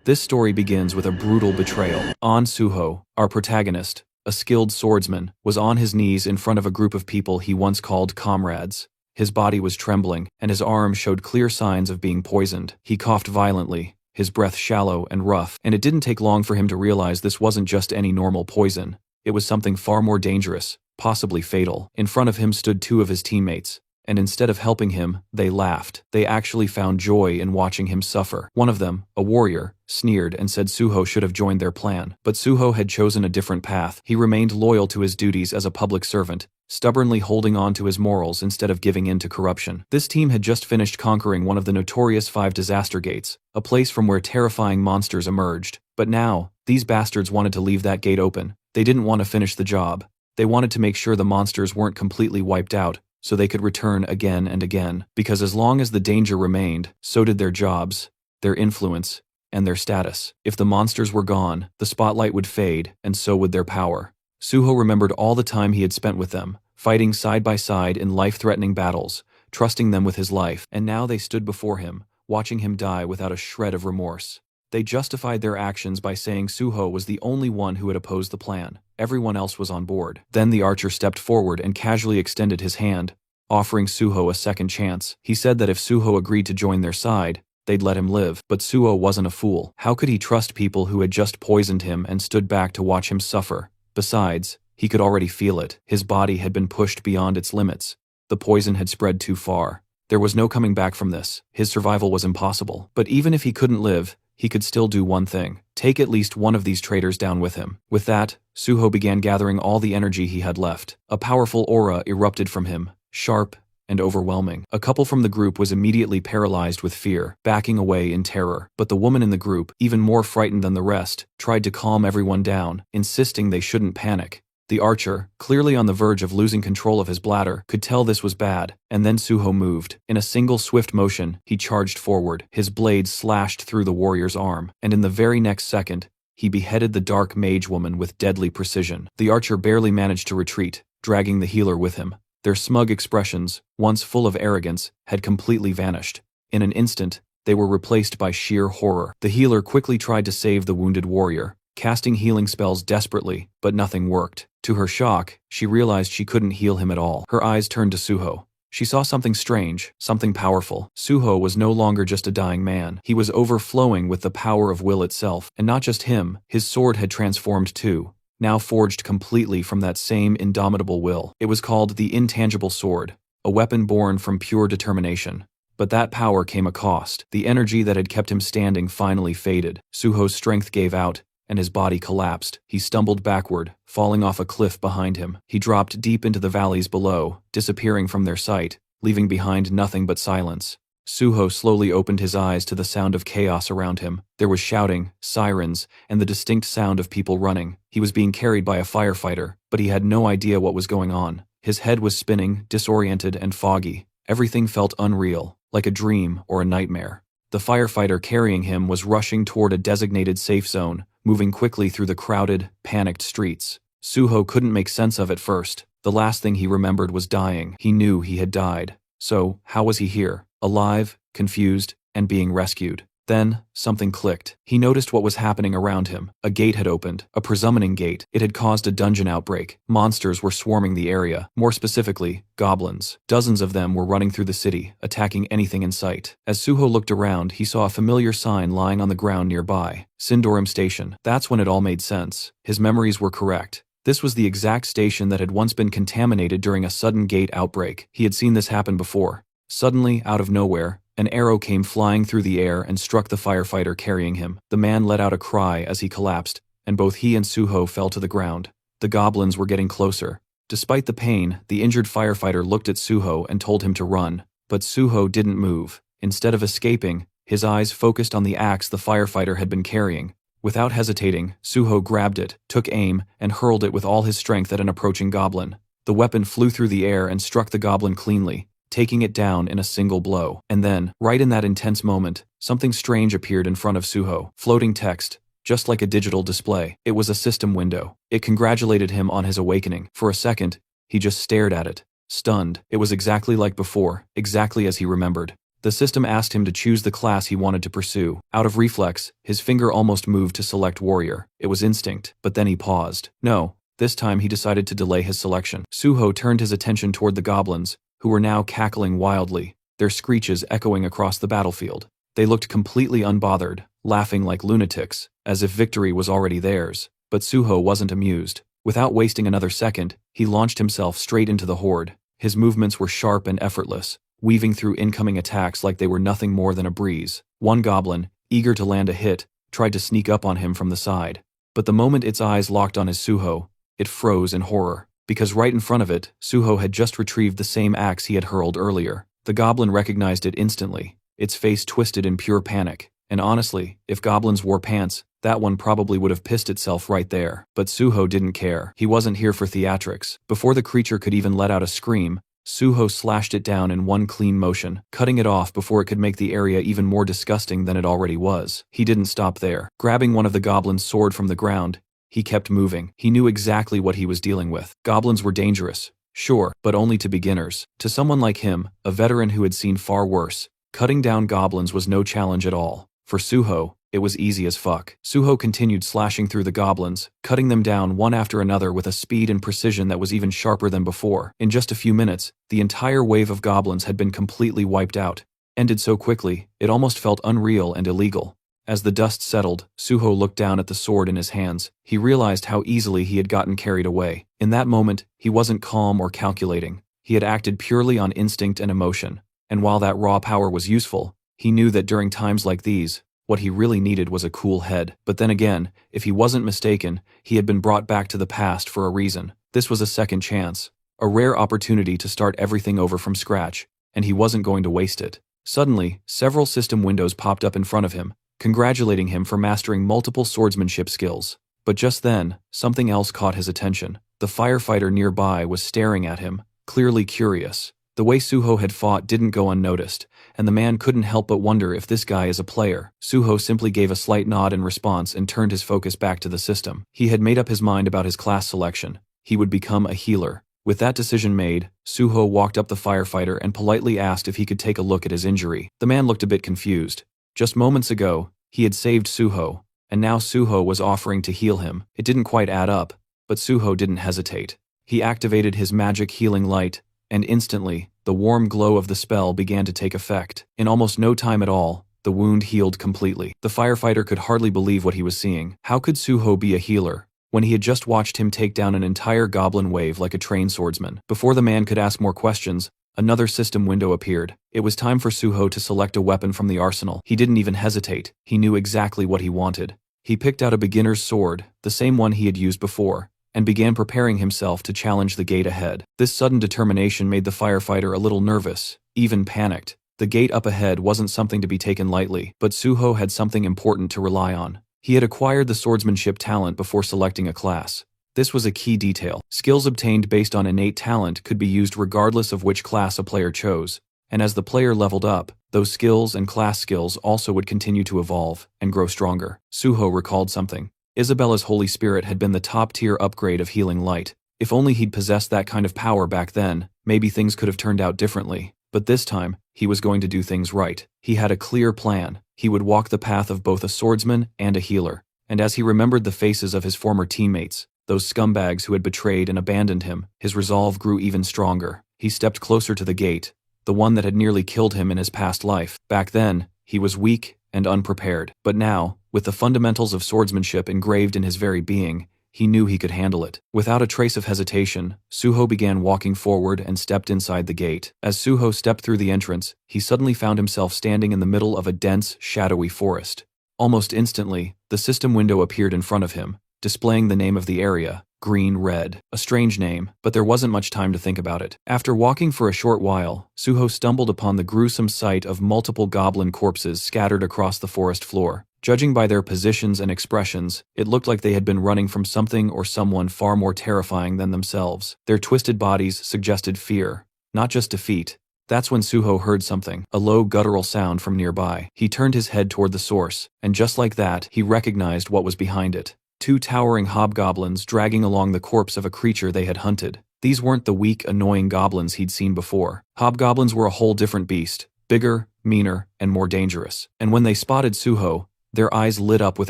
This story begins with a brutal betrayal. An Suho, our protagonist, a skilled swordsman, was on his knees in front of a group of people he once called comrades. His body was trembling, and his arm showed clear signs of being poisoned. He coughed violently, his breath shallow and rough, and it didn't take long for him to realize this wasn't just any normal poison. It was something far more dangerous, possibly fatal. In front of him stood two of his teammates, and instead of helping him, they laughed. They actually found joy in watching him suffer. One of them, a warrior, sneered and said Suho should have joined their plan. But Suho had chosen a different path. He remained loyal to his duties as a public servant, stubbornly holding on to his morals instead of giving in to corruption. This team had just finished conquering one of the notorious 5 disaster gates, a place from where terrifying monsters emerged. But now, these bastards wanted to leave that gate open. They didn't want to finish the job. They wanted to make sure the monsters weren't completely wiped out, so they could return again and again. Because as long as the danger remained, so did their jobs, their influence, and their status. If the monsters were gone, the spotlight would fade, and so would their power. Suho remembered all the time he had spent with them, fighting side by side in life-threatening battles, trusting them with his life, and now they stood before him, watching him die without a shred of remorse. They justified their actions by saying Suho was the only one who had opposed the plan. Everyone else was on board. Then the archer stepped forward and casually extended his hand, offering Suho a second chance. He said that if Suho agreed to join their side, they'd let him live. But Suho wasn't a fool. How could he trust people who had just poisoned him and stood back to watch him suffer? Besides, he could already feel it. His body had been pushed beyond its limits. The poison had spread too far. There was no coming back from this. His survival was impossible. But even if he couldn't live, he could still do one thing: take at least one of these traitors down with him. With that, Suho began gathering all the energy he had left. A powerful aura erupted from him, sharp and overwhelming. A couple from the group was immediately paralyzed with fear, backing away in terror. But the woman in the group, even more frightened than the rest, tried to calm everyone down, insisting they shouldn't panic. The archer, clearly on the verge of losing control of his bladder, could tell this was bad, and then Suho moved. In a single swift motion, he charged forward. His blade slashed through the warrior's arm, and in the very next second, he beheaded the dark mage woman with deadly precision. The archer barely managed to retreat, dragging the healer with him. Their smug expressions, once full of arrogance, had completely vanished. In an instant, they were replaced by sheer horror. The healer quickly tried to save the wounded warrior, casting healing spells desperately, but nothing worked. To her shock, she realized she couldn't heal him at all. Her eyes turned to Suho. She saw something strange, something powerful. Suho was no longer just a dying man. He was overflowing with the power of will itself. And not just him, his sword had transformed too, now forged completely from that same indomitable will. It was called the Intangible Sword, a weapon born from pure determination. But that power came a cost. The energy that had kept him standing finally faded. Suho's strength gave out, and his body collapsed. He stumbled backward, falling off a cliff behind him. He dropped deep into the valleys below, disappearing from their sight, leaving behind nothing but silence. Suho slowly opened his eyes to the sound of chaos around him. There was shouting, sirens, and the distinct sound of people running. He was being carried by a firefighter, but he had no idea what was going on. His head was spinning, disoriented and foggy. Everything felt unreal, like a dream or a nightmare. The firefighter carrying him was rushing toward a designated safe zone, moving quickly through the crowded, panicked streets. Suho couldn't make sense of it first. The last thing he remembered was dying. He knew he had died. So, how was he here? Alive, confused, and being rescued. Then, something clicked. He noticed what was happening around him. A gate had opened, a presummoning gate. It had caused a dungeon outbreak. Monsters were swarming the area. More specifically, goblins. Dozens of them were running through the city, attacking anything in sight. As Suho looked around, he saw a familiar sign lying on the ground nearby. Sindorim Station. That's when it all made sense. His memories were correct. This was the exact station that had once been contaminated during a sudden gate outbreak. He had seen this happen before. Suddenly, out of nowhere, an arrow came flying through the air and struck the firefighter carrying him. The man let out a cry as he collapsed, and both he and Suho fell to the ground. The goblins were getting closer. Despite the pain, the injured firefighter looked at Suho and told him to run. But Suho didn't move. Instead of escaping, his eyes focused on the axe the firefighter had been carrying. Without hesitating, Suho grabbed it, took aim, and hurled it with all his strength at an approaching goblin. The weapon flew through the air and struck the goblin cleanly, taking it down in a single blow. And then, right in that intense moment, something strange appeared in front of Suho. Floating text, just like a digital display. It was a system window. It congratulated him on his awakening. For a second, he just stared at it, stunned. It was exactly like before, exactly as he remembered. The system asked him to choose the class he wanted to pursue. Out of reflex, his finger almost moved to select warrior. It was instinct, but then he paused. No, this time he decided to delay his selection. Suho turned his attention toward the goblins, who were now cackling wildly, their screeches echoing across the battlefield. They looked completely unbothered, laughing like lunatics, as if victory was already theirs. But Suho wasn't amused. Without wasting another second, he launched himself straight into the horde. His movements were sharp and effortless, weaving through incoming attacks like they were nothing more than a breeze. One goblin, eager to land a hit, tried to sneak up on him from the side. But the moment its eyes locked on his Suho, it froze in horror, because right in front of it, Suho had just retrieved the same axe he had hurled earlier. The goblin recognized it instantly, its face twisted in pure panic. And honestly, if goblins wore pants, that one probably would have pissed itself right there. But Suho didn't care. He wasn't here for theatrics. Before the creature could even let out a scream, Suho slashed it down in one clean motion, cutting it off before it could make the area even more disgusting than it already was. He didn't stop there. Grabbing one of the goblin's sword from the ground, he kept moving. He knew exactly what he was dealing with. Goblins were dangerous, sure, but only to beginners. To someone like him, a veteran who had seen far worse, cutting down goblins was no challenge at all. For Suho, it was easy as fuck. Suho continued slashing through the goblins, cutting them down one after another with a speed and precision that was even sharper than before. In just a few minutes, the entire wave of goblins had been completely wiped out. Ended so quickly, it almost felt unreal and illegal. As the dust settled, Suho looked down at the sword in his hands. He realized how easily he had gotten carried away. In that moment, he wasn't calm or calculating. He had acted purely on instinct and emotion. And while that raw power was useful, he knew that during times like these, what he really needed was a cool head. But then again, if he wasn't mistaken, he had been brought back to the past for a reason. This was a second chance, a rare opportunity to start everything over from scratch, and he wasn't going to waste it. Suddenly, several system windows popped up in front of him, congratulating him for mastering multiple swordsmanship skills. But just then, something else caught his attention. The firefighter nearby was staring at him, clearly curious. The way Suho had fought didn't go unnoticed, and the man couldn't help but wonder if this guy is a player. Suho simply gave a slight nod in response and turned his focus back to the system. He had made up his mind about his class selection. He would become a healer. With that decision made, Suho walked up the firefighter and politely asked if he could take a look at his injury. The man looked a bit confused. Just moments ago, he had saved Suho, and now Suho was offering to heal him. It didn't quite add up, but Suho didn't hesitate. He activated his magic healing light, and instantly, the warm glow of the spell began to take effect. In almost no time at all, the wound healed completely. The firefighter could hardly believe what he was seeing. How could Suho be a healer, when he had just watched him take down an entire goblin wave like a trained swordsman? Before the man could ask more questions, another system window appeared. It was time for Suho to select a weapon from the arsenal. He didn't even hesitate. He knew exactly what he wanted. He picked out a beginner's sword, the same one he had used before, and began preparing himself to challenge the gate ahead. This sudden determination made the firefighter a little nervous, even panicked. The gate up ahead wasn't something to be taken lightly, but Suho had something important to rely on. He had acquired the swordsmanship talent before selecting a class. This was a key detail. Skills obtained based on innate talent could be used regardless of which class a player chose, and as the player leveled up, those skills and class skills also would continue to evolve and grow stronger. Suho recalled something. Isabella's Holy Spirit had been the top-tier upgrade of healing light. If only he'd possessed that kind of power back then, maybe things could have turned out differently. But this time, he was going to do things right. He had a clear plan. He would walk the path of both a swordsman and a healer. And as he remembered the faces of his former teammates, those scumbags who had betrayed and abandoned him, his resolve grew even stronger. He stepped closer to the gate, the one that had nearly killed him in his past life. Back then, he was weak and unprepared. But now, with the fundamentals of swordsmanship engraved in his very being, he knew he could handle it. Without a trace of hesitation, Suho began walking forward and stepped inside the gate. As Suho stepped through the entrance, he suddenly found himself standing in the middle of a dense, shadowy forest. Almost instantly, the system window appeared in front of him, displaying the name of the area, Green Red. A strange name, but there wasn't much time to think about it. After walking for a short while, Suho stumbled upon the gruesome sight of multiple goblin corpses scattered across the forest floor. Judging by their positions and expressions, it looked like they had been running from something or someone far more terrifying than themselves. Their twisted bodies suggested fear, not just defeat. That's when Suho heard something, a low guttural sound from nearby. He turned his head toward the source, and just like that, he recognized what was behind it. Two towering hobgoblins dragging along the corpse of a creature they had hunted. These weren't the weak, annoying goblins he'd seen before. Hobgoblins were a whole different beast. bigger, meaner, and more dangerous. And when they spotted Suho, their eyes lit up with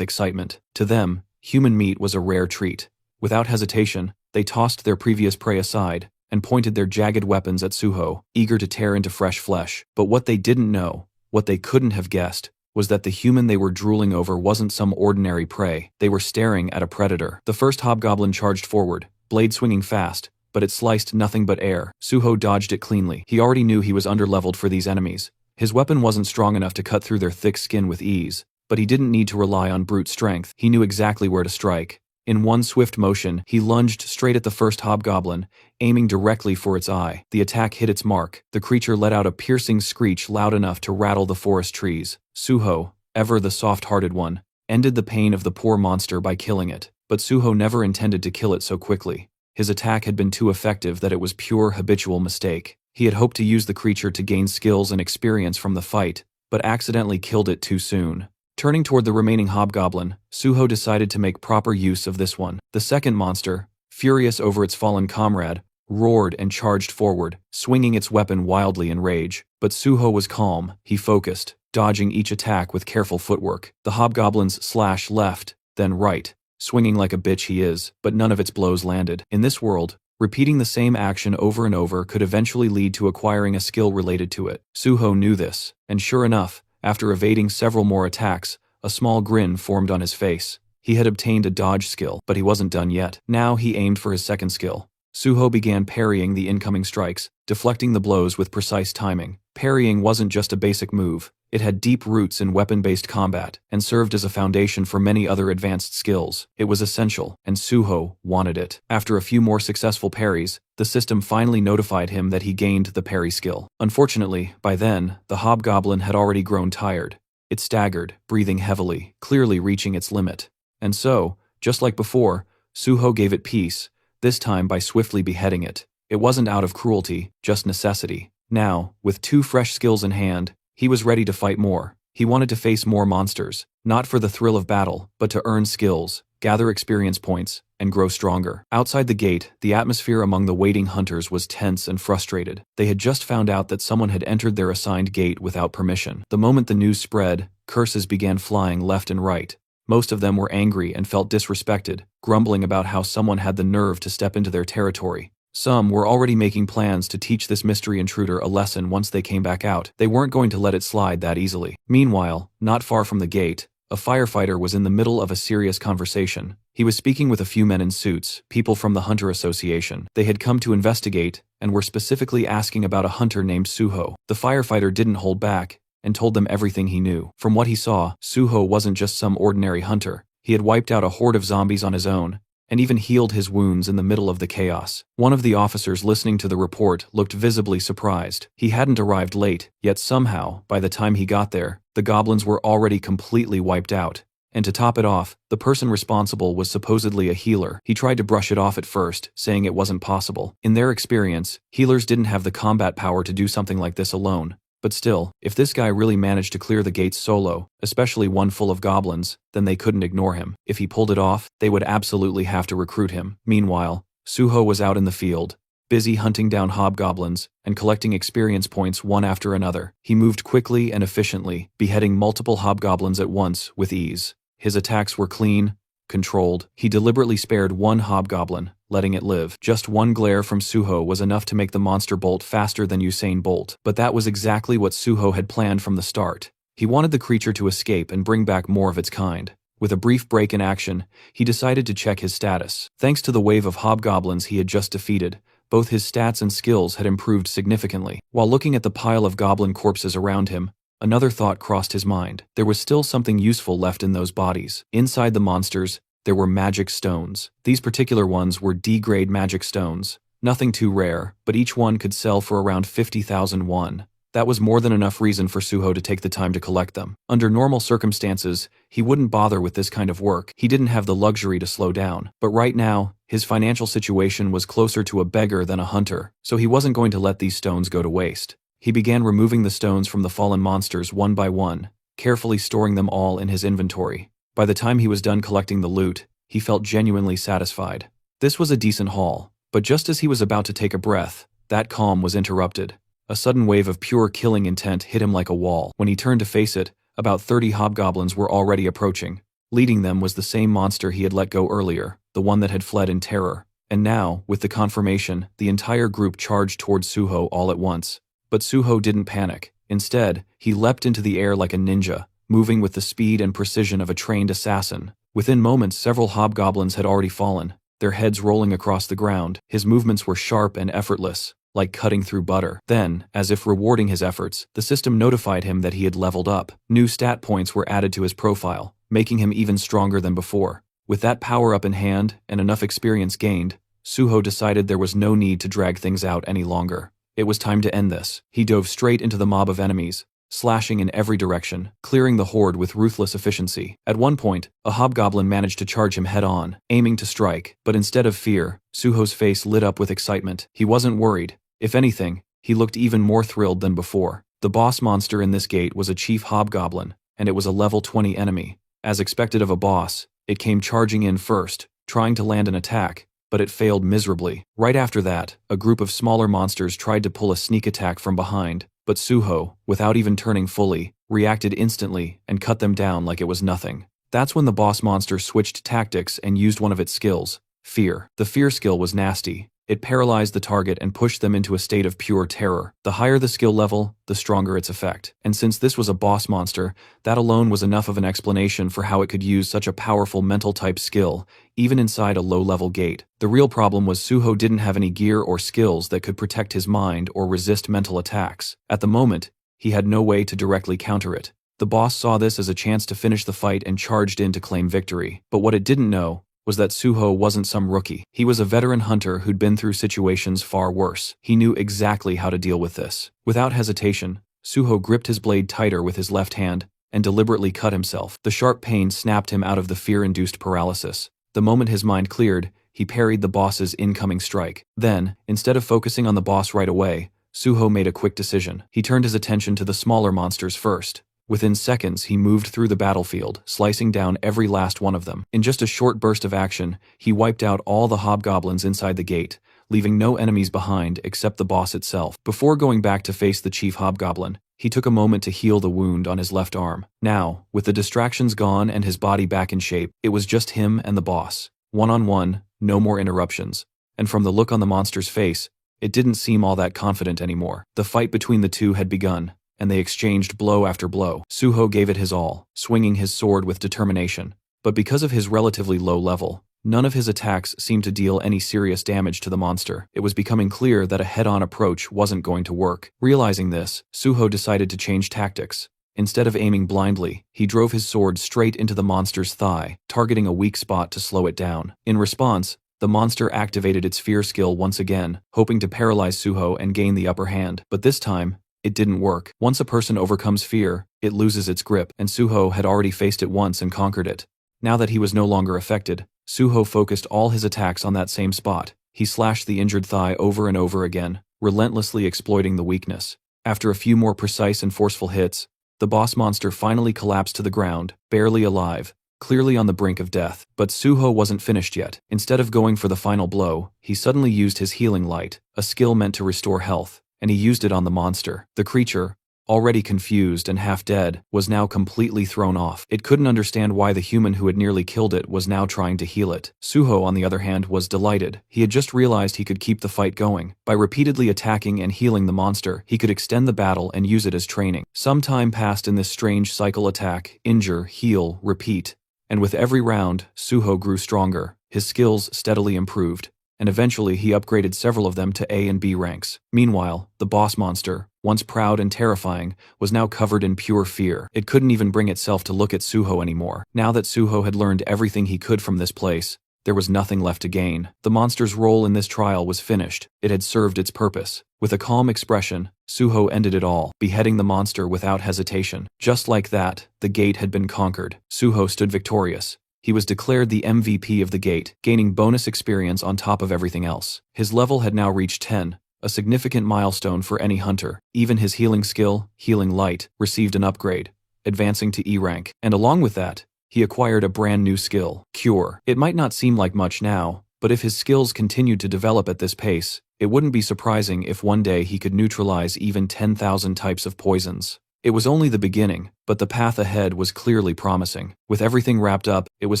excitement. To them, human meat was a rare treat. Without hesitation, they tossed their previous prey aside and pointed their jagged weapons at Suho, eager to tear into fresh flesh. But what they didn't know, what they couldn't have guessed, was that the human they were drooling over wasn't some ordinary prey. They were staring at a predator. The first hobgoblin charged forward, blade swinging fast, but it sliced nothing but air. Suho dodged it cleanly. He already knew he was underleveled for these enemies. His weapon wasn't strong enough to cut through their thick skin with ease, but he didn't need to rely on brute strength. He knew exactly where to strike. In one swift motion, he lunged straight at the first hobgoblin, aiming directly for its eye. The attack hit its mark. The creature let out a piercing screech loud enough to rattle the forest trees. Suho, ever the soft-hearted one, ended the pain of the poor monster by killing it. But Suho never intended to kill it so quickly. His attack had been too effective that it was pure habitual mistake. He had hoped to use the creature to gain skills and experience from the fight, but accidentally killed it too soon. Turning toward the remaining hobgoblin, Suho decided to make proper use of this one. The second monster, furious over its fallen comrade, roared and charged forward, swinging its weapon wildly in rage. But Suho was calm. He focused, dodging each attack with careful footwork. The hobgoblins slashed left, then right, swinging like a bitch he is, but none of its blows landed. In this world, repeating the same action over and over could eventually lead to acquiring a skill related to it. Suho knew this, and sure enough, after evading several more attacks, a small grin formed on his face. He had obtained a dodge skill, but he wasn't done yet. Now he aimed for his second skill. Suho began parrying the incoming strikes, deflecting the blows with precise timing. Parrying wasn't just a basic move. It had deep roots in weapon-based combat, and served as a foundation for many other advanced skills. It was essential, and Suho wanted it. After a few more successful parries, the system finally notified him that he gained the parry skill. Unfortunately, by then, the hobgoblin had already grown tired. It staggered, breathing heavily, clearly reaching its limit. And so, just like before, Suho gave it peace, this time by swiftly beheading it. It wasn't out of cruelty, just necessity. Now, with 2 fresh skills in hand, he was ready to fight more. He wanted to face more monsters, not for the thrill of battle, but to earn skills, gather experience points, and grow stronger. Outside the gate, the atmosphere among the waiting hunters was tense and frustrated. They had just found out that someone had entered their assigned gate without permission. The moment the news spread, curses began flying left and right. Most of them were angry and felt disrespected, grumbling about how someone had the nerve to step into their territory. Some were already making plans to teach this mystery intruder a lesson once they came back out. They weren't going to let it slide that easily. Meanwhile, not far from the gate, a firefighter was in the middle of a serious conversation. He was speaking with a few men in suits, people from the Hunter Association. They had come to investigate and were specifically asking about a hunter named Suho. The firefighter didn't hold back and told them everything he knew. From what he saw, Suho wasn't just some ordinary hunter. He had wiped out a horde of zombies on his own, and even healed his wounds in the middle of the chaos. One of the officers listening to the report looked visibly surprised. He hadn't arrived late, yet somehow, by the time he got there, the goblins were already completely wiped out. And to top it off, the person responsible was supposedly a healer. He tried to brush it off at first, saying it wasn't possible. In their experience, healers didn't have the combat power to do something like this alone. But still, if this guy really managed to clear the gates solo, especially one full of goblins, then they couldn't ignore him. If he pulled it off, they would absolutely have to recruit him. Meanwhile, Suho was out in the field, busy hunting down hobgoblins and collecting experience points one after another. He moved quickly and efficiently, beheading multiple hobgoblins at once with ease. His attacks were clean, controlled. He deliberately spared one hobgoblin, letting it live. Just one glare from Suho was enough to make the monster bolt faster than Usain Bolt. But that was exactly what Suho had planned from the start. He wanted the creature to escape and bring back more of its kind. With a brief break in action, he decided to check his status. Thanks to the wave of hobgoblins he had just defeated, both his stats and skills had improved significantly. While looking at the pile of goblin corpses around him, another thought crossed his mind. There was still something useful left in those bodies. Inside the monsters, there were magic stones. These particular ones were D-grade magic stones. Nothing too rare, but each one could sell for around 50,000 won. That was more than enough reason for Suho to take the time to collect them. Under normal circumstances, he wouldn't bother with this kind of work. He didn't have the luxury to slow down. But right now, his financial situation was closer to a beggar than a hunter, so he wasn't going to let these stones go to waste. He began removing the stones from the fallen monsters one by one, carefully storing them all in his inventory. By the time he was done collecting the loot, he felt genuinely satisfied. This was a decent haul, but just as he was about to take a breath, that calm was interrupted. A sudden wave of pure killing intent hit him like a wall. When he turned to face it, about 30 hobgoblins were already approaching. Leading them was the same monster he had let go earlier, the one that had fled in terror. And now, with the confirmation, the entire group charged towards Suho all at once. But Suho didn't panic. Instead, he leapt into the air like a ninja, moving with the speed and precision of a trained assassin. Within moments, several hobgoblins had already fallen, their heads rolling across the ground. His movements were sharp and effortless, like cutting through butter. Then, as if rewarding his efforts, the system notified him that he had leveled up. New stat points were added to his profile, making him even stronger than before. With that power up in hand and enough experience gained, Suho decided there was no need to drag things out any longer. It was time to end this. He dove straight into the mob of enemies, slashing in every direction, clearing the horde with ruthless efficiency. At one point, a hobgoblin managed to charge him head-on, aiming to strike, but instead of fear, Suho's face lit up with excitement. He wasn't worried. If anything, he looked even more thrilled than before. The boss monster in this gate was a chief hobgoblin, and it was a level 20 enemy. As expected of a boss, it came charging in first, trying to land an attack, but it failed miserably. Right after that, a group of smaller monsters tried to pull a sneak attack from behind, but Suho, without even turning fully, reacted instantly and cut them down like it was nothing. That's when the boss monster switched tactics and used one of its skills, fear. The fear skill was nasty. It paralyzed the target and pushed them into a state of pure terror. The higher the skill level, the stronger its effect. And since this was a boss monster, that alone was enough of an explanation for how it could use such a powerful mental-type skill, even inside a low-level gate. The real problem was Suho didn't have any gear or skills that could protect his mind or resist mental attacks. At the moment, he had no way to directly counter it. The boss saw this as a chance to finish the fight and charged in to claim victory. But what it didn't know was that Suho wasn't some rookie. He was a veteran hunter who'd been through situations far worse. He knew exactly how to deal with this. Without hesitation, Suho gripped his blade tighter with his left hand and deliberately cut himself. The sharp pain snapped him out of the fear-induced paralysis. The moment his mind cleared, he parried the boss's incoming strike. Then, instead of focusing on the boss right away, Suho made a quick decision. He turned his attention to the smaller monsters first. Within seconds, he moved through the battlefield, slicing down every last one of them. In just a short burst of action, he wiped out all the hobgoblins inside the gate, leaving no enemies behind except the boss itself. Before going back to face the chief hobgoblin, he took a moment to heal the wound on his left arm. Now, with the distractions gone and his body back in shape, it was just him and the boss. One-on-one, no more interruptions. And from the look on the monster's face, it didn't seem all that confident anymore. The fight between the two had begun, and they exchanged blow after blow. Suho gave it his all, swinging his sword with determination. But because of his relatively low level, none of his attacks seemed to deal any serious damage to the monster. It was becoming clear that a head-on approach wasn't going to work. Realizing this, Suho decided to change tactics. Instead of aiming blindly, he drove his sword straight into the monster's thigh, targeting a weak spot to slow it down. In response, the monster activated its fear skill once again, hoping to paralyze Suho and gain the upper hand. But this time, it didn't work. Once a person overcomes fear, it loses its grip, and Suho had already faced it once and conquered it. Now that he was no longer affected, Suho focused all his attacks on that same spot. He slashed the injured thigh over and over again, relentlessly exploiting the weakness. After a few more precise and forceful hits, the boss monster finally collapsed to the ground, barely alive, clearly on the brink of death. But Suho wasn't finished yet. Instead of going for the final blow, he suddenly used his healing light, a skill meant to restore health, and he used it on the monster. The creature, already confused and half dead, was now completely thrown off. It couldn't understand why the human who had nearly killed it was now trying to heal it. Suho, on the other hand, was delighted. He had just realized he could keep the fight going. By repeatedly attacking and healing the monster, he could extend the battle and use it as training. Some time passed in this strange cycle: attack, injure, heal, repeat. And with every round, Suho grew stronger. His skills steadily improved, and eventually he upgraded several of them to A and B ranks. Meanwhile, the boss monster, once proud and terrifying, was now covered in pure fear. It couldn't even bring itself to look at Suho anymore. Now that Suho had learned everything he could from this place, there was nothing left to gain. The monster's role in this trial was finished. It had served its purpose. With a calm expression, Suho ended it all, beheading the monster without hesitation. Just like that, the gate had been conquered. Suho stood victorious. He was declared the MVP of the gate, gaining bonus experience on top of everything else. His level had now reached 10, a significant milestone for any hunter. Even his healing skill, Healing Light, received an upgrade, advancing to E rank. And along with that, he acquired a brand new skill, Cure. It might not seem like much now, but if his skills continued to develop at this pace, It wouldn't be surprising if one day he could neutralize even 10,000 types of poisons. It was only the beginning, but the path ahead was clearly promising. With everything wrapped up, it was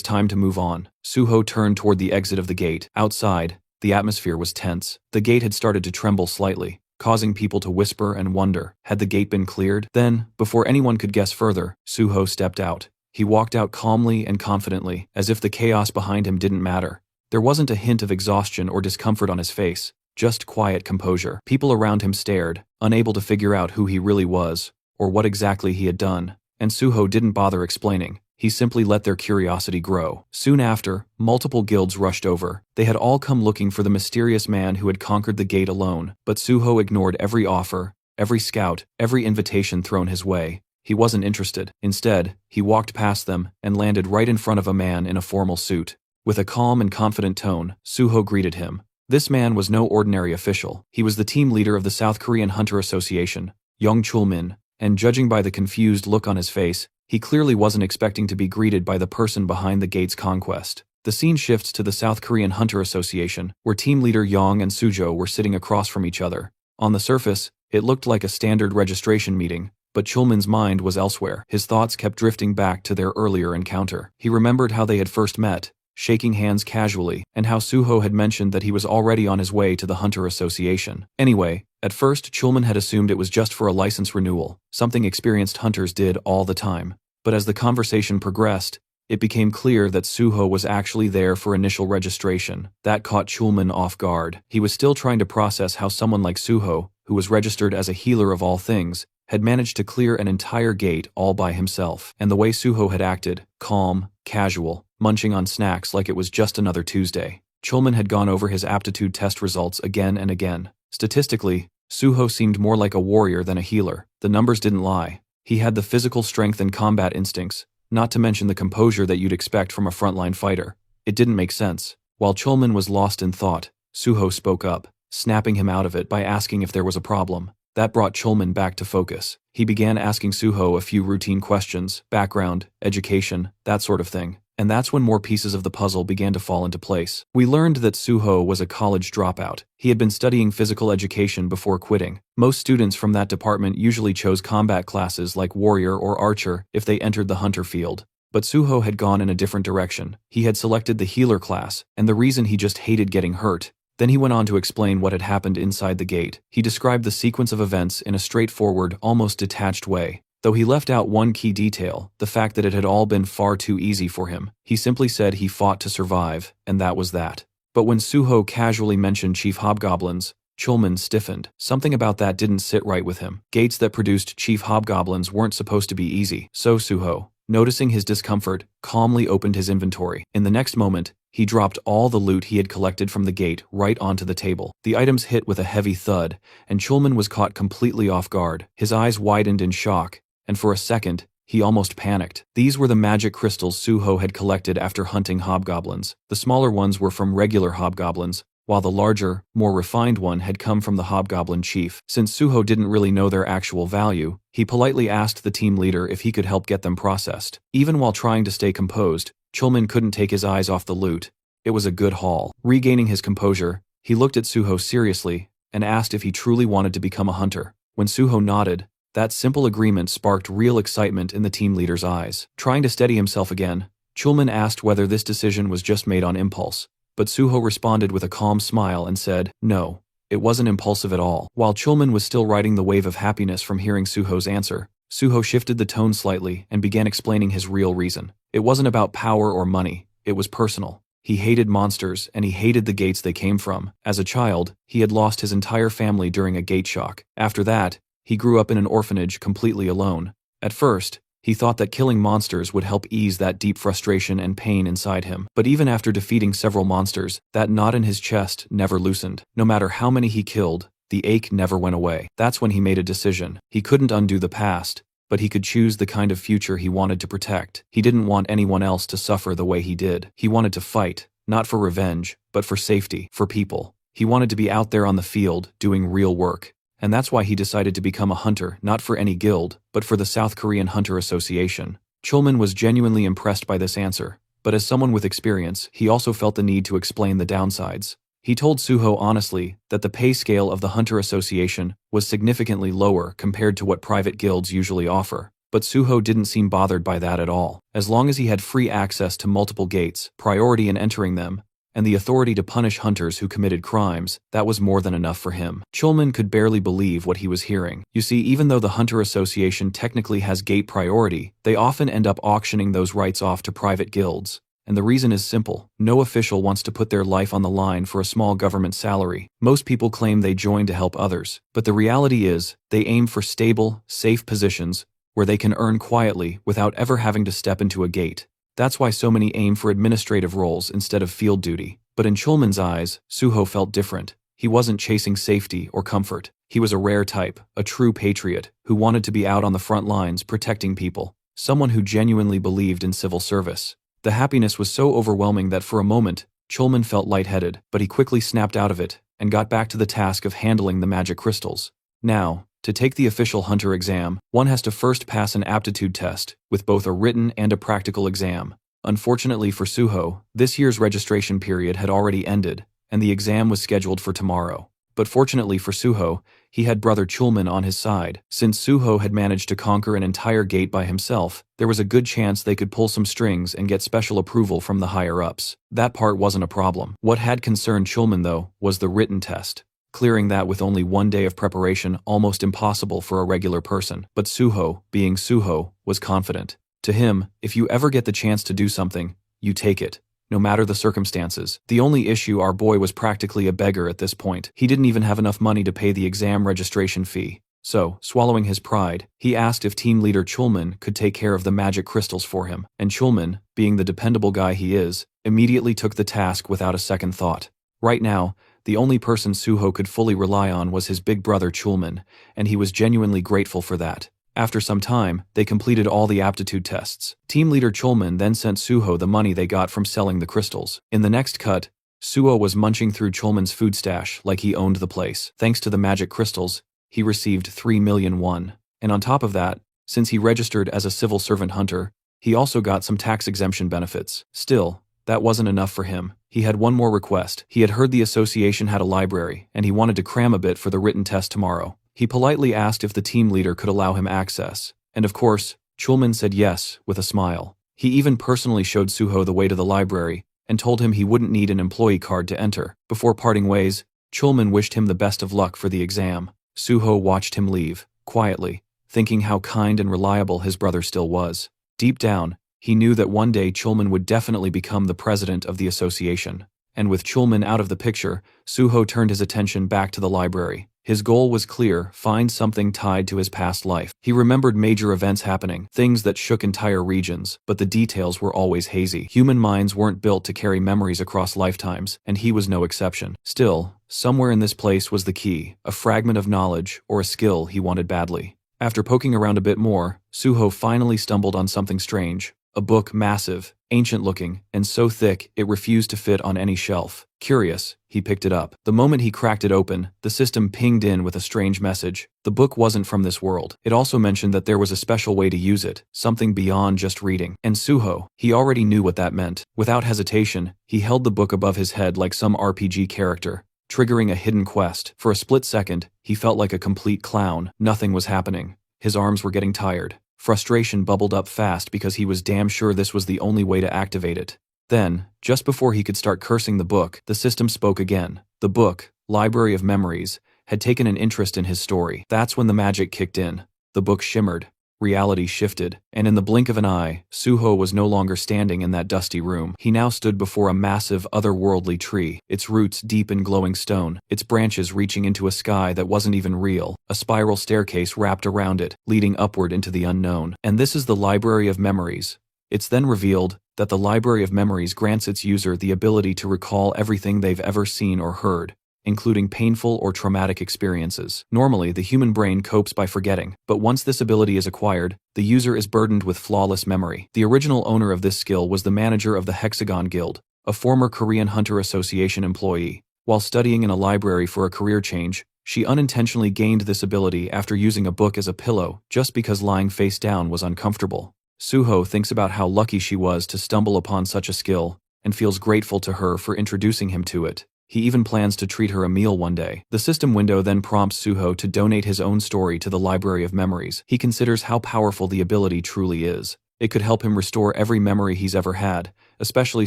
time to move on. Suho turned toward the exit of the gate. Outside, the atmosphere was tense. The gate had started to tremble slightly, causing people to whisper and wonder, had the gate been cleared? Then, before anyone could guess further, Suho stepped out. He walked out calmly and confidently, as if the chaos behind him didn't matter. There wasn't a hint of exhaustion or discomfort on his face, just quiet composure. People around him stared, unable to figure out who he really was, or what exactly he had done, and Suho didn't bother explaining. He simply let their curiosity grow. Soon after, multiple guilds rushed over. They had all come looking for the mysterious man who had conquered the gate alone, but Suho ignored every offer, every scout, every invitation thrown his way. He wasn't interested. Instead, he walked past them and landed right in front of a man in a formal suit. With a calm and confident tone, Suho greeted him. This man was no ordinary official. He was the team leader of the South Korean Hunter Association, Young Chulmin, and judging by the confused look on his face, he clearly wasn't expecting to be greeted by the person behind the gate's conquest. The scene shifts to the South Korean Hunter Association, where team leader Yang and Sujo were sitting across from each other. On the surface, it looked like a standard registration meeting, but Chulmin's mind was elsewhere. His thoughts kept drifting back to their earlier encounter. He remembered how they had first met, shaking hands casually, and how Suho had mentioned that he was already on his way to the Hunter Association. Anyway, at first Chulmin had assumed it was just for a license renewal, something experienced hunters did all the time. But as the conversation progressed, it became clear that Suho was actually there for initial registration. That caught Chulmin off guard. He was still trying to process how someone like Suho, who was registered as a healer of all things, had managed to clear an entire gate all by himself. And the way Suho had acted, calm, casual, munching on snacks like it was just another Tuesday. Chulmin had gone over his aptitude test results again and again. Statistically, Suho seemed more like a warrior than a healer. The numbers didn't lie. He had the physical strength and combat instincts, not to mention the composure that you'd expect from a frontline fighter. It didn't make sense. While Chulmin was lost in thought, Suho spoke up, snapping him out of it by asking if there was a problem. That brought Chulmin back to focus. He began asking Suho a few routine questions, background, education, that sort of thing. And that's when more pieces of the puzzle began to fall into place. We learned that Suho was a college dropout. He had been studying physical education before quitting. Most students from that department usually chose combat classes like warrior or archer if they entered the hunter field. But Suho had gone in a different direction. He had selected the healer class, and the reason he just hated getting hurt. Then he went on to explain what had happened inside the gate. He described the sequence of events in a straightforward, almost detached way. Though he left out one key detail, the fact that it had all been far too easy for him. He simply said he fought to survive, and that was that. But when Suho casually mentioned Chief Hobgoblins, Chulmin stiffened. Something about that didn't sit right with him. Gates that produced Chief Hobgoblins weren't supposed to be easy. So Suho, noticing his discomfort, calmly opened his inventory. In the next moment, he dropped all the loot he had collected from the gate right onto the table. The items hit with a heavy thud, and Chulmin was caught completely off guard. His eyes widened in shock, and for a second, he almost panicked. These were the magic crystals Suho had collected after hunting hobgoblins. The smaller ones were from regular hobgoblins, while the larger, more refined one had come from the hobgoblin chief. Since Suho didn't really know their actual value, he politely asked the team leader if he could help get them processed. Even while trying to stay composed, Chulmin couldn't take his eyes off the loot. It was a good haul. Regaining his composure, he looked at Suho seriously and asked if he truly wanted to become a hunter. When Suho nodded, that simple agreement sparked real excitement in the team leader's eyes. Trying to steady himself again, Chulmin asked whether this decision was just made on impulse, but Suho responded with a calm smile and said, no, it wasn't impulsive at all. While Chulmin was still riding the wave of happiness from hearing Suho's answer, Suho shifted the tone slightly and began explaining his real reason. It wasn't about power or money, it was personal. He hated monsters, and he hated the gates they came from. As a child, he had lost his entire family during a gate shock. After that, he grew up in an orphanage completely alone. At first, he thought that killing monsters would help ease that deep frustration and pain inside him. But even after defeating several monsters, that knot in his chest never loosened. No matter how many he killed, the ache never went away. That's when he made a decision. He couldn't undo the past, but he could choose the kind of future he wanted to protect. He didn't want anyone else to suffer the way he did. He wanted to fight, not for revenge, but for safety, for people. He wanted to be out there on the field, doing real work. And that's why he decided to become a hunter, not for any guild, but for the South Korean Hunter Association. Chulmin was genuinely impressed by this answer, but as someone with experience, he also felt the need to explain the downsides. He told Suho honestly that the pay scale of the Hunter Association was significantly lower compared to what private guilds usually offer. But Suho didn't seem bothered by that at all. As long as he had free access to multiple gates, priority in entering them, and the authority to punish hunters who committed crimes, that was more than enough for him. Chulman could barely believe what he was hearing. You see, even though the Hunter Association technically has gate priority, they often end up auctioning those rights off to private guilds. And the reason is simple. No official wants to put their life on the line for a small government salary. Most people claim they join to help others, but the reality is, they aim for stable, safe positions where they can earn quietly without ever having to step into a gate. That's why so many aim for administrative roles instead of field duty. But in Chulman's eyes, Suho felt different. He wasn't chasing safety or comfort. He was a rare type, a true patriot, who wanted to be out on the front lines protecting people. Someone who genuinely believed in civil service. The happiness was so overwhelming that for a moment, Chulman felt lightheaded, but he quickly snapped out of it and got back to the task of handling the magic crystals. Now, to take the official hunter exam, one has to first pass an aptitude test, with both a written and a practical exam. Unfortunately for Suho, this year's registration period had already ended, and the exam was scheduled for tomorrow. But fortunately for Suho, he had brother Chulman on his side. Since Suho had managed to conquer an entire gate by himself, there was a good chance they could pull some strings and get special approval from the higher-ups. That part wasn't a problem. What had concerned Chulman, though, was the written test. Clearing that with only 1 day of preparation almost impossible for a regular person. But Suho, being Suho, was confident. To him, if you ever get the chance to do something, you take it, no matter the circumstances. The only issue, our boy was practically a beggar at this point. He didn't even have enough money to pay the exam registration fee. So, swallowing his pride, he asked if team leader Chulman could take care of the magic crystals for him. And Chulman, being the dependable guy he is, immediately took the task without a second thought. Right now, the only person Suho could fully rely on was his big brother Chulman, and he was genuinely grateful for that. After some time, they completed all the aptitude tests. Team leader Chulman then sent Suho the money they got from selling the crystals. In the next cut, Suho was munching through Chulman's food stash like he owned the place. Thanks to the magic crystals, he received 3 million won. And on top of that, since he registered as a civil servant hunter, he also got some tax exemption benefits. Still, that wasn't enough for him. He had one more request. He had heard the association had a library, and he wanted to cram a bit for the written test tomorrow. He politely asked if the team leader could allow him access. And of course, Chulman said yes, with a smile. He even personally showed Suho the way to the library, and told him he wouldn't need an employee card to enter. Before parting ways, Chulman wished him the best of luck for the exam. Suho watched him leave, quietly, thinking how kind and reliable his brother still was. Deep down, he knew that one day Chulman would definitely become the president of the association. And with Chulman out of the picture, Suho turned his attention back to the library. His goal was clear: find something tied to his past life. He remembered major events happening, things that shook entire regions, but the details were always hazy. Human minds weren't built to carry memories across lifetimes, and he was no exception. Still, somewhere in this place was the key, a fragment of knowledge or a skill he wanted badly. After poking around a bit more, Suho finally stumbled on something strange. A book, massive, ancient-looking, and so thick it refused to fit on any shelf. Curious, he picked it up. The moment he cracked it open, the system pinged in with a strange message. The book wasn't from this world. It also mentioned that there was a special way to use it, something beyond just reading. And Suho, he already knew what that meant. Without hesitation, he held the book above his head like some RPG character, triggering a hidden quest. For a split second, he felt like a complete clown. Nothing was happening. His arms were getting tired. Frustration bubbled up fast because he was damn sure this was the only way to activate it. Then, just before he could start cursing the book, the system spoke again. The book, Library of Memories, had taken an interest in his story. That's when the magic kicked in. The book shimmered. Reality shifted, and in the blink of an eye, Suho was no longer standing in that dusty room. He now stood before a massive, otherworldly tree, its roots deep in glowing stone, its branches reaching into a sky that wasn't even real, a spiral staircase wrapped around it, leading upward into the unknown. And this is the Library of Memories. It's then revealed that the Library of Memories grants its user the ability to recall everything they've ever seen or heard, including painful or traumatic experiences. Normally, the human brain copes by forgetting, but once this ability is acquired, the user is burdened with flawless memory. The original owner of this skill was the manager of the Hexagon Guild, a former Korean Hunter Association employee. While studying in a library for a career change, she unintentionally gained this ability after using a book as a pillow, just because lying face down was uncomfortable. Suho thinks about how lucky she was to stumble upon such a skill, and feels grateful to her for introducing him to it. He even plans to treat her a meal one day. The system window then prompts Suho to donate his own story to the Library of Memories. He considers how powerful the ability truly is. It could help him restore every memory he's ever had, especially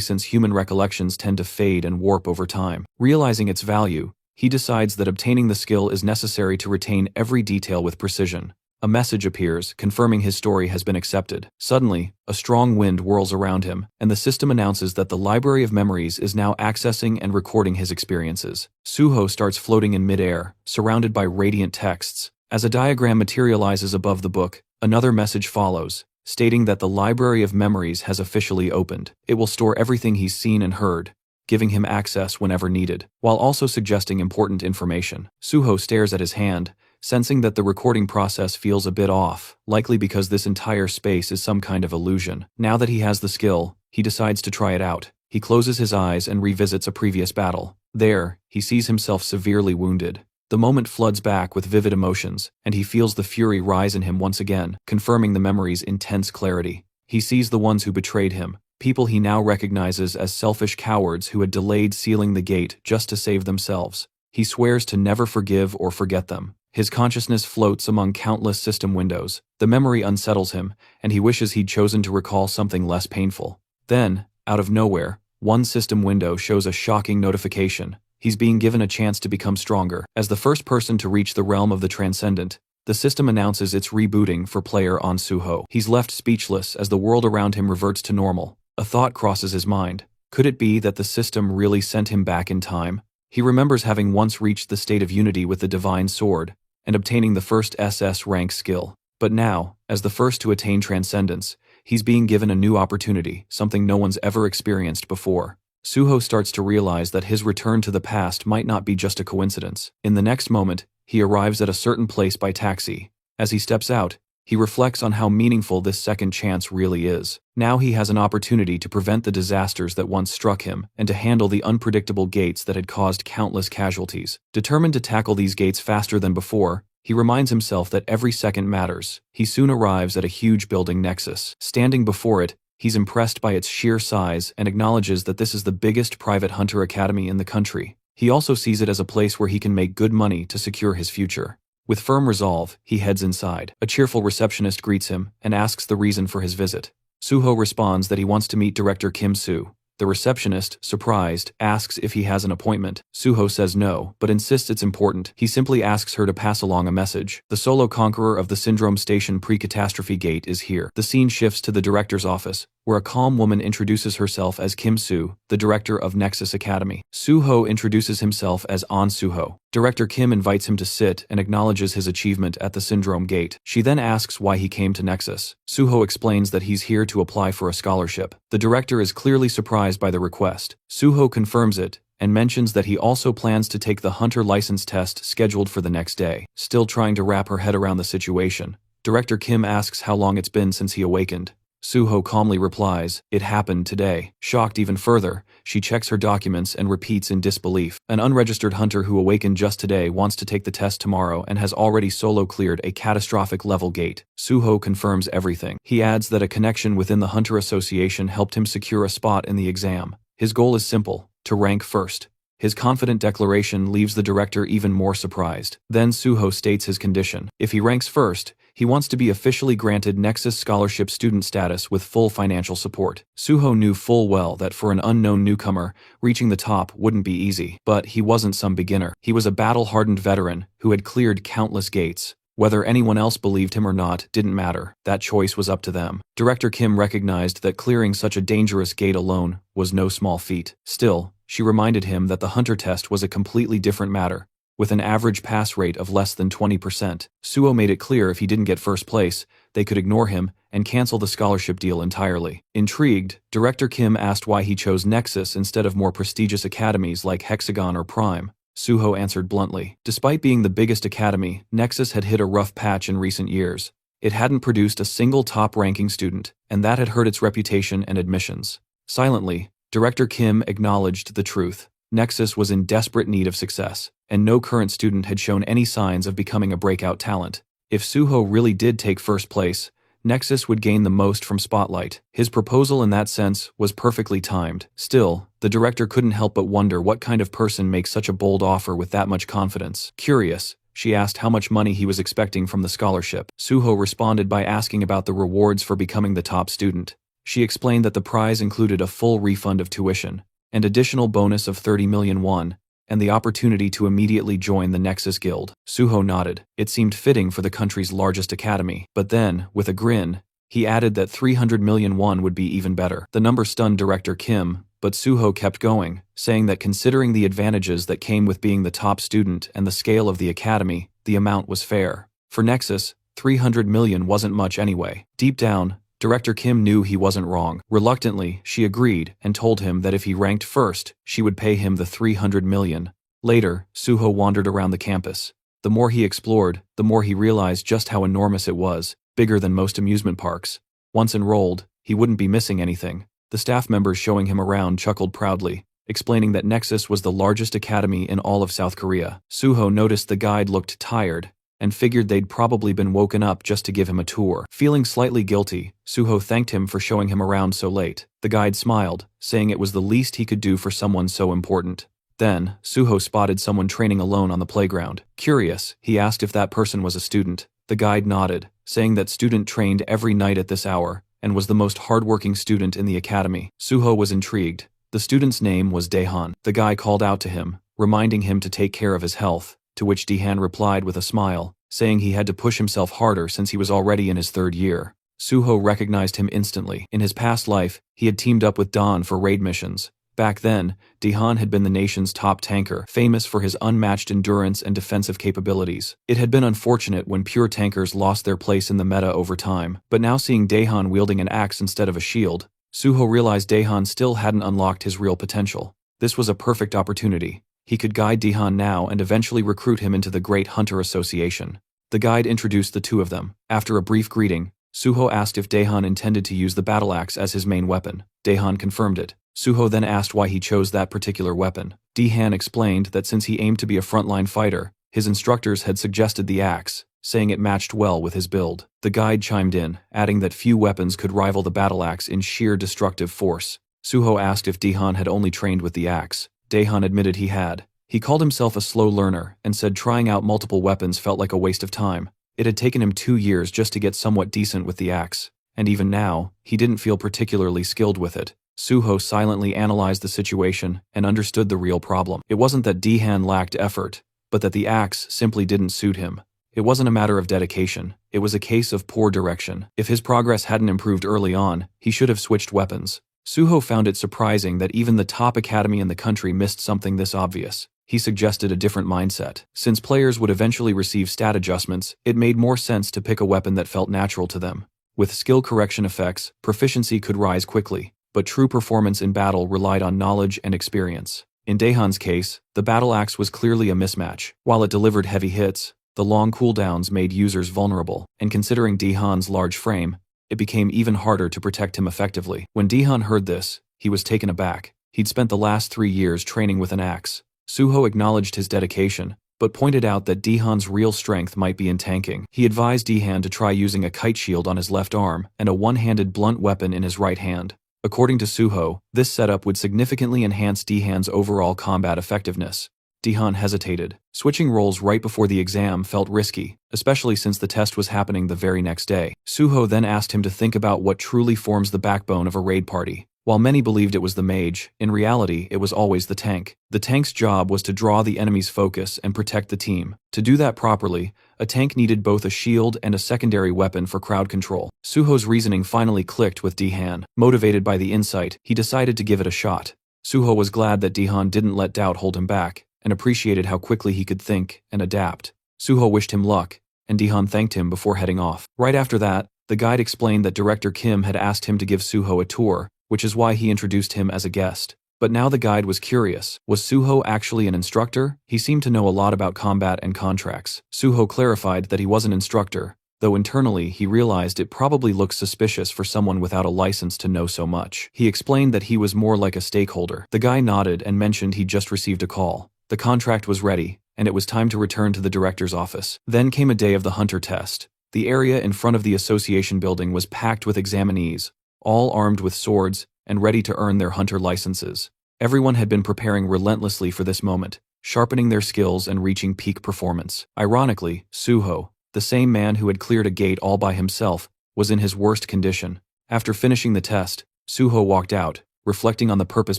since human recollections tend to fade and warp over time. Realizing its value, he decides that obtaining the skill is necessary to retain every detail with precision. A message appears, confirming his story has been accepted. Suddenly, a strong wind whirls around him, and the system announces that the Library of Memories is now accessing and recording his experiences. Suho starts floating in midair, surrounded by radiant texts. As a diagram materializes above the book, another message follows, stating that the Library of Memories has officially opened. It will store everything he's seen and heard, giving him access whenever needed, while also suggesting important information. Suho stares at his hand, sensing that the recording process feels a bit off, likely because this entire space is some kind of illusion. Now that he has the skill, he decides to try it out. He closes his eyes and revisits a previous battle. There, he sees himself severely wounded. The moment floods back with vivid emotions, and he feels the fury rise in him once again, confirming the memory's intense clarity. He sees the ones who betrayed him, people he now recognizes as selfish cowards who had delayed sealing the gate just to save themselves. He swears to never forgive or forget them. His consciousness floats among countless system windows. The memory unsettles him, and he wishes he'd chosen to recall something less painful. Then, out of nowhere, one system window shows a shocking notification. He's being given a chance to become stronger. As the first person to reach the realm of the transcendent, the system announces it's rebooting for player On Suho. He's left speechless as the world around him reverts to normal. A thought crosses his mind. Could it be that the system really sent him back in time? He remembers having once reached the state of unity with the Divine Sword, and obtaining the first SS rank skill. But now, as the first to attain transcendence, he's being given a new opportunity, something no one's ever experienced before. Suho starts to realize that his return to the past might not be just a coincidence. In the next moment, he arrives at a certain place by taxi. As he steps out, he reflects on how meaningful this second chance really is. Now he has an opportunity to prevent the disasters that once struck him, and to handle the unpredictable gates that had caused countless casualties. Determined to tackle these gates faster than before, he reminds himself that every second matters. He soon arrives at a huge building nexus. Standing before it, he's impressed by its sheer size and acknowledges that this is the biggest private hunter academy in the country. He also sees it as a place where he can make good money to secure his future. With firm resolve, he heads inside. A cheerful receptionist greets him and asks the reason for his visit. Suho responds that he wants to meet Director Kim Soo. The receptionist, surprised, asks if he has an appointment. Suho says no, but insists it's important. He simply asks her to pass along a message. The solo conqueror of the Syndrome Station pre-catastrophe gate is here. The scene shifts to the director's office, where a calm woman introduces herself as Kim Soo, the director of Nexus Academy. Suho introduces himself as On Suho. Director Kim invites him to sit and acknowledges his achievement at the Syndrome Gate. She then asks why he came to Nexus. Suho explains that he's here to apply for a scholarship. The director is clearly surprised by the request. Suho confirms it, and mentions that he also plans to take the hunter license test scheduled for the next day. Still trying to wrap her head around the situation, Director Kim asks how long it's been since he awakened. Suho calmly replies, "It happened today." Shocked even further, she checks her documents and repeats in disbelief. An unregistered hunter who awakened just today wants to take the test tomorrow and has already solo cleared a catastrophic level gate. Suho confirms everything. He adds that a connection within the Hunter Association helped him secure a spot in the exam. His goal is simple: to rank first. His confident declaration leaves the director even more surprised. Then Suho states his condition. If he ranks first, he wants to be officially granted Nexus Scholarship student status with full financial support. Suho knew full well that for an unknown newcomer, reaching the top wouldn't be easy. But he wasn't some beginner. He was a battle-hardened veteran who had cleared countless gates. Whether anyone else believed him or not didn't matter. That choice was up to them. Director Kim recognized that clearing such a dangerous gate alone was no small feat. Still, she reminded him that the hunter test was a completely different matter, with an average pass rate of less than 20%. Suho made it clear if he didn't get first place, they could ignore him and cancel the scholarship deal entirely. Intrigued, Director Kim asked why he chose Nexus instead of more prestigious academies like Hexagon or Prime. Suho answered bluntly. Despite being the biggest academy, Nexus had hit a rough patch in recent years. It hadn't produced a single top-ranking student, and that had hurt its reputation and admissions. Silently, Director Kim acknowledged the truth. Nexus was in desperate need of success, and no current student had shown any signs of becoming a breakout talent. If Suho really did take first place, Nexus would gain the most from Spotlight. His proposal in that sense was perfectly timed. Still, the director couldn't help but wonder what kind of person makes such a bold offer with that much confidence. Curious, she asked how much money he was expecting from the scholarship. Suho responded by asking about the rewards for becoming the top student. She explained that the prize included a full refund of tuition, an additional bonus of 30 million won, and the opportunity to immediately join the Nexus Guild. Suho nodded. It seemed fitting for the country's largest academy. But then, with a grin, he added that 300 million won would be even better. The number stunned Director Kim, but Suho kept going, saying that considering the advantages that came with being the top student and the scale of the academy, the amount was fair. For Nexus, 300 million wasn't much anyway. Deep down, Director Kim knew he wasn't wrong. Reluctantly, she agreed and told him that if he ranked first, she would pay him the 300 million. Later, Suho wandered around the campus. The more he explored, the more he realized just how enormous it was, bigger than most amusement parks. Once enrolled, he wouldn't be missing anything. The staff members showing him around chuckled proudly, explaining that Nexus was the largest academy in all of South Korea. Suho noticed the guide looked tired, and figured they'd probably been woken up just to give him a tour. Feeling slightly guilty, Suho thanked him for showing him around so late. The guide smiled, saying it was the least he could do for someone so important. Then, Suho spotted someone training alone on the playground. Curious, he asked if that person was a student. The guide nodded, saying that student trained every night at this hour, and was the most hardworking student in the academy. Suho was intrigued. The student's name was Daehan. The guy called out to him, reminding him to take care of his health, to which Daehan replied with a smile, saying he had to push himself harder since he was already in his third year. Suho recognized him instantly. In his past life, he had teamed up with Dawn for raid missions. Back then, Daehan had been the nation's top tanker, famous for his unmatched endurance and defensive capabilities. It had been unfortunate when pure tankers lost their place in the meta over time, but now seeing Daehan wielding an axe instead of a shield, Suho realized Daehan still hadn't unlocked his real potential. This was a perfect opportunity. He could guide Daehan now and eventually recruit him into the Great Hunter Association. The guide introduced the two of them. After a brief greeting, Suho asked if Daehan intended to use the battle axe as his main weapon. Daehan confirmed it. Suho then asked why he chose that particular weapon. Daehan explained that since he aimed to be a frontline fighter, his instructors had suggested the axe, saying it matched well with his build. The guide chimed in, adding that few weapons could rival the battle axe in sheer destructive force. Suho asked if Daehan had only trained with the axe. Daehan admitted he had. He called himself a slow learner and said trying out multiple weapons felt like a waste of time. It had taken him 2 years just to get somewhat decent with the axe, and even now, he didn't feel particularly skilled with it. Suho silently analyzed the situation and understood the real problem. It wasn't that Daehan lacked effort, but that the axe simply didn't suit him. It wasn't a matter of dedication, it was a case of poor direction. If his progress hadn't improved early on, he should have switched weapons. Suho found it surprising that even the top academy in the country missed something this obvious. He suggested a different mindset. Since players would eventually receive stat adjustments, it made more sense to pick a weapon that felt natural to them. With skill correction effects, proficiency could rise quickly, but true performance in battle relied on knowledge and experience. In Daehan's case, the battle axe was clearly a mismatch. While it delivered heavy hits, the long cooldowns made users vulnerable, and considering Daehan's large frame, it became even harder to protect him effectively. When Daehan heard this, he was taken aback. He'd spent the last 3 years training with an axe. Suho acknowledged his dedication, but pointed out that Daehan's real strength might be in tanking. He advised Daehan to try using a kite shield on his left arm and a one-handed blunt weapon in his right hand. According to Suho, this setup would significantly enhance Daehan's overall combat effectiveness. Daehan hesitated. Switching roles right before the exam felt risky, especially since the test was happening the very next day. Suho then asked him to think about what truly forms the backbone of a raid party. While many believed it was the mage, in reality it was always the tank. The tank's job was to draw the enemy's focus and protect the team. To do that properly, a tank needed both a shield and a secondary weapon for crowd control. Suho's reasoning finally clicked with Daehan. Motivated by the insight, he decided to give it a shot. Suho was glad that Daehan didn't let doubt hold him back, and appreciated how quickly he could think and adapt. Suho wished him luck, and Daehan thanked him before heading off. Right after that, the guide explained that Director Kim had asked him to give Suho a tour, which is why he introduced him as a guest. But now the guide was curious. Was Suho actually an instructor? He seemed to know a lot about combat and contracts. Suho clarified that he was an instructor, though internally he realized it probably looked suspicious for someone without a license to know so much. He explained that he was more like a stakeholder. The guy nodded and mentioned he'd just received a call. The contract was ready, and it was time to return to the director's office. Then came a day of the hunter test. The area in front of the association building was packed with examinees, all armed with swords and ready to earn their hunter licenses. Everyone had been preparing relentlessly for this moment, sharpening their skills and reaching peak performance. Ironically, Suho, the same man who had cleared a gate all by himself, was in his worst condition. After finishing the test, Suho walked out, reflecting on the purpose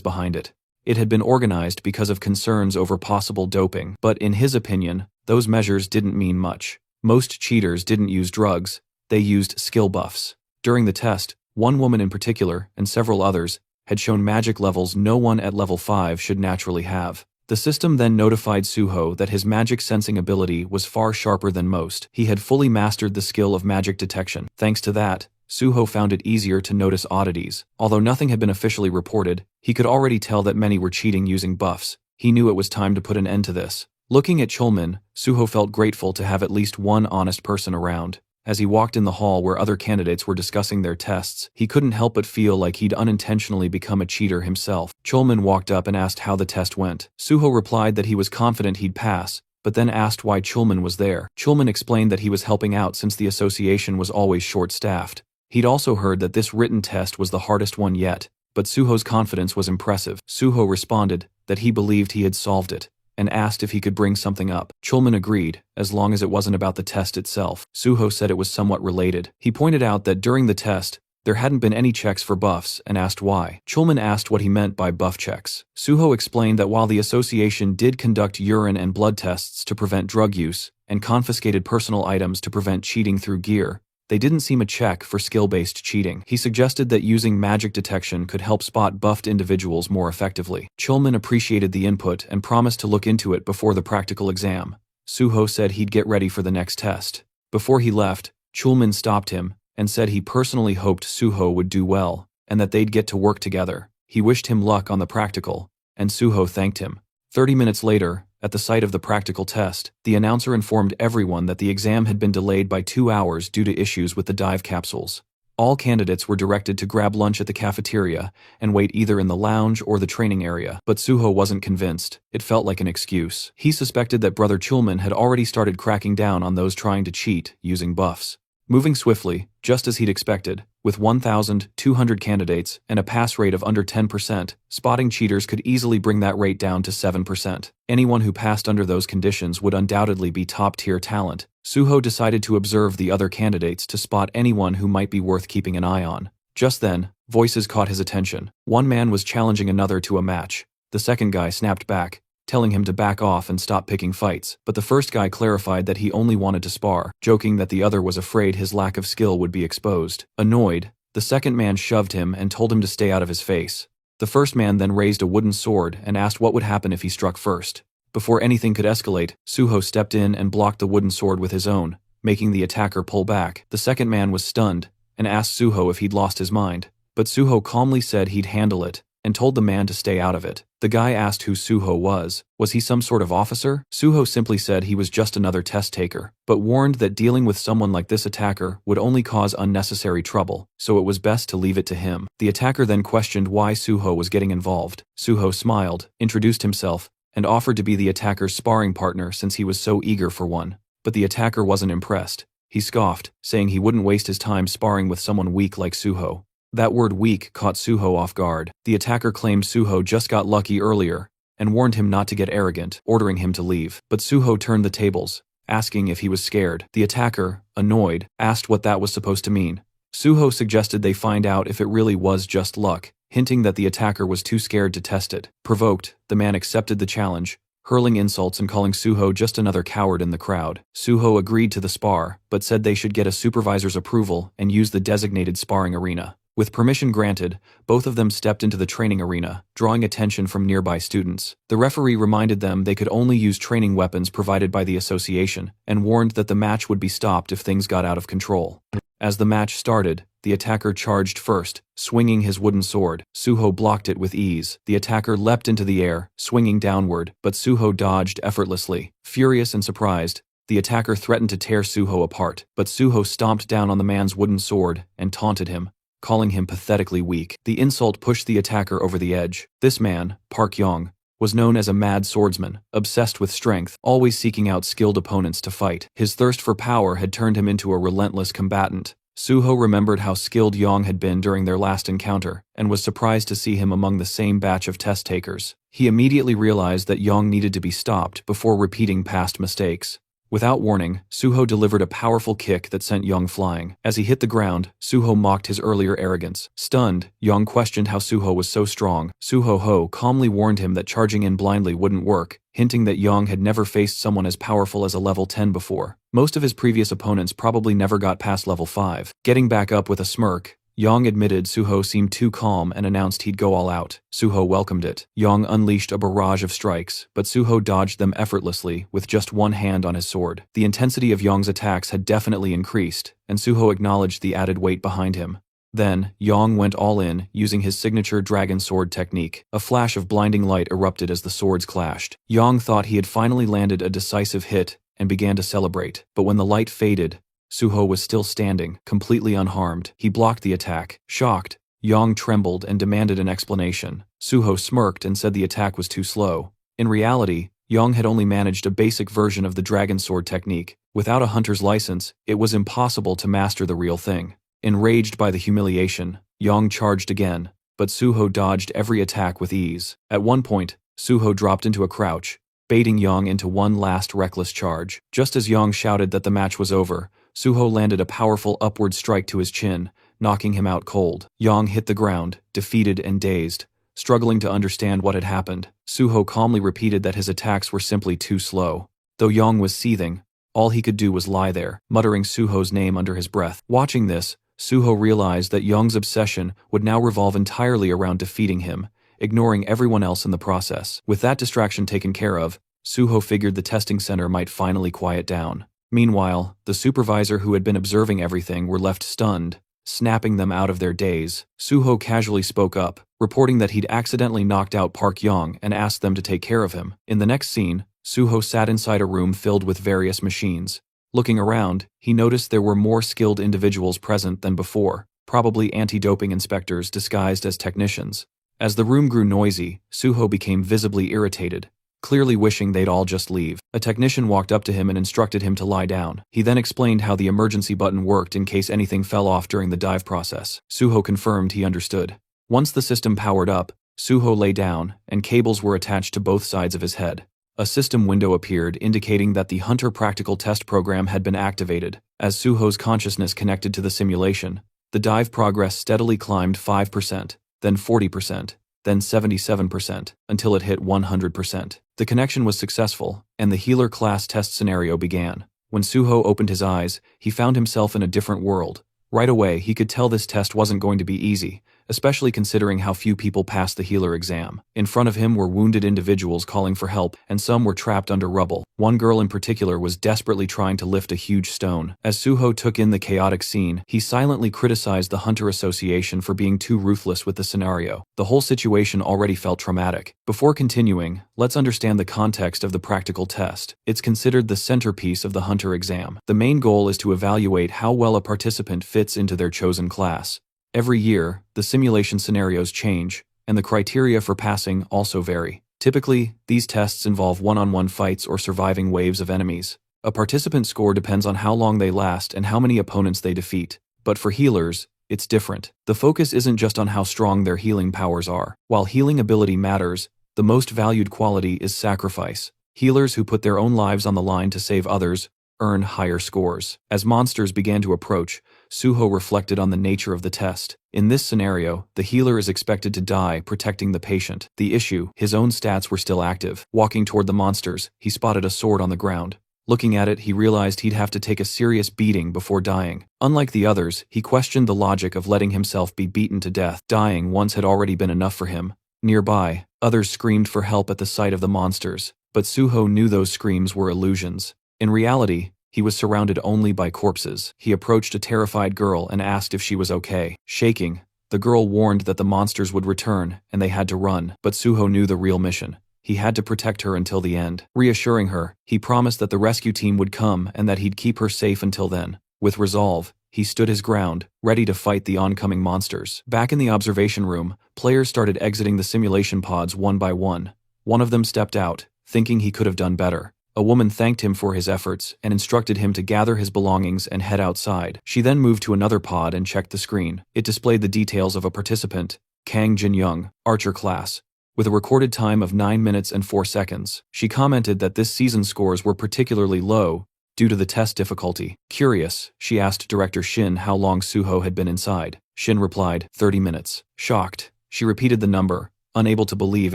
behind it. It had been organized because of concerns over possible doping, but in his opinion, those measures didn't mean much. Most cheaters didn't use drugs, they used skill buffs. During the test, one woman in particular, and several others, had shown magic levels no one at level 5 should naturally have. The system then notified Suho that his magic sensing ability was far sharper than most. He had fully mastered the skill of magic detection. Thanks to that, Suho found it easier to notice oddities. Although nothing had been officially reported, he could already tell that many were cheating using buffs. He knew it was time to put an end to this. Looking at Chulman, Suho felt grateful to have at least one honest person around. As he walked in the hall where other candidates were discussing their tests, he couldn't help but feel like he'd unintentionally become a cheater himself. Chulman walked up and asked how the test went. Suho replied that he was confident he'd pass, but then asked why Chulman was there. Chulman explained that he was helping out since the association was always short-staffed. He'd also heard that this written test was the hardest one yet, but Suho's confidence was impressive. Suho responded that he believed he had solved it, and asked if he could bring something up. Chulman agreed, as long as it wasn't about the test itself. Suho said it was somewhat related. He pointed out that during the test, there hadn't been any checks for buffs and asked why. Chulman asked what he meant by buff checks. Suho explained that while the association did conduct urine and blood tests to prevent drug use, and confiscated personal items to prevent cheating through gear, they didn't seem a check for skill-based cheating. He suggested that using magic detection could help spot buffed individuals more effectively. Chulman appreciated the input and promised to look into it before the practical exam. Suho said he'd get ready for the next test. Before he left, Chulman stopped him and said he personally hoped Suho would do well, and that they'd get to work together. He wished him luck on the practical, and Suho thanked him. 30 minutes later, at the site of the practical test, the announcer informed everyone that the exam had been delayed by 2 hours due to issues with the dive capsules. All candidates were directed to grab lunch at the cafeteria and wait either in the lounge or the training area, but Suho wasn't convinced. It felt like an excuse. He suspected that Brother Chulman had already started cracking down on those trying to cheat using buffs. Moving swiftly, just as he'd expected, with 1,200 candidates and a pass rate of under 10%, spotting cheaters could easily bring that rate down to 7%. Anyone who passed under those conditions would undoubtedly be top-tier talent. Suho decided to observe the other candidates to spot anyone who might be worth keeping an eye on. Just then, voices caught his attention. One man was challenging another to a match. The second guy snapped back, telling him to back off and stop picking fights, but the first guy clarified that he only wanted to spar, joking that the other was afraid his lack of skill would be exposed. Annoyed, the second man shoved him and told him to stay out of his face. The first man then raised a wooden sword and asked what would happen if he struck first. Before anything could escalate, Suho stepped in and blocked the wooden sword with his own, making the attacker pull back. The second man was stunned and asked Suho if he'd lost his mind, but Suho calmly said he'd handle it and told the man to stay out of it. The guy asked who Suho was. Was he some sort of officer? Suho simply said he was just another test taker, but warned that dealing with someone like this attacker would only cause unnecessary trouble, so it was best to leave it to him. The attacker then questioned why Suho was getting involved. Suho smiled, introduced himself, and offered to be the attacker's sparring partner since he was so eager for one. But the attacker wasn't impressed. He scoffed, saying he wouldn't waste his time sparring with someone weak like Suho. That word weak caught Suho off guard. The attacker claimed Suho just got lucky earlier and warned him not to get arrogant, ordering him to leave. But Suho turned the tables, asking if he was scared. The attacker, annoyed, asked what that was supposed to mean. Suho suggested they find out if it really was just luck, hinting that the attacker was too scared to test it. Provoked, the man accepted the challenge, hurling insults and calling Suho just another coward in the crowd. Suho agreed to the spar, but said they should get a supervisor's approval and use the designated sparring arena. With permission granted, both of them stepped into the training arena, drawing attention from nearby students. The referee reminded them they could only use training weapons provided by the association, and warned that the match would be stopped if things got out of control. As the match started, the attacker charged first, swinging his wooden sword. Suho blocked it with ease. The attacker leapt into the air, swinging downward, but Suho dodged effortlessly. Furious and surprised, the attacker threatened to tear Suho apart, but Suho stomped down on the man's wooden sword and taunted him, calling him pathetically weak. The insult pushed the attacker over the edge. This man, Park Yong, was known as a mad swordsman, obsessed with strength, always seeking out skilled opponents to fight. His thirst for power had turned him into a relentless combatant. Suho remembered how skilled Yang had been during their last encounter, and was surprised to see him among the same batch of test takers. He immediately realized that Yang needed to be stopped before repeating past mistakes. Without warning, Suho delivered a powerful kick that sent Yang flying. As he hit the ground, Suho mocked his earlier arrogance. Stunned, Yang questioned how Suho was so strong. Suho calmly warned him that charging in blindly wouldn't work, hinting that Yang had never faced someone as powerful as a level 10 before. Most of his previous opponents probably never got past level 5. Getting back up with a smirk, Yang admitted Suho seemed too calm and announced he'd go all out. Suho welcomed it. Yang unleashed a barrage of strikes, but Suho dodged them effortlessly with just one hand on his sword. The intensity of Yang's attacks had definitely increased, and Suho acknowledged the added weight behind him. Then, Yang went all in, using his signature dragon sword technique. A flash of blinding light erupted as the swords clashed. Yang thought he had finally landed a decisive hit and began to celebrate, but when the light faded, Suho was still standing, completely unharmed. He blocked the attack. Shocked, Yang trembled and demanded an explanation. Suho smirked and said the attack was too slow. In reality, Yang had only managed a basic version of the dragon sword technique. Without a hunter's license, it was impossible to master the real thing. Enraged by the humiliation, Yang charged again, but Suho dodged every attack with ease. At one point, Suho dropped into a crouch, baiting Yang into one last reckless charge. Just as Yang shouted that the match was over, Suho landed a powerful upward strike to his chin, knocking him out cold. Yang hit the ground, defeated and dazed, struggling to understand what had happened. Suho calmly repeated that his attacks were simply too slow. Though Yang was seething, all he could do was lie there, muttering Suho's name under his breath. Watching this, Suho realized that Yang's obsession would now revolve entirely around defeating him, ignoring everyone else in the process. With that distraction taken care of, Suho figured the testing center might finally quiet down. Meanwhile, the supervisor who had been observing everything were left stunned, snapping them out of their daze. Suho casually spoke up, reporting that he'd accidentally knocked out Park Yang and asked them to take care of him. In the next scene, Suho sat inside a room filled with various machines. Looking around, he noticed there were more skilled individuals present than before, probably anti-doping inspectors disguised as technicians. As the room grew noisy, Suho became visibly irritated, clearly wishing they'd all just leave. A technician walked up to him and instructed him to lie down. He then explained how the emergency button worked in case anything fell off during the dive process. Suho confirmed he understood. Once the system powered up, Suho lay down, and cables were attached to both sides of his head. A system window appeared indicating that the Hunter Practical Test program had been activated. As Suho's consciousness connected to the simulation, the dive progress steadily climbed 5%, then 40%, then 77%, until it hit 100%. The connection was successful, and the healer class test scenario began. When Suho opened his eyes, he found himself in a different world. Right away, he could tell this test wasn't going to be easy, especially considering how few people passed the healer exam. In front of him were wounded individuals calling for help, and some were trapped under rubble. One girl in particular was desperately trying to lift a huge stone. As Suho took in the chaotic scene, he silently criticized the Hunter Association for being too ruthless with the scenario. The whole situation already felt traumatic. Before continuing, let's understand the context of the practical test. It's considered the centerpiece of the Hunter exam. The main goal is to evaluate how well a participant fits into their chosen class. Every year, the simulation scenarios change, and the criteria for passing also vary. Typically, these tests involve one-on-one fights or surviving waves of enemies. A participant score depends on how long they last and how many opponents they defeat. But for healers, it's different. The focus isn't just on how strong their healing powers are. While healing ability matters, the most valued quality is sacrifice. Healers who put their own lives on the line to save others earn higher scores. As monsters began to approach, Suho reflected on the nature of the test. In this scenario, the healer is expected to die protecting the patient. The issue, his own stats were still active. Walking toward the monsters, he spotted a sword on the ground. Looking at it, he realized he'd have to take a serious beating before dying. Unlike the others, he questioned the logic of letting himself be beaten to death. Dying once had already been enough for him. Nearby, others screamed for help at the sight of the monsters, but Suho knew those screams were illusions. In reality, he was surrounded only by corpses. He approached a terrified girl and asked if she was okay. Shaking, the girl warned that the monsters would return and they had to run, but Suho knew the real mission. He had to protect her until the end. Reassuring her, he promised that the rescue team would come and that he'd keep her safe until then. With resolve, he stood his ground, ready to fight the oncoming monsters. Back in the observation room, players started exiting the simulation pods one by one. One of them stepped out, thinking he could have done better. A woman thanked him for his efforts and instructed him to gather his belongings and head outside. She then moved to another pod and checked the screen. It displayed the details of a participant, Kang Jin-young, Archer class, with a recorded time of 9 minutes and 4 seconds. She commented that this season's scores were particularly low due to the test difficulty. Curious, she asked Director Shin how long Suho had been inside. Shin replied, 30 minutes. Shocked, she repeated the number, unable to believe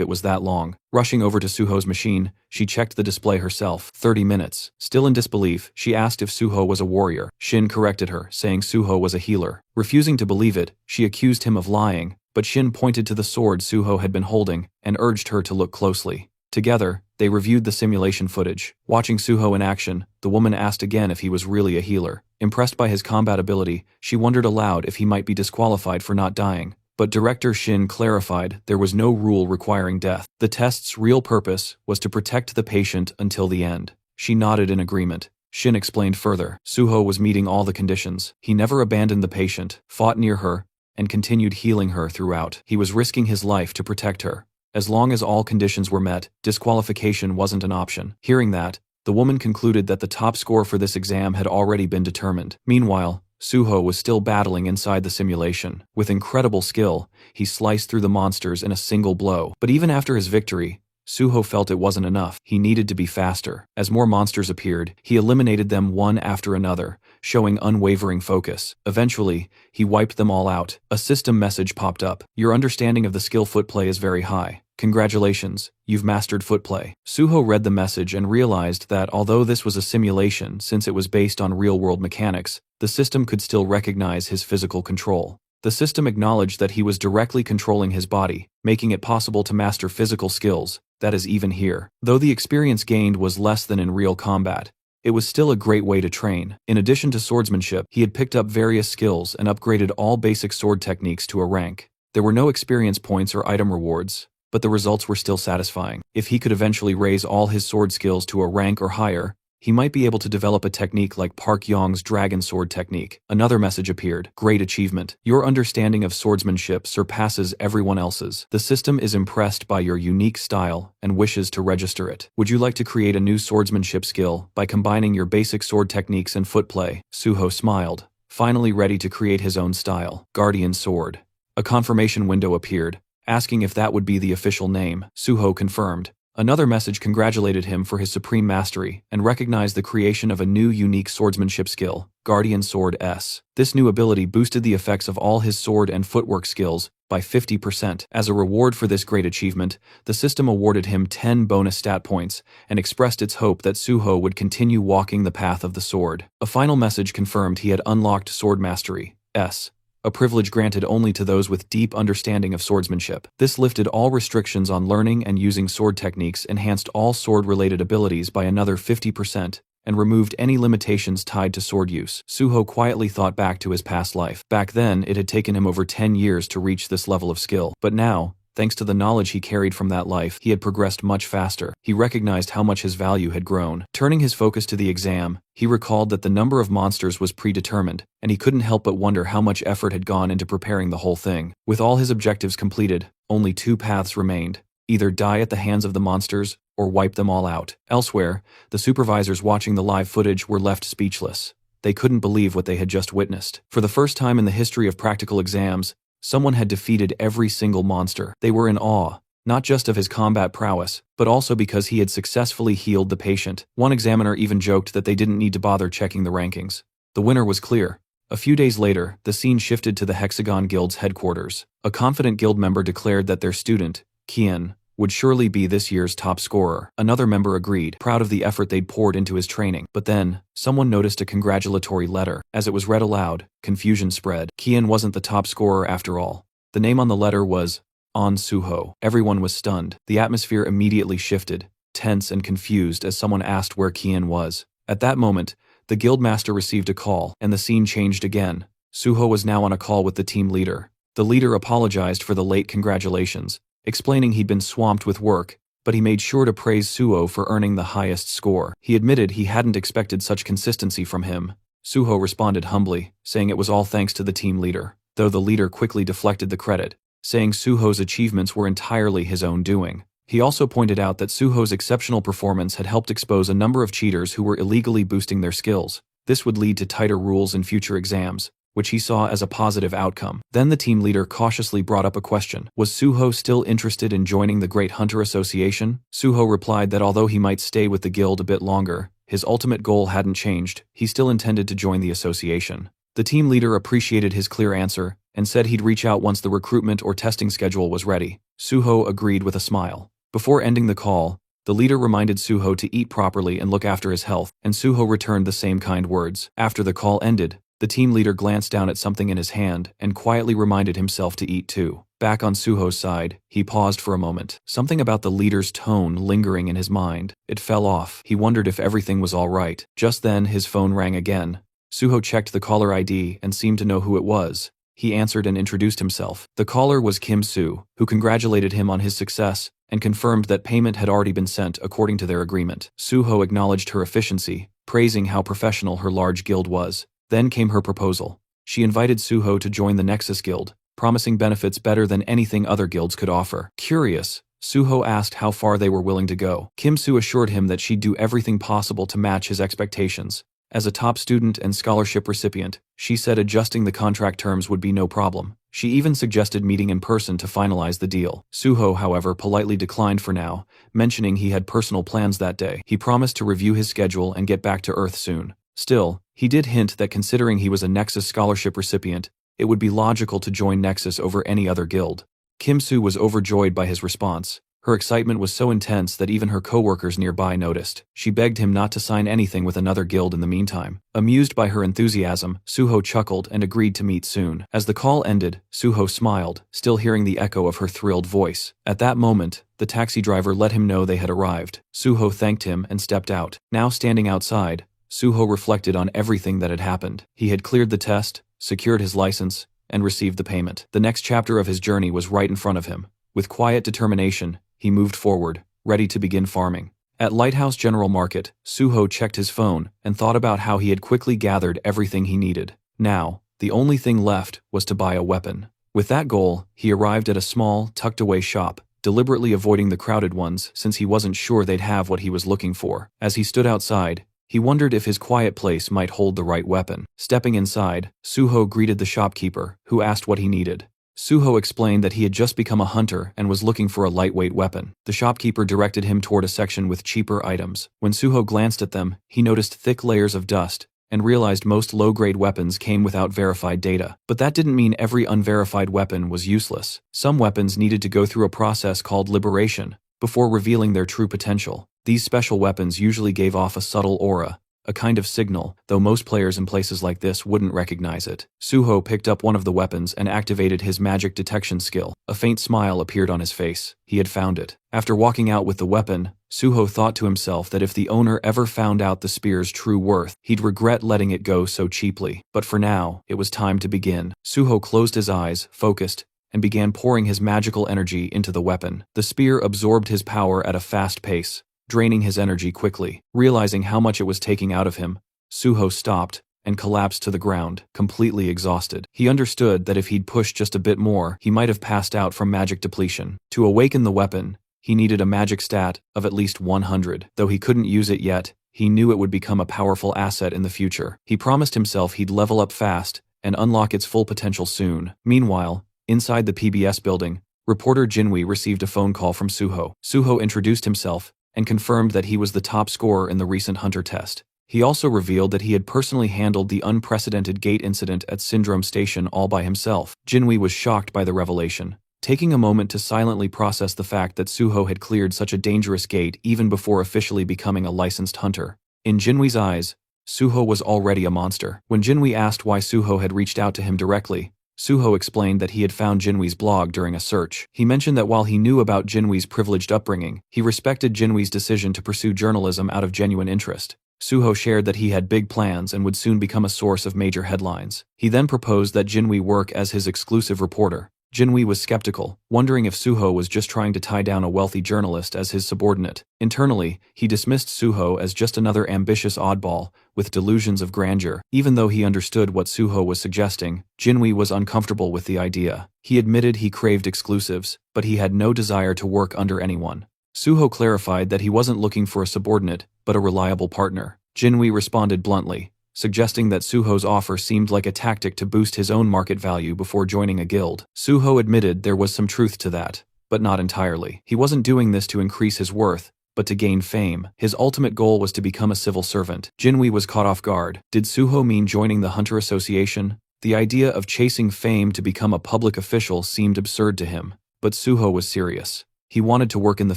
it was that long. Rushing over to Suho's machine, she checked the display herself. 30 minutes. Still in disbelief, she asked if Suho was a warrior. Shin corrected her, saying Suho was a healer. Refusing to believe it, she accused him of lying, but Shin pointed to the sword Suho had been holding and urged her to look closely. Together, they reviewed the simulation footage. Watching Suho in action, the woman asked again if he was really a healer. Impressed by his combat ability, she wondered aloud if he might be disqualified for not dying. But Director Shin clarified there was no rule requiring death. The test's real purpose was to protect the patient until the end. She nodded in agreement. Shin explained further. Suho was meeting all the conditions. He never abandoned the patient, fought near her, and continued healing her throughout. He was risking his life to protect her. As long as all conditions were met, disqualification wasn't an option. Hearing that, the woman concluded that the top score for this exam had already been determined. Meanwhile, Suho was still battling inside the simulation. With incredible skill, he sliced through the monsters in a single blow. But even after his victory, Suho felt it wasn't enough. He needed to be faster. As more monsters appeared, he eliminated them one after another, showing unwavering focus. Eventually, he wiped them all out. A system message popped up. Your understanding of the skill footplay is very high. Congratulations, you've mastered footplay. Suho read the message and realized that although this was a simulation since it was based on real-world mechanics, the system could still recognize his physical control. The system acknowledged that he was directly controlling his body, making it possible to master physical skills, that is even here. Though the experience gained was less than in real combat, it was still a great way to train. In addition to swordsmanship, he had picked up various skills and upgraded all basic sword techniques to a rank. There were no experience points or item rewards, but the results were still satisfying. If he could eventually raise all his sword skills to a rank or higher, he might be able to develop a technique like Park Yong's dragon sword technique. Another message appeared. Great achievement. Your understanding of swordsmanship surpasses everyone else's. The system is impressed by your unique style and wishes to register it. Would you like to create a new swordsmanship skill by combining your basic sword techniques and footplay? Suho smiled, finally ready to create his own style. Guardian Sword. A confirmation window appeared, asking if that would be the official name. Suho confirmed. Another message congratulated him for his supreme mastery and recognized the creation of a new unique swordsmanship skill, Guardian Sword S. This new ability boosted the effects of all his sword and footwork skills by 50%. As a reward for this great achievement, the system awarded him 10 bonus stat points and expressed its hope that Suho would continue walking the path of the sword. A final message confirmed he had unlocked Sword Mastery S, a privilege granted only to those with deep understanding of swordsmanship. This lifted all restrictions on learning and using sword techniques, enhanced all sword-related abilities by another 50%, and removed any limitations tied to sword use. Suho quietly thought back to his past life. Back then, it had taken him over 10 years to reach this level of skill. But now, thanks to the knowledge he carried from that life, he had progressed much faster. He recognized how much his value had grown. Turning his focus to the exam, he recalled that the number of monsters was predetermined, and he couldn't help but wonder how much effort had gone into preparing the whole thing. With all his objectives completed, only 2 paths remained: either die at the hands of the monsters, or wipe them all out. Elsewhere, the supervisors watching the live footage were left speechless. They couldn't believe what they had just witnessed. For the first time in the history of practical exams, someone had defeated every single monster. They were in awe, not just of his combat prowess, but also because he had successfully healed the patient. One examiner even joked that they didn't need to bother checking the rankings. The winner was clear. A few days later, the scene shifted to the Hexagon Guild's headquarters. A confident guild member declared that their student, Kian, would surely be this year's top scorer. Another member agreed, proud of the effort they'd poured into his training. But then, someone noticed a congratulatory letter. As it was read aloud, confusion spread. Kian wasn't the top scorer after all. The name on the letter was On Suho. Everyone was stunned. The atmosphere immediately shifted, tense and confused as someone asked where Kian was. At that moment, the guildmaster received a call, and the scene changed again. Suho was now on a call with the team leader. The leader apologized for the late congratulations, explaining he'd been swamped with work, but he made sure to praise Suho for earning the highest score. He admitted he hadn't expected such consistency from him. Suho responded humbly, saying it was all thanks to the team leader, though the leader quickly deflected the credit, saying Suho's achievements were entirely his own doing. He also pointed out that Suho's exceptional performance had helped expose a number of cheaters who were illegally boosting their skills. This would lead to tighter rules in future exams, which he saw as a positive outcome. Then the team leader cautiously brought up a question. Was Suho still interested in joining the Great Hunter Association? Suho replied that although he might stay with the guild a bit longer, his ultimate goal hadn't changed. He still intended to join the association. The team leader appreciated his clear answer and said he'd reach out once the recruitment or testing schedule was ready. Suho agreed with a smile. Before ending the call, the leader reminded Suho to eat properly and look after his health, and Suho returned the same kind words. After the call ended, the team leader glanced down at something in his hand and quietly reminded himself to eat too. Back on Suho's side, he paused for a moment. Something about the leader's tone lingering in his mind. It fell off. He wondered if everything was all right. Just then, his phone rang again. Suho checked the caller ID and seemed to know who it was. He answered and introduced himself. The caller was Kim Soo, who congratulated him on his success and confirmed that payment had already been sent according to their agreement. Suho acknowledged her efficiency, praising how professional her large guild was. Then came her proposal. She invited Suho to join the Nexus Guild, promising benefits better than anything other guilds could offer. Curious, Suho asked how far they were willing to go. Kim Soo assured him that she'd do everything possible to match his expectations. As a top student and scholarship recipient, she said adjusting the contract terms would be no problem. She even suggested meeting in person to finalize the deal. Suho, however, politely declined for now, mentioning he had personal plans that day. He promised to review his schedule and get back to Earth soon. Still, he did hint that considering he was a Nexus scholarship recipient, it would be logical to join Nexus over any other guild. Kim Soo was overjoyed by his response. Her excitement was so intense that even her co-workers nearby noticed. She begged him not to sign anything with another guild in the meantime. Amused by her enthusiasm, Suho chuckled and agreed to meet soon. As the call ended, Suho smiled, still hearing the echo of her thrilled voice. At that moment, the taxi driver let him know they had arrived. Suho thanked him and stepped out. Now standing outside, Suho reflected on everything that had happened. He had cleared the test, secured his license, and received the payment. The next chapter of his journey was right in front of him. With quiet determination, he moved forward, ready to begin farming. At Lighthouse General Market, Suho checked his phone and thought about how he had quickly gathered everything he needed. Now, the only thing left was to buy a weapon. With that goal, he arrived at a small, tucked-away shop, deliberately avoiding the crowded ones since he wasn't sure they'd have what he was looking for. As he stood outside, he wondered if his quiet place might hold the right weapon. Stepping inside, Suho greeted the shopkeeper, who asked what he needed. Suho explained that he had just become a hunter and was looking for a lightweight weapon. The shopkeeper directed him toward a section with cheaper items. When Suho glanced at them, he noticed thick layers of dust and realized most low-grade weapons came without verified data. But that didn't mean every unverified weapon was useless. Some weapons needed to go through a process called liberation before revealing their true potential. These special weapons usually gave off a subtle aura, a kind of signal, though most players in places like this wouldn't recognize it. Suho picked up one of the weapons and activated his magic detection skill. A faint smile appeared on his face. He had found it. After walking out with the weapon, Suho thought to himself that if the owner ever found out the spear's true worth, he'd regret letting it go so cheaply. But for now, it was time to begin. Suho closed his eyes, focused, and began pouring his magical energy into the weapon. The spear absorbed his power at a fast pace, draining his energy quickly. Realizing how much it was taking out of him, Suho stopped and collapsed to the ground, completely exhausted. He understood that if he'd pushed just a bit more, he might have passed out from magic depletion. To awaken the weapon, he needed a magic stat of at least 100. Though he couldn't use it yet, he knew it would become a powerful asset in the future. He promised himself he'd level up fast and unlock its full potential soon. Meanwhile, inside the PBS building, reporter Jinwei received a phone call from Suho. Suho introduced himself and confirmed that he was the top scorer in the recent Hunter test. He also revealed that he had personally handled the unprecedented gate incident at Syndrome Station all by himself. Jinwei was shocked by the revelation, taking a moment to silently process the fact that Suho had cleared such a dangerous gate even before officially becoming a licensed hunter. In Jinwei's eyes, Suho was already a monster. When Jinwei asked why Suho had reached out to him directly, Suho explained that he had found Jinwei's blog during a search. He mentioned that while he knew about Jinwei's privileged upbringing, he respected Jinwei's decision to pursue journalism out of genuine interest. Suho shared that he had big plans and would soon become a source of major headlines. He then proposed that Jinwei work as his exclusive reporter. Jinwei was skeptical, wondering if Suho was just trying to tie down a wealthy journalist as his subordinate. Internally, he dismissed Suho as just another ambitious oddball with delusions of grandeur. Even though he understood what Suho was suggesting, Jinwei was uncomfortable with the idea. He admitted he craved exclusives, but he had no desire to work under anyone. Suho clarified that he wasn't looking for a subordinate, but a reliable partner. Jinwei responded bluntly, suggesting that Suho's offer seemed like a tactic to boost his own market value before joining a guild. Suho admitted there was some truth to that, but not entirely. He wasn't doing this to increase his worth, but to gain fame. His ultimate goal was to become a civil servant. Jinwei was caught off guard. Did Suho mean joining the Hunter Association? The idea of chasing fame to become a public official seemed absurd to him, but Suho was serious. He wanted to work in the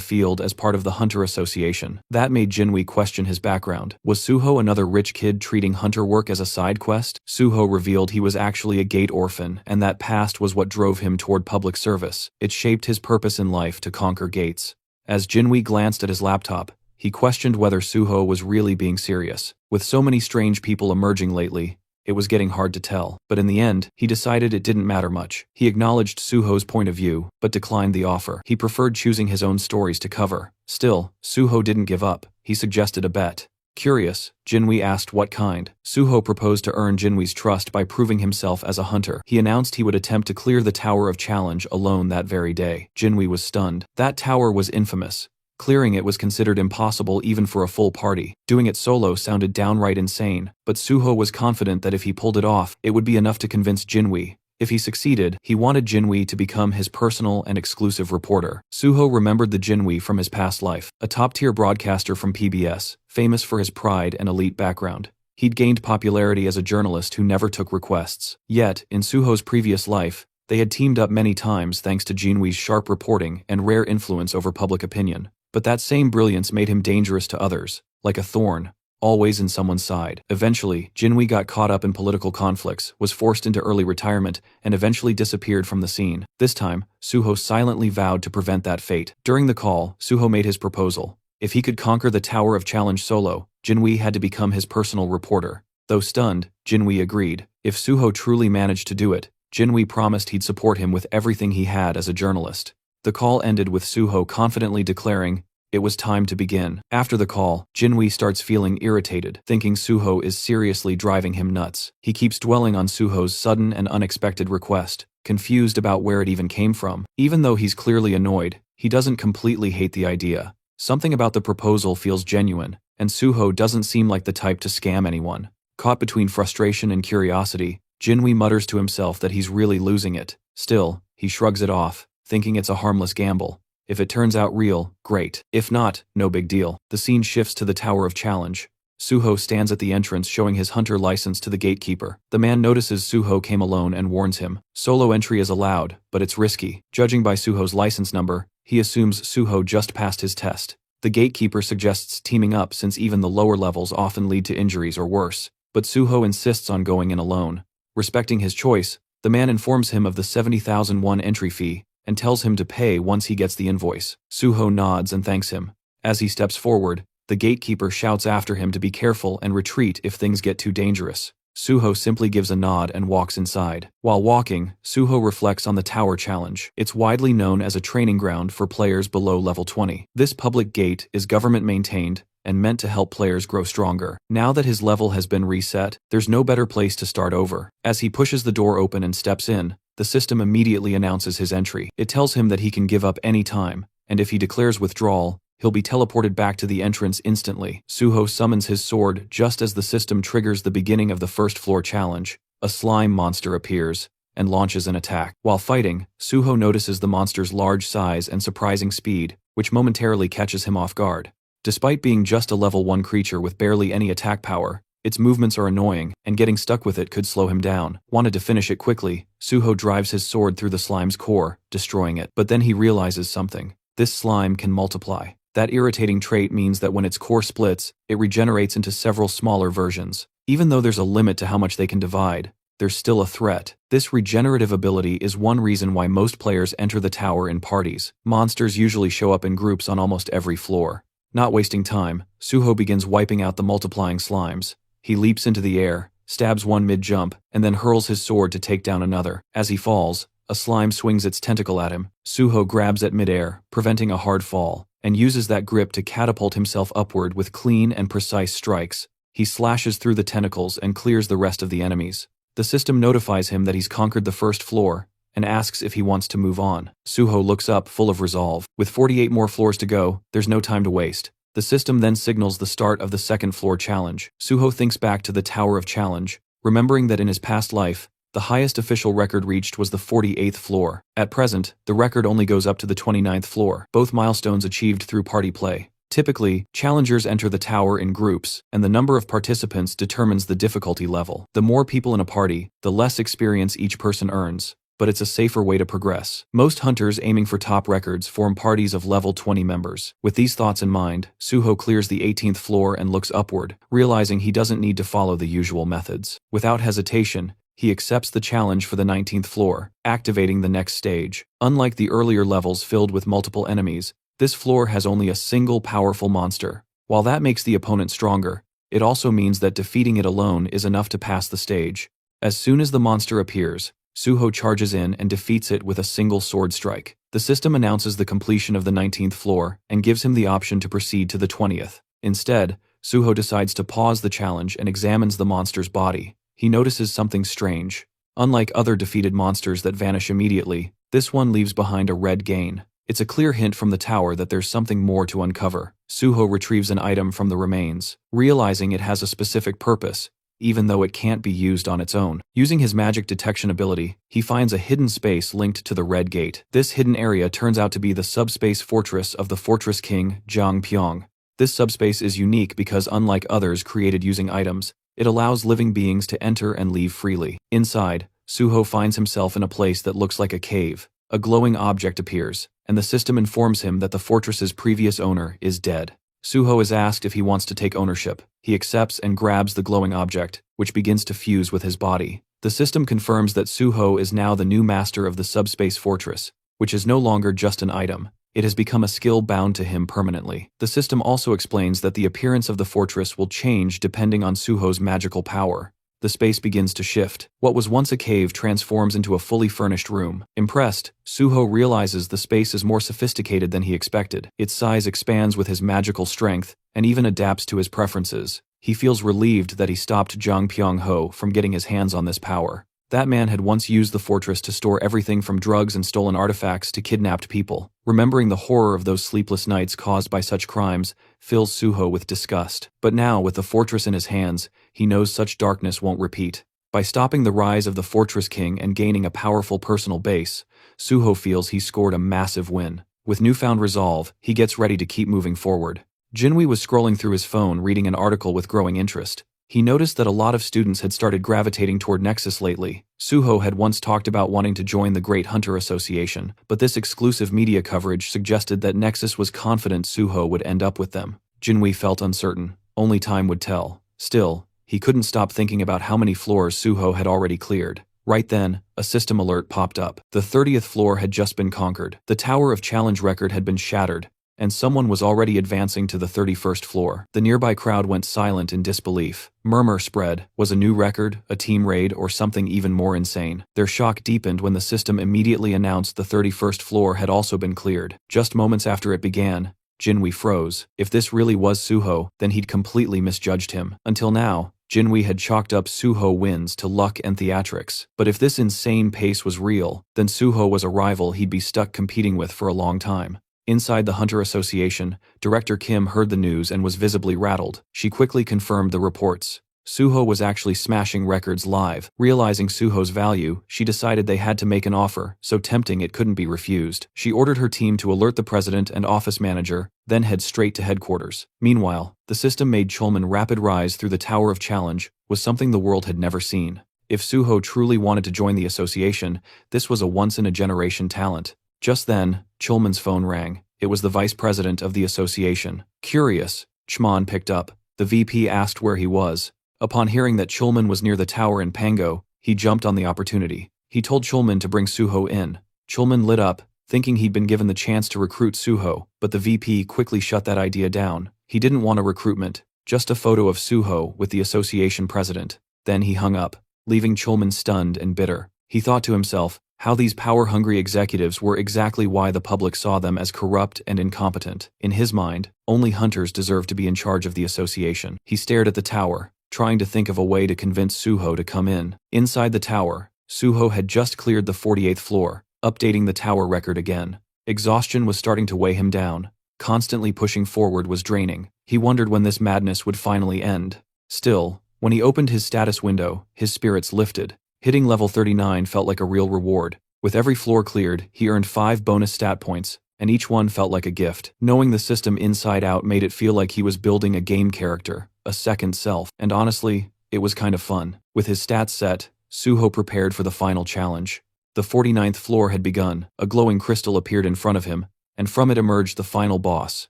field as part of the Hunter Association. That made Jinwei question his background. Was Suho another rich kid treating hunter work as a side quest? Suho revealed he was actually a gate orphan, and that past was what drove him toward public service. It shaped his purpose in life to conquer gates. As Jinwei glanced at his laptop, he questioned whether Suho was really being serious. With so many strange people emerging lately, it was getting hard to tell, but in the end, he decided it didn't matter much. He acknowledged Suho's point of view, but declined the offer. He preferred choosing his own stories to cover. Still, Suho didn't give up. He suggested a bet. Curious, Jinwei asked what kind. Suho proposed to earn Jinwei's trust by proving himself as a hunter. He announced he would attempt to clear the Tower of Challenge alone that very day. Jinwei was stunned. That tower was infamous. Clearing it was considered impossible even for a full party. Doing it solo sounded downright insane, but Suho was confident that if he pulled it off, it would be enough to convince Jinwei. If he succeeded, he wanted Jinwei to become his personal and exclusive reporter. Suho remembered the Jinwei from his past life, a top-tier broadcaster from PBS, famous for his pride and elite background. He'd gained popularity as a journalist who never took requests. Yet, in Suho's previous life, they had teamed up many times thanks to Jinwei's sharp reporting and rare influence over public opinion. But that same brilliance made him dangerous to others, like a thorn, always in someone's side. Eventually, Jinwei got caught up in political conflicts, was forced into early retirement, and eventually disappeared from the scene. This time, Suho silently vowed to prevent that fate. During the call, Suho made his proposal. If he could conquer the Tower of Challenge solo, Jinwei had to become his personal reporter. Though stunned, Jinwei agreed. If Suho truly managed to do it, Jinwei promised he'd support him with everything he had as a journalist. The call ended with Suho confidently declaring, it was time to begin. After the call, Jinwei starts feeling irritated, thinking Suho is seriously driving him nuts. He keeps dwelling on Suho's sudden and unexpected request, confused about where it even came from. Even though he's clearly annoyed, he doesn't completely hate the idea. Something about the proposal feels genuine, and Suho doesn't seem like the type to scam anyone. Caught between frustration and curiosity, Jinwei mutters to himself that he's really losing it. Still, he shrugs it off, thinking it's a harmless gamble. If it turns out real, great. If not, no big deal. The scene shifts to the Tower of Challenge. Suho stands at the entrance showing his hunter license to the gatekeeper. The man notices Suho came alone and warns him. Solo entry is allowed, but it's risky. Judging by Suho's license number, he assumes Suho just passed his test. The gatekeeper suggests teaming up since even the lower levels often lead to injuries or worse, but Suho insists on going in alone. Respecting his choice, the man informs him of the 70,000 won entry fee, and tells him to pay once he gets the invoice. Suho nods and thanks him. As he steps forward, the gatekeeper shouts after him to be careful and retreat if things get too dangerous. Suho simply gives a nod and walks inside. While walking, Suho reflects on the Tower Challenge. It's widely known as a training ground for players below level 20. This public gate is government-maintained and meant to help players grow stronger. Now that his level has been reset, there's no better place to start over. As he pushes the door open and steps in, the system immediately announces his entry. It tells him that he can give up any time, and if he declares withdrawal, he'll be teleported back to the entrance instantly. Suho summons his sword just as the system triggers the beginning of the first floor challenge. A slime monster appears and launches an attack. While fighting, Suho notices the monster's large size and surprising speed, which momentarily catches him off guard. Despite being just a level 1 creature with barely any attack power, its movements are annoying, and getting stuck with it could slow him down. Wanted to finish it quickly, Suho drives his sword through the slime's core, destroying it. But then he realizes something. This slime can multiply. That irritating trait means that when its core splits, it regenerates into several smaller versions. Even though there's a limit to how much they can divide, there's still a threat. This regenerative ability is one reason why most players enter the tower in parties. Monsters usually show up in groups on almost every floor. Not wasting time, Suho begins wiping out the multiplying slimes. He leaps into the air, stabs one mid-jump, and then hurls his sword to take down another. As he falls, a slime swings its tentacle at him. Suho grabs at mid-air, preventing a hard fall, and uses that grip to catapult himself upward with clean and precise strikes. He slashes through the tentacles and clears the rest of the enemies. The system notifies him that he's conquered the first floor, and asks if he wants to move on. Suho looks up, full of resolve. With 48 more floors to go, there's no time to waste. The system then signals the start of the second floor challenge. Suho thinks back to the Tower of Challenge, remembering that in his past life, the highest official record reached was the 48th floor. At present, the record only goes up to the 29th floor, both milestones achieved through party play. Typically, challengers enter the tower in groups, and the number of participants determines the difficulty level. The more people in a party, the less experience each person earns, but it's a safer way to progress. Most hunters aiming for top records form parties of level 20 members. With these thoughts in mind, Suho clears the 18th floor and looks upward, realizing he doesn't need to follow the usual methods. Without hesitation, he accepts the challenge for the 19th floor, activating the next stage. Unlike the earlier levels filled with multiple enemies, this floor has only a single powerful monster. While that makes the opponent stronger, it also means that defeating it alone is enough to pass the stage. As soon as the monster appears, Suho charges in and defeats it with a single sword strike. The system announces the completion of the 19th floor and gives him the option to proceed to the 20th. Instead, Suho decides to pause the challenge and examines the monster's body. He notices something strange. Unlike other defeated monsters that vanish immediately, this one leaves behind a red gain. It's a clear hint from the tower that there's something more to uncover. Suho retrieves an item from the remains, realizing it has a specific purpose, even though it can't be used on its own. Using his magic detection ability, he finds a hidden space linked to the Red Gate. This hidden area turns out to be the subspace fortress of the Fortress King, Jiang Pyong. This subspace is unique because, unlike others created using items, it allows living beings to enter and leave freely. Inside, Suho finds himself in a place that looks like a cave. A glowing object appears, and the system informs him that the fortress's previous owner is dead. Suho is asked if he wants to take ownership. He accepts and grabs the glowing object, which begins to fuse with his body. The system confirms that Suho is now the new master of the subspace fortress, which is no longer just an item. It has become a skill bound to him permanently. The system also explains that the appearance of the fortress will change depending on Suho's magical power. The space begins to shift. What was once a cave transforms into a fully furnished room. Impressed, Suho realizes the space is more sophisticated than he expected. Its size expands with his magical strength, and even adapts to his preferences. He feels relieved that he stopped Jiang Pyong-ho from getting his hands on this power. That man had once used the fortress to store everything from drugs and stolen artifacts to kidnapped people. Remembering the horror of those sleepless nights caused by such crimes fills Suho with disgust. But now, with the fortress in his hands, he knows such darkness won't repeat. By stopping the rise of the Fortress King and gaining a powerful personal base, Suho feels he scored a massive win. With newfound resolve, he gets ready to keep moving forward. Jinwei was scrolling through his phone reading an article with growing interest. He noticed that a lot of students had started gravitating toward Nexus lately. Suho had once talked about wanting to join the Great Hunter Association, but this exclusive media coverage suggested that Nexus was confident Suho would end up with them. Jinwei felt uncertain. Only time would tell. Still, he couldn't stop thinking about how many floors Suho had already cleared. Right then, a system alert popped up. The 30th floor had just been conquered. The Tower of Challenge record had been shattered, and someone was already advancing to the 31st floor. The nearby crowd went silent in disbelief. Murmur spread. Was a new record, a team raid, or something even more insane? Their shock deepened when the system immediately announced the 31st floor had also been cleared. Just moments after it began, Jinwei froze. If this really was Suho, then he'd completely misjudged him. Until now, Jinwei had chalked up Suho wins to luck and theatrics. But if this insane pace was real, then Suho was a rival he'd be stuck competing with for a long time. Inside the Hunter Association, Director Kim heard the news and was visibly rattled. She quickly confirmed the reports. Suho was actually smashing records live. Realizing Suho's value, she decided they had to make an offer, so tempting it couldn't be refused. She ordered her team to alert the president and office manager, then head straight to headquarters. Meanwhile, the system made Chulman rapid rise through the Tower of Challenge was something the world had never seen. If Suho truly wanted to join the association, this was a once-in-a-generation talent. Just then, Chulman's phone rang. It was the vice president of the association. Curious, Chman picked up. The VP asked where he was. Upon hearing that Chulman was near the tower in Pango, he jumped on the opportunity. He told Chulman to bring Suho in. Chulman lit up, thinking he'd been given the chance to recruit Suho, but the VP quickly shut that idea down. He didn't want a recruitment, just a photo of Suho with the association president. Then he hung up, leaving Chulman stunned and bitter. He thought to himself, how these power-hungry executives were exactly why the public saw them as corrupt and incompetent. In his mind, only hunters deserved to be in charge of the association. He stared at the tower, trying to think of a way to convince Suho to come in. Inside the tower, Suho had just cleared the 48th floor, updating the tower record again. Exhaustion was starting to weigh him down. Constantly pushing forward was draining. He wondered when this madness would finally end. Still, when he opened his status window, his spirits lifted. Hitting level 39 felt like a real reward. With every floor cleared, he earned 5 bonus stat points, and each one felt like a gift. Knowing the system inside out made it feel like he was building a game character, a second self, and honestly, it was kind of fun. With his stats set, Suho prepared for the final challenge. The 49th floor had begun. A glowing crystal appeared in front of him, and from it emerged the final boss,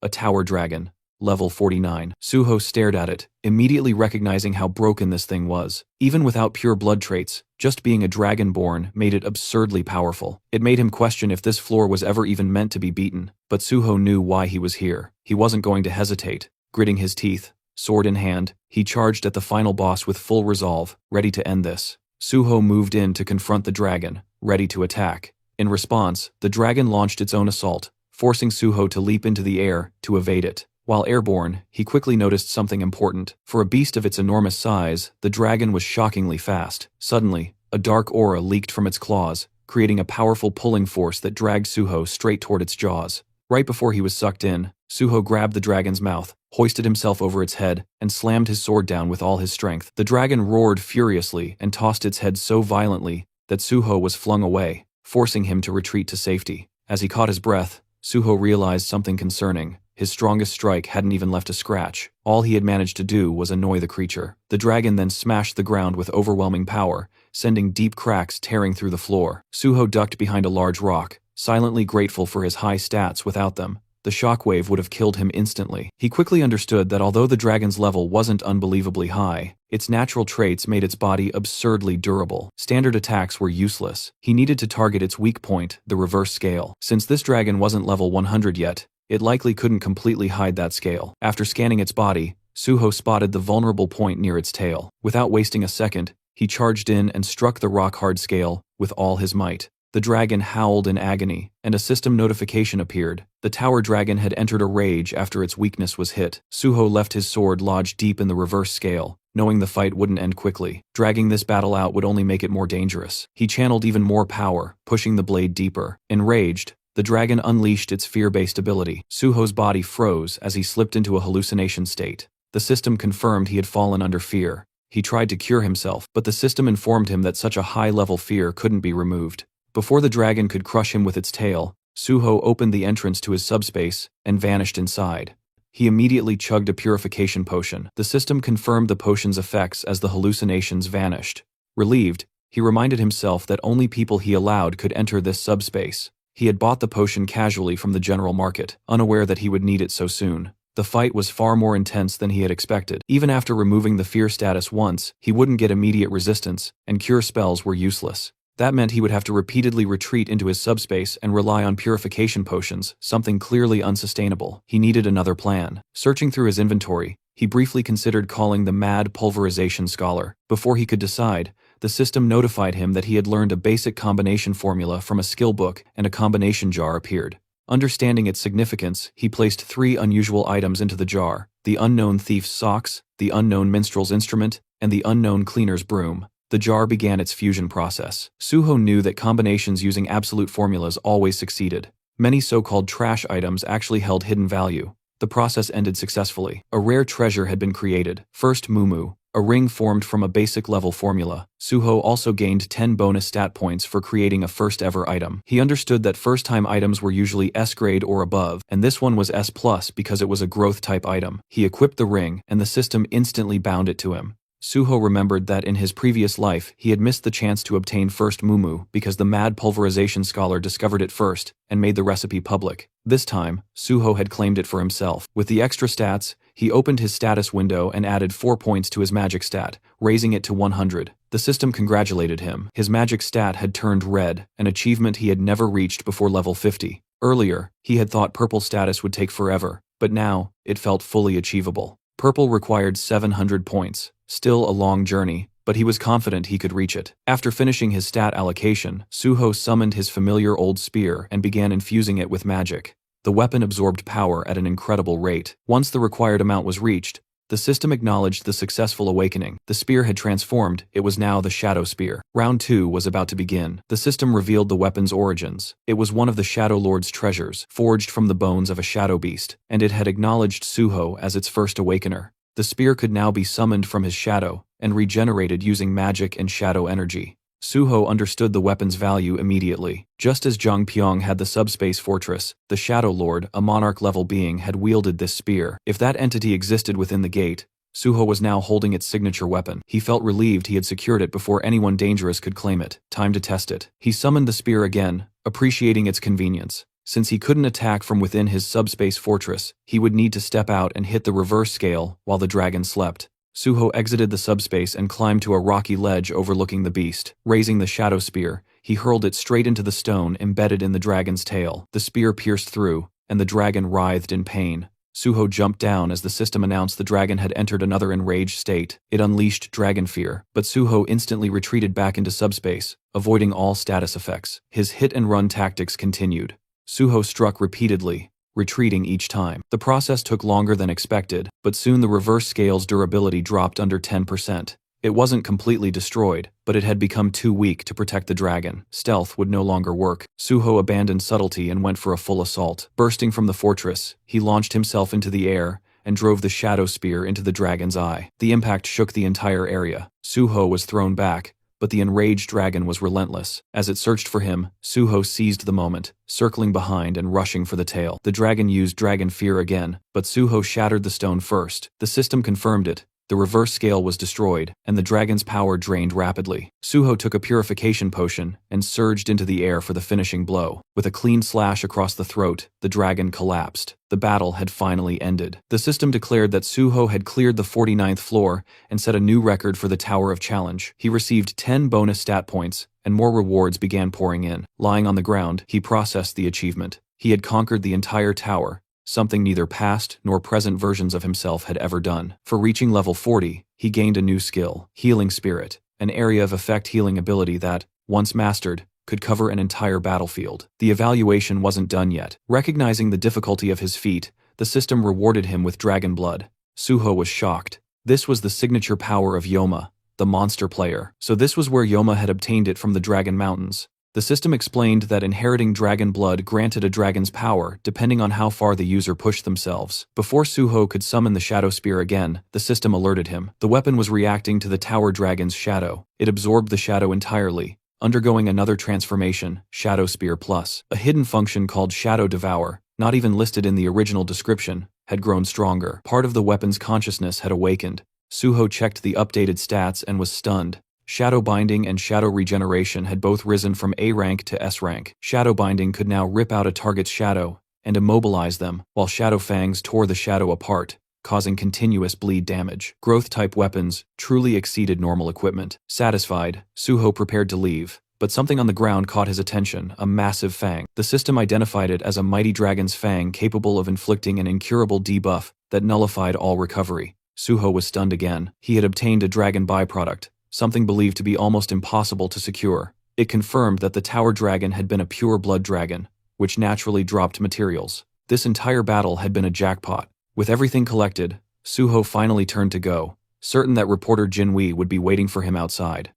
a tower dragon. Level 49. Suho stared at it, immediately recognizing how broken this thing was. Even without pure blood traits, just being a dragonborn made it absurdly powerful. It made him question if this floor was ever even meant to be beaten, but Suho knew why he was here. He wasn't going to hesitate. Gritting his teeth, sword in hand, he charged at the final boss with full resolve, ready to end this. Suho moved in to confront the dragon, ready to attack. In response, the dragon launched its own assault, forcing Suho to leap into the air to evade it. While airborne, he quickly noticed something important. For a beast of its enormous size, the dragon was shockingly fast. Suddenly, a dark aura leaked from its claws, creating a powerful pulling force that dragged Suho straight toward its jaws. Right before he was sucked in, Suho grabbed the dragon's mouth, hoisted himself over its head, and slammed his sword down with all his strength. The dragon roared furiously and tossed its head so violently that Suho was flung away, forcing him to retreat to safety. As he caught his breath, Suho realized something concerning. His strongest strike hadn't even left a scratch. All he had managed to do was annoy the creature. The dragon then smashed the ground with overwhelming power, sending deep cracks tearing through the floor. Suho ducked behind a large rock, silently grateful for his high stats. Without them, the shockwave would have killed him instantly. He quickly understood that although the dragon's level wasn't unbelievably high, its natural traits made its body absurdly durable. Standard attacks were useless. He needed to target its weak point, the reverse scale. Since this dragon wasn't level 100 yet, it likely couldn't completely hide that scale. After scanning its body, Suho spotted the vulnerable point near its tail. Without wasting a second, he charged in and struck the rock-hard scale with all his might. The dragon howled in agony, and a system notification appeared. The tower dragon had entered a rage after its weakness was hit. Suho left his sword lodged deep in the reverse scale, knowing the fight wouldn't end quickly. Dragging this battle out would only make it more dangerous. He channeled even more power, pushing the blade deeper. Enraged, the dragon unleashed its fear-based ability. Suho's body froze as he slipped into a hallucination state. The system confirmed he had fallen under fear. He tried to cure himself, but the system informed him that such a high-level fear couldn't be removed. Before the dragon could crush him with its tail, Suho opened the entrance to his subspace and vanished inside. He immediately chugged a purification potion. The system confirmed the potion's effects as the hallucinations vanished. Relieved, he reminded himself that only people he allowed could enter this subspace. He had bought the potion casually from the general market, unaware that he would need it so soon. The fight was far more intense than he had expected. Even after removing the fear status once, he wouldn't get immediate resistance, and cure spells were useless. That meant he would have to repeatedly retreat into his subspace and rely on purification potions, something clearly unsustainable. He needed another plan. Searching through his inventory, he briefly considered calling the Mad Pulverization Scholar. Before he could decide, the system notified him that he had learned a basic combination formula from a skill book, and a combination jar appeared. Understanding its significance, he placed 3 unusual items into the jar: the unknown thief's socks, the unknown minstrel's instrument, and the unknown cleaner's broom. The jar began its fusion process. Suho knew that combinations using absolute formulas always succeeded. Many so-called trash items actually held hidden value. The process ended successfully. A rare treasure had been created, First Mumu, a ring formed from a basic level formula. Suho also gained 10 bonus stat points for creating a first-ever item. He understood that first-time items were usually S-grade or above, and this one was S+ because it was a growth-type item. He equipped the ring, and the system instantly bound it to him. Suho remembered that in his previous life, he had missed the chance to obtain First Mumu because the Mad Pulverization Scholar discovered it first and made the recipe public. This time, Suho had claimed it for himself. With the extra stats, he opened his status window and added 4 points to his magic stat, raising it to 100. The system congratulated him. His magic stat had turned red, an achievement he had never reached before level 50. Earlier, he had thought purple status would take forever, but now, it felt fully achievable. Purple required 700 points. Still a long journey, but he was confident he could reach it. After finishing his stat allocation, Suho summoned his familiar old spear and began infusing it with magic. The weapon absorbed power at an incredible rate. Once the required amount was reached, The system acknowledged the successful awakening. The spear had transformed, it was now the Shadow Spear. Round 2 was about to begin. The system revealed the weapon's origins. It was one of the Shadow Lord's treasures, forged from the bones of a shadow beast, and it had acknowledged Suho as its first awakener. The spear could now be summoned from his shadow, and regenerated using magic and shadow energy. Suho understood the weapon's value immediately. Just as Zhang Pyong had the subspace fortress, the Shadow Lord, a monarch-level being, had wielded this spear. If that entity existed within the gate, Suho was now holding its signature weapon. He felt relieved he had secured it before anyone dangerous could claim it. Time to test it. He summoned the spear again, appreciating its convenience. Since he couldn't attack from within his subspace fortress, he would need to step out and hit the reverse scale while the dragon slept. Suho exited the subspace and climbed to a rocky ledge overlooking the beast. Raising the shadow spear, he hurled it straight into the stone embedded in the dragon's tail. The spear pierced through, and the dragon writhed in pain. Suho jumped down as the system announced the dragon had entered another enraged state. It unleashed dragon fear, but Suho instantly retreated back into subspace, avoiding all status effects. His hit-and-run tactics continued. Suho struck repeatedly, retreating each time. The process took longer than expected, but soon the reverse scale's durability dropped under 10%. It wasn't completely destroyed, but it had become too weak to protect the dragon. Stealth would no longer work. Suho abandoned subtlety and went for a full assault. Bursting from the fortress, he launched himself into the air and drove the shadow spear into the dragon's eye. The impact shook the entire area. Suho was thrown back, but the enraged dragon was relentless. As it searched for him, Suho seized the moment, circling behind and rushing for the tail. The dragon used dragon fear again, but Suho shattered the stone first. The system confirmed it. The reverse scale was destroyed, and the dragon's power drained rapidly. Suho took a purification potion and surged into the air for the finishing blow. With a clean slash across the throat, the dragon collapsed. The battle had finally ended. The system declared that Suho had cleared the 49th floor and set a new record for the Tower of Challenge. He received 10 bonus stat points, and more rewards began pouring in. Lying on the ground, he processed the achievement. He had conquered the entire tower, something neither past nor present versions of himself had ever done. For reaching level 40, he gained a new skill, Healing Spirit, an area of effect healing ability that, once mastered, could cover an entire battlefield. The evaluation wasn't done yet. Recognizing the difficulty of his feat, the system rewarded him with dragon blood. Suho was shocked. This was the signature power of Yoma, the monster player. So this was where Yoma had obtained it from the Dragon Mountains. The system explained that inheriting dragon blood granted a dragon's power depending on how far the user pushed themselves. Before Suho could summon the Shadow Spear again, the system alerted him. The weapon was reacting to the Tower Dragon's shadow. It absorbed the shadow entirely, undergoing another transformation, Shadow Spear Plus. A hidden function called Shadow Devour, not even listed in the original description, had grown stronger. Part of the weapon's consciousness had awakened. Suho checked the updated stats and was stunned. Shadow Binding and Shadow Regeneration had both risen from A rank to S rank. Shadow Binding could now rip out a target's shadow and immobilize them, while Shadow Fangs tore the shadow apart, causing continuous bleed damage. Growth-type weapons truly exceeded normal equipment. Satisfied, Suho prepared to leave, but something on the ground caught his attention, a massive fang. The system identified it as a mighty dragon's fang capable of inflicting an incurable debuff that nullified all recovery. Suho was stunned again. He had obtained a dragon byproduct, something believed to be almost impossible to secure. It confirmed that the Tower Dragon had been a pure blood dragon, which naturally dropped materials. This entire battle had been a jackpot. With everything collected, Suho finally turned to go, certain that reporter Jinwei would be waiting for him outside.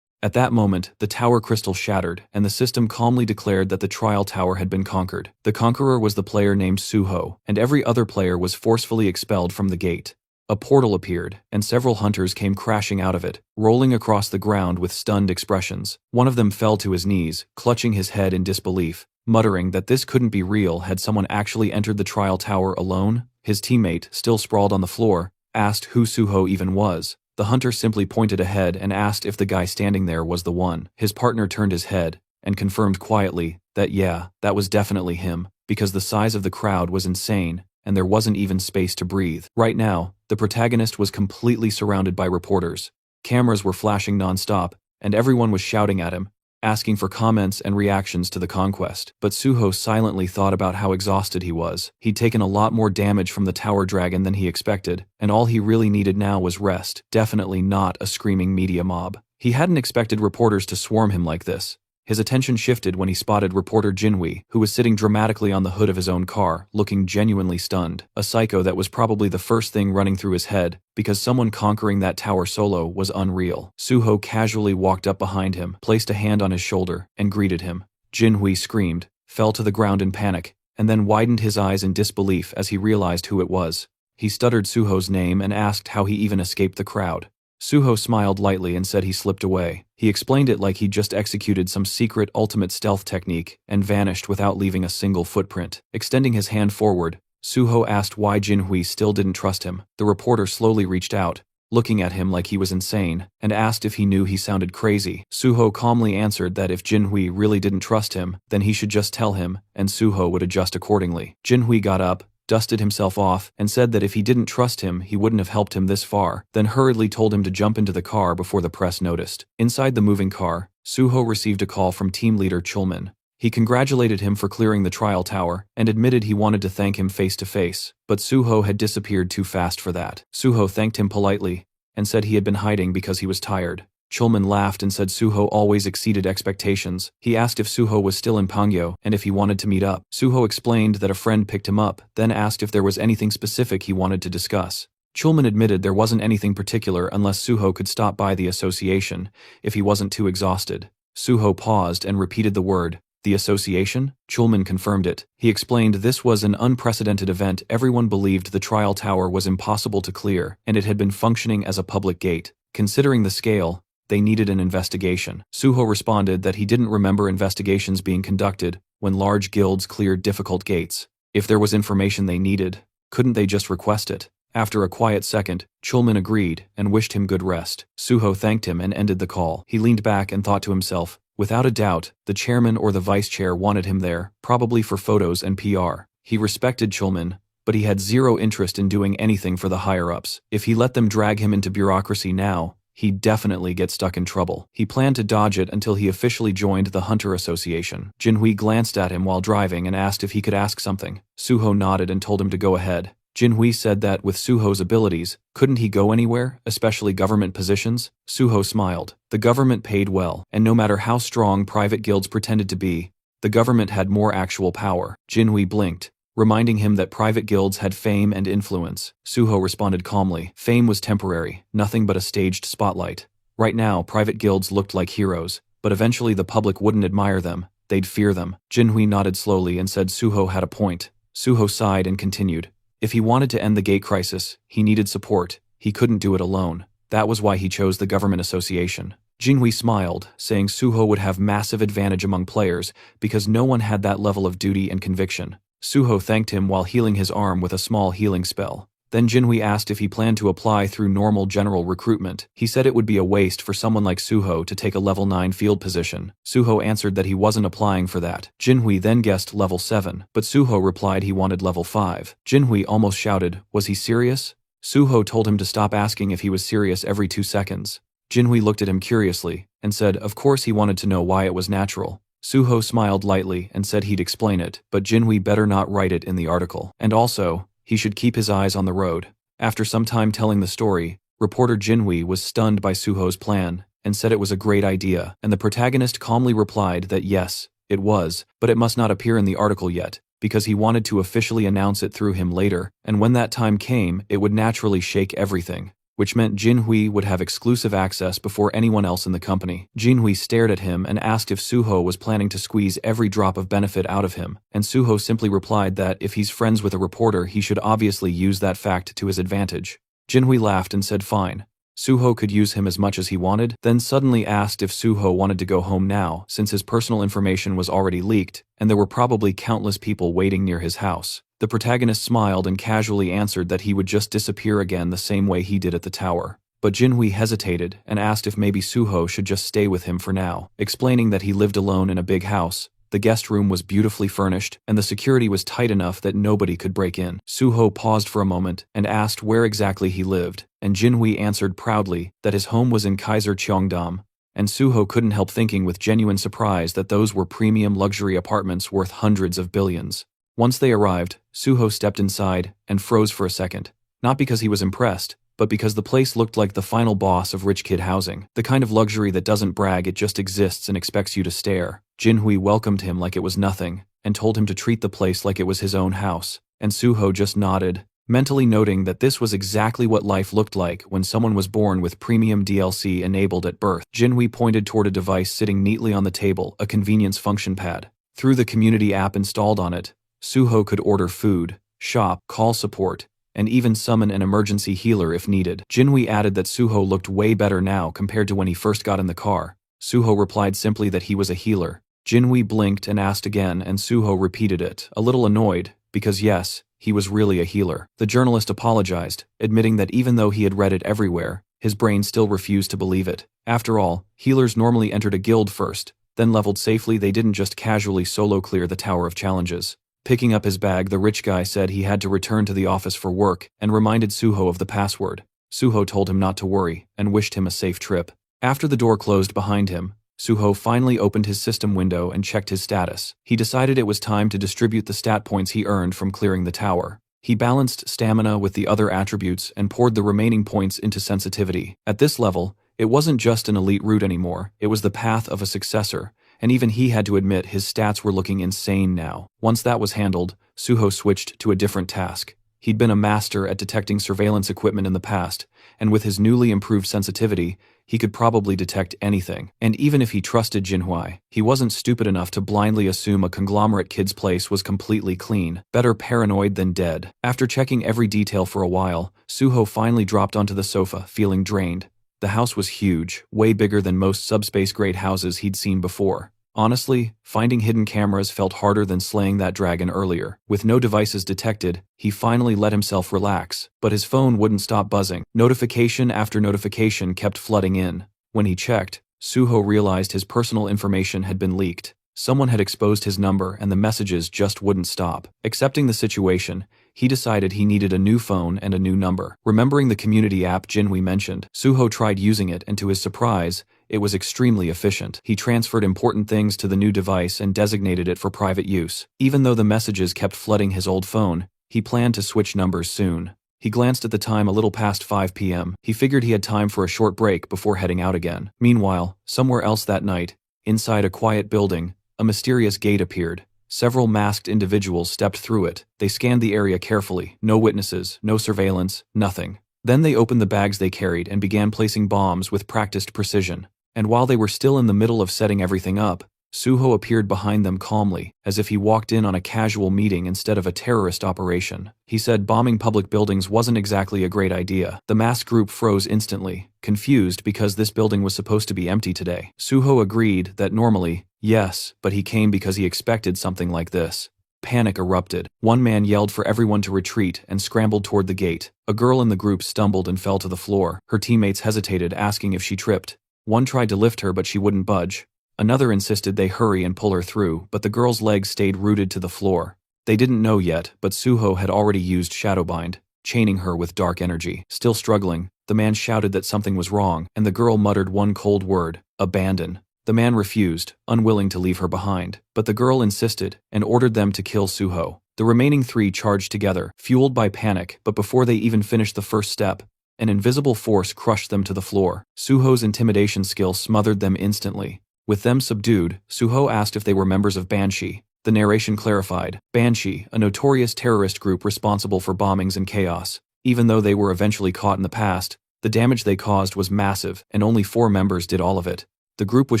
At that moment, the tower crystal shattered, and the system calmly declared that the trial tower had been conquered. The conqueror was the player named Suho, and every other player was forcefully expelled from the gate. A portal appeared, and several hunters came crashing out of it, rolling across the ground with stunned expressions. One of them fell to his knees, clutching his head in disbelief, muttering that this couldn't be real. Had someone actually entered the trial tower alone? His teammate, still sprawled on the floor, asked who Suho even was. The hunter simply pointed ahead and asked if the guy standing there was the one. His partner turned his head and confirmed quietly that yeah, that was definitely him, because the size of the crowd was insane, and there wasn't even space to breathe. Right now, the protagonist was completely surrounded by reporters. Cameras were flashing non-stop, and everyone was shouting at him, asking for comments and reactions to the conquest. But Suho silently thought about how exhausted he was. He'd taken a lot more damage from the Tower Dragon than he expected, and all he really needed now was rest, definitely not a screaming media mob. He hadn't expected reporters to swarm him like this. His attention shifted when he spotted reporter Jinhui, who was sitting dramatically on the hood of his own car, looking genuinely stunned. A psycho that was probably the first thing running through his head, because someone conquering that tower solo was unreal. Suho casually walked up behind him, placed a hand on his shoulder, and greeted him. Jinhui screamed, fell to the ground in panic, and then widened his eyes in disbelief as he realized who it was. He stuttered Suho's name and asked how he even escaped the crowd. Suho smiled lightly and said he slipped away. He explained it like he'd just executed some secret ultimate stealth technique and vanished without leaving a single footprint. Extending his hand forward, Suho asked why Jinhui still didn't trust him. The reporter slowly reached out, looking at him like he was insane, and asked if he knew he sounded crazy. Suho calmly answered that if Jinhui really didn't trust him, then he should just tell him, and Suho would adjust accordingly. Jinhui got up, dusted himself off, and said that if he didn't trust him, he wouldn't have helped him this far, then hurriedly told him to jump into the car before the press noticed. Inside the moving car, Suho received a call from team leader Chulman. He congratulated him for clearing the trial tower, and admitted he wanted to thank him face to face, but Suho had disappeared too fast for that. Suho thanked him politely, and said he had been hiding because he was tired. Chulman laughed and said Suho always exceeded expectations. He asked if Suho was still in Pangyo and if he wanted to meet up. Suho explained that a friend picked him up, then asked if there was anything specific he wanted to discuss. Chulman admitted there wasn't anything particular unless Suho could stop by the association, if he wasn't too exhausted. Suho paused and repeated the word, "The association?" Chulman confirmed it. He explained this was an unprecedented event. Everyone believed the trial tower was impossible to clear, and it had been functioning as a public gate. Considering the scale, they needed an investigation. Suho responded that he didn't remember investigations being conducted when large guilds cleared difficult gates. If there was information they needed, couldn't they just request it? After a quiet second, Chulman agreed and wished him good rest. Suho thanked him and ended the call. He leaned back and thought to himself, without a doubt, the chairman or the vice chair wanted him there, probably for photos and PR. He respected Chulman, but he had zero interest in doing anything for the higher-ups. If he let them drag him into bureaucracy now, he'd definitely get stuck in trouble. He planned to dodge it until he officially joined the Hunter Association. Jinhui glanced at him while driving and asked if he could ask something. Suho nodded and told him to go ahead. Jinhui said that with Suho's abilities, couldn't he go anywhere, especially government positions? Suho smiled. The government paid well, and no matter how strong private guilds pretended to be, the government had more actual power. Jinhui blinked, reminding him that private guilds had fame and influence. Suho responded calmly. Fame was temporary, nothing but a staged spotlight. Right now, private guilds looked like heroes, but eventually the public wouldn't admire them, they'd fear them. Jinhui nodded slowly and said Suho had a point. Suho sighed and continued. If he wanted to end the gate crisis, he needed support. He couldn't do it alone. That was why he chose the government association. Jinhui smiled, saying Suho would have massive advantage among players because no one had that level of duty and conviction. Suho thanked him while healing his arm with a small healing spell. Then Jinhui asked if he planned to apply through normal general recruitment. He said it would be a waste for someone like Suho to take a level 9 field position. Suho answered that he wasn't applying for that. Jinhui then guessed level 7, but Suho replied he wanted level 5. Jinhui almost shouted, was he serious? Suho told him to stop asking if he was serious every 2 seconds. Jinhui looked at him curiously, and said of course he wanted to know why it was natural. Suho smiled lightly and said he'd explain it, but Jinhui better not write it in the article. And also, he should keep his eyes on the road. After some time telling the story, reporter Jinhui was stunned by Suho's plan, and said it was a great idea, and the protagonist calmly replied that yes, it was, but it must not appear in the article yet, because he wanted to officially announce it through him later, and when that time came, it would naturally shake everything, which meant Jinhui would have exclusive access before anyone else in the company. Jinhui stared at him and asked if Suho was planning to squeeze every drop of benefit out of him, and Suho simply replied that if he's friends with a reporter he should obviously use that fact to his advantage. Jinhui laughed and said fine. Suho could use him as much as he wanted, then suddenly asked if Suho wanted to go home now, since his personal information was already leaked, and there were probably countless people waiting near his house. The protagonist smiled and casually answered that he would just disappear again the same way he did at the tower. But Jinhui hesitated and asked if maybe Suho should just stay with him for now, explaining that he lived alone in a big house. The guest room was beautifully furnished, and the security was tight enough that nobody could break in. Suho paused for a moment and asked where exactly he lived, and Jinhui answered proudly that his home was in Kaiser Cheongdam, and Suho couldn't help thinking with genuine surprise that those were premium luxury apartments worth hundreds of billions. Once they arrived, Suho stepped inside and froze for a second, not because he was impressed, but because the place looked like the final boss of rich kid housing, the kind of luxury that doesn't brag, it just exists and expects you to stare. Jinhui welcomed him like it was nothing, and told him to treat the place like it was his own house, and Suho just nodded, mentally noting that this was exactly what life looked like when someone was born with premium DLC enabled at birth. Jinhui pointed toward a device sitting neatly on the table, a convenience function pad. Through the community app installed on it, Suho could order food, shop, call support, and even summon an emergency healer if needed. Jinhui added that Suho looked way better now compared to when he first got in the car. Suho replied simply that he was a healer. Jinhui blinked and asked again, and Suho repeated it, a little annoyed, because yes, he was really a healer. The journalist apologized, admitting that even though he had read it everywhere, his brain still refused to believe it. After all, healers normally entered a guild first, then leveled safely. They didn't just casually solo clear the Tower of Challenges. Picking up his bag, the rich guy said he had to return to the office for work and reminded Suho of the password. Suho told him not to worry and wished him a safe trip. After the door closed behind him, Suho finally opened his system window and checked his status. He decided it was time to distribute the stat points he earned from clearing the tower. He balanced stamina with the other attributes and poured the remaining points into sensitivity. At this level, it wasn't just an elite route anymore, it was the path of a successor, and even he had to admit his stats were looking insane now. Once that was handled, Suho switched to a different task. He'd been a master at detecting surveillance equipment in the past, and with his newly improved sensitivity, he could probably detect anything. And even if he trusted Jinhui, he wasn't stupid enough to blindly assume a conglomerate kid's place was completely clean. Better paranoid than dead. After checking every detail for a while, Suho finally dropped onto the sofa, feeling drained. The house was huge, way bigger than most subspace-grade houses he'd seen before. Honestly, finding hidden cameras felt harder than slaying that dragon earlier. With no devices detected, he finally let himself relax, but his phone wouldn't stop buzzing. Notification after notification kept flooding in. When he checked, Suho realized his personal information had been leaked. Someone had exposed his number and the messages just wouldn't stop. Accepting the situation, he decided he needed a new phone and a new number. Remembering the community app Jinhui mentioned, Suho tried using it, and to his surprise, it was extremely efficient. He transferred important things to the new device and designated it for private use. Even though the messages kept flooding his old phone, he planned to switch numbers soon. He glanced at the time, a little past 5 p.m. He figured he had time for a short break before heading out again. Meanwhile, somewhere else that night, inside a quiet building, a mysterious gate appeared. Several masked individuals stepped through it. They scanned the area carefully. No witnesses, no surveillance, nothing. Then they opened the bags they carried and began placing bombs with practiced precision. And while they were still in the middle of setting everything up, Suho appeared behind them calmly, as if he walked in on a casual meeting instead of a terrorist operation. He said bombing public buildings wasn't exactly a great idea. The masked group froze instantly, confused because this building was supposed to be empty today. Suho agreed that normally, yes, but he came because he expected something like this. Panic erupted. One man yelled for everyone to retreat and scrambled toward the gate. A girl in the group stumbled and fell to the floor. Her teammates hesitated, asking if she tripped. One tried to lift her, but she wouldn't budge. Another insisted they hurry and pull her through, but the girl's legs stayed rooted to the floor. They didn't know yet, but Suho had already used Shadowbind, chaining her with dark energy. Still struggling, the man shouted that something was wrong, and the girl muttered one cold word: abandon. The man refused, unwilling to leave her behind, but the girl insisted and ordered them to kill Suho. The remaining 3 charged together, fueled by panic, but before they even finished the first step, an invisible force crushed them to the floor. Suho's intimidation skill smothered them instantly. With them subdued, Suho asked if they were members of Banshee. The narration clarified, Banshee, a notorious terrorist group responsible for bombings and chaos. Even though they were eventually caught in the past, the damage they caused was massive, and only 4 members did all of it. The group was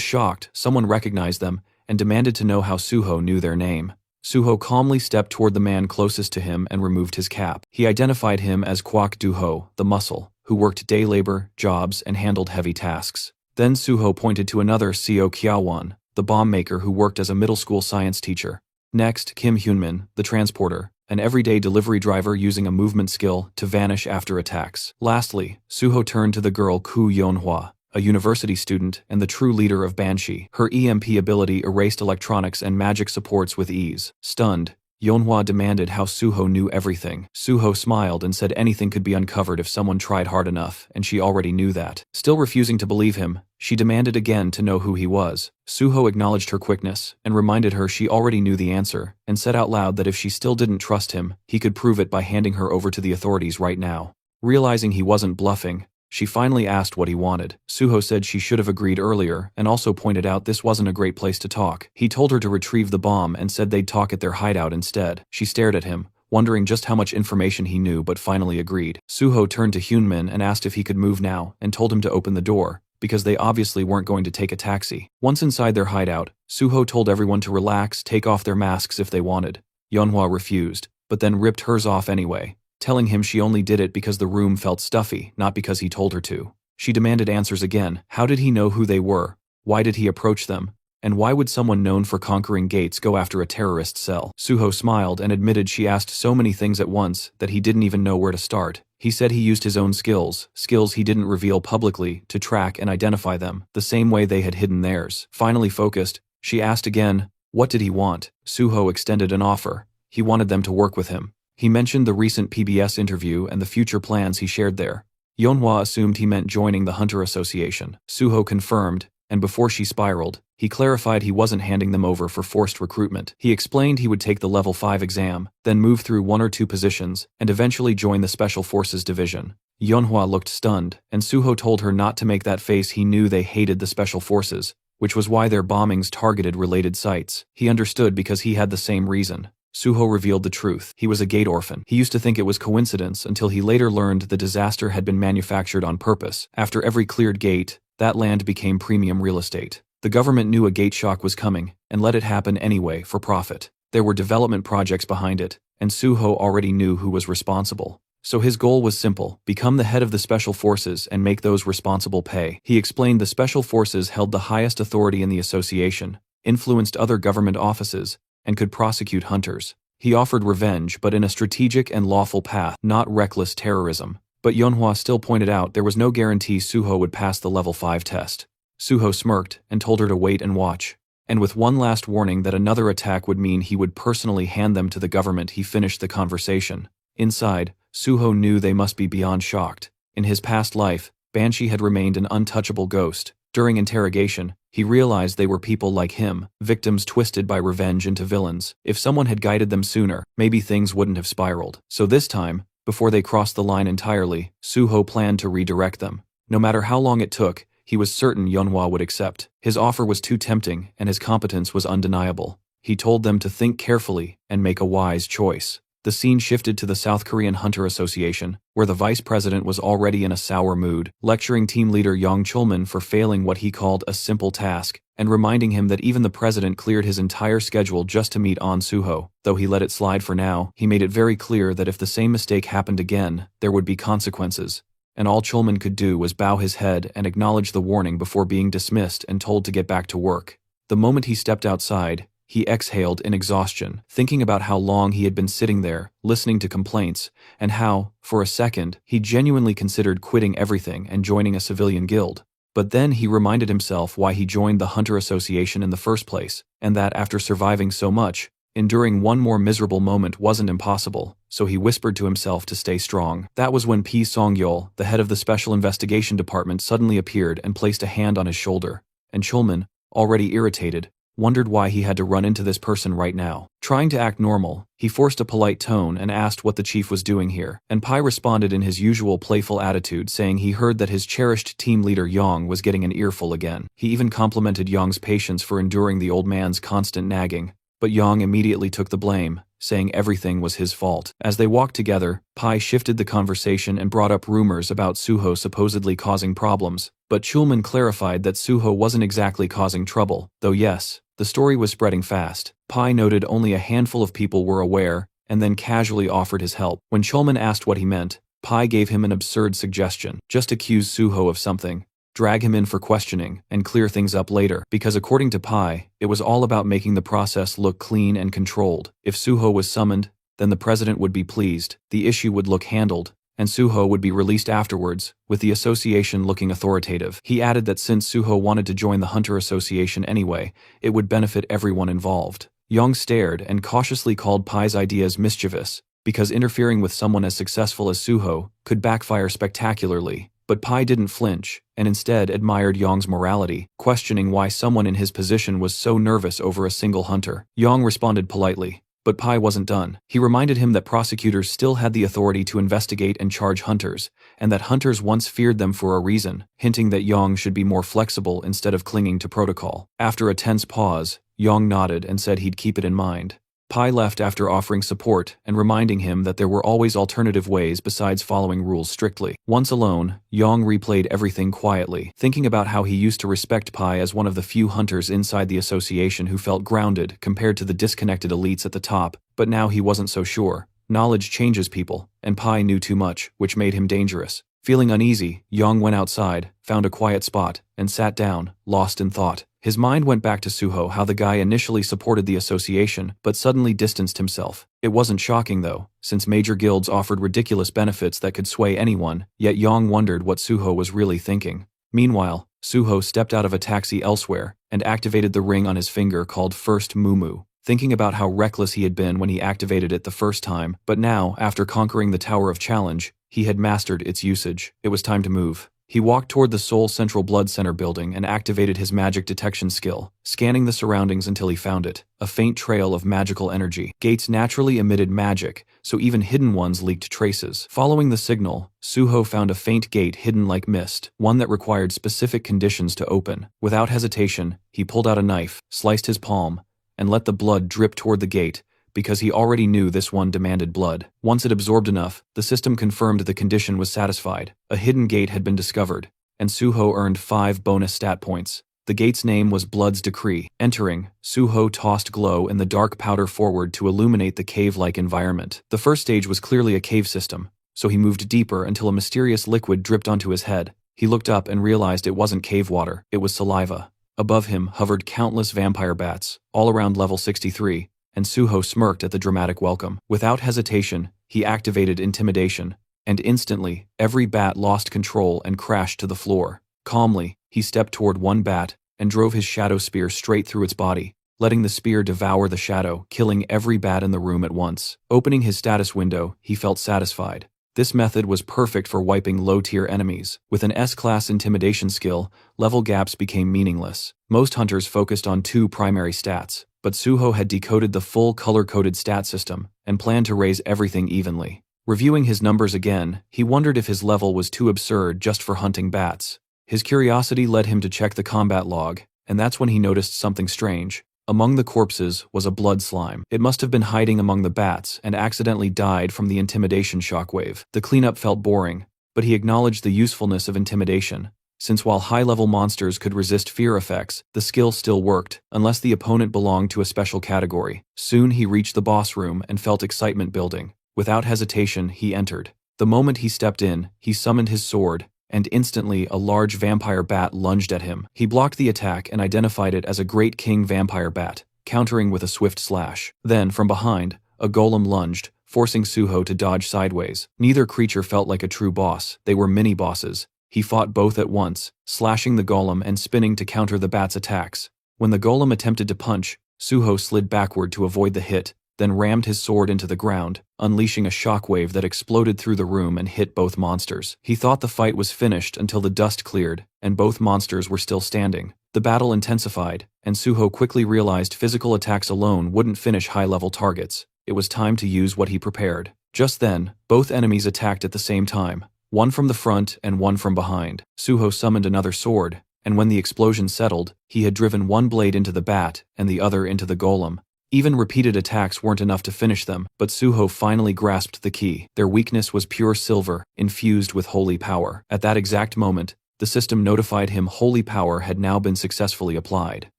shocked. Someone recognized them and demanded to know how Suho knew their name. Suho calmly stepped toward the man closest to him and removed his cap. He identified him as Kwak Duho, the muscle, who worked day labor, jobs, and handled heavy tasks. Then Suho pointed to another Seo Kiawan, the bomb maker who worked as a middle school science teacher. Next, Kim Hyunmin, the transporter, an everyday delivery driver using a movement skill to vanish after attacks. Lastly, Suho turned to the girl Ku Yeonhwa, a university student and the true leader of Banshee. Her EMP ability erased electronics and magic supports with ease. Stunned, Yeonhwa demanded how Suho knew everything. Suho smiled and said anything could be uncovered if someone tried hard enough, and she already knew that. Still refusing to believe him, she demanded again to know who he was. Suho acknowledged her quickness and reminded her she already knew the answer, and said out loud that if she still didn't trust him, he could prove it by handing her over to the authorities right now. Realizing he wasn't bluffing, she finally asked what he wanted. Suho said she should have agreed earlier and also pointed out this wasn't a great place to talk. He told her to retrieve the bomb and said they'd talk at their hideout instead. She stared at him, wondering just how much information he knew, but finally agreed. Suho turned to Hyunmin and asked if he could move now and told him to open the door, because they obviously weren't going to take a taxi. Once inside their hideout, Suho told everyone to relax, take off their masks if they wanted. Yeonhwa refused, but then ripped hers off anyway, telling him she only did it because the room felt stuffy, not because he told her to. She demanded answers again. How did he know who they were? Why did he approach them? And why would someone known for conquering gates go after a terrorist cell? Suho smiled and admitted she asked so many things at once that he didn't even know where to start. He said he used his own skills he didn't reveal publicly, to track and identify them, the same way they had hidden theirs. Finally focused, she asked again, what did he want? Suho extended an offer. He wanted them to work with him. He mentioned the recent PBS interview and the future plans he shared there. Yeonhwa assumed he meant joining the Hunter Association. Suho confirmed, and before she spiraled, he clarified he wasn't handing them over for forced recruitment. He explained he would take the level 5 exam, then move through 1 or 2 positions, and eventually join the Special Forces Division. Yeonhwa looked stunned, and Suho told her not to make that face. He knew they hated the Special Forces, which was why their bombings targeted related sites. He understood because he had the same reason. Suho revealed the truth. He was a gate orphan. He used to think it was coincidence until he later learned the disaster had been manufactured on purpose. After every cleared gate, that land became premium real estate. The government knew a gate shock was coming and let it happen anyway for profit. There were development projects behind it, and Suho already knew who was responsible. So his goal was simple: become the head of the Special Forces and make those responsible pay. He explained the Special Forces held the highest authority in the association, influenced other government offices, and could prosecute hunters. He offered revenge, but in a strategic and lawful path, not reckless terrorism. But Yeonhwa still pointed out there was no guarantee Suho would pass the level 5 test. Suho smirked and told her to wait and watch. And with one last warning that another attack would mean he would personally hand them to the government, he finished the conversation. Inside, Suho knew they must be beyond shocked. In his past life, Banshee had remained an untouchable ghost. During interrogation, he realized they were people like him, victims twisted by revenge into villains. If someone had guided them sooner, maybe things wouldn't have spiraled. So this time, before they crossed the line entirely, Suho planned to redirect them. No matter how long it took, he was certain Yeonhwa would accept. His offer was too tempting, and his competence was undeniable. He told them to think carefully and make a wise choice. The scene shifted to the South Korean Hunter Association, where the vice president was already in a sour mood, lecturing team leader Yang Chulman for failing what he called a simple task, and reminding him that even the president cleared his entire schedule just to meet Ahn Suho. Though he let it slide for now, he made it very clear that if the same mistake happened again, there would be consequences. And all Chulman could do was bow his head and acknowledge the warning before being dismissed and told to get back to work. The moment he stepped outside, he exhaled in exhaustion, thinking about how long he had been sitting there, listening to complaints, and how, for a second, he genuinely considered quitting everything and joining a civilian guild. But then he reminded himself why he joined the Hunter Association in the first place, and that after surviving so much, enduring one more miserable moment wasn't impossible, so he whispered to himself to stay strong. That was when P. Song-yeol, the head of the Special Investigation Department, suddenly appeared and placed a hand on his shoulder, and Chulman, already irritated, wondered why he had to run into this person right now. Trying to act normal, he forced a polite tone and asked what the chief was doing here, and Pai responded in his usual playful attitude, saying he heard that his cherished team leader Yang was getting an earful again. He even complimented Yang's patience for enduring the old man's constant nagging, but Yang immediately took the blame, saying everything was his fault. As they walked together, Pai shifted the conversation and brought up rumors about Suho supposedly causing problems, but Chulman clarified that Suho wasn't exactly causing trouble, though yes, the story was spreading fast. Pai noted only a handful of people were aware, and then casually offered his help. When Chulman asked what he meant, Pai gave him an absurd suggestion: just accuse Suho of something, drag him in for questioning, and clear things up later, because according to Pai, it was all about making the process look clean and controlled. If Suho was summoned, then the president would be pleased, the issue would look handled, and Suho would be released afterwards, with the association looking authoritative. He added that since Suho wanted to join the Hunter Association anyway, it would benefit everyone involved. Yang stared and cautiously called Pai's ideas mischievous, because interfering with someone as successful as Suho could backfire spectacularly. But Pai didn't flinch, and instead admired Yang's morality, questioning why someone in his position was so nervous over a single hunter. Yang responded politely, But Pai wasn't done. He reminded him that prosecutors still had the authority to investigate and charge hunters, and that hunters once feared them for a reason, hinting that Yang should be more flexible instead of clinging to protocol. After a tense pause, Yang nodded and said he'd keep it in mind. Pai left after offering support and reminding him that there were always alternative ways besides following rules strictly. Once alone, Yang replayed everything quietly, thinking about how he used to respect Pai as one of the few hunters inside the association who felt grounded compared to the disconnected elites at the top, but now he wasn't so sure. Knowledge changes people, and Pai knew too much, which made him dangerous. Feeling uneasy, Yang went outside, found a quiet spot, and sat down, lost in thought. His mind went back to Suho, how the guy initially supported the association, but suddenly distanced himself. It wasn't shocking though, since major guilds offered ridiculous benefits that could sway anyone, yet Yang wondered what Suho was really thinking. Meanwhile, Suho stepped out of a taxi elsewhere, and activated the ring on his finger called First Mumu, thinking about how reckless he had been when he activated it the first time, but now, after conquering the Tower of Challenge, he had mastered its usage. It was time to move. He walked toward the Seoul Central Blood Center building and activated his magic detection skill, scanning the surroundings until he found it, a faint trail of magical energy. Gates naturally emitted magic, so even hidden ones leaked traces. Following the signal, Suho found a faint gate hidden like mist, one that required specific conditions to open. Without hesitation, he pulled out a knife, sliced his palm, and let the blood drip toward the gate, because he already knew this one demanded blood. Once it absorbed enough, the system confirmed the condition was satisfied. A hidden gate had been discovered, and Suho earned 5 bonus stat points. The gate's name was Blood's Decree. Entering, Suho tossed glow in the dark powder forward to illuminate the cave-like environment. The first stage was clearly a cave system, so he moved deeper until a mysterious liquid dripped onto his head. He looked up and realized it wasn't cave water, it was saliva. Above him hovered countless vampire bats, all around level 63, and Suho smirked at the dramatic welcome. Without hesitation, he activated Intimidation, and instantly, every bat lost control and crashed to the floor. Calmly, he stepped toward one bat and drove his shadow spear straight through its body, letting the spear devour the shadow, killing every bat in the room at once. Opening his status window, he felt satisfied. This method was perfect for wiping low-tier enemies. With an S-class intimidation skill, level gaps became meaningless. Most hunters focused on 2 primary stats, but Suho had decoded the full color-coded stat system and planned to raise everything evenly. Reviewing his numbers again, he wondered if his level was too absurd just for hunting bats. His curiosity led him to check the combat log, and that's when he noticed something strange. Among the corpses was a blood slime. It must have been hiding among the bats and accidentally died from the intimidation shockwave. The cleanup felt boring, but he acknowledged the usefulness of intimidation, since while high-level monsters could resist fear effects, the skill still worked, unless the opponent belonged to a special category. Soon he reached the boss room and felt excitement building. Without hesitation, he entered. The moment he stepped in, he summoned his sword, and instantly a large vampire bat lunged at him. He blocked the attack and identified it as a Great King vampire bat, countering with a swift slash. Then, from behind, a golem lunged, forcing Suho to dodge sideways. Neither creature felt like a true boss, they were mini-bosses. He fought both at once, slashing the golem and spinning to counter the bat's attacks. When the golem attempted to punch, Suho slid backward to avoid the hit, then rammed his sword into the ground, unleashing a shockwave that exploded through the room and hit both monsters. He thought the fight was finished until the dust cleared, and both monsters were still standing. The battle intensified, and Suho quickly realized physical attacks alone wouldn't finish high-level targets. It was time to use what he prepared. Just then, both enemies attacked at the same time, one from the front and one from behind. Suho summoned another sword, and when the explosion settled, he had driven one blade into the bat and the other into the golem. Even repeated attacks weren't enough to finish them, but Suho finally grasped the key. Their weakness was pure silver, infused with holy power. At that exact moment, the system notified him holy power had now been successfully applied.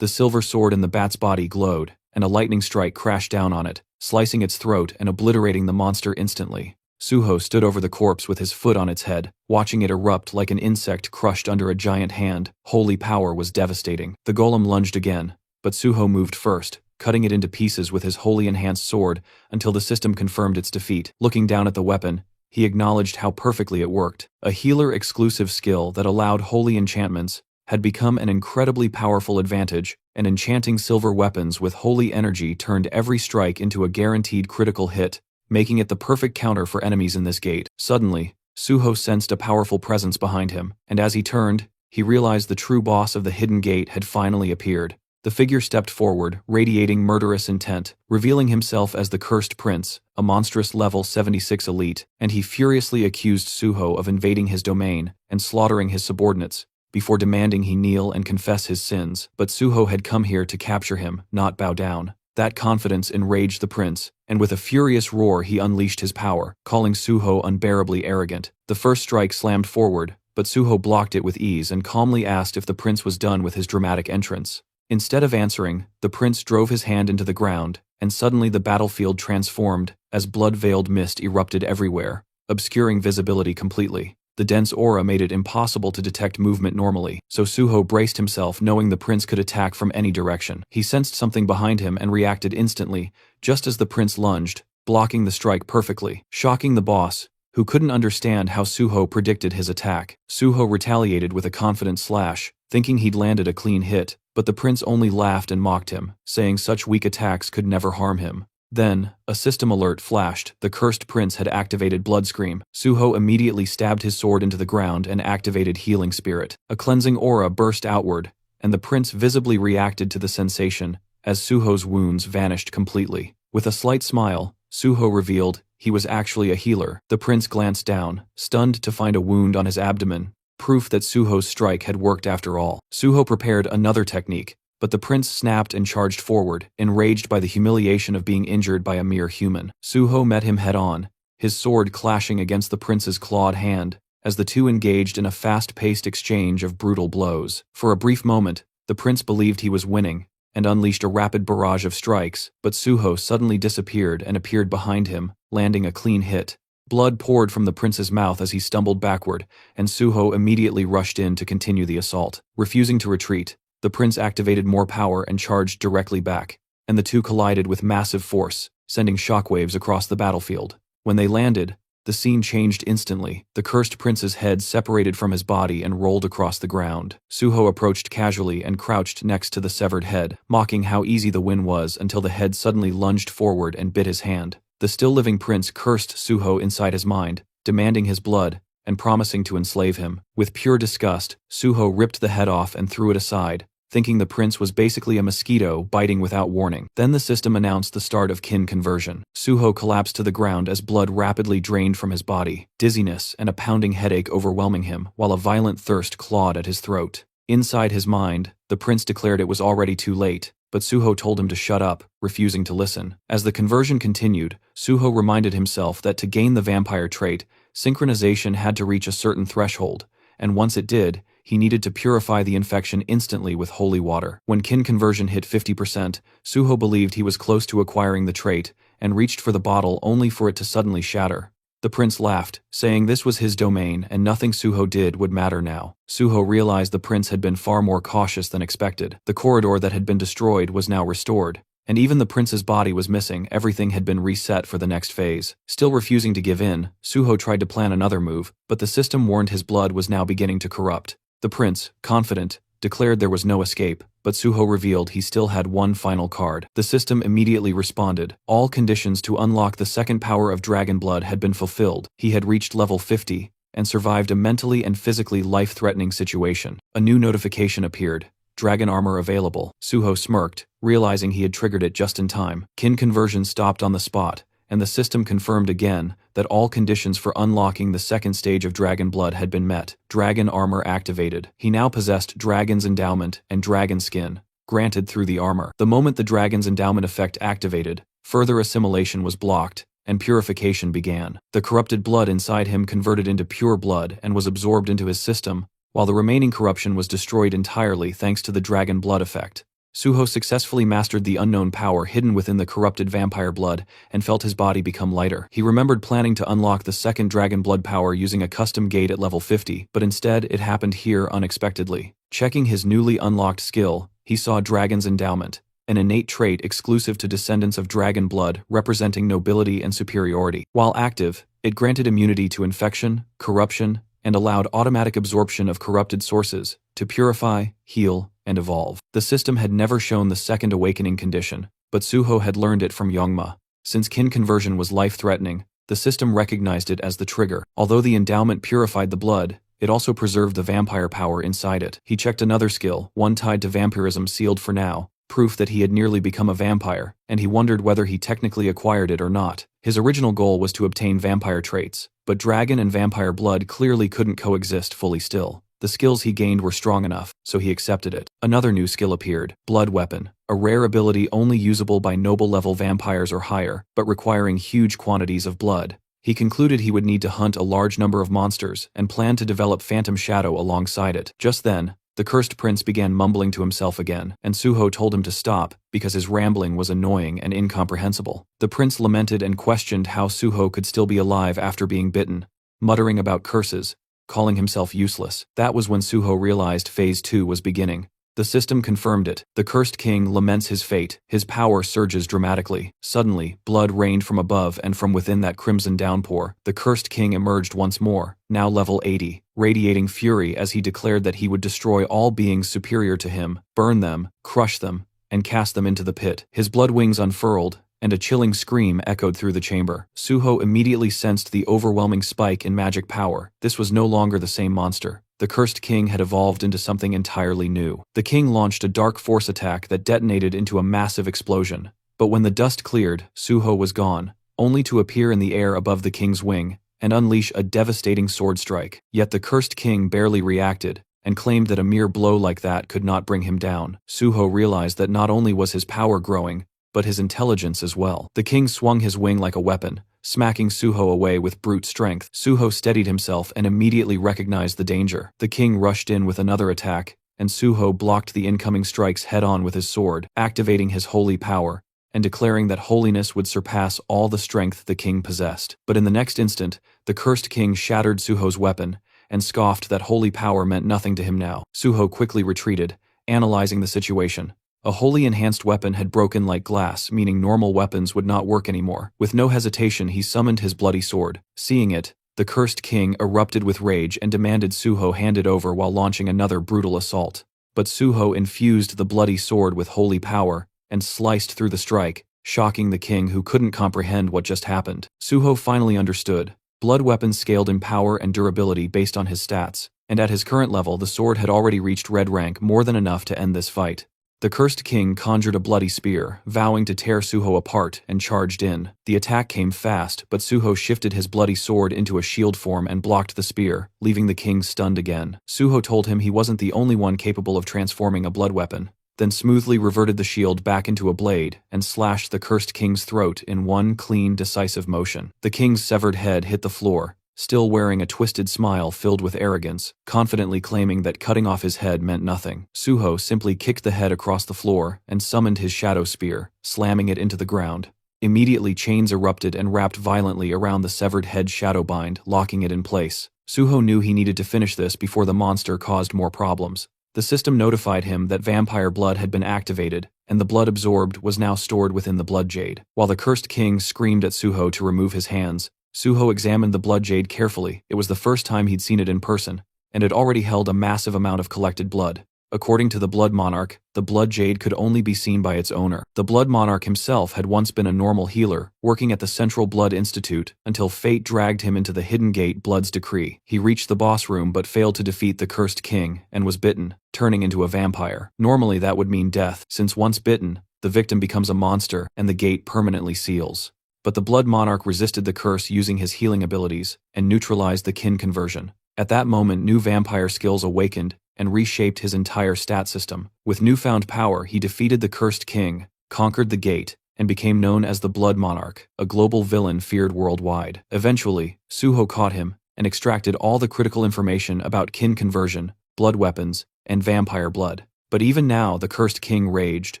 The silver sword in the bat's body glowed, and a lightning strike crashed down on it, slicing its throat and obliterating the monster instantly. Suho stood over the corpse with his foot on its head, watching it erupt like an insect crushed under a giant hand. Holy power was devastating. The golem lunged again, but Suho moved first, cutting it into pieces with his wholly enhanced sword until the system confirmed its defeat. Looking down at the weapon, he acknowledged how perfectly it worked. A healer-exclusive skill that allowed holy enchantments had become an incredibly powerful advantage, and enchanting silver weapons with holy energy turned every strike into a guaranteed critical hit, making it the perfect counter for enemies in this gate. Suddenly, Suho sensed a powerful presence behind him, and as he turned, he realized the true boss of the hidden gate had finally appeared. The figure stepped forward, radiating murderous intent, revealing himself as the Cursed Prince, a monstrous level 76 elite, and he furiously accused Suho of invading his domain and slaughtering his subordinates, before demanding he kneel and confess his sins. But Suho had come here to capture him, not bow down. That confidence enraged the prince, and with a furious roar he unleashed his power, calling Suho unbearably arrogant. The first strike slammed forward, but Suho blocked it with ease and calmly asked if the prince was done with his dramatic entrance. Instead of answering, the prince drove his hand into the ground, and suddenly the battlefield transformed, as blood-veiled mist erupted everywhere, obscuring visibility completely. The dense aura made it impossible to detect movement normally, so Suho braced himself knowing the prince could attack from any direction. He sensed something behind him and reacted instantly, just as the prince lunged, blocking the strike perfectly, shocking the boss, who couldn't understand how Suho predicted his attack. Suho retaliated with a confident slash, thinking he'd landed a clean hit, but the prince only laughed and mocked him, saying such weak attacks could never harm him. Then, a system alert flashed. The Cursed Prince had activated Blood Scream. Suho immediately stabbed his sword into the ground and activated Healing Spirit. A cleansing aura burst outward, and the prince visibly reacted to the sensation, as Suho's wounds vanished completely. With a slight smile, Suho revealed he was actually a healer. The prince glanced down, stunned to find a wound on his abdomen, proof that Suho's strike had worked after all. Suho prepared another technique, but the prince snapped and charged forward, enraged by the humiliation of being injured by a mere human. Suho met him head-on, his sword clashing against the prince's clawed hand, as the two engaged in a fast-paced exchange of brutal blows. For a brief moment, the prince believed he was winning, and unleashed a rapid barrage of strikes, but Suho suddenly disappeared and appeared behind him, landing a clean hit. Blood poured from the prince's mouth as he stumbled backward, and Suho immediately rushed in to continue the assault. Refusing to retreat, the prince activated more power and charged directly back, and the two collided with massive force, sending shockwaves across the battlefield. When they landed, the scene changed instantly. The Cursed Prince's head separated from his body and rolled across the ground. Suho approached casually and crouched next to the severed head, mocking how easy the win was until the head suddenly lunged forward and bit his hand. The still-living prince cursed Suho inside his mind, demanding his blood, and promising to enslave him. With pure disgust, Suho ripped the head off and threw it aside, thinking the prince was basically a mosquito biting without warning. Then the system announced the start of kin conversion. Suho collapsed to the ground as blood rapidly drained from his body, dizziness and a pounding headache overwhelming him, while a violent thirst clawed at his throat. Inside his mind, the prince declared it was already too late, but Suho told him to shut up, refusing to listen. As the conversion continued, Suho reminded himself that to gain the vampire trait, synchronization had to reach a certain threshold, and once it did, he needed to purify the infection instantly with holy water. When kin conversion hit 50%, Suho believed he was close to acquiring the trait, and reached for the bottle only for it to suddenly shatter. The prince laughed, saying this was his domain and nothing Suho did would matter now. Suho realized the prince had been far more cautious than expected. The corridor that had been destroyed was now restored, and even the prince's body was missing. Everything had been reset for the next phase. Still refusing to give in, Suho tried to plan another move, but the system warned his blood was now beginning to corrupt. The prince, confident, declared there was no escape, but Suho revealed he still had one final card. The system immediately responded. All conditions to unlock the second power of Dragon Blood had been fulfilled. He had reached level 50, and survived a mentally and physically life-threatening situation. A new notification appeared. Dragon armor available. Suho smirked, realizing he had triggered it just in time. Kin conversion stopped on the spot, and the system confirmed again that all conditions for unlocking the second stage of Dragon Blood had been met. Dragon armor activated. He now possessed Dragon's Endowment and Dragon Skin, granted through the armor. The moment the Dragon's Endowment effect activated, further assimilation was blocked, and purification began. The corrupted blood inside him converted into pure blood and was absorbed into his system, while the remaining corruption was destroyed entirely thanks to the Dragon Blood effect. Suho successfully mastered the unknown power hidden within the corrupted vampire blood and felt his body become lighter. He remembered planning to unlock the second Dragon Blood power using a custom gate at level 50, but instead it happened here unexpectedly. Checking his newly unlocked skill, he saw Dragon's Endowment, an innate trait exclusive to descendants of Dragon Blood representing nobility and superiority. While active, it granted immunity to infection, corruption, and allowed automatic absorption of corrupted sources to purify, heal, and evolve. The system had never shown the second awakening condition, but Suho had learned it from Youngma. Since kin conversion was life-threatening, the system recognized it as the trigger. Although the endowment purified the blood, it also preserved the vampire power inside it. He checked another skill, one tied to vampirism sealed for now, proof that he had nearly become a vampire, and he wondered whether he technically acquired it or not. His original goal was to obtain vampire traits, but dragon and vampire blood clearly couldn't coexist fully still. The skills he gained were strong enough, so he accepted it. Another new skill appeared, Blood Weapon, a rare ability only usable by noble-level vampires or higher, but requiring huge quantities of blood. He concluded he would need to hunt a large number of monsters and planned to develop Phantom Shadow alongside it. Just then, the cursed prince began mumbling to himself again, and Suho told him to stop because his rambling was annoying and incomprehensible. The prince lamented and questioned how Suho could still be alive after being bitten, muttering about curses, calling himself useless. That was when Suho realized Phase 2 was beginning. The system confirmed it. The cursed king laments his fate. His power surges dramatically. Suddenly, blood rained from above and from within that crimson downpour. The cursed king emerged once more, now level 80, radiating fury as he declared that he would destroy all beings superior to him, burn them, crush them, and cast them into the pit. His blood wings unfurled, and a chilling scream echoed through the chamber. Suho immediately sensed the overwhelming spike in magic power. This was no longer the same monster. The cursed king had evolved into something entirely new. The king launched a dark force attack that detonated into a massive explosion. But when the dust cleared, Suho was gone, only to appear in the air above the king's wing and unleash a devastating sword strike. Yet the cursed king barely reacted, and claimed that a mere blow like that could not bring him down. Suho realized that not only was his power growing, but his intelligence as well. The king swung his wing like a weapon, smacking Suho away with brute strength. Suho steadied himself and immediately recognized the danger. The king rushed in with another attack, and Suho blocked the incoming strikes head-on with his sword, activating his holy power, and declaring that holiness would surpass all the strength the king possessed. But in the next instant, the cursed king shattered Suho's weapon, and scoffed that holy power meant nothing to him now. Suho quickly retreated, analyzing the situation. A wholly enhanced weapon had broken like glass, meaning normal weapons would not work anymore. With no hesitation, he summoned his bloody sword. Seeing it, the cursed king erupted with rage and demanded Suho hand it over while launching another brutal assault. But Suho infused the bloody sword with holy power and sliced through the strike, shocking the king who couldn't comprehend what just happened. Suho finally understood. Blood weapons scaled in power and durability based on his stats, and at his current level the sword had already reached red rank, more than enough to end this fight. The cursed king conjured a bloody spear, vowing to tear Suho apart, and charged in. The attack came fast, but Suho shifted his bloody sword into a shield form and blocked the spear, leaving the king stunned again. Suho told him he wasn't the only one capable of transforming a blood weapon, then smoothly reverted the shield back into a blade and slashed the cursed king's throat in one clean, decisive motion. The king's severed head hit the floor, still wearing a twisted smile filled with arrogance, confidently claiming that cutting off his head meant nothing. Suho simply kicked the head across the floor and summoned his shadow spear, slamming it into the ground. Immediately chains erupted and wrapped violently around the severed head shadowbind, locking it in place. Suho knew he needed to finish this before the monster caused more problems. The system notified him that vampire blood had been activated, and the blood absorbed was now stored within the blood jade. While the cursed king screamed at Suho to remove his hands, Suho examined the blood jade carefully. It was the first time he'd seen it in person, and it already held a massive amount of collected blood. According to the Blood Monarch, the blood jade could only be seen by its owner. The Blood Monarch himself had once been a normal healer, working at the Central Blood Institute, until fate dragged him into the Hidden Gate Blood's Decree. He reached the boss room but failed to defeat the cursed king, and was bitten, turning into a vampire. Normally that would mean death, since once bitten, the victim becomes a monster, and the gate permanently seals. But the Blood Monarch resisted the curse using his healing abilities, and neutralized the kin conversion. At that moment, new vampire skills awakened, and reshaped his entire stat system. With newfound power, he defeated the cursed king, conquered the gate, and became known as the Blood Monarch, a global villain feared worldwide. Eventually, Suho caught him, and extracted all the critical information about kin conversion, blood weapons, and vampire blood. But even now, the cursed king raged,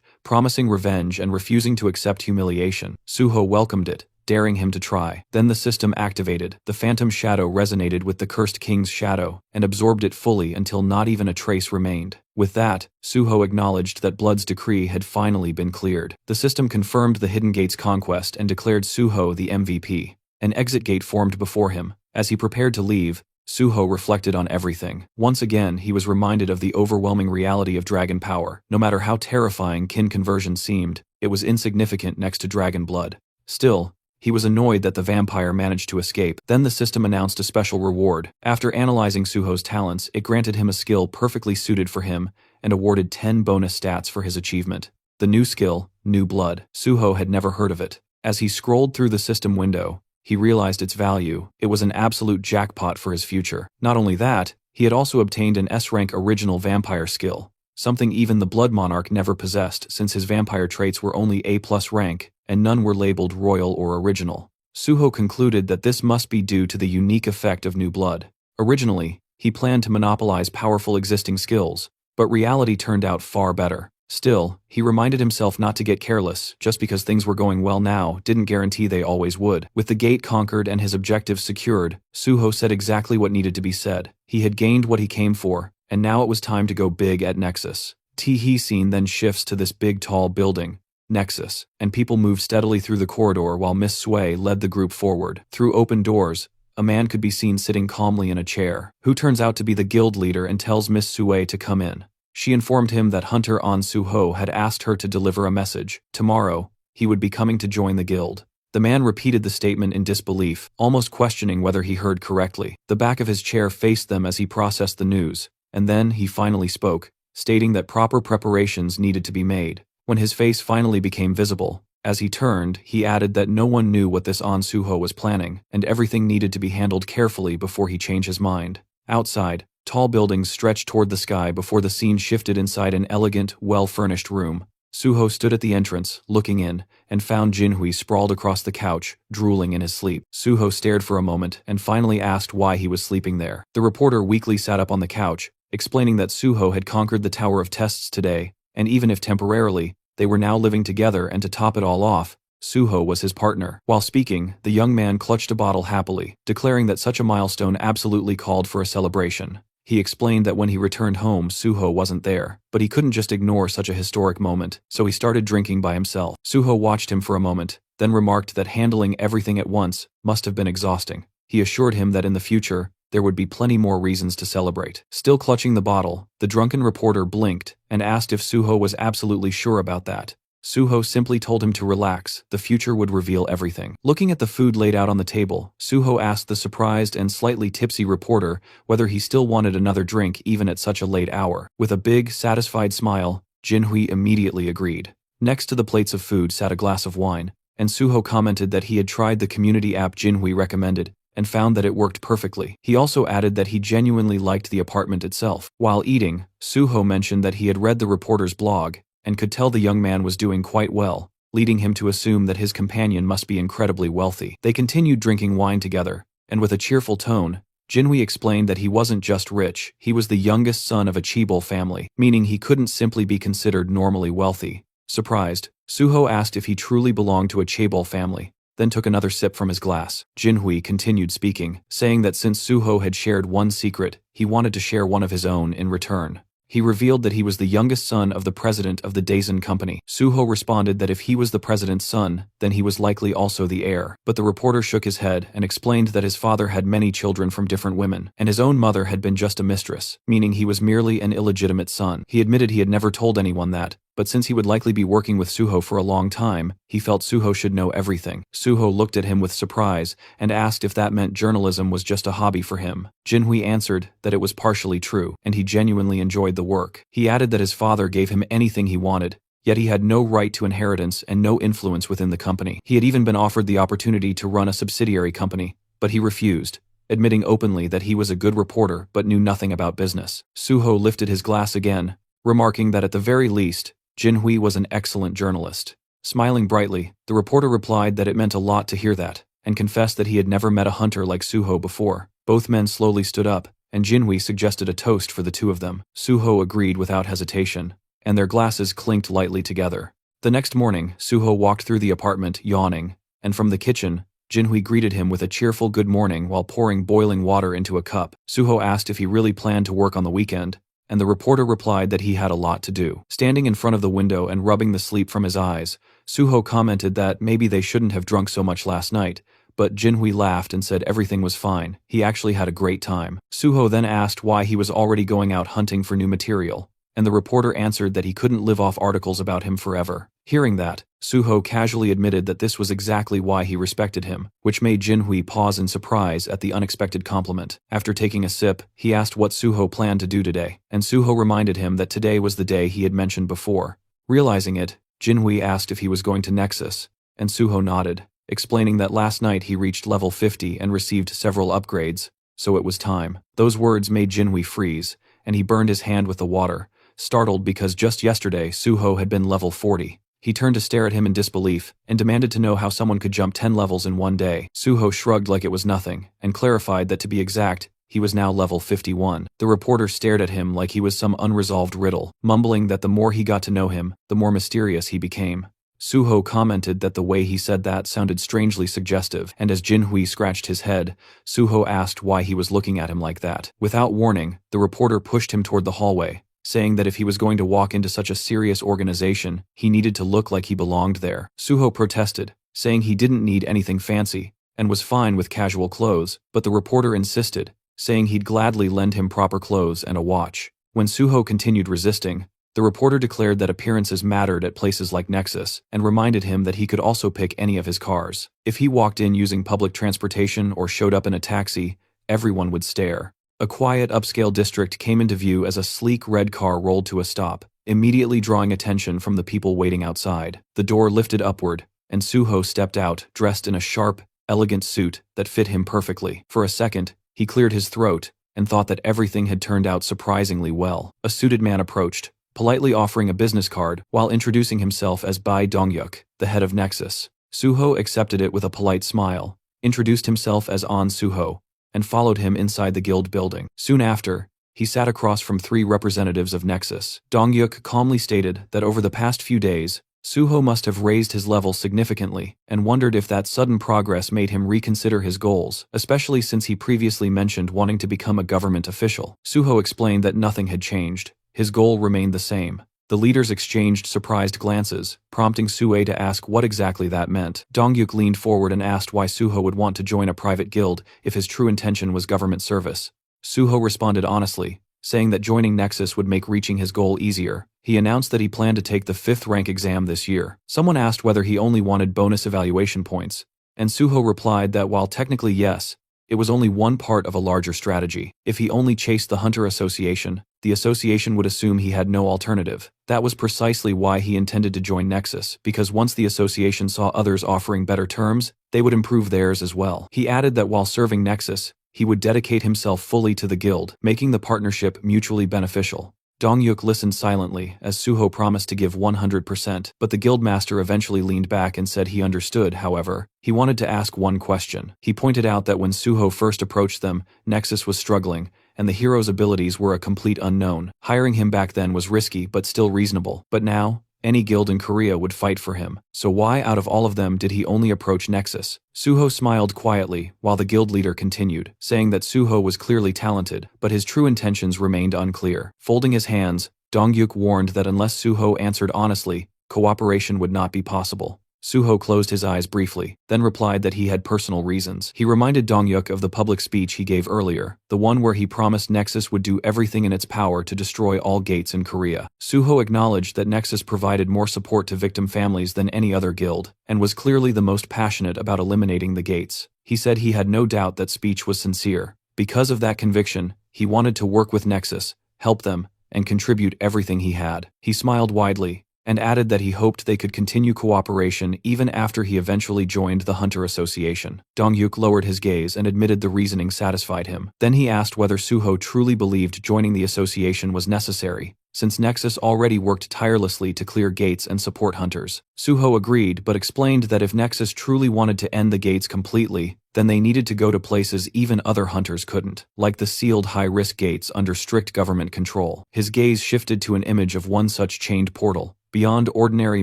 promising revenge and refusing to accept humiliation. Suho welcomed it, daring him to try. Then the system activated. The phantom shadow resonated with the cursed king's shadow, and absorbed it fully until not even a trace remained. With that, Suho acknowledged that Blood's decree had finally been cleared. The system confirmed the Hidden Gate's conquest and declared Suho the MVP. An exit gate formed before him. As he prepared to leave, Suho reflected on everything. Once again, he was reminded of the overwhelming reality of dragon power. No matter how terrifying kin conversion seemed, it was insignificant next to dragon blood. Still, he was annoyed that the vampire managed to escape. Then the system announced a special reward. After analyzing Suho's talents, it granted him a skill perfectly suited for him and awarded 10 bonus stats for his achievement. The new skill, New Blood. Suho had never heard of it. As he scrolled through the system window, he realized its value. It was an absolute jackpot for his future. Not only that, he had also obtained an S-rank original vampire skill, something even the Blood Monarch never possessed since his vampire traits were only A+ rank, and none were labeled royal or original. Suho concluded that this must be due to the unique effect of New Blood. Originally, he planned to monopolize powerful existing skills, but reality turned out far better. Still, he reminded himself not to get careless. Just because things were going well now didn't guarantee they always would. With the gate conquered and his objectives secured, Suho said exactly what needed to be said. He had gained what he came for, and now it was time to go big at Nexus. Teehee scene then shifts to this big tall building, Nexus, and people moved steadily through the corridor while Miss Sui led the group forward. Through open doors, a man could be seen sitting calmly in a chair, who turns out to be the guild leader and tells Miss Sui to come in. She informed him that Hunter Suho had asked her to deliver a message. Tomorrow, he would be coming to join the guild. The man repeated the statement in disbelief, almost questioning whether he heard correctly. The back of his chair faced them as he processed the news, and then he finally spoke, stating that proper preparations needed to be made. When his face finally became visible, as he turned, he added that no one knew what this Suho was planning, and everything needed to be handled carefully before he changed his mind. Outside, tall buildings stretched toward the sky before the scene shifted inside an elegant, well-furnished room. Suho stood at the entrance, looking in, and found Jinhui sprawled across the couch, drooling in his sleep. Suho stared for a moment and finally asked why he was sleeping there. The reporter weakly sat up on the couch, explaining that Suho had conquered the Tower of Tests today, and even if temporarily, they were now living together, and to top it all off, Suho was his partner. While speaking, the young man clutched a bottle happily, declaring that such a milestone absolutely called for a celebration. He explained that when he returned home, Suho wasn't there, but he couldn't just ignore such a historic moment, so he started drinking by himself. Suho watched him for a moment, then remarked that handling everything at once must have been exhausting. He assured him that in the future, there would be plenty more reasons to celebrate. Still clutching the bottle, the drunken reporter blinked and asked if Suho was absolutely sure about that. Suho simply told him to relax, the future would reveal everything. Looking at the food laid out on the table, Suho asked the surprised and slightly tipsy reporter whether he still wanted another drink even at such a late hour. With a big, satisfied smile, Jinhui immediately agreed. Next to the plates of food sat a glass of wine, and Suho commented that he had tried the community app Jinhui recommended, and found that it worked perfectly. He also added that he genuinely liked the apartment itself. While eating, Suho mentioned that he had read the reporter's blog, and could tell the young man was doing quite well, leading him to assume that his companion must be incredibly wealthy. They continued drinking wine together, and with a cheerful tone, Jinhui explained that he wasn't just rich, he was the youngest son of a Chaebol family, meaning he couldn't simply be considered normally wealthy. Surprised, Suho asked if he truly belonged to a Chaebol family, then took another sip from his glass. Jinhui continued speaking, saying that since Suho had shared one secret, he wanted to share one of his own in return. He revealed that he was the youngest son of the president of the Daisen Company. Suho responded that if he was the president's son, then he was likely also the heir. But the reporter shook his head and explained that his father had many children from different women, and his own mother had been just a mistress, meaning he was merely an illegitimate son. He admitted he had never told anyone that, but since he would likely be working with Suho for a long time, he felt Suho should know everything. Suho looked at him with surprise and asked if that meant journalism was just a hobby for him. Jinhui answered that it was partially true, and he genuinely enjoyed the work. He added that his father gave him anything he wanted, yet he had no right to inheritance and no influence within the company. He had even been offered the opportunity to run a subsidiary company, but he refused, admitting openly that he was a good reporter but knew nothing about business. Suho lifted his glass again, remarking that at the very least, Jinhui was an excellent journalist. Smiling brightly, the reporter replied that it meant a lot to hear that, and confessed that he had never met a hunter like Suho before. Both men slowly stood up, and Jinhui suggested a toast for the two of them. Suho agreed without hesitation, and their glasses clinked lightly together. The next morning, Suho walked through the apartment, yawning, and from the kitchen, Jinhui greeted him with a cheerful good morning while pouring boiling water into a cup. Suho asked if he really planned to work on the weekend, and the reporter replied that he had a lot to do. Standing in front of the window and rubbing the sleep from his eyes, Suho commented that maybe they shouldn't have drunk so much last night, but Jinhui laughed and said everything was fine. He actually had a great time. Suho then asked why he was already going out hunting for new material, and the reporter answered that he couldn't live off articles about him forever. Hearing that, Suho casually admitted that this was exactly why he respected him, which made Jinhui pause in surprise at the unexpected compliment. After taking a sip, he asked what Suho planned to do today, and Suho reminded him that today was the day he had mentioned before. Realizing it, Jinhui asked if he was going to Nexus, and Suho nodded, explaining that last night he reached level 50 and received several upgrades, so it was time. Those words made Jinhui freeze, and he burned his hand with the water, startled because just yesterday Suho had been level 40. He turned to stare at him in disbelief, and demanded to know how someone could jump 10 levels in one day. Suho shrugged like it was nothing, and clarified that to be exact, he was now level 51. The reporter stared at him like he was some unresolved riddle, mumbling that the more he got to know him, the more mysterious he became. Suho commented that the way he said that sounded strangely suggestive, and as Jinhui scratched his head, Suho asked why he was looking at him like that. Without warning, the reporter pushed him toward the hallway, saying that if he was going to walk into such a serious organization, he needed to look like he belonged there. Suho protested, saying he didn't need anything fancy, and was fine with casual clothes, but the reporter insisted, saying he'd gladly lend him proper clothes and a watch. When Suho continued resisting, the reporter declared that appearances mattered at places like Nexus, and reminded him that he could also pick any of his cars. If he walked in using public transportation or showed up in a taxi, everyone would stare. A quiet upscale district came into view as a sleek red car rolled to a stop, immediately drawing attention from the people waiting outside. The door lifted upward, and Suho stepped out, dressed in a sharp, elegant suit that fit him perfectly. For a second, he cleared his throat, and thought that everything had turned out surprisingly well. A suited man approached, politely offering a business card while introducing himself as Bai Dongyuk, the head of Nexus. Suho accepted it with a polite smile, introduced himself as An Suho, and followed him inside the guild building. Soon after, he sat across from 3 representatives of Nexus. Dongyuk calmly stated that over the past few days, Suho must have raised his level significantly, and wondered if that sudden progress made him reconsider his goals, especially since he previously mentioned wanting to become a government official. Suho explained that nothing had changed. His goal remained the same. The leaders exchanged surprised glances, prompting Sue to ask what exactly that meant. Dongyuk leaned forward and asked why Suho would want to join a private guild if his true intention was government service. Suho responded honestly, saying that joining Nexus would make reaching his goal easier. He announced that he planned to take the 5th rank exam this year. Someone asked whether he only wanted bonus evaluation points, and Suho replied that while technically yes, it was only one part of a larger strategy. If he only chased the Hunter Association, the association would assume he had no alternative. That was precisely why he intended to join Nexus, because once the association saw others offering better terms, they would improve theirs as well. He added that while serving Nexus, he would dedicate himself fully to the guild, making the partnership mutually beneficial. Dongyuk listened silently as Suho promised to give 100%, but the guildmaster eventually leaned back and said he understood. However, he wanted to ask one question. He pointed out that when Suho first approached them, Nexus was struggling, and the hero's abilities were a complete unknown. Hiring him back then was risky but still reasonable. But now, any guild in Korea would fight for him. So why out of all of them did he only approach Nexus? Suho smiled quietly while the guild leader continued, saying that Suho was clearly talented, but his true intentions remained unclear. Folding his hands, Dongyuk warned that unless Suho answered honestly, cooperation would not be possible. Suho closed his eyes briefly, then replied that he had personal reasons. He reminded Dongyuk of the public speech he gave earlier, the one where he promised Nexus would do everything in its power to destroy all gates in Korea. Suho acknowledged that Nexus provided more support to victim families than any other guild, and was clearly the most passionate about eliminating the gates. He said he had no doubt that speech was sincere. Because of that conviction, he wanted to work with Nexus, help them, and contribute everything he had. He smiled widely, and added that he hoped they could continue cooperation even after he eventually joined the Hunter Association. Dongyuk lowered his gaze and admitted the reasoning satisfied him. Then he asked whether Suho truly believed joining the association was necessary, since Nexus already worked tirelessly to clear gates and support hunters. Suho agreed but explained that if Nexus truly wanted to end the gates completely, then they needed to go to places even other hunters couldn't, like the sealed high-risk gates under strict government control. His gaze shifted to an image of one such chained portal. Beyond ordinary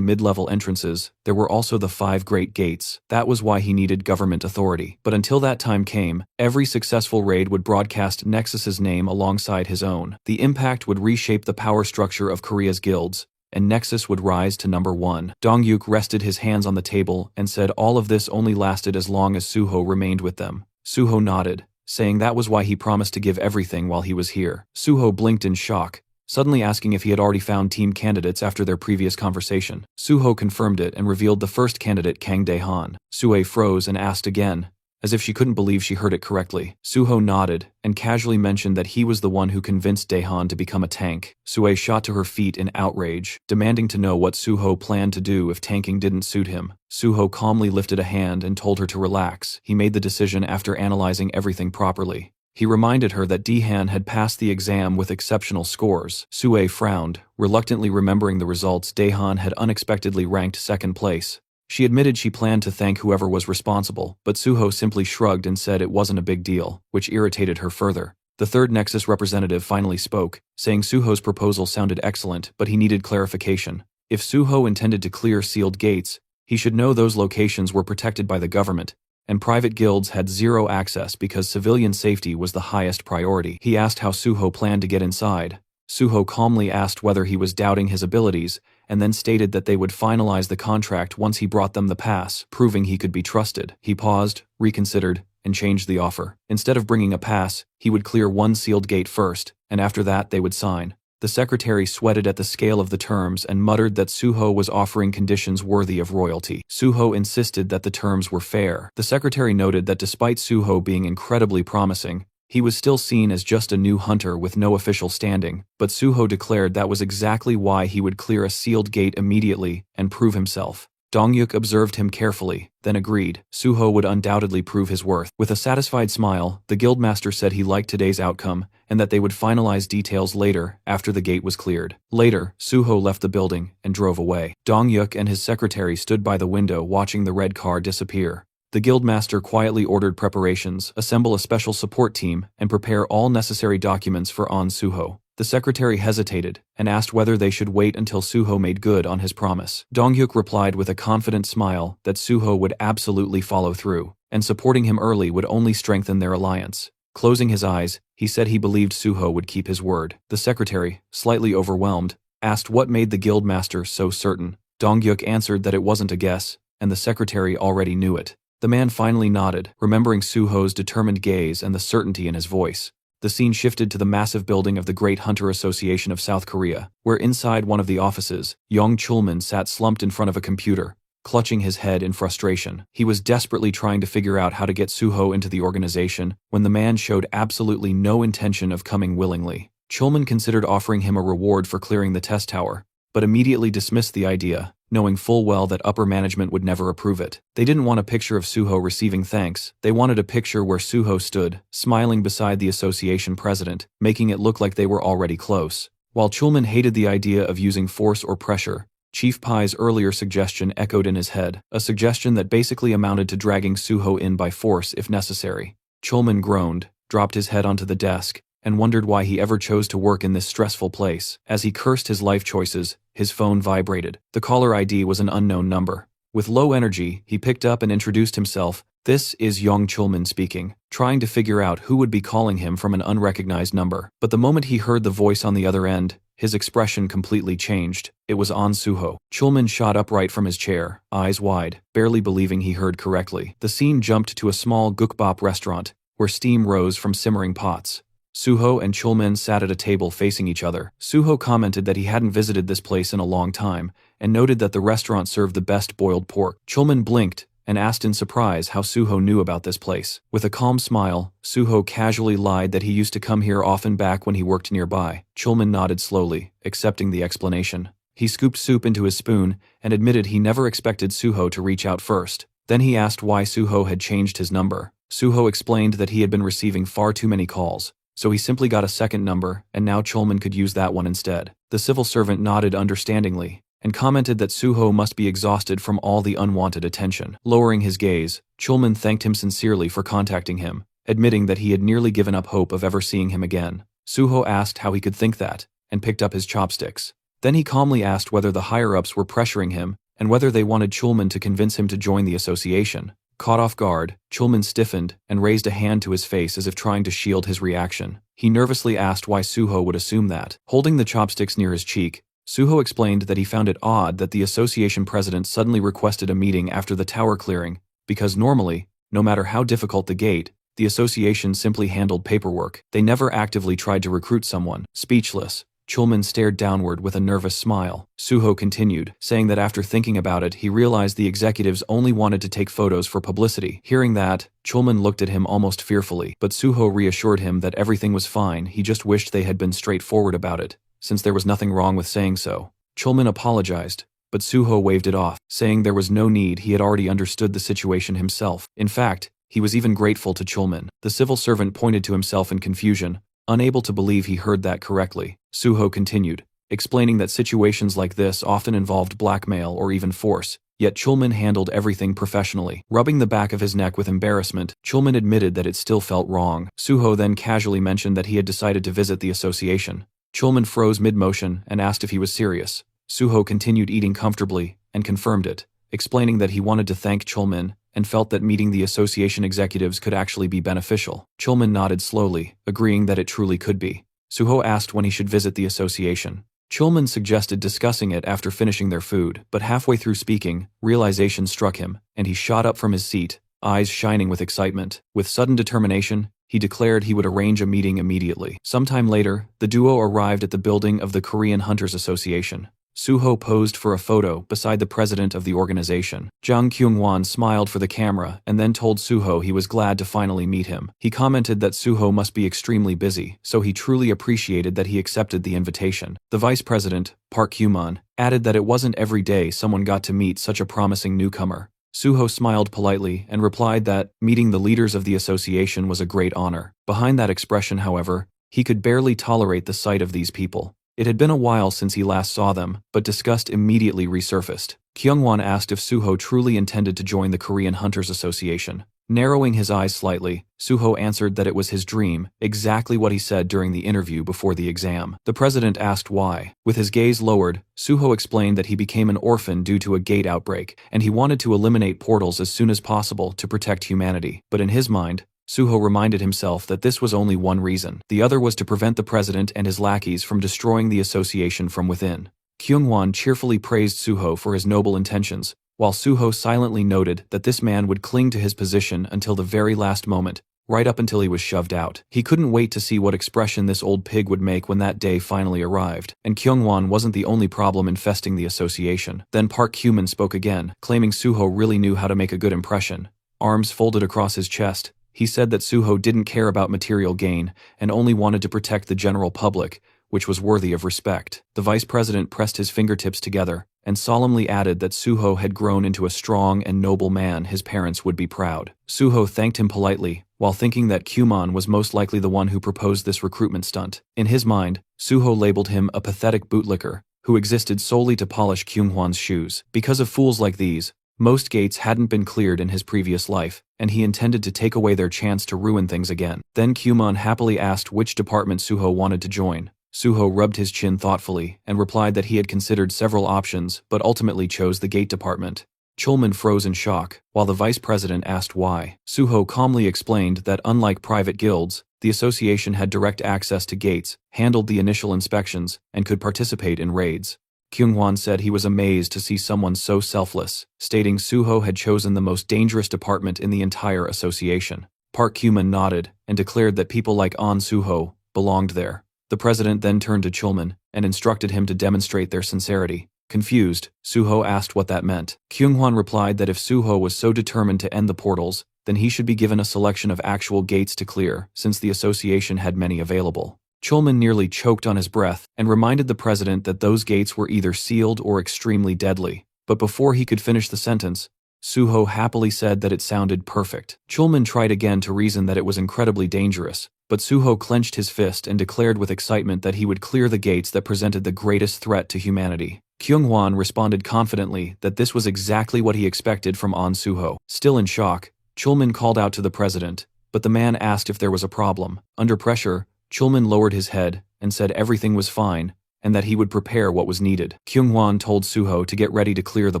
mid-level entrances, there were also the 5 Great Gates. That was why he needed government authority. But until that time came, every successful raid would broadcast Nexus's name alongside his own. The impact would reshape the power structure of Korea's guilds, and Nexus would rise to number 1. Dongyuk rested his hands on the table and said all of this only lasted as long as Suho remained with them. Suho nodded, saying that was why he promised to give everything while he was here. Suho blinked in shock, suddenly asking if he had already found team candidates after their previous conversation. Suho confirmed it and revealed the first candidate, Kang Dae-han. Sue froze and asked again, as if she couldn't believe she heard it correctly. Suho nodded and casually mentioned that he was the one who convinced Daehan to become a tank. Sue shot to her feet in outrage, demanding to know what Suho planned to do if tanking didn't suit him. Suho calmly lifted a hand and told her to relax. He made the decision after analyzing everything properly. He reminded her that Daehan had passed the exam with exceptional scores. Sue frowned, reluctantly remembering the results. Daehan had unexpectedly ranked second place. She admitted she planned to thank whoever was responsible, but Suho simply shrugged and said it wasn't a big deal, which irritated her further. The third Nexus representative finally spoke, saying Suho's proposal sounded excellent, but he needed clarification. If Suho intended to clear sealed gates, he should know those locations were protected by the government, and private guilds had zero access because civilian safety was the highest priority. He asked how Suho planned to get inside. Suho calmly asked whether he was doubting his abilities, and then stated that they would finalize the contract once he brought them the pass, proving he could be trusted. He paused, reconsidered, and changed the offer. Instead of bringing a pass, he would clear one sealed gate first, and after that they would sign. The secretary sweated at the scale of the terms and muttered that Suho was offering conditions worthy of royalty. Suho insisted that the terms were fair. The secretary noted that despite Suho being incredibly promising, he was still seen as just a new hunter with no official standing, but Suho declared that was exactly why he would clear a sealed gate immediately and prove himself. Dongyuk observed him carefully, then agreed. Suho would undoubtedly prove his worth. With a satisfied smile, the guildmaster said he liked today's outcome and that they would finalize details later after the gate was cleared. Later, Suho left the building and drove away. Dongyuk and his secretary stood by the window watching the red car disappear. The guildmaster quietly ordered preparations, assemble a special support team, and prepare all necessary documents for An Suho. The secretary hesitated and asked whether they should wait until Suho made good on his promise. Dongyuk replied with a confident smile that Suho would absolutely follow through, and supporting him early would only strengthen their alliance. Closing his eyes, he said he believed Suho would keep his word. The secretary, slightly overwhelmed, asked what made the guildmaster so certain. Dongyuk answered that it wasn't a guess, and the secretary already knew it. The man finally nodded, remembering Suho's determined gaze and the certainty in his voice. The scene shifted to the massive building of the Great Hunter Association of South Korea, where inside one of the offices, Yong Chulman sat slumped in front of a computer, clutching his head in frustration. He was desperately trying to figure out how to get Suho into the organization when the man showed absolutely no intention of coming willingly. Chulman considered offering him a reward for clearing the test tower, but immediately dismissed the idea, knowing full well that upper management would never approve it. They didn't want a picture of Suho receiving thanks. They wanted a picture where Suho stood, smiling beside the association president, making it look like they were already close. While Chulman hated the idea of using force or pressure, Chief Pai's earlier suggestion echoed in his head, a suggestion that basically amounted to dragging Suho in by force if necessary. Chulman groaned, dropped his head onto the desk, and wondered why he ever chose to work in this stressful place. As he cursed his life choices, his phone vibrated. The caller ID was an unknown number. With low energy, he picked up and introduced himself. "This is Yong Chulman speaking," trying to figure out who would be calling him from an unrecognized number. But the moment he heard the voice on the other end, his expression completely changed. It was An Suho. Chulman shot upright from his chair, eyes wide, barely believing he heard correctly. The scene jumped to a small gukbap restaurant, where steam rose from simmering pots. Suho and Chulman sat at a table facing each other. Suho commented that he hadn't visited this place in a long time, and noted that the restaurant served the best boiled pork. Chulman blinked and asked in surprise how Suho knew about this place. With a calm smile, Suho casually lied that he used to come here often back when he worked nearby. Chulman nodded slowly, accepting the explanation. He scooped soup into his spoon and admitted he never expected Suho to reach out first. Then he asked why Suho had changed his number. Suho explained that he had been receiving far too many calls, so he simply got a second number, and now Chulman could use that one instead. The civil servant nodded understandingly, and commented that Suho must be exhausted from all the unwanted attention. Lowering his gaze, Chulman thanked him sincerely for contacting him, admitting that he had nearly given up hope of ever seeing him again. Suho asked how he could think that, and picked up his chopsticks. Then he calmly asked whether the higher-ups were pressuring him, and whether they wanted Chulman to convince him to join the association. Caught off guard, Chulman stiffened and raised a hand to his face as if trying to shield his reaction. He nervously asked why Suho would assume that. Holding the chopsticks near his cheek, Suho explained that he found it odd that the association president suddenly requested a meeting after the tower clearing, because normally, no matter how difficult the gate, the association simply handled paperwork. They never actively tried to recruit someone. Speechless, Chulman stared downward with a nervous smile. Suho continued, saying that after thinking about it, he realized the executives only wanted to take photos for publicity. Hearing that, Chulman looked at him almost fearfully, but Suho reassured him that everything was fine. He just wished they had been straightforward about it, since there was nothing wrong with saying so. Chulman apologized, but Suho waved it off, saying there was no need. He had already understood the situation himself. In fact, he was even grateful to Chulman. The civil servant pointed to himself in confusion, unable to believe he heard that correctly. Suho continued, explaining that situations like this often involved blackmail or even force, yet Chulman handled everything professionally. Rubbing the back of his neck with embarrassment, Chulman admitted that it still felt wrong. Suho then casually mentioned that he had decided to visit the association. Chulman froze mid-motion and asked if he was serious. Suho continued eating comfortably and confirmed it, explaining that he wanted to thank Chulman and felt that meeting the association executives could actually be beneficial. Chulman nodded slowly, agreeing that it truly could be. Suho asked when he should visit the association. Chulman suggested discussing it after finishing their food, but halfway through speaking, realization struck him, and he shot up from his seat, eyes shining with excitement. With sudden determination, he declared he would arrange a meeting immediately. Sometime later, the duo arrived at the building of the Korean Hunters Association. Suho posed for a photo beside the president of the organization. Jang Kyung-won smiled for the camera and then told Suho he was glad to finally meet him. He commented that Suho must be extremely busy, so he truly appreciated that he accepted the invitation. The vice president, Park Kyumon, added that it wasn't every day someone got to meet such a promising newcomer. Suho smiled politely and replied that meeting the leaders of the association was a great honor. Behind that expression, however, he could barely tolerate the sight of these people. It had been a while since he last saw them, but disgust immediately resurfaced. Kyungwon asked if Suho truly intended to join the Korean Hunters Association. Narrowing his eyes slightly, Suho answered that it was his dream, exactly what he said during the interview before the exam. The president asked why. With his gaze lowered, Suho explained that he became an orphan due to a gate outbreak, and he wanted to eliminate portals as soon as possible to protect humanity. But in his mind, Suho reminded himself that this was only one reason. The other was to prevent the president and his lackeys from destroying the association from within. Kyungwon cheerfully praised Suho for his noble intentions, while Suho silently noted that this man would cling to his position until the very last moment, right up until he was shoved out. He couldn't wait to see what expression this old pig would make when that day finally arrived. And Kyungwon wasn't the only problem infesting the association. Then Park Kyumon spoke again, claiming Suho really knew how to make a good impression. Arms folded across his chest, he said that Suho didn't care about material gain and only wanted to protect the general public, which was worthy of respect. The vice president pressed his fingertips together and solemnly added that Suho had grown into a strong and noble man. His parents would be proud. Suho thanked him politely, while thinking that Kyumon was most likely the one who proposed this recruitment stunt. In his mind, Suho labeled him a pathetic bootlicker who existed solely to polish Kyunghwan's shoes. Because of fools like these, most gates hadn't been cleared in his previous life, and he intended to take away their chance to ruin things again. Then Kyumon happily asked which department Suho wanted to join. Suho rubbed his chin thoughtfully and replied that he had considered several options but ultimately chose the gate department. Chulman froze in shock, while the vice president asked why. Suho calmly explained that unlike private guilds, the association had direct access to gates, handled the initial inspections, and could participate in raids. Kyunghwan said he was amazed to see someone so selfless, stating Suho had chosen the most dangerous department in the entire association. Park Kyumon nodded and declared that people like An Suho belonged there. The president then turned to Chulman and instructed him to demonstrate their sincerity. Confused, Suho asked what that meant. Kyunghwan replied that if Suho was so determined to end the portals, then he should be given a selection of actual gates to clear, since the association had many available. Chulman nearly choked on his breath and reminded the president that those gates were either sealed or extremely deadly. But before he could finish the sentence, Suho happily said that it sounded perfect. Chulman tried again to reason that it was incredibly dangerous, but Suho clenched his fist and declared with excitement that he would clear the gates that presented the greatest threat to humanity. Kyunghwan responded confidently that this was exactly what he expected from An Suho. Still in shock, Chulman called out to the president, but the man asked if there was a problem. Under pressure, Chulman lowered his head and said everything was fine and that he would prepare what was needed. Kyunghwan told Suho to get ready to clear the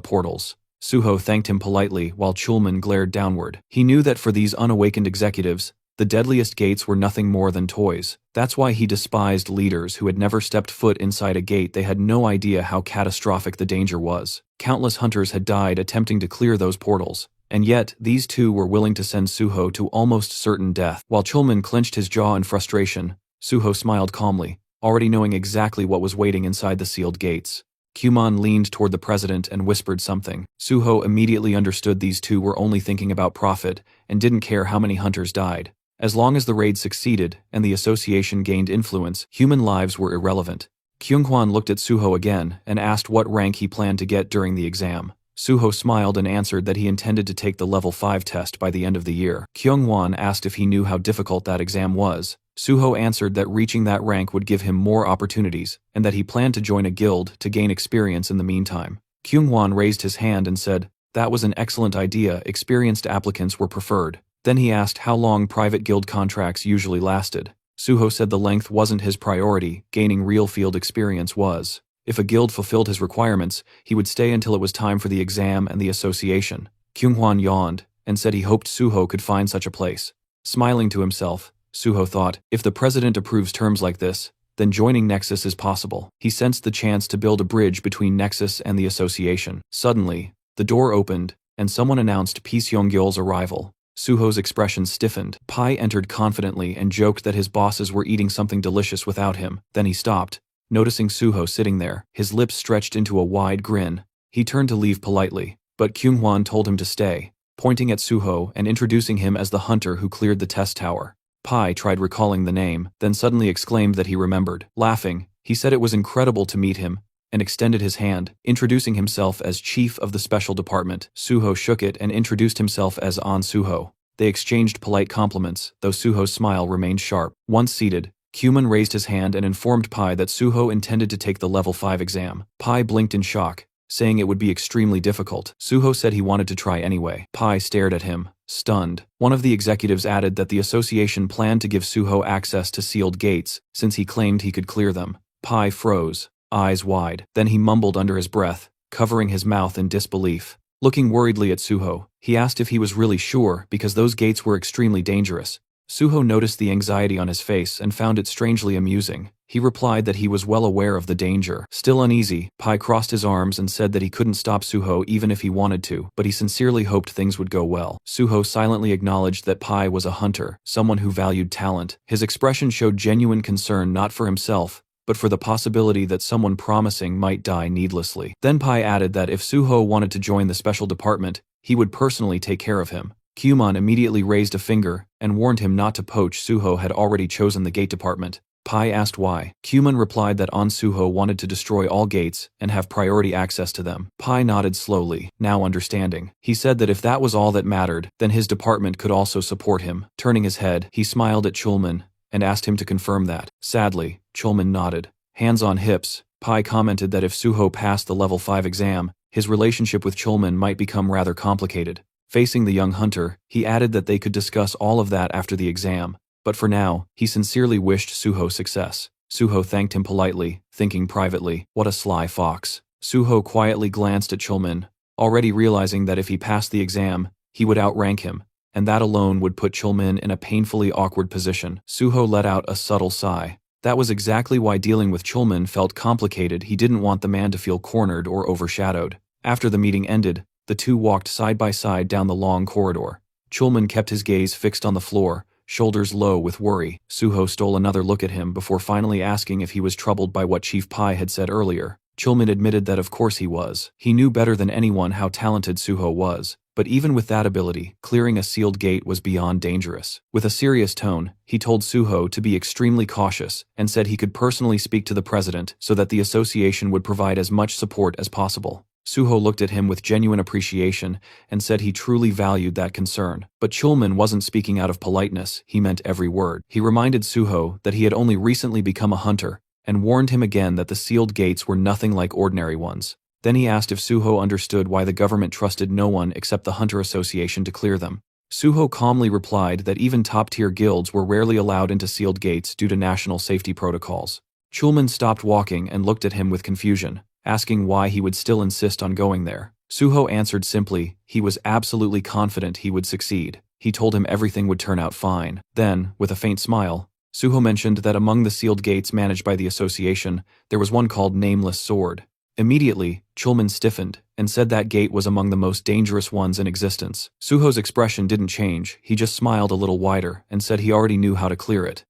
portals. Suho thanked him politely while Chulman glared downward. He knew that for these unawakened executives, the deadliest gates were nothing more than toys. That's why he despised leaders who had never stepped foot inside a gate. They had no idea how catastrophic the danger was. Countless hunters had died attempting to clear those portals, and yet these two were willing to send Suho to almost certain death. While Chulman clenched his jaw in frustration, Suho smiled calmly, already knowing exactly what was waiting inside the sealed gates. Kumon leaned toward the president and whispered something. Suho immediately understood these two were only thinking about profit and didn't care how many hunters died. As long as the raid succeeded and the association gained influence, human lives were irrelevant. Kyunghwan looked at Suho again and asked what rank he planned to get during the exam. Suho smiled and answered that he intended to take the level 5 test by the end of the year. Kyunghwan asked if he knew how difficult that exam was. Suho answered that reaching that rank would give him more opportunities, and that he planned to join a guild to gain experience in the meantime. Kyunghwan raised his hand and said, "That was an excellent idea, experienced applicants were preferred." Then he asked how long private guild contracts usually lasted. Suho said the length wasn't his priority, gaining real field experience was. If a guild fulfilled his requirements, he would stay until it was time for the exam and the association. Kyunghwan yawned and said he hoped Suho could find such a place. Smiling to himself, Suho thought, if the president approves terms like this, then joining Nexus is possible. He sensed the chance to build a bridge between Nexus and the association. Suddenly, the door opened, and someone announced Pi Seonggyeol's arrival. Suho's expression stiffened. Pai entered confidently and joked that his bosses were eating something delicious without him. Then he stopped, noticing Suho sitting there, his lips stretched into a wide grin. He turned to leave politely, but Kyunghwan told him to stay, pointing at Suho and introducing him as the hunter who cleared the test tower. Pai tried recalling the name, then suddenly exclaimed that he remembered. Laughing, he said it was incredible to meet him, and extended his hand, introducing himself as chief of the special department. Suho shook it and introduced himself as An Suho. They exchanged polite compliments, though Suho's smile remained sharp. Once seated, Kumon raised his hand and informed Pai that Suho intended to take the level 5 exam. Pai blinked in shock, saying it would be extremely difficult. Suho said he wanted to try anyway. Pai stared at him, stunned. One of the executives added that the association planned to give Suho access to sealed gates, since he claimed he could clear them. Pai froze, eyes wide. Then he mumbled under his breath, covering his mouth in disbelief. Looking worriedly at Suho, he asked if he was really sure because those gates were extremely dangerous. Suho noticed the anxiety on his face and found it strangely amusing. He replied that he was well aware of the danger. Still uneasy, Pai crossed his arms and said that he couldn't stop Suho even if he wanted to, but he sincerely hoped things would go well. Suho silently acknowledged that Pai was a hunter, someone who valued talent. His expression showed genuine concern not for himself, but for the possibility that someone promising might die needlessly. Then Pai added that if Suho wanted to join the special department, he would personally take care of him. Kumon immediately raised a finger and warned him not to poach. Suho had already chosen the gate department. Pai asked why. Kumon replied that An Suho wanted to destroy all gates and have priority access to them. Pai nodded slowly, now understanding. He said that if that was all that mattered, then his department could also support him. Turning his head, he smiled at Chulman and asked him to confirm that. Sadly, Chulman nodded. Hands on hips, Pai commented that if Suho passed the level 5 exam, his relationship with Chulman might become rather complicated. Facing the young hunter, he added that they could discuss all of that after the exam, but for now, he sincerely wished Suho success. Suho thanked him politely, thinking privately, what a sly fox. Suho quietly glanced at Chulman, already realizing that if he passed the exam, he would outrank him, and that alone would put Chulman in a painfully awkward position. Suho let out a subtle sigh. That was exactly why dealing with Chulman felt complicated. He didn't want the man to feel cornered or overshadowed. After the meeting ended, the two walked side by side down the long corridor. Chulman kept his gaze fixed on the floor, shoulders low with worry. Suho stole another look at him before finally asking if he was troubled by what Chief Pai had said earlier. Chulman admitted that of course he was. He knew better than anyone how talented Suho was, but even with that ability, clearing a sealed gate was beyond dangerous. With a serious tone, he told Suho to be extremely cautious and said he could personally speak to the president so that the association would provide as much support as possible. Suho looked at him with genuine appreciation and said he truly valued that concern. But Chulman wasn't speaking out of politeness, he meant every word. He reminded Suho that he had only recently become a hunter, and warned him again that the sealed gates were nothing like ordinary ones. Then he asked if Suho understood why the government trusted no one except the Hunter Association to clear them. Suho calmly replied that even top-tier guilds were rarely allowed into sealed gates due to national safety protocols. Chulman stopped walking and looked at him with confusion, asking why he would still insist on going there. Suho answered simply, he was absolutely confident he would succeed. He told him everything would turn out fine. Then, with a faint smile, Suho mentioned that among the sealed gates managed by the association, there was one called Nameless Sword. Immediately, Chulman stiffened and said that gate was among the most dangerous ones in existence. Suho's expression didn't change, he just smiled a little wider and said he already knew how to clear it.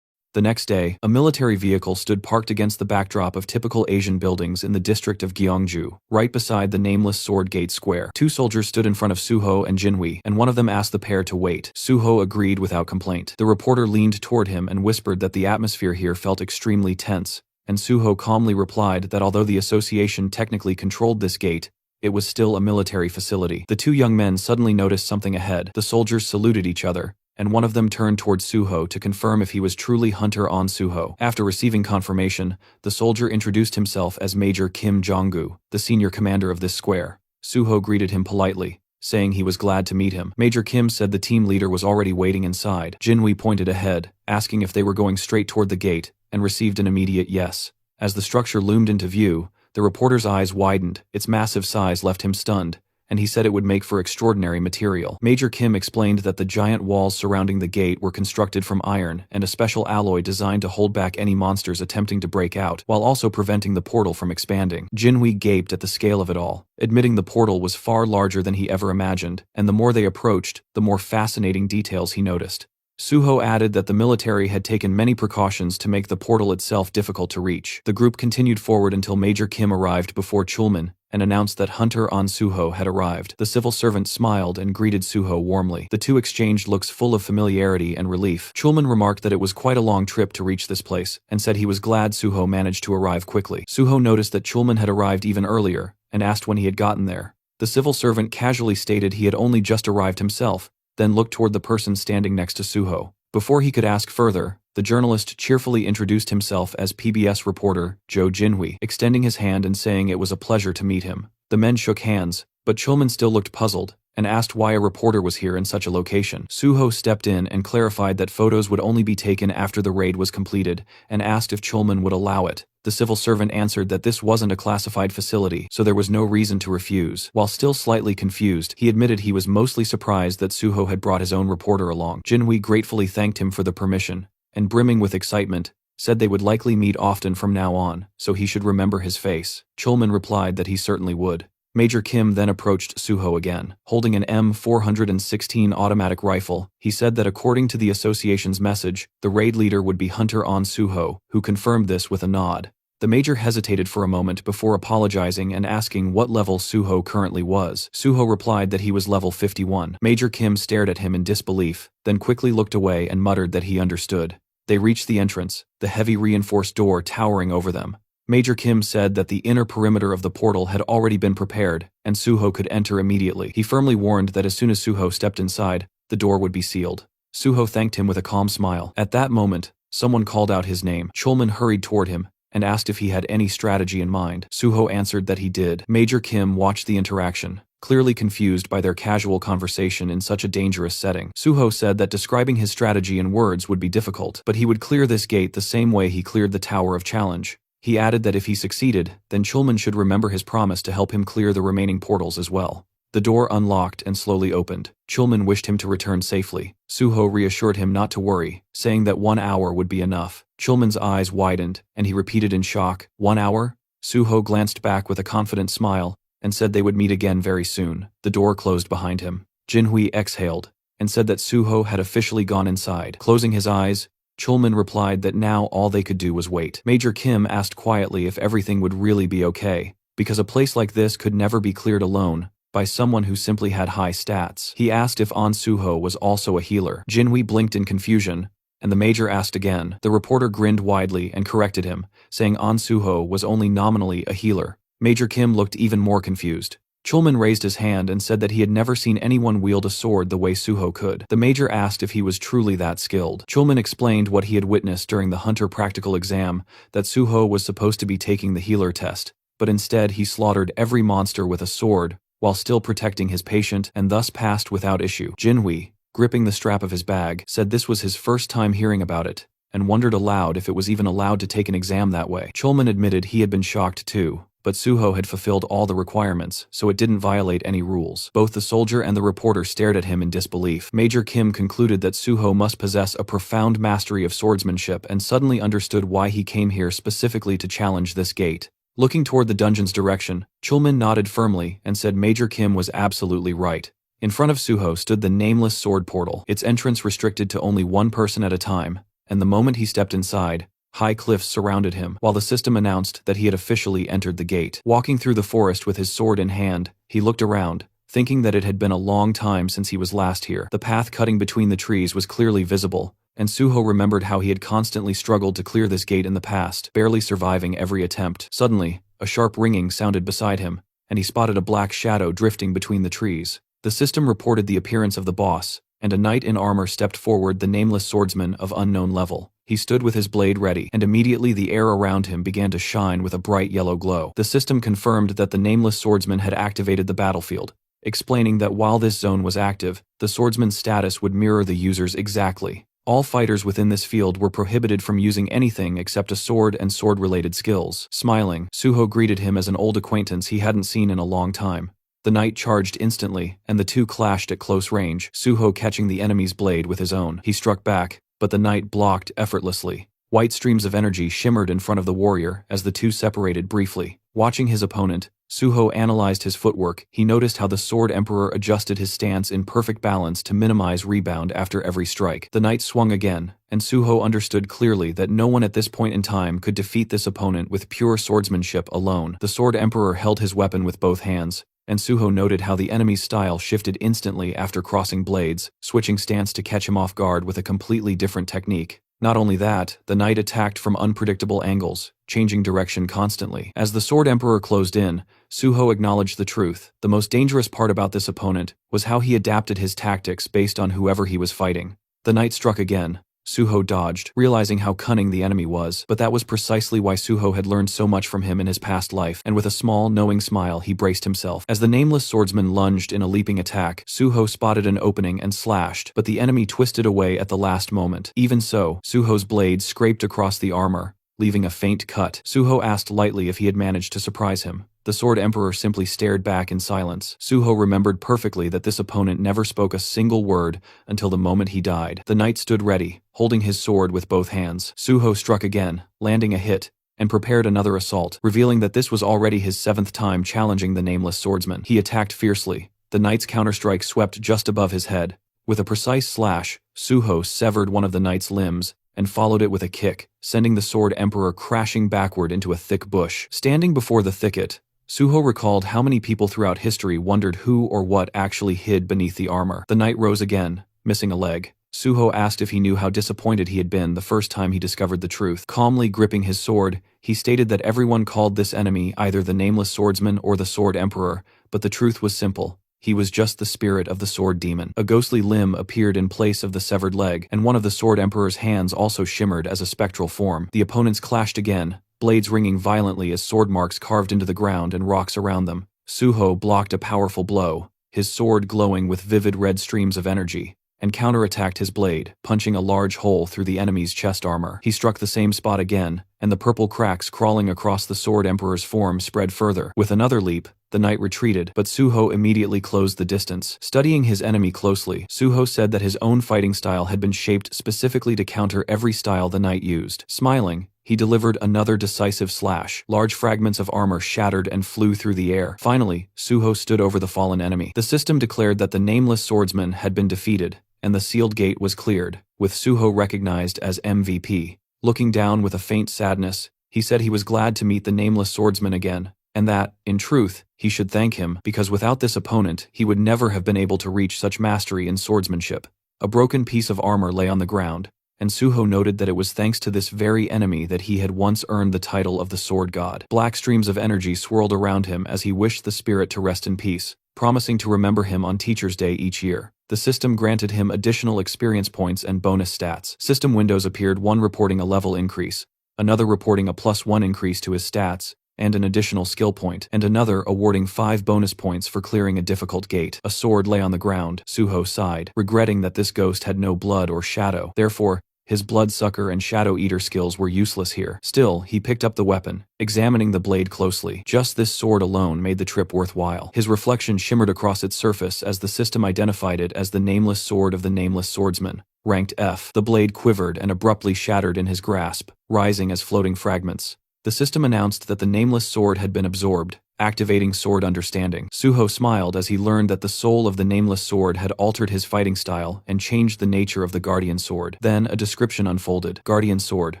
The next day, a military vehicle stood parked against the backdrop of typical Asian buildings in the district of Gyeongju, right beside the nameless Sword Gate Square. Two soldiers stood in front of Suho and Jinhui, and one of them asked the pair to wait. Suho agreed without complaint. The reporter leaned toward him and whispered that the atmosphere here felt extremely tense, and Suho calmly replied that although the association technically controlled this gate, it was still a military facility. The two young men suddenly noticed something ahead. The soldiers saluted each other, and one of them turned toward Suho to confirm if he was truly Hunter On Suho. After receiving confirmation, the soldier introduced himself as Major Kim Jong-gu, the senior commander of this square. Suho greeted him politely, saying he was glad to meet him. Major Kim said the team leader was already waiting inside. Jinhui pointed ahead, asking if they were going straight toward the gate, and received an immediate yes. As the structure loomed into view, the reporter's eyes widened. Its massive size left him stunned, and he said it would make for extraordinary material. Major Kim explained that the giant walls surrounding the gate were constructed from iron and a special alloy designed to hold back any monsters attempting to break out, while also preventing the portal from expanding. Jinhui gaped at the scale of it all, admitting the portal was far larger than he ever imagined, and the more they approached, the more fascinating details he noticed. Suho added that the military had taken many precautions to make the portal itself difficult to reach. The group continued forward until Major Kim arrived before Chulman and announced that Hunter On Suho had arrived. The civil servant smiled and greeted Suho warmly. The two exchanged looks full of familiarity and relief. Chulman remarked that it was quite a long trip to reach this place, and said he was glad Suho managed to arrive quickly. Suho noticed that Chulman had arrived even earlier, and asked when he had gotten there. The civil servant casually stated he had only just arrived himself, then looked toward the person standing next to Suho. Before he could ask further, the journalist cheerfully introduced himself as PBS reporter Jo Jinhui, extending his hand and saying it was a pleasure to meet him. The men shook hands, but Chulman still looked puzzled, and asked why a reporter was here in such a location. Suho stepped in and clarified that photos would only be taken after the raid was completed, and asked if Chulman would allow it. The civil servant answered that this wasn't a classified facility, so there was no reason to refuse. While still slightly confused, he admitted he was mostly surprised that Suho had brought his own reporter along. Jinhui gratefully thanked him for the permission, and brimming with excitement, said they would likely meet often from now on, so he should remember his face. Chulman replied that he certainly would. Major Kim then approached Suho again. Holding an M416 automatic rifle, he said that according to the association's message, the raid leader would be Hunter On Suho, who confirmed this with a nod. The major hesitated for a moment before apologizing and asking what level Suho currently was. Suho replied that he was level 51. Major Kim stared at him in disbelief, then quickly looked away and muttered that he understood. They reached the entrance, the heavy reinforced door towering over them. Major Kim said that the inner perimeter of the portal had already been prepared, and Suho could enter immediately. He firmly warned that as soon as Suho stepped inside, the door would be sealed. Suho thanked him with a calm smile. At that moment, someone called out his name. Chulman hurried toward him, and asked if he had any strategy in mind. Suho answered that he did. Major Kim watched the interaction, clearly confused by their casual conversation in such a dangerous setting. Suho said that describing his strategy in words would be difficult, but he would clear this gate the same way he cleared the Tower of Challenge. He added that if he succeeded, then Chulman should remember his promise to help him clear the remaining portals as well. The door unlocked and slowly opened. Chulman wished him to return safely. Suho reassured him not to worry, saying that 1 hour would be enough. Chulman's eyes widened, and he repeated in shock, 1 hour? Suho glanced back with a confident smile, and said they would meet again very soon. The door closed behind him. Jinhui exhaled, and said that Suho had officially gone inside. Closing his eyes, Chulman replied that now all they could do was wait. Major Kim asked quietly if everything would really be okay, because a place like this could never be cleared alone by someone who simply had high stats. He asked if On Suho was also a healer. Jinhui blinked in confusion, and the major asked again. The reporter grinned widely and corrected him, saying On Suho was only nominally a healer. Major Kim looked even more confused. Chulman raised his hand and said that he had never seen anyone wield a sword the way Suho could. The major asked if he was truly that skilled. Chulman explained what he had witnessed during the Hunter practical exam, that Suho was supposed to be taking the healer test, but instead he slaughtered every monster with a sword, while still protecting his patient, and thus passed without issue. Jinhui, gripping the strap of his bag, said this was his first time hearing about it, and wondered aloud if it was even allowed to take an exam that way. Chulman admitted he had been shocked too, but Suho had fulfilled all the requirements, so it didn't violate any rules. Both the soldier and the reporter stared at him in disbelief. Major Kim concluded that Suho must possess a profound mastery of swordsmanship and suddenly understood why he came here specifically to challenge this gate. Looking toward the dungeon's direction, Chulman nodded firmly and said Major Kim was absolutely right. In front of Suho stood the nameless sword portal, its entrance restricted to only one person at a time, and the moment he stepped inside, high cliffs surrounded him, while the system announced that he had officially entered the gate. Walking through the forest with his sword in hand, he looked around, thinking that it had been a long time since he was last here. The path cutting between the trees was clearly visible, and Suho remembered how he had constantly struggled to clear this gate in the past, barely surviving every attempt. Suddenly, a sharp ringing sounded beside him, and he spotted a black shadow drifting between the trees. The system reported the appearance of the boss, and a knight in armor stepped forward, the nameless swordsman of unknown level. He stood with his blade ready, and immediately the air around him began to shine with a bright yellow glow. The system confirmed that the nameless swordsman had activated the battlefield, explaining that while this zone was active, the swordsman's status would mirror the user's exactly. All fighters within this field were prohibited from using anything except a sword and sword-related skills. Smiling, Suho greeted him as an old acquaintance he hadn't seen in a long time. The knight charged instantly, and the two clashed at close range, Suho catching the enemy's blade with his own. He struck back, but the knight blocked effortlessly. White streams of energy shimmered in front of the warrior as the two separated briefly. Watching his opponent, Suho analyzed his footwork. He noticed how the Sword Emperor adjusted his stance in perfect balance to minimize rebound after every strike. The knight swung again, and Suho understood clearly that no one at this point in time could defeat this opponent with pure swordsmanship alone. The Sword Emperor held his weapon with both hands, and Suho noted how the enemy's style shifted instantly after crossing blades, switching stance to catch him off guard with a completely different technique. Not only that, the knight attacked from unpredictable angles, changing direction constantly. As the Sword Emperor closed in, Suho acknowledged the truth. The most dangerous part about this opponent was how he adapted his tactics based on whoever he was fighting. The knight struck again. Suho dodged, realizing how cunning the enemy was, but that was precisely why Suho had learned so much from him in his past life, and with a small, knowing smile he braced himself. As the nameless swordsman lunged in a leaping attack, Suho spotted an opening and slashed, but the enemy twisted away at the last moment. Even so, Suho's blade scraped across the armor, leaving a faint cut. Suho asked lightly if he had managed to surprise him. The Sword Emperor simply stared back in silence. Suho remembered perfectly that this opponent never spoke a single word until the moment he died. The knight stood ready, holding his sword with both hands. Suho struck again, landing a hit, and prepared another assault, revealing that this was already his 7th time challenging the nameless swordsman. He attacked fiercely. The knight's counterstrike swept just above his head. With a precise slash, Suho severed one of the knight's limbs, and followed it with a kick, sending the Sword Emperor crashing backward into a thick bush. Standing before the thicket, Suho recalled how many people throughout history wondered who or what actually hid beneath the armor. The knight rose again, missing a leg. Suho asked if he knew how disappointed he had been the first time he discovered the truth. Calmly gripping his sword, he stated that everyone called this enemy either the Nameless Swordsman or the Sword Emperor, but the truth was simple. He was just the spirit of the Sword Demon. A ghostly limb appeared in place of the severed leg, and one of the Sword Emperor's hands also shimmered as a spectral form. The opponents clashed again, blades ringing violently as sword marks carved into the ground and rocks around them. Suho blocked a powerful blow, his sword glowing with vivid red streams of energy, and counterattacked his blade, punching a large hole through the enemy's chest armor. He struck the same spot again, and the purple cracks crawling across the Sword Emperor's form spread further. With another leap, the knight retreated, but Suho immediately closed the distance. Studying his enemy closely, Suho said that his own fighting style had been shaped specifically to counter every style the knight used. Smiling, he delivered another decisive slash. Large fragments of armor shattered and flew through the air. Finally, Suho stood over the fallen enemy. The system declared that the nameless swordsman had been defeated, and the sealed gate was cleared, with Suho recognized as MVP. Looking down with a faint sadness, he said he was glad to meet the nameless swordsman again, and that, in truth, he should thank him, because without this opponent, he would never have been able to reach such mastery in swordsmanship. A broken piece of armor lay on the ground, and Suho noted that it was thanks to this very enemy that he had once earned the title of the Sword God. Black streams of energy swirled around him as he wished the spirit to rest in peace, promising to remember him on Teacher's Day each year. The system granted him additional experience points and bonus stats. System windows appeared, one reporting a level increase, another reporting a +1 increase to his stats, and an additional skill point, and another awarding 5 bonus points for clearing a difficult gate. A sword lay on the ground. Suho sighed, regretting that this ghost had no blood or shadow. Therefore, his Bloodsucker and Shadow Eater skills were useless here. Still, he picked up the weapon, examining the blade closely. Just this sword alone made the trip worthwhile. His reflection shimmered across its surface as the system identified it as the Nameless Sword of the Nameless Swordsman, ranked F. The blade quivered and abruptly shattered in his grasp, rising as floating fragments. The system announced that the nameless sword had been absorbed, activating sword understanding. Suho smiled as he learned that the soul of the nameless sword had altered his fighting style and changed the nature of the Guardian Sword. Then a description unfolded. Guardian Sword,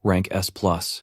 rank S+.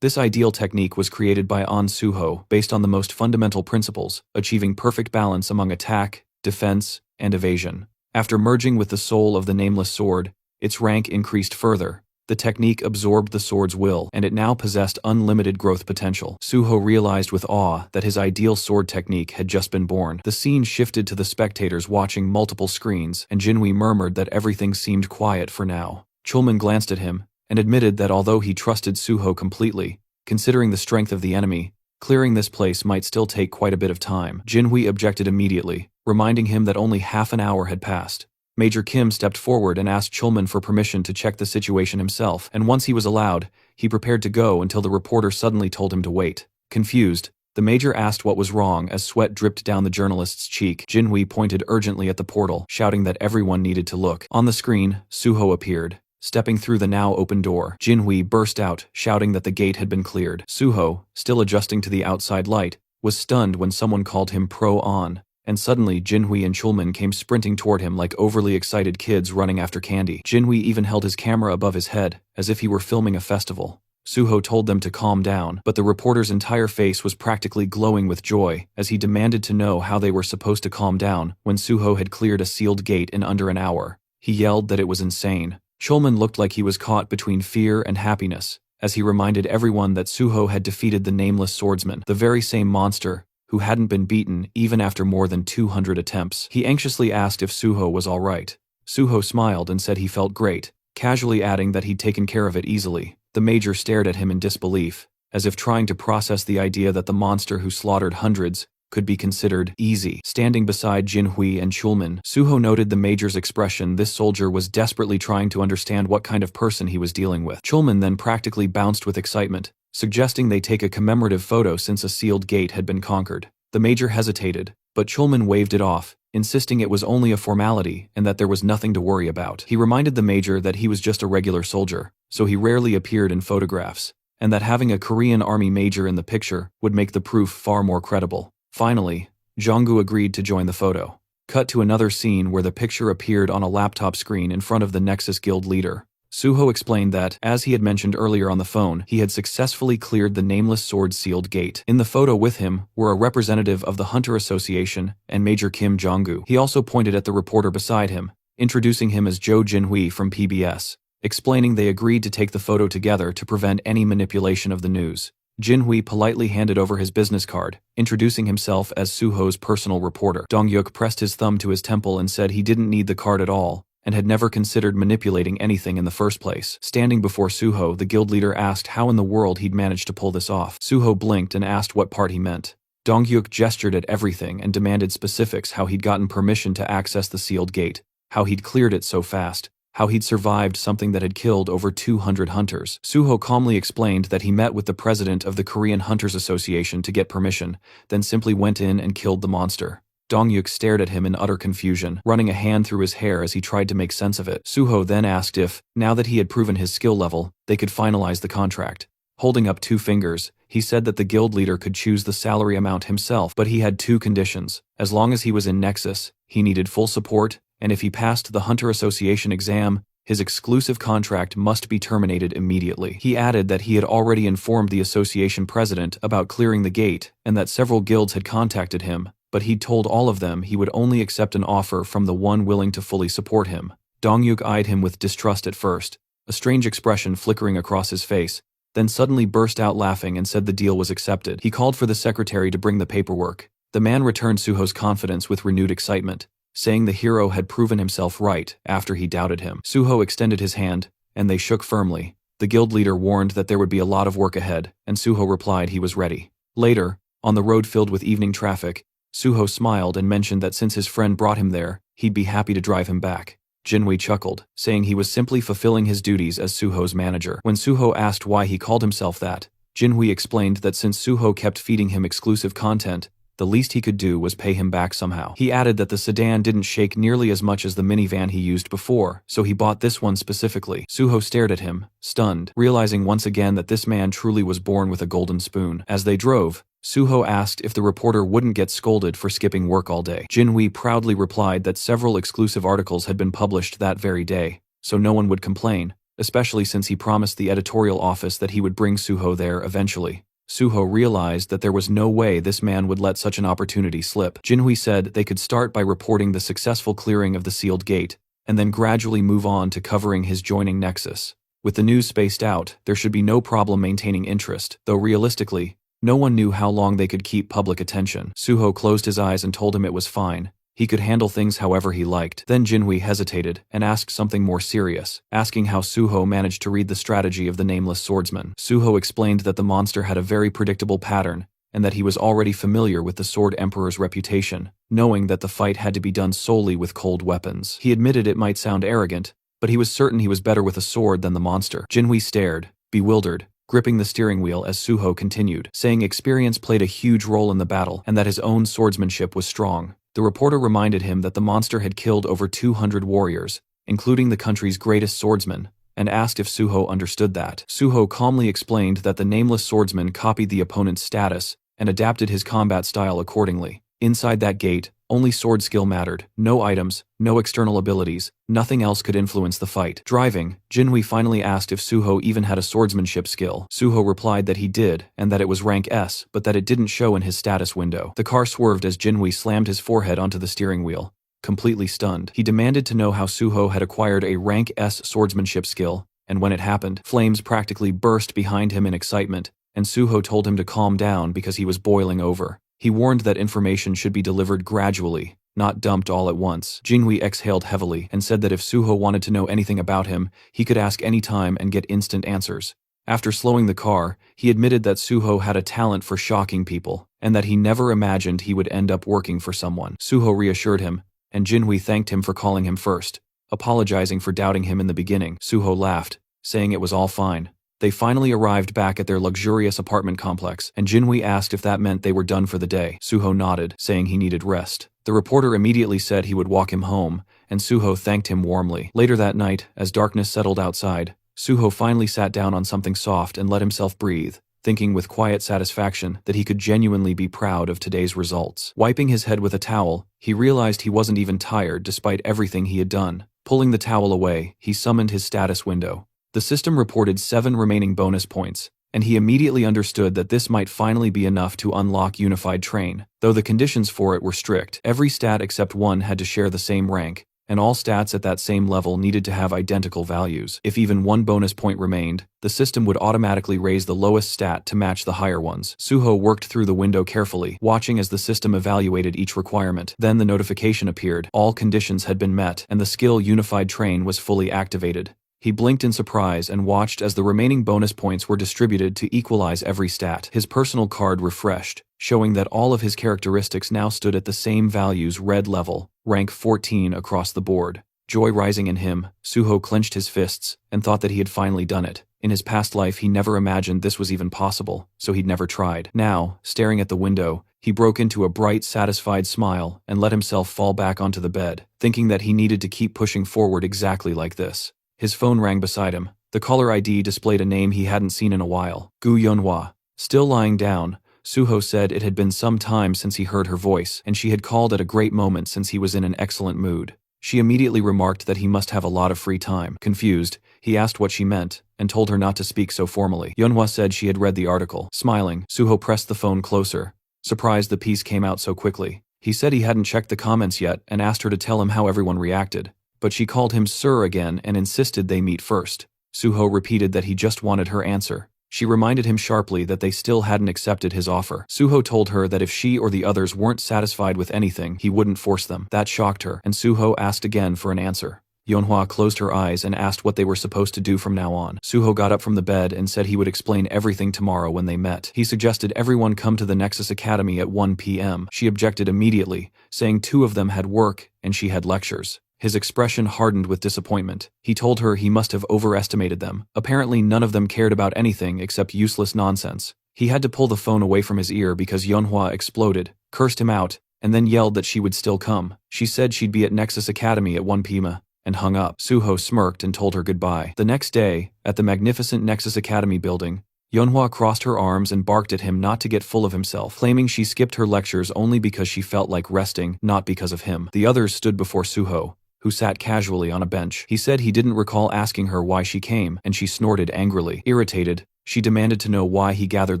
This ideal technique was created by An Suho based on the most fundamental principles, achieving perfect balance among attack, defense, and evasion. After merging with the soul of the nameless sword, its rank increased further. The technique absorbed the sword's will, and it now possessed unlimited growth potential. Suho realized with awe that his ideal sword technique had just been born. The scene shifted to the spectators watching multiple screens, and Jinhui murmured that everything seemed quiet for now. Chulman glanced at him, and admitted that although he trusted Suho completely, considering the strength of the enemy, clearing this place might still take quite a bit of time. Jinhui objected immediately, reminding him that only half an hour had passed. Major Kim stepped forward and asked Chulman for permission to check the situation himself, and once he was allowed, he prepared to go until the reporter suddenly told him to wait. Confused, the major asked what was wrong as sweat dripped down the journalist's cheek. Jinhui pointed urgently at the portal, shouting that everyone needed to look. On the screen, Suho appeared, stepping through the now open door. Jinhui burst out, shouting that the gate had been cleared. Suho, still adjusting to the outside light, was stunned when someone called him Pro-On. And suddenly Jinhui and Chulman came sprinting toward him like overly excited kids running after candy. Jinhui even held his camera above his head, as if he were filming a festival. Suho told them to calm down, but the reporter's entire face was practically glowing with joy, as he demanded to know how they were supposed to calm down when Suho had cleared a sealed gate in under an hour. He yelled that it was insane. Chulman looked like he was caught between fear and happiness, as he reminded everyone that Suho had defeated the Nameless Swordsman, the very same monster who hadn't been beaten even after more than 200 attempts. He anxiously asked if Suho was all right. Suho smiled and said he felt great, casually adding that he'd taken care of it easily. The major stared at him in disbelief, as if trying to process the idea that the monster who slaughtered hundreds could be considered easy. Standing beside Jinhui and Chulman, Suho noted the major's expression. This soldier was desperately trying to understand what kind of person he was dealing with. Chulman then practically bounced with excitement, suggesting they take a commemorative photo since a sealed gate had been conquered. The major hesitated, but Chulman waved it off, insisting it was only a formality and that there was nothing to worry about. He reminded the major that he was just a regular soldier, so he rarely appeared in photographs, and that having a Korean army major in the picture would make the proof far more credible. Finally, Jonggu agreed to join the photo. Cut to another scene where the picture appeared on a laptop screen in front of the Nexus Guild leader. Suho explained that, as he had mentioned earlier on the phone, he had successfully cleared the Nameless Sword sealed gate. In the photo with him were a representative of the Hunter Association and Major Kim Jong-gu. He also pointed at the reporter beside him, introducing him as Jo Jinhui from PBS, explaining they agreed to take the photo together to prevent any manipulation of the news. Jinhui politely handed over his business card, introducing himself as Suho's personal reporter. Dongyuk pressed his thumb to his temple and said he didn't need the card at all, and had never considered manipulating anything in the first place. Standing before Suho, the guild leader asked how in the world he'd managed to pull this off. Suho blinked and asked what part he meant. Dongyuk gestured at everything and demanded specifics: how he'd gotten permission to access the sealed gate, how he'd cleared it so fast, how he'd survived something that had killed over 200 hunters. Suho calmly explained that he met with the president of the Korean Hunters Association to get permission, then simply went in and killed the monster. Dongyuk stared at him in utter confusion, running a hand through his hair as he tried to make sense of it. Suho then asked if, now that he had proven his skill level, they could finalize the contract. Holding up 2 fingers, he said that the guild leader could choose the salary amount himself, but he had 2 conditions. As long as he was in Nexus, he needed full support, and if he passed the Hunter Association exam, his exclusive contract must be terminated immediately. He added that he had already informed the association president about clearing the gate and that several guilds had contacted him, but he'd told all of them he would only accept an offer from the one willing to fully support him. Dongyuk eyed him with distrust at first, a strange expression flickering across his face, then suddenly burst out laughing and said the deal was accepted. He called for the secretary to bring the paperwork. The man returned Suho's confidence with renewed excitement, saying the hero had proven himself right after he doubted him. Suho extended his hand, and they shook firmly. The guild leader warned that there would be a lot of work ahead, and Suho replied he was ready. Later, on the road filled with evening traffic, Suho smiled and mentioned that since his friend brought him there, he'd be happy to drive him back. Jinhui chuckled, saying he was simply fulfilling his duties as Suho's manager. When Suho asked why he called himself that, Jinhui explained that since Suho kept feeding him exclusive content, the least he could do was pay him back somehow. He added that the sedan didn't shake nearly as much as the minivan he used before, so he bought this one specifically. Suho stared at him, stunned, realizing once again that this man truly was born with a golden spoon. As they drove, Suho asked if the reporter wouldn't get scolded for skipping work all day. Jinhui proudly replied that several exclusive articles had been published that very day, so no one would complain, especially since he promised the editorial office that he would bring Suho there eventually. Suho realized that there was no way this man would let such an opportunity slip. Jinhui said they could start by reporting the successful clearing of the sealed gate, and then gradually move on to covering his joining Nexus. With the news spaced out, there should be no problem maintaining interest, though realistically, no one knew how long they could keep public attention. Suho closed his eyes and told him it was fine. He could handle things however he liked. Then Jinhui hesitated and asked something more serious, asking how Suho managed to read the strategy of the nameless swordsman. Suho explained that the monster had a very predictable pattern, and that he was already familiar with the Sword Emperor's reputation, knowing that the fight had to be done solely with cold weapons. He admitted it might sound arrogant, but he was certain he was better with a sword than the monster. Jinhui stared, bewildered, gripping the steering wheel as Suho continued, saying experience played a huge role in the battle and that his own swordsmanship was strong. The reporter reminded him that the monster had killed over 200 warriors, including the country's greatest swordsman, and asked if Suho understood that. Suho calmly explained that the nameless swordsman copied the opponent's status and adapted his combat style accordingly. Inside that gate, only sword skill mattered, no items, no external abilities, nothing else could influence the fight. Driving, Jinhui finally asked if Suho even had a swordsmanship skill. Suho replied that he did, and that it was rank S, but that it didn't show in his status window. The car swerved as Jinhui slammed his forehead onto the steering wheel, completely stunned. He demanded to know how Suho had acquired a rank S swordsmanship skill, and when it happened, flames practically burst behind him in excitement, and Suho told him to calm down because he was boiling over. He warned that information should be delivered gradually, not dumped all at once. Jinhui exhaled heavily and said that if Suho wanted to know anything about him, he could ask any time and get instant answers. After slowing the car, he admitted that Suho had a talent for shocking people, and that he never imagined he would end up working for someone. Suho reassured him, and Jinhui thanked him for calling him first, apologizing for doubting him in the beginning. Suho laughed, saying it was all fine. They finally arrived back at their luxurious apartment complex, and Jinhui asked if that meant they were done for the day. Suho nodded, saying he needed rest. The reporter immediately said he would walk him home, and Suho thanked him warmly. Later that night, as darkness settled outside, Suho finally sat down on something soft and let himself breathe, thinking with quiet satisfaction that he could genuinely be proud of today's results. Wiping his head with a towel, he realized he wasn't even tired despite everything he had done. Pulling the towel away, he summoned his status window. The system reported 7 remaining bonus points, and he immediately understood that this might finally be enough to unlock Unified Train. Though the conditions for it were strict, every stat except one had to share the same rank, and all stats at that same level needed to have identical values. If even one bonus point remained, the system would automatically raise the lowest stat to match the higher ones. Suho worked through the window carefully, watching as the system evaluated each requirement. Then the notification appeared. All conditions had been met, and the skill Unified Train was fully activated. He blinked in surprise and watched as the remaining bonus points were distributed to equalize every stat. His personal card refreshed, showing that all of his characteristics now stood at the same values red level, rank 14 across the board. Joy rising in him, Suho clenched his fists and thought that he had finally done it. In his past life he never imagined this was even possible, so he'd never tried. Now, staring at the window, he broke into a bright, satisfied smile and let himself fall back onto the bed, thinking that he needed to keep pushing forward exactly like this. His phone rang beside him. The caller ID displayed a name he hadn't seen in a while. Gu Yunhua. Still lying down, Suho said it had been some time since he heard her voice, and she had called at a great moment since he was in an excellent mood. She immediately remarked that he must have a lot of free time. Confused, he asked what she meant, and told her not to speak so formally. Yunhua said she had read the article. Smiling, Suho pressed the phone closer, surprised the piece came out so quickly. He said he hadn't checked the comments yet and asked her to tell him how everyone reacted. But she called him sir again and insisted they meet first. Suho repeated that he just wanted her answer. She reminded him sharply that they still hadn't accepted his offer. Suho told her that if she or the others weren't satisfied with anything, he wouldn't force them. That shocked her, and Suho asked again for an answer. Yunhua closed her eyes and asked what they were supposed to do from now on. Suho got up from the bed and said he would explain everything tomorrow when they met. He suggested everyone come to the Nexus Academy at 1 p.m. She objected immediately, saying 2 of them had work and she had lectures. His expression hardened with disappointment. He told her he must have overestimated them. Apparently none of them cared about anything except useless nonsense. He had to pull the phone away from his ear because Yunhua exploded, cursed him out, and then yelled that she would still come. She said she'd be at Nexus Academy at 1 p.m. and hung up. Suho smirked and told her goodbye. The next day, at the magnificent Nexus Academy building, Yeonhwa crossed her arms and barked at him not to get full of himself, claiming she skipped her lectures only because she felt like resting, not because of him. The others stood before Suho, who sat casually on a bench. He said he didn't recall asking her why she came, and she snorted angrily. Irritated, she demanded to know why he gathered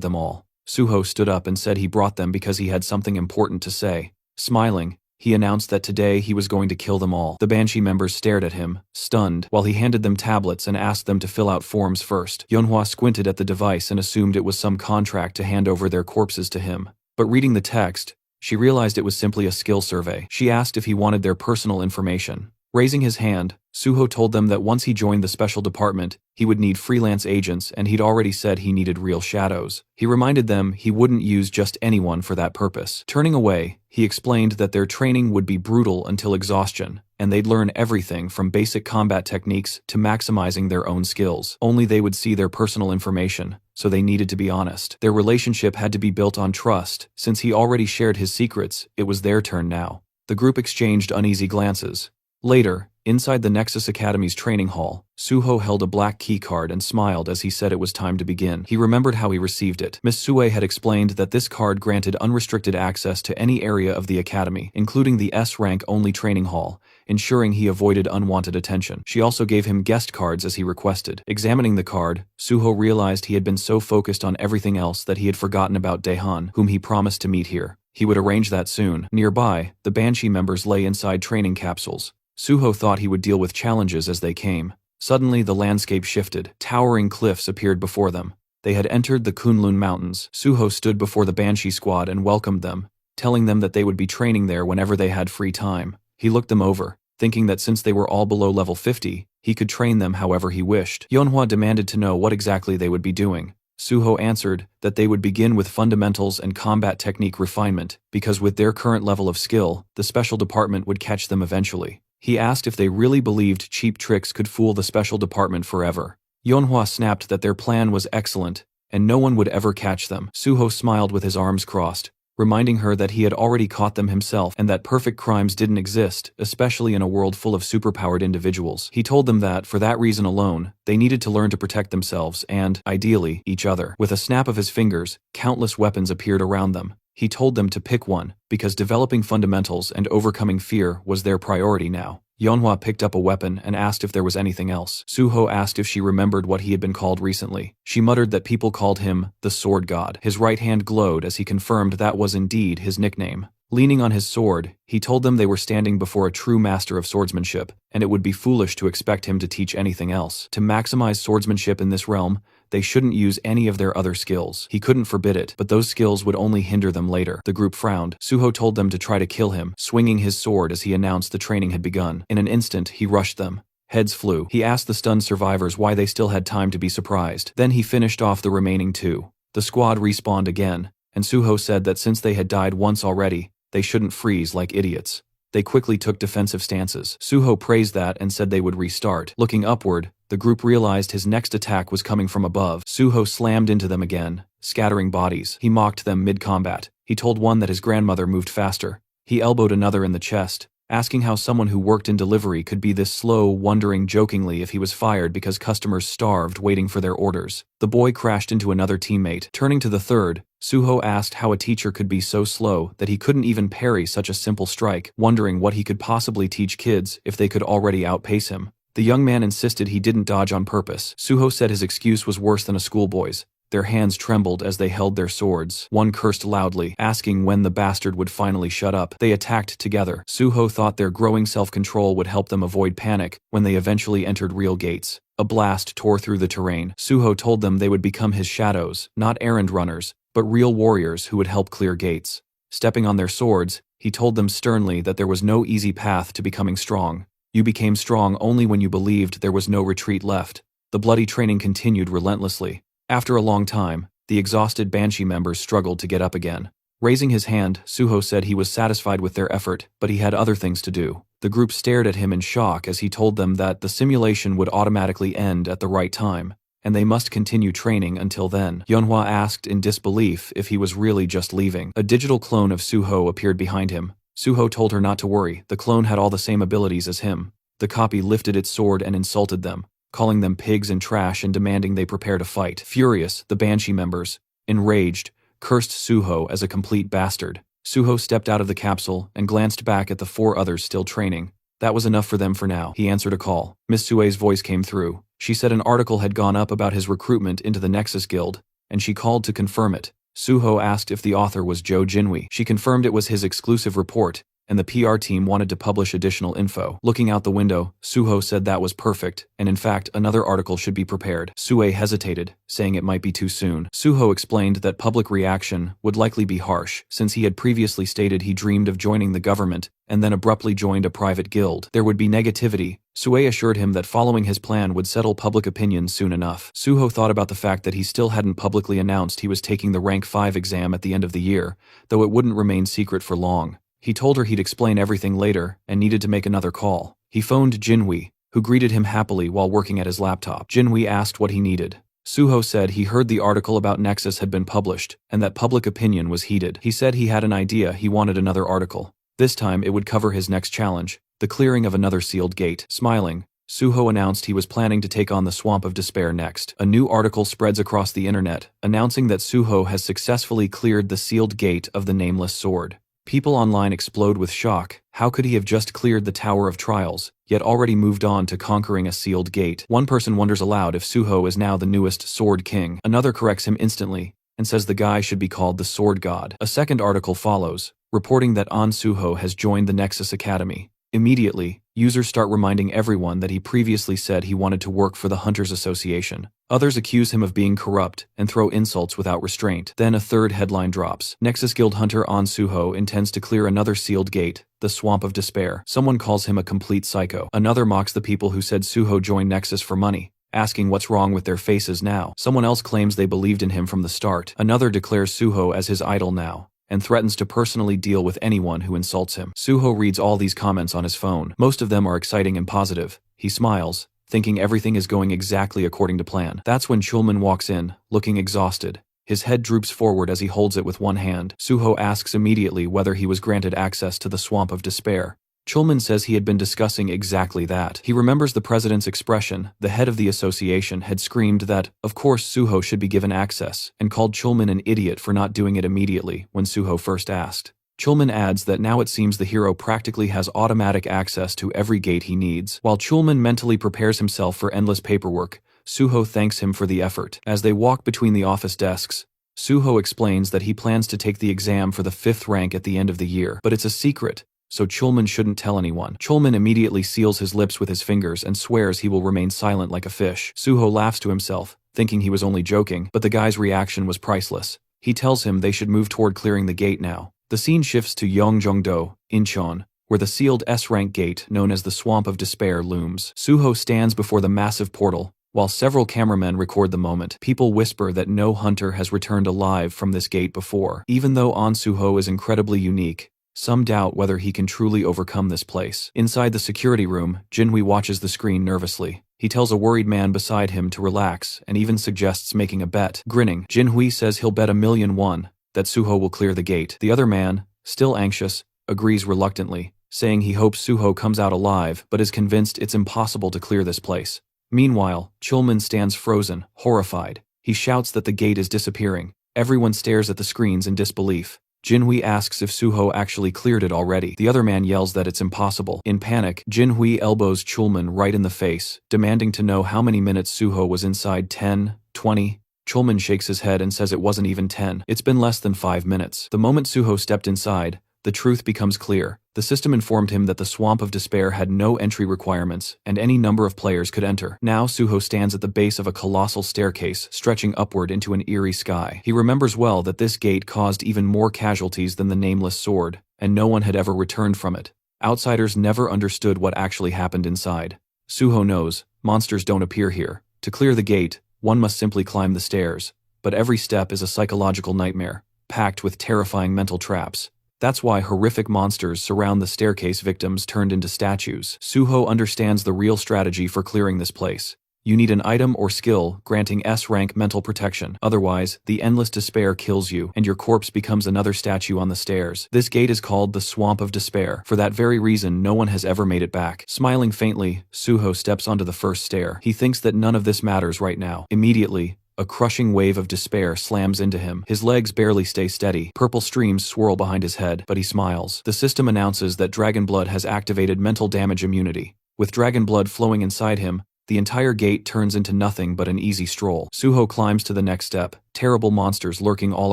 them all. Suho stood up and said he brought them because he had something important to say. Smiling, he announced that today he was going to kill them all. The Banshee members stared at him, stunned, while he handed them tablets and asked them to fill out forms first. Yeonhwa squinted at the device and assumed it was some contract to hand over their corpses to him. But reading the text, she realized it was simply a skill survey. She asked if he wanted their personal information. Raising his hand, Suho told them that once he joined the special department, he would need freelance agents, and he'd already said he needed real shadows. He reminded them he wouldn't use just anyone for that purpose. Turning away, he explained that their training would be brutal until exhaustion, and they'd learn everything from basic combat techniques to maximizing their own skills. Only they would see their personal information, so they needed to be honest. Their relationship had to be built on trust. Since he already shared his secrets, it was their turn now. The group exchanged uneasy glances. Later, inside the Nexus Academy's training hall, Suho held a black key card and smiled as he said it was time to begin. He remembered how he received it. Miss Sue had explained that this card granted unrestricted access to any area of the academy, including the S-rank only training hall, ensuring he avoided unwanted attention. She also gave him guest cards as he requested. Examining the card, Suho realized he had been so focused on everything else that he had forgotten about Daehan, whom he promised to meet here. He would arrange that soon. Nearby, the Banshee members lay inside training capsules. Suho thought he would deal with challenges as they came. Suddenly, the landscape shifted. Towering cliffs appeared before them. They had entered the Kunlun Mountains. Suho stood before the Banshee squad and welcomed them, telling them that they would be training there whenever they had free time. He looked them over, thinking that since they were all below level 50, he could train them however he wished. Yeonhwa demanded to know what exactly they would be doing. Suho answered that they would begin with fundamentals and combat technique refinement, because with their current level of skill, the special department would catch them eventually. He asked if they really believed cheap tricks could fool the special department forever. Yeonhwa snapped that their plan was excellent, and no one would ever catch them. Suho smiled with his arms crossed, reminding her that he had already caught them himself and that perfect crimes didn't exist, especially in a world full of superpowered individuals. He told them that, for that reason alone, they needed to learn to protect themselves and, ideally, each other. With a snap of his fingers, countless weapons appeared around them. He told them to pick one, because developing fundamentals and overcoming fear was their priority now. Yeonhwa picked up a weapon and asked if there was anything else. Suho asked if she remembered what he had been called recently. She muttered that people called him the Sword God. His right hand glowed as he confirmed that was indeed his nickname. Leaning on his sword, he told them they were standing before a true master of swordsmanship, and it would be foolish to expect him to teach anything else. To maximize swordsmanship in this realm, they shouldn't use any of their other skills. He couldn't forbid it, but those skills would only hinder them later. The group frowned. Suho told them to try to kill him, swinging his sword as he announced the training had begun. In an instant, he rushed them. Heads flew. He asked the stunned survivors why they still had time to be surprised. Then he finished off the remaining two. The squad respawned again, and Suho said that since they had died once already, they shouldn't freeze like idiots. They quickly took defensive stances. Suho praised that and said they would restart. Looking upward, the group realized his next attack was coming from above. Suho slammed into them again, scattering bodies. He mocked them mid-combat. He told one that his grandmother moved faster. He elbowed another in the chest, asking how someone who worked in delivery could be this slow, wondering jokingly if he was fired because customers starved waiting for their orders. The boy crashed into another teammate. Turning to the third, Suho asked how a teacher could be so slow that he couldn't even parry such a simple strike, wondering what he could possibly teach kids if they could already outpace him. The young man insisted he didn't dodge on purpose. Suho said his excuse was worse than a schoolboy's. Their hands trembled as they held their swords. One cursed loudly, asking when the bastard would finally shut up. They attacked together. Suho thought their growing self-control would help them avoid panic when they eventually entered real gates. A blast tore through the terrain. Suho told them they would become his shadows, not errand runners, but real warriors who would help clear gates. Stepping on their swords, he told them sternly that there was no easy path to becoming strong. You became strong only when you believed there was no retreat left. The bloody training continued relentlessly. After a long time, the exhausted Banshee members struggled to get up again. Raising his hand, Suho said he was satisfied with their effort, but he had other things to do. The group stared at him in shock as he told them that the simulation would automatically end at the right time, and they must continue training until then. Yeonhwa asked in disbelief if he was really just leaving. A digital clone of Suho appeared behind him. Suho told her not to worry, the clone had all the same abilities as him. The copy lifted its sword and insulted them, calling them pigs and trash and demanding they prepare to fight. Furious, the Banshee members, enraged, cursed Suho as a complete bastard. Suho stepped out of the capsule and glanced back at the 4 others still training. That was enough for them for now. He answered a call. Miss Sue's voice came through. She said an article had gone up about his recruitment into the Nexus Guild, and she called to confirm it. Suho asked if the author was Zhou Jinhui. She confirmed it was his exclusive report, and the PR team wanted to publish additional info. Looking out the window, Suho said that was perfect, and in fact, another article should be prepared. Sue hesitated, saying it might be too soon. Suho explained that public reaction would likely be harsh, since he had previously stated he dreamed of joining the government, and then abruptly joined a private guild. There would be negativity. Sue assured him that following his plan would settle public opinion soon enough. Suho thought about the fact that he still hadn't publicly announced he was taking the Rank 5 exam at the end of the year, though it wouldn't remain secret for long. He told her he'd explain everything later and needed to make another call. He phoned Jinhui, who greeted him happily while working at his laptop. Jinhui asked what he needed. Suho said he heard the article about Nexus had been published and that public opinion was heated. He said he had an idea, he wanted another article. This time it would cover his next challenge, the clearing of another sealed gate. Smiling, Suho announced he was planning to take on the Swamp of Despair next. A new article spreads across the internet, announcing that Suho has successfully cleared the sealed gate of the Nameless Sword. People online explode with shock. How could he have just cleared the Tower of Trials, yet already moved on to conquering a sealed gate? One person wonders aloud if Suho is now the newest Sword King. Another corrects him instantly, and says the guy should be called the Sword God. A second article follows, reporting that An Suho has joined the Nexus Academy. Immediately, users start reminding everyone that he previously said he wanted to work for the Hunters Association. Others accuse him of being corrupt and throw insults without restraint. Then a third headline drops. Nexus Guild Hunter An Suho intends to clear another sealed gate, the Swamp of Despair. Someone calls him a complete psycho. Another mocks the people who said Suho joined Nexus for money, asking what's wrong with their faces now. Someone else claims they believed in him from the start. Another declares Suho as his idol now, and threatens to personally deal with anyone who insults him. Suho reads all these comments on his phone. Most of them are exciting and positive. He smiles, thinking everything is going exactly according to plan. That's when Chulman walks in, looking exhausted. His head droops forward as he holds it with one hand. Suho asks immediately whether he was granted access to the Swamp of Despair. Chulman says he had been discussing exactly that. He remembers the president's expression. The head of the association had screamed that, of course, Suho should be given access, and called Chulman an idiot for not doing it immediately when Suho first asked. Chulman adds that now it seems the hero practically has automatic access to every gate he needs. While Chulman mentally prepares himself for endless paperwork, Suho thanks him for the effort. As they walk between the office desks, Suho explains that he plans to take the exam for the 5th rank at the end of the year, but it's a secret, so Chulman shouldn't tell anyone. Chulman immediately seals his lips with his fingers and swears he will remain silent like a fish. Suho laughs to himself, thinking he was only joking, but the guy's reaction was priceless. He tells him they should move toward clearing the gate now. The scene shifts to Yongzhongdo, Incheon, where the sealed S-rank gate known as the Swamp of Despair looms. Suho stands before the massive portal, while several cameramen record the moment. People whisper that no hunter has returned alive from this gate before. Even though An Suho is incredibly unique, some doubt whether he can truly overcome this place. Inside the security room, Jinhui watches the screen nervously. He tells a worried man beside him to relax and even suggests making a bet. Grinning, Jinhui says he'll bet 1,000,000 that Suho will clear the gate. The other man, still anxious, agrees reluctantly, saying he hopes Suho comes out alive but is convinced it's impossible to clear this place. Meanwhile, Chulman stands frozen, horrified. He shouts that the gate is disappearing. Everyone stares at the screens in disbelief. Jinhui asks if Suho actually cleared it already. The other man yells that it's impossible. In panic, Jinhui elbows Chulman right in the face, demanding to know how many minutes Suho was inside. 10, 20. Chulman shakes his head and says it wasn't even 10. It's been less than 5 minutes. The moment Suho stepped inside, the truth becomes clear. The system informed him that the Swamp of Despair had no entry requirements, and any number of players could enter. Now Suho stands at the base of a colossal staircase, stretching upward into an eerie sky. He remembers well that this gate caused even more casualties than the Nameless Sword, and no one had ever returned from it. Outsiders never understood what actually happened inside. Suho knows, monsters don't appear here. To clear the gate, one must simply climb the stairs, but every step is a psychological nightmare, packed with terrifying mental traps. That's why horrific monsters surround the staircase victims turned into statues. Suho understands the real strategy for clearing this place. You need an item or skill granting S-rank mental protection. Otherwise, the endless despair kills you and your corpse becomes another statue on the stairs. This gate is called the Swamp of Despair. For that very reason, no one has ever made it back. Smiling faintly, Suho steps onto the first stair. He thinks that none of this matters right now. Immediately, a crushing wave of despair slams into him. His legs barely stay steady. Purple streams swirl behind his head, but he smiles. The system announces that Dragon Blood has activated mental damage immunity. With Dragon Blood flowing inside him, the entire gate turns into nothing but an easy stroll. Suho climbs to the next step, terrible monsters lurking all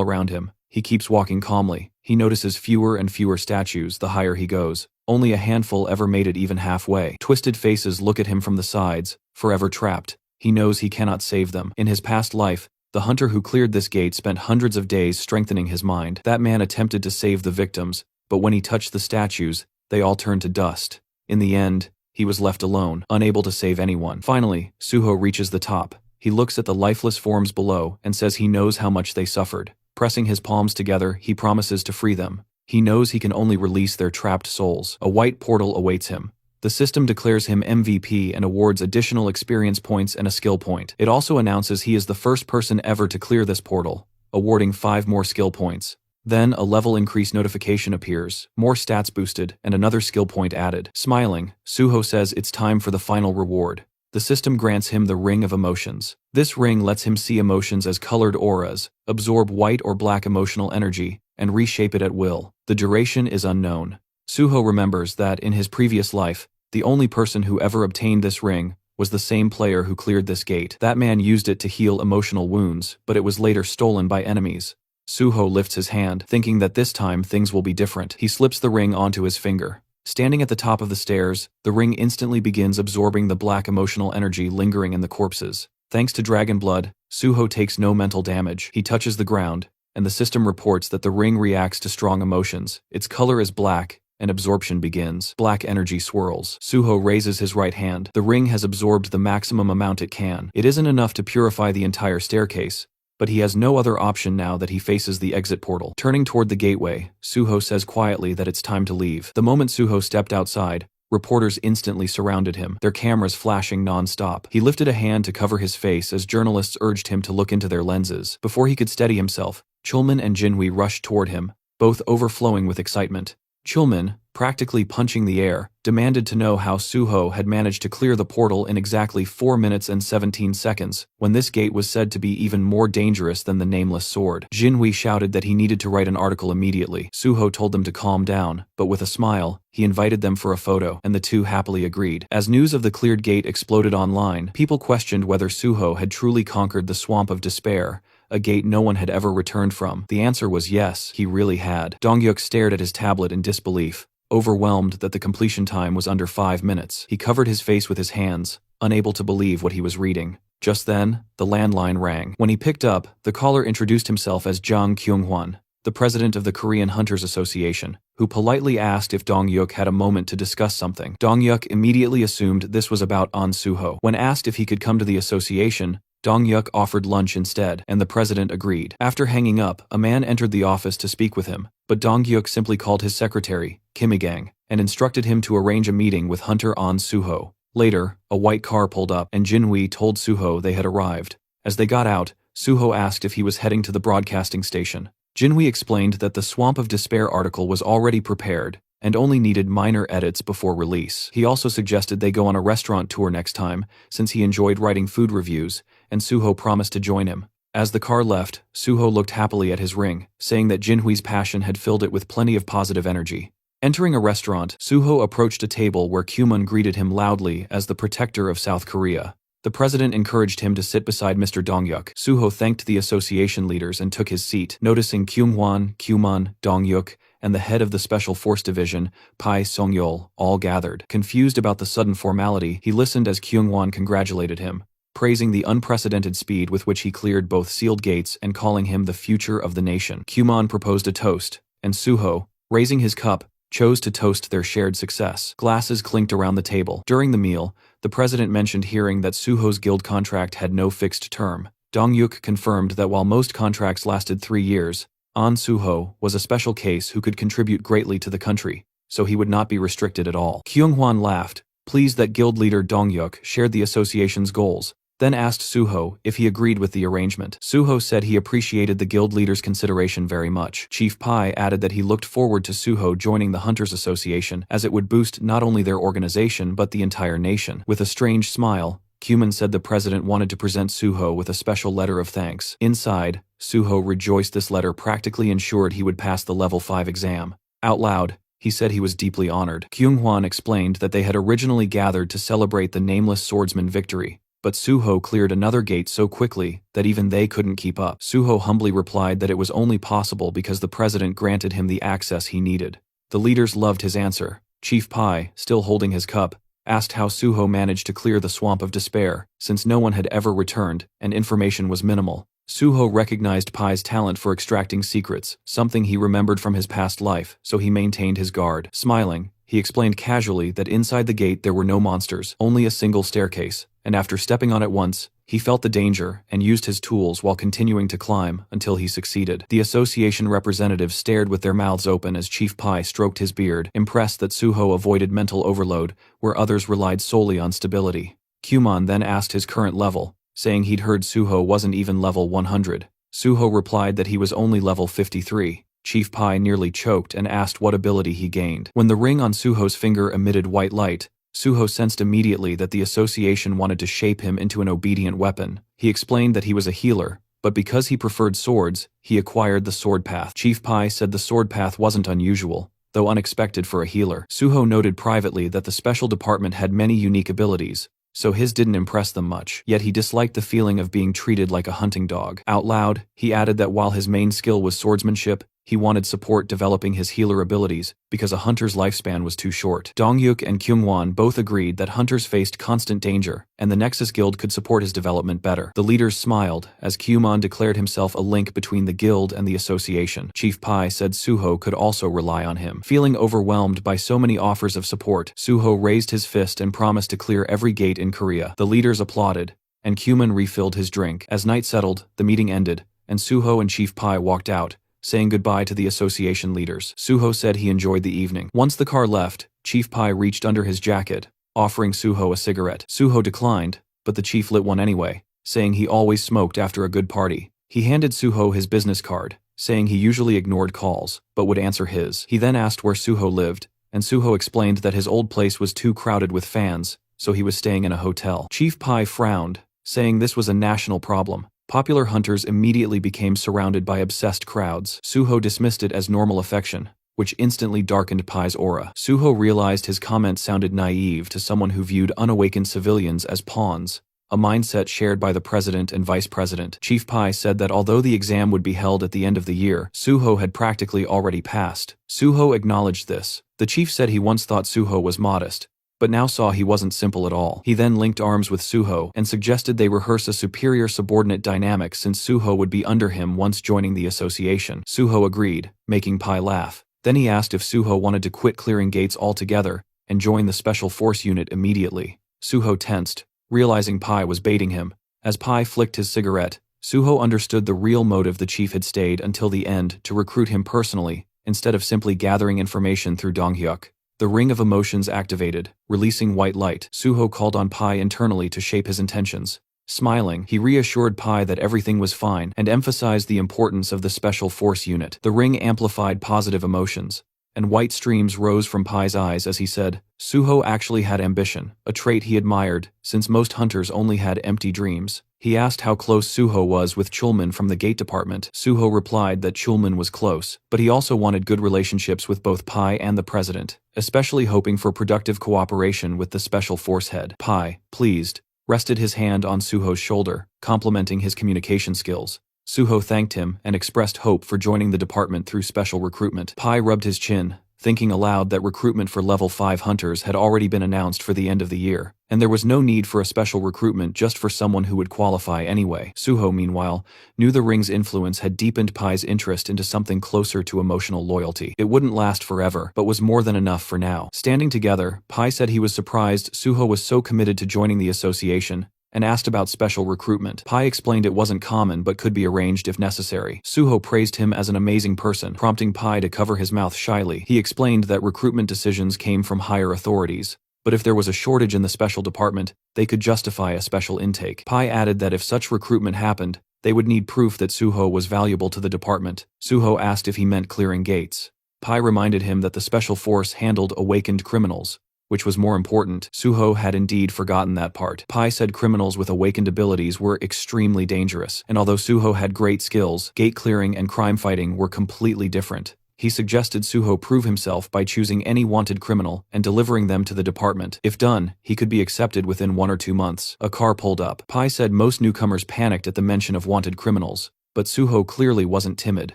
around him. He keeps walking calmly. He notices fewer and fewer statues the higher he goes. Only a handful ever made it even halfway. Twisted faces look at him from the sides, forever trapped. He knows he cannot save them. In his past life, the hunter who cleared this gate spent hundreds of days strengthening his mind. That man attempted to save the victims, but when he touched the statues, they all turned to dust. In the end, he was left alone, unable to save anyone. Finally, Suho reaches the top. He looks at the lifeless forms below and says he knows how much they suffered. Pressing his palms together, he promises to free them. He knows he can only release their trapped souls. A white portal awaits him. The system declares him MVP and awards additional experience points and a skill point. It also announces he is the first person ever to clear this portal, awarding 5 more skill points. Then a level increase notification appears, more stats boosted, and another skill point added. Smiling, Suho says it's time for the final reward. The system grants him the Ring of Emotions. This ring lets him see emotions as colored auras, absorb white or black emotional energy, and reshape it at will. The duration is unknown. Suho remembers that in his previous life, the only person who ever obtained this ring was the same player who cleared this gate. That man used it to heal emotional wounds, but it was later stolen by enemies. Suho lifts his hand, thinking that this time things will be different. He slips the ring onto his finger. Standing at the top of the stairs, the ring instantly begins absorbing the black emotional energy lingering in the corpses. Thanks to Dragon Blood, Suho takes no mental damage. He touches the ground, and the system reports that the ring reacts to strong emotions. Its color is black, and absorption begins. Black energy swirls. Suho raises his right hand. The ring has absorbed the maximum amount it can. It isn't enough to purify the entire staircase, but he has no other option now that he faces the exit portal. Turning toward the gateway, Suho says quietly that it's time to leave. The moment Suho stepped outside, reporters instantly surrounded him, their cameras flashing non-stop. He lifted a hand to cover his face as journalists urged him to look into their lenses. Before he could steady himself, Chulman and Jinhui rushed toward him, both overflowing with excitement. Chulman, practically punching the air, demanded to know how Suho had managed to clear the portal in exactly 4 minutes and 17 seconds, when this gate was said to be even more dangerous than the Nameless Sword. Jinhui shouted that he needed to write an article immediately. Suho told them to calm down, but with a smile, he invited them for a photo, and the two happily agreed. As news of the cleared gate exploded online, people questioned whether Suho had truly conquered the Swamp of Despair, a gate no one had ever returned from. The answer was yes, he really had. Dongyuk stared at his tablet in disbelief, overwhelmed that the completion time was under 5 minutes. He covered his face with his hands, unable to believe what he was reading. Just then, the landline rang. When he picked up, the caller introduced himself as Jang Kyung-hwan, the president of the Korean Hunters Association, who politely asked if Dongyuk had a moment to discuss something. Dongyuk immediately assumed this was about An Suho. When asked if he could come to the association, Dongyuk offered lunch instead, and the president agreed. After hanging up, a man entered the office to speak with him, but Dongyuk simply called his secretary, Kimigang, and instructed him to arrange a meeting with Hunter An Suho. Later, a white car pulled up, and Jinhui told Suho they had arrived. As they got out, Suho asked if he was heading to the broadcasting station. Jinhui explained that the Swamp of Despair article was already prepared, and only needed minor edits before release. He also suggested they go on a restaurant tour next time, since he enjoyed writing food reviews, and Suho promised to join him. As the car left, Suho looked happily at his ring, saying that Jinhui's passion had filled it with plenty of positive energy. Entering a restaurant, Suho approached a table where Kyumun greeted him loudly as the protector of South Korea. The president encouraged him to sit beside Mr. Dongyuk. Suho thanked the association leaders and took his seat, noticing Kyung-hwan, Kyumun, Dongyuk, and the head of the Special Force Division, Pai Songyol, all gathered. Confused about the sudden formality, he listened as Kyung-hwan congratulated him, praising the unprecedented speed with which he cleared both sealed gates and calling him the future of the nation. Kyumun proposed a toast, and Suho, raising his cup, chose to toast their shared success. Glasses clinked around the table. During the meal, the president mentioned hearing that Suho's guild contract had no fixed term. Dongyuk confirmed that while most contracts lasted 3 years, An Suho was a special case who could contribute greatly to the country, so he would not be restricted at all. Kyung-hwan laughed, pleased that guild leader Dongyuk shared the association's goals, then asked Suho if he agreed with the arrangement. Suho said he appreciated the guild leader's consideration very much. Chief Pai added that he looked forward to Suho joining the Hunters Association, as it would boost not only their organization but the entire nation. With a strange smile, Cuman said the president wanted to present Suho with a special letter of thanks. Inside, Suho rejoiced this letter practically ensured he would pass the level 5 exam. Out loud, he said he was deeply honored. Kyung-hwan explained that they had originally gathered to celebrate the Nameless Swordsman victory, but Suho cleared another gate so quickly that even they couldn't keep up. Suho humbly replied that it was only possible because the president granted him the access he needed. The leaders loved his answer. Chief Pai, still holding his cup, asked how Suho managed to clear the swamp of despair, since no one had ever returned, and information was minimal. Suho recognized Pai's talent for extracting secrets, something he remembered from his past life, so he maintained his guard. Smiling, he explained casually that inside the gate there were no monsters, only a single staircase, and after stepping on it once, he felt the danger and used his tools while continuing to climb until he succeeded. The association representatives stared with their mouths open as Chief Pai stroked his beard, impressed that Suho avoided mental overload, where others relied solely on stability. Cuman then asked his current level, saying he'd heard Suho wasn't even level 100. Suho replied that he was only level 53. Chief Pai nearly choked and asked what ability he gained. When the ring on Suho's finger emitted white light, Suho sensed immediately that the association wanted to shape him into an obedient weapon. He explained that he was a healer, but because he preferred swords, he acquired the sword path. Chief Pai said the sword path wasn't unusual, though unexpected for a healer. Suho noted privately that the special department had many unique abilities, so his didn't impress them much, yet he disliked the feeling of being treated like a hunting dog. Out loud, he added that while his main skill was swordsmanship, he wanted support developing his healer abilities because a hunter's lifespan was too short. Dongyuk and Kyung-won both agreed that hunters faced constant danger, and the Nexus Guild could support his development better. The leaders smiled as Kyumon declared himself a link between the guild and the association. Chief Pai said Suho could also rely on him. Feeling overwhelmed by so many offers of support, Suho raised his fist and promised to clear every gate in Korea. The leaders applauded, and Kyuman refilled his drink. As night settled, the meeting ended, and Suho and Chief Pai walked out, saying goodbye to the association leaders. Suho said he enjoyed the evening. Once the car left, Chief Pai reached under his jacket, offering Suho a cigarette. Suho declined, but the chief lit one anyway, saying he always smoked after a good party. He handed Suho his business card, saying he usually ignored calls, but would answer his. He then asked where Suho lived, and Suho explained that his old place was too crowded with fans, so he was staying in a hotel. Chief Pai frowned, saying this was a national problem. Popular hunters immediately became surrounded by obsessed crowds. Suho dismissed it as normal affection, which instantly darkened Pai's aura. Suho realized his comment sounded naive to someone who viewed unawakened civilians as pawns, a mindset shared by the president and vice president. Chief Pai said that although the exam would be held at the end of the year, Suho had practically already passed. Suho acknowledged this. The chief said he once thought Suho was modest, but now saw he wasn't simple at all. He then linked arms with Suho and suggested they rehearse a superior subordinate dynamic since Suho would be under him once joining the association. Suho agreed, making Pai laugh. Then he asked if Suho wanted to quit clearing gates altogether and join the special force unit immediately. Suho tensed, realizing Pai was baiting him. As Pai flicked his cigarette, Suho understood the real motive the chief had stayed until the end to recruit him personally, instead of simply gathering information through Donghyuk. The ring of emotions activated, releasing white light. Suho called on Pai internally to shape his intentions. Smiling, he reassured Pai that everything was fine and emphasized the importance of the special force unit. The ring amplified positive emotions, and white streams rose from Pai's eyes as he said, Suho actually had ambition, a trait he admired, since most hunters only had empty dreams. He asked how close Suho was with Chulman from the gate department. Suho replied that Chulman was close, but he also wanted good relationships with both Pai and the president, especially hoping for productive cooperation with the special force head. Pai, pleased, rested his hand on Suho's shoulder, complimenting his communication skills. Suho thanked him and expressed hope for joining the department through special recruitment. Pai rubbed his chin, thinking aloud that recruitment for level 5 hunters had already been announced for the end of the year, and there was no need for a special recruitment just for someone who would qualify anyway. Suho, meanwhile, knew the ring's influence had deepened Pai's interest into something closer to emotional loyalty. It wouldn't last forever, but was more than enough for now. Standing together, Pai said he was surprised Suho was so committed to joining the association, and asked about special recruitment. Pai explained it wasn't common but could be arranged if necessary. Suho praised him as an amazing person, prompting Pai to cover his mouth shyly. He explained that recruitment decisions came from higher authorities, But if there was a shortage in the special department, they could justify a special intake. Pai added that if such recruitment happened, they would need proof that Suho was valuable to the department. Suho asked if he meant clearing gates. Pai reminded him that the special force handled awakened criminals, which was more important. Suho had indeed forgotten that part. Pai said criminals with awakened abilities were extremely dangerous, and although Suho had great skills, gate clearing and crime fighting were completely different. He suggested Suho prove himself by choosing any wanted criminal and delivering them to the department. If done, he could be accepted within 1 or 2 months. A car pulled up. Pai said most newcomers panicked at the mention of wanted criminals, but Suho clearly wasn't timid.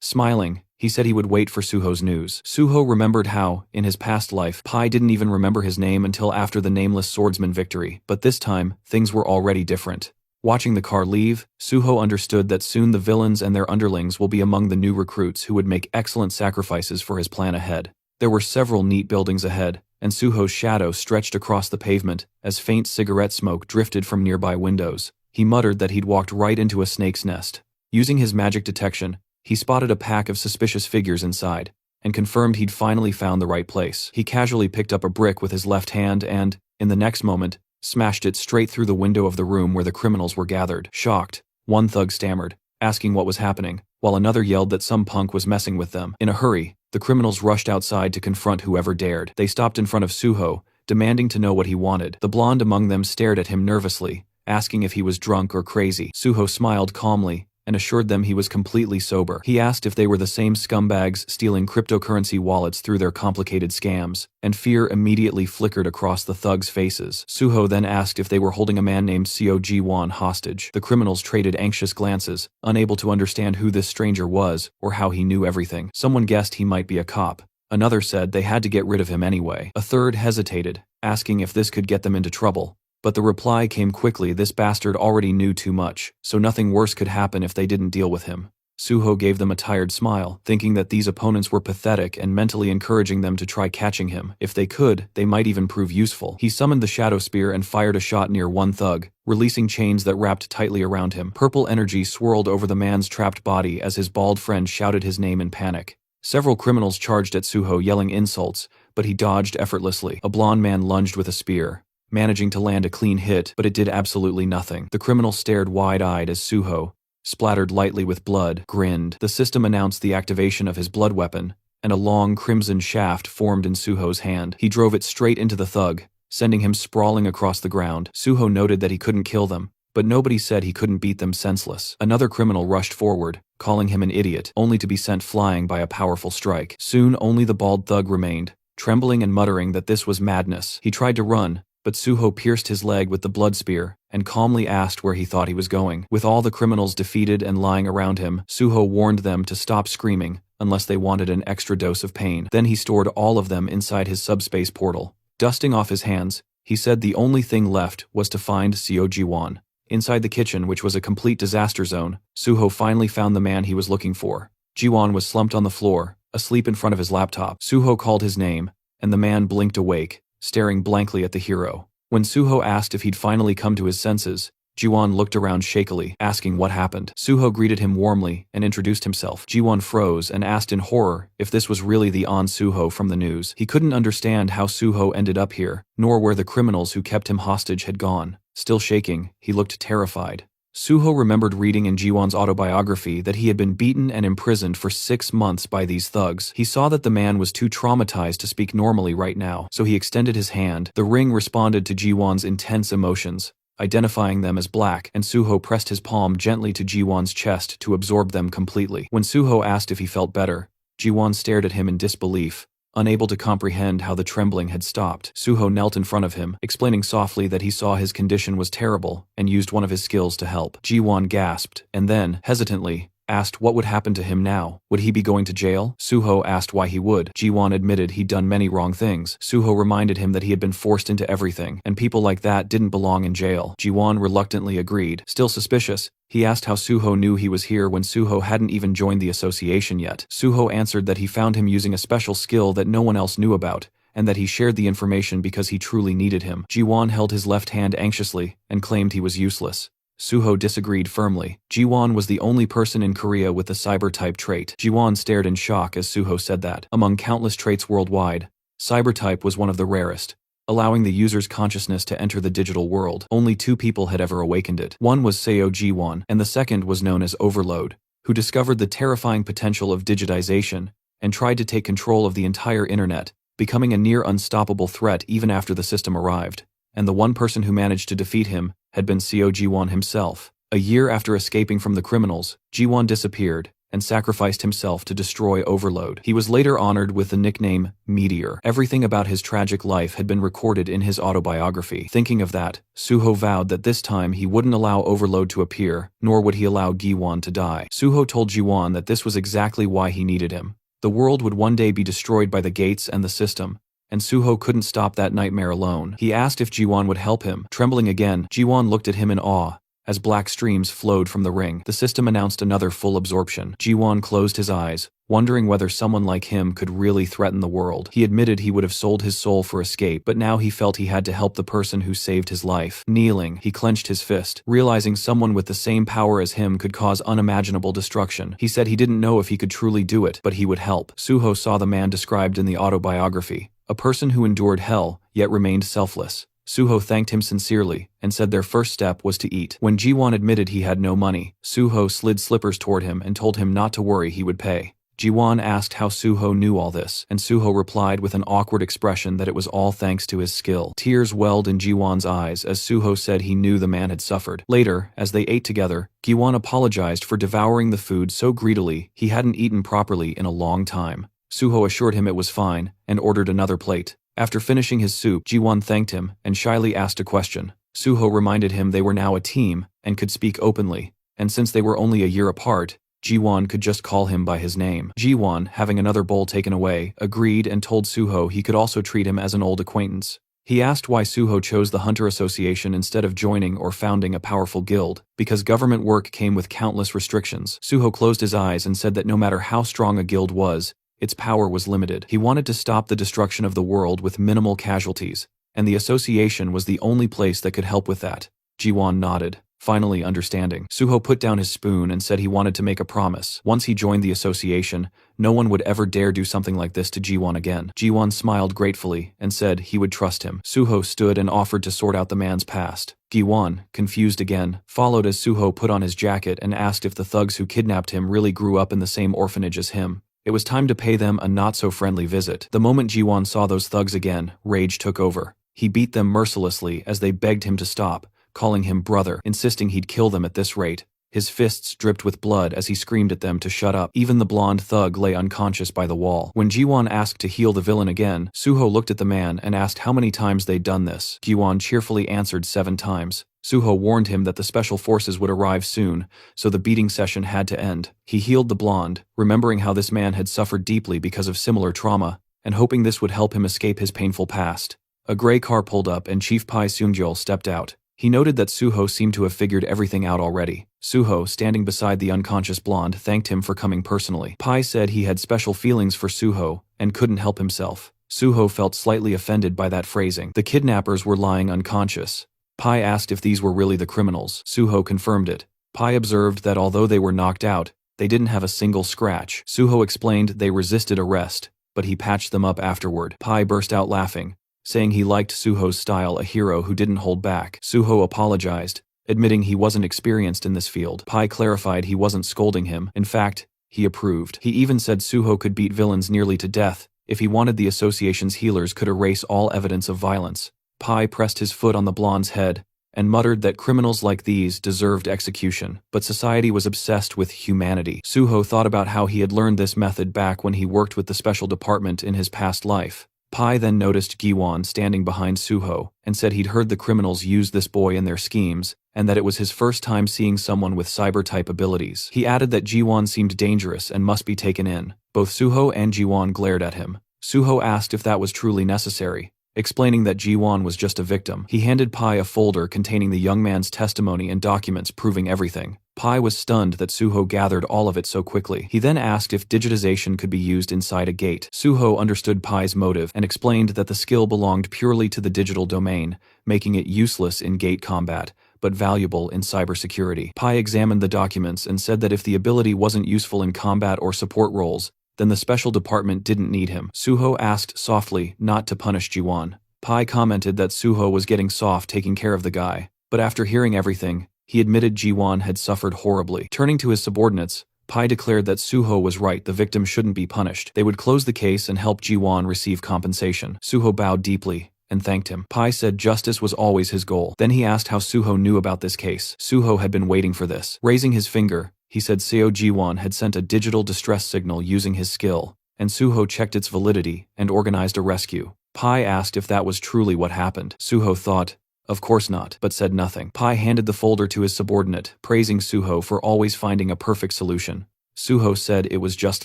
Smiling, he said he would wait for Suho's news. Suho remembered how, in his past life, Pai didn't even remember his name until after the Nameless Swordsman victory, but this time, things were already different. Watching the car leave, Suho understood that soon the villains and their underlings will be among the new recruits who would make excellent sacrifices for his plan ahead. There were several neat buildings ahead, and Suho's shadow stretched across the pavement as faint cigarette smoke drifted from nearby windows. He muttered that he'd walked right into a snake's nest. Using his magic detection, he spotted a pack of suspicious figures inside, and confirmed he'd finally found the right place. He casually picked up a brick with his left hand and, in the next moment, smashed it straight through the window of the room where the criminals were gathered. Shocked, one thug stammered, asking what was happening, while another yelled that some punk was messing with them. In a hurry, the criminals rushed outside to confront whoever dared. They stopped in front of Suho, demanding to know what he wanted. The blonde among them stared at him nervously, asking if he was drunk or crazy. Suho smiled calmly and assured them he was completely sober. He asked if they were the same scumbags stealing cryptocurrency wallets through their complicated scams, and fear immediately flickered across the thugs' faces. Suho then asked if they were holding a man named Seo Ji-won hostage. The criminals traded anxious glances, unable to understand who this stranger was or how he knew everything. Someone guessed he might be a cop. Another said they had to get rid of him anyway. A third hesitated, asking if this could get them into trouble. But the reply came quickly: this bastard already knew too much, so nothing worse could happen if they didn't deal with him. Suho gave them a tired smile, thinking that these opponents were pathetic and mentally encouraging them to try catching him. If they could, they might even prove useful. He summoned the Shadow Spear and fired a shot near one thug, releasing chains that wrapped tightly around him. Purple energy swirled over the man's trapped body as his bald friend shouted his name in panic. Several criminals charged at Suho yelling insults, but he dodged effortlessly. A blond man lunged with a spear, managing to land a clean hit, but it did absolutely nothing. The criminal stared wide-eyed as Suho, splattered lightly with blood, grinned. The system announced the activation of his blood weapon, and a long crimson shaft formed in Suho's hand. He drove it straight into the thug, sending him sprawling across the ground. Suho noted that he couldn't kill them, but nobody said he couldn't beat them senseless. Another criminal rushed forward, calling him an idiot, only to be sent flying by a powerful strike. Soon only the bald thug remained, trembling and muttering that this was madness. He tried to run, but Suho pierced his leg with the blood spear and calmly asked where he thought he was going. With all the criminals defeated and lying around him, Suho warned them to stop screaming unless they wanted an extra dose of pain. Then he stored all of them inside his subspace portal. Dusting off his hands, he said the only thing left was to find Seo Ji-won. Inside the kitchen, which was a complete disaster zone, Suho finally found the man he was looking for. Ji-won was slumped on the floor, asleep in front of his laptop. Suho called his name, and the man blinked awake, staring blankly at the hero. When Suho asked if he'd finally come to his senses, Ji-won looked around shakily, asking what happened. Suho greeted him warmly and introduced himself. Ji-won froze and asked in horror if this was really the An Suho from the news. He couldn't understand how Suho ended up here, nor where the criminals who kept him hostage had gone. Still shaking, he looked terrified. Suho remembered reading in Ji-won's autobiography that he had been beaten and imprisoned for 6 months by these thugs. He saw that the man was too traumatized to speak normally right now, so he extended his hand. The ring responded to Ji-won's intense emotions, identifying them as black, and Suho pressed his palm gently to Ji-won's chest to absorb them completely. When Suho asked if he felt better, Ji-won stared at him in disbelief, unable to comprehend how the trembling had stopped. Suho knelt in front of him, explaining softly that he saw his condition was terrible and used one of his skills to help. Ji-won gasped, and then, hesitantly, asked what would happen to him now. Would he be going to jail? Suho asked why he would. Ji-won admitted he'd done many wrong things. Suho reminded him that he had been forced into everything, and people like that didn't belong in jail. Ji-won reluctantly agreed. Still suspicious, he asked how Suho knew he was here when Suho hadn't even joined the association yet. Suho answered that he found him using a special skill that no one else knew about, and that he shared the information because he truly needed him. Ji-won held his left hand anxiously and claimed he was useless. Suho disagreed firmly. Ji-won was the only person in Korea with the cyber-type trait. Ji-won stared in shock as Suho said that. Among countless traits worldwide, cyber-type was one of the rarest. allowing the user's consciousness to enter the digital world. Only 2 people had ever awakened it. One was Seo Ji-won, and the second was known as Overload, who discovered the terrifying potential of digitization and tried to take control of the entire internet, becoming a near unstoppable threat even after the system arrived. And the one person who managed to defeat him had been Seo Ji-won himself. A year after escaping from the criminals, Ji-won disappeared and sacrificed himself to destroy Overload. He was later honored with the nickname Meteor. Everything about his tragic life had been recorded in his autobiography. Thinking of that, Suho vowed that this time he wouldn't allow Overload to appear, nor would he allow Gi-won to die. Suho told Ji-won that this was exactly why he needed him. The world would one day be destroyed by the gates and the system, and Suho couldn't stop that nightmare alone. He asked if Ji-won would help him. Trembling again, Ji-won looked at him in awe as black streams flowed from the ring. The system announced another full absorption. Ji-won closed his eyes, wondering whether someone like him could really threaten the world. He admitted he would have sold his soul for escape, but now he felt he had to help the person who saved his life. Kneeling, he clenched his fist, realizing someone with the same power as him could cause unimaginable destruction. He said he didn't know if he could truly do it, but he would help. Suho saw the man described in the autobiography, a person who endured hell, yet remained selfless. Suho thanked him sincerely and said their first step was to eat. When Ji-won admitted he had no money, Suho slid slippers toward him and told him not to worry, he would pay. Ji-won asked how Suho knew all this, and Suho replied with an awkward expression that it was all thanks to his skill. Tears welled in Ji-won's eyes as Suho said he knew the man had suffered. Later, as they ate together, Gi-won apologized for devouring the food so greedily he hadn't eaten properly in a long time. Suho assured him it was fine and ordered another plate. After finishing his soup, Ji-won thanked him and shyly asked a question. Suho reminded him they were now a team and could speak openly, and since they were only a year apart, Ji-won could just call him by his name. Ji-won, having another bowl taken away, agreed and told Suho he could also treat him as an old acquaintance. He asked why Suho chose the Hunter Association instead of joining or founding a powerful guild, because government work came with countless restrictions. Suho closed his eyes and said that no matter how strong a guild was, its power was limited. He wanted to stop the destruction of the world with minimal casualties, and the association was the only place that could help with that. Ji-won nodded, finally understanding. Suho put down his spoon and said he wanted to make a promise. Once he joined the association, no one would ever dare do something like this to Ji-won again. Ji-won smiled gratefully and said he would trust him. Suho stood and offered to sort out the man's past. Gi-won, confused again, followed as Suho put on his jacket and asked if the thugs who kidnapped him really grew up in the same orphanage as him. It was time to pay them a not-so-friendly visit. The moment Ji-won saw those thugs again, rage took over. He beat them mercilessly as they begged him to stop, calling him brother, insisting he'd kill them at this rate. His fists dripped with blood as he screamed at them to shut up. Even the blonde thug lay unconscious by the wall. When Ji-won asked to heal the villain again, Suho looked at the man and asked how many times they'd done this. Ji-won cheerfully answered 7 times. Suho warned him that the special forces would arrive soon, so the beating session had to end. He healed the blonde, remembering how this man had suffered deeply because of similar trauma, and hoping this would help him escape his painful past. A gray car pulled up and Chief Pai Seung-jeol stepped out. He noted that Suho seemed to have figured everything out already. Suho, standing beside the unconscious blonde, thanked him for coming personally. Pai said he had special feelings for Suho and couldn't help himself. Suho felt slightly offended by that phrasing. The kidnappers were lying unconscious. Pai asked if these were really the criminals. Suho confirmed it. Pai observed that although they were knocked out, they didn't have a single scratch. Suho explained they resisted arrest, but he patched them up afterward. Pai burst out laughing, saying he liked Suho's style, a hero who didn't hold back. Suho apologized, admitting he wasn't experienced in this field. Pai clarified he wasn't scolding him. In fact, he approved. He even said Suho could beat villains nearly to death if he wanted. The association's healers could erase all evidence of violence. Pai pressed his foot on the blonde's head and muttered that criminals like these deserved execution, but society was obsessed with humanity. Suho thought about how he had learned this method back when he worked with the special department in his past life. Pai then noticed Gi-won standing behind Suho and said he'd heard the criminals use this boy in their schemes and that it was his first time seeing someone with cyber-type abilities. He added that Gi-won seemed dangerous and must be taken in. Both Suho and Gi-won glared at him. Suho asked if that was truly necessary, explaining that Ji-won was just a victim. He handed Pai a folder containing the young man's testimony and documents proving everything. Pai was stunned that Suho gathered all of it so quickly. He then asked if digitization could be used inside a gate. Suho understood Pai's motive and explained that the skill belonged purely to the digital domain, making it useless in gate combat, but valuable in cybersecurity. Pai examined the documents and said that if the ability wasn't useful in combat or support roles, then the special department didn't need him. Suho asked softly not to punish Ji-won. Pai commented that Suho was getting soft taking care of the guy, but after hearing everything, he admitted Jiwon had suffered horribly. Turning to his subordinates, Pai declared that Suho was right, the victim shouldn't be punished. They would close the case and help Jiwon receive compensation. Suho bowed deeply and thanked him. Pai said justice was always his goal. Then he asked how Suho knew about this case. Suho had been waiting for this. Raising his finger, he said Seo Jiwon had sent a digital distress signal using his skill, and Suho checked its validity and organized a rescue. Pai asked if that was truly what happened. Suho thought, of course not, but said nothing. Pai handed the folder to his subordinate, praising Suho for always finding a perfect solution. Suho said it was just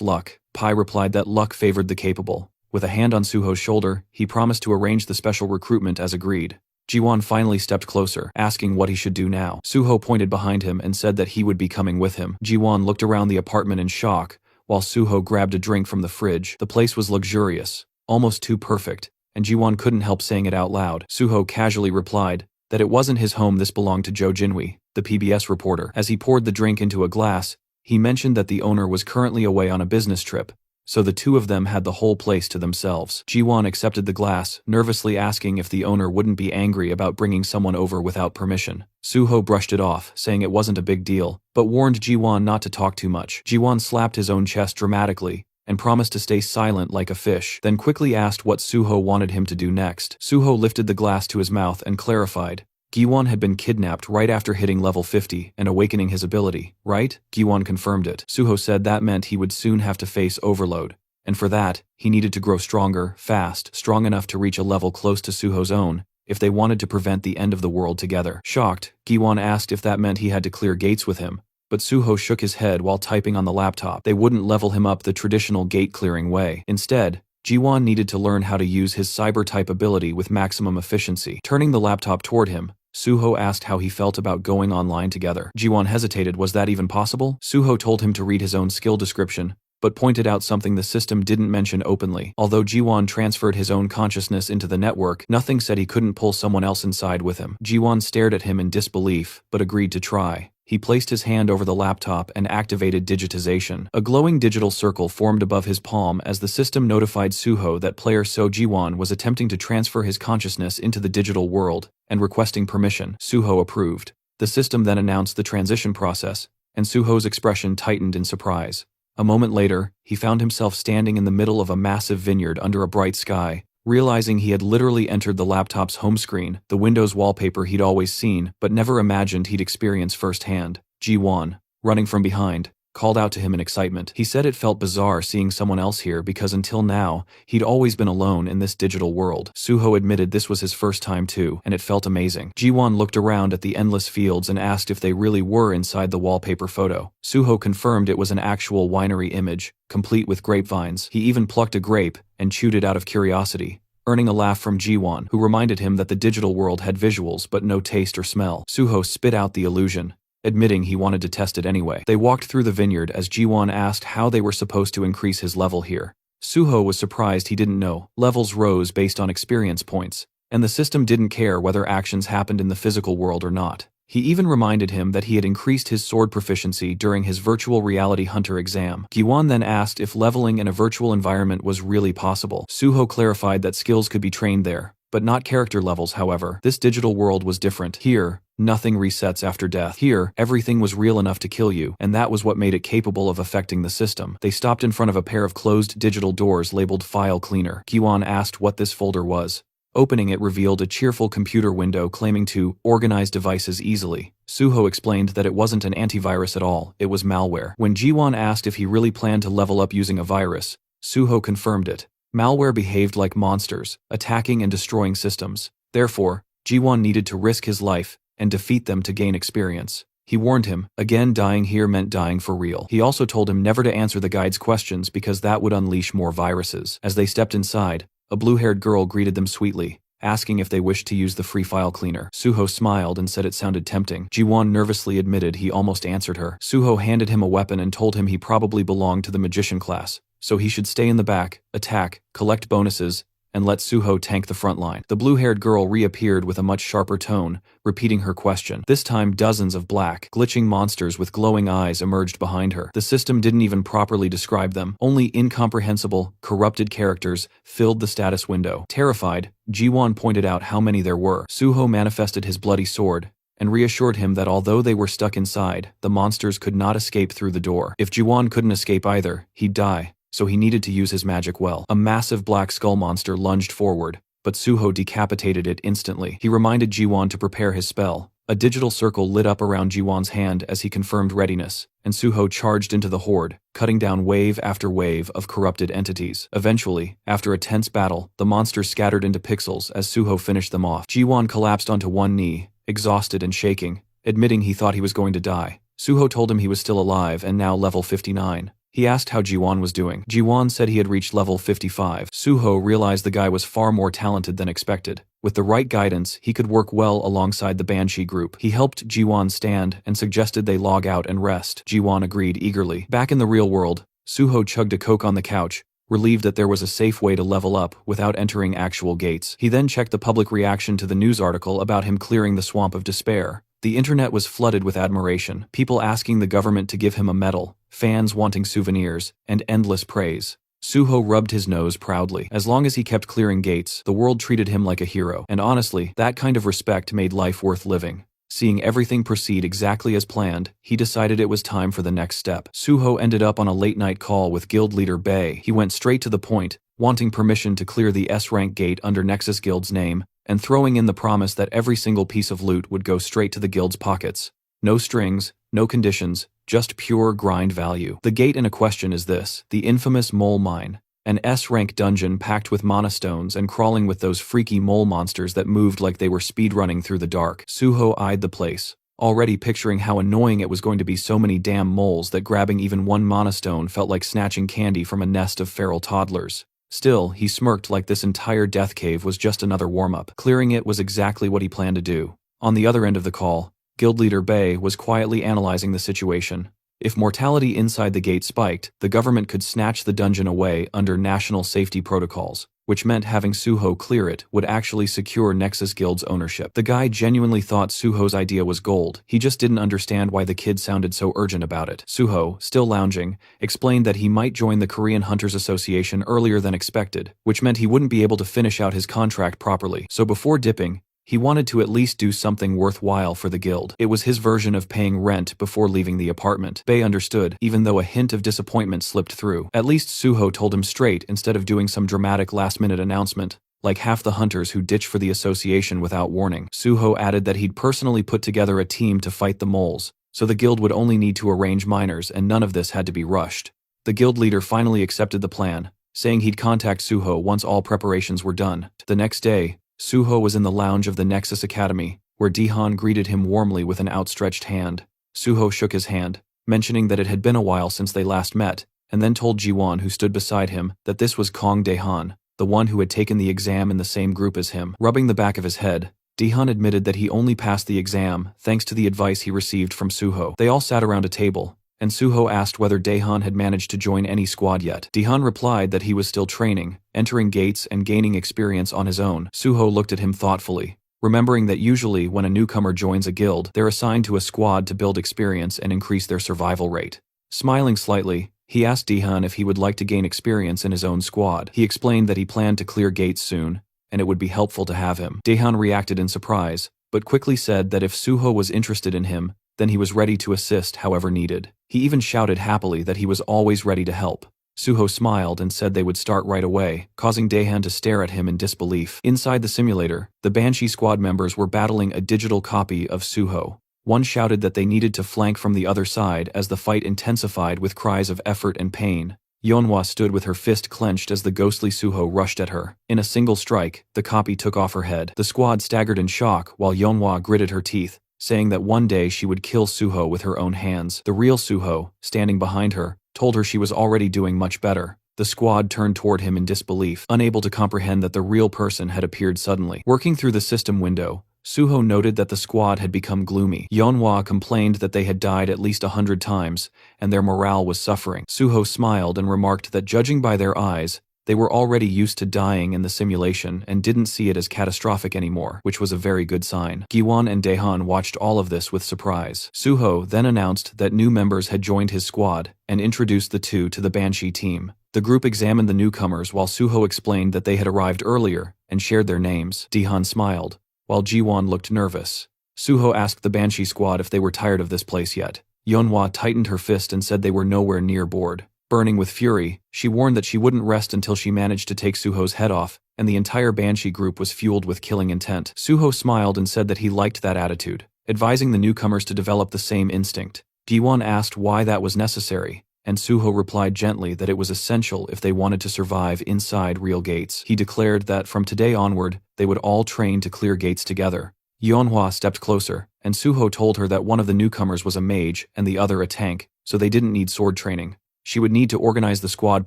luck. Pai replied that luck favored the capable. With a hand on Suho's shoulder, he promised to arrange the special recruitment as agreed. Jiwon finally stepped closer, asking what he should do now. Suho pointed behind him and said that he would be coming with him. Jiwon looked around the apartment in shock, while Suho grabbed a drink from the fridge. The place was luxurious, almost too perfect, and Jiwon couldn't help saying it out loud. Suho casually replied that it wasn't his home, this belonged to Jo Jinwi, the PBS reporter. As he poured the drink into a glass, he mentioned that the owner was currently away on a business trip, so the two of them had the whole place to themselves. Jiwon accepted the glass, nervously asking if the owner wouldn't be angry about bringing someone over without permission. Suho brushed it off, saying it wasn't a big deal, but warned Jiwon not to talk too much. Jiwon slapped his own chest dramatically and promised to stay silent like a fish, then quickly asked what Suho wanted him to do next. Suho lifted the glass to his mouth and clarified, Giwon had been kidnapped right after hitting level 50 and awakening his ability, right? Giwon confirmed it. Suho said that meant he would soon have to face overload, and for that, he needed to grow stronger, fast, strong enough to reach a level close to Suho's own, if they wanted to prevent the end of the world together. Shocked, Giwon asked if that meant he had to clear gates with him, but Suho shook his head while typing on the laptop. They wouldn't level him up the traditional gate-clearing way. Instead, Jiwon needed to learn how to use his cyber-type ability with maximum efficiency. Turning the laptop toward him, Suho asked how he felt about going online together. Jiwon hesitated. Was that even possible? Suho told him to read his own skill description, but pointed out something the system didn't mention openly. Although Jiwon transferred his own consciousness into the network, nothing said he couldn't pull someone else inside with him. Jiwon stared at him in disbelief, but agreed to try. He placed his hand over the laptop and activated digitization. A glowing digital circle formed above his palm as the system notified Suho that player So Jiwon was attempting to transfer his consciousness into the digital world and requesting permission. Suho approved. The system then announced the transition process, and Suho's expression tightened in surprise. A moment later, he found himself standing in the middle of a massive vineyard under a bright sky. Realizing he had literally entered the laptop's home screen, the Windows wallpaper he'd always seen but never imagined he'd experience firsthand. Jiwon, running from behind, called out to him in excitement. He said it felt bizarre seeing someone else here because until now, he'd always been alone in this digital world. Suho admitted this was his first time too, and it felt amazing. Jiwon looked around at the endless fields and asked if they really were inside the wallpaper photo. Suho confirmed it was an actual winery image, complete with grapevines. He even plucked a grape and chewed it out of curiosity, earning a laugh from Jiwon, who reminded him that the digital world had visuals but no taste or smell. Suho spit out the illusion, admitting he wanted to test it anyway. They walked through the vineyard as Jiwon asked how they were supposed to increase his level here. Suho was surprised he didn't know. Levels rose based on experience points, and the system didn't care whether actions happened in the physical world or not. He even reminded him that he had increased his sword proficiency during his virtual reality hunter exam. Jiwon then asked if leveling in a virtual environment was really possible. Suho clarified that skills could be trained there, but not character levels. However, this digital world was different. Here, nothing resets after death. Here, everything was real enough to kill you, and that was what made it capable of affecting the system. They stopped in front of a pair of closed digital doors labeled File Cleaner. Jiwon asked what this folder was. Opening it revealed a cheerful computer window claiming to organize devices easily. Suho explained that it wasn't an antivirus at all, it was malware. When Jiwon asked if he really planned to level up using a virus, Suho confirmed it. Malware behaved like monsters, attacking and destroying systems. Therefore, Jiwon needed to risk his life and defeat them to gain experience. He warned him, again dying here meant dying for real. He also told him never to answer the guide's questions because that would unleash more viruses. As they stepped inside, a blue-haired girl greeted them sweetly, asking if they wished to use the free file cleaner. Suho smiled and said it sounded tempting. Jiwon nervously admitted he almost answered her. Suho handed him a weapon and told him he probably belonged to the magician class, so he should stay in the back, attack, collect bonuses, and let Suho tank the front line. The blue-haired girl reappeared with a much sharper tone, repeating her question. This time dozens of black, glitching monsters with glowing eyes emerged behind her. The system didn't even properly describe them. Only incomprehensible, corrupted characters filled the status window. Terrified, Jiwon pointed out how many there were. Suho manifested his bloody sword, and reassured him that although they were stuck inside, the monsters could not escape through the door. If Jiwon couldn't escape either, he'd die, so he needed to use his magic well. A massive black skull monster lunged forward, but Suho decapitated it instantly. He reminded Jiwon to prepare his spell. A digital circle lit up around Jiwon's hand as he confirmed readiness, and Suho charged into the horde, cutting down wave after wave of corrupted entities. Eventually, after a tense battle, the monsters scattered into pixels as Suho finished them off. Jiwon collapsed onto one knee, exhausted and shaking, admitting he thought he was going to die. Suho told him he was still alive and now level 59. He asked how Jiwon was doing. Jiwon said he had reached level 55. Suho realized the guy was far more talented than expected. With the right guidance, he could work well alongside the Banshee group. He helped Jiwon stand and suggested they log out and rest. Jiwon agreed eagerly. Back in the real world, Suho chugged a Coke on the couch, relieved that there was a safe way to level up without entering actual gates. He then checked the public reaction to the news article about him clearing the Swamp of Despair. The internet was flooded with admiration, people asking the government to give him a medal, fans wanting souvenirs, and endless praise. Suho rubbed his nose proudly. As long as he kept clearing gates, the world treated him like a hero, and honestly, that kind of respect made life worth living. Seeing everything proceed exactly as planned, he decided it was time for the next step. Suho ended up on a late-night call with guild leader Bei. He went straight to the point, wanting permission to clear the S-rank gate under Nexus Guild's name, and throwing in the promise that every single piece of loot would go straight to the guild's pockets. No strings, no conditions, just pure grind value. The gate in a question is this, the infamous Mole Mine, an S-rank dungeon packed with mana stones and crawling with those freaky mole monsters that moved like they were speedrunning through the dark. Suho eyed the place, already picturing how annoying it was going to be so many damn moles that grabbing even one mana stone felt like snatching candy from a nest of feral toddlers. Still, he smirked like this entire death cave was just another warm-up. Clearing it was exactly what he planned to do. On the other end of the call, guild leader Bei was quietly analyzing the situation. If mortality inside the gate spiked, the government could snatch the dungeon away under national safety protocols, which meant having Suho clear it would actually secure Nexus Guild's ownership. The guy genuinely thought Suho's idea was gold, he just didn't understand why the kid sounded so urgent about it. Suho, still lounging, explained that he might join the Korean Hunters Association earlier than expected, which meant he wouldn't be able to finish out his contract properly. So before dipping, he wanted to at least do something worthwhile for the guild. It was his version of paying rent before leaving the apartment. Bei understood, even though a hint of disappointment slipped through. At least Suho told him straight instead of doing some dramatic last-minute announcement, like half the hunters who ditch for the association without warning. Suho added that he'd personally put together a team to fight the moles, so the guild would only need to arrange miners and none of this had to be rushed. The guild leader finally accepted the plan, saying he'd contact Suho once all preparations were done. The next day, Suho was in the lounge of the Nexus Academy, where Dihan greeted him warmly with an outstretched hand. Suho shook his hand, mentioning that it had been a while since they last met, and then told Jiwon, who stood beside him, that this was Kong Daehan, the one who had taken the exam in the same group as him. Rubbing the back of his head, Dihan admitted that he only passed the exam thanks to the advice he received from Suho. They all sat around a table, and Suho asked whether Daehan had managed to join any squad yet. Daehan replied that he was still training, entering gates and gaining experience on his own. Suho looked at him thoughtfully, remembering that usually when a newcomer joins a guild, they're assigned to a squad to build experience and increase their survival rate. Smiling slightly, he asked Daehan if he would like to gain experience in his own squad. He explained that he planned to clear gates soon, and it would be helpful to have him. Daehan reacted in surprise, but quickly said that if Suho was interested in him, then he was ready to assist however needed. He even shouted happily that he was always ready to help. Suho smiled and said they would start right away, causing Daehan to stare at him in disbelief. Inside the simulator, the Banshee squad members were battling a digital copy of Suho. One shouted that they needed to flank from the other side as the fight intensified with cries of effort and pain. Yeonhwa stood with her fist clenched as the ghostly Suho rushed at her. In a single strike, the copy took off her head. The squad staggered in shock while Yeonhwa gritted her teeth, saying that one day she would kill Suho with her own hands. The real Suho, standing behind her, told her she was already doing much better. The squad turned toward him in disbelief, unable to comprehend that the real person had appeared suddenly. Working through the system window, Suho noted that the squad had become gloomy. Yeonhwa complained that they had died at least 100 times, and their morale was suffering. Suho smiled and remarked that judging by their eyes, They were already used to dying in the simulation and didn't see it as catastrophic anymore, which was a very good sign. Giwon and Daehan watched all of this with surprise. Suho then announced that new members had joined his squad and introduced the two to the Banshee team. The group examined the newcomers while Suho explained that they had arrived earlier and shared their names. Daehan smiled, while Jiwon looked nervous. Suho asked the Banshee squad if they were tired of this place yet. Yeonhwa tightened her fist and said they were nowhere near bored. Burning with fury, she warned that she wouldn't rest until she managed to take Suho's head off, and the entire Banshee group was fueled with killing intent. Suho smiled and said that he liked that attitude, advising the newcomers to develop the same instinct. Giwon asked why that was necessary, and Suho replied gently that it was essential if they wanted to survive inside real gates. He declared that from today onward, they would all train to clear gates together. Yeonhwa stepped closer, and Suho told her that one of the newcomers was a mage and the other a tank, so they didn't need sword training. She would need to organize the squad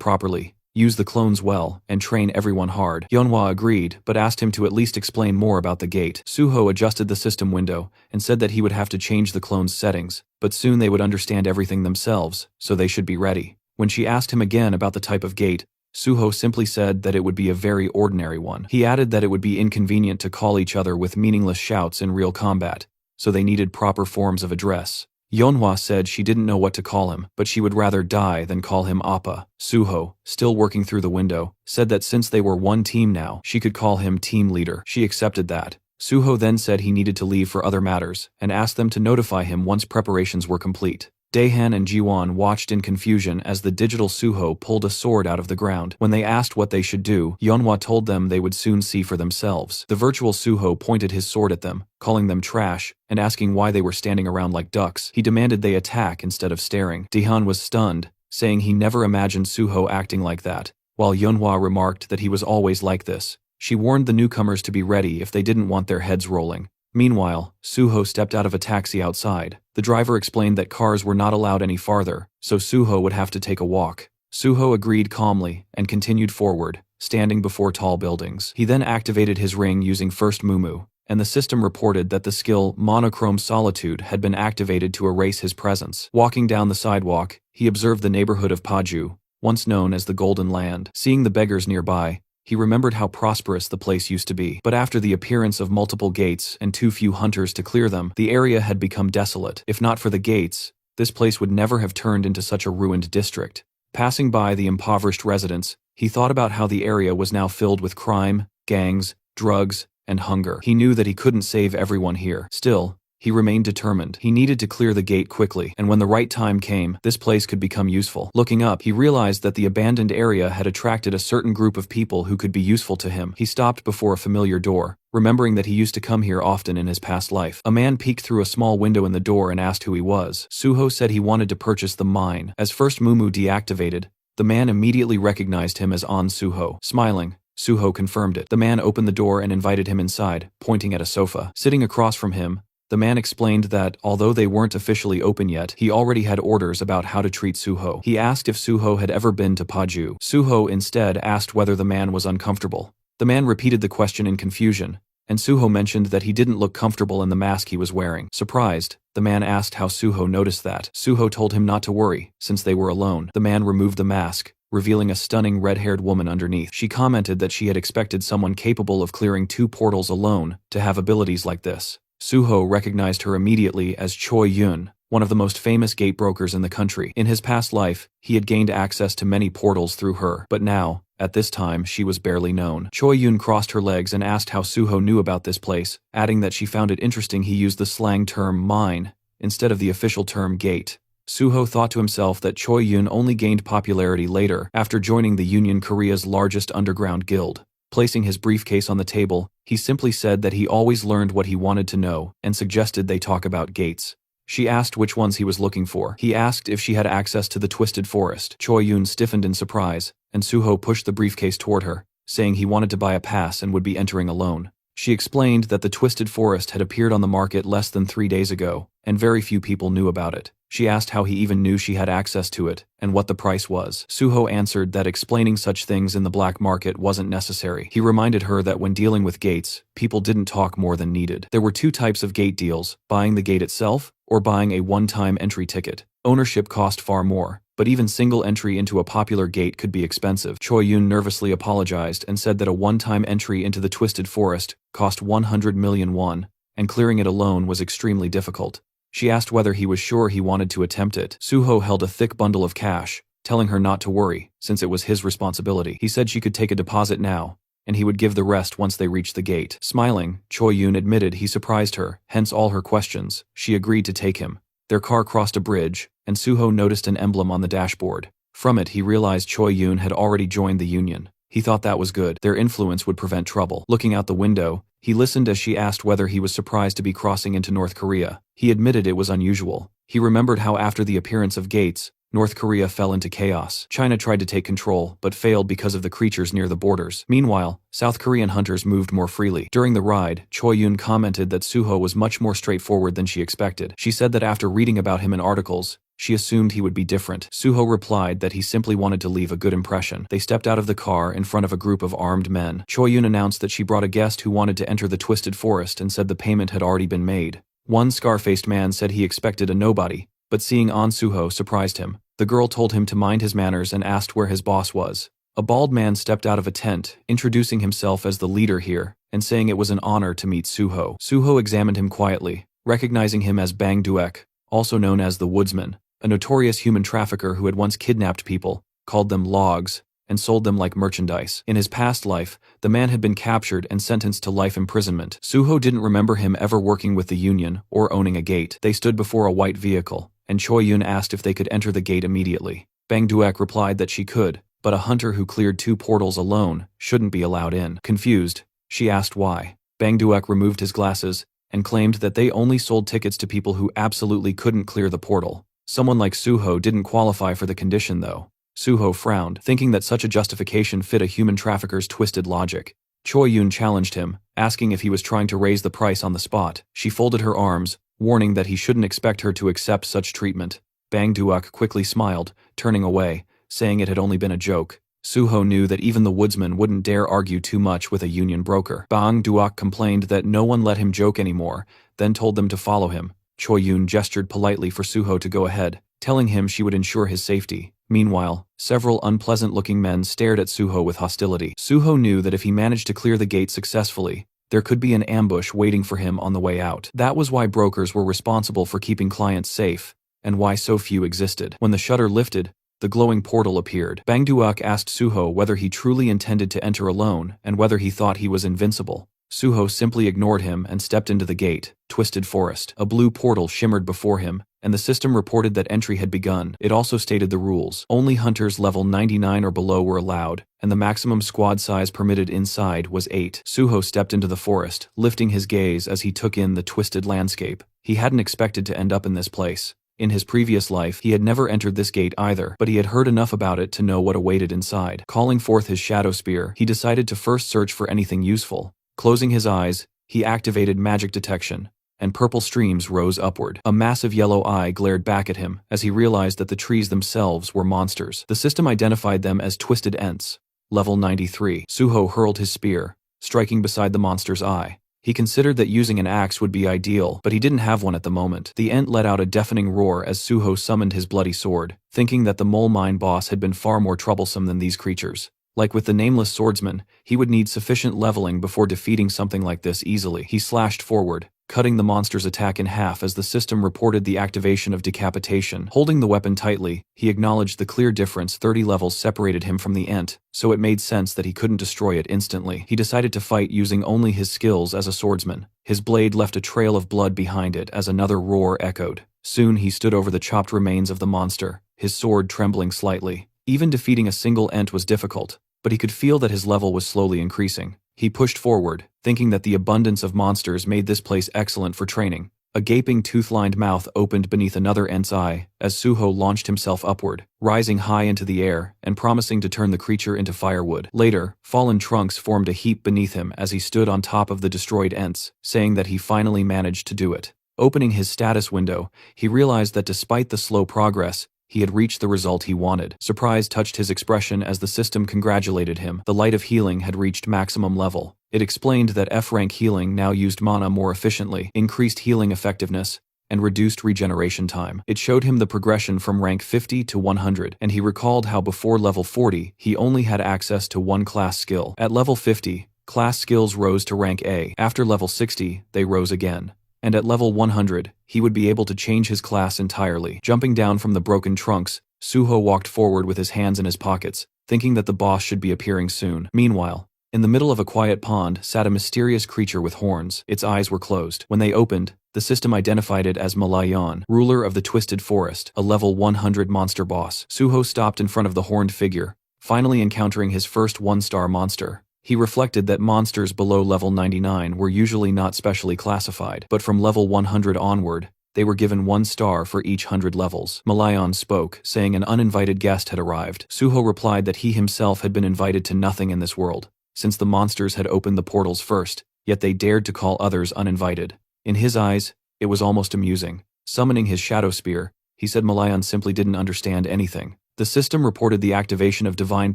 properly, use the clones well, and train everyone hard. Yeonhwa agreed, but asked him to at least explain more about the gate. Suho adjusted the system window and said that he would have to change the clones' settings, but soon they would understand everything themselves, so they should be ready. When she asked him again about the type of gate, Suho simply said that it would be a very ordinary one. He added that it would be inconvenient to call each other with meaningless shouts in real combat, so they needed proper forms of address. Yeonhwa said she didn't know what to call him, but she would rather die than call him Appa. Suho, still working through the window, said that since they were one team now, she could call him team leader. She accepted that. Suho then said he needed to leave for other matters, and asked them to notify him once preparations were complete. Daehan and Jiwon watched in confusion as the digital Suho pulled a sword out of the ground. When they asked what they should do, Yeonhwa told them they would soon see for themselves. The virtual Suho pointed his sword at them, calling them trash, and asking why they were standing around like ducks. He demanded they attack instead of staring. Daehan was stunned, saying he never imagined Suho acting like that, while Yeonhwa remarked that he was always like this. She warned the newcomers to be ready if they didn't want their heads rolling. Meanwhile, Suho stepped out of a taxi outside. The driver explained that cars were not allowed any farther, so Suho would have to take a walk. Suho agreed calmly and continued forward, standing before tall buildings. He then activated his ring using First Mumu, and the system reported that the skill Monochrome Solitude had been activated to erase his presence. Walking down the sidewalk, he observed the neighborhood of Paju, once known as the Golden Land. Seeing the beggars nearby, he remembered how prosperous the place used to be. But after the appearance of multiple gates and too few hunters to clear them, the area had become desolate. If not for the gates, this place would never have turned into such a ruined district. Passing by the impoverished residents, he thought about how the area was now filled with crime, gangs, drugs, and hunger. He knew that he couldn't save everyone here. Still, he remained determined. He needed to clear the gate quickly, and when the right time came, this place could become useful. Looking up, he realized that the abandoned area had attracted a certain group of people who could be useful to him. He stopped before a familiar door, remembering that he used to come here often in his past life. A man peeked through a small window in the door and asked who he was. Suho said he wanted to purchase the mine. As First Mumu deactivated, the man immediately recognized him as An Suho. Smiling, Suho confirmed it. The man opened the door and invited him inside, pointing at a sofa. Sitting across from him, the man explained that, although they weren't officially open yet, he already had orders about how to treat Suho. He asked if Suho had ever been to Paju. Suho instead asked whether the man was uncomfortable. The man repeated the question in confusion, and Suho mentioned that he didn't look comfortable in the mask he was wearing. Surprised, the man asked how Suho noticed that. Suho told him not to worry, since they were alone. The man removed the mask, revealing a stunning red-haired woman underneath. She commented that she had expected someone capable of clearing 2 portals alone to have abilities like this. Suho recognized her immediately as Choi Yun, one of the most famous gate brokers in the country. In his past life, he had gained access to many portals through her, but now, at this time, she was barely known. Choi Yun crossed her legs and asked how Suho knew about this place, adding that she found it interesting he used the slang term mine instead of the official term gate. Suho thought to himself that Choi Yun only gained popularity later after joining the Union Korea's largest underground guild. Placing his briefcase on the table, he simply said that he always learned what he wanted to know and suggested they talk about gates. She asked which ones he was looking for. He asked if she had access to the Twisted Forest. Choi Yun stiffened in surprise, and Suho pushed the briefcase toward her, saying he wanted to buy a pass and would be entering alone. She explained that the Twisted Forest had appeared on the market less than 3 days ago, and very few people knew about it. She asked how he even knew she had access to it, and what the price was. Suho answered that explaining such things in the black market wasn't necessary. He reminded her that when dealing with gates, people didn't talk more than needed. There were 2 types of gate deals, buying the gate itself, or buying a one-time entry ticket. Ownership cost far more, but even single entry into a popular gate could be expensive. Choi Yun nervously apologized and said that a one-time entry into the Twisted Forest cost 100 million won, and clearing it alone was extremely difficult. She asked whether he was sure he wanted to attempt it. Suho held a thick bundle of cash, telling her not to worry, since it was his responsibility. He said she could take a deposit now, and he would give the rest once they reached the gate. Smiling, Choi Yun admitted he surprised her, hence all her questions. She agreed to take him. Their car crossed a bridge, and Suho noticed an emblem on the dashboard. From it he realized Choi Yun had already joined the union. He thought that was good. Their influence would prevent trouble. Looking out the window, he listened as she asked whether he was surprised to be crossing into North Korea. He admitted it was unusual. He remembered how after the appearance of Gates, North Korea fell into chaos. China tried to take control, but failed because of the creatures near the borders. Meanwhile, South Korean hunters moved more freely. During the ride, Choi Yun commented that Suho was much more straightforward than she expected. She said that after reading about him in articles, she assumed he would be different. Suho replied that he simply wanted to leave a good impression. They stepped out of the car in front of a group of armed men. Choi Yun announced that she brought a guest who wanted to enter the Twisted Forest and said the payment had already been made. One scar-faced man said he expected a nobody, but seeing An Suho surprised him. The girl told him to mind his manners and asked where his boss was. A bald man stepped out of a tent, introducing himself as the leader here, and saying it was an honor to meet Suho. Suho examined him quietly, recognizing him as Bang Duek, also known as the Woodsman, a notorious human trafficker who had once kidnapped people, called them logs, and sold them like merchandise. In his past life, the man had been captured and sentenced to life imprisonment. Suho didn't remember him ever working with the union or owning a gate. They stood before a white vehicle, and Choi Yun asked if they could enter the gate immediately. Bang Duek replied that she could, but a hunter who cleared 2 portals alone shouldn't be allowed in. Confused, she asked why. Bang Duek removed his glasses and claimed that they only sold tickets to people who absolutely couldn't clear the portal. Someone like Suho didn't qualify for the condition though. Suho frowned, thinking that such a justification fit a human trafficker's twisted logic. Choi Yun challenged him, asking if he was trying to raise the price on the spot. She folded her arms, warning that he shouldn't expect her to accept such treatment. Bang Duek quickly smiled, turning away, saying it had only been a joke. Suho knew that even the woodsman wouldn't dare argue too much with a union broker. Bang Duek complained that no one let him joke anymore, then told them to follow him. Choi Yun gestured politely for Suho to go ahead, telling him she would ensure his safety. Meanwhile, several unpleasant-looking men stared at Suho with hostility. Suho knew that if he managed to clear the gate successfully, there could be an ambush waiting for him on the way out. That was why brokers were responsible for keeping clients safe, and why so few existed. When the shutter lifted, the glowing portal appeared. Bang Duek asked Suho whether he truly intended to enter alone and whether he thought he was invincible. Suho simply ignored him and stepped into the gate, Twisted Forest. A blue portal shimmered before him, and the system reported that entry had begun. It also stated the rules. Only hunters level 99 or below were allowed, and the maximum squad size permitted inside was 8. Suho stepped into the forest, lifting his gaze as he took in the twisted landscape. He hadn't expected to end up in this place. In his previous life, he had never entered this gate either, but he had heard enough about it to know what awaited inside. Calling forth his shadow spear, he decided to first search for anything useful. Closing his eyes, he activated magic detection, and purple streams rose upward. A massive yellow eye glared back at him as he realized that the trees themselves were monsters. The system identified them as Twisted Ents, level 93. Suho hurled his spear, striking beside the monster's eye. He considered that using an axe would be ideal, but he didn't have one at the moment. The Ent let out a deafening roar as Suho summoned his bloody sword, thinking that the mole mine boss had been far more troublesome than these creatures. Like with the nameless swordsman, he would need sufficient leveling before defeating something like this easily. He slashed forward, cutting the monster's attack in half as the system reported the activation of decapitation. Holding the weapon tightly, he acknowledged the clear difference 30 levels separated him from the Ent, so it made sense that he couldn't destroy it instantly. He decided to fight using only his skills as a swordsman. His blade left a trail of blood behind it as another roar echoed. Soon he stood over the chopped remains of the monster, his sword trembling slightly. Even defeating a single Ent was difficult, but he could feel that his level was slowly increasing. He pushed forward, thinking that the abundance of monsters made this place excellent for training. A gaping tooth-lined mouth opened beneath another Ent's eye as Suho launched himself upward, rising high into the air and promising to turn the creature into firewood. Later, fallen trunks formed a heap beneath him as he stood on top of the destroyed Ents, saying that he finally managed to do it. Opening his status window, he realized that despite the slow progress, he had reached the result he wanted. Surprise touched his expression as the system congratulated him. The light of healing had reached maximum level. It explained that F-rank healing now used mana more efficiently, increased healing effectiveness, and reduced regeneration time. It showed him the progression from rank 50 to 100, and he recalled how before level 40, he only had access to one class skill. At level 50, class skills rose to rank A. After level 60, they rose again. And at level 100, he would be able to change his class entirely. Jumping down from the broken trunks, Suho walked forward with his hands in his pockets, thinking that the boss should be appearing soon. Meanwhile, in the middle of a quiet pond sat a mysterious creature with horns. Its eyes were closed. When they opened, the system identified it as Malayan, ruler of the Twisted Forest, a level 100 monster boss. Suho stopped in front of the horned figure, finally encountering his first one-star monster. He reflected that monsters below level 99 were usually not specially classified, but from level 100 onward, they were given 1 star for each 100 levels. Malayan spoke, saying an uninvited guest had arrived. Suho replied that he himself had been invited to nothing in this world, since the monsters had opened the portals first, yet they dared to call others uninvited. In his eyes, it was almost amusing. Summoning his shadow spear, he said Malayan simply didn't understand anything. The system reported the activation of divine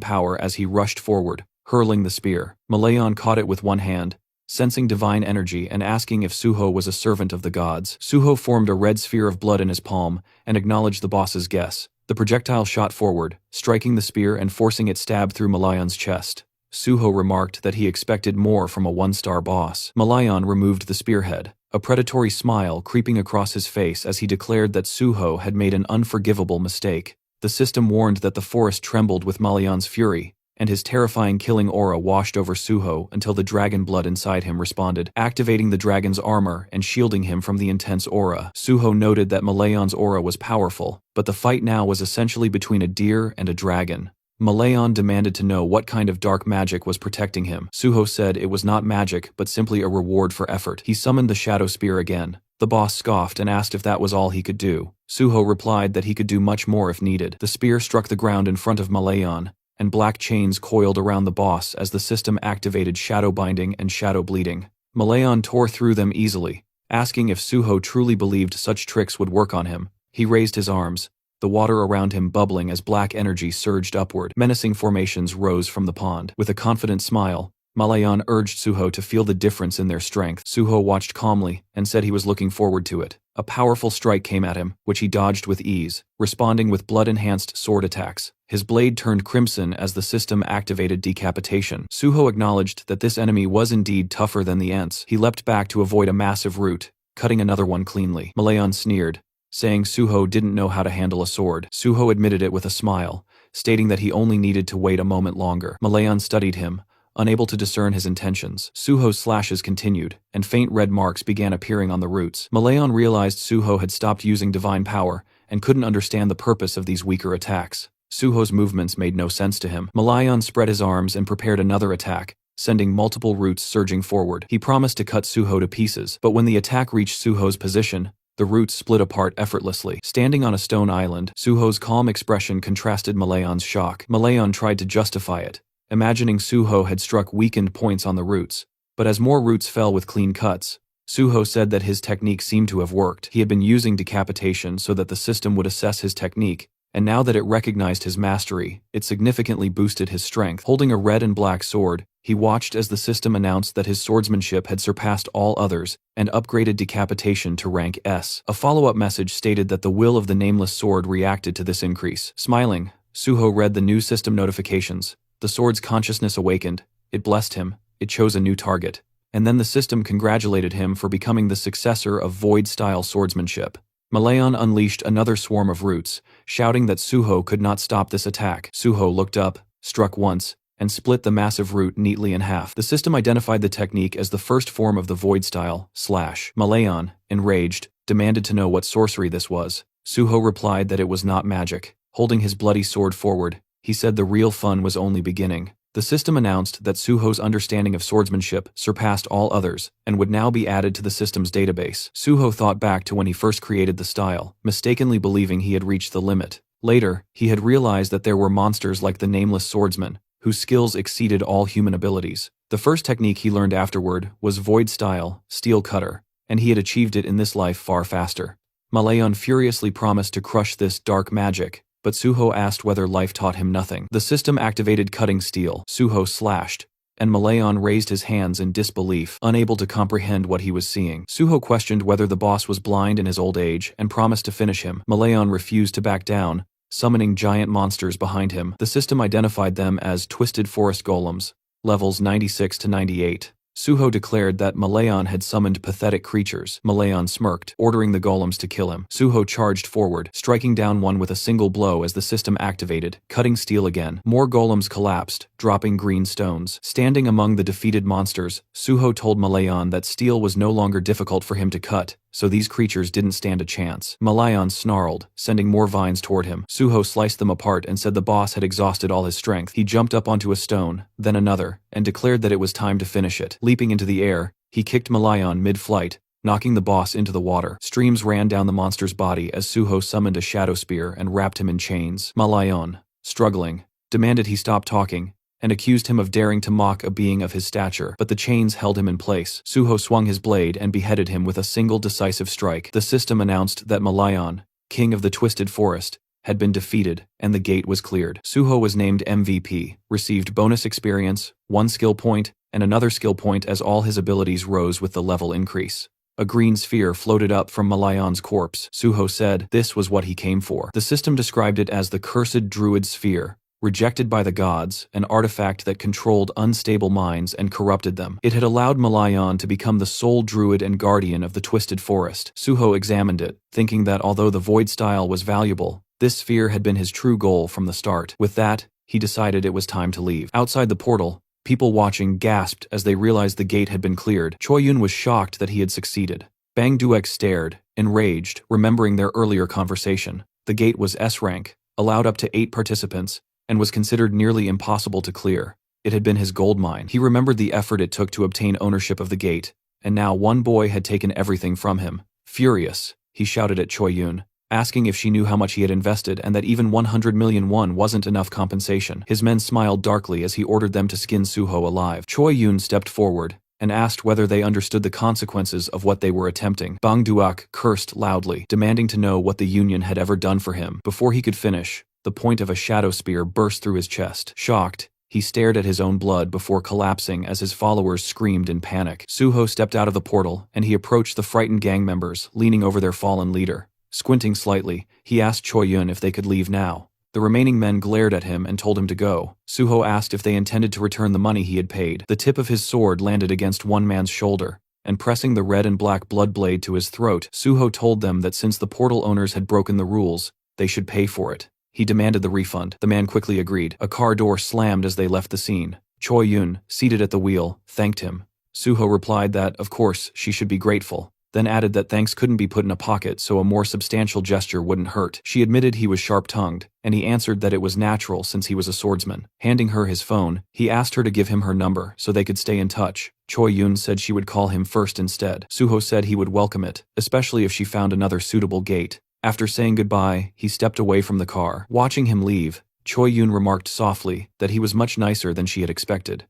power as he rushed forward, hurling the spear. Malayan caught it with one hand, sensing divine energy and asking if Suho was a servant of the gods. Suho formed a red sphere of blood in his palm and acknowledged the boss's guess. The projectile shot forward, striking the spear and forcing it stab through Malayan's chest. Suho remarked that he expected more from a one-star boss. Malayan removed the spearhead, a predatory smile creeping across his face as he declared that Suho had made an unforgivable mistake. The system warned that the forest trembled with Malayan's fury, and his terrifying killing aura washed over Suho until the dragon blood inside him responded, activating the dragon's armor and shielding him from the intense aura. Suho noted that Malayan's aura was powerful, but the fight now was essentially between a deer and a dragon. Malayan demanded to know what kind of dark magic was protecting him. Suho said it was not magic but simply a reward for effort. He summoned the shadow spear again. The boss scoffed and asked if that was all he could do. Suho replied that he could do much more if needed. The spear struck the ground in front of Malayan, and black chains coiled around the boss as the system activated shadow binding and shadow bleeding. Malayan tore through them easily, asking if Suho truly believed such tricks would work on him. He raised his arms, the water around him bubbling as black energy surged upward. Menacing formations rose from the pond. With a confident smile, Malayan urged Suho to feel the difference in their strength. Suho watched calmly and said he was looking forward to it. A powerful strike came at him, which he dodged with ease, responding with blood-enhanced sword attacks. His blade turned crimson as the system activated decapitation. Suho acknowledged that this enemy was indeed tougher than the Ents. He leapt back to avoid a massive root, cutting another one cleanly. Malayan sneered, saying Suho didn't know how to handle a sword. Suho admitted it with a smile, stating that he only needed to wait a moment longer. Malayan studied him, unable to discern his intentions. Suho's slashes continued, and faint red marks began appearing on the roots. Malayan realized Suho had stopped using divine power and couldn't understand the purpose of these weaker attacks. Suho's movements made no sense to him. Malayan spread his arms and prepared another attack, sending multiple roots surging forward. He promised to cut Suho to pieces, but when the attack reached Suho's position, the roots split apart effortlessly. Standing on a stone island, Suho's calm expression contrasted Malayan's shock. Malayan tried to justify it, imagining Suho had struck weakened points on the roots, but as more roots fell with clean cuts, Suho said that his technique seemed to have worked. He had been using decapitation so that the system would assess his technique, and now that it recognized his mastery, it significantly boosted his strength. Holding a red and black sword, he watched as the system announced that his swordsmanship had surpassed all others and upgraded decapitation to rank S. A follow-up message stated that the will of the nameless sword reacted to this increase. Smiling, Suho read the new system notifications. The sword's consciousness awakened, it blessed him, it chose a new target, and then the system congratulated him for becoming the successor of Void-style swordsmanship. Malayan unleashed another swarm of roots, shouting that Suho could not stop this attack. Suho looked up, struck once, and split the massive root neatly in half. The system identified the technique as the first form of the Void-style slash. Malayan, enraged, demanded to know what sorcery this was. Suho replied that it was not magic. Holding his bloody sword forward, he said the real fun was only beginning. The system announced that Suho's understanding of swordsmanship surpassed all others and would now be added to the system's database. Suho thought back to when he first created the style, mistakenly believing he had reached the limit. Later, he had realized that there were monsters like the Nameless Swordsman, whose skills exceeded all human abilities. The first technique he learned afterward was Void-style, Steel Cutter, and he had achieved it in this life far faster. Malayan furiously promised to crush this dark magic, but Suho asked whether life taught him nothing. The system activated cutting steel. Suho slashed, and Malayan raised his hands in disbelief, unable to comprehend what he was seeing. Suho questioned whether the boss was blind in his old age and promised to finish him. Malayan refused to back down, summoning giant monsters behind him. The system identified them as Twisted Forest Golems, levels 96 to 98. Suho declared that Malayan had summoned pathetic creatures. Malayan smirked, ordering the golems to kill him. Suho charged forward, striking down one with a single blow as the system activated, cutting steel again. More golems collapsed, dropping green stones. Standing among the defeated monsters, Suho told Malayan that steel was no longer difficult for him to cut, so these creatures didn't stand a chance. Malayan snarled, sending more vines toward him. Suho sliced them apart and said the boss had exhausted all his strength. He jumped up onto a stone, then another, and declared that it was time to finish it. Leaping into the air, he kicked Malayan mid-flight, knocking the boss into the water. Streams ran down the monster's body as Suho summoned a shadow spear and wrapped him in chains. Malayan, struggling, demanded he stop talking, and accused him of daring to mock a being of his stature, but the chains held him in place. Suho swung his blade and beheaded him with a single decisive strike. The system announced that Malayan, king of the Twisted Forest, had been defeated, and the gate was cleared. Suho was named MVP, received bonus experience, 1 skill point, and another skill point as all his abilities rose with the level increase. A green sphere floated up from Malayan's corpse. Suho said this was what he came for. The system described it as the Cursed Druid Sphere, rejected by the gods, an artifact that controlled unstable minds and corrupted them. It had allowed Malayan to become the sole druid and guardian of the Twisted Forest. Suho examined it, thinking that although the void style was valuable, this sphere had been his true goal from the start. With that, he decided it was time to leave. Outside the portal, people watching gasped as they realized the gate had been cleared. Choi Yun was shocked that he had succeeded. Bang Duek stared, enraged, remembering their earlier conversation. The gate was S-rank, allowed up to 8 participants, and was considered nearly impossible to clear. It had been his gold mine. He remembered the effort it took to obtain ownership of the gate, and now one boy had taken everything from him. Furious, he shouted at Choi Yun, asking if she knew how much he had invested and that even 100 million won wasn't enough compensation. His men smiled darkly as he ordered them to skin Suho alive. Choi Yun stepped forward and asked whether they understood the consequences of what they were attempting. Bang Duak cursed loudly, demanding to know what the Union had ever done for him. Before he could finish, the point of a shadow spear burst through his chest. Shocked, he stared at his own blood before collapsing as his followers screamed in panic. Suho stepped out of the portal, and he approached the frightened gang members, leaning over their fallen leader. Squinting slightly, he asked Choi Yun if they could leave now. The remaining men glared at him and told him to go. Suho asked if they intended to return the money he had paid. The tip of his sword landed against one man's shoulder, and pressing the red and black blood blade to his throat, Suho told them that since the portal owners had broken the rules, they should pay for it. He demanded the refund. The man quickly agreed. A car door slammed as they left the scene. Choi Yun, seated at the wheel, thanked him. Suho replied that, of course, she should be grateful, then added that thanks couldn't be put in a pocket so a more substantial gesture wouldn't hurt. She admitted he was sharp-tongued, and he answered that it was natural since he was a swordsman. Handing her his phone, he asked her to give him her number so they could stay in touch. Choi Yun said she would call him first instead. Suho said he would welcome it, especially if she found another suitable gate. After saying goodbye, he stepped away from the car. Watching him leave, Choi Yun remarked softly that he was much nicer than she had expected.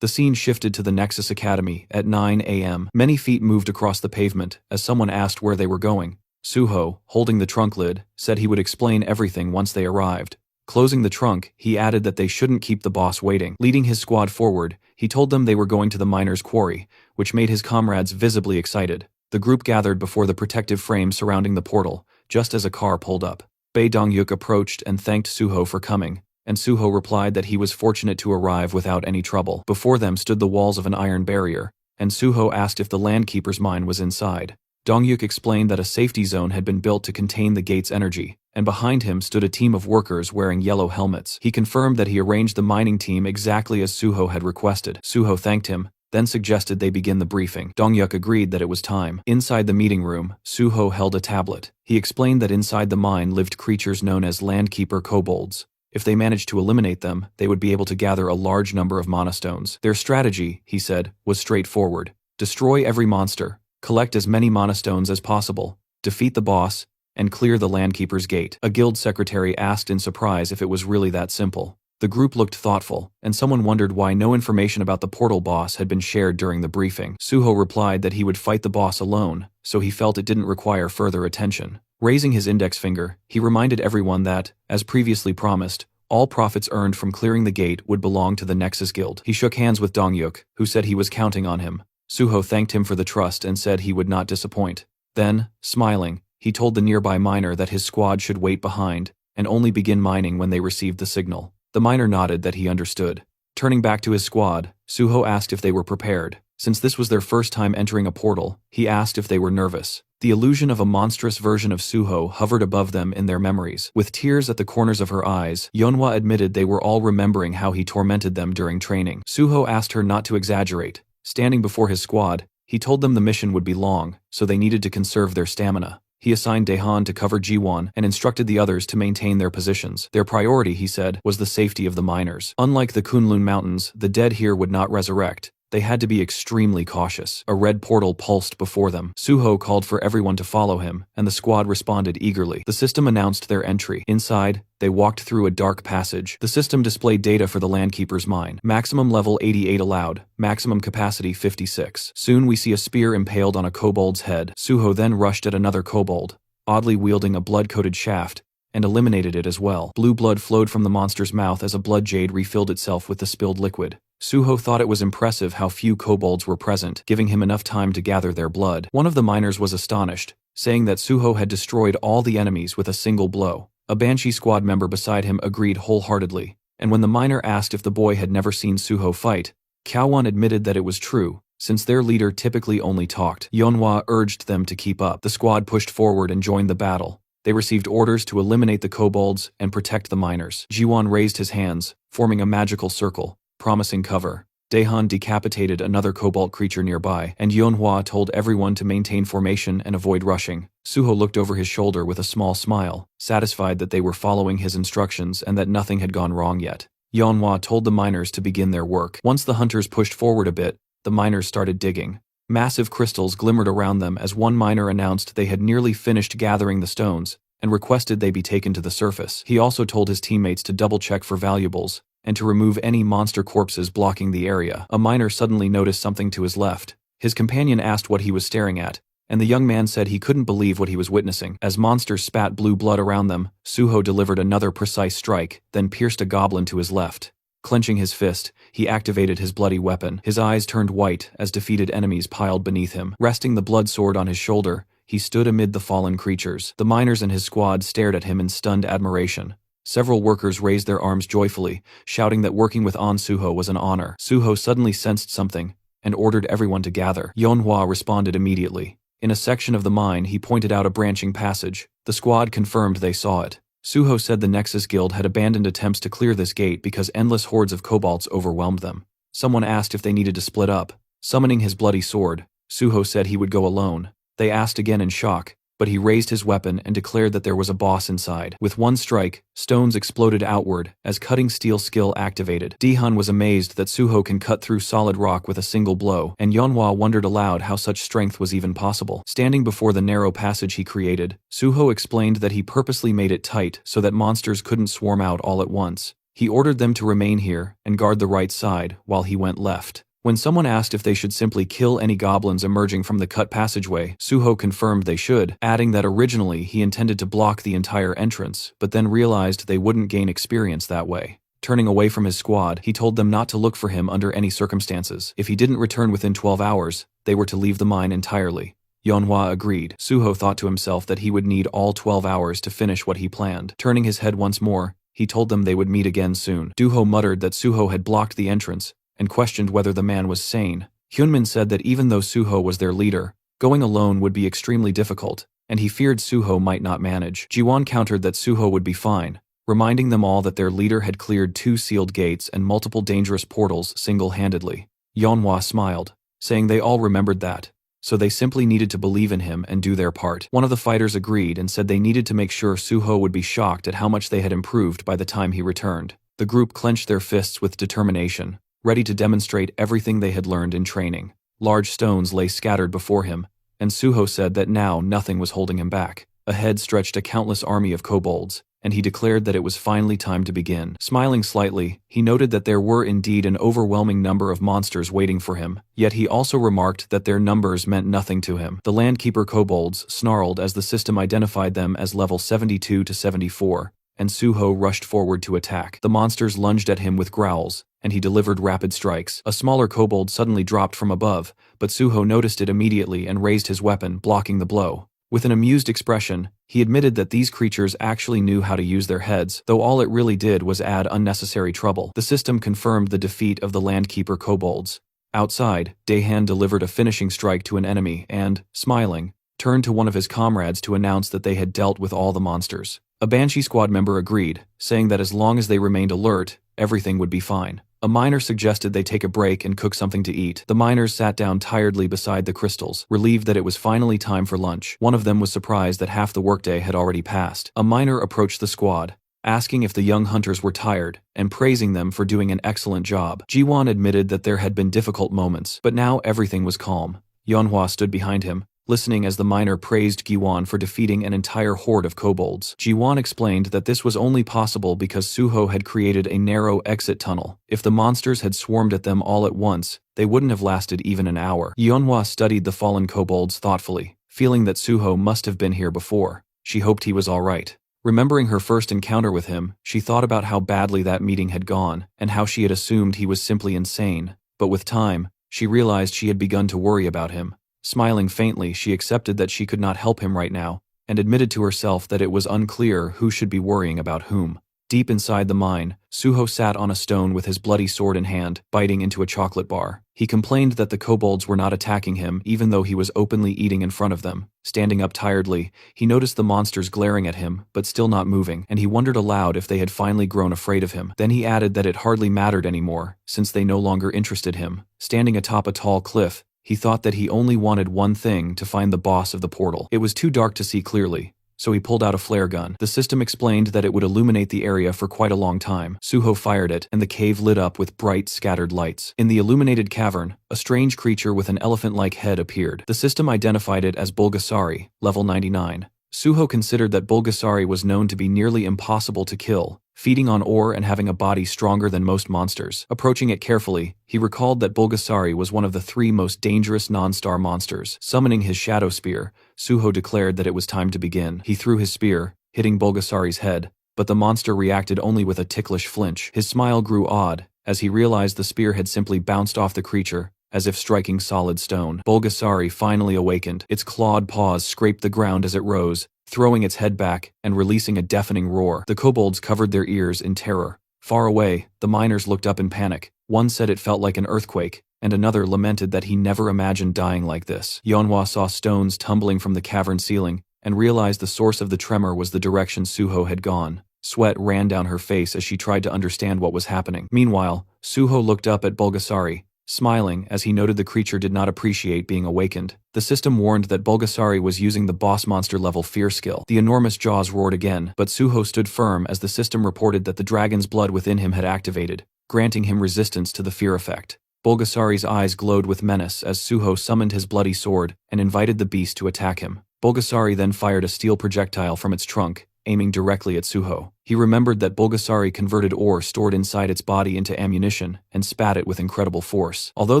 The scene shifted to the Nexus Academy at 9 a.m. Many feet moved across the pavement as someone asked where they were going. Suho, holding the trunk lid, said he would explain everything once they arrived. Closing the trunk, he added that they shouldn't keep the boss waiting. Leading his squad forward, he told them they were going to the miner's quarry, which made his comrades visibly excited. The group gathered before the protective frame surrounding the portal, just as a car pulled up. Bae Dongyuk approached and thanked Suho for coming, and Suho replied that he was fortunate to arrive without any trouble. Before them stood the walls of an iron barrier, and Suho asked if the Landkeeper's mine was inside. Dongyuk explained that a safety zone had been built to contain the gate's energy, and behind him stood a team of workers wearing yellow helmets. He confirmed that he arranged the mining team exactly as Suho had requested. Suho thanked him, then suggested they begin the briefing. Dongyuk agreed that it was time. Inside the meeting room, Suho held a tablet. He explained that inside the mine lived creatures known as Landkeeper kobolds. If they managed to eliminate them, they would be able to gather a large number of monastones. Their strategy, he said, was straightforward. Destroy every monster, collect as many monastones as possible, defeat the boss, and clear the Landkeeper's gate. A guild secretary asked in surprise if it was really that simple. The group looked thoughtful, and someone wondered why no information about the portal boss had been shared during the briefing. Suho replied that he would fight the boss alone, so he felt it didn't require further attention. Raising his index finger, he reminded everyone that, as previously promised, All profits earned from clearing the gate would belong to the Nexus Guild. He shook hands with Dongyuk, who said he was counting on him. Suho thanked him for the trust and said he would not disappoint. Then, smiling, he told the nearby miner that his squad should wait behind and only begin mining when they received the signal. The miner nodded that he understood. Turning back to his squad, Suho asked if they were prepared. Since this was their first time entering a portal, he asked if they were nervous. The illusion of a monstrous version of Suho hovered above them in their memories. With tears at the corners of her eyes, Yeonhwa admitted they were all remembering how he tormented them during training. Suho asked her not to exaggerate. Standing before his squad, he told them the mission would be long, so they needed to conserve their stamina. He assigned Daehan to cover Jiwon and instructed the others to maintain their positions. Their priority, he said, was the safety of the miners. Unlike the Kunlun Mountains, the dead here would not resurrect. They had to be extremely cautious. A red portal pulsed before them. Suho called for everyone to follow him, and the squad responded eagerly. The system announced their entry. Inside, they walked through a dark passage. The system displayed data for the Landkeeper's mine. Maximum level 88 allowed, maximum capacity 56. Soon we see a spear impaled on a kobold's head. Suho then rushed at another kobold, oddly wielding a blood-coated shaft, and eliminated it as well. Blue blood flowed from the monster's mouth as a blood jade refilled itself with the spilled liquid. Suho thought it was impressive how few kobolds were present, giving him enough time to gather their blood. One of the miners was astonished, saying that Suho had destroyed all the enemies with a single blow. A Banshee squad member beside him agreed wholeheartedly, and when the miner asked if the boy had never seen Suho fight, Kaowon admitted that it was true, since their leader typically only talked. Yeonhwa urged them to keep up. The squad pushed forward and joined the battle. They received orders to eliminate the kobolds and protect the miners. Jiwon raised his hands, forming a magical circle, promising cover. Daehan decapitated another kobold creature nearby, and Yeonhwa told everyone to maintain formation and avoid rushing. Suho looked over his shoulder with a small smile, satisfied that they were following his instructions and that nothing had gone wrong yet. Yeonhwa told the miners to begin their work. Once the hunters pushed forward a bit, the miners started digging. Massive crystals glimmered around them as one miner announced they had nearly finished gathering the stones and requested they be taken to the surface. He also told his teammates to double-check for valuables and to remove any monster corpses blocking the area. A miner suddenly noticed something to his left. His companion asked what he was staring at, and the young man said he couldn't believe what he was witnessing. As monsters spat blue blood around them, Suho delivered another precise strike, then pierced a goblin to his left. Clenching his fist, he activated his bloody weapon. His eyes turned white as defeated enemies piled beneath him. Resting the blood sword on his shoulder, he stood amid the fallen creatures. The miners and his squad stared at him in stunned admiration. Several workers raised their arms joyfully, shouting that working with Suho was an honor. Suho suddenly sensed something and ordered everyone to gather. Yeonhwa responded immediately. In a section of the mine, he pointed out a branching passage. The squad confirmed they saw it. Suho said the Nexus Guild had abandoned attempts to clear this gate because endless hordes of kobolds overwhelmed them. Someone asked if they needed to split up. Summoning his bloody sword, Suho said he would go alone. They asked again in shock, but he raised his weapon and declared that there was a boss inside. With one strike, stones exploded outward as cutting steel skill activated. Daehan was amazed that Suho can cut through solid rock with a single blow, and Yeonhwa wondered aloud how such strength was even possible. Standing before the narrow passage he created, Suho explained that he purposely made it tight so that monsters couldn't swarm out all at once. He ordered them to remain here and guard the right side while he went left. When someone asked if they should simply kill any goblins emerging from the cut passageway, Suho confirmed they should, adding that originally he intended to block the entire entrance, but then realized they wouldn't gain experience that way. Turning away from his squad, he told them not to look for him under any circumstances. If he didn't return within 12 hours, they were to leave the mine entirely. Yeonhwa agreed. Suho thought to himself that he would need all 12 hours to finish what he planned. Turning his head once more, he told them they would meet again soon. Duho muttered that Suho had blocked the entrance and questioned whether the man was sane. Hyunmin said that even though Suho was their leader, going alone would be extremely difficult, and he feared Suho might not manage. Jiwon countered that Suho would be fine, reminding them all that their leader had cleared 2 sealed gates and multiple dangerous portals single-handedly. Yeonhwa smiled, saying they all remembered that, so they simply needed to believe in him and do their part. One of the fighters agreed and said they needed to make sure Suho would be shocked at how much they had improved by the time he returned. The group clenched their fists with determination, ready to demonstrate everything they had learned in training. Large stones lay scattered before him, and Suho said that now nothing was holding him back. Ahead stretched a countless army of kobolds, and he declared that it was finally time to begin. Smiling slightly, he noted that there were indeed an overwhelming number of monsters waiting for him, yet he also remarked that their numbers meant nothing to him. The Landkeeper kobolds snarled as the system identified them as level 72 to 74, and Suho rushed forward to attack. The monsters lunged at him with growls, and he delivered rapid strikes. A smaller kobold suddenly dropped from above, but Suho noticed it immediately and raised his weapon, blocking the blow. With an amused expression, he admitted that these creatures actually knew how to use their heads, though all it really did was add unnecessary trouble. The system confirmed the defeat of the Landkeeper kobolds. Outside, Daehan delivered a finishing strike to an enemy and, smiling, turned to one of his comrades to announce that they had dealt with all the monsters. A Banshee squad member agreed, saying that as long as they remained alert, everything would be fine. A miner suggested they take a break and cook something to eat. The miners sat down tiredly beside the crystals, relieved that it was finally time for lunch. One of them was surprised that half the workday had already passed. A miner approached the squad, asking if the young hunters were tired, and praising them for doing an excellent job. Jiwon admitted that there had been difficult moments, but now everything was calm. Yeonhwa stood behind him, listening as the miner praised Giwon for defeating an entire horde of kobolds. Jiwon explained that this was only possible because Suho had created a narrow exit tunnel. If the monsters had swarmed at them all at once, they wouldn't have lasted even an hour. Yeonhwa studied the fallen kobolds thoughtfully, feeling that Suho must have been here before. She hoped he was all right. Remembering her first encounter with him, she thought about how badly that meeting had gone, and how she had assumed he was simply insane. But with time, she realized she had begun to worry about him. Smiling faintly, she accepted that she could not help him right now, and admitted to herself that it was unclear who should be worrying about whom. Deep inside the mine, Suho sat on a stone with his bloody sword in hand, biting into a chocolate bar. He complained that the kobolds were not attacking him even though he was openly eating in front of them. Standing up tiredly, he noticed the monsters glaring at him, but still not moving, and he wondered aloud if they had finally grown afraid of him. Then he added that it hardly mattered anymore, since they no longer interested him. Standing atop a tall cliff, he thought that he only wanted one thing: to find the boss of the portal. It was too dark to see clearly, so he pulled out a flare gun. The system explained that it would illuminate the area for quite a long time. Suho fired it, and the cave lit up with bright, scattered lights. In the illuminated cavern, a strange creature with an elephant-like head appeared. The system identified it as Bulgasari, level 99. Suho considered that Bulgasari was known to be nearly impossible to kill, feeding on ore and having a body stronger than most monsters. Approaching it carefully, he recalled that Bulgasari was one of the 3 most dangerous non-star monsters. Summoning his shadow spear, Suho declared that it was time to begin. He threw his spear, hitting Bulgasari's head, but the monster reacted only with a ticklish flinch. His smile grew odd, as he realized the spear had simply bounced off the creature, as if striking solid stone. Bulgasari finally awakened. Its clawed paws scraped the ground as it rose, throwing its head back and releasing a deafening roar. The kobolds covered their ears in terror. Far away, the miners looked up in panic. One said it felt like an earthquake, and another lamented that he never imagined dying like this. Yeonhwa saw stones tumbling from the cavern ceiling, and realized the source of the tremor was the direction Suho had gone. Sweat ran down her face as she tried to understand what was happening. Meanwhile, Suho looked up at Bulgasari, smiling as he noted the creature did not appreciate being awakened. The system warned that Bulgasari was using the boss monster level fear skill. The enormous jaws roared again, but Suho stood firm as the system reported that the dragon's blood within him had activated, granting him resistance to the fear effect. Bulgasari's eyes glowed with menace as Suho summoned his bloody sword and invited the beast to attack him. Bulgasari then fired a steel projectile from its trunk, aiming directly at Suho. He remembered that Bulgasari converted ore stored inside its body into ammunition and spat it with incredible force. Although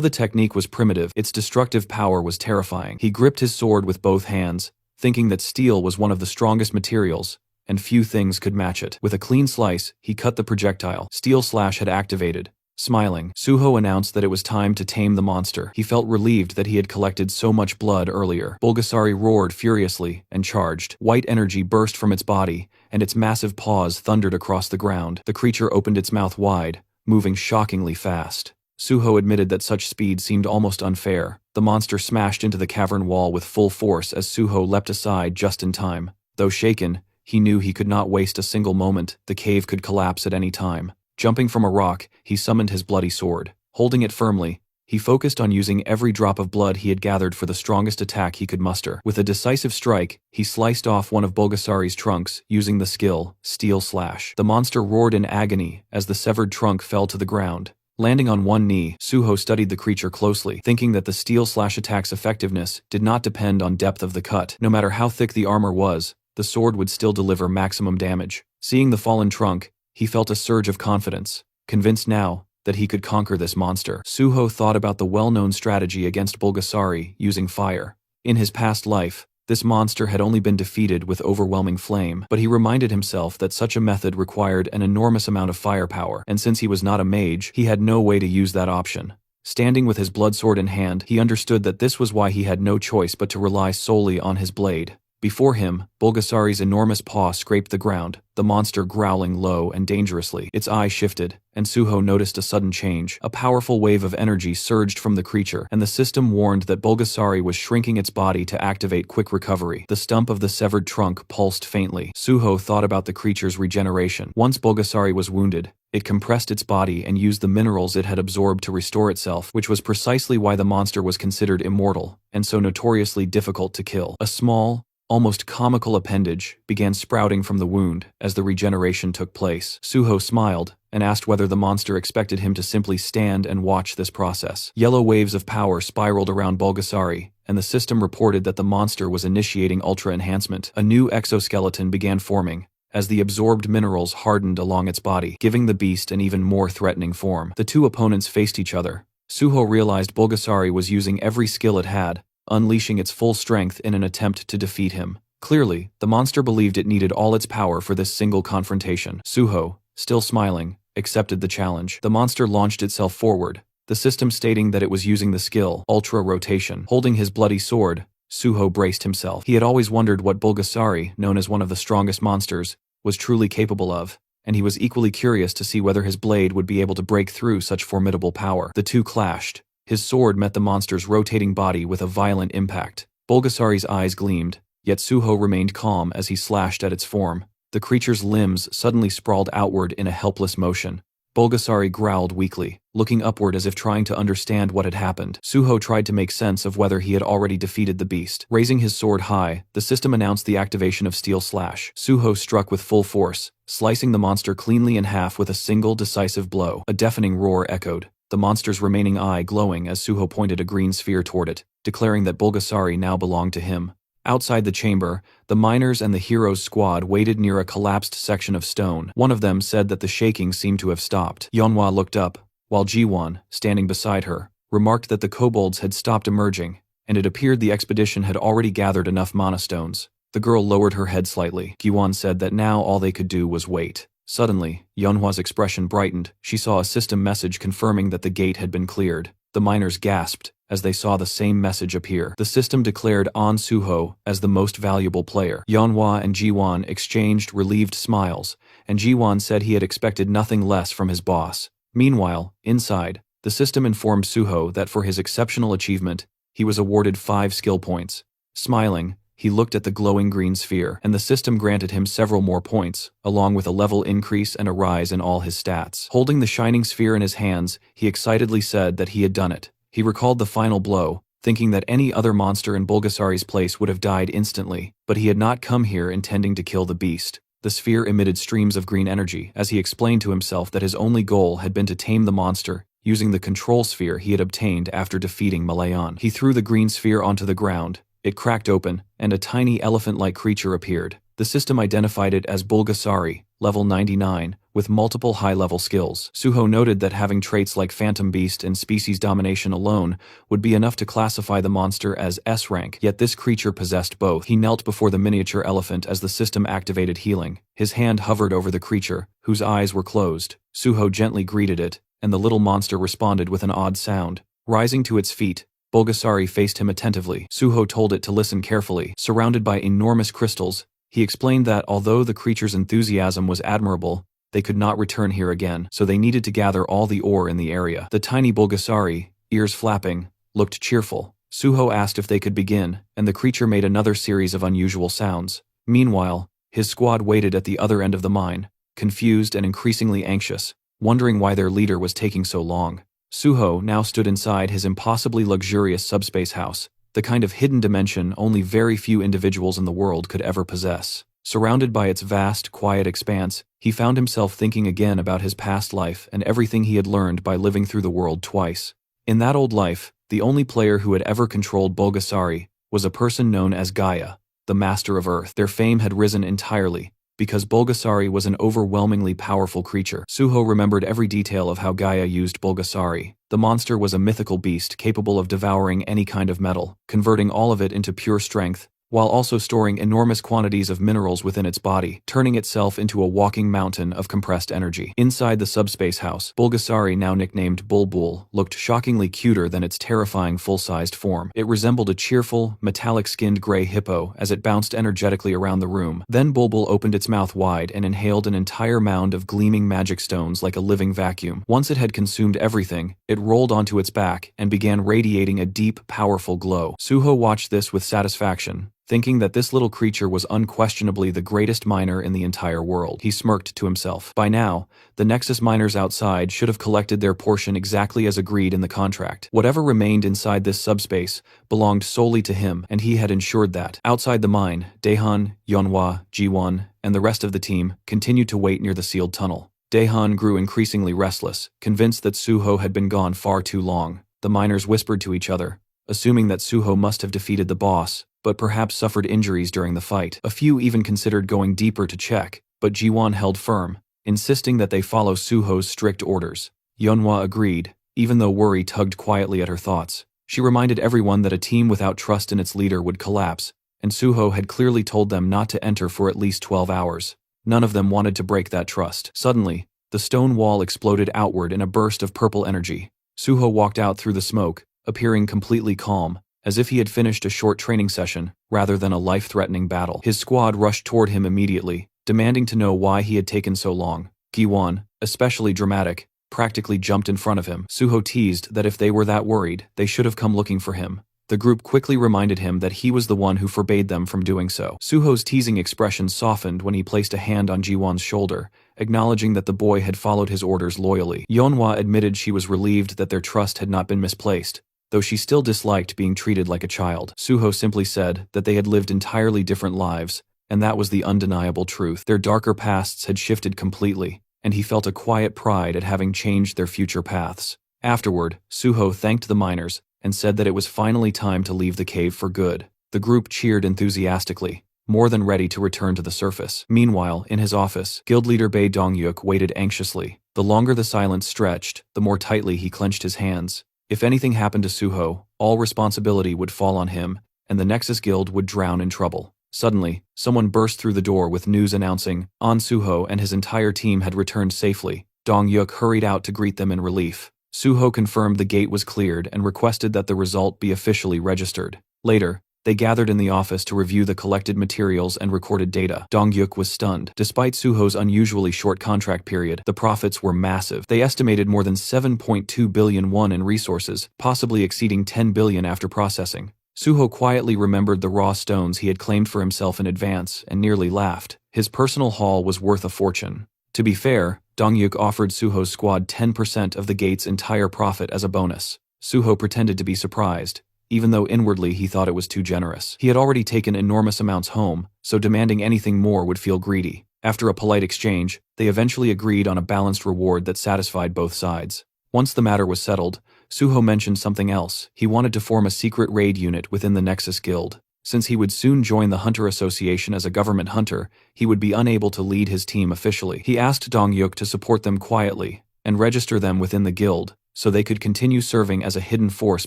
the technique was primitive, its destructive power was terrifying. He gripped his sword with both hands, thinking that steel was one of the strongest materials, and few things could match it. With a clean slice, he cut the projectile. Steel Slash had activated. Smiling, Suho announced that it was time to tame the monster. He felt relieved that he had collected so much blood earlier. Bulgasari roared furiously and charged. White energy burst from its body, and its massive paws thundered across the ground. The creature opened its mouth wide, moving shockingly fast. Suho admitted that such speed seemed almost unfair. The monster smashed into the cavern wall with full force as Suho leapt aside just in time. Though shaken, he knew he could not waste a single moment. The cave could collapse at any time. Jumping from a rock, he summoned his bloody sword. Holding it firmly, he focused on using every drop of blood he had gathered for the strongest attack he could muster. With a decisive strike, he sliced off one of Bulgasari's trunks, using the skill, Steel Slash. The monster roared in agony as the severed trunk fell to the ground. Landing on one knee, Suho studied the creature closely, thinking that the Steel Slash attack's effectiveness did not depend on depth of the cut. No matter how thick the armor was, the sword would still deliver maximum damage. Seeing the fallen trunk, he felt a surge of confidence, convinced now that he could conquer this monster. Suho thought about the well-known strategy against Bulgasari using fire. In his past life, This monster had only been defeated with overwhelming flame, but he reminded himself that such a method required an enormous amount of firepower, and since he was not a mage, he had no way to use that option. Standing with his bloodsword in hand, he understood that this was why he had no choice but to rely solely on his blade. Before him, Bulgasari's enormous paw scraped the ground, the monster growling low and dangerously. Its eye shifted, and Suho noticed a sudden change. A powerful wave of energy surged from the creature, and the system warned that Bulgasari was shrinking its body to activate quick recovery. The stump of the severed trunk pulsed faintly. Suho thought about the creature's regeneration. Once Bulgasari was wounded, it compressed its body and used the minerals it had absorbed to restore itself, which was precisely why the monster was considered immortal, and so notoriously difficult to kill. A small, almost comical appendage began sprouting from the wound as the regeneration took place. Suho smiled and asked whether the monster expected him to simply stand and watch this process. Yellow waves of power spiraled around Bulgasari, and the system reported that the monster was initiating ultra enhancement. A new exoskeleton began forming as the absorbed minerals hardened along its body, giving the beast an even more threatening form. The two opponents faced each other. Suho realized Bulgasari was using every skill it had, unleashing its full strength in an attempt to defeat him. Clearly, the monster believed it needed all its power for this single confrontation. Suho, still smiling, accepted the challenge. The monster launched itself forward, the system stating that it was using the skill Ultra Rotation. Holding his bloody sword, Suho braced himself. He had always wondered what Bulgasari, known as one of the strongest monsters, was truly capable of, and he was equally curious to see whether his blade would be able to break through such formidable power. The two clashed. His sword met the monster's rotating body with a violent impact. Bulgasari's eyes gleamed, yet Suho remained calm as he slashed at its form. The creature's limbs suddenly sprawled outward in a helpless motion. Bulgasari growled weakly, looking upward as if trying to understand what had happened. Suho tried to make sense of whether he had already defeated the beast. Raising his sword high, the system announced the activation of Steel Slash. Suho struck with full force, slicing the monster cleanly in half with a single decisive blow. A deafening roar echoed, the monster's remaining eye glowing as Suho pointed a green sphere toward it, declaring that Bulgasari now belonged to him. Outside the chamber, the miners and the hero's squad waited near a collapsed section of stone. One of them said that the shaking seemed to have stopped. Yeonhwa looked up, while Jiwon, standing beside her, remarked that the kobolds had stopped emerging, and it appeared the expedition had already gathered enough mana stones. The girl lowered her head slightly. Jiwon said that now all they could do was wait. Suddenly, Yeonhwa's expression brightened. She saw a system message confirming that the gate had been cleared. The miners gasped as they saw the same message appear. The system declared An Suho as the most valuable player. Yeonhwa and Jiwon exchanged relieved smiles, and Jiwon said he had expected nothing less from his boss. Meanwhile, inside, the system informed Suho that for his exceptional achievement, he was awarded 5 skill points. Smiling, he looked at the glowing green sphere, and the system granted him several more points, along with a level increase and a rise in all his stats. Holding the shining sphere in his hands, he excitedly said that he had done it. He recalled the final blow, thinking that any other monster in Bulgasari's place would have died instantly, but he had not come here intending to kill the beast. The sphere emitted streams of green energy, as he explained to himself that his only goal had been to tame the monster, using the control sphere he had obtained after defeating Malayan. He threw the green sphere onto the ground. It cracked open, and a tiny elephant-like creature appeared. The system identified it as Bulgasari, level 99, with multiple high-level skills. Suho noted that having traits like Phantom Beast and Species Domination alone would be enough to classify the monster as S-rank, yet this creature possessed both. He knelt before the miniature elephant as the system activated healing. His hand hovered over the creature, whose eyes were closed. Suho gently greeted it, and the little monster responded with an odd sound. Rising to its feet, Bulgasari faced him attentively. Suho told it to listen carefully. Surrounded by enormous crystals, he explained that although the creature's enthusiasm was admirable, they could not return here again, so they needed to gather all the ore in the area. The tiny Bulgasari, ears flapping, looked cheerful. Suho asked if they could begin, and the creature made another series of unusual sounds. Meanwhile, his squad waited at the other end of the mine, confused and increasingly anxious, wondering why their leader was taking so long. Suho now stood inside his impossibly luxurious subspace house, the kind of hidden dimension only very few individuals in the world could ever possess. Surrounded by its vast, quiet expanse, he found himself thinking again about his past life and everything he had learned by living through the world twice. In that old life, the only player who had ever controlled Bulgasari was a person known as Gaia, the Master of Earth. Their fame had risen entirely, because Bulgasari was an overwhelmingly powerful creature. Suho remembered every detail of how Gaia used Bulgasari. The monster was a mythical beast capable of devouring any kind of metal, converting all of it into pure strength, while also storing enormous quantities of minerals within its body, turning itself into a walking mountain of compressed energy. Inside the subspace house, Bulgasari, now nicknamed Bulbul, looked shockingly cuter than its terrifying full-sized form. It resembled a cheerful, metallic-skinned gray hippo as it bounced energetically around the room. Then Bulbul opened its mouth wide and inhaled an entire mound of gleaming magic stones like a living vacuum. Once it had consumed everything, it rolled onto its back and began radiating a deep, powerful glow. Suho watched this with satisfaction, thinking that this little creature was unquestionably the greatest miner in the entire world. He smirked to himself. By now, the Nexus miners outside should have collected their portion exactly as agreed in the contract. Whatever remained inside this subspace belonged solely to him, and he had ensured that. Outside the mine, Daehan, Yeonhwa, Jiwon, and the rest of the team continued to wait near the sealed tunnel. Daehan grew increasingly restless, convinced that Suho had been gone far too long. The miners whispered to each other, assuming that Suho must have defeated the boss, but perhaps suffered injuries during the fight. A few even considered going deeper to check, but Jiwon held firm, insisting that they follow Suho's strict orders. Yeonhwa agreed, even though worry tugged quietly at her thoughts. She reminded everyone that a team without trust in its leader would collapse, and Suho had clearly told them not to enter for at least 12 hours. None of them wanted to break that trust. Suddenly, the stone wall exploded outward in a burst of purple energy. Suho walked out through the smoke, appearing completely calm, as if he had finished a short training session, rather than a life-threatening battle. His squad rushed toward him immediately, demanding to know why he had taken so long. Giwon, especially dramatic, practically jumped in front of him. Suho teased that if they were that worried, they should have come looking for him. The group quickly reminded him that he was the one who forbade them from doing so. Suho's teasing expression softened when he placed a hand on Jiwon's shoulder, acknowledging that the boy had followed his orders loyally. Yeonhwa admitted she was relieved that their trust had not been misplaced, though she still disliked being treated like a child. Suho simply said that they had lived entirely different lives, and that was the undeniable truth. Their darker pasts had shifted completely, and he felt a quiet pride at having changed their future paths. Afterward, Suho thanked the miners and said that it was finally time to leave the cave for good. The group cheered enthusiastically, more than ready to return to the surface. Meanwhile, in his office, guild leader Bae Dongyuk waited anxiously. The longer the silence stretched, the more tightly he clenched his hands. If anything happened to Suho, all responsibility would fall on him, and the Nexus Guild would drown in trouble. Suddenly, someone burst through the door with news announcing An Suho and his entire team had returned safely. Dongyuk hurried out to greet them in relief. Suho confirmed the gate was cleared and requested that the result be officially registered. Later, they gathered in the office to review the collected materials and recorded data. Dongyuk was stunned. Despite Suho's unusually short contract period, the profits were massive. They estimated more than 7.2 billion won in resources, possibly exceeding 10 billion after processing. Suho quietly remembered the raw stones he had claimed for himself in advance and nearly laughed. His personal haul was worth a fortune. To be fair, Dongyuk offered Suho's squad 10% of the gate's entire profit as a bonus. Suho pretended to be surprised, even though inwardly he thought it was too generous. He had already taken enormous amounts home, so demanding anything more would feel greedy. After a polite exchange, they eventually agreed on a balanced reward that satisfied both sides. Once the matter was settled, Suho mentioned something else. He wanted to form a secret raid unit within the Nexus Guild. Since he would soon join the Hunter Association as a government hunter, he would be unable to lead his team officially. He asked Dongyuk to support them quietly and register them within the guild, so they could continue serving as a hidden force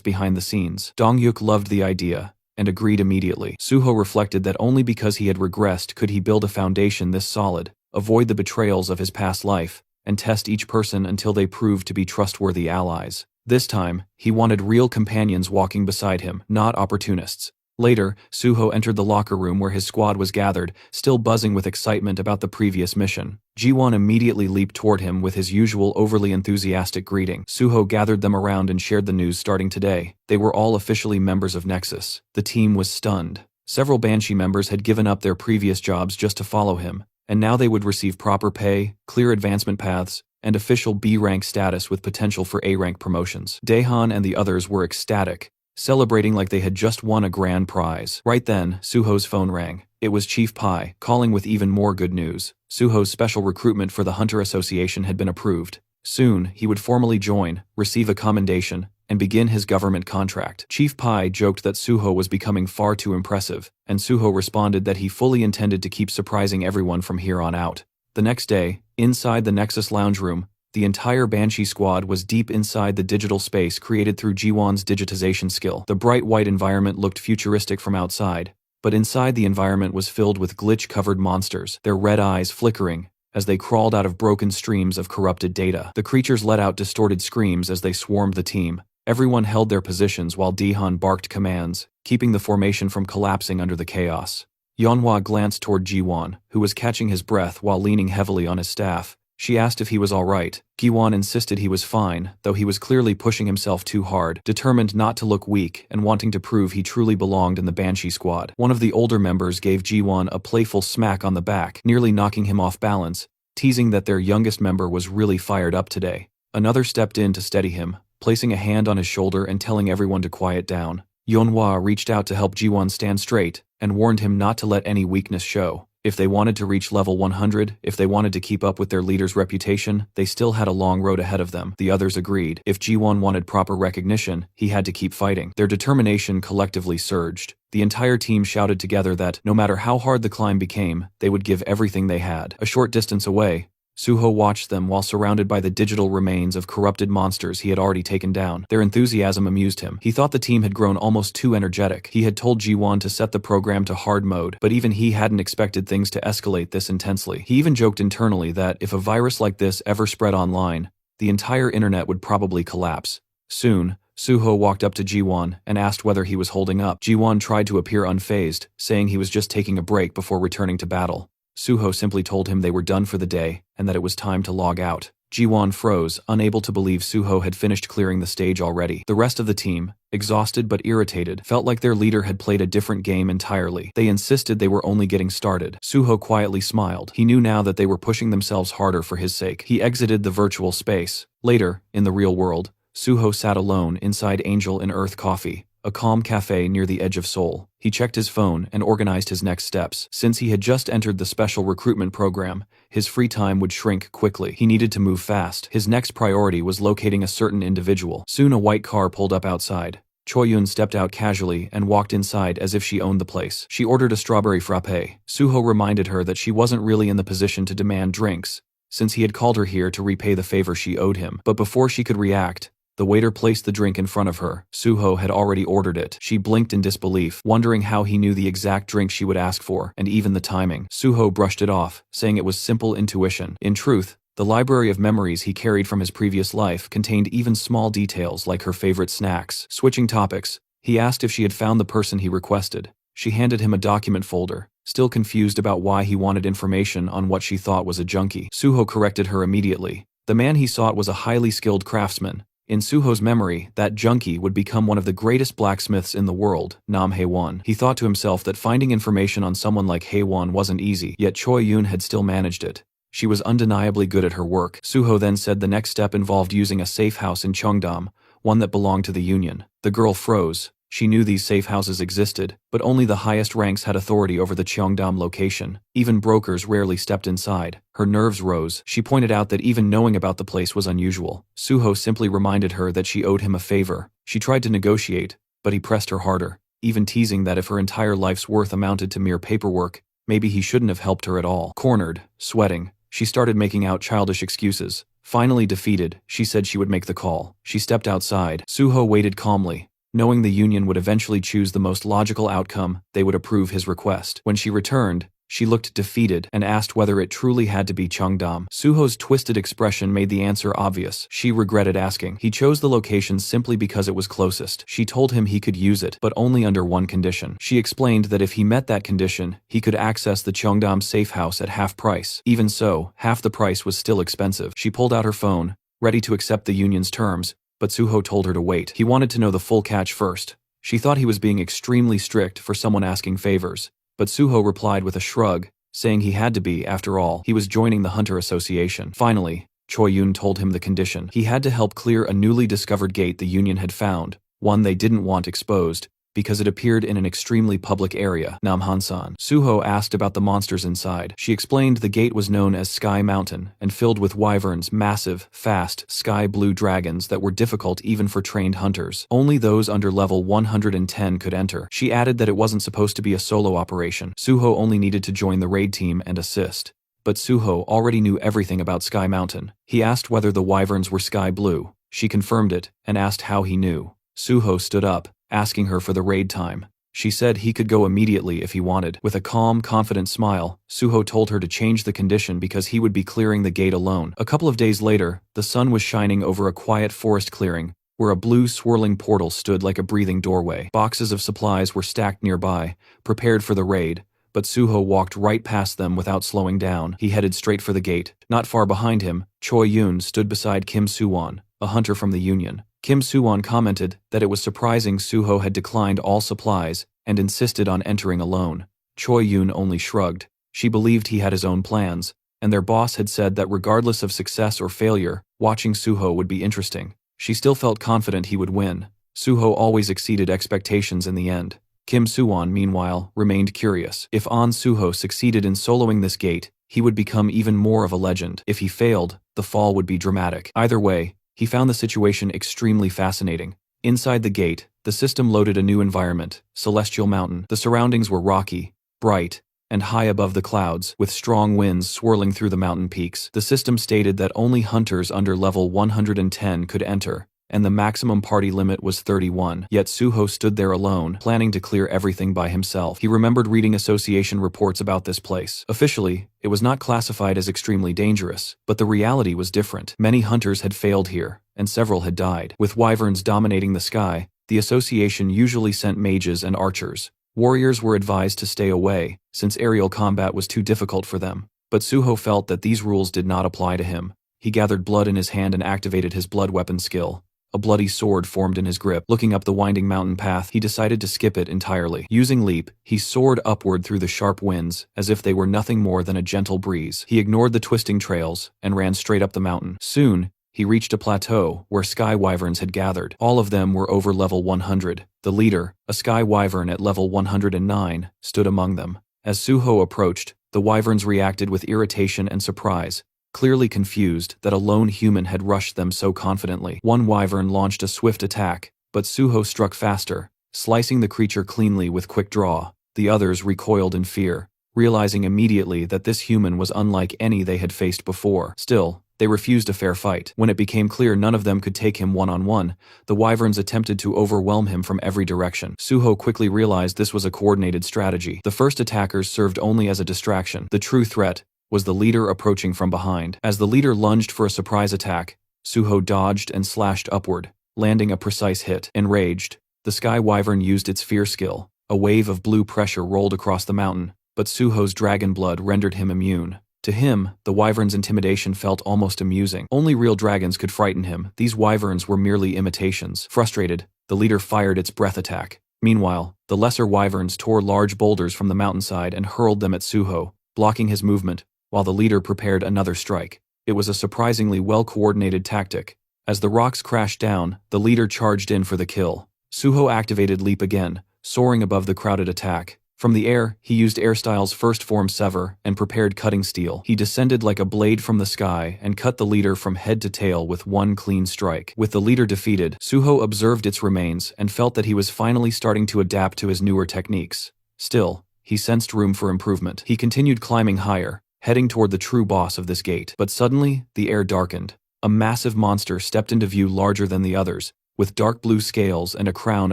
behind the scenes. Dongyuk loved the idea and agreed immediately. Suho reflected that only because he had regressed could he build a foundation this solid, avoid the betrayals of his past life, and test each person until they proved to be trustworthy allies. This time, he wanted real companions walking beside him, not opportunists. Later, Suho entered the locker room where his squad was gathered, still buzzing with excitement about the previous mission. Jiwon immediately leaped toward him with his usual overly enthusiastic greeting. Suho gathered them around and shared the news starting today. They were all officially members of Nexus. The team was stunned. Several Banshee members had given up their previous jobs just to follow him, and now they would receive proper pay, clear advancement paths, and official B-rank status with potential for A-rank promotions. Daehan and the others were ecstatic, celebrating like they had just won a grand prize. Right then, Suho's phone rang. It was Chief Pai, calling with even more good news. Suho's special recruitment for the Hunter Association had been approved. Soon, he would formally join, receive a commendation, and begin his government contract. Chief Pai joked that Suho was becoming far too impressive, and Suho responded that he fully intended to keep surprising everyone from here on out. The next day, inside the Nexus lounge room, the entire Banshee squad was deep inside the digital space created through Jiwon's digitization skill. The bright white environment looked futuristic from outside, But inside the environment was filled with glitch-covered monsters, their red eyes flickering as they crawled out of broken streams of corrupted data. The creatures let out distorted screams as they swarmed the team. Everyone held their positions while Dihan barked commands, keeping the formation from collapsing under the chaos. Yeonhwa glanced toward Jiwon, who was catching his breath while leaning heavily on his staff. She asked if he was all right. Giwon insisted he was fine, though he was clearly pushing himself too hard, determined not to look weak and wanting to prove he truly belonged in the Banshee squad. One of the older members gave Jiwon a playful smack on the back, nearly knocking him off balance, teasing that their youngest member was really fired up today. Another stepped in to steady him, placing a hand on his shoulder and telling everyone to quiet down. Yeonhwa reached out to help Jiwon stand straight and warned him not to let any weakness show. If they wanted to reach level 100, if they wanted to keep up with their leader's reputation, they still had a long road ahead of them. The others agreed. If Jiwon wanted proper recognition, he had to keep fighting. Their determination collectively surged. The entire team shouted together that, no matter how hard the climb became, they would give everything they had. A short distance away, Suho watched them while surrounded by the digital remains of corrupted monsters he had already taken down. Their enthusiasm amused him. He thought the team had grown almost too energetic. He had told Jiwon to set the program to hard mode, but even he hadn't expected things to escalate this intensely. He even joked internally that if a virus like this ever spread online, the entire internet would probably collapse. Soon, Suho walked up to Jiwon and asked whether he was holding up. Jiwon tried to appear unfazed, saying he was just taking a break before returning to battle. Suho simply told him they were done for the day and that it was time to log out. Jiwon froze, unable to believe Suho had finished clearing the stage already. The rest of the team, exhausted but irritated, felt like their leader had played a different game entirely. They insisted they were only getting started. Suho quietly smiled. He knew now that they were pushing themselves harder for his sake. He exited the virtual space. Later, in the real world, Suho sat alone inside Angel in Earth Coffee, a calm cafe near the edge of Seoul. He checked his phone and organized his next steps. Since he had just entered the special recruitment program, his free time would shrink quickly. He needed to move fast. His next priority was locating a certain individual. Soon a white car pulled up outside. Choi-yoon stepped out casually and walked inside as if she owned the place. She ordered a strawberry frappe. Suho reminded her that she wasn't really in the position to demand drinks, since he had called her here to repay the favor she owed him. But before she could react, the waiter placed the drink in front of her. Suho had already ordered it. She blinked in disbelief, wondering how he knew the exact drink she would ask for, and even the timing. Suho brushed it off, saying it was simple intuition. In truth, the library of memories he carried from his previous life contained even small details like her favorite snacks. Switching topics, he asked if she had found the person he requested. She handed him a document folder, still confused about why he wanted information on what she thought was a junkie. Suho corrected her immediately. The man he sought was a highly skilled craftsman. In Suho's memory, that junkie would become one of the greatest blacksmiths in the world, Nam Hae-won. He thought to himself that finding information on someone like Hae-won wasn't easy, yet Choi-yoon had still managed it. She was undeniably good at her work. Suho then said the next step involved using a safe house in Cheongdam, one that belonged to the Union. The girl froze. She knew these safe houses existed, but only the highest ranks had authority over the Cheongdam location. Even brokers rarely stepped inside. Her nerves rose. She pointed out that even knowing about the place was unusual. Suho simply reminded her that she owed him a favor. She tried to negotiate, but he pressed her harder, even teasing that if her entire life's worth amounted to mere paperwork, maybe he shouldn't have helped her at all. Cornered, sweating, she started making out childish excuses. Finally defeated, she said she would make the call. She stepped outside. Suho waited calmly. Knowing the Union would eventually choose the most logical outcome, they would approve his request. When she returned, she looked defeated and asked whether it truly had to be Cheongdam. Suho's twisted expression made the answer obvious. She regretted asking. He chose the location simply because it was closest. She told him he could use it, but only under one condition. She explained that if he met that condition, he could access the Cheongdam safe house at half price. Even so, half the price was still expensive. She pulled out her phone, ready to accept the Union's terms, but Suho told her to wait. He wanted to know the full catch first. She thought he was being extremely strict for someone asking favors, but Suho replied with a shrug, saying he had to be, after all. He was joining the Hunter Association. Finally, Choi-yoon told him the condition. He had to help clear a newly discovered gate the Union had found, one they didn't want exposed, because it appeared in an extremely public area, Namhansan. Suho asked about the monsters inside. She explained the gate was known as Sky Mountain and filled with wyverns, massive, fast, sky-blue dragons that were difficult even for trained hunters. Only those under level 110 could enter. She added that it wasn't supposed to be a solo operation. Suho only needed to join the raid team and assist. But Suho already knew everything about Sky Mountain. He asked whether the wyverns were sky blue. She confirmed it and asked how he knew. Suho stood up, asking her for the raid time. She said he could go immediately if he wanted. With a calm, confident smile, Suho told her to change the condition because he would be clearing the gate alone. A couple of days later, the sun was shining over a quiet forest clearing, where a blue swirling portal stood like a breathing doorway. Boxes of supplies were stacked nearby, prepared for the raid, but Suho walked right past them without slowing down. He headed straight for the gate. Not far behind him, Choi Yun stood beside Kim Suwon, a hunter from the Union. Kim Suwon commented that it was surprising Suho had declined all supplies and insisted on entering alone. Choi Yun only shrugged. She believed he had his own plans, and their boss had said that regardless of success or failure, watching Suho would be interesting. She still felt confident he would win. Suho always exceeded expectations in the end. Kim Suwon, meanwhile, remained curious. If An Suho succeeded in soloing this gate, he would become even more of a legend. If he failed, the fall would be dramatic. Either way, he found the situation extremely fascinating. Inside the gate, the system loaded a new environment, Celestial Mountain. The surroundings were rocky, bright, and high above the clouds, with strong winds swirling through the mountain peaks. The system stated that only hunters under level 110 could enter, and the maximum party limit was 31. Yet Suho stood there alone, planning to clear everything by himself. He remembered reading association reports about this place. Officially, it was not classified as extremely dangerous, but the reality was different. Many hunters had failed here, and several had died. With wyverns dominating the sky, the association usually sent mages and archers. Warriors were advised to stay away, since aerial combat was too difficult for them. But Suho felt that these rules did not apply to him. He gathered blood in his hand and activated his blood weapon skill. A bloody sword formed in his grip. Looking up the winding mountain path, he decided to skip it entirely. Using leap, he soared upward through the sharp winds, as if they were nothing more than a gentle breeze. He ignored the twisting trails, and ran straight up the mountain. Soon, he reached a plateau where sky wyverns had gathered. All of them were over level 100. The leader, a sky wyvern at level 109, stood among them. As Suho approached, the wyverns reacted with irritation and surprise, clearly confused that a lone human had rushed them so confidently. One wyvern launched a swift attack, but Suho struck faster, slicing the creature cleanly with quick draw. The others recoiled in fear, realizing immediately that this human was unlike any they had faced before. Still, they refused a fair fight. When it became clear none of them could take him one-on-one, the wyverns attempted to overwhelm him from every direction. Suho quickly realized this was a coordinated strategy. The first attackers served only as a distraction. The true threat was the leader approaching from behind. As the leader lunged for a surprise attack, Suho dodged and slashed upward, landing a precise hit. Enraged, the sky wyvern used its fear skill. A wave of blue pressure rolled across the mountain, but Suho's dragon blood rendered him immune. To him, the wyvern's intimidation felt almost amusing. Only real dragons could frighten him. These wyverns were merely imitations. Frustrated, the leader fired its breath attack. Meanwhile, the lesser wyverns tore large boulders from the mountainside and hurled them at Suho, blocking his movement, while the leader prepared another strike. It was a surprisingly well-coordinated tactic. As the rocks crashed down, the leader charged in for the kill. Suho activated Leap again, soaring above the crowded attack. From the air, he used Airstyle's first form Sever and prepared Cutting Steel. He descended like a blade from the sky and cut the leader from head to tail with one clean strike. With the leader defeated, Suho observed its remains and felt that he was finally starting to adapt to his newer techniques. Still, he sensed room for improvement. He continued climbing higher, heading toward the true boss of this gate. But suddenly, the air darkened. A massive monster stepped into view larger than the others, with dark blue scales and a crown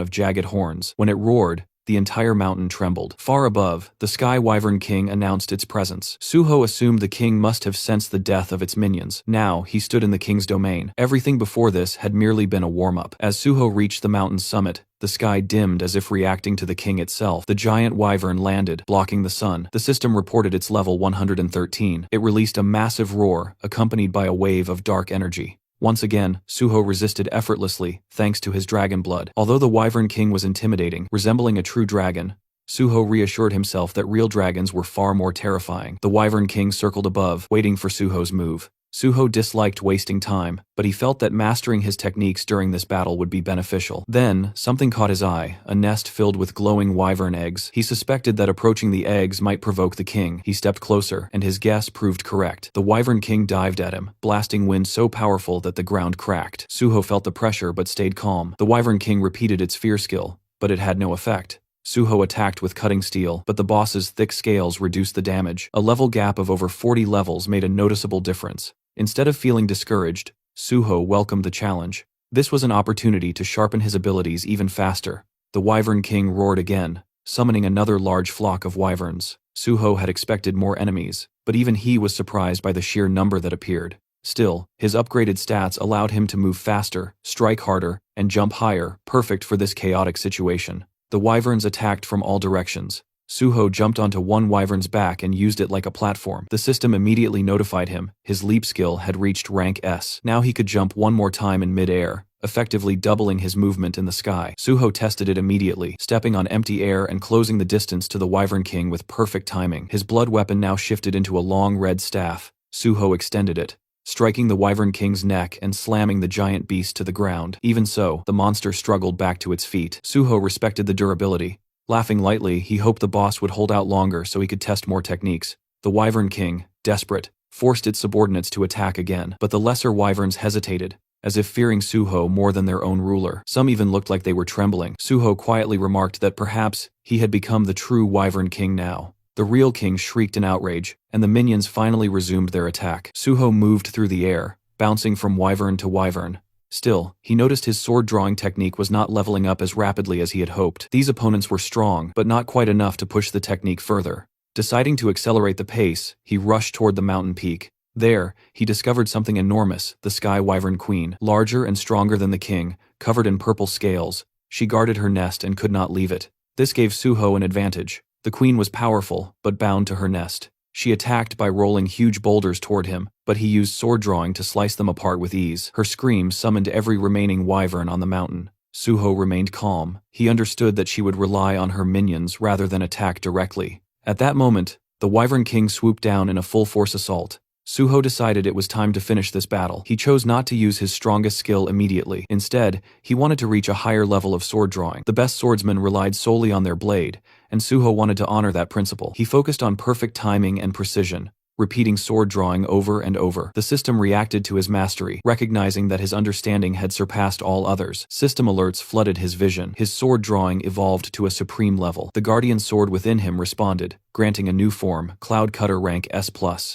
of jagged horns. When it roared, the entire mountain trembled. Far above, the Sky Wyvern King announced its presence. Suho assumed the king must have sensed the death of its minions. Now, he stood in the king's domain. Everything before this had merely been a warm-up. As Suho reached the mountain's summit, the sky dimmed as if reacting to the king itself. The giant wyvern landed, blocking the sun. The system reported its level 113. It released a massive roar, accompanied by a wave of dark energy. Once again, Suho resisted effortlessly, thanks to his dragon blood. Although the Wyvern King was intimidating, resembling a true dragon, Suho reassured himself that real dragons were far more terrifying. The Wyvern King circled above, waiting for Suho's move. Suho disliked wasting time, but he felt that mastering his techniques during this battle would be beneficial. Then, something caught his eye, a nest filled with glowing wyvern eggs. He suspected that approaching the eggs might provoke the king. He stepped closer, and his guess proved correct. The Wyvern King dived at him, blasting wind so powerful that the ground cracked. Suho felt the pressure but stayed calm. The Wyvern King repeated its fear skill, but it had no effect. Suho attacked with Cutting Steel, but the boss's thick scales reduced the damage. A level gap of over 40 levels made a noticeable difference. Instead of feeling discouraged, Suho welcomed the challenge. This was an opportunity to sharpen his abilities even faster. The Wyvern King roared again, summoning another large flock of wyverns. Suho had expected more enemies, but even he was surprised by the sheer number that appeared. Still, his upgraded stats allowed him to move faster, strike harder, and jump higher, perfect for this chaotic situation. The wyverns attacked from all directions. Suho jumped onto one wyvern's back and used it like a platform. The system immediately notified him his leap skill had reached rank S. Now he could jump one more time in mid-air, effectively doubling his movement in the sky. Suho tested it immediately, stepping on empty air and closing the distance to the Wyvern King with perfect timing. His blood weapon now shifted into a long red staff. Suho extended it, striking the Wyvern King's neck and slamming the giant beast to the ground. Even so, the monster struggled back to its feet. Suho respected the durability. Laughing lightly, he hoped the boss would hold out longer so he could test more techniques. The Wyvern King, desperate, forced its subordinates to attack again, but the lesser wyverns hesitated, as if fearing Suho more than their own ruler. Some even looked like they were trembling. Suho quietly remarked that perhaps he had become the true Wyvern King now. The real king shrieked in outrage, and the minions finally resumed their attack. Suho moved through the air, bouncing from wyvern to wyvern. Still, he noticed his sword-drawing technique was not leveling up as rapidly as he had hoped. These opponents were strong, but not quite enough to push the technique further. Deciding to accelerate the pace, he rushed toward the mountain peak. There, he discovered something enormous, the Sky Wyvern Queen, larger and stronger than the king, covered in purple scales. She guarded her nest and could not leave it. This gave Suho an advantage. The queen was powerful, but bound to her nest. She attacked by rolling huge boulders toward him, but he used sword drawing to slice them apart with ease. Her screams summoned every remaining wyvern on the mountain. Suho remained calm. He understood that she would rely on her minions rather than attack directly. At that moment, the Wyvern King swooped down in a full-force assault. Suho decided it was time to finish this battle. He chose not to use his strongest skill immediately. Instead, he wanted to reach a higher level of sword drawing. The best swordsmen relied solely on their blade, and Suho wanted to honor that principle. He focused on perfect timing and precision, repeating sword drawing over and over. The system reacted to his mastery, recognizing that his understanding had surpassed all others. System alerts flooded his vision. His sword drawing evolved to a supreme level. The guardian sword within him responded, granting a new form, Cloud Cutter rank S+.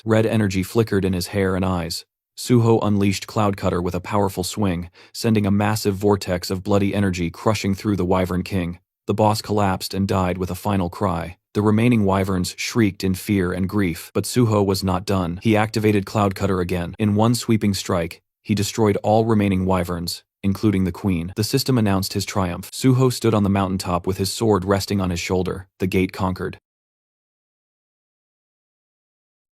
Red energy flickered in his hair and eyes. Suho unleashed Cloud Cutter with a powerful swing, sending a massive vortex of bloody energy crushing through the Wyvern King. The boss collapsed and died with a final cry. The remaining wyverns shrieked in fear and grief, but Suho was not done. He activated Cloud Cutter again. In one sweeping strike, he destroyed all remaining wyverns, including the queen. The system announced his triumph. Suho stood on the mountaintop with his sword resting on his shoulder. The gate conquered.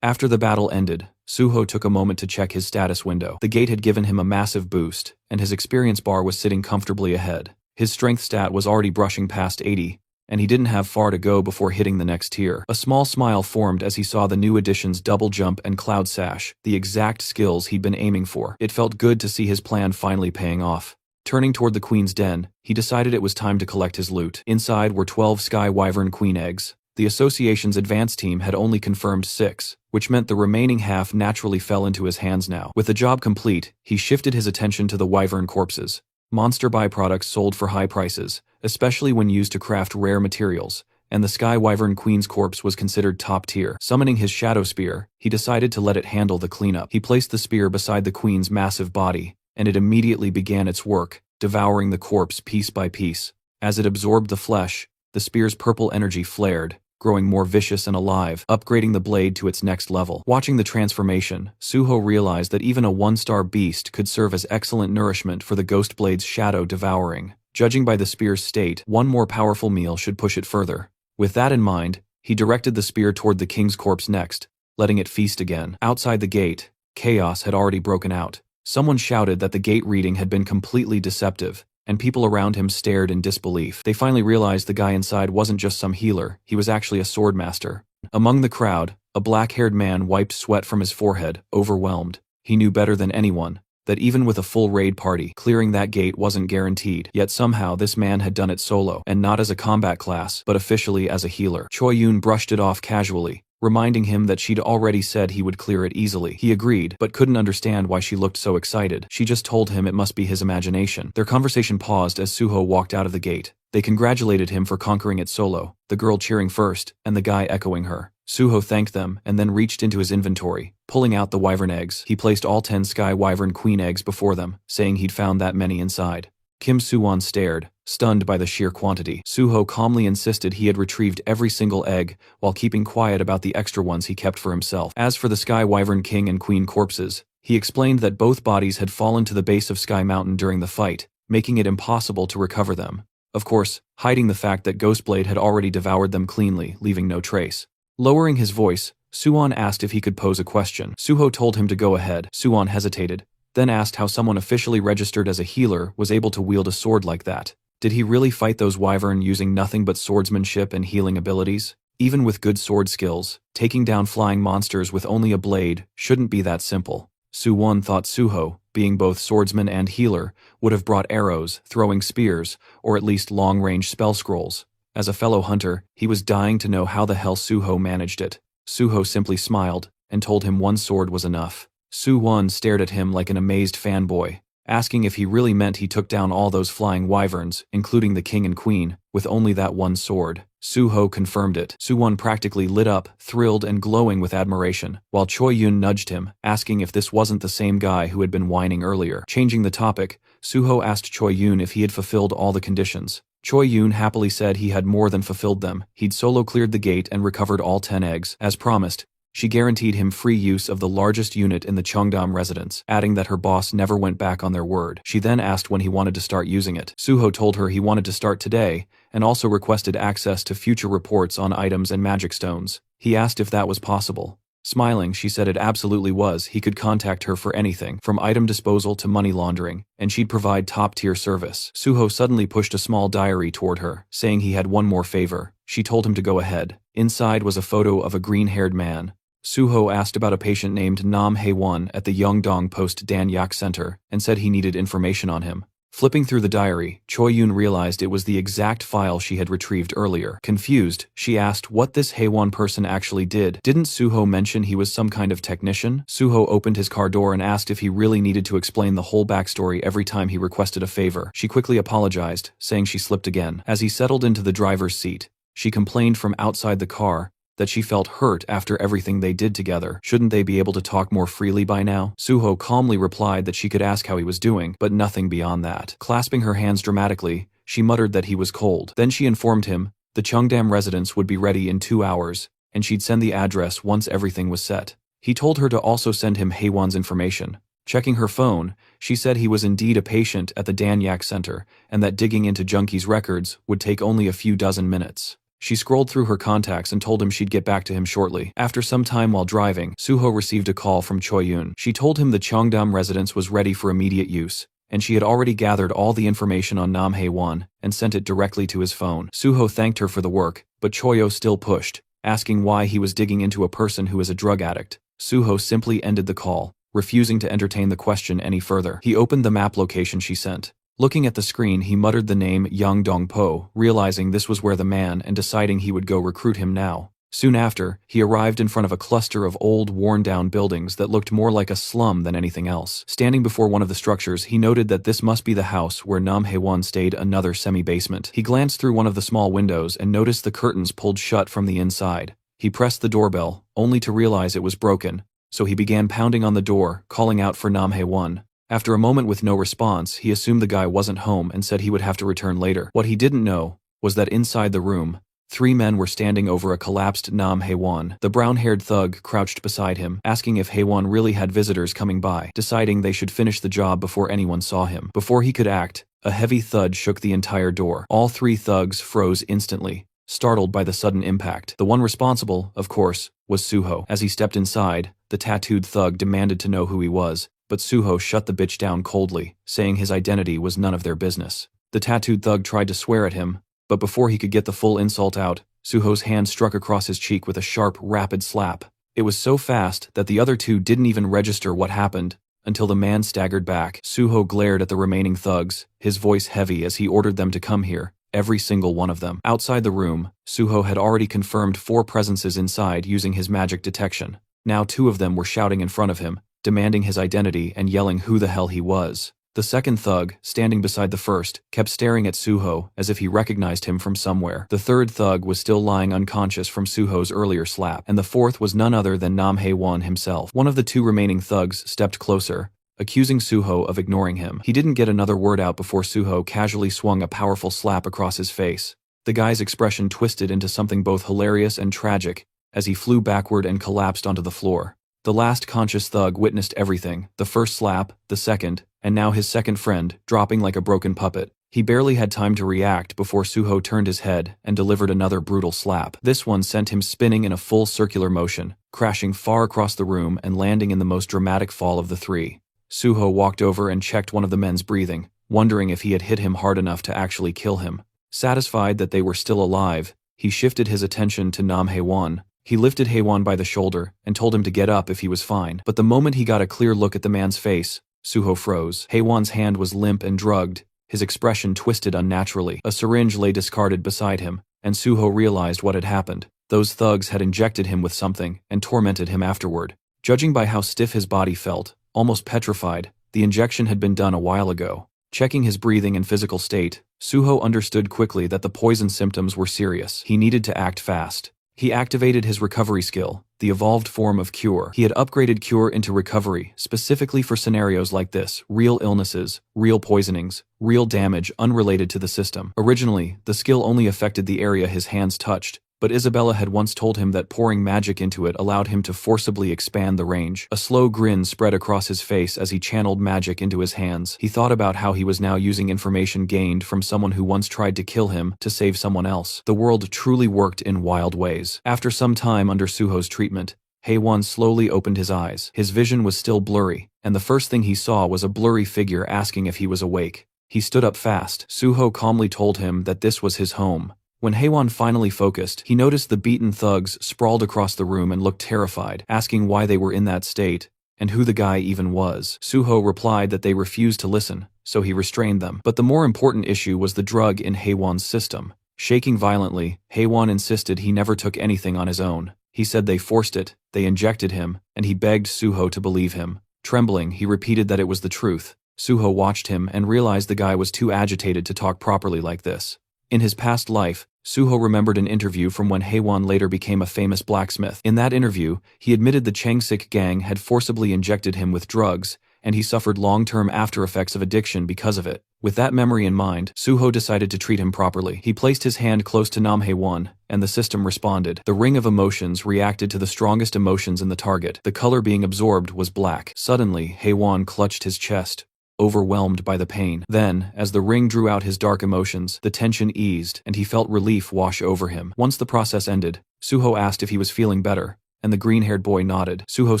After the battle ended, Suho took a moment to check his status window. The gate had given him a massive boost, and his experience bar was sitting comfortably ahead. His strength stat was already brushing past 80, and he didn't have far to go before hitting the next tier. A small smile formed as he saw the new additions Double Jump and Cloud Sash, the exact skills he'd been aiming for. It felt good to see his plan finally paying off. Turning toward the queen's den, he decided it was time to collect his loot. Inside were 12 Sky Wyvern Queen eggs. The association's advanced team had only confirmed 6, which meant the remaining half naturally fell into his hands now. With the job complete, he shifted his attention to the wyvern corpses. Monster byproducts sold for high prices, especially when used to craft rare materials, and the Sky Wyvern Queen's corpse was considered top tier. Summoning his Shadow Spear, he decided to let it handle the cleanup. He placed the spear beside the queen's massive body, and it immediately began its work, devouring the corpse piece by piece. As it absorbed the flesh, the spear's purple energy flared, growing more vicious and alive, upgrading the blade to its next level. Watching the transformation, Suho realized that even a 1-star beast could serve as excellent nourishment for the Ghost Blade's shadow devouring. Judging by the spear's state, one more powerful meal should push it further. With that in mind, he directed the spear toward the king's corpse next, letting it feast again. Outside the gate, chaos had already broken out. Someone shouted that the gate reading had been completely deceptive, and people around him stared in disbelief. They finally realized the guy inside wasn't just some healer, he was actually a sword master. Among the crowd, a black-haired man wiped sweat from his forehead, overwhelmed. He knew better than anyone that even with a full raid party, clearing that gate wasn't guaranteed. Yet somehow this man had done it solo, and not as a combat class, but officially as a healer. Choi Yun brushed it off casually, reminding him that she'd already said he would clear it easily. He agreed, but couldn't understand why she looked so excited. She just told him it must be his imagination. Their conversation paused as Suho walked out of the gate. They congratulated him for conquering it solo, the girl cheering first, and the guy echoing her. Suho thanked them and then reached into his inventory, pulling out the wyvern eggs. He placed all 10 Sky Wyvern Queen eggs before them, saying he'd found that many inside. Kim Suwon stared, stunned by the sheer quantity. Suho calmly insisted he had retrieved every single egg, while keeping quiet about the extra ones he kept for himself. As for the Sky Wyvern King and Queen corpses, he explained that both bodies had fallen to the base of Sky Mountain during the fight, making it impossible to recover them. Of course, hiding the fact that Ghostblade had already devoured them cleanly, leaving no trace. Lowering his voice, Suwon asked if he could pose a question. Suho told him to go ahead. Suwon hesitated, then asked how someone officially registered as a healer was able to wield a sword like that. Did he really fight those wyvern using nothing but swordsmanship and healing abilities? Even with good sword skills, taking down flying monsters with only a blade shouldn't be that simple. Suwon thought Suho, being both swordsman and healer, would have brought arrows, throwing spears, or at least long-range spell scrolls. As a fellow hunter, he was dying to know how the hell Suho managed it. Suho simply smiled, and told him one sword was enough. Suwon stared at him like an amazed fanboy, asking if he really meant he took down all those flying wyverns, including the king and queen, with only that one sword. Suho confirmed it. Suwon practically lit up, thrilled and glowing with admiration, while Choi Yun nudged him, asking if this wasn't the same guy who had been whining earlier. Changing the topic, Suho asked Choi Yun if he had fulfilled all the conditions. Choi Yun happily said he had more than fulfilled them. He'd solo cleared the gate and recovered all 10 eggs. As promised, she guaranteed him free use of the largest unit in the Cheongdam residence, adding that her boss never went back on their word. She then asked when he wanted to start using it. Suho told her he wanted to start today, and also requested access to future reports on items and magic stones. He asked if that was possible. Smiling, she said it absolutely was. He could contact her for anything, from item disposal to money laundering, and she'd provide top-tier service. Suho suddenly pushed a small diary toward her, saying he had one more favor. She told him to go ahead. Inside was a photo of a green-haired man. Suho asked about a patient named Nam Hae-won at the Yeongdong Post Dan Yak Center, and said he needed information on him. Flipping through the diary, Choi Yun realized it was the exact file she had retrieved earlier. Confused, she asked what this Hae-won person actually did. Didn't Suho mention he was some kind of technician? Suho opened his car door and asked if he really needed to explain the whole backstory every time he requested a favor. She quickly apologized, saying she slipped again. As he settled into the driver's seat, she complained from outside the car that she felt hurt after everything they did together. Shouldn't they be able to talk more freely by now? Suho calmly replied that she could ask how he was doing, but nothing beyond that. Clasping her hands dramatically, she muttered that he was cold. Then she informed him the Cheongdam residence would be ready in 2 hours, and she'd send the address once everything was set. He told her to also send him Hae-won's information. Checking her phone, she said he was indeed a patient at the Dan Yak Center, and that digging into Junkie's records would take only a few dozen minutes. She scrolled through her contacts and told him she'd get back to him shortly. After some time while driving, Suho received a call from Choi Yun. She told him the Cheongdam residence was ready for immediate use, and she had already gathered all the information on Nam Hae-won and sent it directly to his phone. Suho thanked her for the work, but Choyo still pushed, asking why he was digging into a person who is a drug addict. Suho simply ended the call, refusing to entertain the question any further. He opened the map location she sent. Looking at the screen, he muttered the name Yang Dong-po, realizing this was where the man and deciding he would go recruit him now. Soon after, he arrived in front of a cluster of old, worn-down buildings that looked more like a slum than anything else. Standing before one of the structures, he noted that this must be the house where Nam Hae-won stayed, another semi-basement. He glanced through one of the small windows and noticed the curtains pulled shut from the inside. He pressed the doorbell, only to realize it was broken, so he began pounding on the door, calling out for Nam Hae-won. After a moment with no response, he assumed the guy wasn't home and said he would have to return later. What he didn't know was that inside the room, 3 men were standing over a collapsed Nam Hae-won. The brown-haired thug crouched beside him, asking if Hae-won really had visitors coming by, deciding they should finish the job before anyone saw him. Before he could act, a heavy thud shook the entire door. All 3 thugs froze instantly, startled by the sudden impact. The one responsible, of course, was Suho. As he stepped inside, the tattooed thug demanded to know who he was, but Suho shut the bitch down coldly, saying his identity was none of their business. The tattooed thug tried to swear at him, but before he could get the full insult out, Suho's hand struck across his cheek with a sharp, rapid slap. It was so fast that the other 2 didn't even register what happened, until the man staggered back. Suho glared at the remaining thugs, his voice heavy as he ordered them to come here, every single one of them. Outside the room, Suho had already confirmed 4 presences inside using his magic detection. Now 2 of them were shouting in front of him, demanding his identity and yelling who the hell he was. The second thug, standing beside the first, kept staring at Suho as if he recognized him from somewhere. The third thug was still lying unconscious from Suho's earlier slap, and the fourth was none other than Nam Hae-won himself. One of the 2 remaining thugs stepped closer, accusing Suho of ignoring him. He didn't get another word out before Suho casually swung a powerful slap across his face. The guy's expression twisted into something both hilarious and tragic as he flew backward and collapsed onto the floor. The last conscious thug witnessed everything, the first slap, the second, and now his second friend, dropping like a broken puppet. He barely had time to react before Suho turned his head and delivered another brutal slap. This one sent him spinning in a full circular motion, crashing far across the room and landing in the most dramatic fall of the three. Suho walked over and checked one of the men's breathing, wondering if he had hit him hard enough to actually kill him. Satisfied that they were still alive, he shifted his attention to Nam Haewon. He lifted Haewon by the shoulder and told him to get up if he was fine. But the moment he got a clear look at the man's face, Suho froze. Haewon's hand was limp and drugged, his expression twisted unnaturally. A syringe lay discarded beside him, and Suho realized what had happened. Those thugs had injected him with something and tormented him afterward. Judging by how stiff his body felt, almost petrified, the injection had been done a while ago. Checking his breathing and physical state, Suho understood quickly that the poison symptoms were serious. He needed to act fast. He activated his recovery skill, the evolved form of Cure. He had upgraded Cure into Recovery, specifically for scenarios like this: real illnesses, real poisonings, real damage unrelated to the system. Originally, the skill only affected the area his hands touched, but Isabella had once told him that pouring magic into it allowed him to forcibly expand the range. A slow grin spread across his face as he channeled magic into his hands. He thought about how he was now using information gained from someone who once tried to kill him to save someone else. The world truly worked in wild ways. After some time under Suho's treatment, Haewon slowly opened his eyes. His vision was still blurry, and the first thing he saw was a blurry figure asking if he was awake. He stood up fast. Suho calmly told him that this was his home. When Haewon finally focused, he noticed the beaten thugs sprawled across the room and looked terrified, asking why they were in that state, and who the guy even was. Suho replied that they refused to listen, so he restrained them. But the more important issue was the drug in Haewon's system. Shaking violently, Haewon insisted he never took anything on his own. He said they forced it, they injected him, and he begged Suho to believe him. Trembling, he repeated that it was the truth. Suho watched him and realized the guy was too agitated to talk properly like this. In his past life, Suho remembered an interview from when Haewon later became a famous blacksmith. In that interview, he admitted the Changsik gang had forcibly injected him with drugs, and he suffered long-term after-effects of addiction because of it. With that memory in mind, Suho decided to treat him properly. He placed his hand close to Nam Haewon, and the system responded. The ring of emotions reacted to the strongest emotions in the target. The color being absorbed was black. Suddenly, Haewon clutched his chest, overwhelmed by the pain. Then, as the ring drew out his dark emotions, the tension eased, and he felt relief wash over him. Once the process ended, Suho asked if he was feeling better, and the green-haired boy nodded. Suho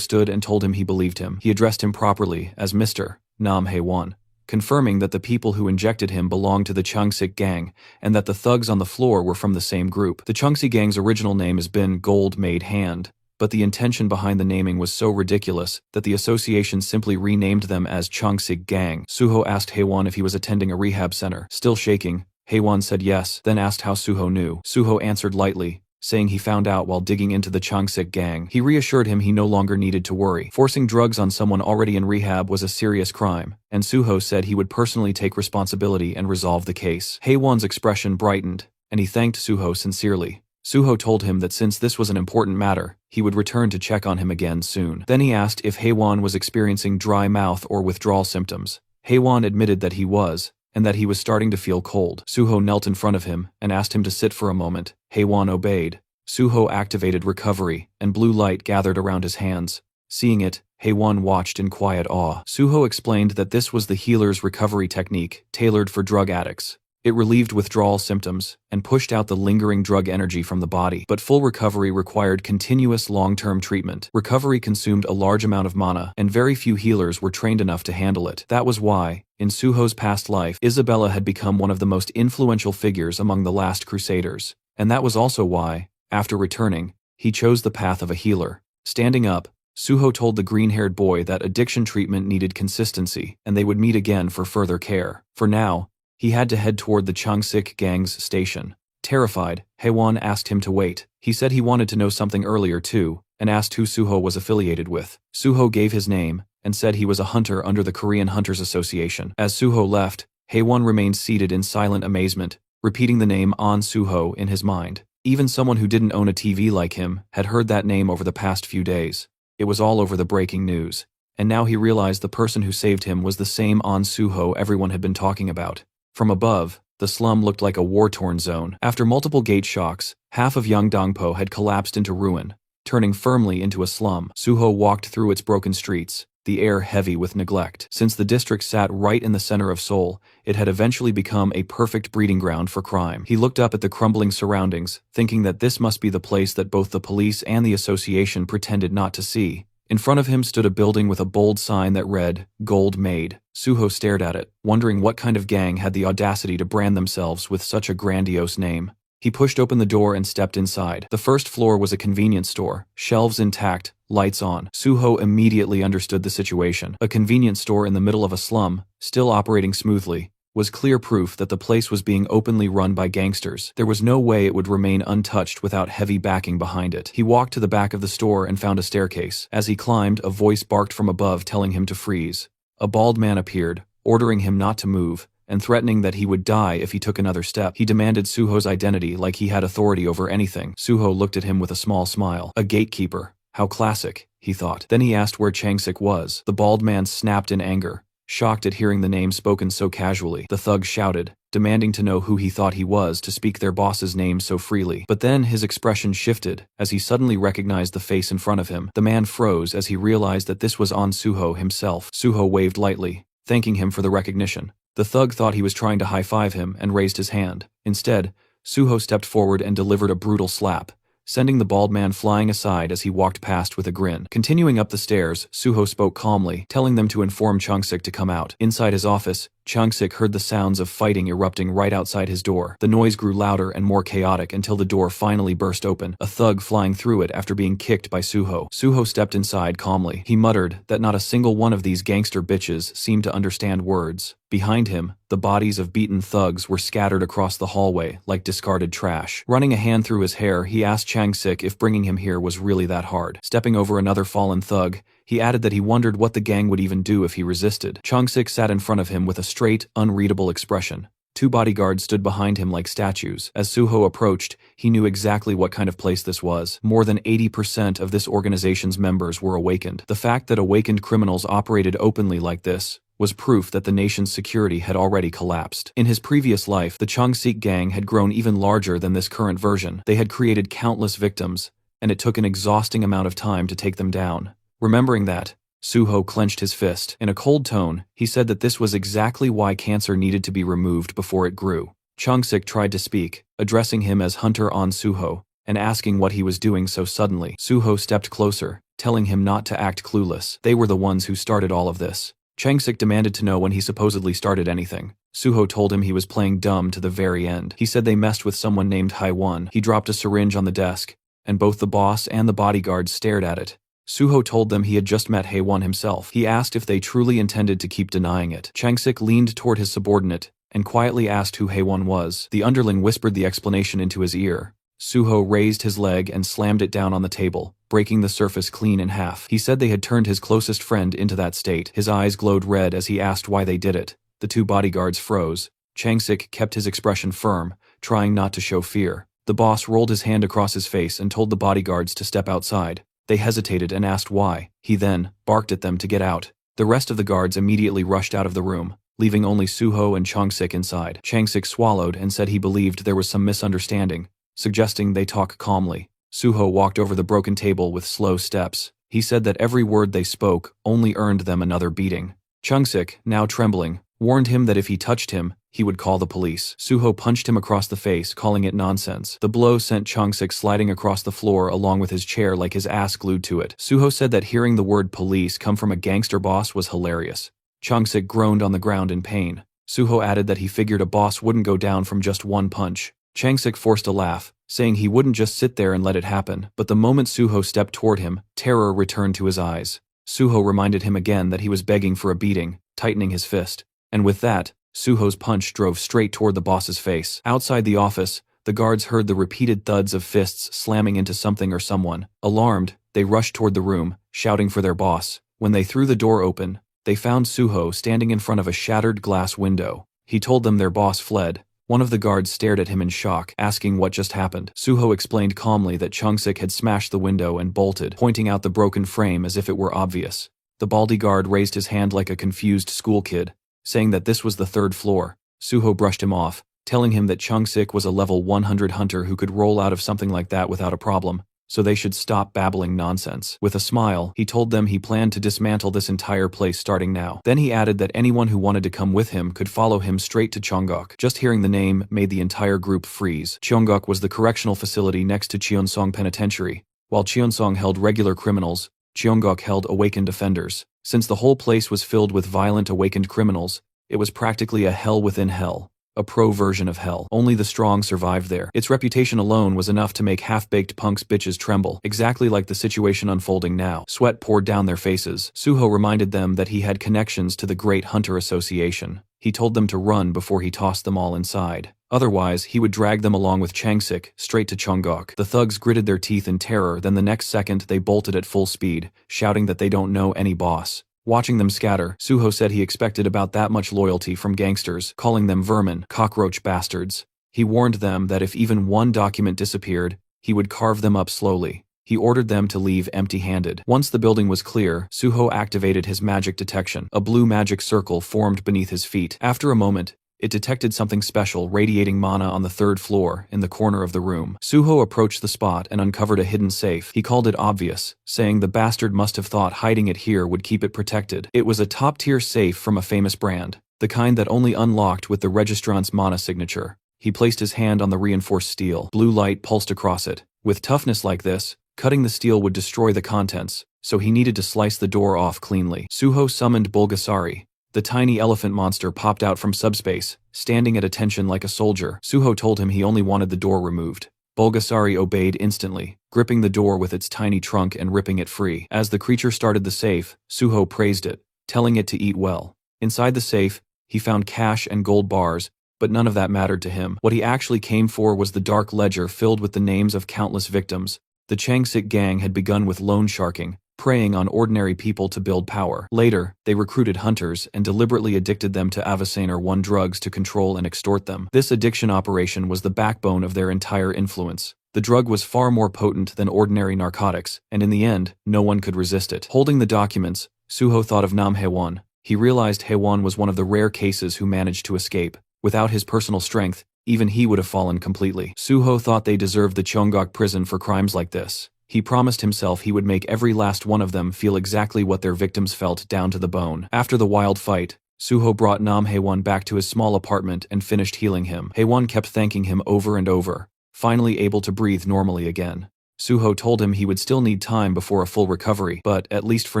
stood and told him he believed him. He addressed him properly as Mr. Nam Haewon, confirming that the people who injected him belonged to the Changsik gang, and that the thugs on the floor were from the same group. The Changsik gang's original name has been Gold Made Hand, but the intention behind the naming was so ridiculous that the association simply renamed them as Changsik Gang. Suho asked Haewon if he was attending a rehab center. Still shaking, Haewon said yes, then asked how Suho knew. Suho answered lightly, saying he found out while digging into the Changsik Gang. He reassured him he no longer needed to worry. Forcing drugs on someone already in rehab was a serious crime, and Suho said he would personally take responsibility and resolve the case. Haewon's expression brightened, and he thanked Suho sincerely. Suho told him that since this was an important matter, he would return to check on him again soon. Then he asked if Haewon was experiencing dry mouth or withdrawal symptoms. Haewon admitted that he was, and that he was starting to feel cold. Suho knelt in front of him and asked him to sit for a moment. Haewon obeyed. Suho activated recovery, and blue light gathered around his hands. Seeing it, Haewon watched in quiet awe. Suho explained that this was the healer's recovery technique, tailored for drug addicts. It relieved withdrawal symptoms and pushed out the lingering drug energy from the body. But full recovery required continuous long-term treatment. Recovery consumed a large amount of mana, and very few healers were trained enough to handle it. That was why, in Suho's past life, Isabella had become one of the most influential figures among the last Crusaders. And that was also why, after returning, he chose the path of a healer. Standing up, Suho told the green-haired boy that addiction treatment needed consistency, and they would meet again for further care. For now, he had to head toward the Changsik gang's station. Terrified, Haewon asked him to wait. He said he wanted to know something earlier too, and asked who Suho was affiliated with. Suho gave his name, and said he was a hunter under the Korean Hunters Association. As Suho left, Haewon remained seated in silent amazement, repeating the name An Suho in his mind. Even someone who didn't own a TV like him had heard that name over the past few days. It was all over the breaking news. and now he realized the person who saved him was the same An Suho everyone had been talking about. From above, the slum looked like a war-torn zone. After multiple gate shocks, half of Yeongdongpo had collapsed into ruin, turning firmly into a slum. Suho walked through its broken streets, the air heavy with neglect. Since the district sat right in the center of Seoul, it had eventually become a perfect breeding ground for crime. He looked up at the crumbling surroundings, thinking that this must be the place that both the police and the association pretended not to see. In front of him stood a building with a bold sign that read, "Gold Made." Suho stared at it, wondering what kind of gang had the audacity to brand themselves with such a grandiose name. He pushed open the door and stepped inside. The first floor was a convenience store, shelves intact, lights on. Suho immediately understood the situation. A convenience store in the middle of a slum, still operating smoothly, was clear proof that the place was being openly run by gangsters. There was no way it would remain untouched without heavy backing behind it. He walked to the back of the store and found a staircase. As he climbed, a voice barked from above telling him to freeze. A bald man appeared, ordering him not to move, and threatening that he would die if he took another step. He demanded Suho's identity like he had authority over anything. Suho looked at him with a small smile. A gatekeeper. How classic, he thought. Then he asked where Changsik was. The bald man snapped in anger, shocked at hearing the name spoken so casually. The thug shouted, demanding to know who he thought he was to speak their boss's name so freely. But then his expression shifted as he suddenly recognized the face in front of him. The man froze as he realized that this was An Suho himself. Suho waved lightly, thanking him for the recognition. The thug thought he was trying to high-five him and raised his hand. Instead, Suho stepped forward and delivered a brutal slap, sending the bald man flying aside as he walked past with a grin. Continuing up the stairs, Suho spoke calmly, telling them to inform Changsik to come out. Inside his office, Changsik heard the sounds of fighting erupting right outside his door. The noise grew louder and more chaotic until the door finally burst open, a thug flying through it after being kicked by Suho. Suho stepped inside calmly. He muttered that not a single one of these gangster bitches seemed to understand words. Behind him, the bodies of beaten thugs were scattered across the hallway like discarded trash. Running a hand through his hair, he asked Changsik if bringing him here was really that hard. Stepping over another fallen thug, he added that he wondered what the gang would even do if he resisted. Changsik sat in front of him with a straight, unreadable expression. Two bodyguards stood behind him like statues. As Suho approached, he knew exactly what kind of place this was. More than 80% of this organization's members were awakened. The fact that awakened criminals operated openly like this was proof that the nation's security had already collapsed. In his previous life, the Changsik gang had grown even larger than this current version. They had created countless victims, and it took an exhausting amount of time to take them down. Remembering that, Suho clenched his fist. In a cold tone, he said that this was exactly why cancer needed to be removed before it grew. Changsik tried to speak, addressing him as Hunter An Suho, and asking what he was doing so suddenly. Suho stepped closer, telling him not to act clueless. They were the ones who started all of this. Changsik demanded to know when he supposedly started anything. Suho told him he was playing dumb to the very end. He said they messed with someone named Haiwon. He dropped a syringe on the desk, and both the boss and the bodyguards stared at it. Suho told them he had just met Haiwon himself. He asked if they truly intended to keep denying it. Changsik leaned toward his subordinate and quietly asked who Haiwon was. The underling whispered the explanation into his ear. Suho raised his leg and slammed it down on the table, breaking the surface clean in half. He said they had turned his closest friend into that state. His eyes glowed red as he asked why they did it. The two bodyguards froze. Changsik kept his expression firm, trying not to show fear. The boss rolled his hand across his face and told the bodyguards to step outside. They hesitated and asked why. He then barked at them to get out. The rest of the guards immediately rushed out of the room, leaving only Suho and Changsik inside. Changsik swallowed and said he believed there was some misunderstanding, suggesting they talk calmly. Suho walked over the broken table with slow steps. He said that every word they spoke only earned them another beating. Changsik, now trembling, warned him that if he touched him, he would call the police. Suho punched him across the face, calling it nonsense. The blow sent Changsik sliding across the floor along with his chair like his ass glued to it. Suho said that hearing the word police come from a gangster boss was hilarious. Changsik groaned on the ground in pain. Suho added that he figured a boss wouldn't go down from just one punch. Changsik forced a laugh, saying he wouldn't just sit there and let it happen. But the moment Suho stepped toward him, terror returned to his eyes. Suho reminded him again that he was begging for a beating, tightening his fist. And with that, Suho's punch drove straight toward the boss's face. Outside the office, the guards heard the repeated thuds of fists slamming into something or someone. Alarmed, they rushed toward the room, shouting for their boss. When they threw the door open, they found Suho standing in front of a shattered glass window. He told them their boss fled. One of the guards stared at him in shock, asking what just happened. Suho explained calmly that Changsik had smashed the window and bolted, pointing out the broken frame as if it were obvious. The bodyguard raised his hand like a confused school kid, saying that this was the 3rd floor. Suho brushed him off, telling him that Chung-sik was a level 100 hunter who could roll out of something like that without a problem, so they should stop babbling nonsense. With a smile, he told them he planned to dismantle this entire place starting now. Then he added that anyone who wanted to come with him could follow him straight to Cheongok. Just hearing the name made the entire group freeze. Cheongok was the correctional facility next to Cheonsong Penitentiary. While Cheonsong held regular criminals, Cheongok held awakened offenders. Since the whole place was filled with violent awakened criminals, it was practically a hell within hell. A pro version of hell. Only the strong survived there. Its reputation alone was enough to make half-baked punks bitches tremble, exactly like the situation unfolding now. Sweat poured down their faces. Suho reminded them that he had connections to the Great Hunter Association. He told them to run before he tossed them all inside. Otherwise, he would drag them along with Chung-sik straight to Cheongok. The thugs gritted their teeth in terror, then the next second they bolted at full speed, shouting that they don't know any boss. Watching them scatter, Suho said he expected about that much loyalty from gangsters, calling them vermin, cockroach bastards. He warned them that if even one document disappeared, he would carve them up slowly. He ordered them to leave empty-handed. Once the building was clear, Suho activated his magic detection. A blue magic circle formed beneath his feet. After a moment, it detected something special radiating mana on the 3rd floor, in the corner of the room. Suho approached the spot and uncovered a hidden safe. He called it obvious, saying the bastard must have thought hiding it here would keep it protected. It was a top-tier safe from a famous brand, the kind that only unlocked with the registrant's mana signature. He placed his hand on the reinforced steel. Blue light pulsed across it. With toughness like this, cutting the steel would destroy the contents, so he needed to slice the door off cleanly. Suho summoned Bulgasari. The tiny elephant monster popped out from subspace, standing at attention like a soldier. Suho told him he only wanted the door removed. Bulgasari obeyed instantly, gripping the door with its tiny trunk and ripping it free. As the creature started the safe, Suho praised it, telling it to eat well. Inside the safe, he found cash and gold bars, but none of that mattered to him. What he actually came for was the dark ledger filled with the names of countless victims. The Chung-sik gang had begun with loan sharking, preying on ordinary people to build power. Later, they recruited hunters and deliberately addicted them to Avicena 1 drugs to control and extort them. This addiction operation was the backbone of their entire influence. The drug was far more potent than ordinary narcotics, and in the end, no one could resist it. Holding the documents, Suho thought of Nam Haewon. He realized Haewon was one of the rare cases who managed to escape. Without his personal strength, even he would have fallen completely. Suho thought they deserved the Cheongok prison for crimes like this. He promised himself he would make every last one of them feel exactly what their victims felt down to the bone. After the wild fight, Suho brought Nam Haewon back to his small apartment and finished healing him. Haewon kept thanking him over and over, finally able to breathe normally again. Suho told him he would still need time before a full recovery, but at least for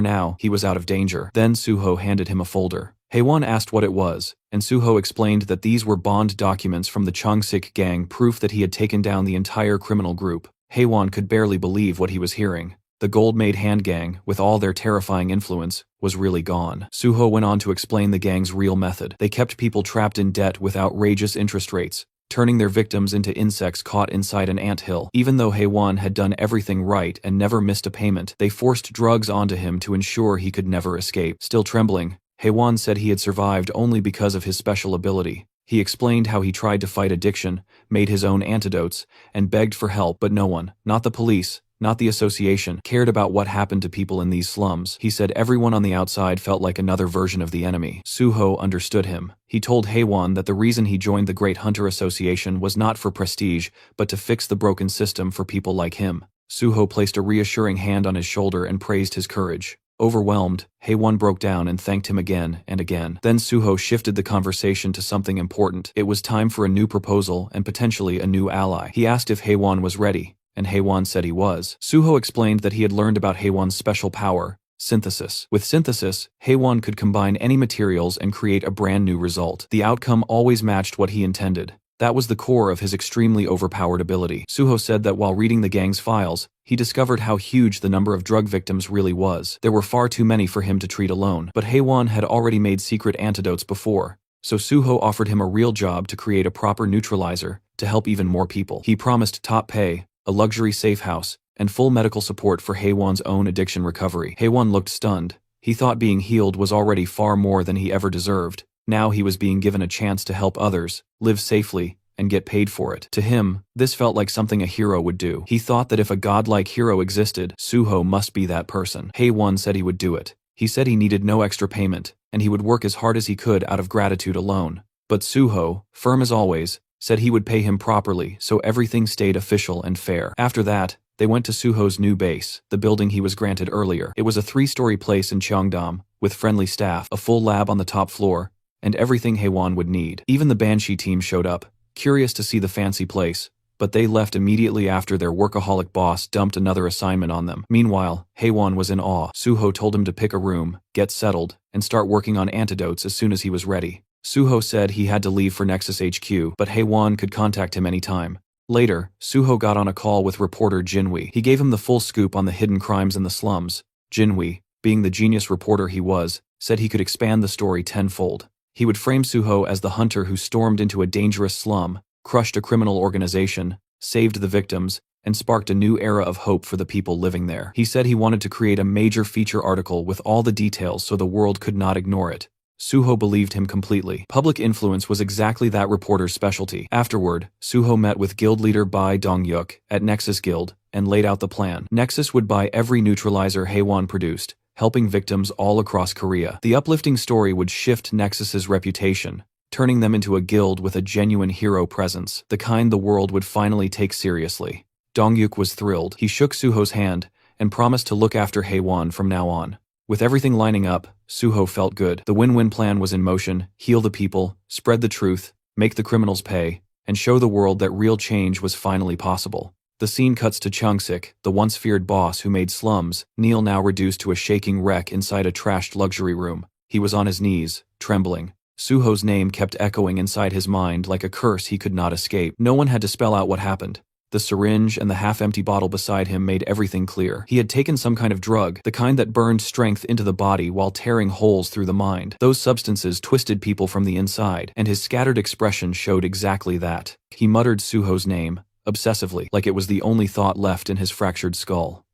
now, he was out of danger. Then Suho handed him a folder. Haewon asked what it was, and Suho explained that these were bond documents from the Chung-sik gang, proof that he had taken down the entire criminal group. Haewon could barely believe what he was hearing. The gold-made hand gang, with all their terrifying influence, was really gone. Suho went on to explain the gang's real method. They kept people trapped in debt with outrageous interest rates, turning their victims into insects caught inside an anthill. Even though Haewon had done everything right and never missed a payment, they forced drugs onto him to ensure he could never escape. Still trembling, Haewon said he had survived only because of his special ability. He explained how he tried to fight addiction, made his own antidotes, and begged for help, but no one, not the police, not the association, cared about what happened to people in these slums. He said everyone on the outside felt like another version of the enemy. Suho understood him. He told Haewon that the reason he joined the Great Hunter Association was not for prestige, but to fix the broken system for people like him. Suho placed a reassuring hand on his shoulder and praised his courage. Overwhelmed, Haewon broke down and thanked him again and again. Then Suho shifted the conversation to something important. It was time for a new proposal and potentially a new ally. He asked if Haewon was ready, and Haewon said he was. Suho explained that he had learned about Haewon's special power, synthesis. With synthesis, Haewon could combine any materials and create a brand new result. The outcome always matched what he intended. That was the core of his extremely overpowered ability. Suho said that while reading the gang's files, he discovered how huge the number of drug victims really was. There were far too many for him to treat alone, but Haewon had already made secret antidotes before, so Suho offered him a real job to create a proper neutralizer to help even more people. He promised top pay, a luxury safe house, and full medical support for Haewon's own addiction recovery. Haewon looked stunned. He thought being healed was already far more than he ever deserved. Now he was being given a chance to help others, live safely, and get paid for it. To him, this felt like something a hero would do. He thought that if a godlike hero existed, Suho must be that person. Haewon said he would do it. He said he needed no extra payment, and he would work as hard as he could out of gratitude alone. But Suho, firm as always, said he would pay him properly, so everything stayed official and fair. After that, they went to Suho's new base, the building he was granted earlier. It was a 3-story place in Cheongdam, with friendly staff, a full lab on the top floor, and everything Haewon would need. Even the Banshee team showed up, curious to see the fancy place, but they left immediately after their workaholic boss dumped another assignment on them. Meanwhile, Haewon was in awe. Suho told him to pick a room, get settled, and start working on antidotes as soon as he was ready. Suho said he had to leave for Nexus HQ, but Haewon could contact him anytime. Later, Suho got on a call with reporter Jinwi. He gave him the full scoop on the hidden crimes in the slums. Jinwi, being the genius reporter he was, said he could expand the story tenfold. He would frame Suho as the hunter who stormed into a dangerous slum, crushed a criminal organization, saved the victims, and sparked a new era of hope for the people living there. He said he wanted to create a major feature article with all the details so the world could not ignore it. Suho believed him completely. Public influence was exactly that reporter's specialty. Afterward, Suho met with guild leader Bai Dong-yuk at Nexus Guild and laid out the plan. Nexus would buy every neutralizer Haewon produced, helping victims all across Korea. The uplifting story would shift Nexus's reputation, turning them into a guild with a genuine hero presence, the kind the world would finally take seriously. Dong-yuk was thrilled. He shook Suho's hand and promised to look after Haewon from now on. With everything lining up, Suho felt good. The win-win plan was in motion: heal the people, spread the truth, make the criminals pay, and show the world that real change was finally possible. The scene cuts to Chung-sik, the once feared boss who made slums, Neil now reduced to a shaking wreck inside a trashed luxury room. He was on his knees, trembling. Suho's name kept echoing inside his mind like a curse he could not escape. No one had to spell out what happened. The syringe and the half-empty bottle beside him made everything clear. He had taken some kind of drug, the kind that burned strength into the body while tearing holes through the mind. Those substances twisted people from the inside, and his scattered expression showed exactly that. He muttered Suho's name, obsessively, like it was the only thought left in his fractured skull.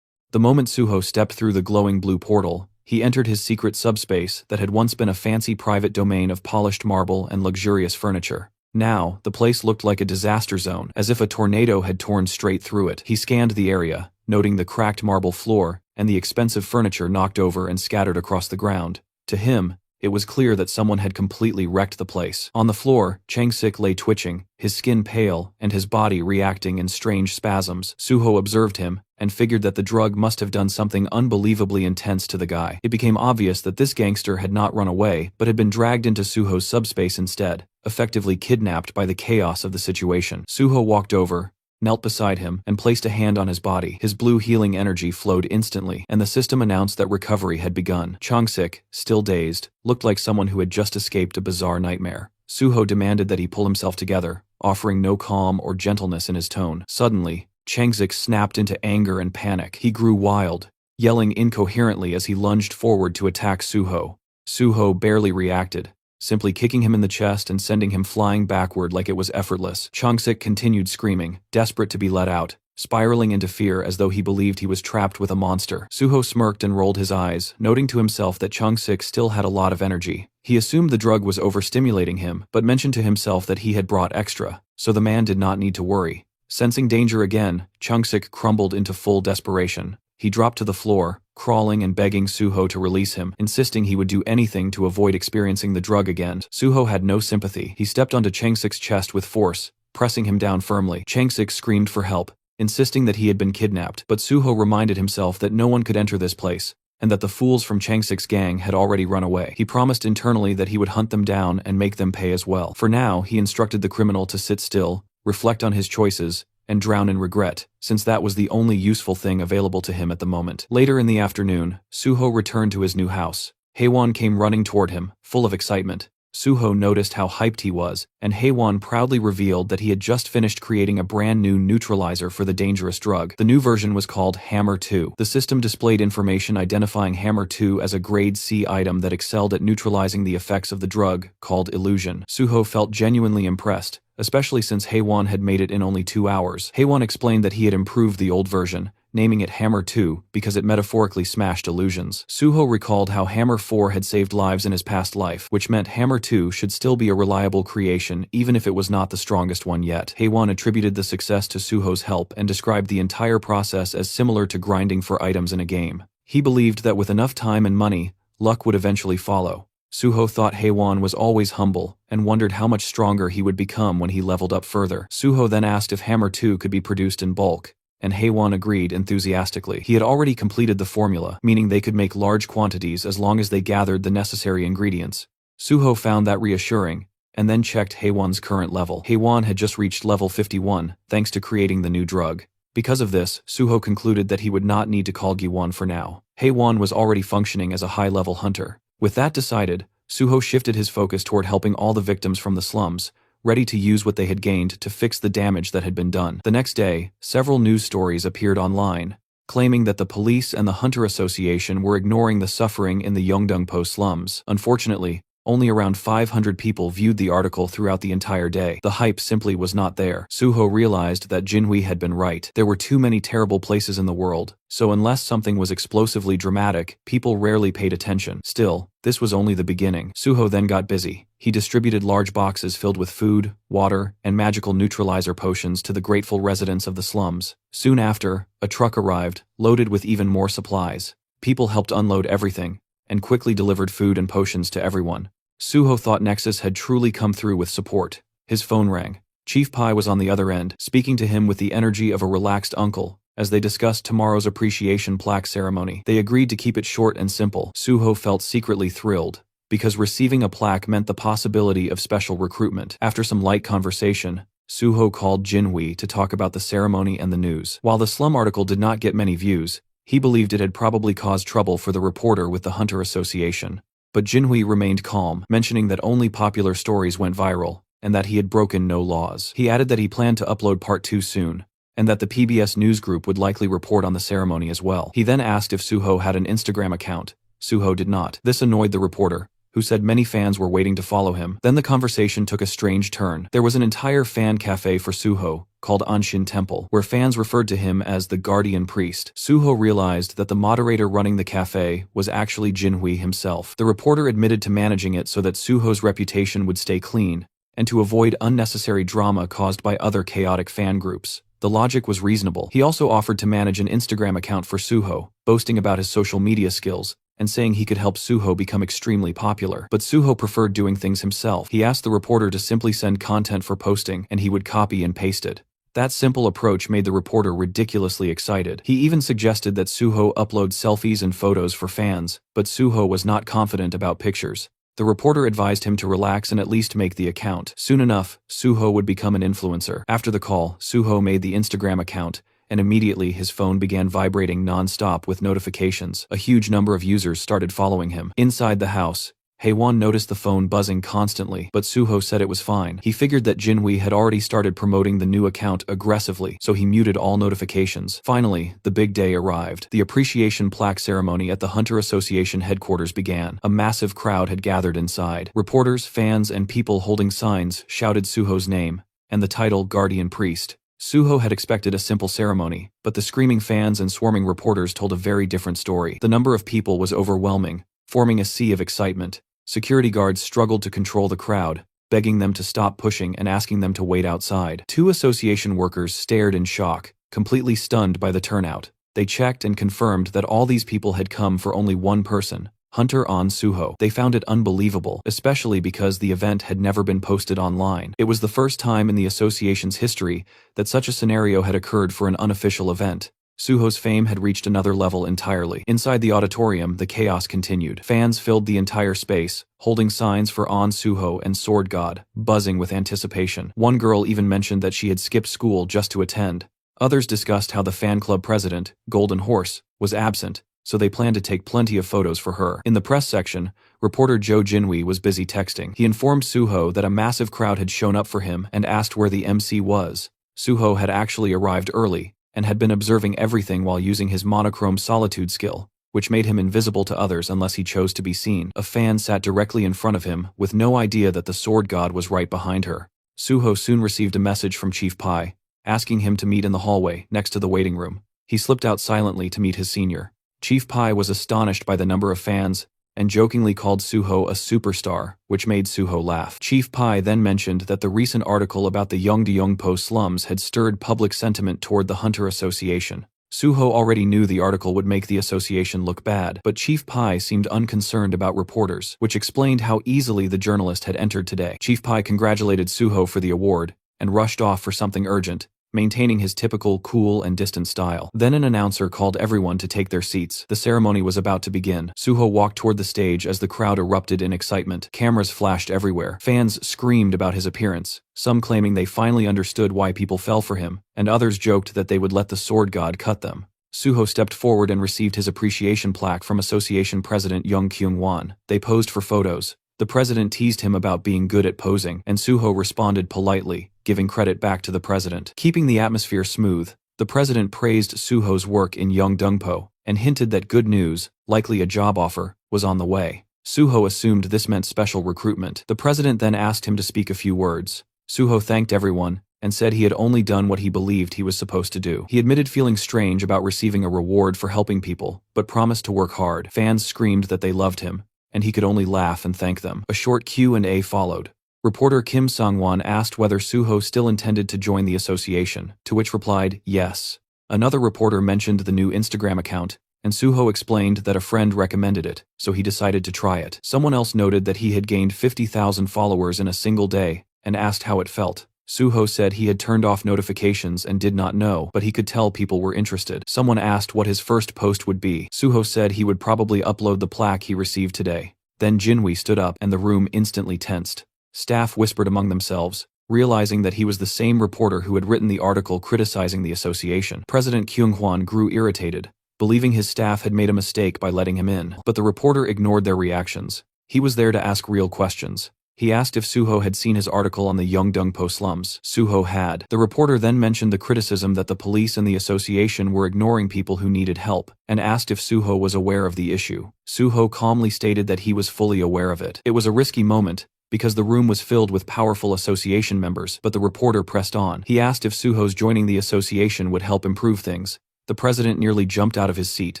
The moment Suho stepped through the glowing blue portal, he entered his secret subspace that had once been a fancy private domain of polished marble and luxurious furniture. Now, the place looked like a disaster zone, as if a tornado had torn straight through it. He scanned the area, noting the cracked marble floor and the expensive furniture knocked over and scattered across the ground. To him, it was clear that someone had completely wrecked the place. On the floor, Chung-sik lay twitching, his skin pale and his body reacting in strange spasms. Suho observed him and figured that the drug must have done something unbelievably intense to the guy. It became obvious that this gangster had not run away, but had been dragged into Suho's subspace instead, effectively kidnapped by the chaos of the situation. Suho walked over, knelt beside him, and placed a hand on his body. His blue healing energy flowed instantly, and the system announced that recovery had begun. Chung-sik, still dazed, looked like someone who had just escaped a bizarre nightmare. Suho demanded that he pull himself together, offering no calm or gentleness in his tone. Suddenly, Chung-sik snapped into anger and panic. He grew wild, yelling incoherently as he lunged forward to attack Suho. Suho barely reacted, simply kicking him in the chest and sending him flying backward like it was effortless. Chung-sik continued screaming, desperate to be let out, spiraling into fear as though he believed he was trapped with a monster. Suho smirked and rolled his eyes, noting to himself that Chung-sik still had a lot of energy. He assumed the drug was overstimulating him, but mentioned to himself that he had brought extra, so the man did not need to worry. Sensing danger again, Chung-sik crumbled into full desperation. He dropped to the floor, crawling and begging Suho to release him, insisting he would do anything to avoid experiencing the drug again. Suho had no sympathy. He stepped onto Chung-sik's chest with force, pressing him down firmly. Chung-sik screamed for help, insisting that he had been kidnapped, but Suho reminded himself that no one could enter this place, and that the fools from Chung-sik's gang had already run away. He promised internally that he would hunt them down and make them pay as well. For now, he instructed the criminal to sit still, reflect on his choices, and drown in regret, since that was the only useful thing available to him at the moment. Later in the afternoon, Suho returned to his new house. Haewon came running toward him, full of excitement. Suho noticed how hyped he was, and Haewon proudly revealed that he had just finished creating a brand new neutralizer for the dangerous drug. The new version was called Hammer 2. The system displayed information identifying Hammer 2 as a grade C item that excelled at neutralizing the effects of the drug, called Illusion. Suho felt genuinely impressed, especially since Haewon had made it in only 2 hours. Haewon explained that he had improved the old version, naming it Hammer 2 because it metaphorically smashed illusions. Suho recalled how Hammer 4 had saved lives in his past life, which meant Hammer 2 should still be a reliable creation even if it was not the strongest one yet. Haewon attributed the success to Suho's help and described the entire process as similar to grinding for items in a game. He believed that with enough time and money, luck would eventually follow. Suho thought Haewon was always humble and wondered how much stronger he would become when he leveled up further. Suho then asked if Hammer 2 could be produced in bulk, and Haewon agreed enthusiastically. He had already completed the formula, meaning they could make large quantities as long as they gathered the necessary ingredients. Suho found that reassuring, and then checked Haewon's current level. Haewon had just reached level 51, thanks to creating the new drug. Because of this, Suho concluded that he would not need to call Giwon for now. Haewon was already functioning as a high-level hunter. With that decided, Suho shifted his focus toward helping all the victims from the slums, ready to use what they had gained to fix the damage that had been done. The next day, several news stories appeared online, claiming that the police and the Hunter Association were ignoring the suffering in the Yeongdeungpo slums. Unfortunately, only around 500 people viewed the article throughout the entire day. The hype simply was not there. Suho realized that Jinhui had been right. There were too many terrible places in the world, so unless something was explosively dramatic, people rarely paid attention. Still, this was only the beginning. Suho then got busy. He distributed large boxes filled with food, water, and magical neutralizer potions to the grateful residents of the slums. Soon after, a truck arrived, loaded with even more supplies. People helped unload everything, and quickly delivered food and potions to everyone. Suho thought Nexus had truly come through with support. His phone rang. Chief Pai was on the other end, speaking to him with the energy of a relaxed uncle. As they discussed tomorrow's appreciation plaque ceremony, they agreed to keep it short and simple. Suho felt secretly thrilled, because receiving a plaque meant the possibility of special recruitment. After some light conversation, Suho called Jinhui to talk about the ceremony and the news. While the slum article did not get many views, he believed it had probably caused trouble for the reporter with the Hunter Association. But Jinhui remained calm, mentioning that only popular stories went viral, and that he had broken no laws. He added that he planned to upload part 2 soon, and that the PBS news group would likely report on the ceremony as well. He then asked if Suho had an Instagram account. Suho did not. This annoyed the reporter, who said many fans were waiting to follow him. Then the conversation took a strange turn. There was an entire fan cafe for Suho, called Anshin Temple, where fans referred to him as the Guardian Priest. Suho realized that the moderator running the cafe was actually Jinhui himself. The reporter admitted to managing it so that Suho's reputation would stay clean, and to avoid unnecessary drama caused by other chaotic fan groups. The logic was reasonable. He also offered to manage an Instagram account for Suho, boasting about his social media skills, and saying he could help Suho become extremely popular. But Suho preferred doing things himself. He asked the reporter to simply send content for posting, and he would copy and paste it. That simple approach made the reporter ridiculously excited. He even suggested that Suho upload selfies and photos for fans, but Suho was not confident about pictures. The reporter advised him to relax and at least make the account. Soon enough, Suho would become an influencer. After the call, Suho made the Instagram account, and immediately his phone began vibrating non-stop with notifications. A huge number of users started following him. Inside the house, Haewon noticed the phone buzzing constantly, but Suho said it was fine. He figured that Jinhui had already started promoting the new account aggressively, so he muted all notifications. Finally, the big day arrived. The appreciation plaque ceremony at the Hunter Association headquarters began. A massive crowd had gathered inside. Reporters, fans, and people holding signs shouted Suho's name, and the title Guardian Priest. Suho had expected a simple ceremony, but the screaming fans and swarming reporters told a very different story. The number of people was overwhelming, forming a sea of excitement. Security guards struggled to control the crowd, begging them to stop pushing and asking them to wait outside. 2 association workers stared in shock, completely stunned by the turnout. They checked and confirmed that all these people had come for only one person, Hunter An Suho. They found it unbelievable, especially because the event had never been posted online. It was the first time in the association's history that such a scenario had occurred for an unofficial event. Suho's fame had reached another level entirely. Inside the auditorium, the chaos continued. Fans filled the entire space, holding signs for An Suho and Sword God, buzzing with anticipation. One girl even mentioned that she had skipped school just to attend. Others discussed how the fan club president, Golden Horse, was absent, so they planned to take plenty of photos for her. In the press section, reporter Jo Jinhui was busy texting. He informed Suho that a massive crowd had shown up for him and asked where the MC was. Suho had actually arrived early, and had been observing everything while using his monochrome solitude skill, which made him invisible to others unless he chose to be seen. A fan sat directly in front of him, with no idea that the Sword God was right behind her. Suho soon received a message from Chief Pai, asking him to meet in the hallway, next to the waiting room. He slipped out silently to meet his senior. Chief Pai was astonished by the number of fans, and jokingly called Suho a superstar, which made Suho laugh. Chief Pai then mentioned that the recent article about the Yeongdeungpo slums had stirred public sentiment toward the Hunter Association. Suho already knew the article would make the association look bad, but Chief Pai seemed unconcerned about reporters, which explained how easily the journalist had entered today. Chief Pai congratulated Suho for the award and rushed off for something urgent, maintaining his typical cool and distant style. Then an announcer called everyone to take their seats. The ceremony was about to begin. Suho walked toward the stage as the crowd erupted in excitement. Cameras flashed everywhere. Fans screamed about his appearance, some claiming they finally understood why people fell for him, and others joked that they would let the sword god cut them. Suho stepped forward and received his appreciation plaque from Association President Young Kyung-won. They posed for photos. The president teased him about being good at posing, and Suho responded politely, giving credit back to the president. Keeping the atmosphere smooth, the president praised Suho's work in Yeongdeungpo and hinted that good news, likely a job offer, was on the way. Suho assumed this meant special recruitment. The president then asked him to speak a few words. Suho thanked everyone and said he had only done what he believed he was supposed to do. He admitted feeling strange about receiving a reward for helping people, but promised to work hard. Fans screamed that they loved him, and he could only laugh and thank them. A short Q&A followed. Reporter Kim Sang-won asked whether Suho still intended to join the association, to which replied, yes. Another reporter mentioned the new Instagram account, and Suho explained that a friend recommended it, so he decided to try it. Someone else noted that he had gained 50,000 followers in a single day, and asked how it felt. Suho said he had turned off notifications and did not know, but he could tell people were interested. Someone asked what his first post would be. Suho said he would probably upload the plaque he received today. Then Jinwi stood up and the room instantly tensed. Staff whispered among themselves, realizing that he was the same reporter who had written the article criticizing the association. President Kyung-hwan grew irritated, believing his staff had made a mistake by letting him in. But the reporter ignored their reactions. He was there to ask real questions. He asked if Suho had seen his article on the Yeongdeungpo slums. Suho had. The reporter then mentioned the criticism that the police and the association were ignoring people who needed help, and asked if Suho was aware of the issue. Suho calmly stated that he was fully aware of it. It was a risky moment, because the room was filled with powerful association members, but the reporter pressed on. He asked if Suho's joining the association would help improve things. The president nearly jumped out of his seat,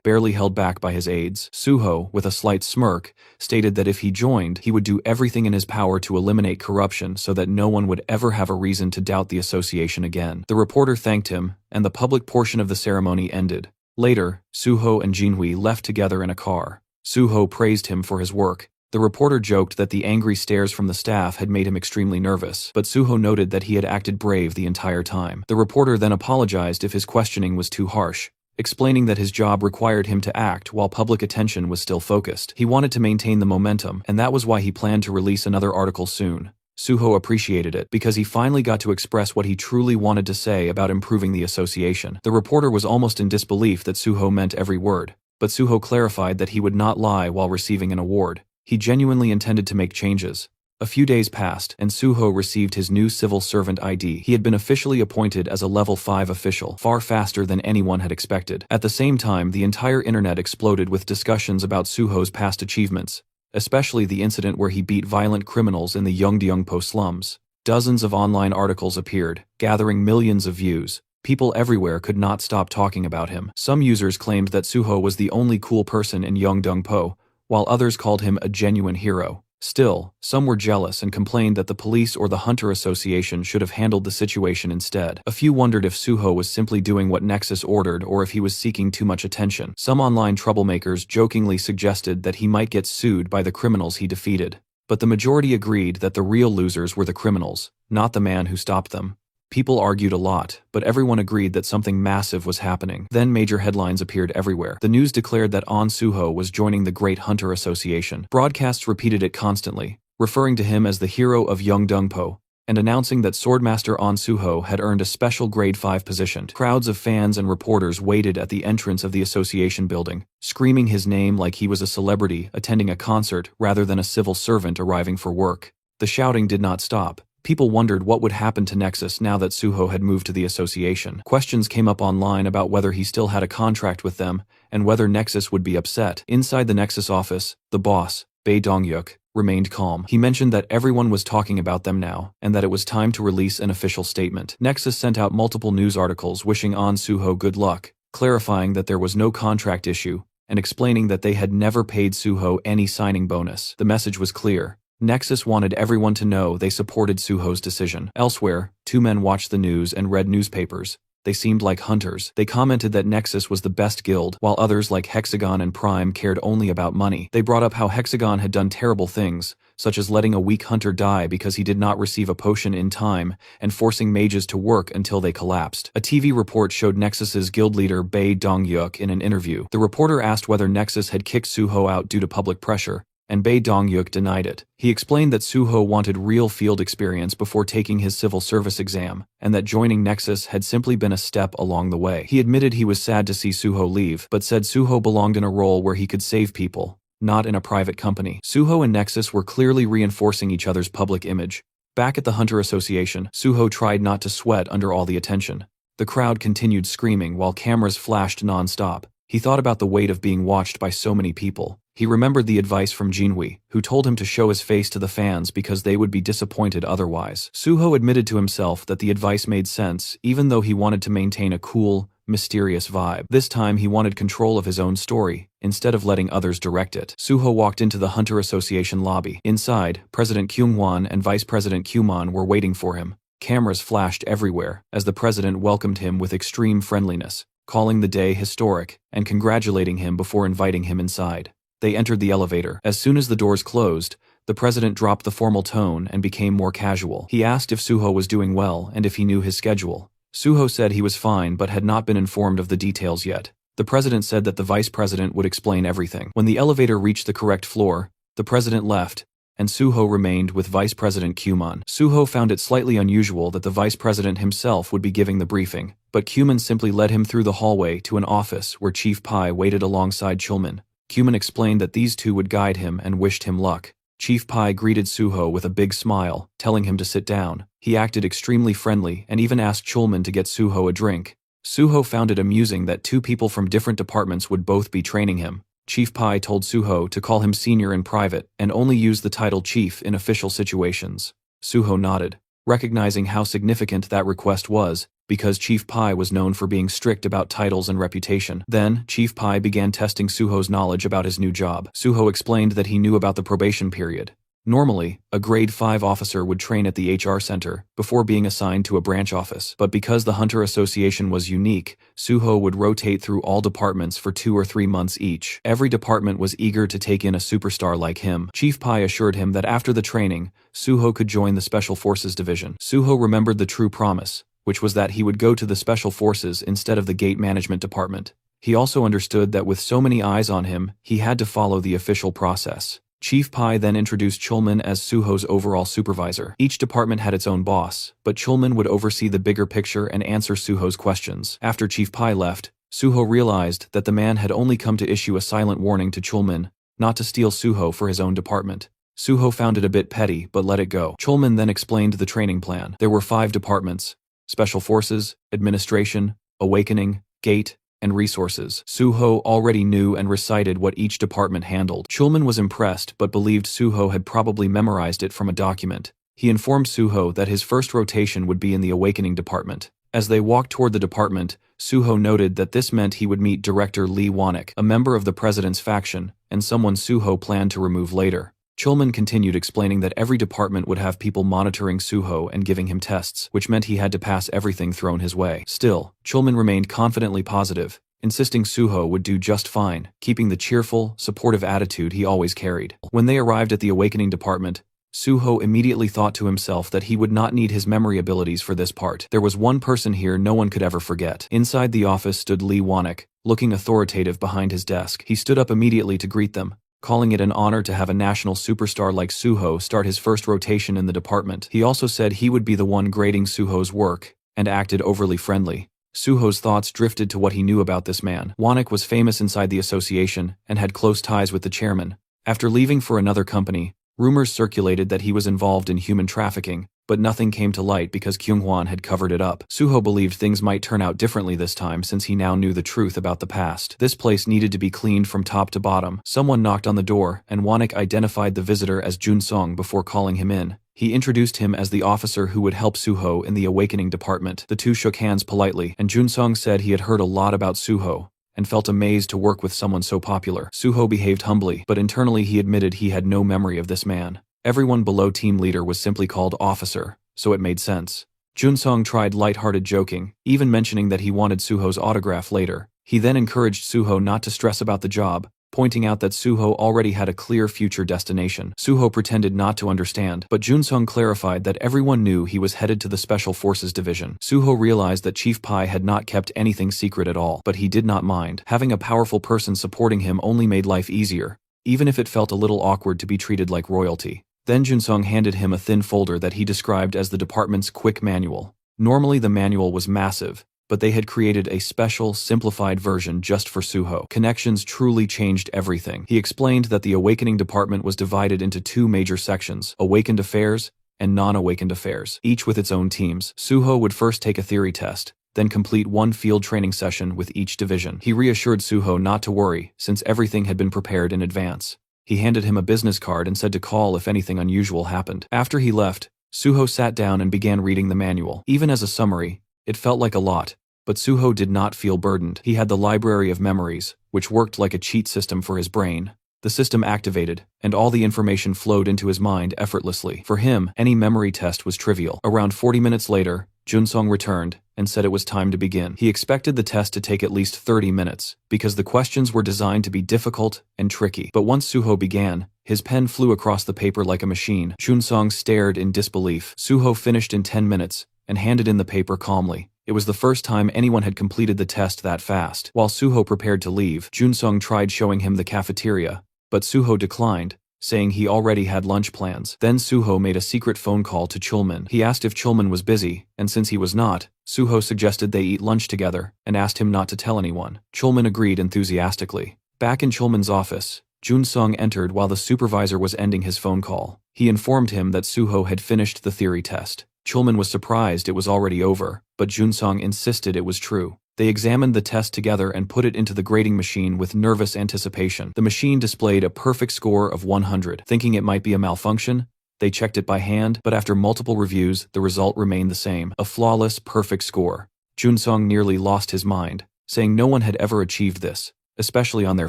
barely held back by his aides. Suho, with a slight smirk, stated that if he joined, he would do everything in his power to eliminate corruption so that no one would ever have a reason to doubt the association again. The reporter thanked him, and the public portion of the ceremony ended. Later, Suho and Jinwi left together in a car. Suho praised him for his work. The reporter joked that the angry stares from the staff had made him extremely nervous, but Suho noted that he had acted brave the entire time. The reporter then apologized if his questioning was too harsh, explaining that his job required him to act while public attention was still focused. He wanted to maintain the momentum, and that was why he planned to release another article soon. Suho appreciated it because he finally got to express what he truly wanted to say about improving the association. The reporter was almost in disbelief that Suho meant every word, but Suho clarified that he would not lie while receiving an award. He genuinely intended to make changes. A few days passed, and Suho received his new civil servant ID. He had been officially appointed as a level 5 official, far faster than anyone had expected. At the same time, the entire internet exploded with discussions about Suho's past achievements, especially the incident where he beat violent criminals in the Yeongdeungpo slums. Dozens of online articles appeared, gathering millions of views. People everywhere could not stop talking about him. Some users claimed that Suho was the only cool person in Yeongdeungpo, while others called him a genuine hero. Still, some were jealous and complained that the police or the Hunter Association should have handled the situation instead. A few wondered if Suho was simply doing what Nexus ordered or if he was seeking too much attention. Some online troublemakers jokingly suggested that he might get sued by the criminals he defeated. But the majority agreed that the real losers were the criminals, not the man who stopped them. People argued a lot, but everyone agreed that something massive was happening. Then major headlines appeared everywhere. The news declared that Ahn Suho was joining the Great Hunter Association. Broadcasts repeated it constantly, referring to him as the hero of Yeongdeungpo, and announcing that Swordmaster Ahn Suho had earned a special grade 5 position. Crowds of fans and reporters waited at the entrance of the association building, screaming his name like he was a celebrity attending a concert rather than a civil servant arriving for work. The shouting did not stop. People wondered what would happen to Nexus now that Suho had moved to the association. Questions came up online about whether he still had a contract with them and whether Nexus would be upset. Inside the Nexus office, the boss, Bae Dong-yuk, remained calm. He mentioned that everyone was talking about them now and that it was time to release an official statement. Nexus sent out multiple news articles wishing Ahn Suho good luck, clarifying that there was no contract issue and explaining that they had never paid Suho any signing bonus. The message was clear. Nexus wanted everyone to know they supported Suho's decision. Elsewhere, two men watched the news and read newspapers, They seemed like hunters. They commented that Nexus was the best guild, while others like Hexagon and Prime cared only about money. They brought up how Hexagon had done terrible things, such as letting a weak hunter die because he did not receive a potion in time, and forcing mages to work until they collapsed. A TV report showed Nexus's guild leader Bae Dongyuk in an interview. The reporter asked whether Nexus had kicked Suho out due to public pressure, and Bae Dongyuk denied it. He explained that Suho wanted real field experience before taking his civil service exam, and that joining Nexus had simply been a step along the way. He admitted he was sad to see Suho leave, but said Suho belonged in a role where he could save people, not in a private company. Suho and Nexus were clearly reinforcing each other's public image. Back at the Hunter Association, Suho tried not to sweat under all the attention. The crowd continued screaming while cameras flashed non-stop. He thought about the weight of being watched by so many people. He remembered the advice from Jinhui, who told him to show his face to the fans because they would be disappointed otherwise. Suho admitted to himself that the advice made sense, even though he wanted to maintain a cool, mysterious vibe. This time he wanted control of his own story, instead of letting others direct it. Suho walked into the Hunter Association lobby. Inside, President Kyungwon and Vice President Kyumon were waiting for him. Cameras flashed everywhere, as the president welcomed him with extreme friendliness, calling the day historic, and congratulating him before inviting him inside. They entered the elevator. As soon as the doors closed, the president dropped the formal tone and became more casual. He asked if Suho was doing well and if he knew his schedule. Suho said he was fine but had not been informed of the details yet. The president said that the vice president would explain everything. When the elevator reached the correct floor, the president left, and Suho remained with Vice President Kyumon. Suho found it slightly unusual that the vice president himself would be giving the briefing, but Kyumon simply led him through the hallway to an office where Chief Pai waited alongside Chulman. Kyumon explained that these two would guide him and wished him luck. Chief Pai greeted Suho with a big smile, telling him to sit down. He acted extremely friendly and even asked Chulman to get Suho a drink. Suho found it amusing that two people from different departments would both be training him. Chief Pai told Suho to call him senior in private and only use the title chief in official situations. Suho nodded, recognizing how significant that request was, because Chief Pai was known for being strict about titles and reputation. Then, Chief Pai began testing Suho's knowledge about his new job. Suho explained that he knew about the probation period. Normally, a grade 5 officer would train at the HR center before being assigned to a branch office, but because the Hunter Association was unique, Suho would rotate through all departments for 2 or 3 months each. Every department was eager to take in a superstar like him. Chief Pai assured him that after the training, Suho could join the Special Forces Division. Suho remembered the true promise, which was that he would go to the Special Forces instead of the Gate Management Department. He also understood that with so many eyes on him, he had to follow the official process. Chief Pai then introduced Chulman as Suho's overall supervisor. Each department had its own boss, but Chulman would oversee the bigger picture and answer Suho's questions. After Chief Pai left, Suho realized that the man had only come to issue a silent warning to Chulman, not to steal Suho for his own department. Suho found it a bit petty, but let it go. Chulman then explained the training plan. There were 5 departments: Special Forces, Administration, Awakening, Gate, and Resources. Suho already knew and recited what each department handled. Chulman was impressed but believed Suho had probably memorized it from a document. He informed Suho that his first rotation would be in the Awakening department. As they walked toward the department, Suho noted that this meant he would meet Director Lee Wanek, a member of the president's faction, and someone Suho planned to remove later. Chulman continued explaining that every department would have people monitoring Suho and giving him tests, which meant he had to pass everything thrown his way. Still, Chulman remained confidently positive, insisting Suho would do just fine, keeping the cheerful, supportive attitude he always carried. When they arrived at the Awakening department, Suho immediately thought to himself that he would not need his memory abilities for this part. There was one person here no one could ever forget. Inside the office stood Lee Wanek, looking authoritative behind his desk. He stood up immediately to greet them, calling it an honor to have a national superstar like Suho start his first rotation in the department. He also said he would be the one grading Suho's work, and acted overly friendly. Suho's thoughts drifted to what he knew about this man. Wanek was famous inside the association, and had close ties with the chairman. After leaving for another company, rumors circulated that he was involved in human trafficking, but nothing came to light because Kyunghwan had covered it up. Suho believed things might turn out differently this time since he now knew the truth about the past. This place needed to be cleaned from top to bottom. Someone knocked on the door, and Wanek identified the visitor as Jun Song before calling him in. He introduced him as the officer who would help Suho in the Awakening department. The two shook hands politely, and Jun Song said he had heard a lot about Suho, and felt amazed to work with someone so popular. Suho behaved humbly, but internally he admitted he had no memory of this man. Everyone below team leader was simply called officer, so it made sense. Junsong tried light-hearted joking, even mentioning that he wanted Suho's autograph later. He then encouraged Suho not to stress about the job, pointing out that Suho already had a clear future destination. Suho pretended not to understand, but Junsong clarified that everyone knew he was headed to the Special Forces Division. Suho realized that Chief Pai had not kept anything secret at all, but he did not mind. Having a powerful person supporting him only made life easier, even if it felt a little awkward to be treated like royalty. Then Junsong handed him a thin folder that he described as the department's quick manual. Normally the manual was massive, but they had created a special, simplified version just for Suho. Connections truly changed everything. He explained that the Awakening Department was divided into two major sections, Awakened Affairs and Non-Awakened Affairs, each with its own teams. Suho would first take a theory test, then complete one field training session with each division. He reassured Suho not to worry, since everything had been prepared in advance. He handed him a business card and said to call if anything unusual happened. After he left, Suho sat down and began reading the manual. Even as a summary, it felt like a lot, but Suho did not feel burdened. He had the library of memories, which worked like a cheat system for his brain. The system activated, and all the information flowed into his mind effortlessly. For him, any memory test was trivial. Around 40 minutes later, Junsong returned and said it was time to begin. He expected the test to take at least 30 minutes, because the questions were designed to be difficult and tricky. But once Suho began, his pen flew across the paper like a machine. Junsong stared in disbelief. Suho finished in 10 minutes and handed in the paper calmly. It was the first time anyone had completed the test that fast. While Suho prepared to leave, Junsong tried showing him the cafeteria, but Suho declined, saying he already had lunch plans. Then Suho made a secret phone call to Chulman. He asked if Chulman was busy, and since he was not, Suho suggested they eat lunch together and asked him not to tell anyone. Chulman agreed enthusiastically. Back in Chulman's office, Junsong entered while the supervisor was ending his phone call. He informed him that Suho had finished the theory test. Chulman was surprised it was already over, but Junsong insisted it was true. They examined the test together and put it into the grading machine with nervous anticipation. The machine displayed a perfect score of 100. Thinking it might be a malfunction, they checked it by hand, but after multiple reviews, the result remained the same. A flawless, perfect score. Junsong nearly lost his mind, saying no one had ever achieved this, especially on their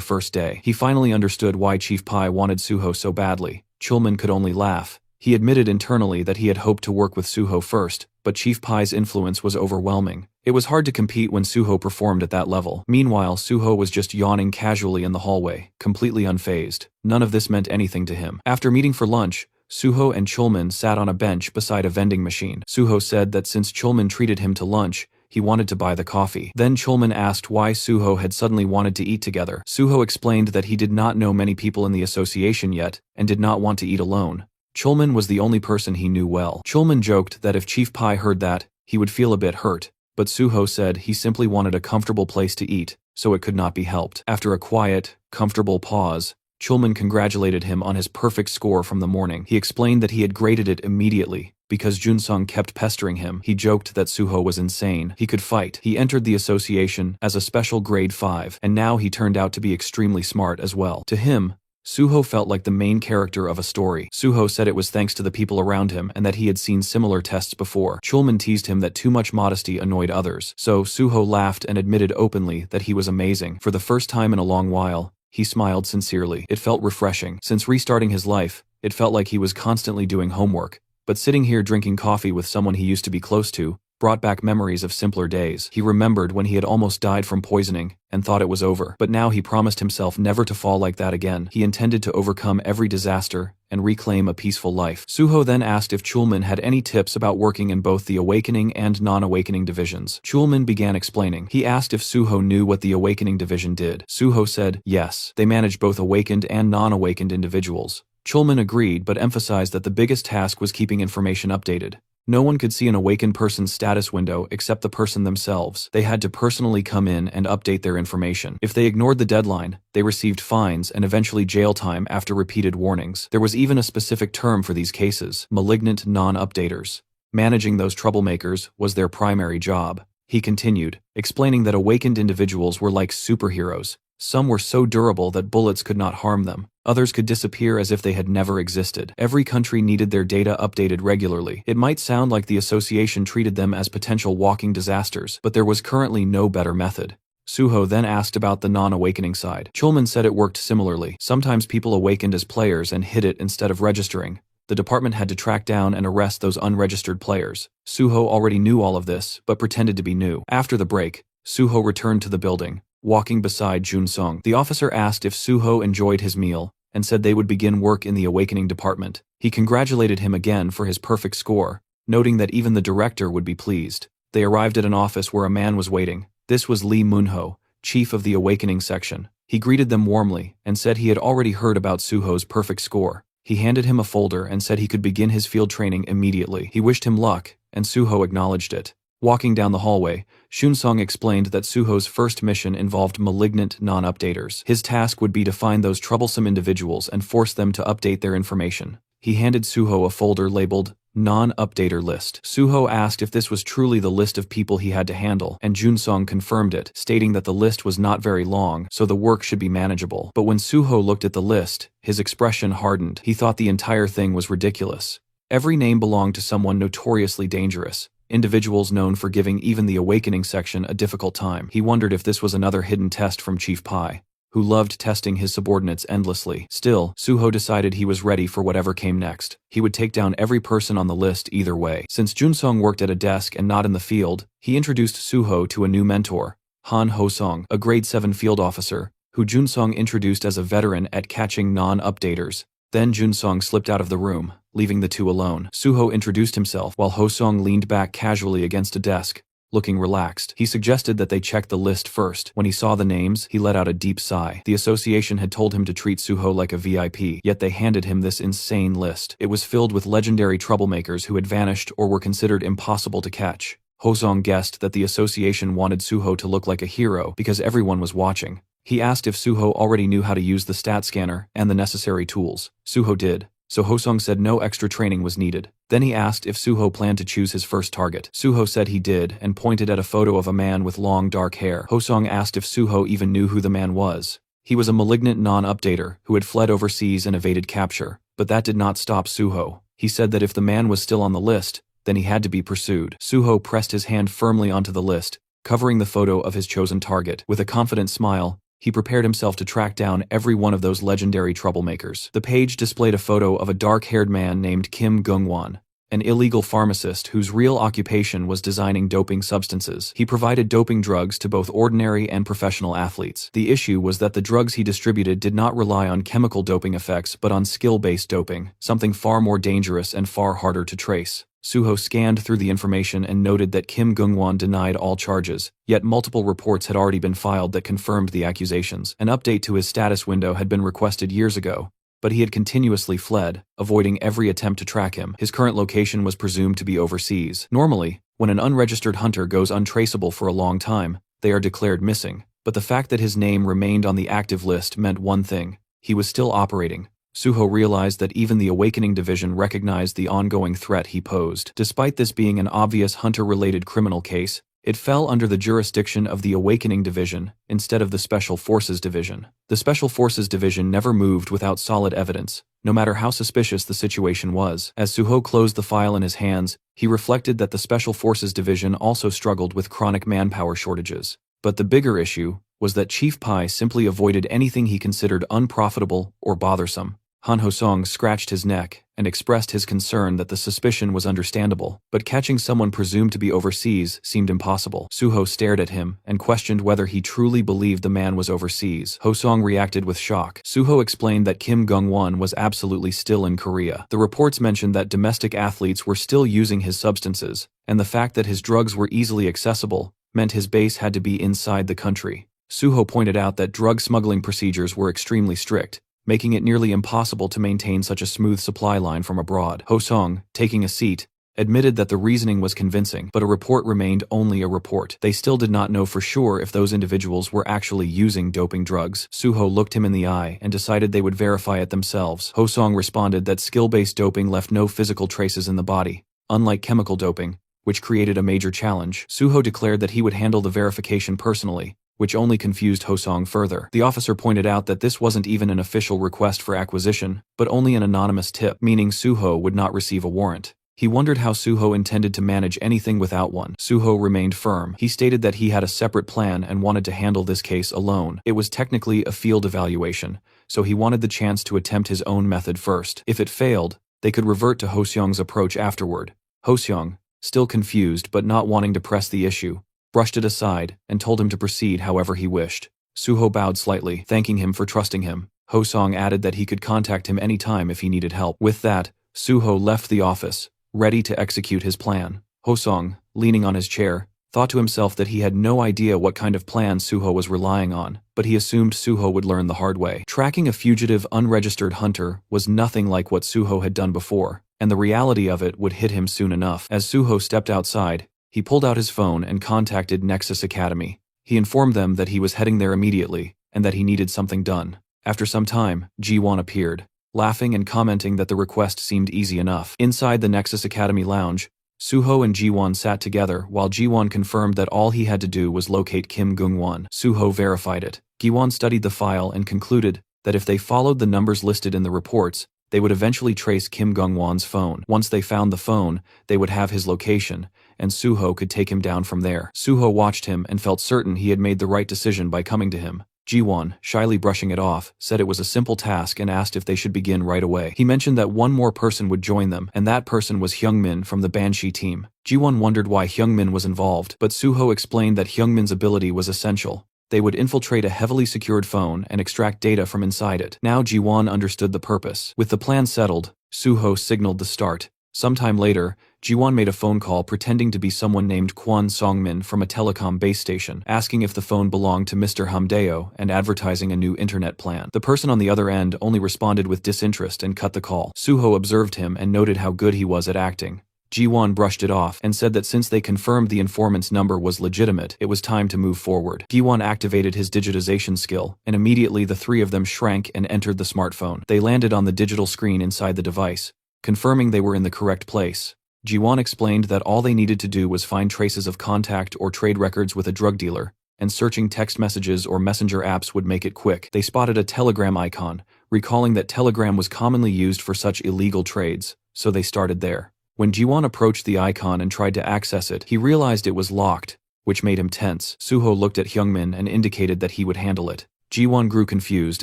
first day. He finally understood why Chief Pai wanted Suho so badly. Chulman could only laugh. He admitted internally that he had hoped to work with Suho first, but Chief Pai's influence was overwhelming. It was hard to compete when Suho performed at that level. Meanwhile, Suho was just yawning casually in the hallway, completely unfazed. None of this meant anything to him. After meeting for lunch, Suho and Chulman sat on a bench beside a vending machine. Suho said that since Chulman treated him to lunch, he wanted to buy the coffee. Then Chulman asked why Suho had suddenly wanted to eat together. Suho explained that he did not know many people in the association yet, and did not want to eat alone. Chulman was the only person he knew well. Chulman joked that if Chief Pai heard that, he would feel a bit hurt, but Suho said he simply wanted a comfortable place to eat, so it could not be helped. After a quiet, comfortable pause, Chulman congratulated him on his perfect score from the morning. He explained that he had graded it immediately, because Junsong kept pestering him. He joked that Suho was insane. He could fight. He entered the association as a special grade 5, and now he turned out to be extremely smart as well. To him, Suho felt like the main character of a story. Suho said it was thanks to the people around him and that he had seen similar tests before. Chulman teased him that too much modesty annoyed others, so Suho laughed and admitted openly that he was amazing. For the first time in a long while, he smiled sincerely. It felt refreshing. Since restarting his life, it felt like he was constantly doing homework, but sitting here drinking coffee with someone he used to be close to brought back memories of simpler days. He remembered when he had almost died from poisoning and thought it was over, but now he promised himself never to fall like that again. He intended to overcome every disaster and reclaim a peaceful life. Suho then asked if Chulman had any tips about working in both the Awakening and Non-Awakening divisions. Chulman began explaining. He asked if Suho knew what the Awakening division did. Suho said, yes, they manage both awakened and non-awakened individuals. Chulman agreed but emphasized that the biggest task was keeping information updated. No one could see an awakened person's status window except the person themselves. They had to personally come in and update their information. If they ignored the deadline, they received fines and eventually jail time after repeated warnings. There was even a specific term for these cases: malignant non-updaters. Managing those troublemakers was their primary job. He continued, explaining that awakened individuals were like superheroes. Some were so durable that bullets could not harm them. Others could disappear as if they had never existed. Every country needed their data updated regularly. It might sound like the association treated them as potential walking disasters, but there was currently no better method. Suho then asked about the non-awakening side. Chulman said it worked similarly. Sometimes people awakened as players and hid it instead of registering. The department had to track down and arrest those unregistered players. Suho already knew all of this, but pretended to be new. After the break, Suho returned to the building, walking beside Jun-sung. The officer asked if Suho enjoyed his meal, and said they would begin work in the awakening department. He congratulated him again for his perfect score, noting that even the director would be pleased. They arrived at an office where a man was waiting. This was Lee Moonho, chief of the awakening section. He greeted them warmly, and said he had already heard about Suho's perfect score. He handed him a folder and said he could begin his field training immediately. He wished him luck, and Suho acknowledged it. Walking down the hallway, Shun-sung explained that Suho's first mission involved malignant non-updaters. His task would be to find those troublesome individuals and force them to update their information. He handed Suho a folder labeled Non-Updater List. Suho asked if this was truly the list of people he had to handle, and Jun-sung confirmed it, stating that the list was not very long, so the work should be manageable. But when Suho looked at the list, his expression hardened. He thought the entire thing was ridiculous. Every name belonged to someone notoriously dangerous, individuals known for giving even the awakening section a difficult time. He wondered if this was another hidden test from Chief Pai, who loved testing his subordinates endlessly. Still, Suho decided he was ready for whatever came next. He would take down every person on the list either way. Since Jun-sung worked at a desk and not in the field, he introduced Suho to a new mentor, Han Ho-sung, a grade 7 field officer, who Jun-sung introduced as a veteran at catching non-updaters. Then Jun-sung slipped out of the room, leaving the two alone. Suho introduced himself while Ho-sung leaned back casually against a desk, looking relaxed. He suggested that they check the list first. When he saw the names, he let out a deep sigh. The association had told him to treat Suho like a VIP, yet they handed him this insane list. It was filled with legendary troublemakers who had vanished or were considered impossible to catch. Ho-sung guessed that the association wanted Suho to look like a hero because everyone was watching. He asked if Suho already knew how to use the stat scanner and the necessary tools. Suho did, so Ho-sung said no extra training was needed. Then he asked if Suho planned to choose his first target. Suho said he did and pointed at a photo of a man with long dark hair. Ho-sung asked if Suho even knew who the man was. He was a malignant non-updater who had fled overseas and evaded capture, but that did not stop Suho. He said that if the man was still on the list, then he had to be pursued. Suho pressed his hand firmly onto the list, covering the photo of his chosen target. With a confident smile, he prepared himself to track down every one of those legendary troublemakers. The page displayed a photo of a dark-haired man named Kim Gung-won, an illegal pharmacist whose real occupation was designing doping substances. He provided doping drugs to both ordinary and professional athletes. The issue was that the drugs he distributed did not rely on chemical doping effects but on skill-based doping, something far more dangerous and far harder to trace. Suho scanned through the information and noted that Kim Gung-won denied all charges, yet multiple reports had already been filed that confirmed the accusations. An update to his status window had been requested years ago, but he had continuously fled, avoiding every attempt to track him. His current location was presumed to be overseas. Normally, when an unregistered hunter goes untraceable for a long time, they are declared missing, but the fact that his name remained on the active list meant one thing: he was still operating. Suho realized that even the Awakening Division recognized the ongoing threat he posed. Despite this being an obvious hunter-related criminal case, it fell under the jurisdiction of the Awakening Division instead of the Special Forces Division. The Special Forces Division never moved without solid evidence, no matter how suspicious the situation was. As Suho closed the file in his hands, he reflected that the Special Forces Division also struggled with chronic manpower shortages. But the bigger issue was that Chief Pai simply avoided anything he considered unprofitable or bothersome. Han Ho-sung scratched his neck and expressed his concern that the suspicion was understandable, but catching someone presumed to be overseas seemed impossible. Suho stared at him and questioned whether he truly believed the man was overseas. Ho-sung reacted with shock. Suho explained that Kim Gung-won was absolutely still in Korea. The reports mentioned that domestic athletes were still using his substances, and the fact that his drugs were easily accessible meant his base had to be inside the country. Suho pointed out that drug smuggling procedures were extremely strict, making it nearly impossible to maintain such a smooth supply line from abroad. Ho-sung, taking a seat, admitted that the reasoning was convincing, but a report remained only a report. They still did not know for sure if those individuals were actually using doping drugs. Suho looked him in the eye and decided they would verify it themselves. Ho-sung responded that skill-based doping left no physical traces in the body, unlike chemical doping, which created a major challenge. Suho declared that he would handle the verification personally, which only confused Ho-sung further. The officer pointed out that this wasn't even an official request for acquisition, but only an anonymous tip, meaning Suho would not receive a warrant. He wondered how Suho intended to manage anything without one. Suho remained firm. He stated that he had a separate plan and wanted to handle this case alone. It was technically a field evaluation, so he wanted the chance to attempt his own method first. If it failed, They could revert to Ho-seong's approach afterward. Ho-seong, still confused but not wanting to press the issue, brushed it aside and told him to proceed however he wished. Suho bowed slightly, thanking him for trusting him. Ho-seong added that he could contact him anytime if he needed help. With that, Suho left the office, ready to execute his plan. Ho-seong, leaning on his chair, thought to himself that he had no idea what kind of plan Suho was relying on, but he assumed Suho would learn the hard way. Tracking a fugitive unregistered hunter was nothing like what Suho had done before, and the reality of it would hit him soon enough. As Suho stepped outside, he pulled out his phone and contacted Nexus Academy. He informed them that he was heading there immediately, and that he needed something done. After some time, Ji-won appeared, laughing and commenting that the request seemed easy enough. Inside the Nexus Academy lounge, Suho and Ji-won sat together while Ji-won confirmed that all he had to do was locate Kim Gung-won. Suho verified it. Ji-won studied the file and concluded that if they followed the numbers listed in the reports, they would eventually trace Kim Gung-won's phone. Once they found the phone, they would have his location, and Suho could take him down from there. Suho watched him and felt certain he had made the right decision by coming to him. Ji-won, shyly brushing it off, said it was a simple task and asked if they should begin right away. He mentioned that one more person would join them, and that person was Hyungmin from the Banshee team. Ji-won wondered why Hyungmin was involved, but Suho explained that Hyungmin's ability was essential. They would infiltrate a heavily secured phone and extract data from inside it. Now Ji-won understood the purpose. With the plan settled, Suho signaled the start. Sometime later, Ji-won made a phone call pretending to be someone named Kwon Song-min from a telecom base station, asking if the phone belonged to Mr. Hamdeo and advertising a new internet plan. The person on the other end only responded with disinterest and cut the call. Suho observed him and noted how good he was at acting. Ji-won brushed it off and said that since they confirmed the informant's number was legitimate, it was time to move forward. Ji-won activated his digitization skill, and immediately the three of them shrank and entered the smartphone. They landed on the digital screen inside the device, confirming they were in the correct place. Ji-won explained that all they needed to do was find traces of contact or trade records with a drug dealer, and searching text messages or messenger apps would make it quick. They spotted a Telegram icon, recalling that Telegram was commonly used for such illegal trades, so they started there. When Ji-won approached the icon and tried to access it, he realized it was locked, which made him tense. Suho looked at Hyungmin and indicated that he would handle it. Ji-won grew confused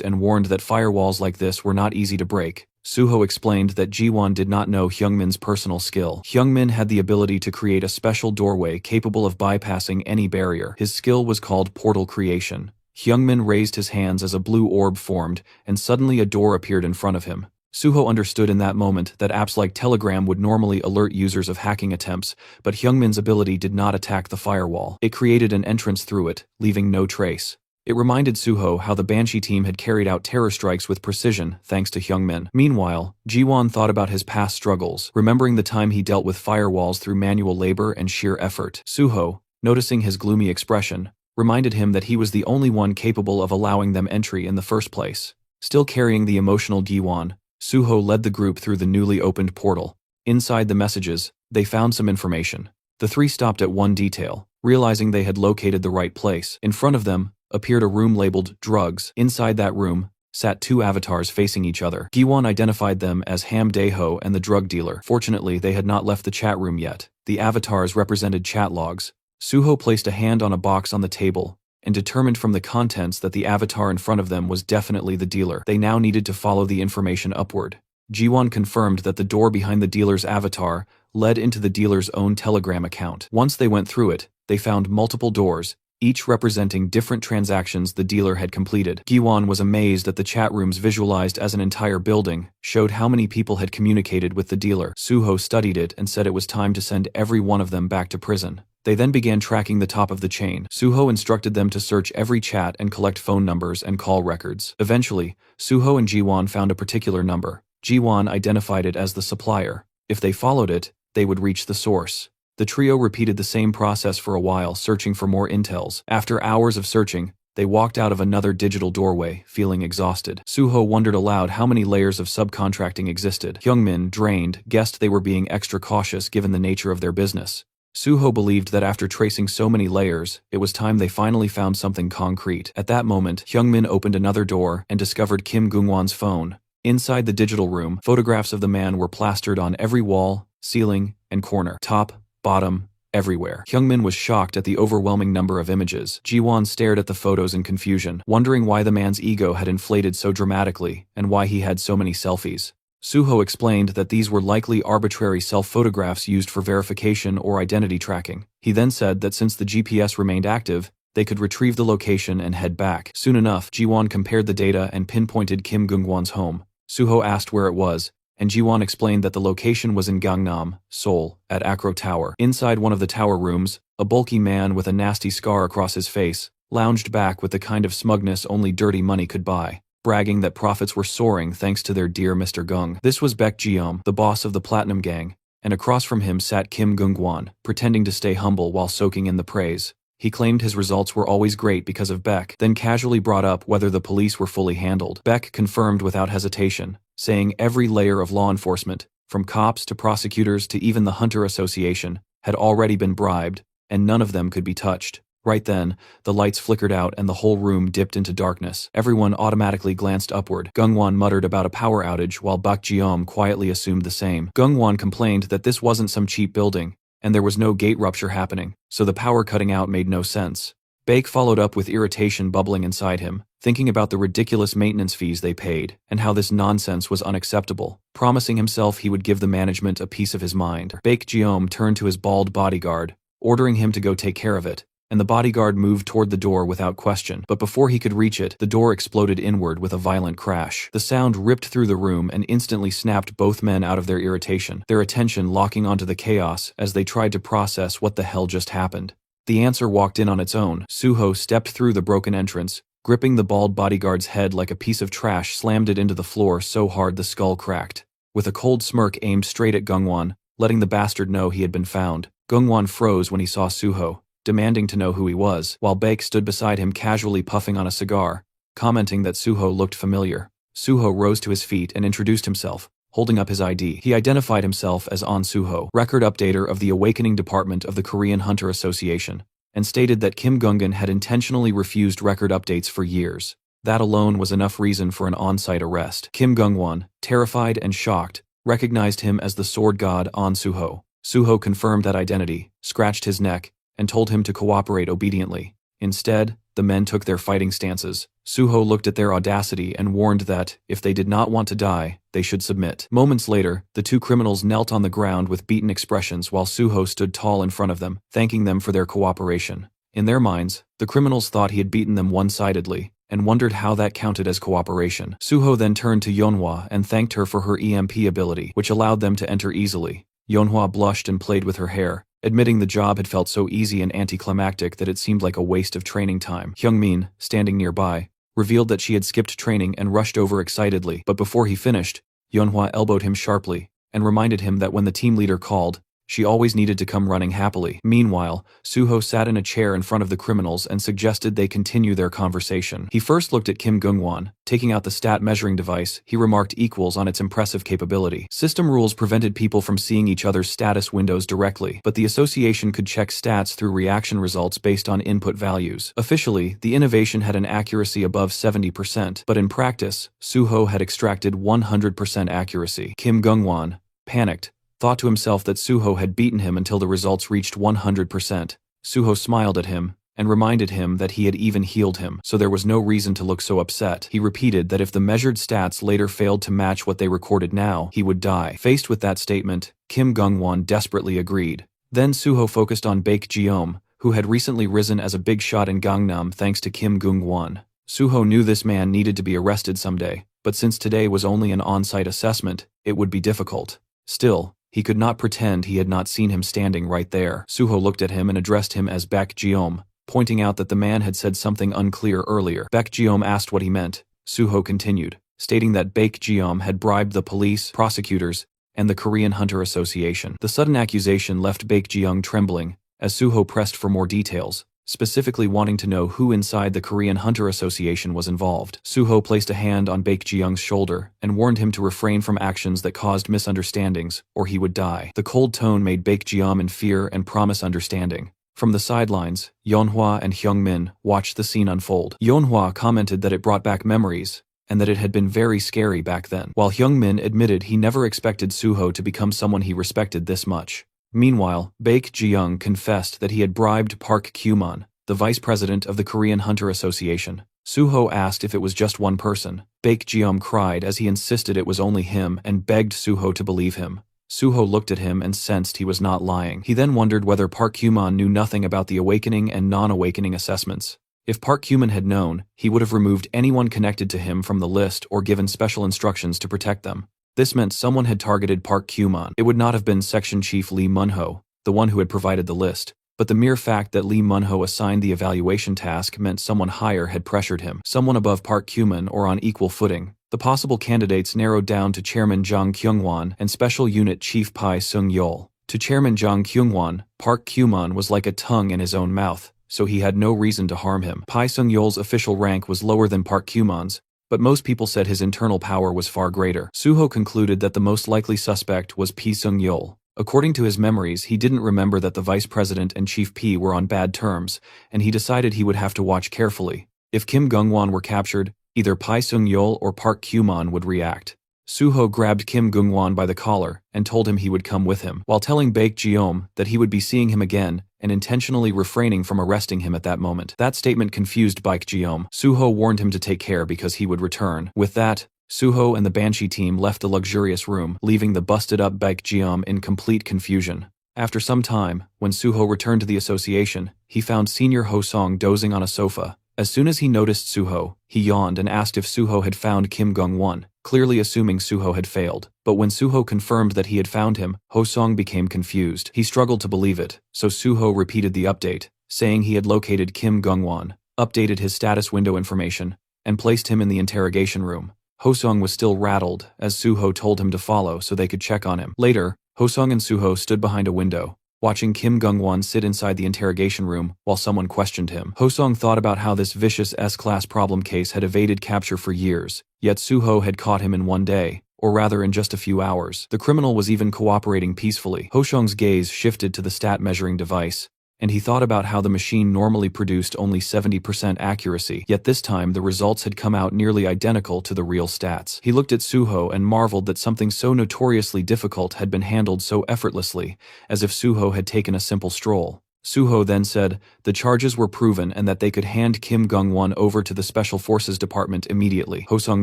and warned that firewalls like this were not easy to break. Suho explained that Ji-won did not know Hyungmin's personal skill. Hyungmin had the ability to create a special doorway capable of bypassing any barrier. His skill was called portal creation. Hyungmin raised his hands as a blue orb formed, and suddenly a door appeared in front of him. Suho understood in that moment that apps like Telegram would normally alert users of hacking attempts, but Hyungmin's ability did not attack the firewall. It created an entrance through it, leaving no trace. It reminded Suho how the Banshee team had carried out terror strikes with precision thanks to Hyungmin. Meanwhile, Ji-won thought about his past struggles, remembering the time he dealt with firewalls through manual labor and sheer effort. Suho, noticing his gloomy expression, reminded him that he was the only one capable of allowing them entry in the first place. Still carrying the emotional Ji-won, Suho led the group through the newly opened portal. Inside the messages, they found some information. The three stopped at one detail, realizing they had located the right place. In front of them appeared a room labeled drugs. Inside that room sat two avatars facing each other. Ji-won identified them as Ham Dae-ho and the drug dealer. Fortunately, they had not left the chat room yet. The avatars represented chat logs. Suho placed a hand on a box on the table and determined from the contents that the avatar in front of them was definitely the dealer. They now needed to follow the information upward. Ji-won confirmed that the door behind the dealer's avatar led into the dealer's own Telegram account. Once they went through it, they found multiple doors, each representing different transactions the dealer had completed. Ji-won was amazed that the chat rooms visualized as an entire building showed how many people had communicated with the dealer. Suho studied it and said it was time to send every one of them back to prison. They then began tracking the top of the chain. Suho instructed them to search every chat and collect phone numbers and call records. Eventually, Suho and Ji-won found a particular number. Ji-won identified it as the supplier. If they followed it, they would reach the source. The trio repeated the same process for a while, searching for more intels. After hours of searching, they walked out of another digital doorway, feeling exhausted. Suho wondered aloud how many layers of subcontracting existed. Hyungmin, drained, guessed they were being extra cautious given the nature of their business. Suho believed that after tracing so many layers, it was time they finally found something concrete. At that moment, Hyungmin opened another door and discovered Kim Gung-won's phone. Inside the digital room, photographs of the man were plastered on every wall, ceiling, and corner. Top, bottom, everywhere. Hyungmin was shocked at the overwhelming number of images. Ji-won stared at the photos in confusion, wondering why the man's ego had inflated so dramatically and why he had so many selfies. Suho explained that these were likely arbitrary self-photographs used for verification or identity tracking. He then said that since the GPS remained active, they could retrieve the location and head back. Soon enough, Ji-won compared the data and pinpointed Kim Gung-won's home. Suho asked where it was, and Ji-won explained that the location was in Gangnam, Seoul, at Acro Tower. Inside one of the tower rooms, a bulky man with a nasty scar across his face lounged back with the kind of smugness only dirty money could buy, bragging that profits were soaring thanks to their dear Mr. Gung. This was Baek Ji-yeom, the boss of the Platinum Gang, and across from him sat Kim Gung-won, pretending to stay humble while soaking in the praise. He claimed his results were always great because of Baek, then casually brought up whether the police were fully handled. Baek confirmed without hesitation, saying every layer of law enforcement, from cops to prosecutors to even the Hunter Association, had already been bribed, and none of them could be touched. Right then, the lights flickered out and the whole room dipped into darkness. Everyone automatically glanced upward. Gung-won muttered about a power outage while Baek Ji-yeom quietly assumed the same. Gung-won complained that this wasn't some cheap building, and there was no gate rupture happening, so the power cutting out made no sense. Baek followed up with irritation bubbling inside him, thinking about the ridiculous maintenance fees they paid, and how this nonsense was unacceptable, promising himself he would give the management a piece of his mind. Baek Ji-yeom turned to his bald bodyguard, ordering him to go take care of it, and the bodyguard moved toward the door without question. But before he could reach it, the door exploded inward with a violent crash. The sound ripped through the room and instantly snapped both men out of their irritation, their attention locking onto the chaos as they tried to process what the hell just happened. The answer walked in on its own. Suho stepped through the broken entrance, gripping the bald bodyguard's head like a piece of trash, slammed it into the floor so hard the skull cracked. With a cold smirk aimed straight at Gung-won, letting the bastard know he had been found, Gung-won froze when he saw Suho, demanding to know who he was, while Baek stood beside him casually puffing on a cigar, commenting that Suho looked familiar. Suho rose to his feet and introduced himself, holding up his ID. He identified himself as An Suho, record updater of the Awakening Department of the Korean Hunter Association, and stated that Kim Gung-won had intentionally refused record updates for years. That alone was enough reason for an on-site arrest. Kim Gung-won, terrified and shocked, recognized him as the sword god An Suho. Suho confirmed that identity, scratched his neck, and told him to cooperate obediently. Instead, the men took their fighting stances. Suho looked at their audacity and warned that, if they did not want to die, they should submit. Moments later, the two criminals knelt on the ground with beaten expressions while Suho stood tall in front of them, thanking them for their cooperation. In their minds, the criminals thought he had beaten them one-sidedly, and wondered how that counted as cooperation. Suho then turned to Yeonhwa and thanked her for her EMP ability, which allowed them to enter easily. Yeonhwa blushed and played with her hair, admitting the job had felt so easy and anticlimactic that it seemed like a waste of training time. Hyungmin, standing nearby, revealed that she had skipped training and rushed over excitedly, but before he finished, Yeonhwa elbowed him sharply and reminded him that when the team leader called, she always needed to come running happily. Meanwhile, Suho sat in a chair in front of the criminals and suggested they continue their conversation. He first looked at Kim Gung-won. Taking out the stat measuring device, he remarked equals on its impressive capability. System rules prevented people from seeing each other's status windows directly, but the association could check stats through reaction results based on input values. Officially, the innovation had an accuracy above 70%, but in practice, Suho had extracted 100% accuracy. Kim Gung-won, panicked, thought to himself that Suho had beaten him until the results reached 100%. Suho smiled at him and reminded him that he had even healed him, so there was no reason to look so upset. He repeated that if the measured stats later failed to match what they recorded now, he would die. Faced with that statement, Kim Gung-won desperately agreed. Then Suho focused on Baek Ji-yeom, who had recently risen as a big shot in Gangnam thanks to Kim Gung-won. Suho knew this man needed to be arrested someday, but since today was only an on-site assessment, it would be difficult. Still, he could not pretend he had not seen him standing right there. Suho looked at him and addressed him as Baek Ji-yeom, pointing out that the man had said something unclear earlier. Baek Ji-yeom asked what he meant. Suho continued, stating that Baek Ji-yeom had bribed the police, prosecutors, and the Korean Hunter Association. The sudden accusation left Baek Ji-yeom trembling, as Suho pressed for more details, specifically wanting to know who inside the Korean Hunter Association was involved. Suho placed a hand on Baek Ji-yeom's shoulder and warned him to refrain from actions that caused misunderstandings, or he would die. The cold tone made Baek Ji-yeom in fear and promise understanding. From the sidelines, Yeonhwa and Hyungmin watched the scene unfold. Yeonhwa commented that it brought back memories, and that it had been very scary back then, while Hyungmin admitted he never expected Suho to become someone he respected this much. Meanwhile, Baek Ji-yeom confessed that he had bribed Park Kyu-man, the vice president of the Korean Hunter Association. Suho asked if it was just one person, Baek Jeom cried as he insisted it was only him and begged Suho to believe him. Suho looked at him and sensed he was not lying. He then wondered whether Park Kyuman knew nothing about the awakening and non-awakening assessments. If Park Kyuman had known, he would have removed anyone connected to him from the list or given special instructions to protect them. This meant someone had targeted Park Kyuman. It would not have been Section Chief Lee Munho, the one who had provided the list, but the mere fact that Lee Munho assigned the evaluation task meant someone higher had pressured him, someone above Park Kyuman or on equal footing. The possible candidates narrowed down to Chairman Jang Kyung-won and Special Unit Chief Pai Sung-yeol. To Chairman Jang Kyung-won, Park Kyuman was like a tongue in his own mouth, so he had no reason to harm him. Pai Sung-yeol's official rank was lower than Park Kyuman's, but most people said his internal power was far greater. Suho concluded that the most likely suspect was Pai Sung-yeol. According to his memories, he didn't remember that the vice president and Chief P were on bad terms, and he decided he would have to watch carefully. If Kim Gung-won were captured, either Pai Sung-yeol or Park Kyuman would react. Suho grabbed Kim Gung-won by the collar and told him he would come with him, while telling Baek Jeom that he would be seeing him again and intentionally refraining from arresting him at that moment. That statement confused Baek Jeom. Suho warned him to take care because he would return. With that, Suho and the Banshee team left the luxurious room, leaving the busted-up Baek Jeom in complete confusion. After some time, when Suho returned to the association, he found Senior Ho-sung dozing on a sofa. As soon as he noticed Suho, he yawned and asked if Suho had found Kim Gung-won, clearly assuming Suho had failed. But when Suho confirmed that he had found him, Ho-sung became confused. He struggled to believe it, so Suho repeated the update, saying he had located Kim Gung-won, updated his status window information, and placed him in the interrogation room. Ho-sung was still rattled, as Suho told him to follow so they could check on him. Later, Ho-sung and Suho stood behind a window, watching Kim Gung-won sit inside the interrogation room while someone questioned him. Ho-sung thought about how this vicious S-class problem case had evaded capture for years, yet Suho had caught him in one day, or rather in just a few hours. The criminal was even cooperating peacefully. Ho-sung's gaze shifted to the stat measuring device, and he thought about how the machine normally produced only 70% accuracy, yet this time the results had come out nearly identical to the real stats. He looked at Suho and marveled that something so notoriously difficult had been handled so effortlessly, as if Suho had taken a simple stroll. Suho then said the charges were proven and that they could hand Kim Gung-won over to the Special Forces Department immediately. Ho-sung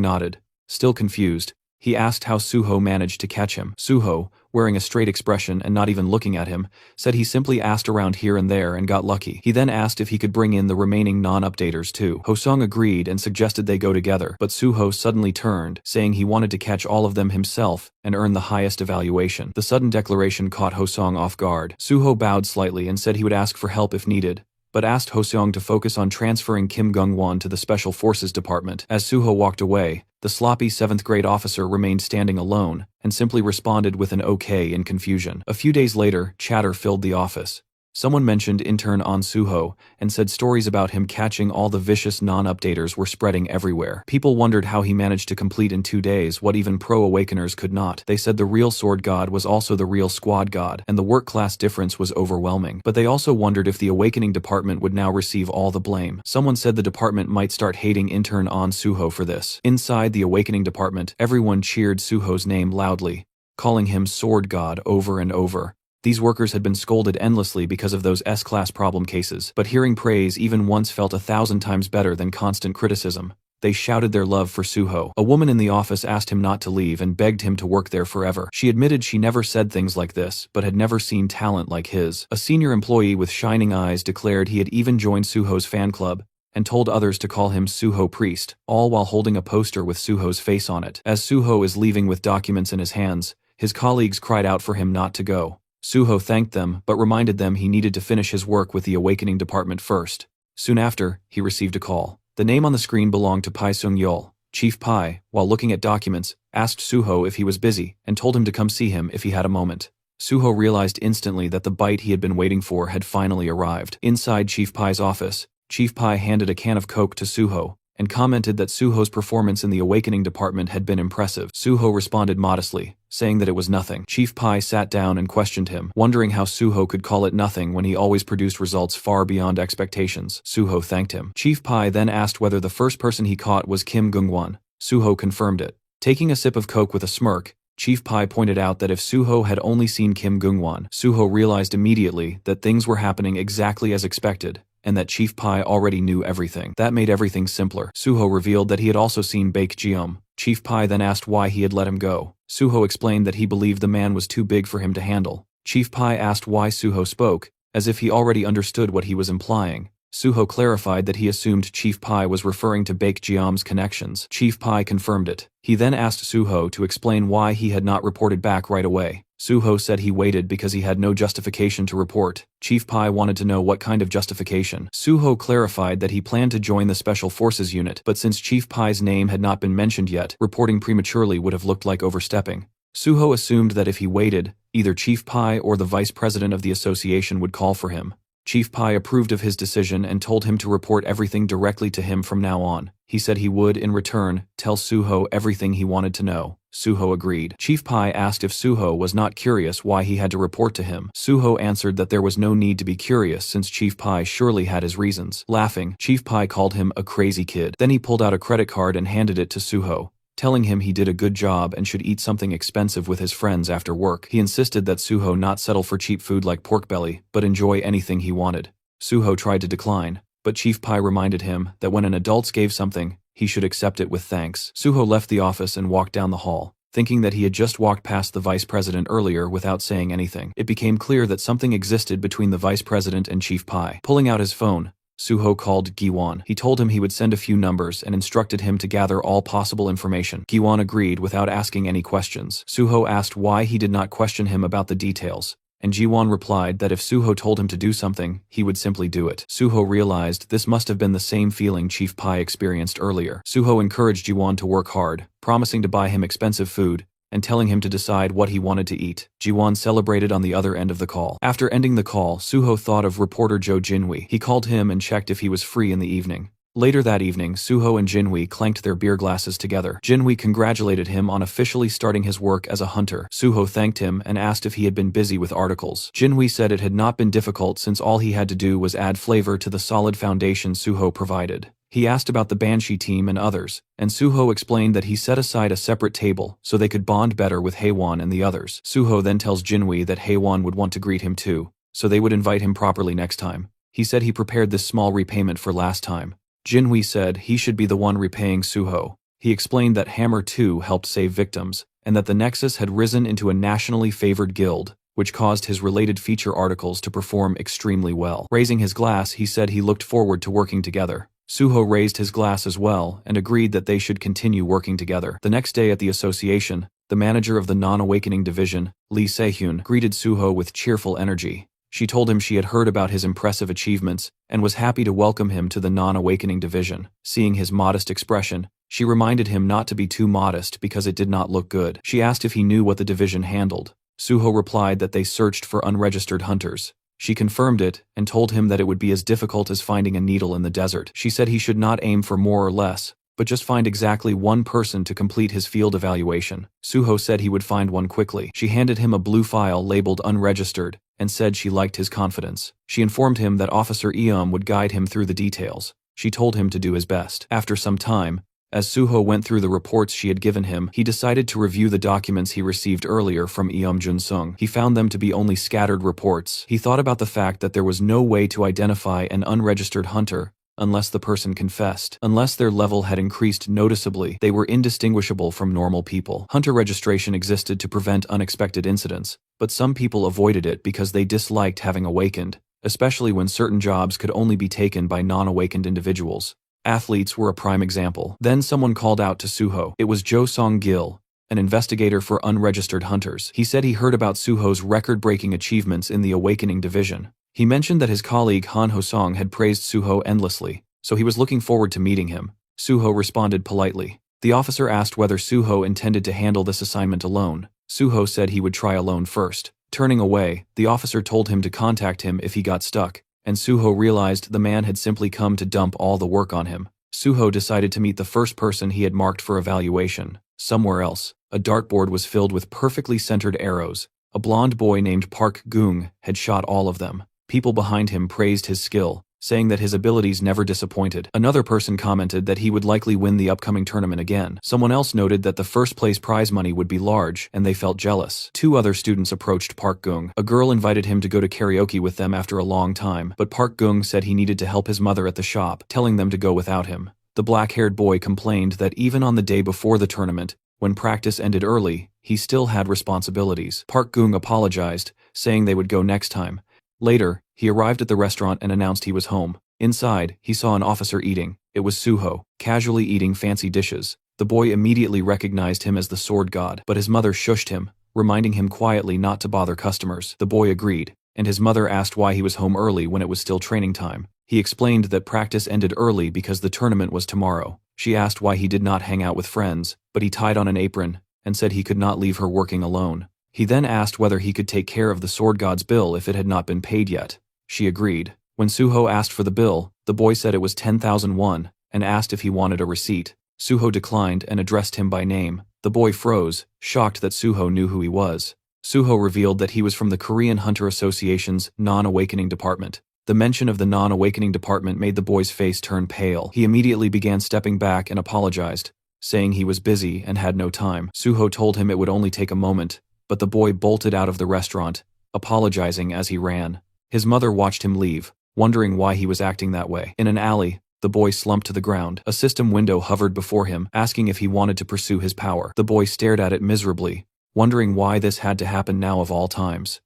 nodded. Still confused, he asked how Suho managed to catch him. Suho, wearing a straight expression and not even looking at him, said he simply asked around here and there and got lucky. He then asked if he could bring in the remaining non-updaters too. Ho-sung agreed and suggested they go together, but Suho suddenly turned, saying he wanted to catch all of them himself and earn the highest evaluation. The sudden declaration caught Ho-sung off guard. Suho bowed slightly and said he would ask for help if needed, but asked Ho-sung to focus on transferring Kim Gung-won to the Special Forces Department. As Suho walked away, the sloppy 7th grade officer remained standing alone and simply responded with an okay in confusion. A few days later, chatter filled the office. Someone mentioned intern An Suho and said stories about him catching all the vicious non-updaters were spreading everywhere. People wondered how he managed to complete in 2 days what even pro-awakeners could not. They said the real sword god was also the real squad god, and the work class difference was overwhelming. But they also wondered if the awakening department would now receive all the blame. Someone said the department might start hating intern An Suho for this. Inside the awakening department, everyone cheered Suho's name loudly, calling him sword god over and over. These workers had been scolded endlessly because of those S-class problem cases, but hearing praise even once felt 1,000 times better than constant criticism. They shouted their love for Suho. A woman in the office asked him not to leave and begged him to work there forever. She admitted she never said things like this, but had never seen talent like his. A senior employee with shining eyes declared he had even joined Suho's fan club, and told others to call him Suho Priest, all while holding a poster with Suho's face on it. As Suho is leaving with documents in his hands, his colleagues cried out for him not to go. Suho thanked them, but reminded them he needed to finish his work with the awakening department first. Soon after, he received a call. The name on the screen belonged to Pai Sung-yeol. Chief Pai, while looking at documents, asked Suho if he was busy, and told him to come see him if he had a moment. Suho realized instantly that the bite he had been waiting for had finally arrived. Inside Chief Pai's office, Chief Pai handed a can of Coke to Suho, and commented that Suho's performance in the awakening department had been impressive. Suho responded modestly, saying that it was nothing. Chief Pai sat down and questioned him, wondering how Suho could call it nothing when he always produced results far beyond expectations. Suho thanked him. Chief Pai then asked whether the first person he caught was Kim Gung-won. Suho confirmed it. Taking a sip of Coke with a smirk, Chief Pai pointed out that if Suho had only seen Kim Gung-won, Suho realized immediately that things were happening exactly as expected, and that Chief Pai already knew everything. That made everything simpler. Suho revealed that he had also seen Baek Jeom. Chief Pai then asked why he had let him go. Suho explained that he believed the man was too big for him to handle. Chief Pai asked why Suho spoke, as if he already understood what he was implying. Suho clarified that he assumed Chief Pai was referring to Baek Jeom's connections. Chief Pai confirmed it. He then asked Suho to explain why he had not reported back right away. Suho said he waited because he had no justification to report. Chief Pai wanted to know what kind of justification. Suho clarified that he planned to join the Special Forces unit, but since Chief Pai's name had not been mentioned yet, reporting prematurely would have looked like overstepping. Suho assumed that if he waited, either Chief Pai or the vice president of the association would call for him. Chief Pai approved of his decision and told him to report everything directly to him from now on. He said he would, in return, tell Suho everything he wanted to know. Suho agreed. Chief Pai asked if Suho was not curious why he had to report to him. Suho answered that there was no need to be curious since Chief Pai surely had his reasons. Laughing, Chief Pai called him a crazy kid. Then he pulled out a credit card and handed it to Suho, telling him he did a good job and should eat something expensive with his friends after work. He insisted that Suho not settle for cheap food like pork belly, but enjoy anything he wanted. Suho tried to decline, but Chief Pai reminded him that when an adult gave something, he should accept it with thanks. Suho left the office and walked down the hall, thinking that he had just walked past the vice president earlier without saying anything. It became clear that something existed between the vice president and Chief Pai. Pulling out his phone, Suho called Giwon. He told him he would send a few numbers and instructed him to gather all possible information. Giwon agreed without asking any questions. Suho asked why he did not question him about the details, and Giwon replied that if Suho told him to do something, he would simply do it. Suho realized this must have been the same feeling Chief Pai experienced earlier. Suho encouraged Giwon to work hard, promising to buy him expensive food, and telling him to decide what he wanted to eat. Jiwon celebrated on the other end of the call. After ending the call, Suho thought of reporter Jo Jinwi. He called him and checked if he was free in the evening. Later that evening, Suho and Jinwi clanked their beer glasses together. Jinwi congratulated him on officially starting his work as a hunter. Suho thanked him and asked if he had been busy with articles. Jinwi said it had not been difficult since all he had to do was add flavor to the solid foundation Suho provided. He asked about the Banshee team and others, and Suho explained that he set aside a separate table so they could bond better with Haewon and the others. Suho then tells Jinwi that Haewon would want to greet him too, so they would invite him properly next time. He said he prepared this small repayment for last time. Jinwi said he should be the one repaying Suho. He explained that Hammer 2 helped save victims, and that the Nexus had risen into a nationally favored guild, which caused his related feature articles to perform extremely well. Raising his glass, he said he looked forward to working together. Suho raised his glass as well and agreed that they should continue working together. The next day at the association, the manager of the Non-Awakening Division, Lee Se-hyun, greeted Suho with cheerful energy. She told him she had heard about his impressive achievements and was happy to welcome him to the Non-Awakening Division. Seeing his modest expression, she reminded him not to be too modest because it did not look good. She asked if he knew what the division handled. Suho replied that they searched for unregistered hunters. She confirmed it and told him that it would be as difficult as finding a needle in the desert. She said he should not aim for more or less, but just find exactly one person to complete his field evaluation. Suho said he would find one quickly. She handed him a blue file labeled unregistered and said she liked his confidence. She informed him that Officer Eom would guide him through the details. She told him to do his best. After some time, as Suho went through the reports she had given him, he decided to review the documents he received earlier from Eom Jun-sung. He found them to be only scattered reports. He thought about the fact that there was no way to identify an unregistered hunter unless the person confessed. Unless their level had increased noticeably, they were indistinguishable from normal people. Hunter registration existed to prevent unexpected incidents, but some people avoided it because they disliked having awakened, especially when certain jobs could only be taken by non-awakened individuals. Athletes were a prime example. Then someone called out to Suho. It was Jo Song-gil, an investigator for unregistered hunters. He said he heard about Suho's record-breaking achievements in the Awakening Division. He mentioned that his colleague Han Ho-song had praised Suho endlessly, so he was looking forward to meeting him. Suho responded politely. The officer asked whether Suho intended to handle this assignment alone. Suho said he would try alone first. Turning away, the officer told him to contact him if he got stuck, and Suho realized the man had simply come to dump all the work on him. Suho decided to meet the first person he had marked for evaluation. Somewhere else, a dartboard was filled with perfectly centered arrows. A blonde boy named Park Gung had shot all of them. People behind him praised his skill, saying that his abilities never disappointed. Another person commented that he would likely win the upcoming tournament again. Someone else noted that the first place prize money would be large, and they felt jealous. Two other students approached Park Gung. A girl invited him to go to karaoke with them after a long time, but Park Gung said he needed to help his mother at the shop, telling them to go without him. The black-haired boy complained that even on the day before the tournament, when practice ended early, he still had responsibilities. Park Gung apologized, saying they would go next time. Later, he arrived at the restaurant and announced he was home. Inside, he saw an officer eating. It was Suho, casually eating fancy dishes. The boy immediately recognized him as the sword god, but his mother shushed him, reminding him quietly not to bother customers. The boy agreed, and his mother asked why he was home early when it was still training time. He explained that practice ended early because the tournament was tomorrow. She asked why he did not hang out with friends, but he tied on an apron and said he could not leave her working alone. He then asked whether he could take care of the sword god's bill if it had not been paid yet. She agreed. When Suho asked for the bill, the boy said it was 10,000 won and asked if he wanted a receipt. Suho declined and addressed him by name. The boy froze, shocked that Suho knew who he was. Suho revealed that he was from the Korean Hunter Association's non-awakening department. The mention of the non-awakening department made the boy's face turn pale. He immediately began stepping back and apologized, saying he was busy and had no time. Suho told him it would only take a moment, but the boy bolted out of the restaurant, apologizing as he ran. His mother watched him leave, wondering why he was acting that way. In an alley, the boy slumped to the ground. A system window hovered before him, asking if he wanted to pursue his power. The boy stared at it miserably, wondering why this had to happen now of all times.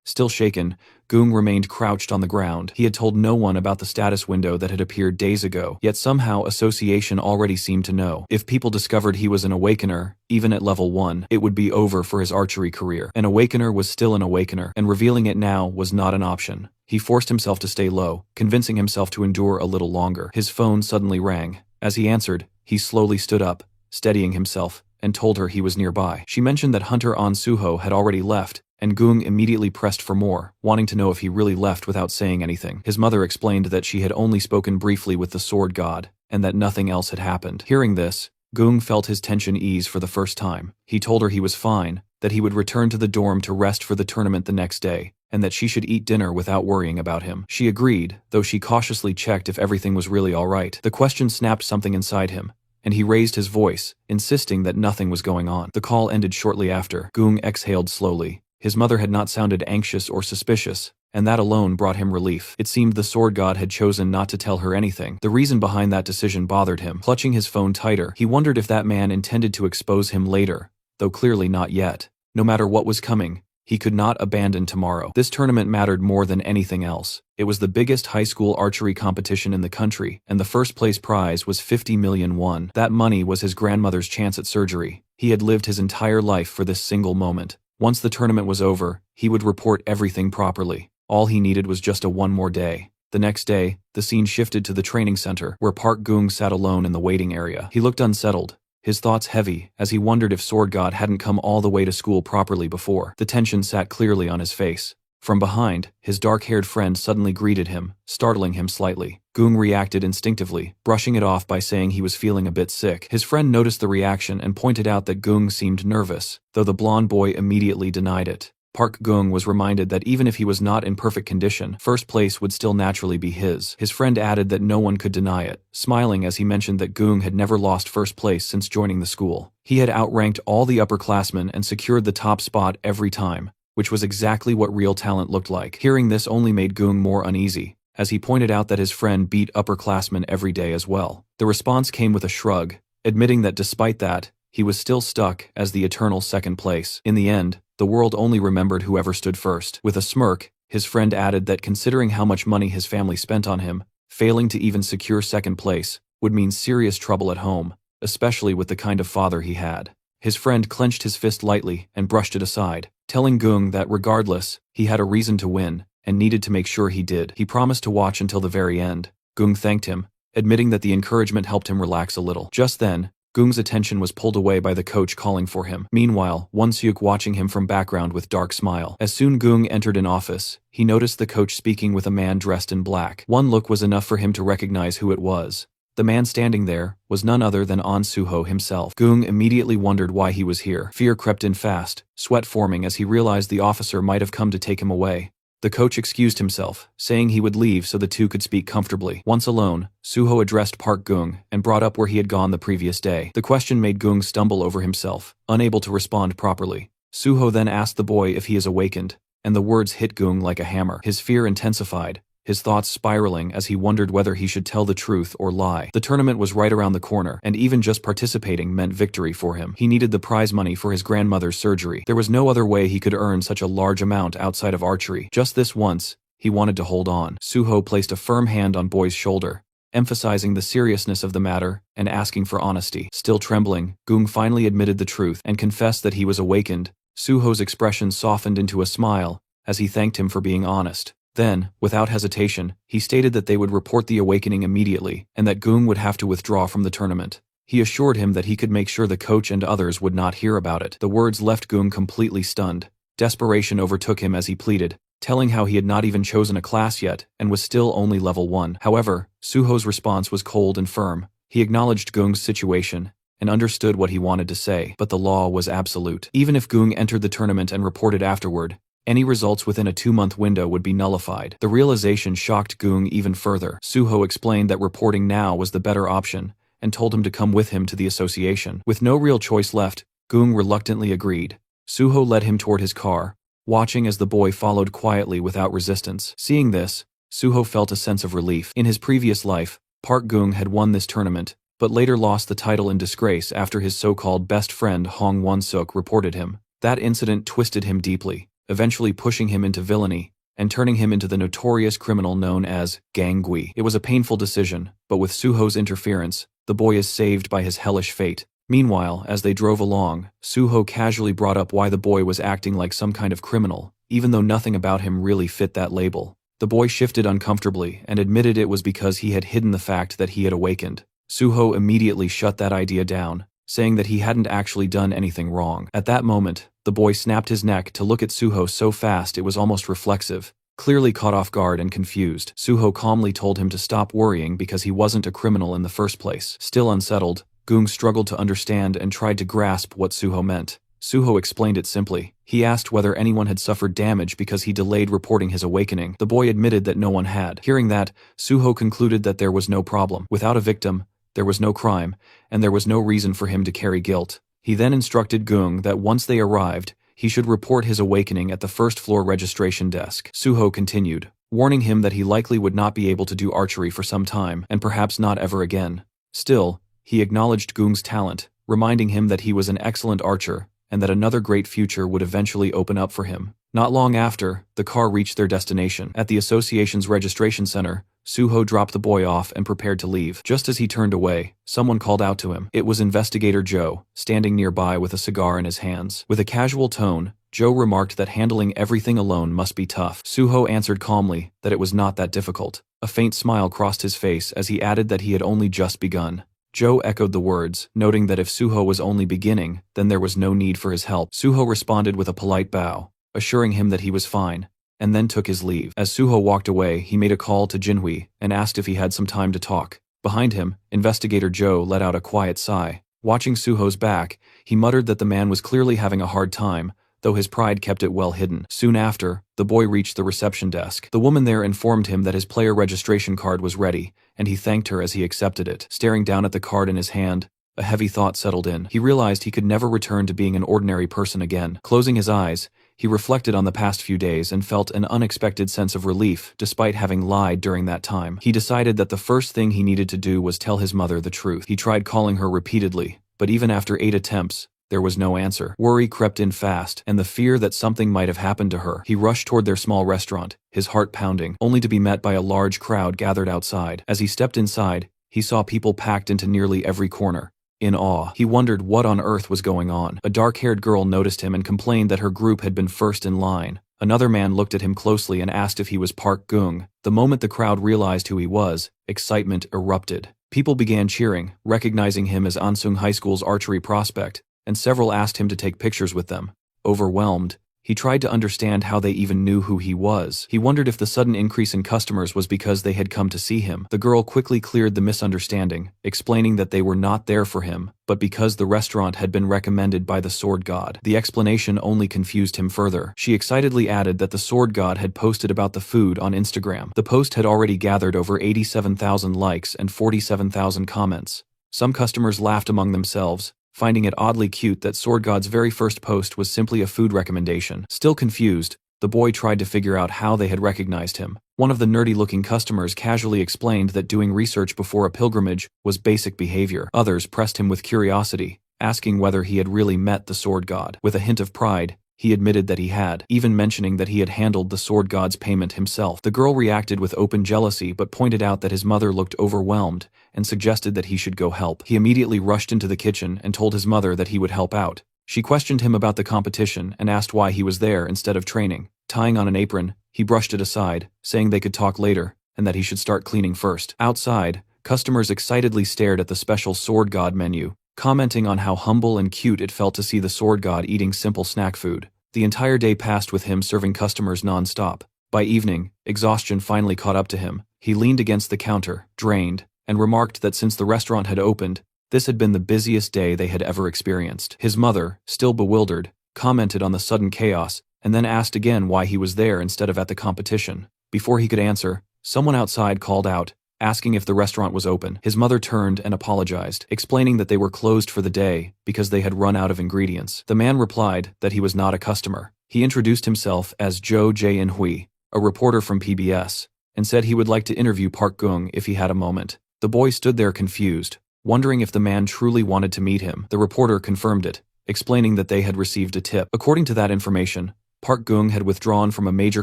Still shaken, Gung remained crouched on the ground. He had told no one about the status window that had appeared days ago, yet somehow Association already seemed to know. If people discovered he was an Awakener, even at level 1, it would be over for his archery career. An Awakener was still an Awakener, and revealing it now was not an option. He forced himself to stay low, convincing himself to endure a little longer. His phone suddenly rang. As he answered, he slowly stood up, steadying himself, and told her he was nearby. She mentioned that Hunter An Suho had already left, and Gung immediately pressed for more, wanting to know if he really left without saying anything. His mother explained that she had only spoken briefly with the sword god, and that nothing else had happened. Hearing this, Gung felt his tension ease for the first time. He told her he was fine, that he would return to the dorm to rest for the tournament the next day, and that she should eat dinner without worrying about him. She agreed, though she cautiously checked if everything was really all right. The question snapped something inside him, and he raised his voice, insisting that nothing was going on. The call ended shortly after. Gung exhaled slowly. His mother had not sounded anxious or suspicious, and that alone brought him relief. It seemed the sword god had chosen not to tell her anything. The reason behind that decision bothered him. Clutching his phone tighter, he wondered if that man intended to expose him later, though clearly not yet. No matter what was coming, he could not abandon tomorrow. This tournament mattered more than anything else. It was the biggest high school archery competition in the country, and the first place prize was 50 million won. That money was his grandmother's chance at surgery. He had lived his entire life for this single moment. Once the tournament was over, he would report everything properly. All he needed was just one more day. The next day, the scene shifted to the training center, where Park Gung sat alone in the waiting area. He looked unsettled, his thoughts heavy, as he wondered if Sword God hadn't come all the way to school properly before. The tension sat clearly on his face. From behind, his dark-haired friend suddenly greeted him, startling him slightly. Gung reacted instinctively, brushing it off by saying he was feeling a bit sick. His friend noticed the reaction and pointed out that Gung seemed nervous, though the blonde boy immediately denied it. Park Gung was reminded that even if he was not in perfect condition, first place would still naturally be his. His friend added that no one could deny it, smiling as he mentioned that Gung had never lost first place since joining the school. He had outranked all the upperclassmen and secured the top spot every time, which was exactly what real talent looked like. Hearing this only made Gung more uneasy, as he pointed out that his friend beat upperclassmen every day as well. The response came with a shrug, admitting that despite that, he was still stuck as the eternal second place. In the end, the world only remembered whoever stood first. With a smirk, his friend added that considering how much money his family spent on him, failing to even secure second place would mean serious trouble at home, especially with the kind of father he had. His friend clenched his fist lightly and brushed it aside, telling Gung that regardless, he had a reason to win and needed to make sure he did. He promised to watch until the very end. Gung thanked him, admitting that the encouragement helped him relax a little. Just then, Gung's attention was pulled away by the coach calling for him. Meanwhile, Won-seuk watching him from background with dark smile. As soon Gung entered an office, he noticed the coach speaking with a man dressed in black. One look was enough for him to recognize who it was. The man standing there was none other than An Suho himself. Gung immediately wondered why he was here. Fear crept in fast, sweat forming as he realized the officer might have come to take him away. The coach excused himself, saying he would leave so the two could speak comfortably. Once alone, Suho addressed Park Gung and brought up where he had gone the previous day. The question made Gung stumble over himself, unable to respond properly. Suho then asked the boy if he is awakened, and the words hit Gung like a hammer. His fear intensified, his thoughts spiraling as he wondered whether he should tell the truth or lie. The tournament was right around the corner, and even just participating meant victory for him. He needed the prize money for his grandmother's surgery. There was no other way he could earn such a large amount outside of archery. Just this once, he wanted to hold on. Suho placed a firm hand on Boy's shoulder, emphasizing the seriousness of the matter and asking for honesty. Still trembling, Gung finally admitted the truth and confessed that he was awakened. Suho's expression softened into a smile as he thanked him for being honest. Then, without hesitation, he stated that they would report the awakening immediately and that Gung would have to withdraw from the tournament. He assured him that he could make sure the coach and others would not hear about it. The words left Gung completely stunned. Desperation overtook him as he pleaded, telling how he had not even chosen a class yet and was still only level 1. However, Suho's response was cold and firm. He acknowledged Gung's situation and understood what he wanted to say, but the law was absolute. Even if Gung entered the tournament and reported afterward, any results within a 2-month window would be nullified. The realization shocked Gung even further. Suho explained that reporting now was the better option and told him to come with him to the association. With no real choice left, Gung reluctantly agreed. Suho led him toward his car, watching as the boy followed quietly without resistance. Seeing this, Suho felt a sense of relief. In his previous life, Park Gung had won this tournament, but later lost the title in disgrace after his so-called best friend Hong Won-suk reported him. That incident twisted him deeply, eventually pushing him into villainy and turning him into the notorious criminal known as Gang Gui. It was a painful decision, but with Suho's interference, the boy is saved by his hellish fate. Meanwhile, as they drove along, Suho casually brought up why the boy was acting like some kind of criminal, even though nothing about him really fit that label. The boy shifted uncomfortably and admitted it was because he had hidden the fact that he had awakened. Suho immediately shut that idea down, saying that he hadn't actually done anything wrong. At that moment, the boy snapped his neck to look at Suho so fast it was almost reflexive. Clearly caught off guard and confused, Suho calmly told him to stop worrying because he wasn't a criminal in the first place. Still unsettled, Gung struggled to understand and tried to grasp what Suho meant. Suho explained it simply. He asked whether anyone had suffered damage because he delayed reporting his awakening. The boy admitted that no one had. Hearing that, Suho concluded that there was no problem. Without a victim, there was no crime, and there was no reason for him to carry guilt. He then instructed Gung that once they arrived, he should report his awakening at the first-floor registration desk. Suho continued, warning him that he likely would not be able to do archery for some time, and perhaps not ever again. Still, he acknowledged Gung's talent, reminding him that he was an excellent archer, and that another great future would eventually open up for him. Not long after, the car reached their destination. At the association's registration center, Suho dropped the boy off and prepared to leave. Just as he turned away, someone called out to him. It was Investigator Joe, standing nearby with a cigar in his hands. With a casual tone, Joe remarked that handling everything alone must be tough. Suho answered calmly that it was not that difficult. A faint smile crossed his face as he added that he had only just begun. Joe echoed the words, noting that if Suho was only beginning, then there was no need for his help. Suho responded with a polite bow, assuring him that he was fine, and then took his leave. As Suho walked away, he made a call to Jinhui and asked if he had some time to talk. Behind him, Investigator Joe let out a quiet sigh. Watching Suho's back, he muttered that the man was clearly having a hard time, though his pride kept it well hidden. Soon after, the boy reached the reception desk. The woman there informed him that his player registration card was ready, and he thanked her as he accepted it. Staring down at the card in his hand, a heavy thought settled in. He realized he could never return to being an ordinary person again. Closing his eyes, he reflected on the past few days and felt an unexpected sense of relief despite having lied during that time. He decided that the first thing he needed to do was tell his mother the truth. He tried calling her repeatedly, but even after 8 attempts, there was no answer. Worry crept in fast, and the fear that something might have happened to her. He rushed toward their small restaurant, his heart pounding, only to be met by a large crowd gathered outside. As he stepped inside, he saw people packed into nearly every corner. In awe, he wondered what on earth was going on. A dark-haired girl noticed him and complained that her group had been first in line. Another man looked at him closely and asked if he was Park Gung. The moment the crowd realized who he was, excitement erupted. People began cheering, recognizing him as Ansung High School's archery prospect, and several asked him to take pictures with them. Overwhelmed, He tried to understand how they even knew who he was. He wondered if the sudden increase in customers was because they had come to see him. The girl quickly cleared the misunderstanding, explaining that they were not there for him, but because the restaurant had been recommended by the Sword God. The explanation only confused him further. She excitedly added that the Sword God had posted about the food on Instagram. The post had already gathered over 87,000 likes and 47,000 comments. Some customers laughed among themselves, finding it oddly cute that Sword God's very first post was simply a food recommendation. Still confused, the boy tried to figure out how they had recognized him. One of the nerdy-looking customers casually explained that doing research before a pilgrimage was basic behavior. Others pressed him with curiosity, asking whether he had really met the Sword God. With a hint of pride, he admitted that he had, even mentioning that he had handled the Sword God's payment himself. The girl reacted with open jealousy but pointed out that his mother looked overwhelmed and suggested that he should go help. He immediately rushed into the kitchen and told his mother that he would help out. She questioned him about the competition and asked why he was there instead of training. Tying on an apron, he brushed it aside, saying they could talk later and that he should start cleaning first. Outside, customers excitedly stared at the special Sword God menu, commenting on how humble and cute it felt to see the Sword God eating simple snack food. The entire day passed with him serving customers non-stop. By evening, exhaustion finally caught up to him. He leaned against the counter, drained, and remarked that since the restaurant had opened, this had been the busiest day they had ever experienced. His mother, still bewildered, commented on the sudden chaos, and then asked again why he was there instead of at the competition. Before he could answer, someone outside called out, asking if the restaurant was open. His mother turned and apologized, explaining that they were closed for the day because they had run out of ingredients. The man replied that he was not a customer. He introduced himself as Zhou Jianhui, a reporter from PBS, and said he would like to interview Park Gung if he had a moment. The boy stood there confused, wondering if the man truly wanted to meet him. The reporter confirmed it, explaining that they had received a tip. According to that information, Park Gung had withdrawn from a major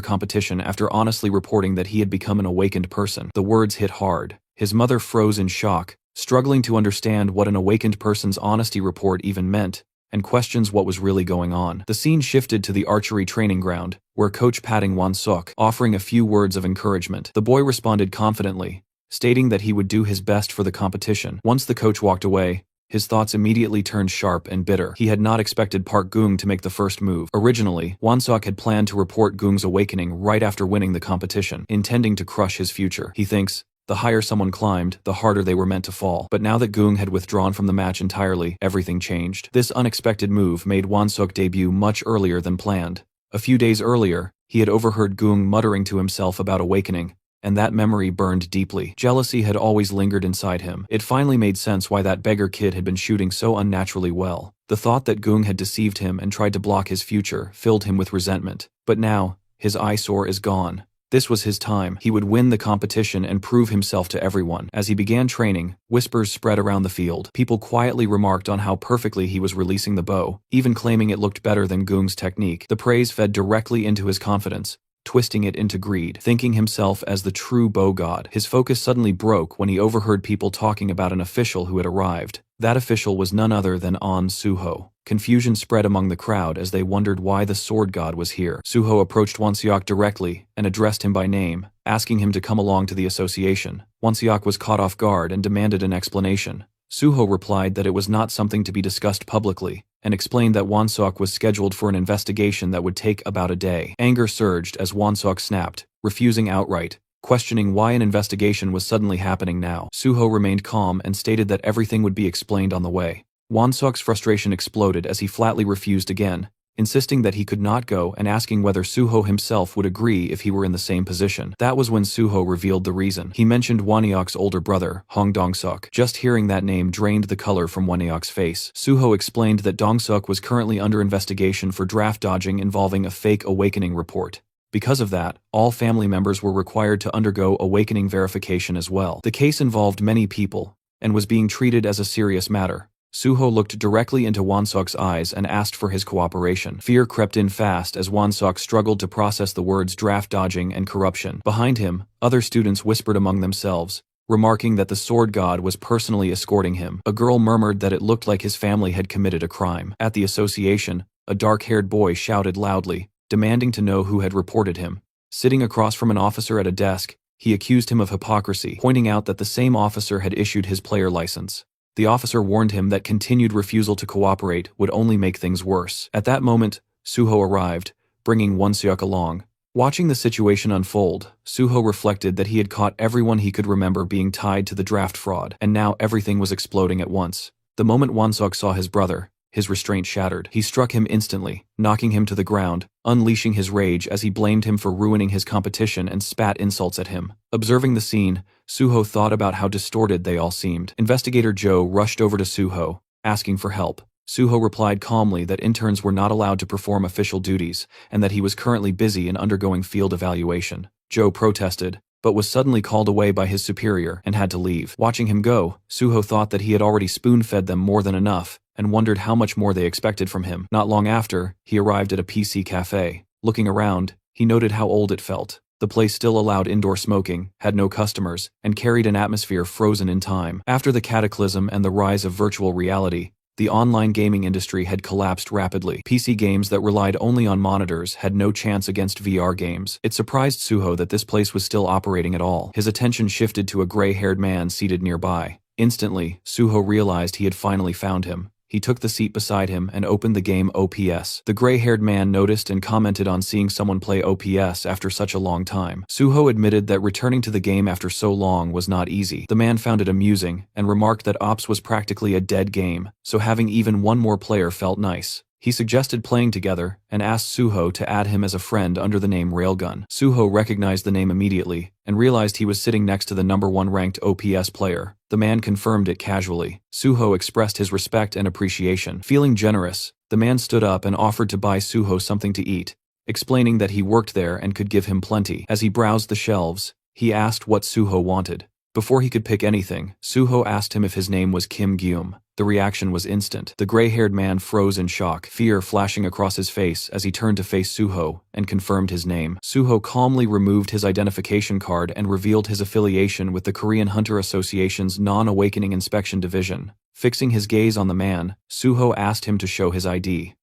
competition after honestly reporting that he had become an awakened person. The words hit hard. His mother froze in shock, struggling to understand what an awakened person's honesty report even meant, and questions what was really going on. The scene shifted to the archery training ground, where Coach patting Won-suk, offering a few words of encouragement. The boy responded confidently, stating that he would do his best for the competition. Once the coach walked away, his thoughts immediately turned sharp and bitter. He had not expected Park Gung to make the first move. Originally, Won-suk had planned to report Gung's awakening right after winning the competition, intending to crush his future. He thinks, the higher someone climbed, the harder they were meant to fall. But now that Gung had withdrawn from the match entirely, everything changed. This unexpected move made Won-suk debut much earlier than planned. A few days earlier, he had overheard Gung muttering to himself about awakening, and that memory burned deeply. Jealousy had always lingered inside him. It finally made sense why that beggar kid had been shooting so unnaturally well. The thought that Gung had deceived him and tried to block his future filled him with resentment. But now, his eyesore is gone. This was his time. He would win the competition and prove himself to everyone. As he began training, whispers spread around the field. People quietly remarked on how perfectly he was releasing the bow, even claiming it looked better than Gung's technique. The praise fed directly into his confidence, twisting it into greed. Thinking himself as the true bow god, his focus suddenly broke when he overheard people talking about an official who had arrived. That official was none other than An Suho. Confusion spread among the crowd as they wondered why the sword god was here. Suho approached Won-seok directly and addressed him by name, asking him to come along to the association. Won-seok was caught off guard and demanded an explanation. Suho replied that it was not something to be discussed publicly, and explained that Won-seok was scheduled for an investigation that would take about a day. Anger surged as Won-seok snapped, refusing outright, questioning why an investigation was suddenly happening now. Suho remained calm and stated that everything would be explained on the way. Won-seok's frustration exploded as he flatly refused again, insisting that he could not go and asking whether Suho himself would agree if he were in the same position. That was when Suho revealed the reason. He mentioned Won-seok's older brother, Hong Dong-seok. Just hearing that name drained the color from Won-seok's face. Suho explained that Dong-seok was currently under investigation for draft dodging involving a fake awakening report. Because of that, all family members were required to undergo awakening verification as well. The case involved many people, and was being treated as a serious matter. Suho looked directly into Won-seok's eyes and asked for his cooperation. Fear crept in fast as Won-seok struggled to process the words draft dodging and corruption. Behind him, other students whispered among themselves, remarking that the sword god was personally escorting him. A girl murmured that it looked like his family had committed a crime. At the association, a dark-haired boy shouted loudly, demanding to know who had reported him. Sitting across from an officer at a desk, he accused him of hypocrisy, pointing out that the same officer had issued his player license. The officer warned him that continued refusal to cooperate would only make things worse. At that moment, Suho arrived, bringing Wonseok along. Watching the situation unfold, Suho reflected that he had caught everyone he could remember being tied to the draft fraud, and now everything was exploding at once. The moment Wonseok saw his brother, his restraint shattered. He struck him instantly, knocking him to the ground, unleashing his rage as he blamed him for ruining his competition and spat insults at him. Observing the scene, Suho thought about how distorted they all seemed. Investigator Joe rushed over to Suho, asking for help. Suho replied calmly that interns were not allowed to perform official duties, and that he was currently busy and undergoing field evaluation. Joe protested, but was suddenly called away by his superior and had to leave. Watching him go, Suho thought that he had already spoon-fed them more than enough, and wondered how much more they expected from him. Not long after, he arrived at a PC cafe. Looking around, he noted how old it felt. The place still allowed indoor smoking, had no customers, and carried an atmosphere frozen in time. After the cataclysm and the rise of virtual reality, the online gaming industry had collapsed rapidly. PC games that relied only on monitors had no chance against VR games. It surprised Suho that this place was still operating at all. His attention shifted to a gray-haired man seated nearby. Instantly, Suho realized he had finally found him. He took the seat beside him and opened the game OPS. The gray-haired man noticed and commented on seeing someone play OPS after such a long time. Suho admitted that returning to the game after so long was not easy. The man found it amusing and remarked that Ops was practically a dead game, so having even one more player felt nice. He suggested playing together and asked Suho to add him as a friend under the name Railgun. Suho recognized the name immediately and realized he was sitting next to the #1 ranked OPS player. The man confirmed it casually. Suho expressed his respect and appreciation. Feeling generous, the man stood up and offered to buy Suho something to eat, explaining that he worked there and could give him plenty. As he browsed the shelves, he asked what Suho wanted. Before he could pick anything, Suho asked him if his name was Kim Gyum. The reaction was instant. The gray-haired man froze in shock, fear flashing across his face as he turned to face Suho and confirmed his name. Suho calmly removed his identification card and revealed his affiliation with the Korean Hunter Association's Non-Awakening Inspection Division. Fixing his gaze on the man, Suho asked him to show his ID.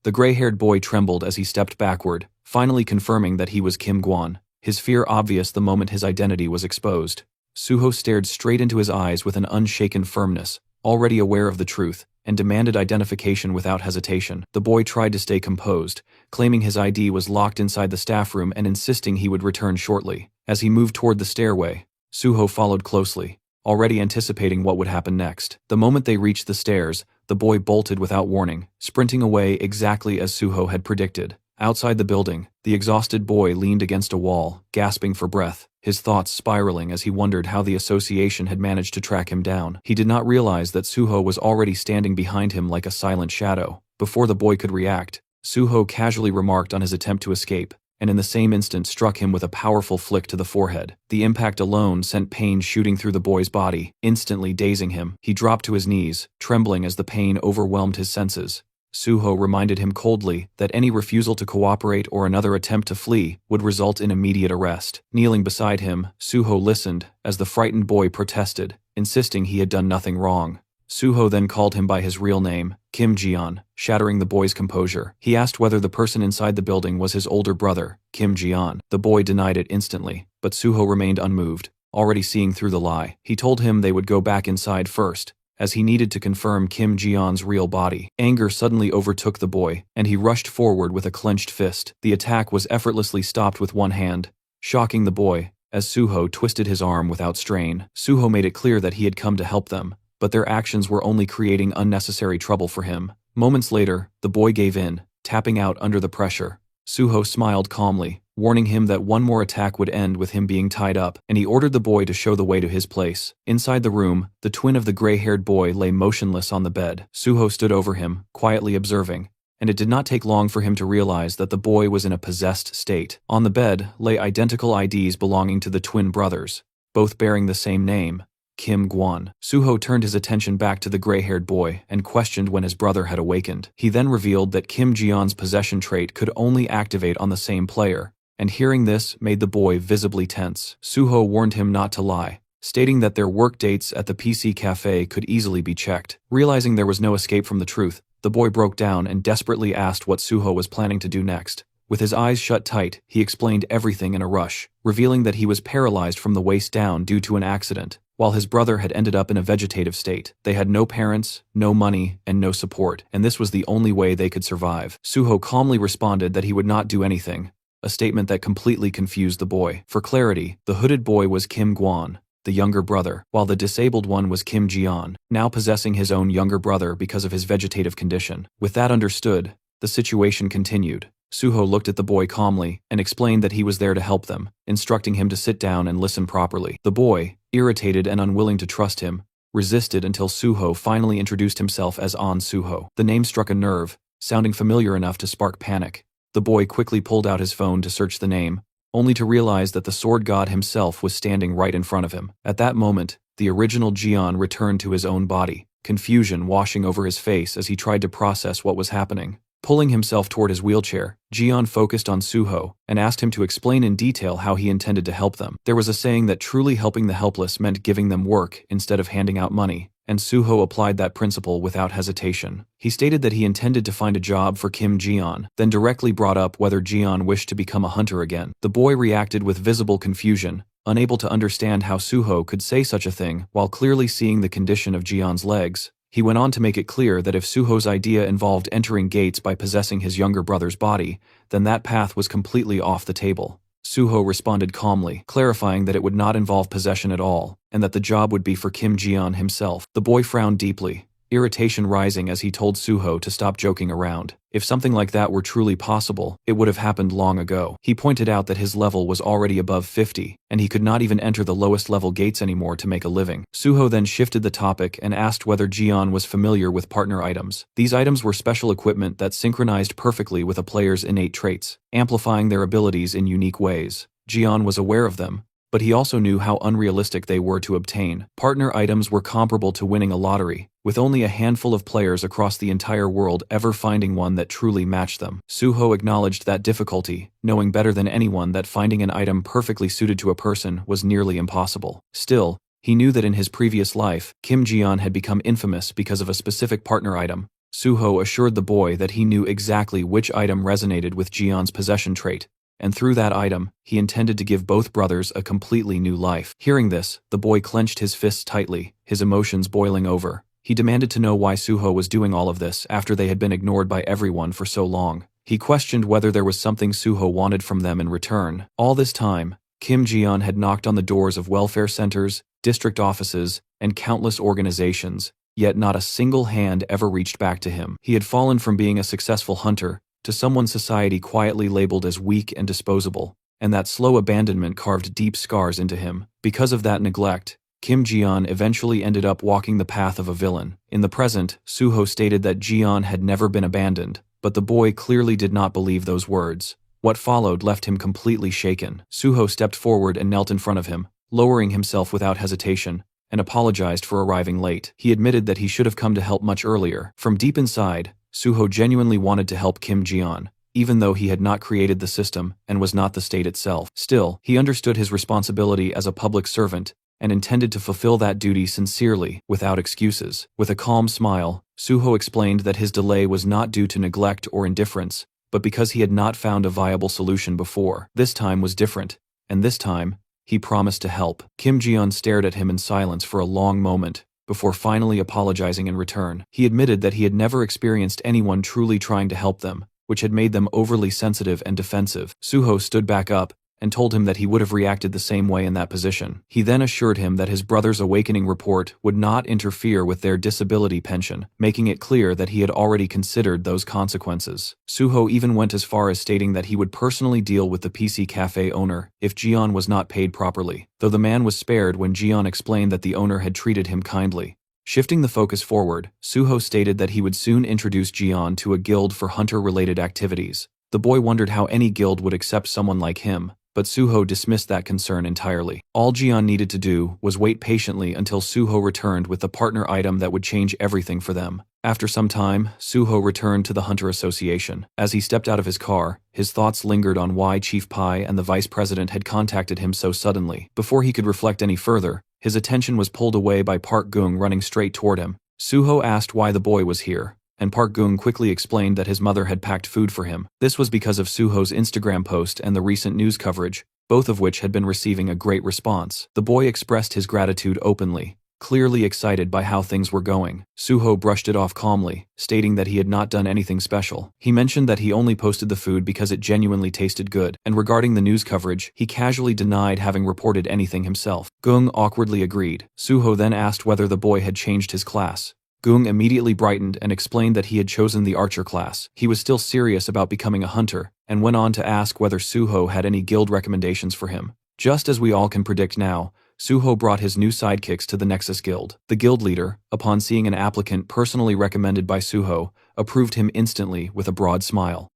The gray-haired boy trembled as he stepped backward, finally confirming that he was Kim Gwon, his fear obvious the moment his identity was exposed. Suho stared straight into his eyes with an unshaken firmness, already aware of the truth, and demanded identification without hesitation. The boy tried to stay composed, claiming his ID was locked inside the staff room and insisting he would return shortly. As he moved toward the stairway, Suho followed closely, already anticipating what would happen next. The moment they reached the stairs, the boy bolted without warning, sprinting away exactly as Suho had predicted. Outside the building, the exhausted boy leaned against a wall, gasping for breath, his thoughts spiraling as he wondered how the association had managed to track him down. He did not realize that Suho was already standing behind him like a silent shadow. Before the boy could react, Suho casually remarked on his attempt to escape, and in the same instant struck him with a powerful flick to the forehead. The impact alone sent pain shooting through the boy's body, instantly dazing him. He dropped to his knees, trembling as the pain overwhelmed his senses. Suho reminded him coldly that any refusal to cooperate or another attempt to flee would result in immediate arrest. Kneeling beside him, Suho listened as the frightened boy protested, insisting he had done nothing wrong. Suho then called him by his real name, Kim Jian, shattering the boy's composure. He asked whether the person inside the building was his older brother, Kim Jian. The boy denied it instantly, but Suho remained unmoved, already seeing through the lie. He told him they would go back inside first, as he needed to confirm Kim Jian's real body. Anger suddenly overtook the boy, and he rushed forward with a clenched fist. The attack was effortlessly stopped with one hand, shocking the boy, as Suho twisted his arm without strain. Suho made it clear that he had come to help them, but their actions were only creating unnecessary trouble for him. Moments later, the boy gave in, tapping out under the pressure. Suho smiled calmly, warning him that one more attack would end with him being tied up, and he ordered the boy to show the way to his place. Inside the room, the twin of the gray-haired boy lay motionless on the bed. Suho stood over him, quietly observing, and it did not take long for him to realize that the boy was in a possessed state. On the bed lay identical IDs belonging to the twin brothers, both bearing the same name, Kim Gwon. Suho turned his attention back to the gray-haired boy and questioned when his brother had awakened. He then revealed that Kim Jian's possession trait could only activate on the same player, and hearing this made the boy visibly tense. Suho warned him not to lie, stating that their work dates at the PC cafe could easily be checked. Realizing there was no escape from the truth, the boy broke down and desperately asked what Suho was planning to do next. With his eyes shut tight, he explained everything in a rush, revealing that he was paralyzed from the waist down due to an accident. while his brother had ended up in a vegetative state. They had no parents, no money, and no support, and this was the only way they could survive. Suho calmly responded that he would not do anything, a statement that completely confused the boy. For clarity, the hooded boy was Kim Gwon, the younger brother, while the disabled one was Kim Jian, now possessing his own younger brother because of his vegetative condition. With that understood, the situation continued. Suho looked at the boy calmly and explained that he was there to help them, instructing him to sit down and listen properly. The boy, irritated and unwilling to trust him, resisted until Suho finally introduced himself as An Suho. The name struck a nerve, sounding familiar enough to spark panic. The boy quickly pulled out his phone to search the name, only to realize that the sword god himself was standing right in front of him. At that moment, the original Jian returned to his own body, confusion washing over his face as he tried to process what was happening. Pulling himself toward his wheelchair, Jian focused on Suho and asked him to explain in detail how he intended to help them. There was a saying that truly helping the helpless meant giving them work instead of handing out money, and Suho applied that principle without hesitation. He stated that he intended to find a job for Kim Jian, then directly brought up whether Jian wished to become a hunter again. The boy reacted with visible confusion, unable to understand how Suho could say such a thing while clearly seeing the condition of Jian's legs. He went on to make it clear that if Suho's idea involved entering gates by possessing his younger brother's body, then that path was completely off the table. Suho responded calmly, clarifying that it would not involve possession at all, and that the job would be for Kim Jian himself. The boy frowned deeply, irritation rising as he told Suho to stop joking around. If something like that were truly possible, it would have happened long ago. He pointed out that his level was already above 50, and he could not even enter the lowest level gates anymore to make a living. Suho then shifted the topic and asked whether Jian was familiar with partner items. These items were special equipment that synchronized perfectly with a player's innate traits, amplifying their abilities in unique ways. Jian was aware of them, but he also knew how unrealistic they were to obtain. Partner items were comparable to winning a lottery, with only a handful of players across the entire world ever finding one that truly matched them. Suho acknowledged that difficulty, knowing better than anyone that finding an item perfectly suited to a person was nearly impossible. Still, he knew that in his previous life, Kim Jian had become infamous because of a specific partner item. Suho assured the boy that he knew exactly which item resonated with Jian's possession trait, and through that item, he intended to give both brothers a completely new life. Hearing this, the boy clenched his fists tightly, his emotions boiling over. He demanded to know why Suho was doing all of this after they had been ignored by everyone for so long. He questioned whether there was something Suho wanted from them in return. All this time, Kim Jian had knocked on the doors of welfare centers, district offices, and countless organizations, yet not a single hand ever reached back to him. He had fallen from being a successful hunter to someone society quietly labeled as weak and disposable, and that slow abandonment carved deep scars into him. Because of that neglect, Kim Jian eventually ended up walking the path of a villain. In the present, Suho stated that Jian had never been abandoned, but the boy clearly did not believe those words. What followed left him completely shaken. Suho stepped forward and knelt in front of him, lowering himself without hesitation, and apologized for arriving late. He admitted that he should have come to help much earlier. From deep inside, Suho genuinely wanted to help Kim Jian, even though he had not created the system and was not the state itself. Still, he understood his responsibility as a public servant and intended to fulfill that duty sincerely, without excuses. With a calm smile, Suho explained that his delay was not due to neglect or indifference, but because he had not found a viable solution before. This time was different, and this time, he promised to help. Kim Jian stared at him in silence for a long moment, before finally apologizing in return. He admitted that he had never experienced anyone truly trying to help them, which had made them overly sensitive and defensive. Suho stood back up and told him that he would have reacted the same way in that position. He then assured him that his brother's awakening report would not interfere with their disability pension, making it clear that he had already considered those consequences. Suho even went as far as stating that he would personally deal with the PC Cafe owner if Jian was not paid properly, though the man was spared when Jian explained that the owner had treated him kindly. Shifting the focus forward, Suho stated that he would soon introduce Jian to a guild for hunter-related activities. The boy wondered how any guild would accept someone like him, but Suho dismissed that concern entirely. All Jian needed to do was wait patiently until Suho returned with the partner item that would change everything for them. After some time, Suho returned to the Hunter Association. As he stepped out of his car, his thoughts lingered on why Chief Pai and the Vice President had contacted him so suddenly. Before he could reflect any further, his attention was pulled away by Park Gung running straight toward him. Suho asked why the boy was here, and Park Gung quickly explained that his mother had packed food for him. This was because of Suho's Instagram post and the recent news coverage, both of which had been receiving a great response. The boy expressed his gratitude openly, clearly excited by how things were going. Suho brushed it off calmly, stating that he had not done anything special. He mentioned that he only posted the food because it genuinely tasted good, and regarding the news coverage, he casually denied having reported anything himself. Gung awkwardly agreed. Suho then asked whether the boy had changed his class. Gung immediately brightened and explained that he had chosen the archer class. He was still serious about becoming a hunter, and went on to ask whether Suho had any guild recommendations for him. Just as we all can predict now, Suho brought his new sidekicks to the Nexus Guild. The guild leader, upon seeing an applicant personally recommended by Suho, approved him instantly with a broad smile.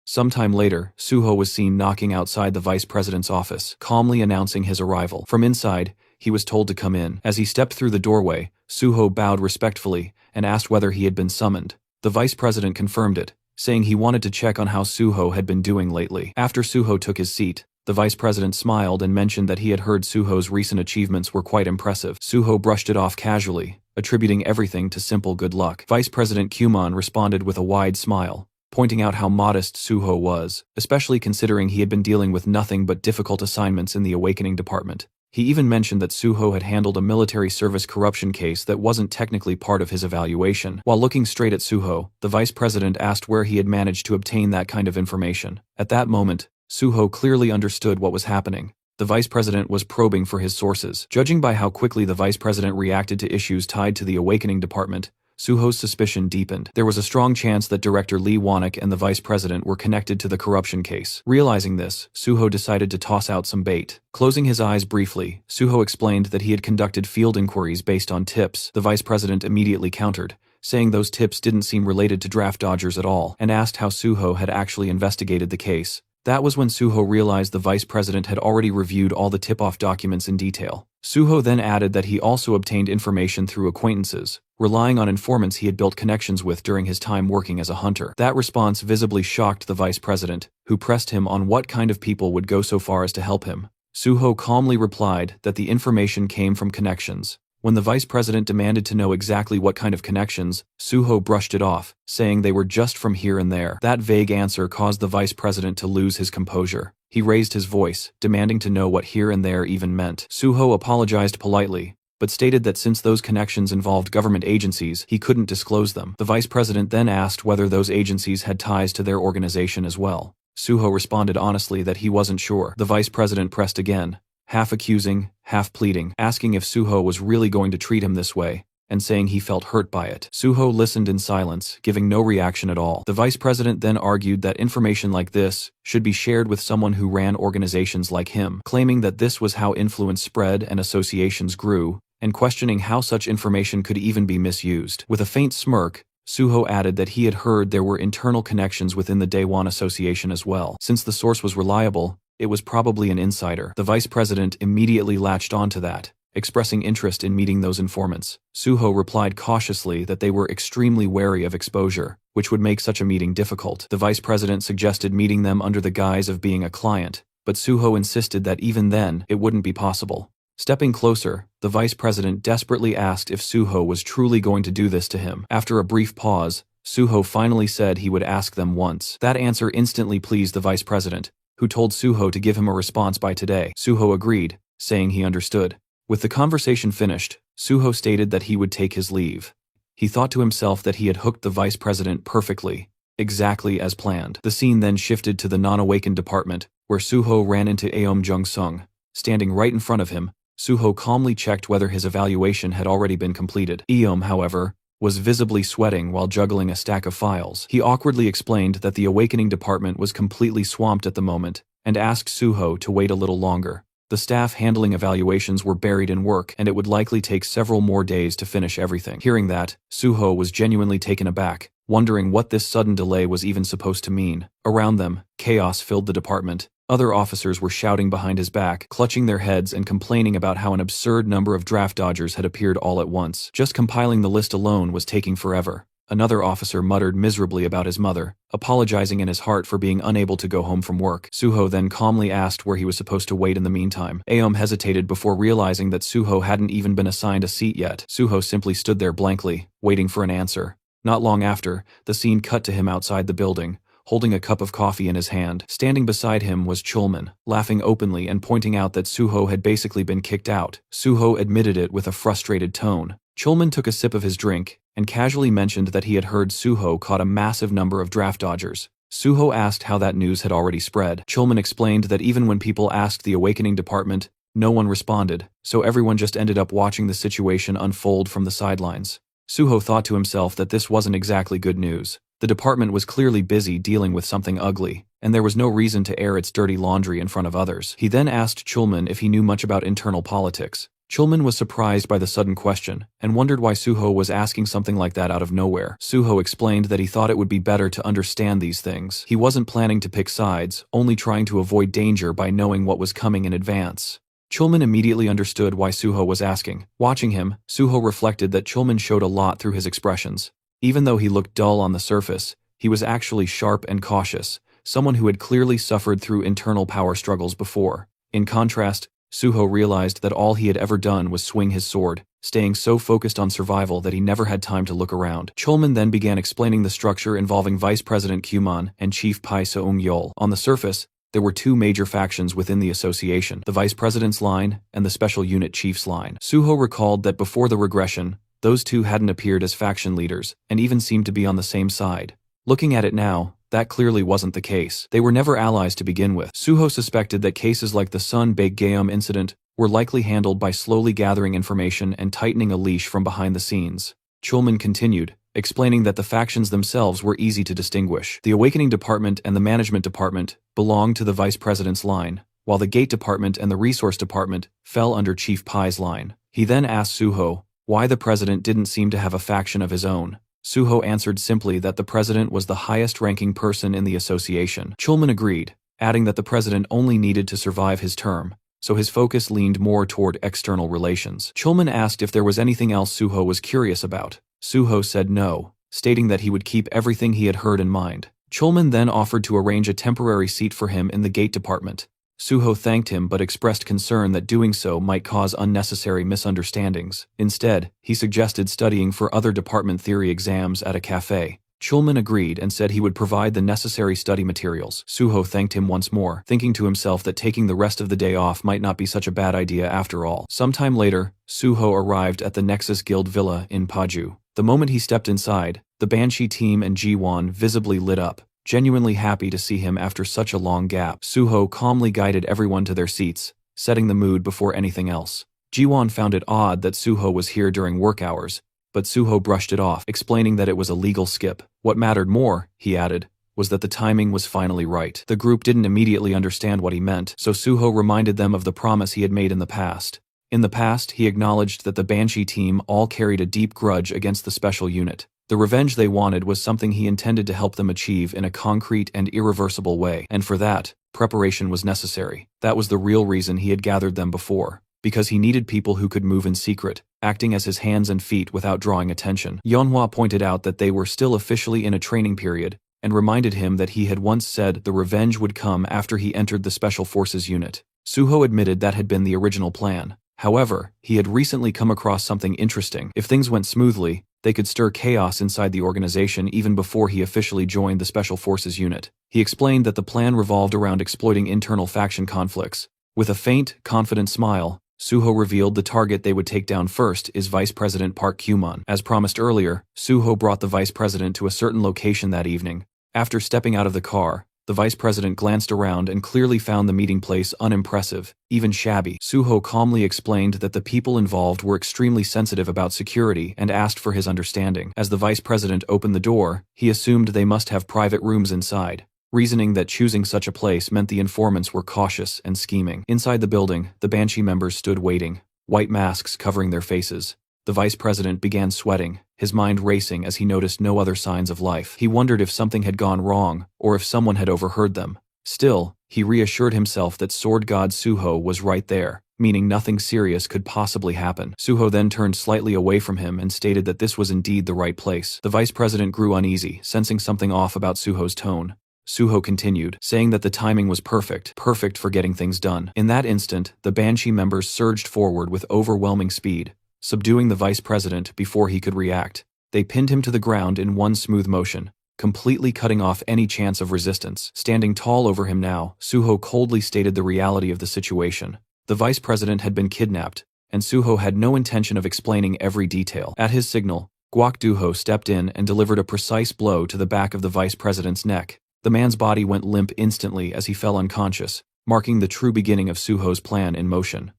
Sometime later, Suho was seen knocking outside the vice president's office, calmly announcing his arrival. From inside, he was told to come in. As he stepped through the doorway, Suho bowed respectfully and asked whether he had been summoned. The vice president confirmed it, saying he wanted to check on how Suho had been doing lately. After Suho took his seat, the vice president smiled and mentioned that he had heard Suho's recent achievements were quite impressive. Suho brushed it off casually, attributing everything to simple good luck. Vice President Kumon responded with a wide smile, pointing out how modest Suho was, especially considering he had been dealing with nothing but difficult assignments in the Awakening Department. He even mentioned that Suho had handled a military service corruption case that wasn't technically part of his evaluation. While looking straight at Suho, the vice president asked where he had managed to obtain that kind of information. At that moment, Suho clearly understood what was happening. The vice president was probing for his sources. Judging by how quickly the vice president reacted to issues tied to the Awakening Department, Suho's suspicion deepened. There was a strong chance that Director Lee Wanek and the vice president were connected to the corruption case. Realizing this, Suho decided to toss out some bait. Closing his eyes briefly, Suho explained that he had conducted field inquiries based on tips. The vice president immediately countered, saying those tips didn't seem related to draft dodgers at all, and asked how Suho had actually investigated the case. That was when Suho realized the vice president had already reviewed all the tip-off documents in detail. Suho then added that he also obtained information through acquaintances, relying on informants he had built connections with during his time working as a hunter. That response visibly shocked the vice president, who pressed him on what kind of people would go so far as to help him. Suho calmly replied that the information came from connections. When the vice president demanded to know exactly what kind of connections, Suho brushed it off, saying they were just from here and there. That vague answer caused the vice president to lose his composure. He raised his voice, demanding to know what here and there even meant. Suho apologized politely, but stated that since those connections involved government agencies, he couldn't disclose them. The vice president then asked whether those agencies had ties to their organization as well. Suho responded honestly that he wasn't sure. The vice president pressed again, half accusing, half pleading, asking if Suho was really going to treat him this way, and saying he felt hurt by it. Suho listened in silence, giving no reaction at all. The vice president then argued that information like this should be shared with someone who ran organizations like him, claiming that this was how influence spread and associations grew, and questioning how such information could even be misused. With a faint smirk, Suho added that he had heard there were internal connections within the Daewon Association as well. Since the source was reliable, it was probably an insider. The vice president immediately latched onto that, expressing interest in meeting those informants. Suho replied cautiously that they were extremely wary of exposure, which would make such a meeting difficult. The vice president suggested meeting them under the guise of being a client, but Suho insisted that even then, it wouldn't be possible. Stepping closer, the vice president desperately asked if Suho was truly going to do this to him. After a brief pause, Suho finally said he would ask them once. That answer instantly pleased the vice president, who told Suho to give him a response by today. Suho agreed, saying he understood. With the conversation finished, Suho stated that he would take his leave. He thought to himself that he had hooked the vice president perfectly, exactly as planned. The scene then shifted to the non-awakened department, where Suho ran into Aom Jung-sung. Standing right in front of him, Suho calmly checked whether his evaluation had already been completed. Aom, however, was visibly sweating while juggling a stack of files. He awkwardly explained that the Awakening Department was completely swamped at the moment, and asked Suho to wait a little longer. The staff handling evaluations were buried in work, and it would likely take several more days to finish everything. Hearing that, Suho was genuinely taken aback, wondering what this sudden delay was even supposed to mean. Around them, chaos filled the department. Other officers were shouting behind his back, clutching their heads and complaining about how an absurd number of draft dodgers had appeared all at once. Just compiling the list alone was taking forever. Another officer muttered miserably about his mother, apologizing in his heart for being unable to go home from work. Suho then calmly asked where he was supposed to wait in the meantime. Aom hesitated before realizing that Suho hadn't even been assigned a seat yet. Suho simply stood there blankly, waiting for an answer. Not long after, the scene cut to him outside the building, holding a cup of coffee in his hand. Standing beside him was Chulman, laughing openly and pointing out that Suho had basically been kicked out. Suho admitted it with a frustrated tone. Chulman took a sip of his drink and casually mentioned that he had heard Suho caught a massive number of draft dodgers. Suho asked how that news had already spread. Chulman explained that even when people asked the Awakening Department, no one responded, so everyone just ended up watching the situation unfold from the sidelines. Suho thought to himself that this wasn't exactly good news. The department was clearly busy dealing with something ugly, and there was no reason to air its dirty laundry in front of others. He then asked Chulman if he knew much about internal politics. Chulman was surprised by the sudden question, and wondered why Suho was asking something like that out of nowhere. Suho explained that he thought it would be better to understand these things. He wasn't planning to pick sides, only trying to avoid danger by knowing what was coming in advance. Chulman immediately understood why Suho was asking. Watching him, Suho reflected that Chulman showed a lot through his expressions. Even though he looked dull on the surface, he was actually sharp and cautious, someone who had clearly suffered through internal power struggles before. In contrast, Suho realized that all he had ever done was swing his sword, staying so focused on survival that he never had time to look around. Chulman then began explaining the structure involving Vice President Kumon and Chief Pai Seung-yeol. On the surface, there were two major factions within the association, the Vice President's line and the Special Unit Chief's line. Suho recalled that before the regression, those two hadn't appeared as faction leaders, and even seemed to be on the same side. Looking at it now, that clearly wasn't the case. They were never allies to begin with. Suho suspected that cases like the Sun Baekgeum incident were likely handled by slowly gathering information and tightening a leash from behind the scenes. Chulman continued, explaining that the factions themselves were easy to distinguish. The Awakening Department and the Management Department belonged to the Vice President's line, while the Gate Department and the Resource Department fell under Chief Pai's line. He then asked Suho why the president didn't seem to have a faction of his own. Suho answered simply that the president was the highest-ranking person in the association. Chulman agreed, adding that the president only needed to survive his term, so his focus leaned more toward external relations. Chulman asked if there was anything else Suho was curious about. Suho said no, stating that he would keep everything he had heard in mind. Chulman then offered to arrange a temporary seat for him in the Gate Department. Suho thanked him but expressed concern that doing so might cause unnecessary misunderstandings. Instead, he suggested studying for other department theory exams at a cafe. Chulman agreed and said he would provide the necessary study materials. Suho thanked him once more, thinking to himself that taking the rest of the day off might not be such a bad idea after all. Sometime later, Suho arrived at the Nexus Guild Villa in Paju. The moment he stepped inside, the Banshee team and Ji-won visibly lit up, genuinely happy to see him after such a long gap. Suho calmly guided everyone to their seats, setting the mood before anything else. Ji-won found it odd that Suho was here during work hours, but Suho brushed it off, explaining that it was a legal skip. What mattered more, he added, was that the timing was finally right. The group didn't immediately understand what he meant, so Suho reminded them of the promise he had made in the past. In the past, he acknowledged that the Banshee team all carried a deep grudge against the special unit. The revenge they wanted was something he intended to help them achieve in a concrete and irreversible way, and for that, preparation was necessary. That was the real reason he had gathered them before, because he needed people who could move in secret, acting as his hands and feet without drawing attention. Yeonhwa pointed out that they were still officially in a training period, and reminded him that he had once said the revenge would come after he entered the Special Forces unit. Suho admitted that had been the original plan. However, he had recently come across something interesting. If things went smoothly, they could stir chaos inside the organization even before he officially joined the Special Forces unit. He explained that the plan revolved around exploiting internal faction conflicts. With a faint, confident smile, Suho revealed the target they would take down first is Vice President Park Kumon. As promised earlier, Suho brought the Vice President to a certain location that evening. After stepping out of the car, the Vice President glanced around and clearly found the meeting place unimpressive, even shabby. Suho calmly explained that the people involved were extremely sensitive about security and asked for his understanding. As the Vice President opened the door, he assumed they must have private rooms inside, reasoning that choosing such a place meant the informants were cautious and scheming. Inside the building, the Banshee members stood waiting, white masks covering their faces. The Vice President began sweating, his mind racing as he noticed no other signs of life. He wondered if something had gone wrong, or if someone had overheard them. Still, he reassured himself that Sword God Suho was right there, meaning nothing serious could possibly happen. Suho then turned slightly away from him and stated that this was indeed the right place. The Vice President grew uneasy, sensing something off about Suho's tone. Suho continued, saying that the timing was perfect for getting things done. In that instant, the Banshee members surged forward with overwhelming speed, subduing the Vice President before he could react. They pinned him to the ground in one smooth motion, completely cutting off any chance of resistance. Standing tall over him now, Suho coldly stated the reality of the situation. The vice president had been kidnapped, and Suho had no intention of explaining every detail. At his signal, Guok Duho stepped in and delivered a precise blow to the back of the vice president's neck. The man's body went limp instantly as he fell unconscious, marking the true beginning of Suho's plan in motion.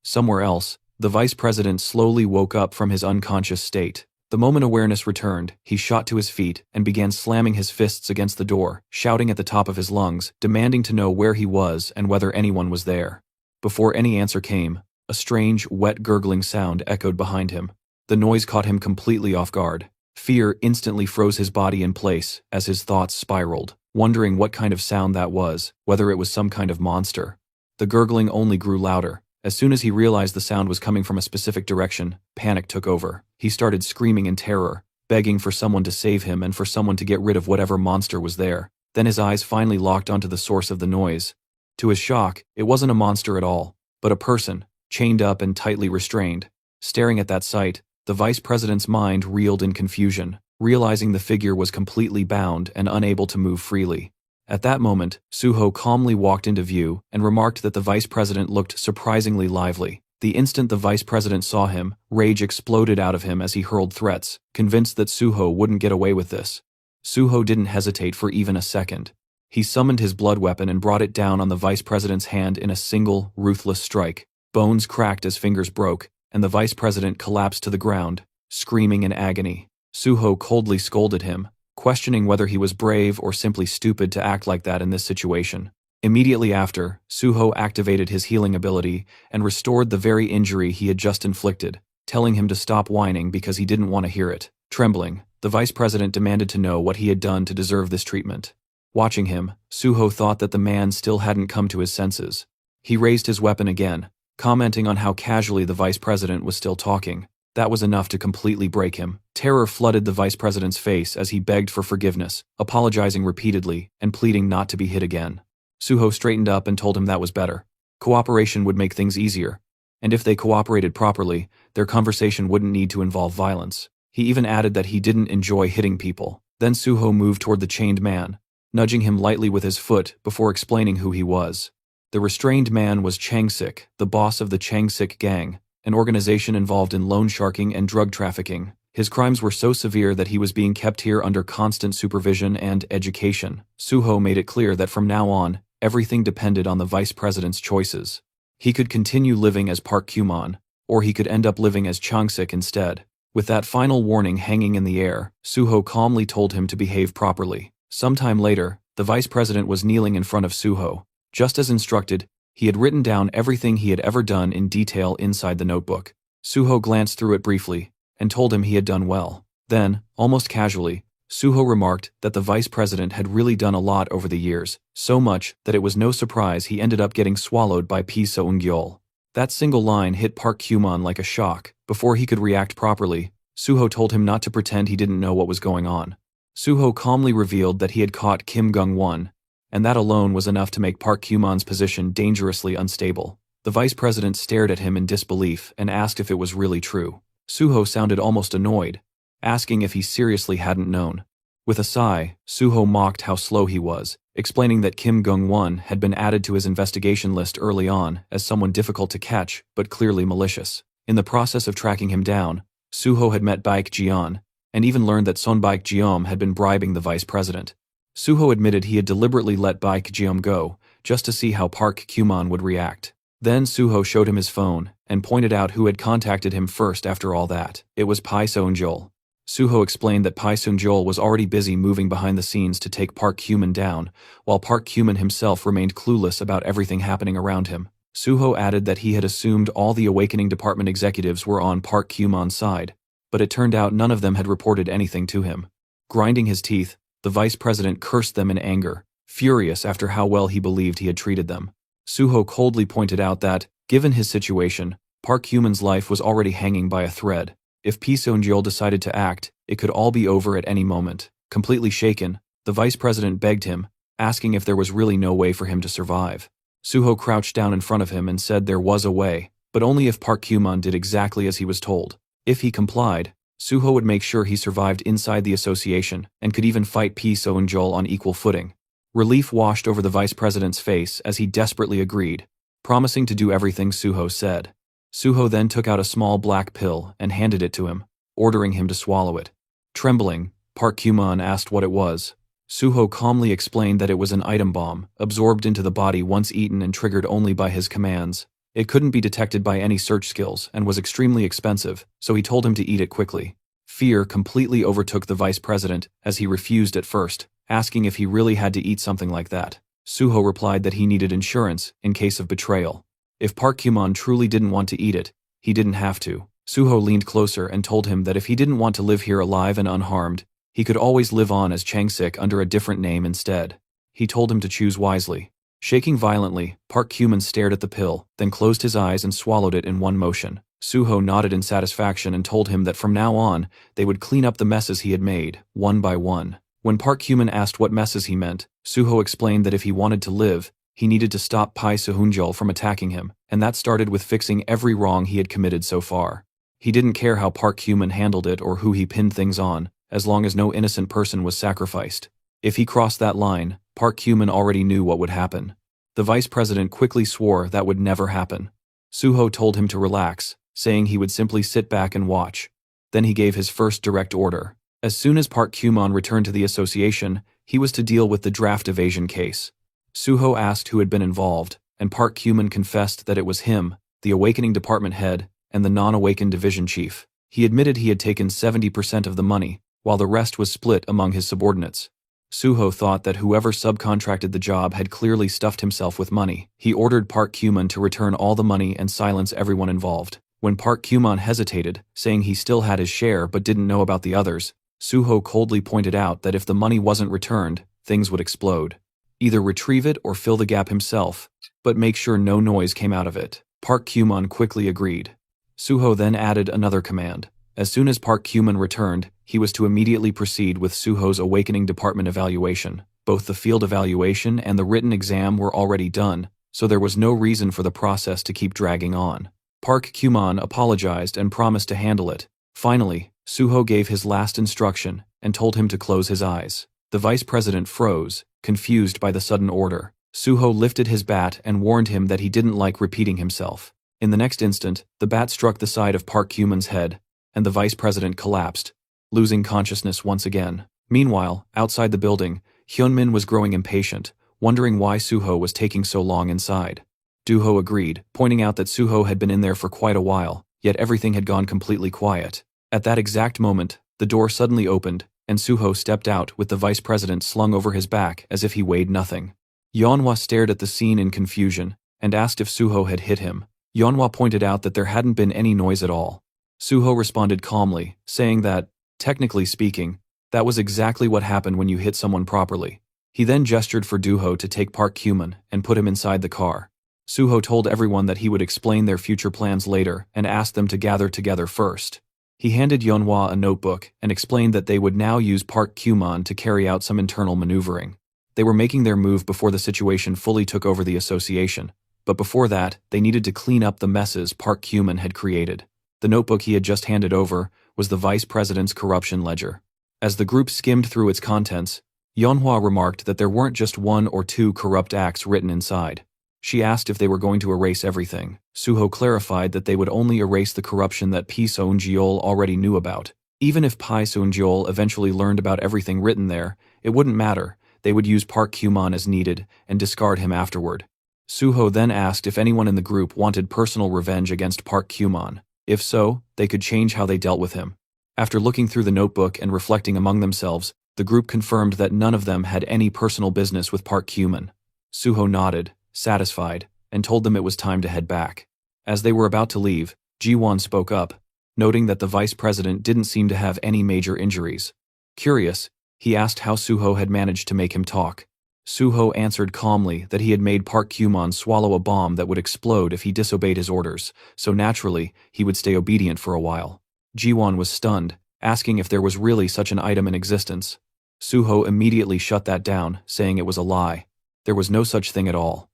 Somewhere else, the vice president slowly woke up from his unconscious state. The moment awareness returned, he shot to his feet and began slamming his fists against the door, shouting at the top of his lungs, demanding to know where he was and whether anyone was there. Before any answer came, a strange, wet gurgling sound echoed behind him. The noise caught him completely off guard. Fear instantly froze his body in place as his thoughts spiraled, wondering what kind of sound that was, whether it was some kind of monster. The gurgling only grew louder. As soon as he realized the sound was coming from a specific direction, panic took over. He started screaming in terror, begging for someone to save him and for someone to get rid of whatever monster was there. Then his eyes finally locked onto the source of the noise. To his shock, it wasn't a monster at all, but a person, chained up and tightly restrained. Staring at that sight, the vice president's mind reeled in confusion, realizing the figure was completely bound and unable to move freely. At that moment, Suho calmly walked into view and remarked that the vice president looked surprisingly lively. The instant the vice president saw him, rage exploded out of him as he hurled threats, convinced that Suho wouldn't get away with this. Suho didn't hesitate for even a second. He summoned his blood weapon and brought it down on the vice president's hand in a single, ruthless strike. Bones cracked as fingers broke, and the vice president collapsed to the ground, screaming in agony. Suho coldly scolded him, questioning whether he was brave or simply stupid to act like that in this situation. Immediately after, Suho activated his healing ability and restored the very injury he had just inflicted, telling him to stop whining because he didn't want to hear it. Trembling, the vice president demanded to know what he had done to deserve this treatment. Watching him, Suho thought that the man still hadn't come to his senses. He raised his weapon again, commenting on how casually the vice president was still talking. That was enough to completely break him. Terror flooded the vice president's face as he begged for forgiveness, apologizing repeatedly and pleading not to be hit again. Suho straightened up and told him that was better. Cooperation would make things easier, and if they cooperated properly, their conversation wouldn't need to involve violence. He even added that he didn't enjoy hitting people. Then Suho moved toward the chained man, nudging him lightly with his foot before explaining who he was. The restrained man was Changsik, the boss of the Changsik Gang, an organization involved in loan sharking and drug trafficking. His crimes were so severe that he was being kept here under constant supervision and education. Suho made it clear that from now on, everything depended on the vice president's choices. He could continue living as Park Kumon, or he could end up living as Changsik instead. With that final warning hanging in the air, Suho calmly told him to behave properly. Sometime later, the vice president was kneeling in front of Suho. Just as instructed, he had written down everything he had ever done in detail inside the notebook. Suho glanced through it briefly and told him he had done well. Then, almost casually, Suho remarked that the vice president had really done a lot over the years, so much that it was no surprise he ended up getting swallowed by Pi Seung-gyol. That single line hit Park Kumon like a shock. Before he could react properly, Suho told him not to pretend he didn't know what was going on. Suho calmly revealed that he had caught Kim Gung-won, and that alone was enough to make Park Kumon's position dangerously unstable. The vice president stared at him in disbelief and asked if it was really true. Suho sounded almost annoyed, asking if he seriously hadn't known. With a sigh, Suho mocked how slow he was, explaining that Kim Gung-won had been added to his investigation list early on as someone difficult to catch but clearly malicious. In the process of tracking him down, Suho had met Baek Jian, and even learned that Son Baek Jiom had been bribing the vice president. Suho admitted he had deliberately let Baek Jiom go, just to see how Park Kumon would react. Then Suho showed him his phone, and pointed out who had contacted him first after all that. It was Pi Seung-gyol. Suho explained that Pi Seung-gyol was already busy moving behind the scenes to take Park Kumon down, while Park Kumon himself remained clueless about everything happening around him. Suho added that he had assumed all the Awakening Department executives were on Park Kumon's side, but it turned out none of them had reported anything to him. Grinding his teeth, the vice president cursed them in anger, furious after how well he believed he had treated them. Suho coldly pointed out that, given his situation, Park Kumon's life was already hanging by a thread. If Pi Seung-gyol decided to act, it could all be over at any moment. Completely shaken, the vice president begged him, asking if there was really no way for him to survive. Suho crouched down in front of him and said there was a way, but only if Park Kumon did exactly as he was told. If he complied, Suho would make sure he survived inside the association and could even fight Lee Seung-jul on equal footing. Relief washed over the vice president's face as he desperately agreed, promising to do everything Suho said. Suho then took out a small black pill and handed it to him, ordering him to swallow it. Trembling, Park Kyuman asked what it was. Suho calmly explained that it was an item bomb, absorbed into the body once eaten and triggered only by his commands. It couldn't be detected by any search skills and was extremely expensive, so he told him to eat it quickly. Fear completely overtook the vice president as he refused at first, asking if he really had to eat something like that. Suho replied that he needed insurance in case of betrayal. If Park Kyuman truly didn't want to eat it, he didn't have to. Suho leaned closer and told him that if he didn't want to live here alive and unharmed, he could always live on as Chang-sik under a different name instead. He told him to choose wisely. Shaking violently, Park Kyuman stared at the pill, then closed his eyes and swallowed it in one motion. Suho nodded in satisfaction and told him that from now on, they would clean up the messes he had made, one by one. When Park Kyuman asked what messes he meant, Suho explained that if he wanted to live, he needed to stop Lee Seung-jul from attacking him, and that started with fixing every wrong he had committed so far. He didn't care how Park Kyuman handled it or who he pinned things on, as long as no innocent person was sacrificed. If he crossed that line, Park Kyuman already knew what would happen. The vice president quickly swore that would never happen. Suho told him to relax, saying he would simply sit back and watch. Then he gave his first direct order. As soon as Park Kyuman returned to the association, he was to deal with the draft evasion case. Suho asked who had been involved, and Park Kyuman confessed that it was him, the awakening department head, and the non-awakened division chief. He admitted he had taken 70% of the money, while the rest was split among his subordinates. Suho thought that whoever subcontracted the job had clearly stuffed himself with money. He ordered Park Kyuman to return all the money and silence everyone involved. When Park Kyuman hesitated, saying he still had his share but didn't know about the others, Suho coldly pointed out that if the money wasn't returned, things would explode. Either retrieve it or fill the gap himself, but make sure no noise came out of it. Park Kyuman quickly agreed. Suho then added another command. As soon as Park Kyuman returned, he was to immediately proceed with Suho's awakening department evaluation. Both the field evaluation and the written exam were already done, so there was no reason for the process to keep dragging on. Park Kyuman apologized and promised to handle it. Finally, Suho gave his last instruction and told him to close his eyes. The vice president froze, confused by the sudden order. Suho lifted his bat and warned him that he didn't like repeating himself. In the next instant, the bat struck the side of Park Kyuman's head, and the vice president collapsed, losing consciousness once again. Meanwhile, outside the building, Hyunmin was growing impatient, wondering why Suho was taking so long inside. Duho agreed, pointing out that Suho had been in there for quite a while, yet everything had gone completely quiet. At that exact moment, the door suddenly opened, and Suho stepped out with the vice president slung over his back as if he weighed nothing. Yeonhwa stared at the scene in confusion, and asked if Suho had hit him. Yeonhwa pointed out that there hadn't been any noise at all. Suho responded calmly, saying that, technically speaking, that was exactly what happened when you hit someone properly. He then gestured for Duho to take Park Kyuman and put him inside the car. Suho told everyone that he would explain their future plans later and asked them to gather together first. He handed Yeonhwa a notebook and explained that they would now use Park Kyuman to carry out some internal maneuvering. They were making their move before the situation fully took over the association, but before that, they needed to clean up the messes Park Kyuman had created. The notebook he had just handed over was the vice president's corruption ledger. As the group skimmed through its contents, Yeonhwa remarked that there weren't just one or two corrupt acts written inside. She asked if they were going to erase everything. Suho clarified that they would only erase the corruption that Lee Seung-jul already knew about. Even if Lee Seung-jul eventually learned about everything written there, it wouldn't matter. They would use Park Kyuman as needed and discard him afterward. Suho then asked if anyone in the group wanted personal revenge against Park Kyuman. If so, they could change how they dealt with him. After looking through the notebook and reflecting among themselves, the group confirmed that none of them had any personal business with Park Kyuman. Suho nodded, satisfied, and told them it was time to head back. As they were about to leave, Ji-won spoke up, noting that the vice president didn't seem to have any major injuries. Curious, he asked how Suho had managed to make him talk. Suho answered calmly that he had made Park Kyuman swallow a bomb that would explode if he disobeyed his orders, so naturally, he would stay obedient for a while. Ji-won was stunned, asking if there was really such an item in existence. Suho immediately shut that down, saying it was a lie. There was no such thing at all.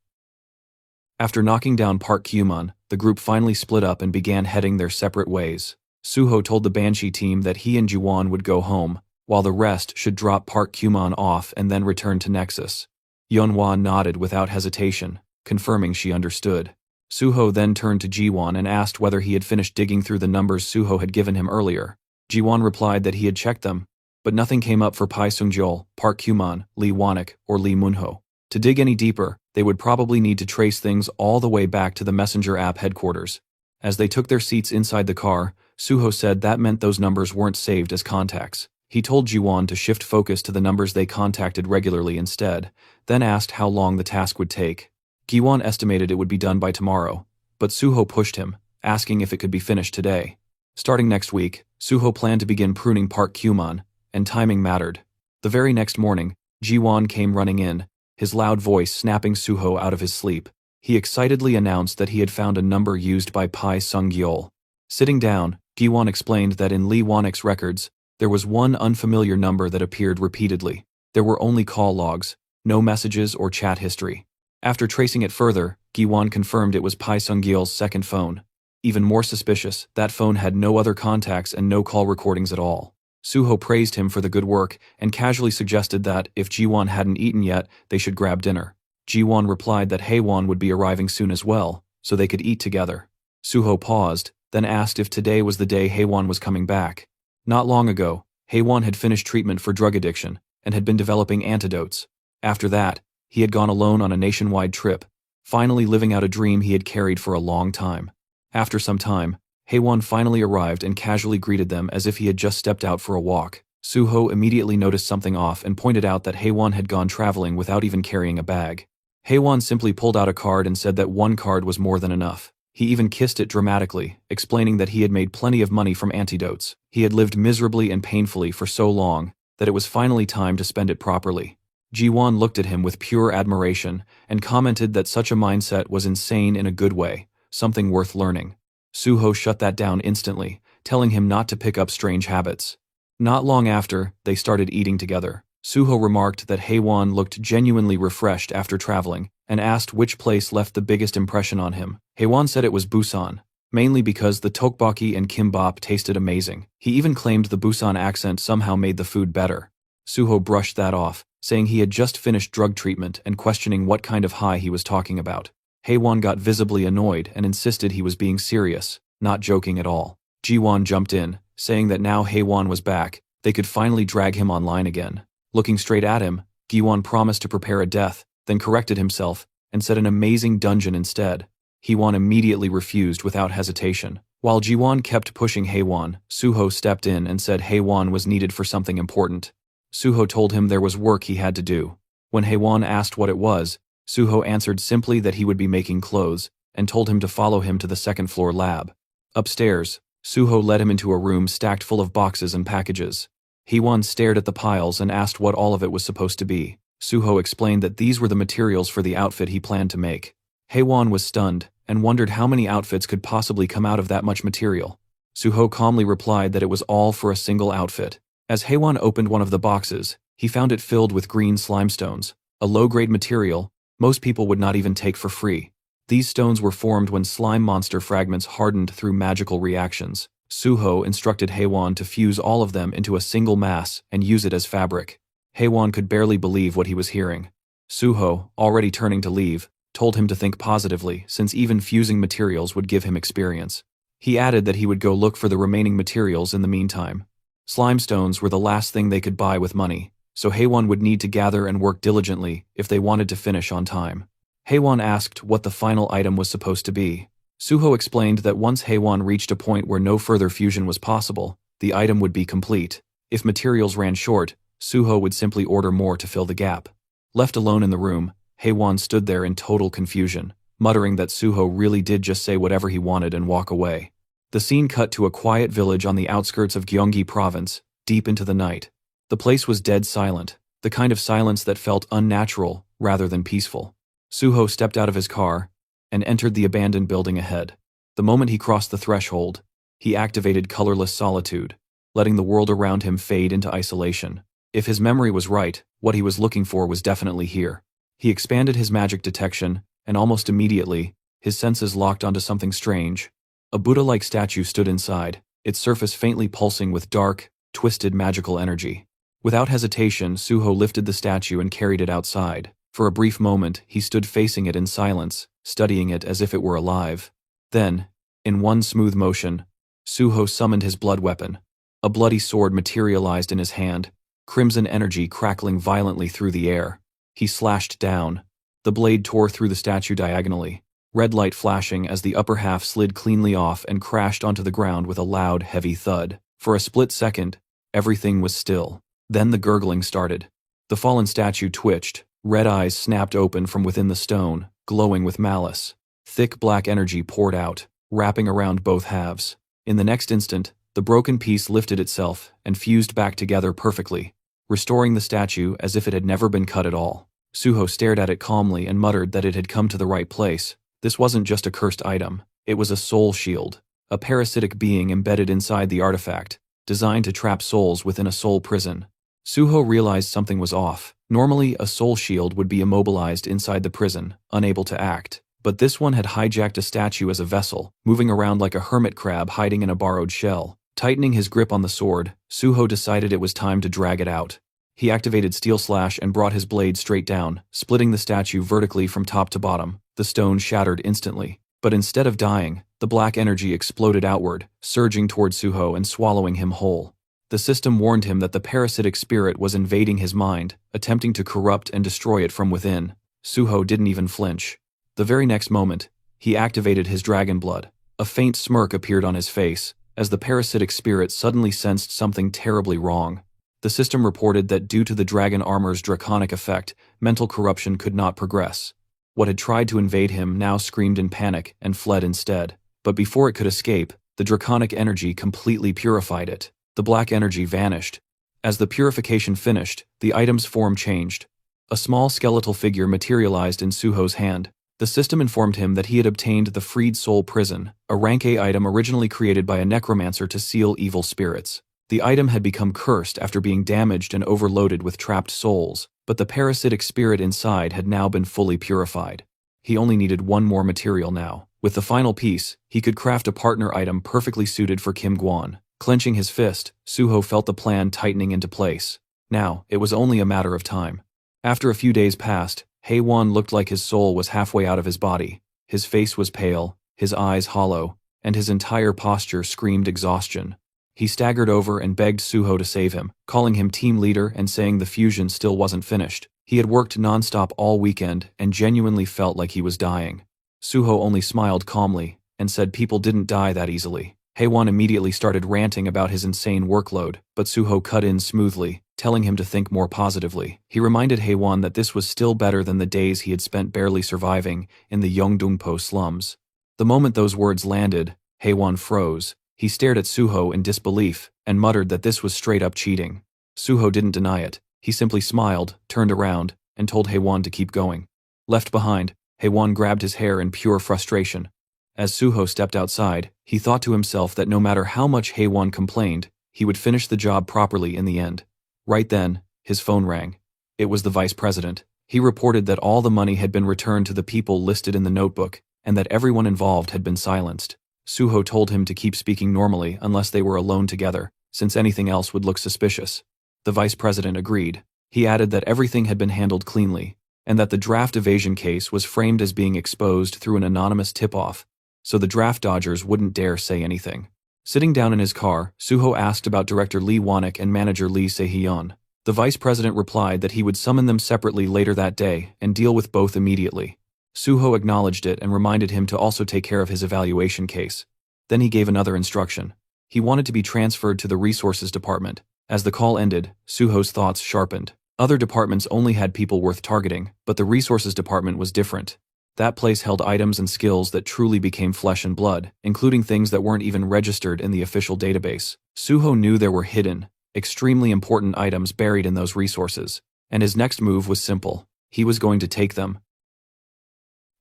After knocking down Park Kyuman, the group finally split up and began heading their separate ways. Suho told the Banshee team that he and Jiwon would go home, while the rest should drop Park Kumon off and then return to Nexus. Yeonhwa nodded without hesitation, confirming she understood. Suho then turned to Jiwon and asked whether he had finished digging through the numbers Suho had given him earlier. Jiwon replied that he had checked them, but nothing came up for Pai Sungjol, Park Kumon, Lee Wanik, or Lee Munho. To dig any deeper, they would probably need to trace things all the way back to the Messenger app headquarters. As they took their seats inside the car, Suho said that meant those numbers weren't saved as contacts. He told Jiwon to shift focus to the numbers they contacted regularly instead, then asked how long the task would take. Jiwon estimated it would be done by tomorrow, but Suho pushed him, asking if it could be finished today. Starting next week, Suho planned to begin pruning Park Kumon, and timing mattered. The very next morning, Jiwon came running in, his loud voice snapping Suho out of his sleep. He excitedly announced that he had found a number used by Pai Sungyol. Sitting down, Jiwon explained that in Lee Wanik's records, there was one unfamiliar number that appeared repeatedly. There were only call logs, no messages or chat history. After tracing it further, Jiwon confirmed it was Pai Sungyol's second phone. Even more suspicious, that phone had no other contacts and no call recordings at all. Suho praised him for the good work and casually suggested that, if Jiwon hadn't eaten yet, they should grab dinner. Jiwon replied that Haewon would be arriving soon as well, so they could eat together. Suho paused, then asked if today was the day Haewon was coming back. Not long ago, Haewon had finished treatment for drug addiction and had been developing antidotes. After that, he had gone alone on a nationwide trip, finally living out a dream he had carried for a long time. After some time, Haewon finally arrived and casually greeted them as if he had just stepped out for a walk. Suho immediately noticed something off and pointed out that Haewon had gone traveling without even carrying a bag. Haewon simply pulled out a card and said that one card was more than enough. He even kissed it dramatically, explaining that he had made plenty of money from antidotes. He had lived miserably and painfully for so long that it was finally time to spend it properly. Jiwon looked at him with pure admiration and commented that such a mindset was insane in a good way, something worth learning. Suho shut that down instantly, telling him not to pick up strange habits. Not long after, they started eating together. Suho remarked that Haewon looked genuinely refreshed after traveling and asked which place left the biggest impression on him. Haewon said it was Busan, mainly because the tteokbokki and kimbap tasted amazing. He even claimed the Busan accent somehow made the food better. Suho brushed that off, saying he had just finished drug treatment and questioning what kind of high he was talking about. Haewon got visibly annoyed and insisted he was being serious, not joking at all. Jiwon jumped in, saying that now Haewon was back, they could finally drag him online again. Looking straight at him, Jiwon promised to prepare a death, then corrected himself, and said an amazing dungeon instead. Haewon immediately refused without hesitation. While Jiwon kept pushing Haewon, Suho stepped in and said Haewon was needed for something important. Suho told him there was work he had to do. When Haewon asked what it was, Suho answered simply that he would be making clothes, and told him to follow him to the second-floor lab. Upstairs, Suho led him into a room stacked full of boxes and packages. Haewon stared at the piles and asked what all of it was supposed to be. Suho explained that these were the materials for the outfit he planned to make. Haewon was stunned and wondered how many outfits could possibly come out of that much material. Suho calmly replied that it was all for a single outfit. As Haewon opened one of the boxes, he found it filled with green slimestones, a low-grade material most people would not even take for free. These stones were formed when slime monster fragments hardened through magical reactions. Suho instructed Haewon to fuse all of them into a single mass and use it as fabric. Haewon could barely believe what he was hearing. Suho, already turning to leave, told him to think positively since even fusing materials would give him experience. He added that he would go look for the remaining materials in the meantime. Slime stones were the last thing they could buy with money, so Haewon would need to gather and work diligently if they wanted to finish on time. Haewon asked what the final item was supposed to be. Suho explained that once Haewon reached a point where no further fusion was possible, the item would be complete. If materials ran short, Suho would simply order more to fill the gap. Left alone in the room, Haewon stood there in total confusion, muttering that Suho really did just say whatever he wanted and walk away. The scene cut to a quiet village on the outskirts of Gyeonggi Province, deep into the night. The place was dead silent, the kind of silence that felt unnatural rather than peaceful. Suho stepped out of his car and entered the abandoned building ahead. The moment he crossed the threshold, he activated colorless solitude, letting the world around him fade into isolation. If his memory was right, what he was looking for was definitely here. He expanded his magic detection, and almost immediately, his senses locked onto something strange. A Buddha-like statue stood inside, its surface faintly pulsing with dark, twisted magical energy. Without hesitation, Suho lifted the statue and carried it outside. For a brief moment, he stood facing it in silence, studying it as if it were alive. Then, in one smooth motion, Suho summoned his blood weapon. A bloody sword materialized in his hand, crimson energy crackling violently through the air. He slashed down. The blade tore through the statue diagonally, red light flashing as the upper half slid cleanly off and crashed onto the ground with a loud, heavy thud. For a split second, everything was still. Then the gurgling started. The fallen statue twitched, red eyes snapped open from within the stone, glowing with malice. Thick black energy poured out, wrapping around both halves. In the next instant, the broken piece lifted itself and fused back together perfectly, restoring the statue as if it had never been cut at all. Suho stared at it calmly and muttered that it had come to the right place. This wasn't just a cursed item, it was a soul shield, a parasitic being embedded inside the artifact, designed to trap souls within a soul prison. Suho realized something was off. Normally, a soul shield would be immobilized inside the prison, unable to act. But this one had hijacked a statue as a vessel, moving around like a hermit crab hiding in a borrowed shell. Tightening his grip on the sword, Suho decided it was time to drag it out. He activated Steel Slash and brought his blade straight down, splitting the statue vertically from top to bottom. The stone shattered instantly. But instead of dying, the black energy exploded outward, surging toward Suho and swallowing him whole. The system warned him that the parasitic spirit was invading his mind, attempting to corrupt and destroy it from within. Suho didn't even flinch. The very next moment, he activated his dragon blood. A faint smirk appeared on his face, as the parasitic spirit suddenly sensed something terribly wrong. The system reported that due to the dragon armor's draconic effect, mental corruption could not progress. What had tried to invade him now screamed in panic and fled instead. But before it could escape, the draconic energy completely purified it. The black energy vanished. As the purification finished, the item's form changed. A small skeletal figure materialized in Suho's hand. The system informed him that he had obtained the Freed Soul Prison, a rank A item originally created by a necromancer to seal evil spirits. The item had become cursed after being damaged and overloaded with trapped souls, but the parasitic spirit inside had now been fully purified. He only needed one more material now. With the final piece, he could craft a partner item perfectly suited for Kim Guan. Clenching his fist, Suho felt the plan tightening into place. Now, it was only a matter of time. After a few days passed, Haewon looked like his soul was halfway out of his body. His face was pale, his eyes hollow, and his entire posture screamed exhaustion. He staggered over and begged Suho to save him, calling him team leader and saying the fusion still wasn't finished. He had worked nonstop all weekend and genuinely felt like he was dying. Suho only smiled calmly and said people didn't die that easily. Haewon immediately started ranting about his insane workload, but Suho cut in smoothly, telling him to think more positively. He reminded Haewon that this was still better than the days he had spent barely surviving in the Yeongdongpo slums. The moment those words landed, Haewon froze. He stared at Suho in disbelief and muttered that this was straight-up cheating. Suho didn't deny it. He simply smiled, turned around, and told Haewon to keep going. Left behind, Haewon grabbed his hair in pure frustration. As Suho stepped outside, he thought to himself that no matter how much Haewon complained, he would finish the job properly in the end. Right then, his phone rang. It was the vice president. He reported that all the money had been returned to the people listed in the notebook, and that everyone involved had been silenced. Suho told him to keep speaking normally unless they were alone together, since anything else would look suspicious. The vice president agreed. He added that everything had been handled cleanly, and that the draft evasion case was framed as being exposed through an anonymous tip-off, so the draft dodgers wouldn't dare say anything. Sitting down in his car, Suho asked about Director Lee Wanek and manager Lee Se-hyun. The vice president replied that he would summon them separately later that day and deal with both immediately. Suho acknowledged it and reminded him to also take care of his evaluation case. Then he gave another instruction. He wanted to be transferred to the resources department. As the call ended, Suho's thoughts sharpened. Other departments only had people worth targeting, but the resources department was different. That place held items and skills that truly became flesh and blood, including things that weren't even registered in the official database. Suho knew there were hidden, extremely important items buried in those resources, and his next move was simple. He was going to take them.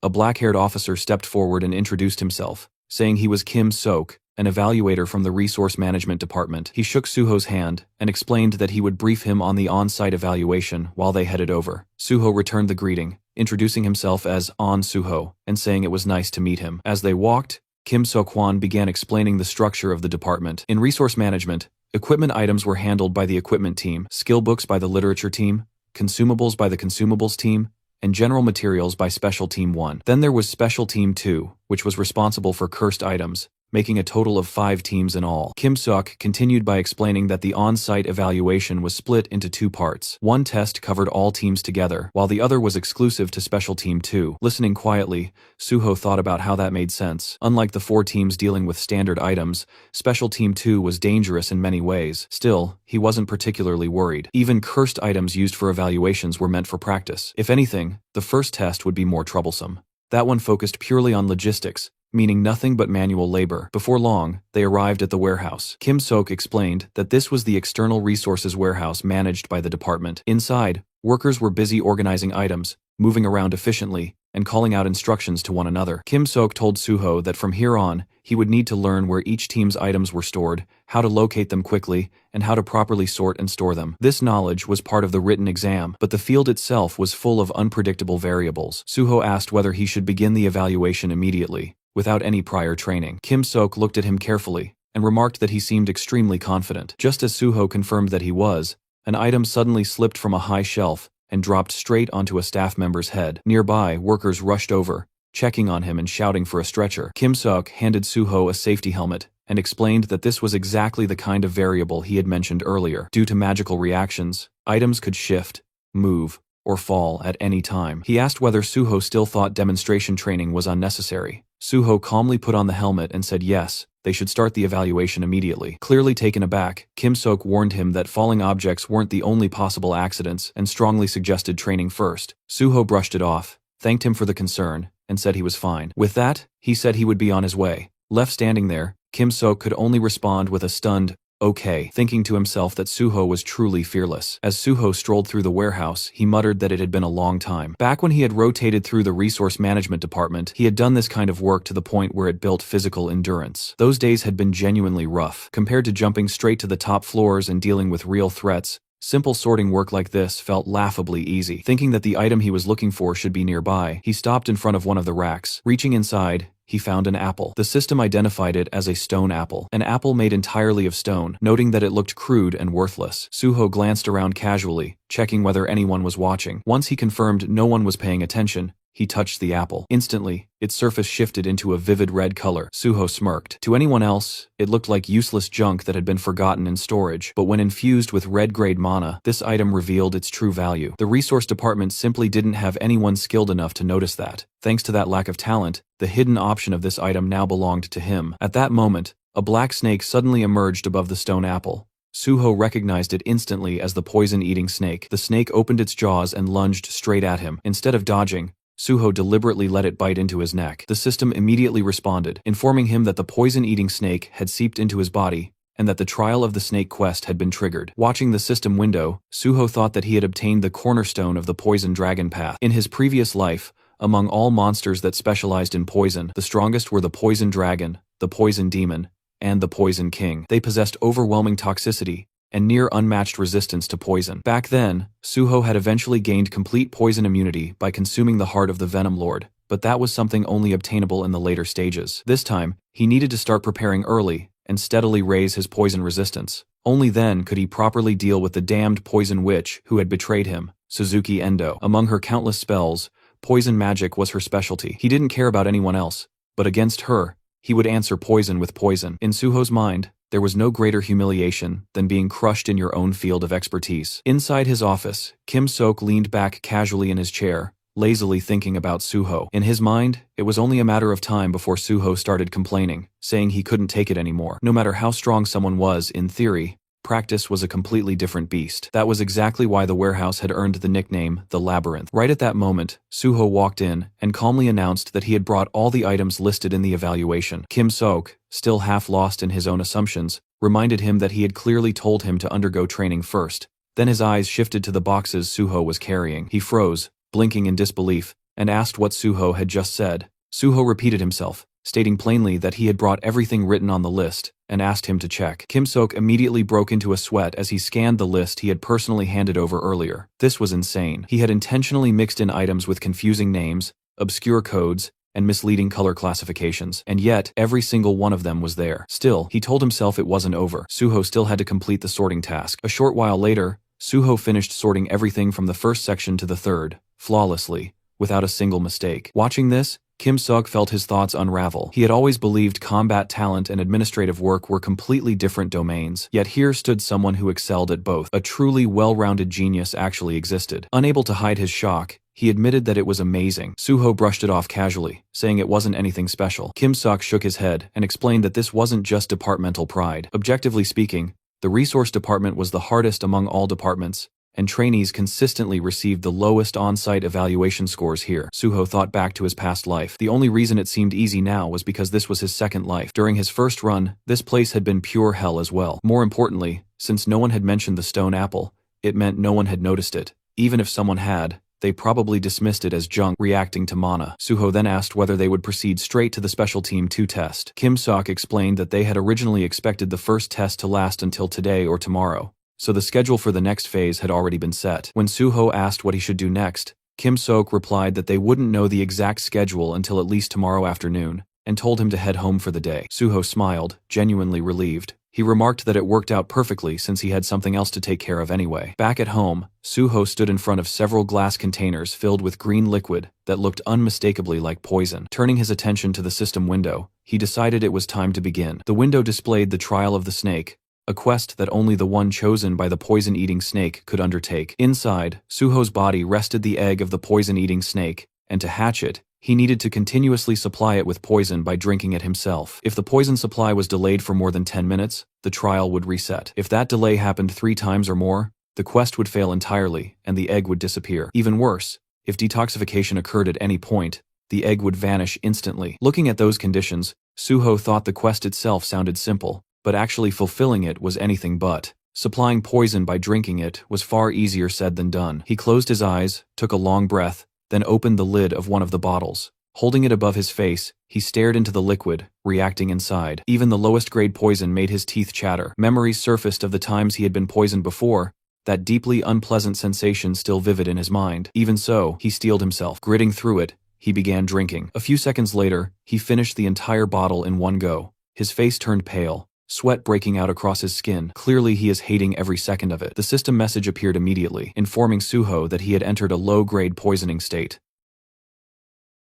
A black-haired officer stepped forward and introduced himself, saying he was Kim Sok, an evaluator from the Resource Management Department. He shook Suho's hand and explained that he would brief him on the on-site evaluation while they headed over. Suho returned the greeting, introducing himself as On Suho and saying it was nice to meet him. As they walked, Kim Seok-hwan began explaining the structure of the department. In resource management, equipment items were handled by the equipment team, skill books by the literature team, consumables by the consumables team, and general materials by Special Team 1. Then there was Special Team 2, which was responsible for cursed items, making a total of 5 teams in all. Kim Seok continued by explaining that the on-site evaluation was split into 2 parts. One test covered all teams together, while the other was exclusive to Special Team 2. Listening quietly, Suho thought about how that made sense. Unlike the 4 teams dealing with standard items, Special Team 2 was dangerous in many ways. Still, he wasn't particularly worried. Even cursed items used for evaluations were meant for practice. If anything, the first test would be more troublesome. That one focused purely on logistics, meaning nothing but manual labor. Before long, they arrived at the warehouse. Kim Seok explained that this was the external resources warehouse managed by the department. Inside, workers were busy organizing items, moving around efficiently, and calling out instructions to one another. Kim Seok told Suho that from here on, he would need to learn where each team's items were stored, how to locate them quickly, and how to properly sort and store them. This knowledge was part of the written exam, but the field itself was full of unpredictable variables. Suho asked whether he should begin the evaluation immediately, without any prior training. Kim Seok looked at him carefully, and remarked that he seemed extremely confident. Just as Suho confirmed that he was, an item suddenly slipped from a high shelf, and dropped straight onto a staff member's head. Nearby, workers rushed over, checking on him and shouting for a stretcher. Kim Seok handed Suho a safety helmet, and explained that this was exactly the kind of variable he had mentioned earlier. Due to magical reactions, items could shift, move, or fall at any time. He asked whether Suho still thought demonstration training was unnecessary. Suho calmly put on the helmet and said yes, they should start the evaluation immediately. Clearly taken aback, Kim Seok warned him that falling objects weren't the only possible accidents and strongly suggested training first. Suho brushed it off, thanked him for the concern, and said he was fine. With that, he said he would be on his way. Left standing there, Kim Seok could only respond with a stunned, okay, thinking to himself that Suho was truly fearless. As Suho strolled through the warehouse, he muttered that it had been a long time. Back when he had rotated through the resource management department, he had done this kind of work to the point where it built physical endurance. Those days had been genuinely rough. Compared to jumping straight to the top floors and dealing with real threats, simple sorting work like this felt laughably easy. Thinking that the item he was looking for should be nearby, he stopped in front of one of the racks. Reaching inside, he found an apple. The system identified it as a stone apple. An apple made entirely of stone. Noting that it looked crude and worthless, Suho glanced around casually, checking whether anyone was watching. Once he confirmed no one was paying attention, he touched the apple. Instantly, its surface shifted into a vivid red color. Suho smirked. To anyone else, it looked like useless junk that had been forgotten in storage, but when infused with red-grade mana, this item revealed its true value. The resource department simply didn't have anyone skilled enough to notice that. Thanks to that lack of talent, the hidden option of this item now belonged to him. At that moment, a black snake suddenly emerged above the stone apple. Suho recognized it instantly as the poison-eating snake. The snake opened its jaws and lunged straight at him. Instead of dodging, Suho deliberately let it bite into his neck. The system immediately responded, informing him that the poison-eating snake had seeped into his body, and that the trial of the snake quest had been triggered. Watching the system window, Suho thought that he had obtained the cornerstone of the poison dragon path. In his previous life, among all monsters that specialized in poison, the strongest were the poison dragon, the poison demon, and the poison king. They possessed overwhelming toxicity and near unmatched resistance to poison. Back then, Suho had eventually gained complete poison immunity by consuming the heart of the Venom Lord, but that was something only obtainable in the later stages. This time, he needed to start preparing early and steadily raise his poison resistance. Only then could he properly deal with the damned poison witch who had betrayed him, Suzuki Endo. Among her countless spells, poison magic was her specialty. He didn't care about anyone else, but against her, he would answer poison with poison. In Suho's mind, there was no greater humiliation than being crushed in your own field of expertise. Inside his office, Kim Seok leaned back casually in his chair, lazily thinking about Suho. In his mind, it was only a matter of time before Suho started complaining, saying he couldn't take it anymore. No matter how strong someone was, in theory, practice was a completely different beast. That was exactly why the warehouse had earned the nickname, the Labyrinth. Right at that moment, Suho walked in and calmly announced that he had brought all the items listed in the evaluation. Kim Seok, still half lost in his own assumptions, reminded him that he had clearly told him to undergo training first. Then his eyes shifted to the boxes Suho was carrying. He froze, blinking in disbelief, and asked what Suho had just said. Suho repeated himself, stating plainly that he had brought everything written on the list, and asked him to check. Kim Seok immediately broke into a sweat as he scanned the list he had personally handed over earlier. This was insane. He had intentionally mixed in items with confusing names, obscure codes, and misleading color classifications, and yet every single one of them was there. Still, he told himself it wasn't over. Suho still had to complete the sorting task. A short while later, Suho finished sorting everything from the first section to the third, flawlessly, without a single mistake. Watching this, Kim Seok felt his thoughts unravel. He had always believed combat talent and administrative work were completely different domains, yet here stood someone who excelled at both. A truly well-rounded genius actually existed. Unable to hide his shock, he admitted that it was amazing. Suho brushed it off casually, saying it wasn't anything special. Kim Seok shook his head and explained that this wasn't just departmental pride. Objectively speaking, the resource department was the hardest among all departments, and trainees consistently received the lowest on-site evaluation scores here. Suho thought back to his past life. The only reason it seemed easy now was because this was his second life. During his first run, this place had been pure hell as well. More importantly, since no one had mentioned the stone apple, it meant no one had noticed it. Even if someone had, they probably dismissed it as junk reacting to mana. Suho then asked whether they would proceed straight to the Special Team 2 test. Kim Seok explained that they had originally expected the first test to last until today or tomorrow, so the schedule for the next phase had already been set. When Suho asked what he should do next, Kim Seok replied that they wouldn't know the exact schedule until at least tomorrow afternoon, and told him to head home for the day. Suho smiled, genuinely relieved. He remarked that it worked out perfectly since he had something else to take care of anyway. Back at home, Suho stood in front of several glass containers filled with green liquid that looked unmistakably like poison. Turning his attention to the system window, he decided it was time to begin. The window displayed the trial of the snake, a quest that only the one chosen by the poison-eating snake could undertake. Inside, Suho's body rested the egg of the poison-eating snake, and to hatch it, he needed to continuously supply it with poison by drinking it himself. If the poison supply was delayed for more than 10 minutes, the trial would reset. If that delay happened 3 times or more, the quest would fail entirely, and the egg would disappear. Even worse, if detoxification occurred at any point, the egg would vanish instantly. Looking at those conditions, Suho thought the quest itself sounded simple, but actually fulfilling it was anything but. Supplying poison by drinking it was far easier said than done. He closed his eyes, took a long breath, then opened the lid of one of the bottles. Holding it above his face, he stared into the liquid, reacting inside. Even the lowest grade poison made his teeth chatter. Memories surfaced of the times he had been poisoned before, that deeply unpleasant sensation still vivid in his mind. Even so, he steeled himself. Gritting through it, he began drinking. A few seconds later, he finished the entire bottle in one go. His face turned pale, sweat breaking out across his skin. Clearly he is hating every second of it. The system message appeared immediately, informing Suho that he had entered a low-grade poisoning state.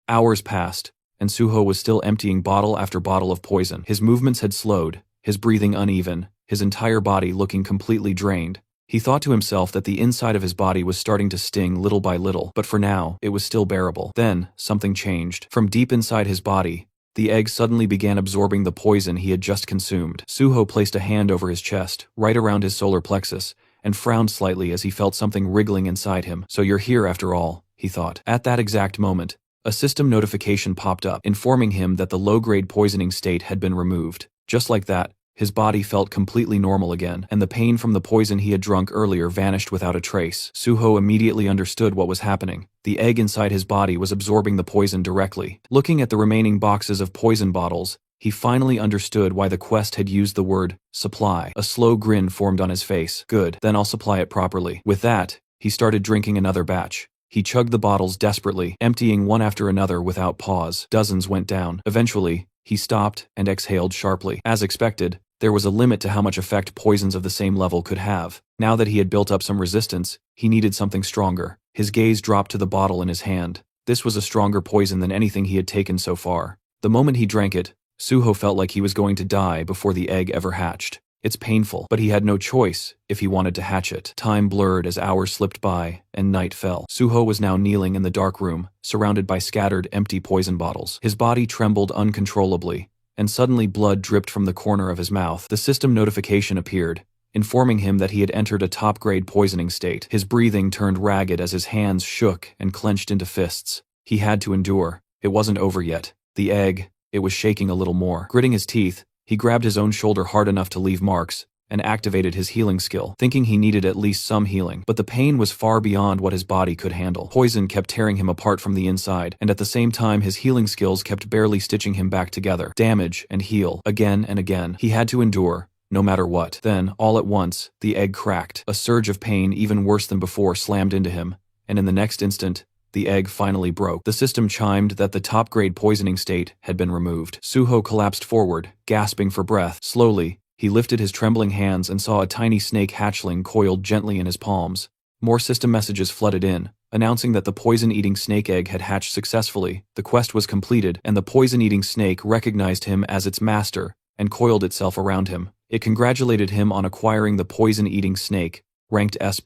Hours passed, and Suho was still emptying bottle after bottle of poison. His movements had slowed, his breathing uneven, his entire body looking completely drained. He thought to himself that the inside of his body was starting to sting little by little, but for now, it was still bearable. Then, something changed. From deep inside his body, the egg suddenly began absorbing the poison he had just consumed. Suho placed a hand over his chest, right around his solar plexus, and frowned slightly as he felt something wriggling inside him. So you're here after all, he thought. At that exact moment, a system notification popped up, informing him that the low-grade poisoning state had been removed. Just like that, his body felt completely normal again, and the pain from the poison he had drunk earlier vanished without a trace. Suho immediately understood what was happening. The egg inside his body was absorbing the poison directly. Looking at the remaining boxes of poison bottles, he finally understood why the quest had used the word supply. A slow grin formed on his face. Good, then I'll supply it properly. With that, he started drinking another batch. He chugged the bottles desperately, emptying one after another without pause. Dozens went down. Eventually, he stopped and exhaled sharply. As expected, there was a limit to how much effect poisons of the same level could have. Now that he had built up some resistance, he needed something stronger. His gaze dropped to the bottle in his hand. This was a stronger poison than anything he had taken so far. The moment he drank it, Suho felt like he was going to die before the egg ever hatched. It's painful, but he had no choice if he wanted to hatch it. Time blurred as hours slipped by, and night fell. Suho was now kneeling in the dark room, surrounded by scattered, empty poison bottles. His body trembled uncontrollably, and suddenly blood dripped from the corner of his mouth. The system notification appeared, informing him that he had entered a top-grade poisoning state. His breathing turned ragged as his hands shook and clenched into fists. He had to endure. It wasn't over yet. The egg, it was shaking a little more. Gritting his teeth, he grabbed his own shoulder hard enough to leave marks, and activated his healing skill, thinking he needed at least some healing. But the pain was far beyond what his body could handle. Poison kept tearing him apart from the inside, and at the same time his healing skills kept barely stitching him back together. Damage and heal, again and again. He had to endure, no matter what. Then, all at once, the egg cracked. A surge of pain even worse than before slammed into him, and in the next instant, the egg finally broke. The system chimed that the top-grade poisoning state had been removed. Suho collapsed forward, gasping for breath. Slowly, he lifted his trembling hands and saw a tiny snake hatchling coiled gently in his palms. More system messages flooded in, announcing that the poison-eating snake egg had hatched successfully. The quest was completed, and the poison-eating snake recognized him as its master and coiled itself around him. It congratulated him on acquiring the poison-eating snake, ranked S+,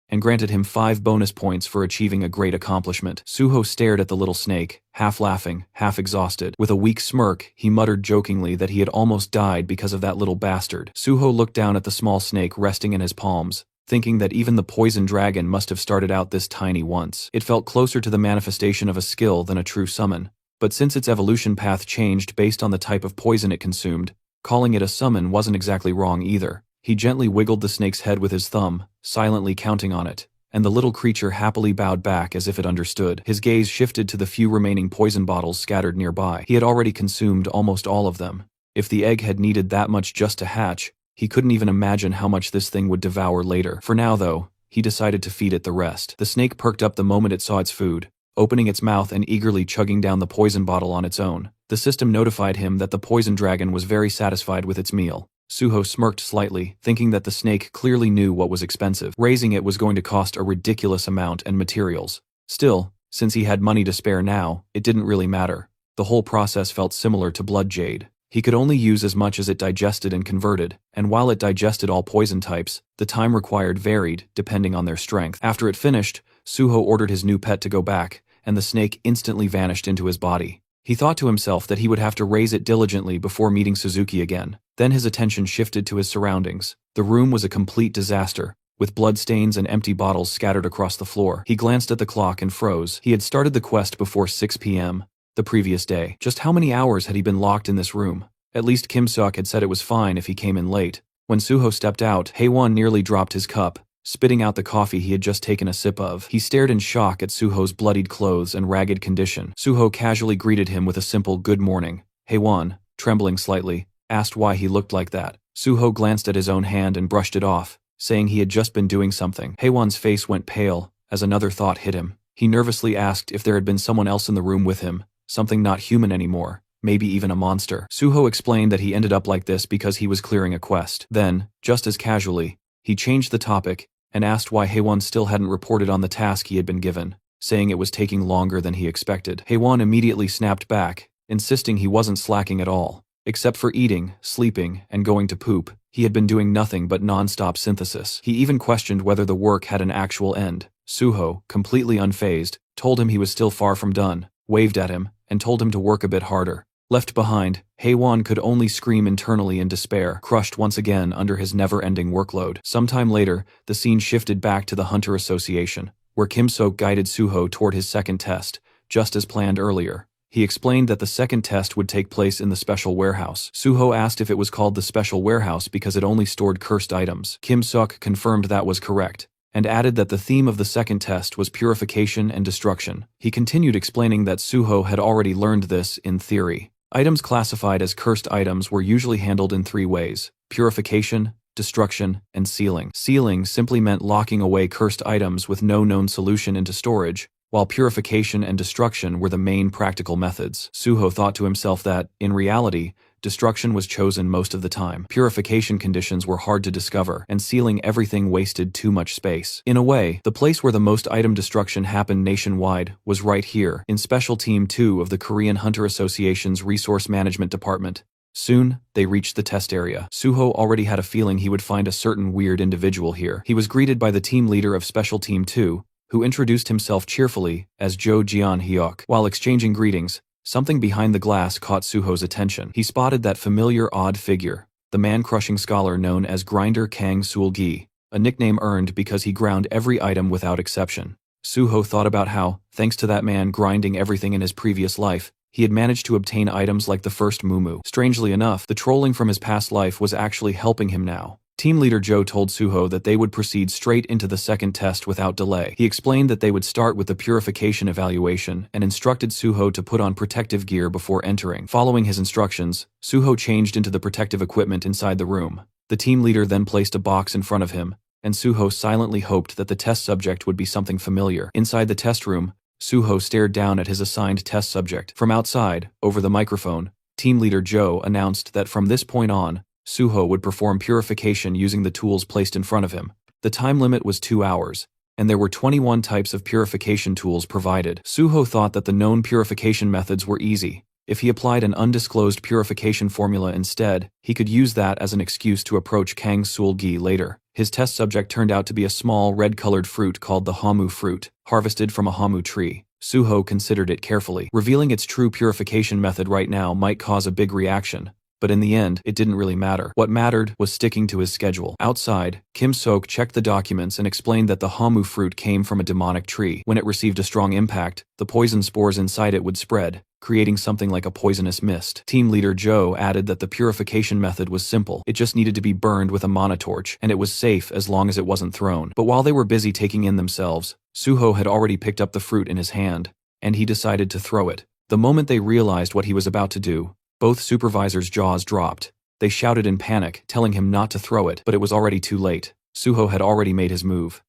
and granted him 5 bonus points for achieving a great accomplishment. Suho stared at the little snake, half laughing, half exhausted. With a weak smirk, he muttered jokingly that he had almost died because of that little bastard. Suho looked down at the small snake resting in his palms, thinking that even the poison dragon must have started out this tiny once. It felt closer to the manifestation of a skill than a true summon, but since its evolution path changed based on the type of poison it consumed, calling it a summon wasn't exactly wrong either. He gently wiggled the snake's head with his thumb, silently counting on it, and the little creature happily bowed back as if it understood. His gaze shifted to the few remaining poison bottles scattered nearby. He had already consumed almost all of them. If the egg had needed that much just to hatch, he couldn't even imagine how much this thing would devour later. For now, though, he decided to feed it the rest. The snake perked up the moment it saw its food, opening its mouth and eagerly chugging down the poison bottle on its own. The system notified him that the poison dragon was very satisfied with its meal. Suho smirked slightly, thinking that the snake clearly knew what was expensive. Raising it was going to cost a ridiculous amount and materials. Still, since he had money to spare now, it didn't really matter. The whole process felt similar to blood jade. He could only use as much as it digested and converted, and while it digested all poison types, the time required varied, depending on their strength. After it finished, Suho ordered his new pet to go back, and the snake instantly vanished into his body. He thought to himself that he would have to raise it diligently before meeting Suzuki again. Then his attention shifted to his surroundings. The room was a complete disaster, with bloodstains and empty bottles scattered across the floor. He glanced at the clock and froze. He had started the quest before 6 p.m. the previous day. Just how many hours had he been locked in this room? At least Kim Seok had said it was fine if he came in late. When Suho stepped out, Haewon nearly dropped his cup, spitting out the coffee he had just taken a sip of. He stared in shock at Suho's bloodied clothes and ragged condition. Suho casually greeted him with a simple good morning. Haewon, trembling slightly, asked why he looked like that. Suho glanced at his own hand and brushed it off, saying he had just been doing something. Haewon's face went pale as another thought hit him. He nervously asked if there had been someone else in the room with him, something not human anymore, maybe even a monster. Suho explained that he ended up like this because he was clearing a quest. Then, just as casually, he changed the topic and asked why Haewon still hadn't reported on the task he had been given, saying it was taking longer than he expected. Haewon immediately snapped back, insisting he wasn't slacking at all. Except for eating, sleeping, and going to poop, he had been doing nothing but non-stop synthesis. He even questioned whether the work had an actual end. Suho, completely unfazed, told him he was still far from done, waved at him, and told him to work a bit harder. Left behind, Haewon could only scream internally in despair, crushed once again under his never-ending workload. Sometime later, the scene shifted back to the Hunter Association, where Kim Seok guided Suho toward his second test, just as planned earlier. He explained that the second test would take place in the special warehouse. Suho asked if it was called the special warehouse because it only stored cursed items. Kim Seok confirmed that was correct, and added that the theme of the second test was purification and destruction. He continued explaining that Suho had already learned this in theory. Items classified as cursed items were usually handled in 3 ways: purification, destruction, and sealing. Sealing simply meant locking away cursed items with no known solution into storage, while purification and destruction were the main practical methods. Suho thought to himself that, in reality, destruction was chosen most of the time. Purification conditions were hard to discover, and sealing everything wasted too much space. In a way, the place where the most item destruction happened nationwide was right here, in Special Team 2 of the Korean Hunter Association's Resource Management Department. Soon, they reached the test area. Suho already had a feeling he would find a certain weird individual here. He was greeted by the team leader of Special Team 2, who introduced himself cheerfully as Jo Jeon-hyuk. While exchanging greetings, something behind the glass caught Suho's attention. He spotted that familiar odd figure, the man-crushing scholar known as Grinder Kang Sul-gi, a nickname earned because he ground every item without exception. Suho thought about how, thanks to that man grinding everything in his previous life, he had managed to obtain items like the first Mumu. Strangely enough, the trolling from his past life was actually helping him now. Team leader Jo told Suho that they would proceed straight into the second test without delay. He explained that they would start with the purification evaluation and instructed Suho to put on protective gear before entering. Following his instructions, Suho changed into the protective equipment inside the room. The team leader then placed a box in front of him, and Suho silently hoped that the test subject would be something familiar. Inside the test room, Suho stared down at his assigned test subject. From outside, over the microphone, Team Leader Joe announced that from this point on, Suho would perform purification using the tools placed in front of him. The time limit was 2 hours, and there were 21 types of purification tools provided. Suho thought that the known purification methods were easy. If he applied an undisclosed purification formula instead, he could use that as an excuse to approach Kang Sul-gi later. His test subject turned out to be a small red-colored fruit called the hamu fruit, harvested from a hamu tree. Suho considered it carefully. Revealing its true purification method right now might cause a big reaction, but in the end, it didn't really matter. What mattered was sticking to his schedule. Outside, Kim Sok checked the documents and explained that the hamu fruit came from a demonic tree. When it received a strong impact, the poison spores inside it would spread, creating something like a poisonous mist. Team Leader Joe added that the purification method was simple. It just needed to be burned with a monotorch, and it was safe as long as it wasn't thrown. But while they were busy taking in themselves, Suho had already picked up the fruit in his hand, and he decided to throw it. The moment they realized what he was about to do, both supervisors' jaws dropped. They shouted in panic, telling him not to throw it, but it was already too late. Suho had already made his move.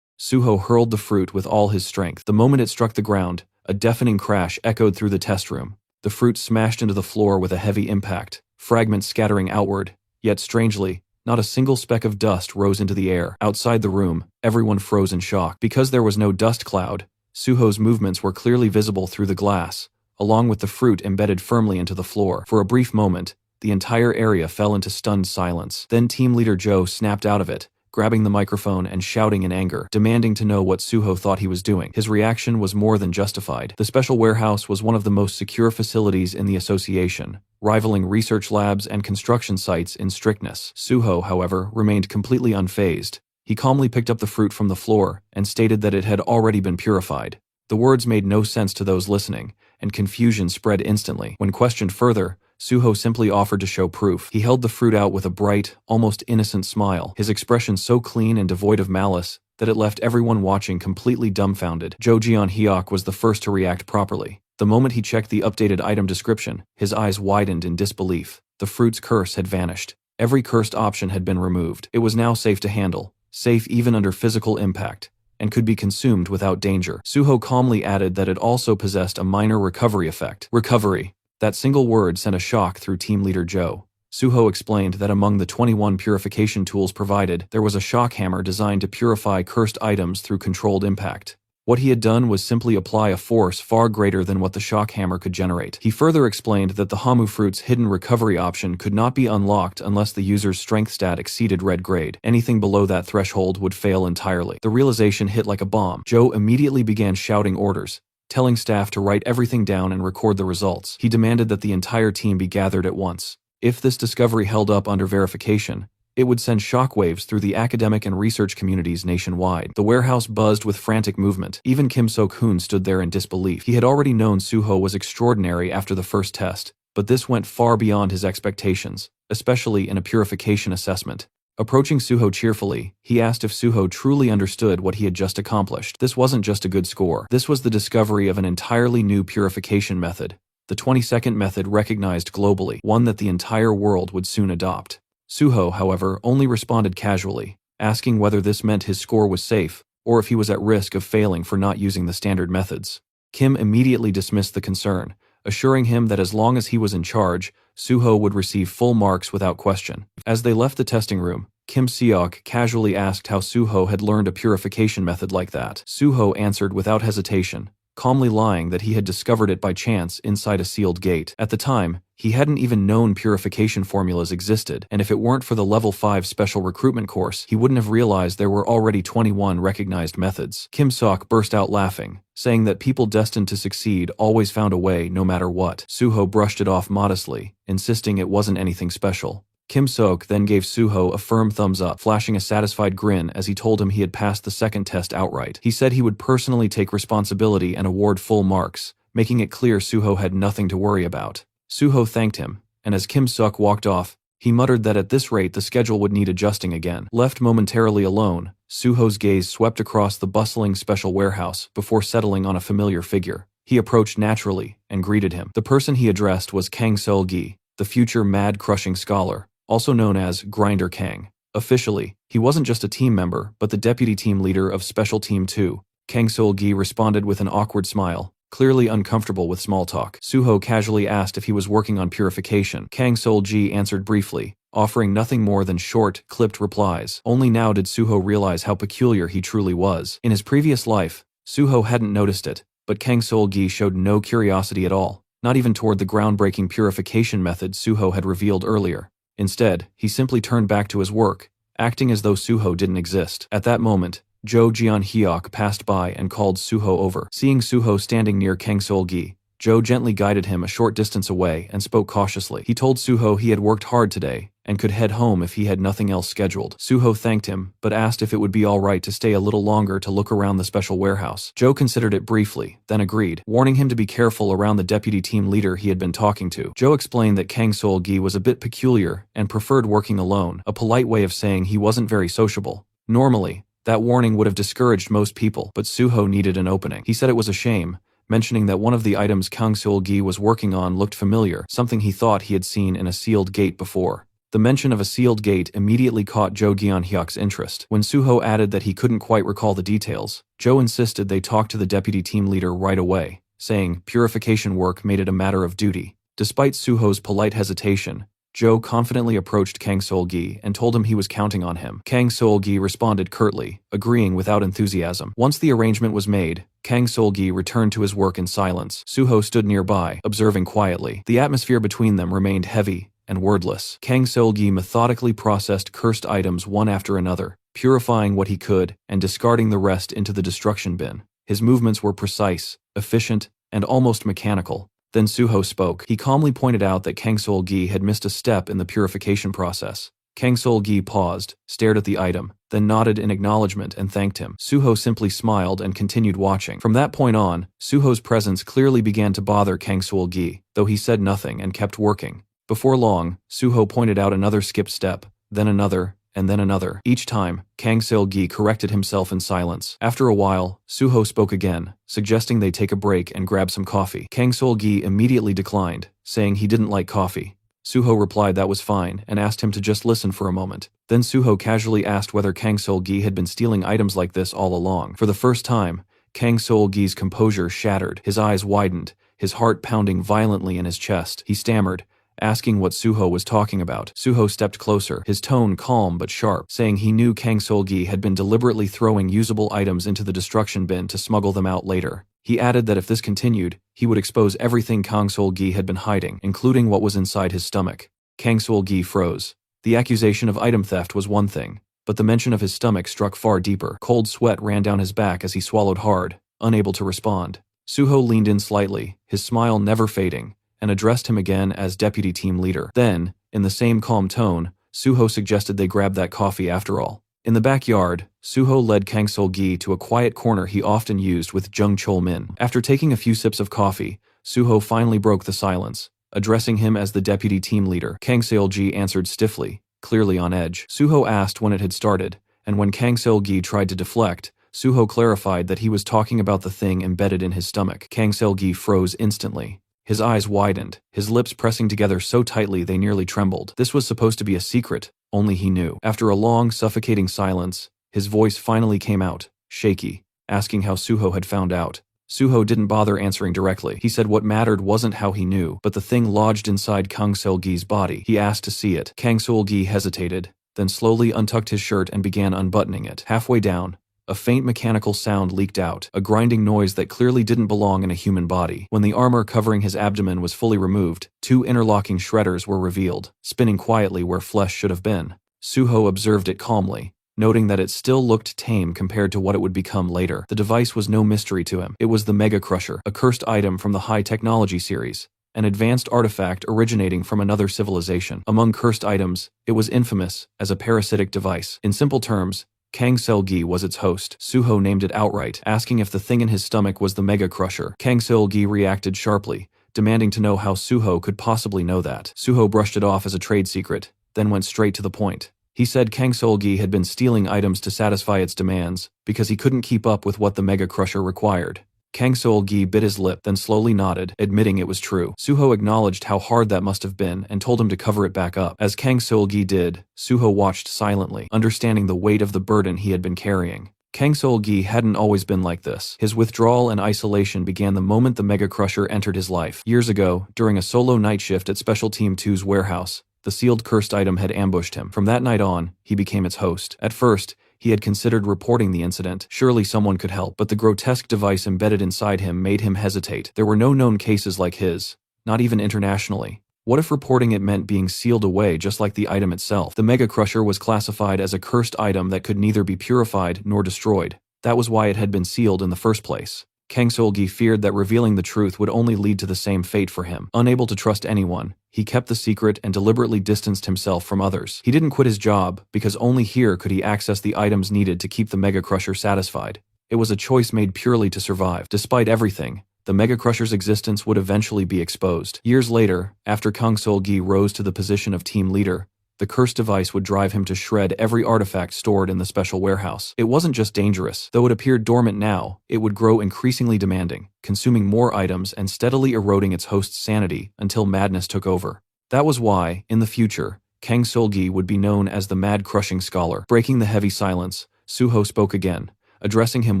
Suho hurled the fruit with all his strength. The moment it struck the ground, a deafening crash echoed through the test room. The fruit smashed into the floor with a heavy impact, fragments scattering outward, yet strangely, not a single speck of dust rose into the air. Outside the room, everyone froze in shock. Because there was no dust cloud, Suho's movements were clearly visible through the glass, along with the fruit embedded firmly into the floor. For a brief moment, the entire area fell into stunned silence. Then Team Leader Joe snapped out of it, grabbing the microphone and shouting in anger, demanding to know what Suho thought he was doing. His reaction was more than justified. The special warehouse was one of the most secure facilities in the association, rivaling research labs and construction sites in strictness. Suho, however, remained completely unfazed. He calmly picked up the fruit from the floor and stated that it had already been purified. The words made no sense to those listening, and confusion spread instantly. When questioned further, Suho simply offered to show proof. He held the fruit out with a bright, almost innocent smile, his expression so clean and devoid of malice that it left everyone watching completely dumbfounded. Jo Jeon-hyuk was the first to react properly. The moment he checked the updated item description, his eyes widened in disbelief. The fruit's curse had vanished. Every cursed option had been removed. It was now safe to handle, safe even under physical impact, and could be consumed without danger. Suho calmly added that it also possessed a minor recovery effect. Recovery. That single word sent a shock through Team Leader Joe. Suho explained that among the 21 purification tools provided, there was a shock hammer designed to purify cursed items through controlled impact. What he had done was simply apply a force far greater than what the shock hammer could generate. He further explained that the hamu fruit's hidden recovery option could not be unlocked unless the user's strength stat exceeded red grade. Anything below that threshold would fail entirely. The realization hit like a bomb. Joe immediately began shouting orders, telling staff to write everything down and record the results. He demanded that the entire team be gathered at once. If this discovery held up under verification, it would send shockwaves through the academic and research communities nationwide. The warehouse buzzed with frantic movement. Even Kim Sok-hoon stood there in disbelief. He had already known Suho was extraordinary after the first test, but this went far beyond his expectations, especially in a purification assessment. Approaching Suho cheerfully, he asked if Suho truly understood what he had just accomplished. This wasn't just a good score. This was the discovery of an entirely new purification method, the 20-second method recognized globally, one that the entire world would soon adopt. Suho, however, only responded casually, asking whether this meant his score was safe, or if he was at risk of failing for not using the standard methods. Kim immediately dismissed the concern, assuring him that as long as he was in charge, Suho would receive full marks without question. As they left the testing room, Kim Seok casually asked how Suho had learned a purification method like that. Suho answered without hesitation, calmly lying that he had discovered it by chance inside a sealed gate. At the time, he hadn't even known purification formulas existed, and if it weren't for the level 5 special recruitment course, he wouldn't have realized there were already 21 recognized methods. Kim Sok burst out laughing, saying that people destined to succeed always found a way no matter what. Suho brushed it off modestly, insisting it wasn't anything special. Kim Sok then gave Suho a firm thumbs up, flashing a satisfied grin as he told him he had passed the second test outright. He said he would personally take responsibility and award full marks, making it clear Suho had nothing to worry about. Suho thanked him, and as Kim Sok walked off, he muttered that at this rate the schedule would need adjusting again. Left momentarily alone, Suho's gaze swept across the bustling special warehouse before settling on a familiar figure. He approached naturally and greeted him. The person he addressed was Kang Sul-gi, the future mad-crushing scholar, also known as Grinder Kang. Officially, he wasn't just a team member, but the deputy team leader of Special Team 2, Kang Seol-gi responded with an awkward smile, clearly uncomfortable with small talk. Suho casually asked if he was working on purification. Kang Seol-gi answered briefly, offering nothing more than short, clipped replies. Only now did Suho realize how peculiar he truly was. In his previous life, Suho hadn't noticed it, but Kang Seol-gi showed no curiosity at all, not even toward the groundbreaking purification method Suho had revealed earlier. Instead, he simply turned back to his work, acting as though Suho didn't exist. At that moment, Jo Jeon-hyuk passed by and called Suho over. Seeing Suho standing near Kang Seol-gi, Jo gently guided him a short distance away and spoke cautiously. He told Suho he had worked hard today and could head home if he had nothing else scheduled. Suho thanked him, but asked if it would be alright to stay a little longer to look around the special warehouse. Jo considered it briefly, then agreed, warning him to be careful around the deputy team leader he had been talking to. Jo explained that Kang Seol-gi was a bit peculiar and preferred working alone, a polite way of saying he wasn't very sociable. Normally, that warning would have discouraged most people, but Suho needed an opening. He said it was a shame, mentioning that one of the items Kang Seol-gi was working on looked familiar, something he thought he had seen in a sealed gate before. The mention of a sealed gate immediately caught Jo Jeon-hyuk's interest. When Suho added that he couldn't quite recall the details, Jo insisted they talk to the deputy team leader right away, saying purification work made it a matter of duty. Despite Suho's polite hesitation, Jo confidently approached Kang Seol-gi and told him he was counting on him. Kang Seol-gi responded curtly, agreeing without enthusiasm. Once the arrangement was made, Kang Seol-gi returned to his work in silence. Suho stood nearby, observing quietly. The atmosphere between them remained heavy and wordless. Kang Seol-gi methodically processed cursed items one after another, purifying what he could and discarding the rest into the destruction bin. His movements were precise, efficient, and almost mechanical. Then Suho spoke. He calmly pointed out that Kang Seol-gi had missed a step in the purification process. Kang Seol-gi paused, stared at the item, then nodded in acknowledgement and thanked him. Suho simply smiled and continued watching. From that point on, Suho's presence clearly began to bother Kang Seol-gi, though he said nothing and kept working. Before long, Suho pointed out another skipped step, then another, and then another. Each time, Kang Seol-gi corrected himself in silence. After a while, Suho spoke again, suggesting they take a break and grab some coffee. Kang Seol-gi immediately declined, saying he didn't like coffee. Suho replied that was fine and asked him to just listen for a moment. Then Suho casually asked whether Kang Seol-gi had been stealing items like this all along. For the first time, Kang Seol-gi's composure shattered. His eyes widened, his heart pounding violently in his chest. He stammered, asking what Suho was talking about. Suho stepped closer, his tone calm but sharp, saying he knew Kang Seol-gi had been deliberately throwing usable items into the destruction bin to smuggle them out later. He added that if this continued, he would expose everything Kang Seol-gi had been hiding, including what was inside his stomach. Kang Seol-gi froze. The accusation of item theft was one thing, but the mention of his stomach struck far deeper. Cold sweat ran down his back as he swallowed hard, unable to respond. Suho leaned in slightly, his smile never fading, and addressed him again as deputy team leader. Then, in the same calm tone, Suho suggested they grab that coffee after all. In the backyard, Suho led Kang Seol-gi to a quiet corner he often used with Jung Chol-min. After taking a few sips of coffee, Suho finally broke the silence, addressing him as the deputy team leader. Kang Seol-gi answered stiffly, clearly on edge. Suho asked when it had started, and when Kang Seol-gi tried to deflect, Suho clarified that he was talking about the thing embedded in his stomach. Kang Seol-gi froze instantly. His eyes widened, his lips pressing together so tightly they nearly trembled. This was supposed to be a secret, only he knew. After a long, suffocating silence, his voice finally came out, shaky, asking how Suho had found out. Suho didn't bother answering directly. He said what mattered wasn't how he knew, but the thing lodged inside Kang Seol-gi's body. He asked to see it. Kang Seol-gi hesitated, then slowly untucked his shirt and began unbuttoning it. Halfway down, a faint mechanical sound leaked out, a grinding noise that clearly didn't belong in a human body. When the armor covering his abdomen was fully removed, two interlocking shredders were revealed, spinning quietly where flesh should have been. Suho observed it calmly, noting that it still looked tame compared to what it would become later. The device was no mystery to him. It was the Mega Crusher, a cursed item from the High Technology series, an advanced artifact originating from another civilization. Among cursed items, it was infamous as a parasitic device. In simple terms, Kang Seol-gi was its host. Suho named it outright, asking if the thing in his stomach was the Mega Crusher. Kang Seol-gi reacted sharply, demanding to know how Suho could possibly know that. Suho brushed it off as a trade secret, then went straight to the point. He said Kang Seol-gi had been stealing items to satisfy its demands because he couldn't keep up with what the Mega Crusher required. Kang Seol-gi bit his lip, then slowly nodded, admitting it was true. Suho acknowledged how hard that must have been and told him to cover it back up. As Kang Seol-gi did, Suho watched silently, understanding the weight of the burden he had been carrying. Kang Sol-gi hadn't always been like this. His withdrawal and isolation began the moment the Mega Crusher entered his life. Years ago, during a solo night shift at Special Team 2's warehouse, the sealed cursed item had ambushed him. From that night on, he became its host. At first, he had considered reporting the incident. Surely someone could help, but the grotesque device embedded inside him made him hesitate. There were no known cases like his, not even internationally. What if reporting it meant being sealed away just like the item itself? The Mega Crusher was classified as a cursed item that could neither be purified nor destroyed. That was why it had been sealed in the first place. Kang Sol-gi feared that revealing the truth would only lead to the same fate for him. Unable to trust anyone, he kept the secret and deliberately distanced himself from others. He didn't quit his job, because only here could he access the items needed to keep the Mega Crusher satisfied. It was a choice made purely to survive. Despite everything, the Mega Crusher's existence would eventually be exposed. Years later, after Kang Sol-gi rose to the position of team leader, the cursed device would drive him to shred every artifact stored in the special warehouse. It wasn't just dangerous. Though it appeared dormant now, it would grow increasingly demanding, consuming more items and steadily eroding its host's sanity until madness took over. That was why, in the future, Kang Sol-gi would be known as the Mad Crushing Scholar. Breaking the heavy silence, Suho spoke again, addressing him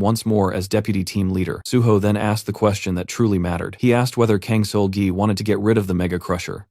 once more as deputy team leader. Suho then asked the question that truly mattered. He asked whether Kang Sol-gi wanted to get rid of the Mega Crusher.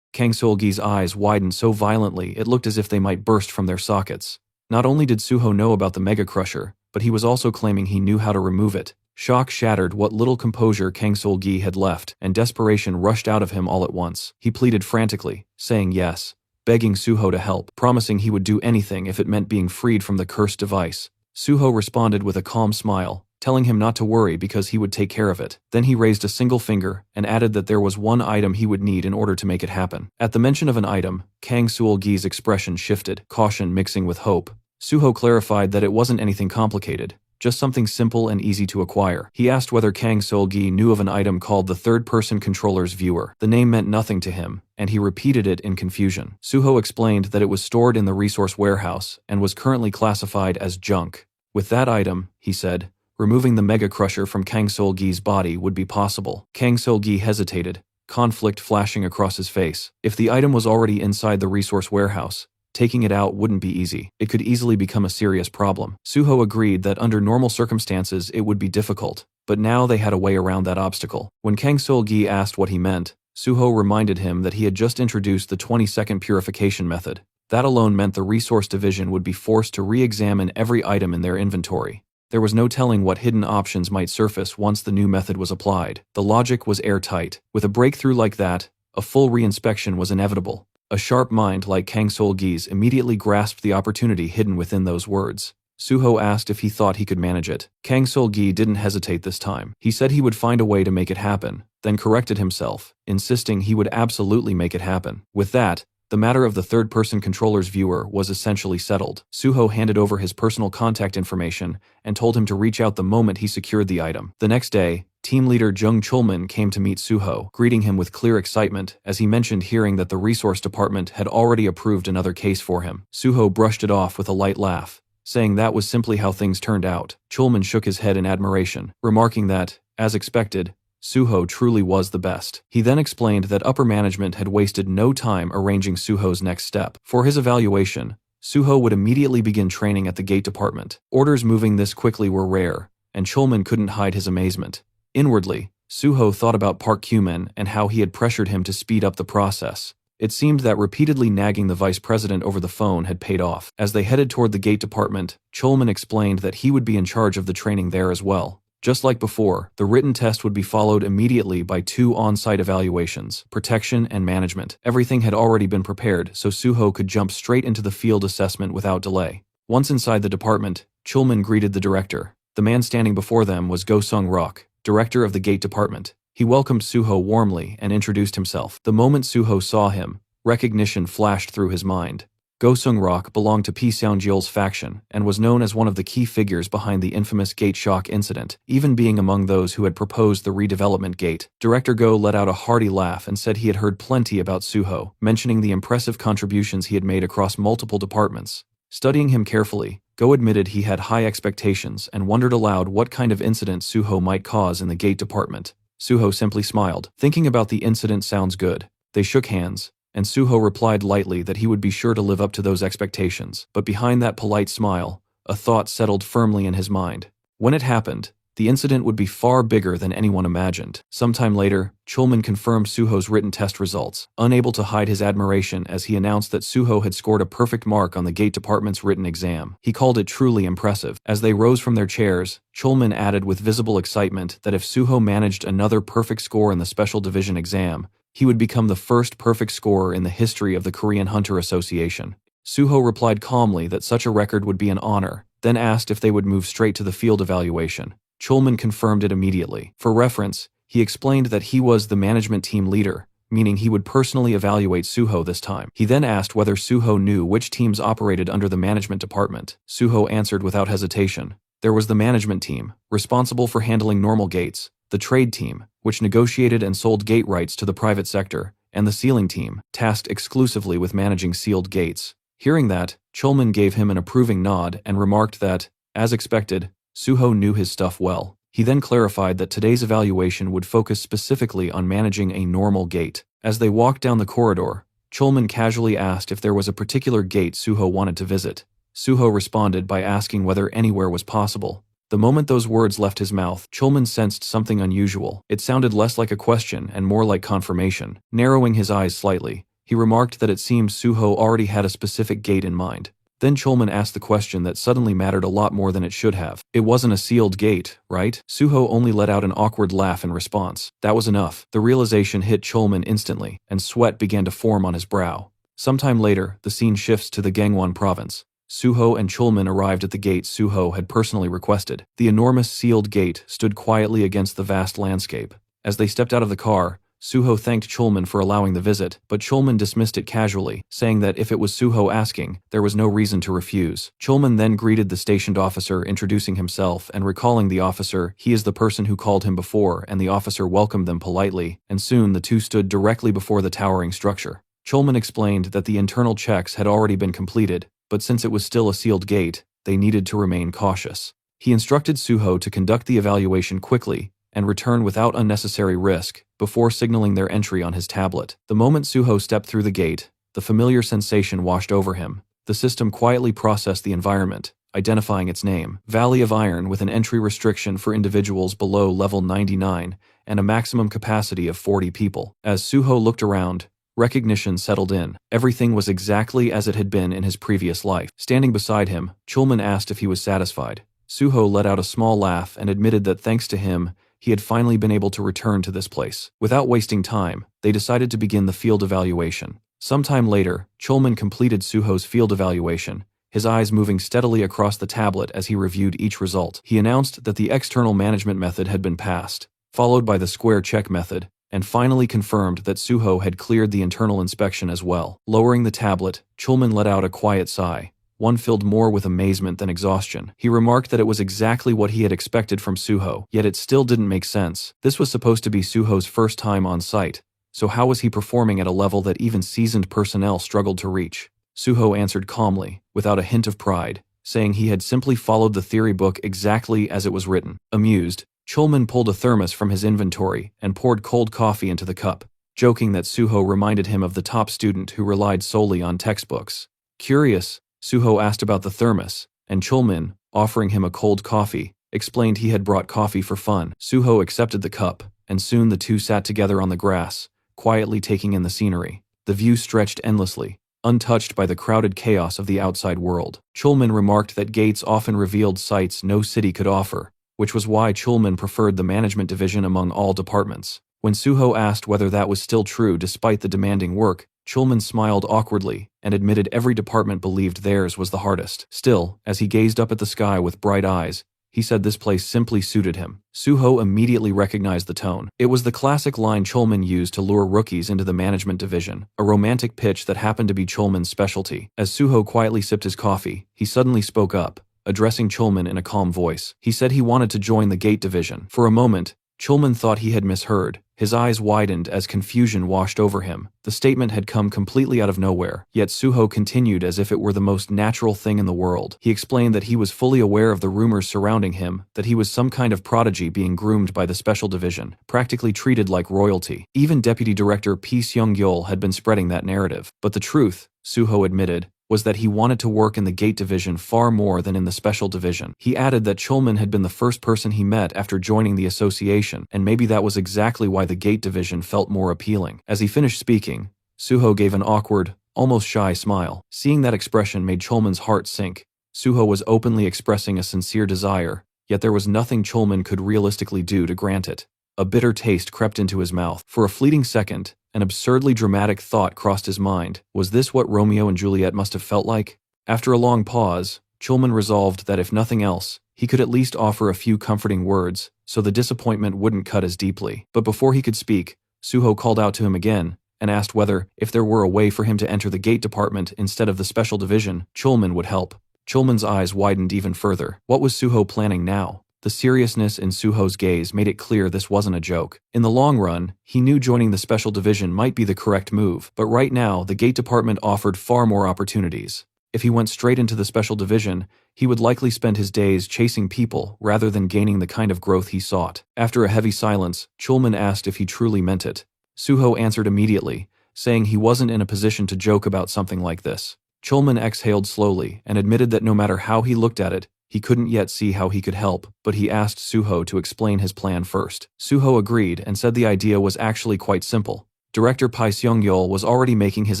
Kang Sol-gi's eyes widened so violently it looked as if they might burst from their sockets. Not only did Suho know about the Mega Crusher, but he was also claiming he knew how to remove it. Shock shattered what little composure Kang Sol-gi had left, and desperation rushed out of him all at once. He pleaded frantically, saying yes, begging Suho to help, promising he would do anything if it meant being freed from the cursed device. Suho responded with a calm smile, telling him not to worry because he would take care of it. Then he raised a single finger and added that there was one item he would need in order to make it happen. At the mention of an item, Kang Sol-gi's expression shifted, caution mixing with hope. Suho clarified that it wasn't anything complicated, just something simple and easy to acquire. He asked whether Kang Sol-gi knew of an item called the third-person controller's viewer. The name meant nothing to him, and he repeated it in confusion. Suho explained that it was stored in the resource warehouse and was currently classified as junk. With that item, he said, removing the Mega Crusher from Kang Sol-gi's body would be possible. Kang Sol-gi hesitated, conflict flashing across his face. If the item was already inside the resource warehouse, taking it out wouldn't be easy. It could easily become a serious problem. Suho agreed that under normal circumstances it would be difficult, but now they had a way around that obstacle. When Kang Sol-gi asked what he meant, Suho reminded him that he had just introduced the 20-second purification method. That alone meant the resource division would be forced to re-examine every item in their inventory. There was no telling what hidden options might surface once the new method was applied. The logic was airtight. With a breakthrough like that, a full reinspection was inevitable. A sharp mind like Kang Sol-gi's immediately grasped the opportunity hidden within those words. Suho asked if he thought he could manage it. Kang Sol-gi didn't hesitate this time. He said he would find a way to make it happen, then corrected himself, insisting he would absolutely make it happen. With that, the matter of the third-person controller's viewer was essentially settled. Suho handed over his personal contact information and told him to reach out the moment he secured the item. The next day, team leader Jung Chulman came to meet Suho, greeting him with clear excitement as he mentioned hearing that the resource department had already approved another case for him. Suho brushed it off with a light laugh, saying that was simply how things turned out. Chulman shook his head in admiration, remarking that, as expected, Suho truly was the best. He then explained that upper management had wasted no time arranging Suho's next step. For his evaluation, Suho would immediately begin training at the gate department. Orders moving this quickly were rare, and Chulman couldn't hide his amazement. Inwardly, Suho thought about Park Kyu-min and how he had pressured him to speed up the process. It seemed that repeatedly nagging the vice president over the phone had paid off. As they headed toward the gate department, Chulman explained that he would be in charge of the training there as well. Just like before, the written test would be followed immediately by 2 on-site evaluations, protection and management. Everything had already been prepared, so Suho could jump straight into the field assessment without delay. Once inside the department, Chulman greeted the director. The man standing before them was Go Sung-rok, director of the gate department. He welcomed Suho warmly and introduced himself. The moment Suho saw him, recognition flashed through his mind. Go Sung-rok belonged to Pi Seung-jeol's faction and was known as one of the key figures behind the infamous Gate Shock incident, even being among those who had proposed the redevelopment gate. Director Go let out a hearty laugh and said he had heard plenty about Suho, mentioning the impressive contributions he had made across multiple departments. Studying him carefully, Go admitted he had high expectations and wondered aloud what kind of incident Suho might cause in the gate department. Suho simply smiled. Thinking about the incident sounds good. They shook hands, and Suho replied lightly that he would be sure to live up to those expectations. But behind that polite smile, a thought settled firmly in his mind. When it happened, the incident would be far bigger than anyone imagined. Sometime later, Chulman confirmed Suho's written test results, unable to hide his admiration as he announced that Suho had scored a perfect mark on the Gate Department's written exam. He called it truly impressive. As they rose from their chairs, Chulman added with visible excitement that if Suho managed another perfect score in the Special Division exam, he would become the first perfect scorer in the history of the Korean Hunter Association. Suho replied calmly that such a record would be an honor, then asked if they would move straight to the field evaluation. Chulman confirmed it immediately. For reference, he explained that he was the management team leader, meaning he would personally evaluate Suho this time. He then asked whether Suho knew which teams operated under the management department. Suho answered without hesitation. There was the management team, responsible for handling normal gates, the trade team, which negotiated and sold gate rights to the private sector, and the sealing team, tasked exclusively with managing sealed gates. Hearing that, Chulman gave him an approving nod and remarked that, as expected, Suho knew his stuff well. He then clarified that today's evaluation would focus specifically on managing a normal gate. As they walked down the corridor, Chulman casually asked if there was a particular gate Suho wanted to visit. Suho responded by asking whether anywhere was possible. The moment those words left his mouth, Chulman sensed something unusual. It sounded less like a question and more like confirmation. Narrowing his eyes slightly, he remarked that it seemed Suho already had a specific gate in mind. Then Chulman asked the question that suddenly mattered a lot more than it should have. It wasn't a sealed gate, right? Suho only let out an awkward laugh in response. That was enough. The realization hit Chulman instantly, and sweat began to form on his brow. Sometime later, the scene shifts to the Gangwon province. Suho and Chulman arrived at the gate Suho had personally requested. The enormous sealed gate stood quietly against the vast landscape. As they stepped out of the car, Suho thanked Chulman for allowing the visit, but Chulman dismissed it casually, saying that if it was Suho asking, there was no reason to refuse. Chulman then greeted the stationed officer, introducing himself and recalling the officer he is the person who called him before, and the officer welcomed them politely, and soon the two stood directly before the towering structure. Chulman explained that the internal checks had already been completed, but since it was still a sealed gate, they needed to remain cautious. He instructed Suho to conduct the evaluation quickly and return without unnecessary risk, before signaling their entry on his tablet. The moment Suho stepped through the gate, the familiar sensation washed over him. The system quietly processed the environment, identifying its name, Valley of Iron, with an entry restriction for individuals below level 99 and a maximum capacity of 40 people. As Suho looked around, recognition settled in. Everything was exactly as it had been in his previous life. Standing beside him, Chulman asked if he was satisfied. Suho let out a small laugh and admitted that thanks to him, he had finally been able to return to this place. Without wasting time, they decided to begin the field evaluation. Sometime later, Chulman completed Suho's field evaluation, his eyes moving steadily across the tablet as he reviewed each result. He announced that the external management method had been passed, followed by the square check method, and finally confirmed that Suho had cleared the internal inspection as well. Lowering the tablet, Chulman let out a quiet sigh, one filled more with amazement than exhaustion. He remarked that it was exactly what he had expected from Suho, yet it still didn't make sense. This was supposed to be Suho's first time on site, so how was he performing at a level that even seasoned personnel struggled to reach? Suho answered calmly, without a hint of pride, saying he had simply followed the theory book exactly as it was written. Amused, Chulman pulled a thermos from his inventory and poured cold coffee into the cup, joking that Suho reminded him of the top student who relied solely on textbooks. Curious, Suho asked about the thermos, and Chulman, offering him a cold coffee, explained he had brought coffee for fun. Suho accepted the cup, and soon the two sat together on the grass, quietly taking in the scenery. The view stretched endlessly, untouched by the crowded chaos of the outside world. Chulman remarked that gates often revealed sights no city could offer, which was why Chulman preferred the management division among all departments. When Suho asked whether that was still true despite the demanding work, Chulman smiled awkwardly and admitted every department believed theirs was the hardest. Still, as he gazed up at the sky with bright eyes, he said this place simply suited him. Suho immediately recognized the tone. It was the classic line Chulman used to lure rookies into the management division, a romantic pitch that happened to be Chulman's specialty. As Suho quietly sipped his coffee, he suddenly spoke up, addressing Chulman in a calm voice. He said he wanted to join the gate division. For a moment, Chulman thought he had misheard. His eyes widened as confusion washed over him. The statement had come completely out of nowhere, yet Suho continued as if it were the most natural thing in the world. He explained that he was fully aware of the rumors surrounding him, that he was some kind of prodigy being groomed by the Special Division, practically treated like royalty. Even Deputy Director Pi Seung-yeol had been spreading that narrative. But the truth, Suho admitted, was that he wanted to work in the Gate Division far more than in the Special Division. He added that Chulman had been the first person he met after joining the association, and maybe that was exactly why the Gate Division felt more appealing. As he finished speaking, Suho gave an awkward, almost shy smile. Seeing that expression made Chulman's heart sink. Suho was openly expressing a sincere desire, yet there was nothing Chulman could realistically do to grant it. A bitter taste crept into his mouth. For a fleeting second, an absurdly dramatic thought crossed his mind. Was this what Romeo and Juliet must have felt like? After a long pause, Chulman resolved that if nothing else, he could at least offer a few comforting words, so the disappointment wouldn't cut as deeply. But before he could speak, Suho called out to him again, and asked whether, if there were a way for him to enter the Gate Department instead of the Special Division, Chulman would help. Chulman's eyes widened even further. What was Suho planning now? The seriousness in Suho's gaze made it clear this wasn't a joke. In the long run, he knew joining the Special Division might be the correct move, but right now the Gate Department offered far more opportunities. If he went straight into the Special Division, he would likely spend his days chasing people rather than gaining the kind of growth he sought. After a heavy silence, Chulman asked if he truly meant it. Suho answered immediately, saying he wasn't in a position to joke about something like this. Chulman exhaled slowly and admitted that no matter how he looked at it, he couldn't yet see how he could help, but he asked Suho to explain his plan first. Suho agreed and said the idea was actually quite simple. Director Pi Seung-yeol was already making his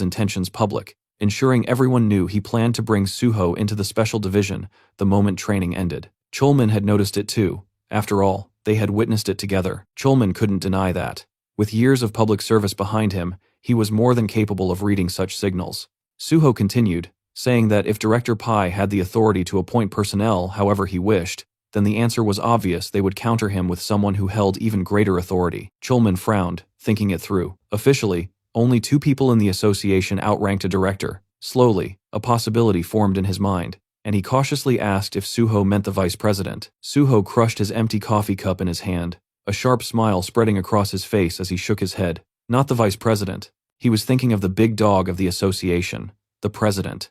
intentions public, ensuring everyone knew he planned to bring Suho into the Special Division the moment training ended. Chulman had noticed it too. After all, they had witnessed it together. Chulman couldn't deny that. With years of public service behind him, he was more than capable of reading such signals. Suho continued, saying that if Director Pi had the authority to appoint personnel however he wished, then the answer was obvious: they would counter him with someone who held even greater authority. Chulman frowned, thinking it through. Officially, only 2 people in the association outranked a director. Slowly, a possibility formed in his mind, and he cautiously asked if Suho meant the vice president. Suho crushed his empty coffee cup in his hand, a sharp smile spreading across his face as he shook his head. Not the vice president. He was thinking of the big dog of the association, the president.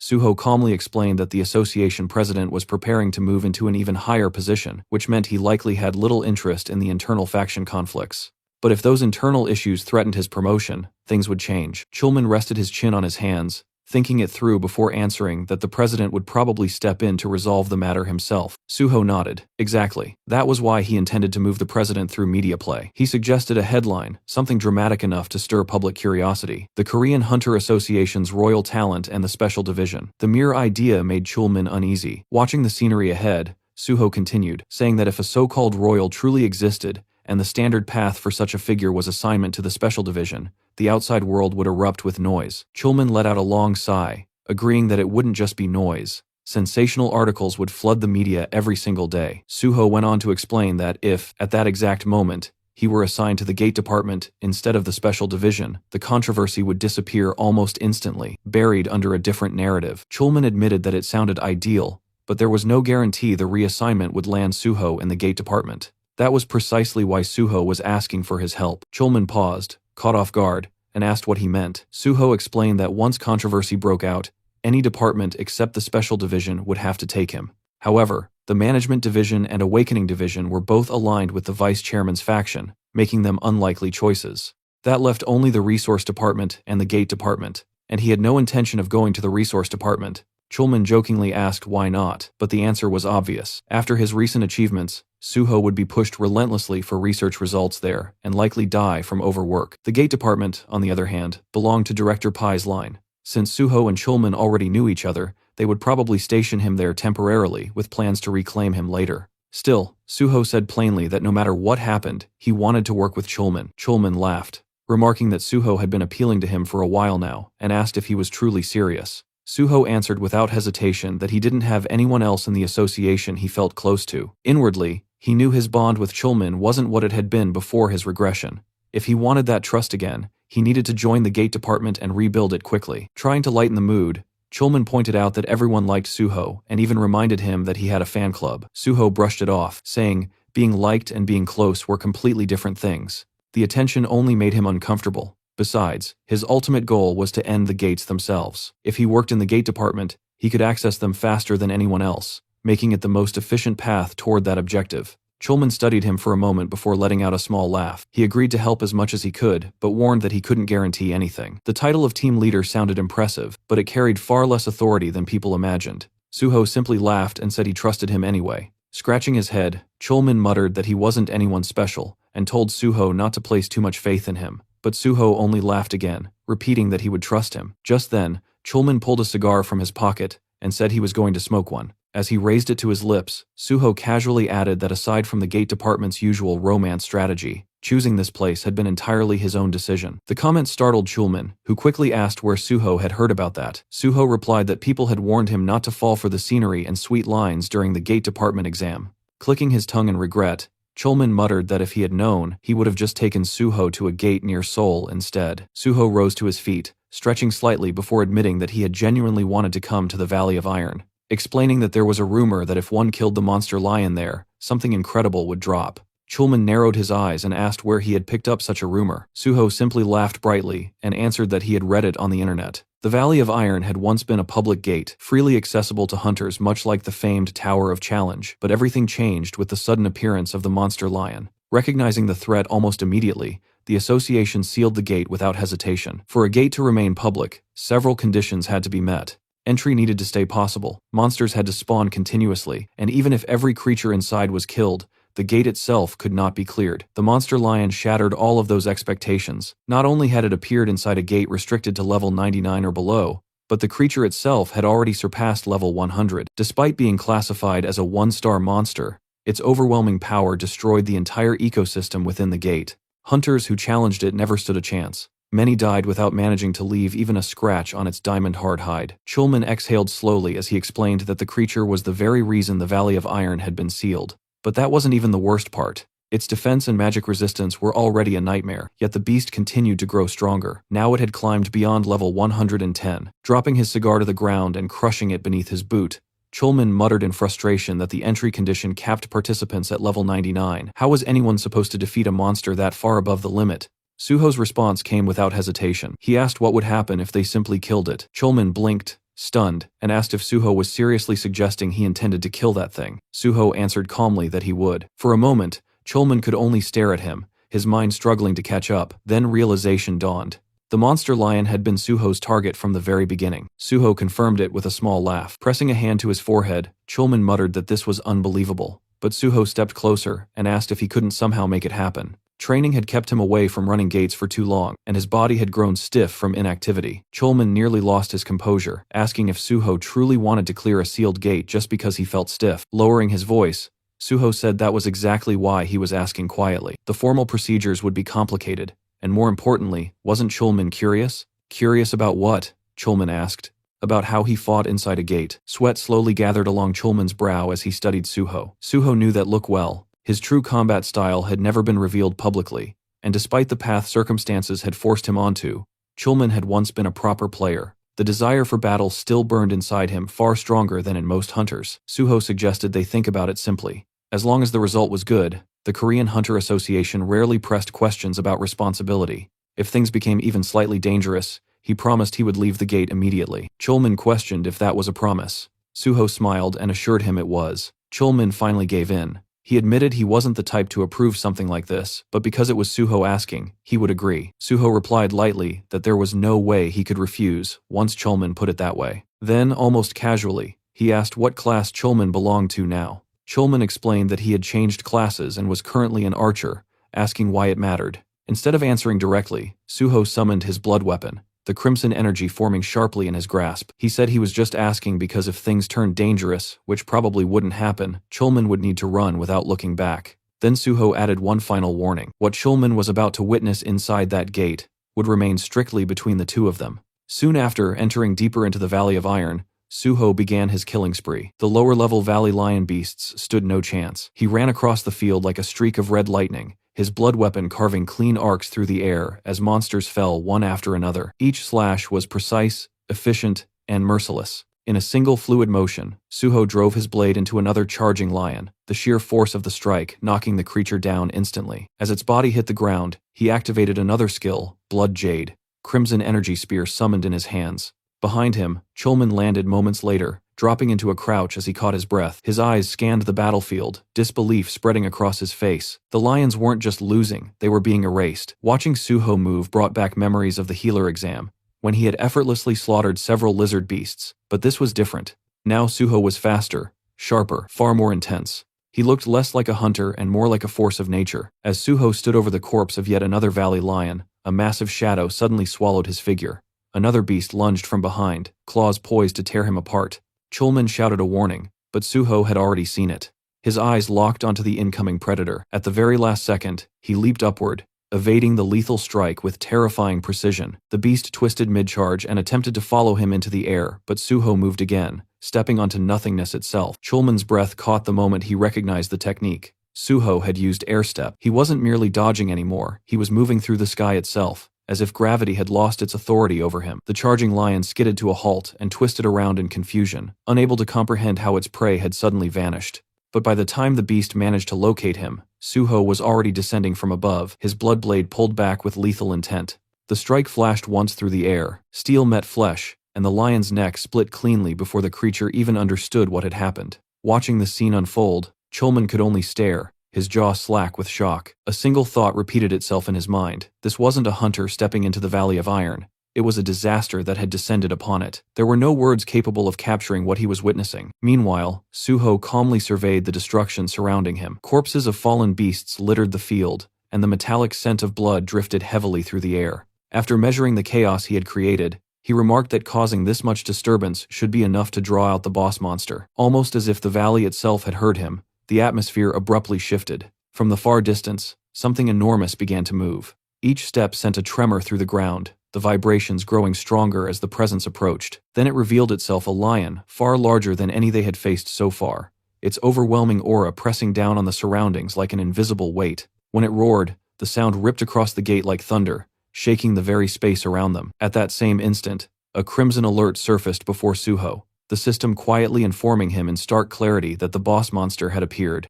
Suho calmly explained that the association president was preparing to move into an even higher position, which meant he likely had little interest in the internal faction conflicts. But if those internal issues threatened his promotion, things would change. Chulman rested his chin on his hands, thinking it through before answering that the president would probably step in to resolve the matter himself. Suho nodded. Exactly. That was why he intended to move the president through media play. He suggested a headline, something dramatic enough to stir public curiosity: the Korean Hunter Association's Royal Talent and the Special Division. The mere idea made Chulman uneasy. Watching the scenery ahead, Suho continued, saying that if a so-called royal truly existed, and the standard path for such a figure was assignment to the Special Division, the outside world would erupt with noise. Chulman let out a long sigh, agreeing that it wouldn't just be noise. Sensational articles would flood the media every single day. Suho went on to explain that if, at that exact moment, he were assigned to the Gate Department instead of the Special Division, the controversy would disappear almost instantly, buried under a different narrative. Chulman admitted that it sounded ideal, but there was no guarantee the reassignment would land Suho in the Gate Department. That was precisely why Suho was asking for his help. Chulman paused, caught off guard, and asked what he meant. Suho explained that once controversy broke out, any department except the Special Division would have to take him. However, the Management Division and Awakening Division were both aligned with the Vice Chairman's faction, making them unlikely choices. That left only the Resource Department and the Gate Department, and he had no intention of going to the Resource Department. Chulman jokingly asked why not, but the answer was obvious. After his recent achievements, Suho would be pushed relentlessly for research results there, and likely die from overwork. The Gate Department, on the other hand, belonged to Director Pi's line. Since Suho and Chulman already knew each other, they would probably station him there temporarily, with plans to reclaim him later. Still, Suho said plainly that no matter what happened, he wanted to work with Chulman. Chulman laughed, remarking that Suho had been appealing to him for a while now, and asked if he was truly serious. Suho answered without hesitation that he didn't have anyone else in the association he felt close to. Inwardly, he knew his bond with Chulman wasn't what it had been before his regression. If he wanted that trust again, he needed to join the Gate Department and rebuild it quickly. Trying to lighten the mood, Chulman pointed out that everyone liked Suho and even reminded him that he had a fan club. Suho brushed it off, saying, Being liked and being close were completely different things. The attention only made him uncomfortable. Besides, his ultimate goal was to end the gates themselves. If he worked in the gate department, he could access them faster than anyone else, making it the most efficient path toward that objective. Chulman studied him for a moment before letting out a small laugh. He agreed to help as much as he could, but warned that he couldn't guarantee anything. The title of team leader sounded impressive, but it carried far less authority than people imagined. Suho simply laughed and said he trusted him anyway. Scratching his head, Chulman muttered that he wasn't anyone special, and told Suho not to place too much faith in him. But Suho only laughed again, repeating that he would trust him. Just then, Chulman pulled a cigar from his pocket and said he was going to smoke one. As he raised it to his lips, Suho casually added that aside from the gate department's usual romance strategy, choosing this place had been entirely his own decision. The comment startled Chulman, who quickly asked where Suho had heard about that. Suho replied that people had warned him not to fall for the scenery and sweet lines during the gate department exam. Clicking his tongue in regret, Chulman muttered that if he had known, he would have just taken Suho to a gate near Seoul instead. Suho rose to his feet, stretching slightly before admitting that he had genuinely wanted to come to the Valley of Iron, explaining that there was a rumor that if one killed the monster lion there, something incredible would drop. Chulman narrowed his eyes and asked where he had picked up such a rumor. Suho simply laughed brightly and answered that he had read it on the internet. The Valley of Iron had once been a public gate, freely accessible to hunters much like the famed Tower of Challenge, but everything changed with the sudden appearance of the monster lion. Recognizing the threat almost immediately, the association sealed the gate without hesitation. For a gate to remain public, several conditions had to be met. Entry needed to stay possible, monsters had to spawn continuously, and even if every creature inside was killed, the gate itself could not be cleared. The monster lion shattered all of those expectations. Not only had it appeared inside a gate restricted to level 99 or below, but the creature itself had already surpassed level 100. Despite being classified as a one-star monster, its overwhelming power destroyed the entire ecosystem within the gate. Hunters who challenged it never stood a chance. Many died without managing to leave even a scratch on its diamond-hard hide. Chulman exhaled slowly as he explained that the creature was the very reason the Valley of Iron had been sealed. But that wasn't even the worst part. Its defense and magic resistance were already a nightmare, yet the beast continued to grow stronger. Now it had climbed beyond level 110. Dropping his cigar to the ground and crushing it beneath his boot, Chulman muttered in frustration that the entry condition capped participants at level 99. How was anyone supposed to defeat a monster that far above the limit? Suho's response came without hesitation. He asked what would happen if they simply killed it. Chulman blinked, stunned, and asked if Suho was seriously suggesting he intended to kill that thing. Suho answered calmly that he would. For a moment, Chulman could only stare at him, his mind struggling to catch up. Then realization dawned. The monster lion had been Suho's target from the very beginning. Suho confirmed it with a small laugh. Pressing a hand to his forehead, Chulman muttered that this was unbelievable. But Suho stepped closer and asked if he couldn't somehow make it happen. Training had kept him away from running gates for too long, and his body had grown stiff from inactivity. Chulman nearly lost his composure, asking if Suho truly wanted to clear a sealed gate just because he felt stiff. Lowering his voice, Suho said that was exactly why he was asking quietly. The formal procedures would be complicated, and more importantly, wasn't Chulman curious? Curious about what? Chulman asked. About how he fought inside a gate. Sweat slowly gathered along Chulman's brow as he studied Suho. Suho knew that look well. His true combat style had never been revealed publicly, and despite the path circumstances had forced him onto, Chulman had once been a proper player. The desire for battle still burned inside him far stronger than in most hunters. Suho suggested they think about it simply. As long as the result was good, the Korean Hunter Association rarely pressed questions about responsibility. If things became even slightly dangerous, he promised he would leave the gate immediately. Chulman questioned if that was a promise. Suho smiled and assured him it was. Chulman finally gave in. He admitted he wasn't the type to approve something like this, but because it was Suho asking, he would agree. Suho replied lightly that there was no way he could refuse, once Chulman put it that way. Then, almost casually, he asked what class Chulman belonged to now. Chulman explained that he had changed classes and was currently an archer, asking why it mattered. Instead of answering directly, Suho summoned his blood weapon, the crimson energy forming sharply in his grasp. He said he was just asking because if things turned dangerous, which probably wouldn't happen, Chulman would need to run without looking back. Then Suho added one final warning. What Chulman was about to witness inside that gate would remain strictly between the two of them. Soon after entering deeper into the Valley of Iron, Suho began his killing spree. The lower-level valley lion beasts stood no chance. He ran across the field like a streak of red lightning, his blood weapon carving clean arcs through the air as monsters fell one after another. Each slash was precise, efficient, and merciless. In a single fluid motion, Suho drove his blade into another charging lion, the sheer force of the strike knocking the creature down instantly. As its body hit the ground, he activated another skill, Blood Jade, crimson energy spear summoned in his hands. Behind him, Chulman landed moments later, dropping into a crouch as he caught his breath. His eyes scanned the battlefield, disbelief spreading across his face. The lions weren't just losing, they were being erased. Watching Suho move brought back memories of the healer exam, when he had effortlessly slaughtered several lizard beasts. But this was different. Now Suho was faster, sharper, far more intense. He looked less like a hunter and more like a force of nature. As Suho stood over the corpse of yet another valley lion, a massive shadow suddenly swallowed his figure. Another beast lunged from behind, claws poised to tear him apart. Chulman shouted a warning, but Suho had already seen it. His eyes locked onto the incoming predator. At the very last second, he leaped upward, evading the lethal strike with terrifying precision. The beast twisted mid-charge and attempted to follow him into the air, but Suho moved again, stepping onto nothingness itself. Chulman's breath caught the moment he recognized the technique. Suho had used air step. He wasn't merely dodging anymore, he was moving through the sky itself, as if gravity had lost its authority over him. The charging lion skidded to a halt and twisted around in confusion, unable to comprehend how its prey had suddenly vanished. But by the time the beast managed to locate him, Suho was already descending from above, his blood blade pulled back with lethal intent. The strike flashed once through the air, steel met flesh, and the lion's neck split cleanly before the creature even understood what had happened. Watching the scene unfold, Chulman could only stare, his jaw slack with shock. A single thought repeated itself in his mind. This wasn't a hunter stepping into the Valley of Iron. It was a disaster that had descended upon it. There were no words capable of capturing what he was witnessing. Meanwhile, Suho calmly surveyed the destruction surrounding him. Corpses of fallen beasts littered the field, and the metallic scent of blood drifted heavily through the air. After measuring the chaos he had created, he remarked that causing this much disturbance should be enough to draw out the boss monster. Almost as if the valley itself had heard him, the atmosphere abruptly shifted. From the far distance, something enormous began to move. Each step sent a tremor through the ground, the vibrations growing stronger as the presence approached. Then it revealed itself a lion, far larger than any they had faced so far, its overwhelming aura pressing down on the surroundings like an invisible weight. When it roared, the sound ripped across the gate like thunder, shaking the very space around them. At that same instant, a crimson alert surfaced before Suho, the system quietly informing him in stark clarity that the boss monster had appeared.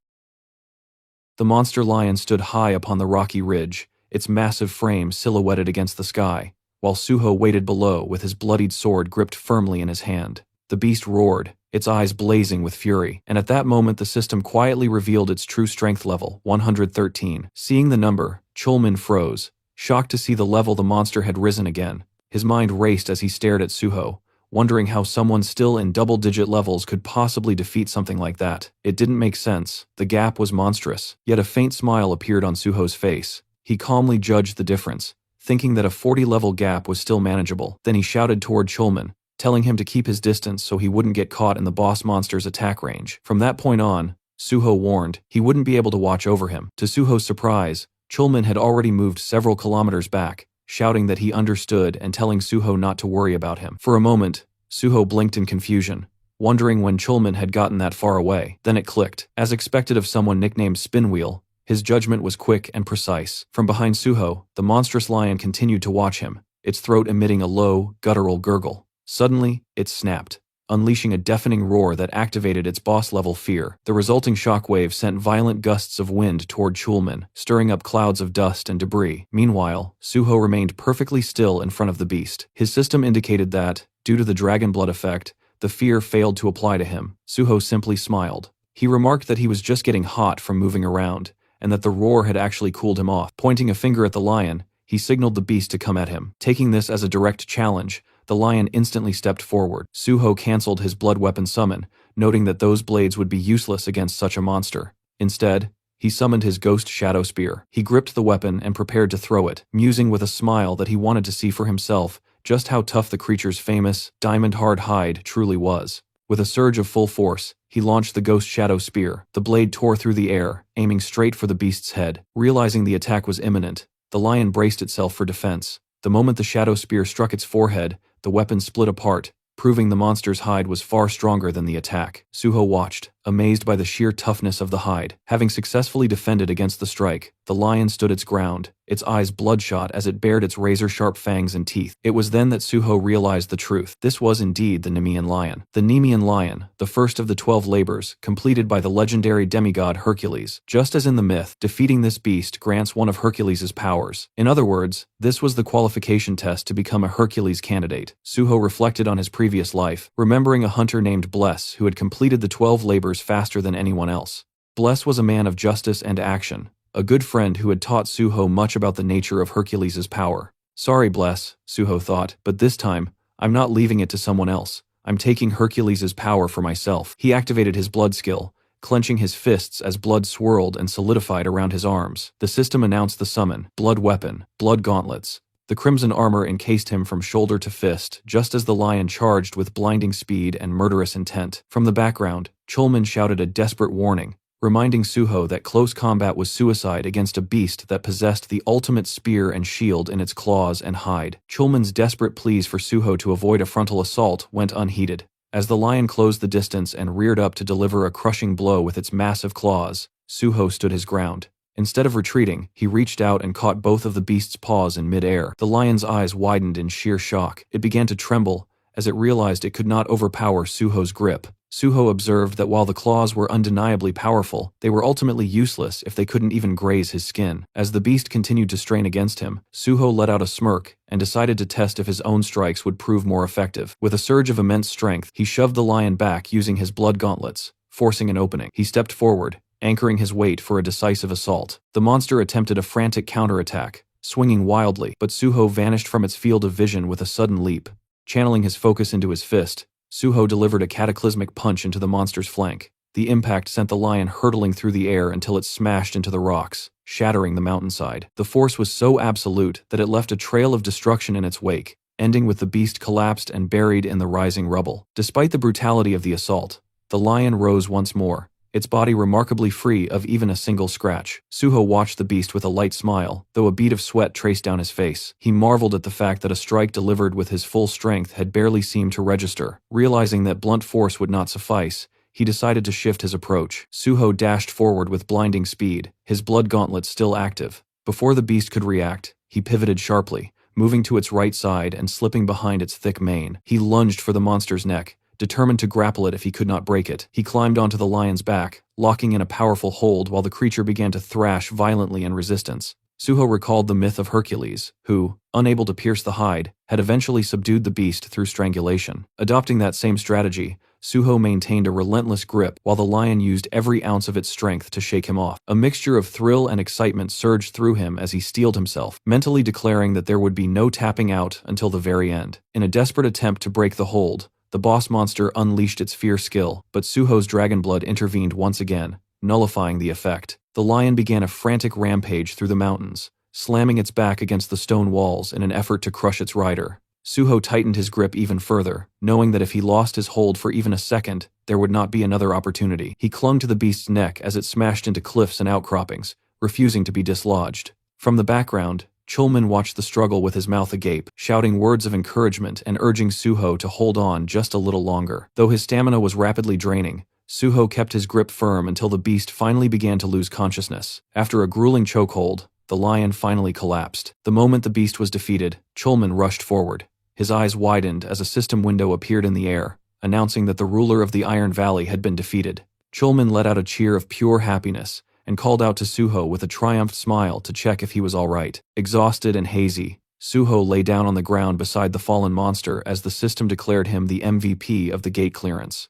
The monster lion stood high upon the rocky ridge, its massive frame silhouetted against the sky, while Suho waited below with his bloodied sword gripped firmly in his hand. The beast roared, its eyes blazing with fury, and at that moment the system quietly revealed its true strength level, 113. Seeing the number, Chulman froze, shocked to see the level the monster had risen again. His mind raced as he stared at Suho, wondering how someone still in double-digit levels could possibly defeat something like that. It didn't make sense, the gap was monstrous, yet a faint smile appeared on Suho's face. He calmly judged the difference, thinking that a 40-level gap was still manageable. Then he shouted toward Chulman, telling him to keep his distance so he wouldn't get caught in the boss monster's attack range. From that point on, Suho warned, he wouldn't be able to watch over him. To Suho's surprise, Chulman had already moved several kilometers back, shouting that he understood and telling Suho not to worry about him. For a moment, Suho blinked in confusion, wondering when Chulman had gotten that far away. Then it clicked. As expected of someone nicknamed Spinwheel, his judgment was quick and precise. From behind Suho, the monstrous lion continued to watch him, its throat emitting a low, guttural gurgle. Suddenly, it snapped, unleashing a deafening roar that activated its boss-level fear. The resulting shockwave sent violent gusts of wind toward Chulman, stirring up clouds of dust and debris. Meanwhile, Suho remained perfectly still in front of the beast. His system indicated that, due to the dragon blood effect, the fear failed to apply to him. Suho simply smiled. He remarked that he was just getting hot from moving around, and that the roar had actually cooled him off. Pointing a finger at the lion, he signaled the beast to come at him. Taking this as a direct challenge, the lion instantly stepped forward. Suho cancelled his blood weapon summon, noting that those blades would be useless against such a monster. Instead, he summoned his ghost shadow spear. He gripped the weapon and prepared to throw it, musing with a smile that he wanted to see for himself just how tough the creature's famous, diamond-hard hide truly was. With a surge of full force, he launched the ghost shadow spear. The blade tore through the air, aiming straight for the beast's head. Realizing the attack was imminent, the lion braced itself for defense. The moment the shadow spear struck its forehead, the weapon split apart, proving the monster's hide was far stronger than the attack. Suho watched, amazed by the sheer toughness of the hide. Having successfully defended against the strike, the lion stood its ground, its eyes bloodshot as it bared its razor-sharp fangs and teeth. It was then that Suho realized the truth. This was indeed the Nemean lion. The Nemean lion, the first of the 12 labors, completed by the legendary demigod Hercules. Just as in the myth, defeating this beast grants one of Hercules' powers. In other words, this was the qualification test to become a Hercules candidate. Suho reflected on his previous life, remembering a hunter named Bless who had completed the 12 labors faster than anyone else. Bless was a man of justice and action, a good friend who had taught Suho much about the nature of Hercules' power. Sorry, Bless, Suho thought, but this time, I'm not leaving it to someone else. I'm taking Hercules' power for myself. He activated his blood skill, clenching his fists as blood swirled and solidified around his arms. The system announced the summon: blood weapon, blood gauntlets. The crimson armor encased him from shoulder to fist, just as the lion charged with blinding speed and murderous intent. From the background, Chulman shouted a desperate warning, reminding Suho that close combat was suicide against a beast that possessed the ultimate spear and shield in its claws and hide. Chulman's desperate pleas for Suho to avoid a frontal assault went unheeded. As the lion closed the distance and reared up to deliver a crushing blow with its massive claws, Suho stood his ground. Instead of retreating, he reached out and caught both of the beast's paws in mid-air. The lion's eyes widened in sheer shock. It began to tremble as it realized it could not overpower Suho's grip. Suho observed that while the claws were undeniably powerful, they were ultimately useless if they couldn't even graze his skin. As the beast continued to strain against him, Suho let out a smirk and decided to test if his own strikes would prove more effective. With a surge of immense strength, he shoved the lion back using his blood gauntlets, forcing an opening. He stepped forward, anchoring his weight for a decisive assault. The monster attempted a frantic counterattack, swinging wildly, but Suho vanished from its field of vision with a sudden leap. Channeling his focus into his fist, Suho delivered a cataclysmic punch into the monster's flank. The impact sent the lion hurtling through the air until it smashed into the rocks, shattering the mountainside. The force was so absolute that it left a trail of destruction in its wake, ending with the beast collapsed and buried in the rising rubble. Despite the brutality of the assault, the lion rose once more, its body remarkably free of even a single scratch. Suho watched the beast with a light smile, though a bead of sweat traced down his face. He marveled at the fact that a strike delivered with his full strength had barely seemed to register. Realizing that blunt force would not suffice, he decided to shift his approach. Suho dashed forward with blinding speed, his blood gauntlet still active. Before the beast could react, he pivoted sharply, moving to its right side and slipping behind its thick mane. He lunged for the monster's neck, determined to grapple it if he could not break it. He climbed onto the lion's back, locking in a powerful hold while the creature began to thrash violently in resistance. Suho recalled the myth of Hercules, who, unable to pierce the hide, had eventually subdued the beast through strangulation. Adopting that same strategy, Suho maintained a relentless grip while the lion used every ounce of its strength to shake him off. A mixture of thrill and excitement surged through him as he steeled himself, mentally declaring that there would be no tapping out until the very end. In a desperate attempt to break the hold, the boss monster unleashed its fierce skill, but Suho's dragon blood intervened once again, nullifying the effect. The lion began a frantic rampage through the mountains, slamming its back against the stone walls in an effort to crush its rider. Suho tightened his grip even further, knowing that if he lost his hold for even a second, there would not be another opportunity. He clung to the beast's neck as it smashed into cliffs and outcroppings, refusing to be dislodged. From the background, Chulman watched the struggle with his mouth agape, shouting words of encouragement and urging Suho to hold on just a little longer. Though his stamina was rapidly draining, Suho kept his grip firm until the beast finally began to lose consciousness. After a grueling chokehold, the lion finally collapsed. The moment the beast was defeated, Chulman rushed forward. His eyes widened as a system window appeared in the air, announcing that the ruler of the Iron Valley had been defeated. Chulman let out a cheer of pure happiness and called out to Suho with a triumphant smile to check if he was all right. Exhausted and hazy, Suho lay down on the ground beside the fallen monster as the system declared him the MVP of the gate clearance.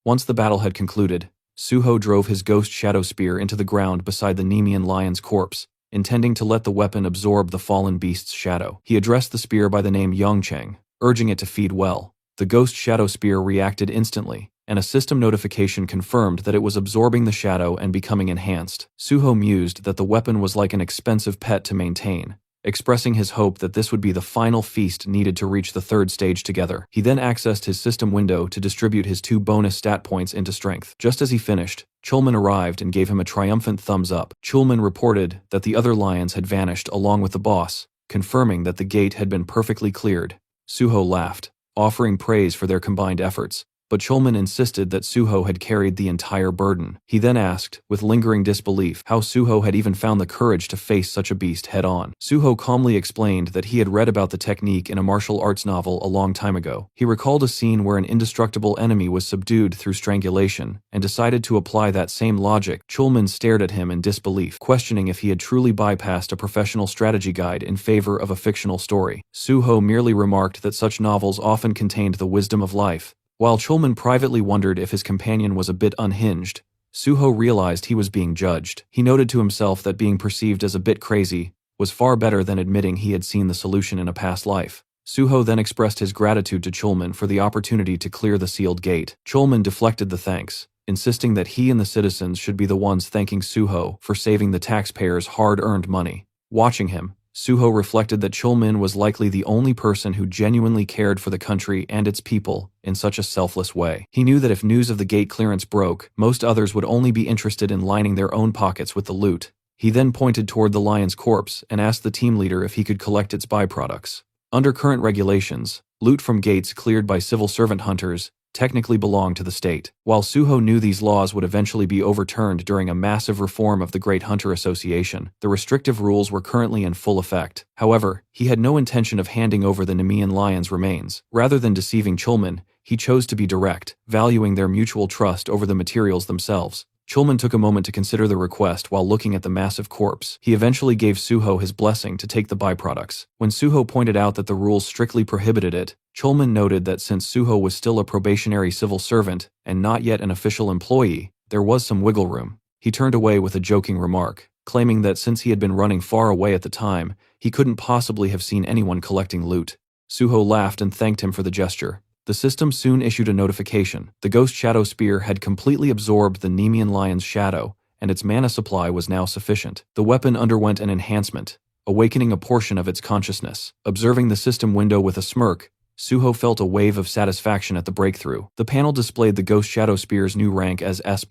Once the battle had concluded, Suho drove his ghost shadow spear into the ground beside the Nemean lion's corpse, intending to let the weapon absorb the fallen beast's shadow. He addressed the spear by the name Yongcheng, urging it to feed well. The ghost shadow spear reacted instantly, and a system notification confirmed that it was absorbing the shadow and becoming enhanced. Suho mused that the weapon was like an expensive pet to maintain, expressing his hope that this would be the final feast needed to reach the third stage together. He then accessed his system window to distribute his 2 bonus stat points into strength. Just as he finished, Chulman arrived and gave him a triumphant thumbs up. Chulman reported that the other lions had vanished along with the boss, confirming that the gate had been perfectly cleared. Suho laughed, offering praise for their combined efforts. but Chulman insisted that Suho had carried the entire burden. He then asked, with lingering disbelief, how Suho had even found the courage to face such a beast head-on. Suho calmly explained that he had read about the technique in a martial arts novel a long time ago. He recalled a scene where an indestructible enemy was subdued through strangulation, and decided to apply that same logic. Chulman stared at him in disbelief, questioning if he had truly bypassed a professional strategy guide in favor of a fictional story. Suho merely remarked that such novels often contained the wisdom of life. While Chulman privately wondered if his companion was a bit unhinged, Suho realized he was being judged. He noted to himself that being perceived as a bit crazy was far better than admitting he had seen the solution in a past life. Suho then expressed his gratitude to Chulman for the opportunity to clear the sealed gate. Chulman deflected the thanks, insisting that he and the citizens should be the ones thanking Suho for saving the taxpayers' hard-earned money. Watching him, Suho reflected that Chulman was likely the only person who genuinely cared for the country and its people in such a selfless way. He knew that if news of the gate clearance broke, most others would only be interested in lining their own pockets with the loot. He then pointed toward the lion's corpse and asked the team leader if he could collect its byproducts. Under current regulations, loot from gates cleared by civil servant hunters technically belong to the state. While Suho knew these laws would eventually be overturned during a massive reform of the Great Hunter Association, the restrictive rules were currently in full effect. However, he had no intention of handing over the Nemean lion's remains. Rather than deceiving Chulman, he chose to be direct, valuing their mutual trust over the materials themselves. Chulman took a moment to consider the request while looking at the massive corpse. He eventually gave Suho his blessing to take the byproducts. When Suho pointed out that the rules strictly prohibited it, Chulman noted that since Suho was still a probationary civil servant and not yet an official employee, there was some wiggle room. He turned away with a joking remark, claiming that since he had been running far away at the time, he couldn't possibly have seen anyone collecting loot. Suho laughed and thanked him for the gesture. The system soon issued a notification. The Ghost Shadow Spear had completely absorbed the Nemean lion's shadow, and its mana supply was now sufficient. The weapon underwent an enhancement, awakening a portion of its consciousness. Observing the system window with a smirk, Suho felt a wave of satisfaction at the breakthrough. The panel displayed the Ghost Shadow Spear's new rank as S+,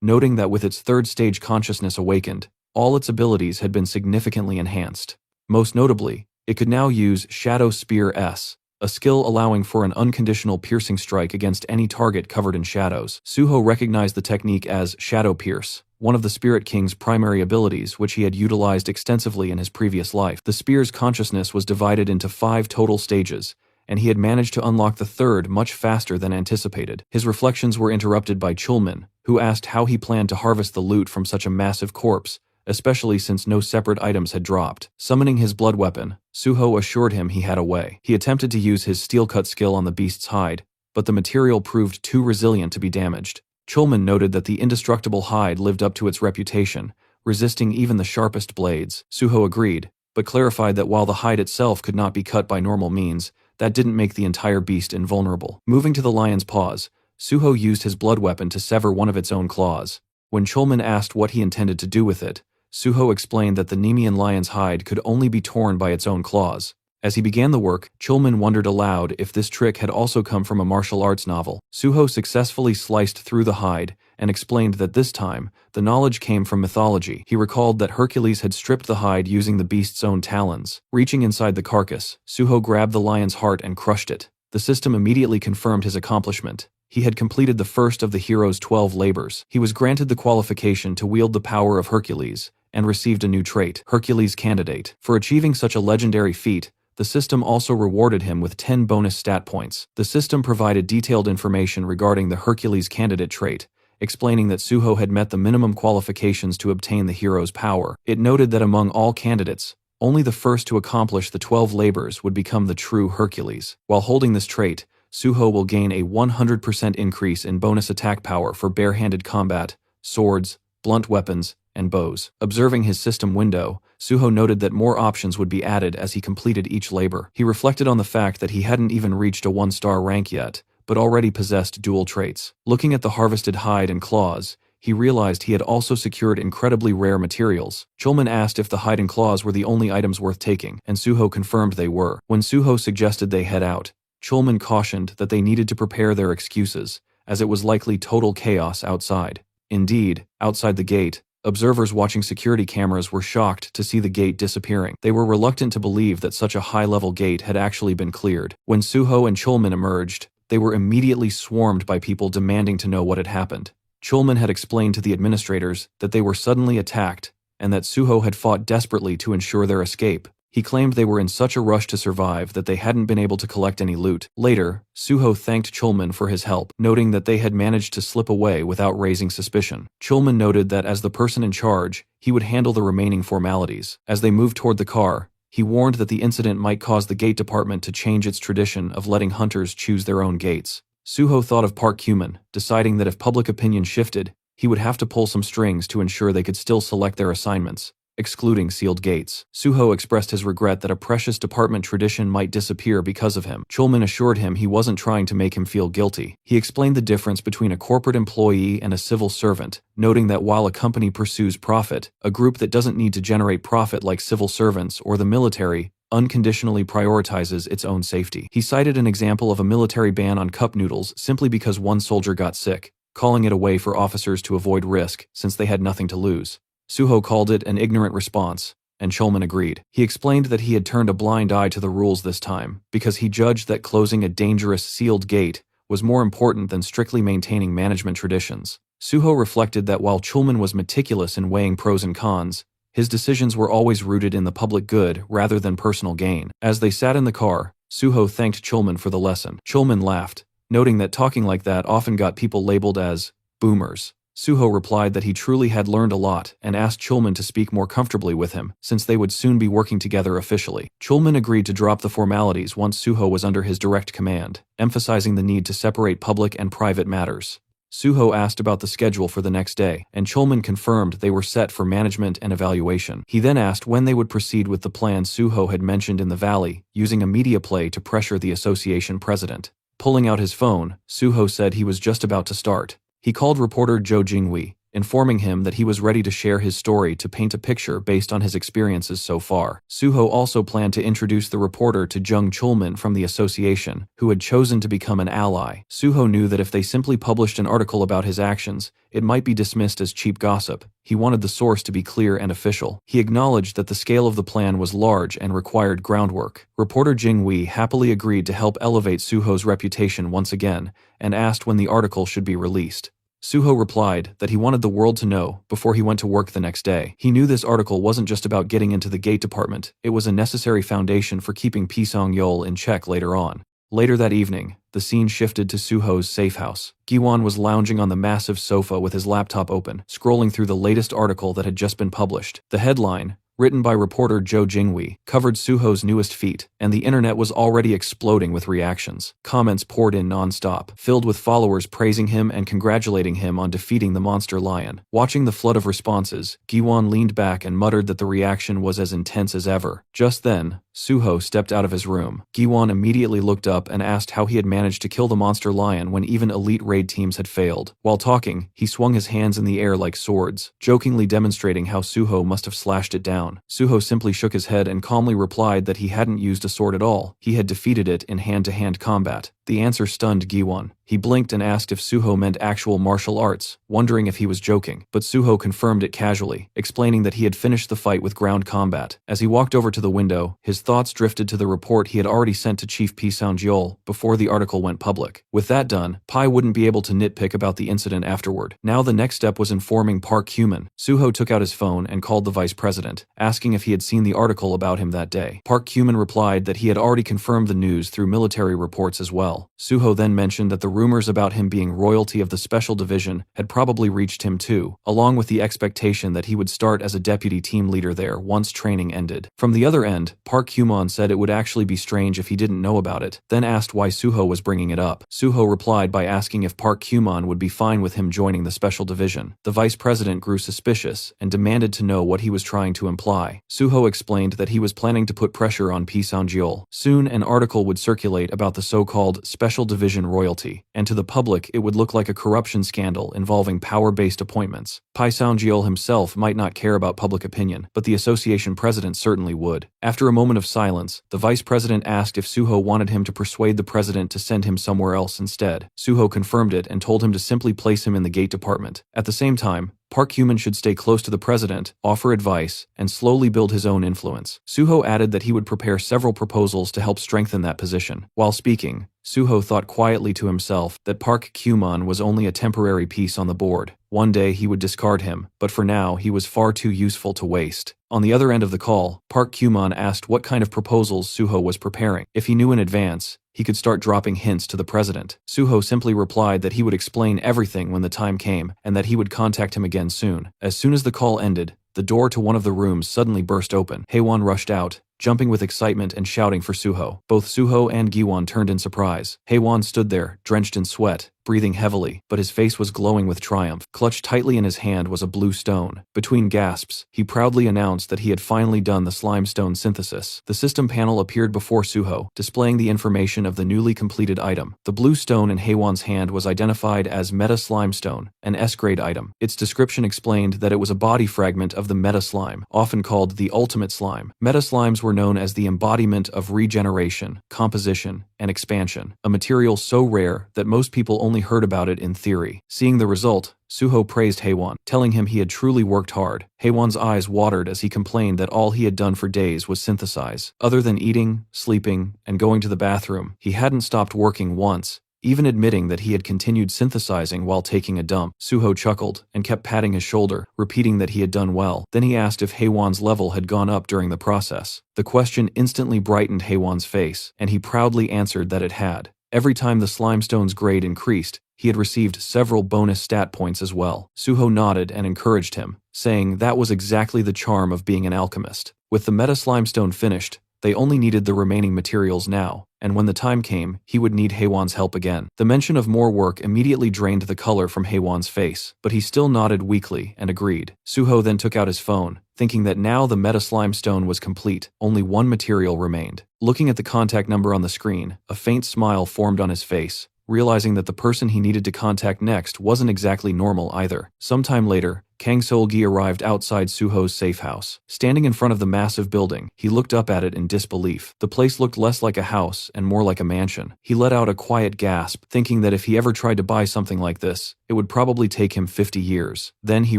noting that with its third stage consciousness awakened, all its abilities had been significantly enhanced. Most notably, it could now use Shadow Spear S, a skill allowing for an unconditional piercing strike against any target covered in shadows. Suho recognized the technique as Shadow Pierce, one of the Spirit King's primary abilities which he had utilized extensively in his previous life. The spear's consciousness was divided into 5 total stages, and he had managed to unlock the third much faster than anticipated. His reflections were interrupted by Chulman, who asked how he planned to harvest the loot from such a massive corpse, especially since no separate items had dropped. Summoning his blood weapon, Suho assured him he had a way. He attempted to use his steel-cut skill on the beast's hide, but the material proved too resilient to be damaged. Chulman noted that the indestructible hide lived up to its reputation, resisting even the sharpest blades. Suho agreed, but clarified that while the hide itself could not be cut by normal means, that didn't make the entire beast invulnerable. Moving to the lion's paws, Suho used his blood weapon to sever one of its own claws. When Chulman asked what he intended to do with it, Suho explained that the Nemean lion's hide could only be torn by its own claws. As he began the work, Chulman wondered aloud if this trick had also come from a martial arts novel. Suho successfully sliced through the hide and explained that this time, the knowledge came from mythology. He recalled that Hercules had stripped the hide using the beast's own talons. Reaching inside the carcass, Suho grabbed the lion's heart and crushed it. The system immediately confirmed his accomplishment. He had completed the first of the hero's 12 labors. He was granted the qualification to wield the power of Hercules, and received a new trait, Hercules Candidate. For achieving such a legendary feat, the system also rewarded him with 10 bonus stat points. The system provided detailed information regarding the Hercules Candidate trait, explaining that Suho had met the minimum qualifications to obtain the hero's power. It noted that among all candidates, only the first to accomplish the 12 labors would become the true Hercules. While holding this trait, Suho will gain a 100% increase in bonus attack power for barehanded combat, swords, blunt weapons, and bows. Observing his system window, Suho noted that more options would be added as he completed each labor. He reflected on the fact that he hadn't even reached a 1-star rank yet, but already possessed dual traits. Looking at the harvested hide and claws, he realized he had also secured incredibly rare materials. Chulman asked if the hide and claws were the only items worth taking, and Suho confirmed they were. When Suho suggested they head out, Chulman cautioned that they needed to prepare their excuses, as it was likely total chaos outside. Indeed, outside the gate, observers watching security cameras were shocked to see the gate disappearing. They were reluctant to believe that such a high-level gate had actually been cleared. When Suho and Chulman emerged, They were immediately swarmed by people demanding to know what had happened. Chulman had explained to the administrators that they were suddenly attacked and that Suho had fought desperately to ensure their escape. He claimed they were in such a rush to survive that they hadn't been able to collect any loot. Later, Suho thanked Chulman for his help, noting that they had managed to slip away without raising suspicion. Chulman noted that as the person in charge, he would handle the remaining formalities. As they moved toward the car, he warned that the incident might cause the gate department to change its tradition of letting hunters choose their own gates. Suho thought of Park Kyuman, deciding that if public opinion shifted, he would have to pull some strings to ensure they could still select their assignments, excluding sealed gates. Suho expressed his regret that a precious department tradition might disappear because of him. Chulman assured him he wasn't trying to make him feel guilty. He explained the difference between a corporate employee and a civil servant, noting that while a company pursues profit, a group that doesn't need to generate profit like civil servants or the military unconditionally prioritizes its own safety. He cited an example of a military ban on cup noodles simply because one soldier got sick, calling it a way for officers to avoid risk since they had nothing to lose. Suho called it an ignorant response, and Chulman agreed. He explained that he had turned a blind eye to the rules this time because he judged that closing a dangerous sealed gate was more important than strictly maintaining management traditions. Suho reflected that while Chulman was meticulous in weighing pros and cons, his decisions were always rooted in the public good rather than personal gain. As they sat in the car, Suho thanked Chulman for the lesson. Chulman laughed, noting that talking like that often got people labeled as boomers. Suho replied that he truly had learned a lot and asked Chulman to speak more comfortably with him, since they would soon be working together officially. Chulman agreed to drop the formalities once Suho was under his direct command, emphasizing the need to separate public and private matters. Suho asked about the schedule for the next day, and Chulman confirmed they were set for management and evaluation. He then asked when they would proceed with the plan Suho had mentioned in the valley, using a media play to pressure the association president. Pulling out his phone, Suho said he was just about to start. He called reporter Jo Jingwei, informing him that he was ready to share his story to paint a picture based on his experiences so far. Suho also planned to introduce the reporter to Jung Chulman from the association, who had chosen to become an ally. Suho knew that if they simply published an article about his actions, it might be dismissed as cheap gossip. He wanted the source to be clear and official. He acknowledged that the scale of the plan was large and required groundwork. Reporter Jingwei happily agreed to help elevate Suho's reputation once again, and asked when the article should be released. Suho replied that he wanted the world to know before he went to work the next day. He knew this article wasn't just about getting into the gate department, it was a necessary foundation for keeping Pisang-yeol in check later on. Later that evening, the scene shifted to Suho's safe house. Giwon was lounging on the massive sofa with his laptop open, scrolling through the latest article that had just been published. The headline, written by reporter Jo Jingwei, covered Suho's newest feat, and the internet was already exploding with reactions. Comments poured in non-stop, filled with followers praising him and congratulating him on defeating the monster lion. Watching the flood of responses, Giwon leaned back and muttered that the reaction was as intense as ever. Just then, Suho stepped out of his room. Giwon immediately looked up and asked how he had managed to kill the monster lion when even elite raid teams had failed. While talking, he swung his hands in the air like swords, jokingly demonstrating how Suho must have slashed it down. Suho simply shook his head and calmly replied that he hadn't used a sword at all. He had defeated it in hand-to-hand combat. The answer stunned Giwon. He blinked and asked if Suho meant actual martial arts, wondering if he was joking, but Suho confirmed it casually, explaining that he had finished the fight with ground combat. As he walked over to the window, his thoughts drifted to the report he had already sent to Chief Pisang-yeol before the article went public. With that done, Pai wouldn't be able to nitpick about the incident afterward. Now the next step was informing Park Kyuman. Suho took out his phone and called the vice president, asking if he had seen the article about him that day. Park Kyuman replied that he had already confirmed the news through military reports as well. Suho then mentioned that the rumors about him being royalty of the Special Division had probably reached him too, along with the expectation that he would start as a deputy team leader there once training ended. From the other end, Park Kyuman said it would actually be strange if he didn't know about it, then asked why Suho was bringing it up. Suho replied by asking if Park Kyuman would be fine with him joining the Special Division. The vice president grew suspicious and demanded to know what he was trying to imply. Suho explained that he was planning to put pressure on Pisang-yeol. Soon an article would circulate about the so-called Special Division royalty, and to the public it would look like a corruption scandal involving power-based appointments. Pisang-yeol himself might not care about public opinion, but the association president certainly would. After a moment of silence, the vice president asked if Suho wanted him to persuade the president to send him somewhere else instead. Suho confirmed it and told him to simply place him in the gate department. At the same time, Park Hyuman should stay close to the president, offer advice, and slowly build his own influence. Suho added that he would prepare several proposals to help strengthen that position. While speaking, Suho thought quietly to himself that Park Kyuman was only a temporary piece on the board. One day he would discard him, but for now he was far too useful to waste. On the other end of the call, Park Kyuman asked what kind of proposals Suho was preparing. If he knew in advance, he could start dropping hints to the president. Suho simply replied that he would explain everything when the time came, and that he would contact him again soon. As soon as the call ended, the door to one of the rooms suddenly burst open. Haewon rushed out, jumping with excitement and shouting for Suho. Both Suho and Giwon turned in surprise. Haewon stood there, drenched in sweat, breathing heavily, but his face was glowing with triumph. Clutched tightly in his hand was a blue stone. Between gasps, he proudly announced that he had finally done the slime stone synthesis. The system panel appeared before Suho, displaying the information of the newly completed item. The blue stone in Haewon's hand was identified as Meta Slime Stone, an S-grade item. Its description explained that it was a body fragment of the Meta Slime, often called the Ultimate Slime. Meta Slimes were known as the embodiment of regeneration, composition, and expansion, a material so rare that most people only heard about it in theory. Seeing the result, Suho praised Haewon, telling him he had truly worked hard. Haewon's eyes watered as he complained that all he had done for days was synthesize. Other than eating, sleeping, and going to the bathroom, he hadn't stopped working once, even admitting that he had continued synthesizing while taking a dump. Suho chuckled and kept patting his shoulder, repeating that he had done well. Then he asked if Haewon's level had gone up during the process. The question instantly brightened Haewon's face, and he proudly answered that it had. Every time the slimestone's grade increased, he had received several bonus stat points as well. Suho nodded and encouraged him, saying that was exactly the charm of being an alchemist. With the Meta Slimestone finished, they only needed the remaining materials now, and when the time came, he would need Haewon's help again. The mention of more work immediately drained the color from Haewon's face, but he still nodded weakly and agreed. Suho then took out his phone, thinking that now the Meta Slime Stone was complete, only one material remained. Looking at the contact number on the screen, a faint smile formed on his face, realizing that the person he needed to contact next wasn't exactly normal either. Sometime later, Kang Seol-gi arrived outside Suho's safe house. Standing in front of the massive building, he looked up at it in disbelief. The place looked less like a house and more like a mansion. He let out a quiet gasp, thinking that if he ever tried to buy something like this, it would probably take him 50 years. Then he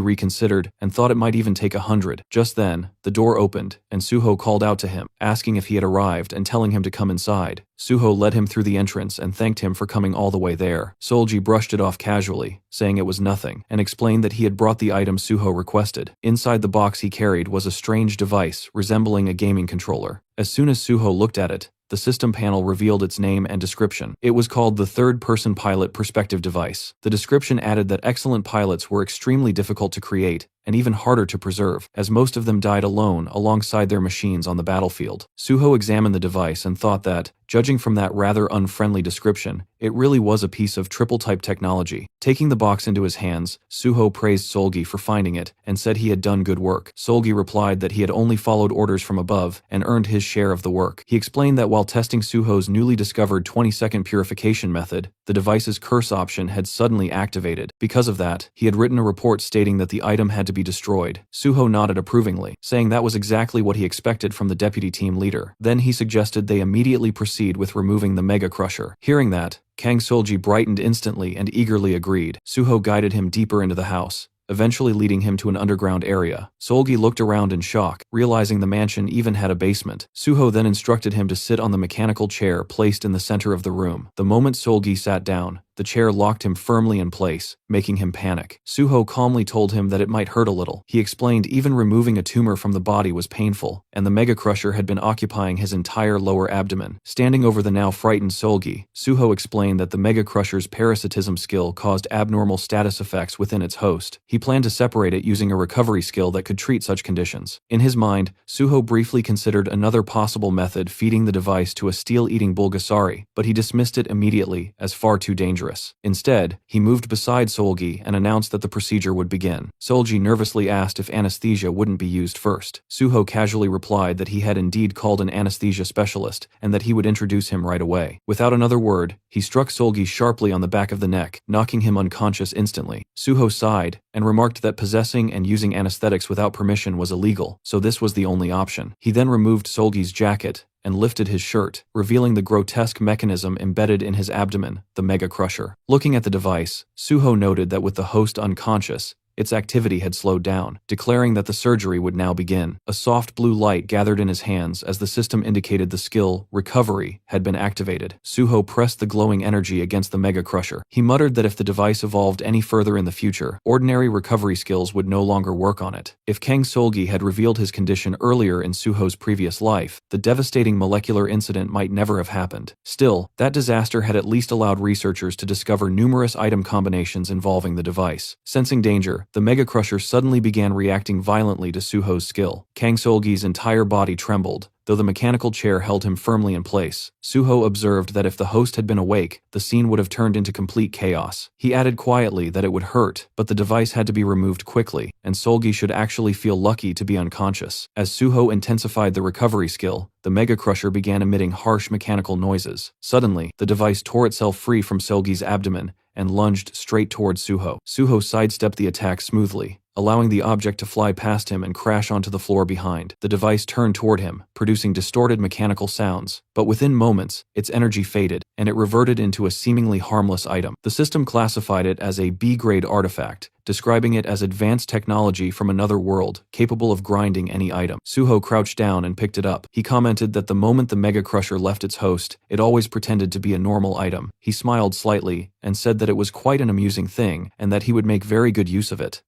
reconsidered and thought it might even take 100. Just then, the door opened, and Suho called out to him, asking if he had arrived and telling him to come inside. Suho led him through the entrance and thanked him for coming all the way there. Seol-gi brushed it off casually, saying it was nothing, and explained that he had brought the item Suho requested. Inside the box he carried was a strange device resembling a gaming controller. As soon as Suho looked at it, the system panel revealed its name and description. It was called the Third-Person Pilot Perspective Device. The description added that excellent pilots were extremely difficult to create, and even harder to preserve, as most of them died alone alongside their machines on the battlefield. Suho examined the device and thought that, judging from that rather unfriendly description, it really was a piece of triple-type technology. Taking the box into his hands, Suho praised Seol-gi for finding it and said he had done good work. Seol-gi replied that he had only followed orders from above and earned his share of the work. He explained that while testing Suho's newly discovered 20-second purification method, the device's curse option had suddenly activated. Because of that, he had written a report stating that the item had to be destroyed. Suho nodded approvingly, saying that was exactly what he expected from the deputy team leader. Then he suggested they immediately proceed with removing the Mega Crusher. Hearing that, Kang Seol-gi brightened instantly and eagerly agreed. Suho guided him deeper into the house, eventually leading him to an underground area. Seol-gi looked around in shock, realizing the mansion even had a basement. Suho then instructed him to sit on the mechanical chair placed in the center of the room. The moment Seol-gi sat down, the chair locked him firmly in place, making him panic. Suho calmly told him that it might hurt a little. He explained even removing a tumor from the body was painful, and the Mega Crusher had been occupying his entire lower abdomen. Standing over the now frightened Seol-gi, Suho explained that the Mega Crusher's parasitism skill caused abnormal status effects within its host. He planned to separate it using a recovery skill that could treat such conditions. In his mind, Suho briefly considered another possible method, feeding the device to a steel-eating Bulgasari, but he dismissed it immediately as far too dangerous. Instead, he moved beside Seol-gi and announced that the procedure would begin. Seol-gi nervously asked if anesthesia wouldn't be used first. Suho casually replied that he had indeed called an anesthesia specialist and that he would introduce him right away. Without another word, he struck Seol-gi sharply on the back of the neck, knocking him unconscious instantly. Suho sighed and remarked that possessing and using anesthetics without permission was illegal, so this was the only option. He then removed Seol-gi's jacket and lifted his shirt, revealing the grotesque mechanism embedded in his abdomen, the Mega Crusher. Looking at the device, Suho noted that with the host unconscious, its activity had slowed down, declaring that the surgery would now begin. A soft blue light gathered in his hands as the system indicated the skill, recovery, had been activated. Suho pressed the glowing energy against the Mega Crusher. He muttered that if the device evolved any further in the future, ordinary recovery skills would no longer work on it. If Kang Solgi had revealed his condition earlier in Suho's previous life, the devastating molecular incident might never have happened. Still, that disaster had at least allowed researchers to discover numerous item combinations involving the device. Sensing danger, the Mega Crusher suddenly began reacting violently to Suho's skill. Kang Solgi's entire body trembled, though the mechanical chair held him firmly in place. Suho observed that if the host had been awake, the scene would have turned into complete chaos. He added quietly that it would hurt, but the device had to be removed quickly, and Solgi should actually feel lucky to be unconscious. As Suho intensified the recovery skill, the Mega Crusher began emitting harsh mechanical noises. Suddenly, the device tore itself free from Solgi's abdomen and lunged straight towards Suho. Suho sidestepped the attack smoothly, allowing the object to fly past him and crash onto the floor behind. The device turned toward him, producing distorted mechanical sounds, but within moments, its energy faded, and it reverted into a seemingly harmless item. The system classified it as a B-grade artifact, describing it as advanced technology from another world, capable of grinding any item. Suho crouched down and picked it up. He commented that the moment the Mega Crusher left its host, it always pretended to be a normal item. He smiled slightly and said that it was quite an amusing thing and that he would make very good use of it.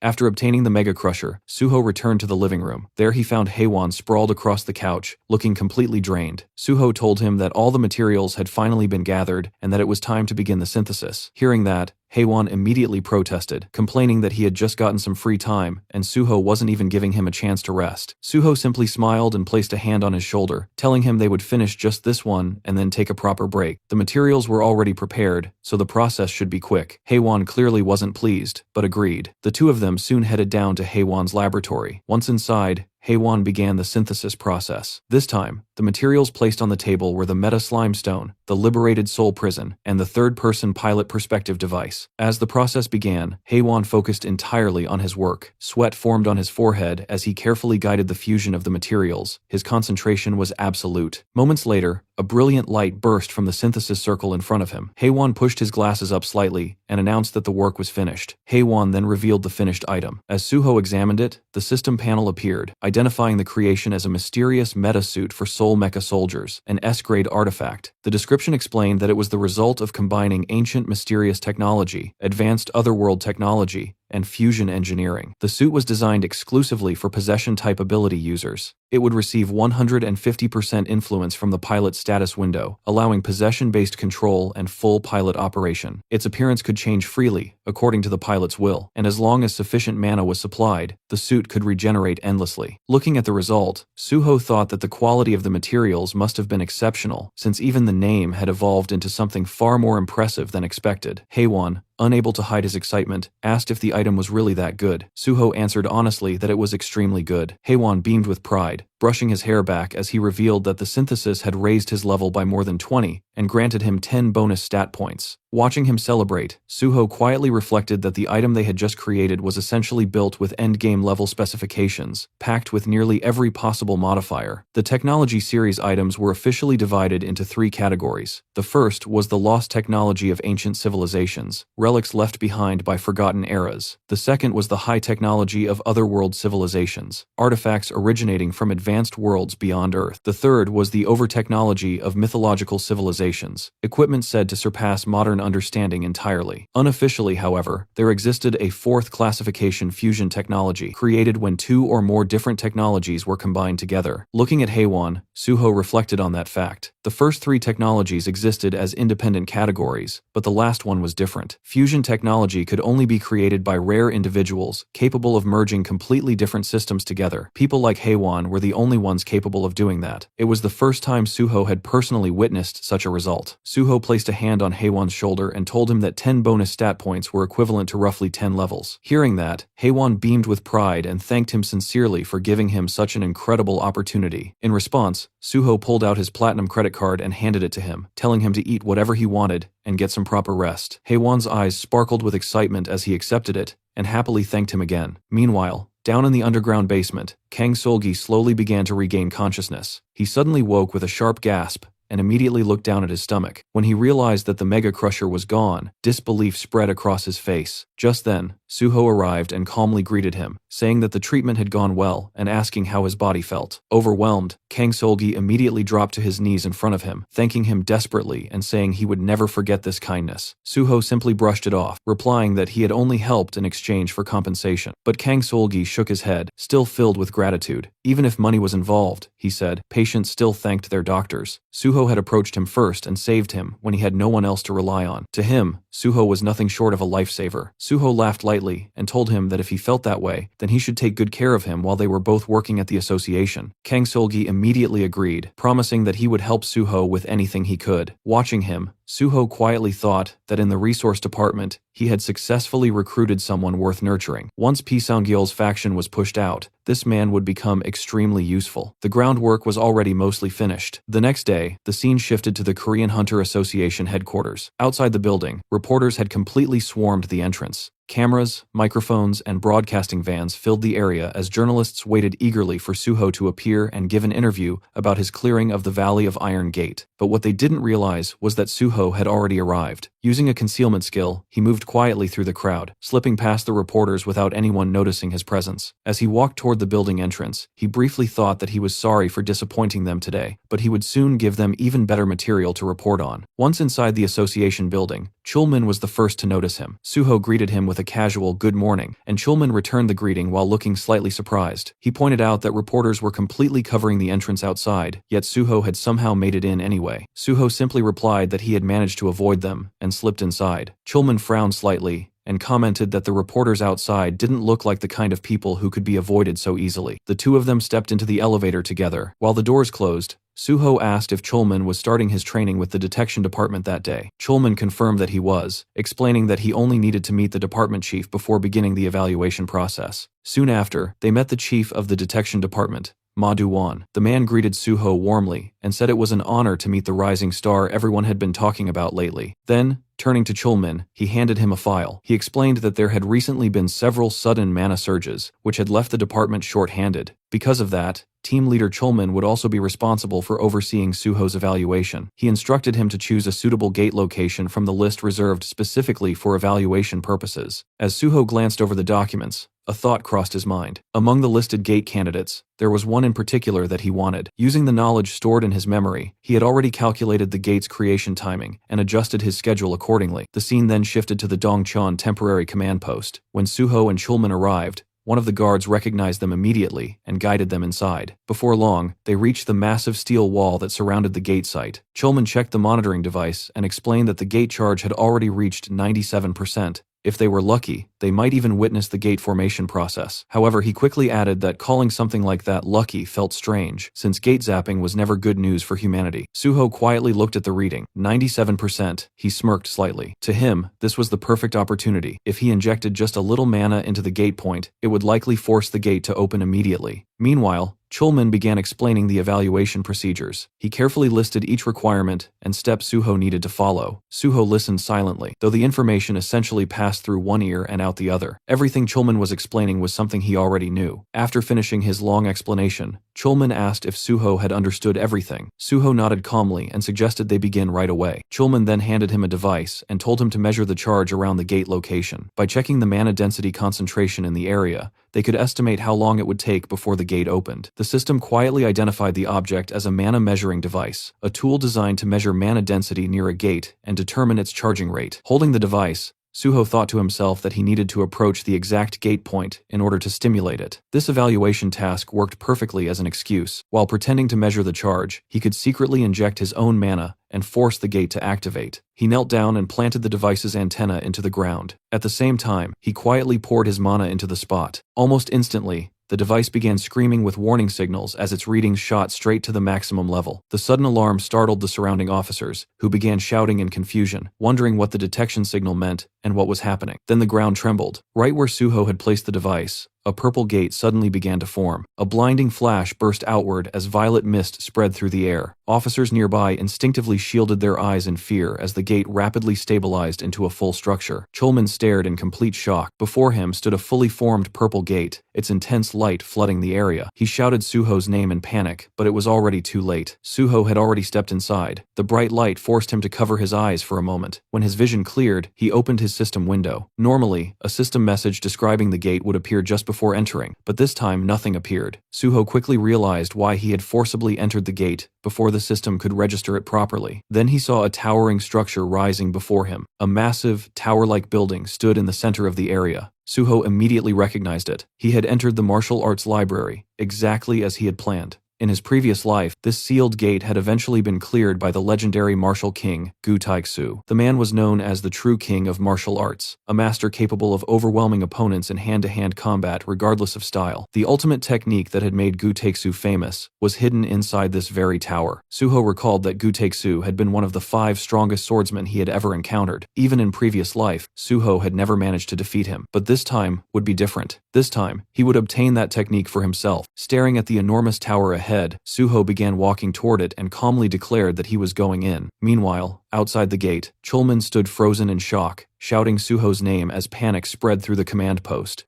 After obtaining the Mega Crusher, Suho returned to the living room. There he found Haewon sprawled across the couch, looking completely drained. Suho told him that all the materials had finally been gathered and that it was time to begin the synthesis. Hearing that, Haewon immediately protested, complaining that he had just gotten some free time, and Suho wasn't even giving him a chance to rest. Suho simply smiled and placed a hand on his shoulder, telling him they would finish just this one and then take a proper break. The materials were already prepared, so the process should be quick. Haewon clearly wasn't pleased, but agreed. The two of them soon headed down to Haewon's laboratory. Once inside, Haewon began the synthesis process. This time, the materials placed on the table were the Meta Slime Stone, the Liberated Soul Prison, and the third-person pilot perspective device. As the process began, Haewon focused entirely on his work. Sweat formed on his forehead as he carefully guided the fusion of the materials. His concentration was absolute. Moments later, a brilliant light burst from the synthesis circle in front of him. Haewon pushed his glasses up slightly and announced that the work was finished. Haewon then revealed the finished item. As Suho examined it, the system panel appeared, identifying the creation as a mysterious meta-suit for Soul Mecha soldiers, an S-grade artifact. The description explained that it was the result of combining ancient mysterious technology, advanced otherworld technology, and fusion engineering. The suit was designed exclusively for possession-type ability users. It would receive 150% influence from the pilot status window, allowing possession-based control and full pilot operation. Its appearance could change freely, according to the pilot's will, and as long as sufficient mana was supplied, the suit could regenerate endlessly. Looking at the result, Suho thought that the quality of the materials must have been exceptional, since even the name had evolved into something far more impressive than expected. Haewon, unable to hide his excitement, asked if the item was really that good. Suho answered honestly that it was extremely good. Haewon beamed with pride, brushing his hair back as he revealed that the synthesis had raised his level by more than 20 and granted him 10 bonus stat points. Watching him celebrate, Suho quietly reflected that the item they had just created was essentially built with endgame level specifications, packed with nearly every possible modifier. The technology series items were officially divided into 3 categories. The first was the lost technology of ancient civilizations, relics left behind by forgotten eras. The second was the high technology of otherworld civilizations, artifacts originating from advanced worlds beyond Earth. The third was the over-technology of mythological civilizations, equipment said to surpass modern understanding entirely. Unofficially, however, there existed a 4th classification fusion technology, created when 2 or more different technologies were combined together. Looking at Haewon, Suho reflected on that fact. The first 3 technologies existed as independent categories, but the last one was different. Fusion technology could only be created by rare individuals, capable of merging completely different systems together. People like Haewon were the only ones capable of doing that. It was the first time Suho had personally witnessed such a result. Suho placed a hand on Haewon's shoulder and told him that 10 bonus stat points were equivalent to roughly 10 levels. Hearing that, Haewon beamed with pride and thanked him sincerely for giving him such an incredible opportunity. In response, Suho pulled out his platinum credit card and handed it to him, telling him to eat whatever he wanted and get some proper rest. Haewon's eyes sparkled with excitement as he accepted it and happily thanked him again. Meanwhile, down in the underground basement, Kang Solgi slowly began to regain consciousness. He suddenly woke with a sharp gasp and immediately looked down at his stomach. When he realized that the Mega Crusher was gone, disbelief spread across his face. Just then, Suho arrived and calmly greeted him, saying that the treatment had gone well and asking how his body felt. Overwhelmed, Kang Solgi immediately dropped to his knees in front of him, thanking him desperately and saying he would never forget this kindness. Suho simply brushed it off, replying that he had only helped in exchange for compensation. But Kang Solgi shook his head, still filled with gratitude. Even if money was involved, he said, patients still thanked their doctors. Suho had approached him first and saved him when he had no one else to rely on. To him, Suho was nothing short of a lifesaver. Suho laughed lightly and told him that if he felt that way, then he should take good care of him while they were both working at the association. Kang Solgi immediately agreed, promising that he would help Suho with anything he could. Watching him, Suho quietly thought that in the resource department, he had successfully recruited someone worth nurturing. Once Pi Sangyeol's faction was pushed out, this man would become extremely useful. The groundwork was already mostly finished. The next day, the scene shifted to the Korean Hunter Association headquarters. Outside the building, reporters had completely swarmed the entrance. Cameras, microphones, and broadcasting vans filled the area as journalists waited eagerly for Suho to appear and give an interview about his clearing of the Valley of Iron Gate. But what they didn't realize was that Suho had already arrived. Using a concealment skill, he moved quietly through the crowd, slipping past the reporters without anyone noticing his presence. As he walked toward the building entrance, he briefly thought that he was sorry for disappointing them today, but he would soon give them even better material to report on. Once inside the association building, Chulman was the first to notice him. Suho greeted him with a casual "good morning," and Chulman returned the greeting while looking slightly surprised. He pointed out that reporters were completely covering the entrance outside, yet Suho had somehow made it in anyway. Suho simply replied that he had managed to avoid them and slipped inside. Chulman frowned slightly and commented that the reporters outside didn't look like the kind of people who could be avoided so easily. The two of them stepped into the elevator together. While the doors closed, Suho asked if Chulman was starting his training with the detection department that day. Chulman confirmed that he was, explaining that he only needed to meet the department chief before beginning the evaluation process. Soon after, they met the chief of the detection department, Ma Du-won. The man greeted Suho warmly and said it was an honor to meet the rising star everyone had been talking about lately. Then, turning to Chulman, he handed him a file. He explained that there had recently been several sudden mana surges, which had left the department short-handed. Because of that, team leader Chulman would also be responsible for overseeing Suho's evaluation. He instructed him to choose a suitable gate location from the list reserved specifically for evaluation purposes. As Suho glanced over the documents, a thought crossed his mind. Among the listed gate candidates, there was one in particular that he wanted. Using the knowledge stored in his memory, he had already calculated the gate's creation timing and adjusted his schedule accordingly. The scene then shifted to the Dongcheon temporary command post. When Suho and Chulman arrived, one of the guards recognized them immediately and guided them inside. Before long, they reached the massive steel wall that surrounded the gate site. Chulman checked the monitoring device and explained that the gate charge had already reached 97%. If they were lucky, they might even witness the gate formation process. However, he quickly added that calling something like that lucky felt strange, since gate zapping was never good news for humanity. Suho quietly looked at the reading. 97%. He smirked slightly. To him, this was the perfect opportunity. If he injected just a little mana into the gate point, it would likely force the gate to open immediately. Meanwhile, Chulman began explaining the evaluation procedures. He carefully listed each requirement and step Suho needed to follow. Suho listened silently, though the information essentially passed through one ear and out the other. Everything Chulman was explaining was something he already knew. After finishing his long explanation, Chulman asked if Suho had understood everything. Suho nodded calmly and suggested they begin right away. Chulman then handed him a device and told him to measure the charge around the gate location. By checking the mana density concentration in the area, they could estimate how long it would take before the gate opened. The system quietly identified the object as a mana measuring device, a tool designed to measure mana density near a gate and determine its charging rate. Holding the device, Suho thought to himself that he needed to approach the exact gate point in order to stimulate it. This evaluation task worked perfectly as an excuse. While pretending to measure the charge, he could secretly inject his own mana and force the gate to activate. He knelt down and planted the device's antenna into the ground. At the same time, he quietly poured his mana into the spot. Almost instantly, the device began screaming with warning signals as its readings shot straight to the maximum level. The sudden alarm startled the surrounding officers, who began shouting in confusion, wondering what the detection signal meant and what was happening. Then the ground trembled. Right where Suho had placed the device, a purple gate suddenly began to form. A blinding flash burst outward as violet mist spread through the air. Officers nearby instinctively shielded their eyes in fear as the gate rapidly stabilized into a full structure. Chulman stared in complete shock. Before him stood a fully formed purple gate, its intense light flooding the area. He shouted Suho's name in panic, but it was already too late. Suho had already stepped inside. The bright light forced him to cover his eyes for a moment. When his vision cleared, he opened his system window. Normally, a system message describing the gate would appear just before entering, but this time nothing appeared. Suho quickly realized why he had forcibly entered the gate before the system could register it properly. Then he saw a towering structure rising before him. A massive, tower-like building stood in the center of the area. Suho immediately recognized it. He had entered the martial arts library, exactly as he had planned. In his previous life, this sealed gate had eventually been cleared by the legendary martial king, Gu Taixu. The man was known as the true king of martial arts, a master capable of overwhelming opponents in hand-to-hand combat regardless of style. The ultimate technique that had made Gu Taixu famous was hidden inside this very tower. Suho recalled that Gu Taixu had been one of the 5 strongest swordsmen he had ever encountered. Even in previous life, Suho had never managed to defeat him, but this time would be different. This time, he would obtain that technique for himself. Staring at the enormous tower ahead, Suho began walking toward it and calmly declared that he was going in. Meanwhile, outside the gate, Chulman stood frozen in shock, shouting Suho's name as panic spread through the command post.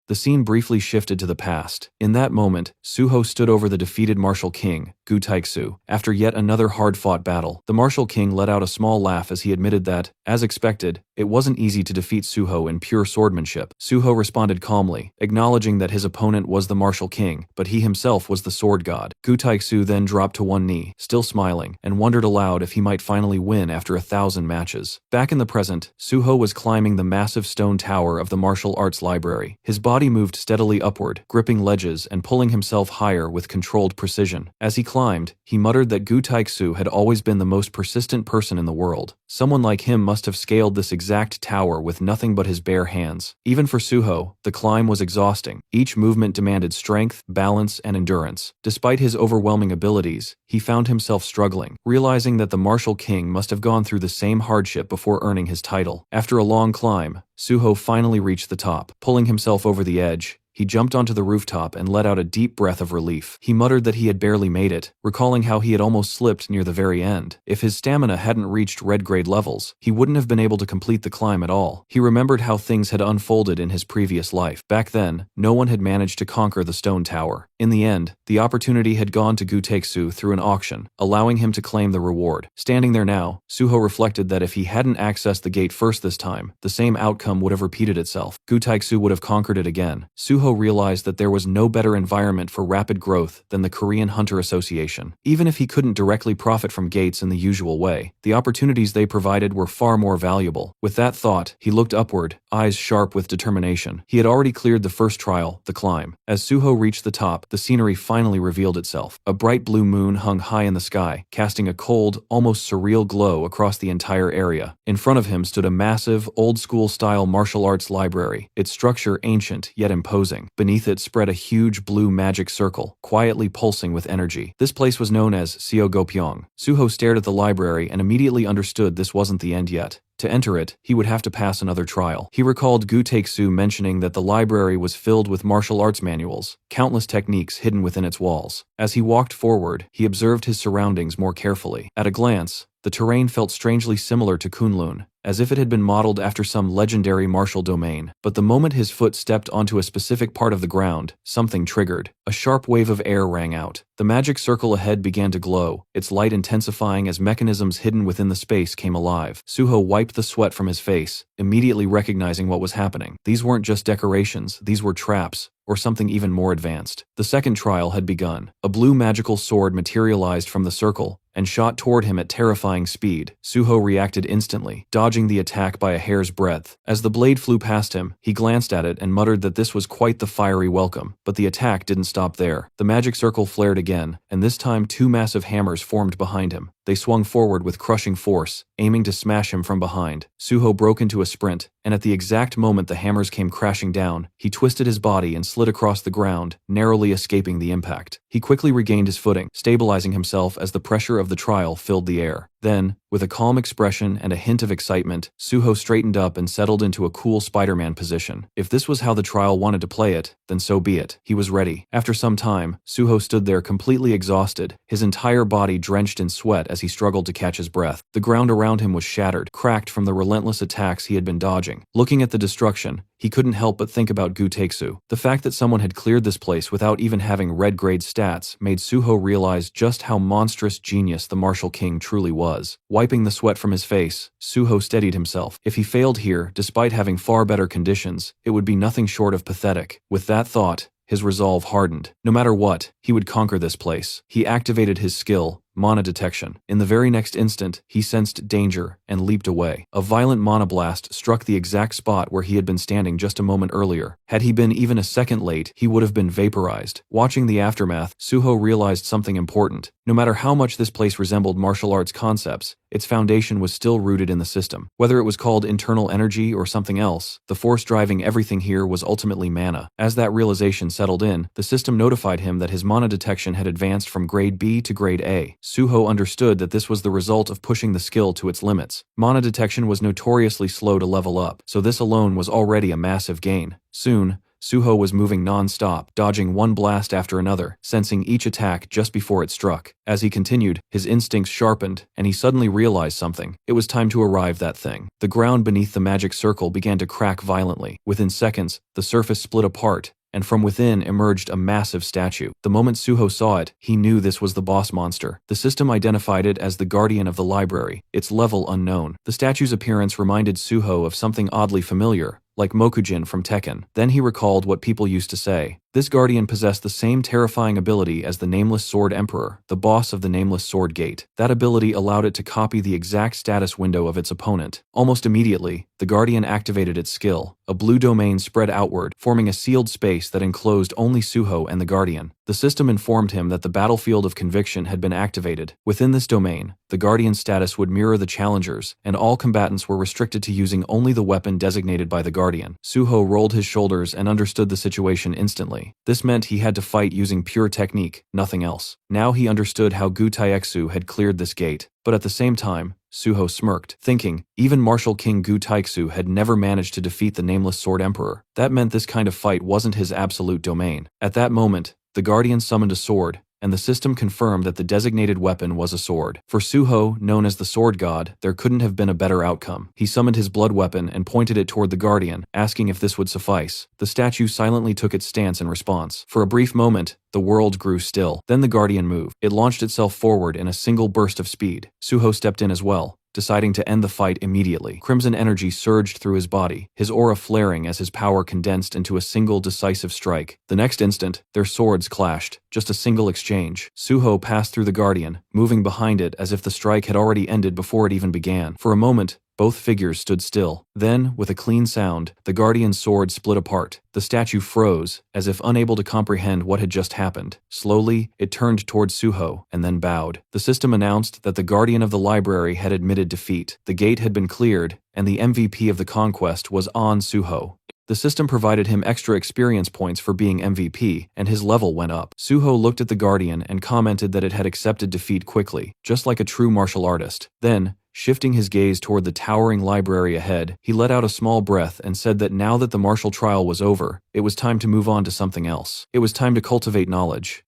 The scene briefly shifted to the past. In that moment, Suho stood over the defeated martial king, Gu Taixu. After yet another hard-fought battle, the martial king let out a small laugh as he admitted that, as expected, it wasn't easy to defeat Suho in pure swordsmanship. Suho responded calmly, acknowledging that his opponent was the martial king, but he himself was the sword god. Gu Taixu then dropped to one knee, still smiling, and wondered aloud if he might finally win after 1,000 matches. Back in the present, Suho was climbing the massive stone tower of the martial arts library. His body moved steadily upward, gripping ledges and pulling himself higher with controlled precision. As he climbed, he muttered that Gu Taixu had always been the most persistent person in the world. Someone like him must have scaled this exact tower with nothing but his bare hands. Even for Suho, the climb was exhausting. Each movement demanded strength, balance, and endurance. Despite his overwhelming abilities, he found himself struggling, realizing that the martial king must have gone through the same hardship before earning his title. After a long climb, Suho finally reached the top. Pulling himself over the edge, he jumped onto the rooftop and let out a deep breath of relief. He muttered that he had barely made it, recalling how he had almost slipped near the very end. If his stamina hadn't reached red grade levels, he wouldn't have been able to complete the climb at all. He remembered how things had unfolded in his previous life. Back then, no one had managed to conquer the stone tower. In the end, the opportunity had gone to Gu Taixu through an auction, allowing him to claim the reward. Standing there now, Suho reflected that if he hadn't accessed the gate first this time, the same outcome would have repeated itself. Gu Taixu would have conquered it again. Suho realized that there was no better environment for rapid growth than the Korean Hunter Association. Even if he couldn't directly profit from gates in the usual way, the opportunities they provided were far more valuable. With that thought, he looked upward, eyes sharp with determination. He had already cleared the first trial, the climb. As Suho reached the top, the scenery finally revealed itself. A bright blue moon hung high in the sky, casting a cold, almost surreal glow across the entire area. In front of him stood a massive, old-school-style martial arts library, its structure ancient yet imposing. Beneath it spread a huge blue magic circle, quietly pulsing with energy. This place was known as Seogopyeong. Suho stared at the library and immediately understood this wasn't the end yet. To enter it, he would have to pass another trial. He recalled Gu Taixu mentioning that the library was filled with martial arts manuals, countless techniques hidden within its walls. As he walked forward, he observed his surroundings more carefully. At a glance, the terrain felt strangely similar to Kunlun, as if it had been modeled after some legendary martial domain. But the moment his foot stepped onto a specific part of the ground, something triggered. A sharp wave of air rang out. The magic circle ahead began to glow, its light intensifying as mechanisms hidden within the space came alive. Suho wiped the sweat from his face, immediately recognizing what was happening. These weren't just decorations, these were traps, or something even more advanced. The second trial had begun. A blue magical sword materialized from the circle and shot toward him at terrifying speed. Suho reacted instantly, dodging the attack by a hair's breadth. As the blade flew past him, he glanced at it and muttered that this was quite the fiery welcome. But the attack didn't stop there. The magic circle flared again, and this time 2 massive hammers formed behind him. They swung forward with crushing force, aiming to smash him from behind. Suho broke into a sprint, and at the exact moment the hammers came crashing down, he twisted his body and slid across the ground, narrowly escaping the impact. He quickly regained his footing, stabilizing himself as the pressure of the trial filled the air. Then, with a calm expression and a hint of excitement, Suho straightened up and settled into a cool Spider-Man position. If this was how the trial wanted to play it, then so be it. He was ready. After some time, Suho stood there completely exhausted, his entire body drenched in sweat as he struggled to catch his breath. The ground around him was shattered, cracked from the relentless attacks he had been dodging. Looking at the destruction, he couldn't help but think about Gotaeksu. The fact that someone had cleared this place without even having red-grade stats made Suho realize just how monstrous genius the Martial King truly was. Wiping the sweat from his face, Suho steadied himself. If he failed here, despite having far better conditions, it would be nothing short of pathetic. With that thought, his resolve hardened. No matter what, he would conquer this place. He activated his skill, Mana Detection. In the very next instant, he sensed danger and leaped away. A violent mana blast struck the exact spot where he had been standing just a moment earlier. Had he been even a second late, he would have been vaporized. Watching the aftermath, Suho realized something important. No matter how much this place resembled martial arts concepts, its foundation was still rooted in the system. Whether it was called internal energy or something else, the force driving everything here was ultimately mana. As that realization settled in, the system notified him that his mana detection had advanced from grade B to grade A. Suho understood that this was the result of pushing the skill to its limits. Mana detection was notoriously slow to level up, so this alone was already a massive gain. Soon, Suho was moving non-stop, dodging one blast after another, sensing each attack just before it struck. As he continued, his instincts sharpened, and he suddenly realized something. It was time to arrive that thing. The ground beneath the magic circle began to crack violently. Within seconds, the surface split apart, and from within emerged a massive statue. The moment Suho saw it, he knew this was the boss monster. The system identified it as the Guardian of the Library, its level unknown. The statue's appearance reminded Suho of something oddly familiar, like Mokujin from Tekken. Then he recalled what people used to say. This guardian possessed the same terrifying ability as the Nameless Sword Emperor, the boss of the Nameless Sword Gate. That ability allowed it to copy the exact status window of its opponent. Almost immediately, the guardian activated its skill. A blue domain spread outward, forming a sealed space that enclosed only Suho and the guardian. The system informed him that the battlefield of conviction had been activated. Within this domain, the guardian's status would mirror the challenger's, and all combatants were restricted to using only the weapon designated by the guardian. Suho rolled his shoulders and understood the situation instantly. This meant he had to fight using pure technique, nothing else. Now he understood how Gotaeksu had cleared this gate. But at the same time, Suho smirked, thinking, even Martial King Gotaeksu had never managed to defeat the Nameless Sword Emperor. That meant this kind of fight wasn't his absolute domain. At that moment, the guardian summoned a sword, and the system confirmed that the designated weapon was a sword. For Suho, known as the Sword God, there couldn't have been a better outcome. He summoned his blood weapon and pointed it toward the guardian, asking if this would suffice. The statue silently took its stance in response. For a brief moment, the world grew still. Then the guardian moved. It launched itself forward in a single burst of speed. Suho stepped in as well, deciding to end the fight immediately. Crimson energy surged through his body, his aura flaring as his power condensed into a single decisive strike. The next instant, their swords clashed, just a single exchange. Suho passed through the guardian, moving behind it as if the strike had already ended before it even began. For a moment, both figures stood still. Then, with a clean sound, the guardian's sword split apart. The statue froze, as if unable to comprehend what had just happened. Slowly, it turned toward Suho, and then bowed. The system announced that the guardian of the library had admitted defeat. The gate had been cleared, and the MVP of the conquest was on Suho. The system provided him extra experience points for being MVP, and his level went up. Suho looked at the Guardian and commented that it had accepted defeat quickly, just like a true martial artist. Then, shifting his gaze toward the towering library ahead, he let out a small breath and said that now that the martial trial was over, it was time to move on to something else. It was time to cultivate knowledge.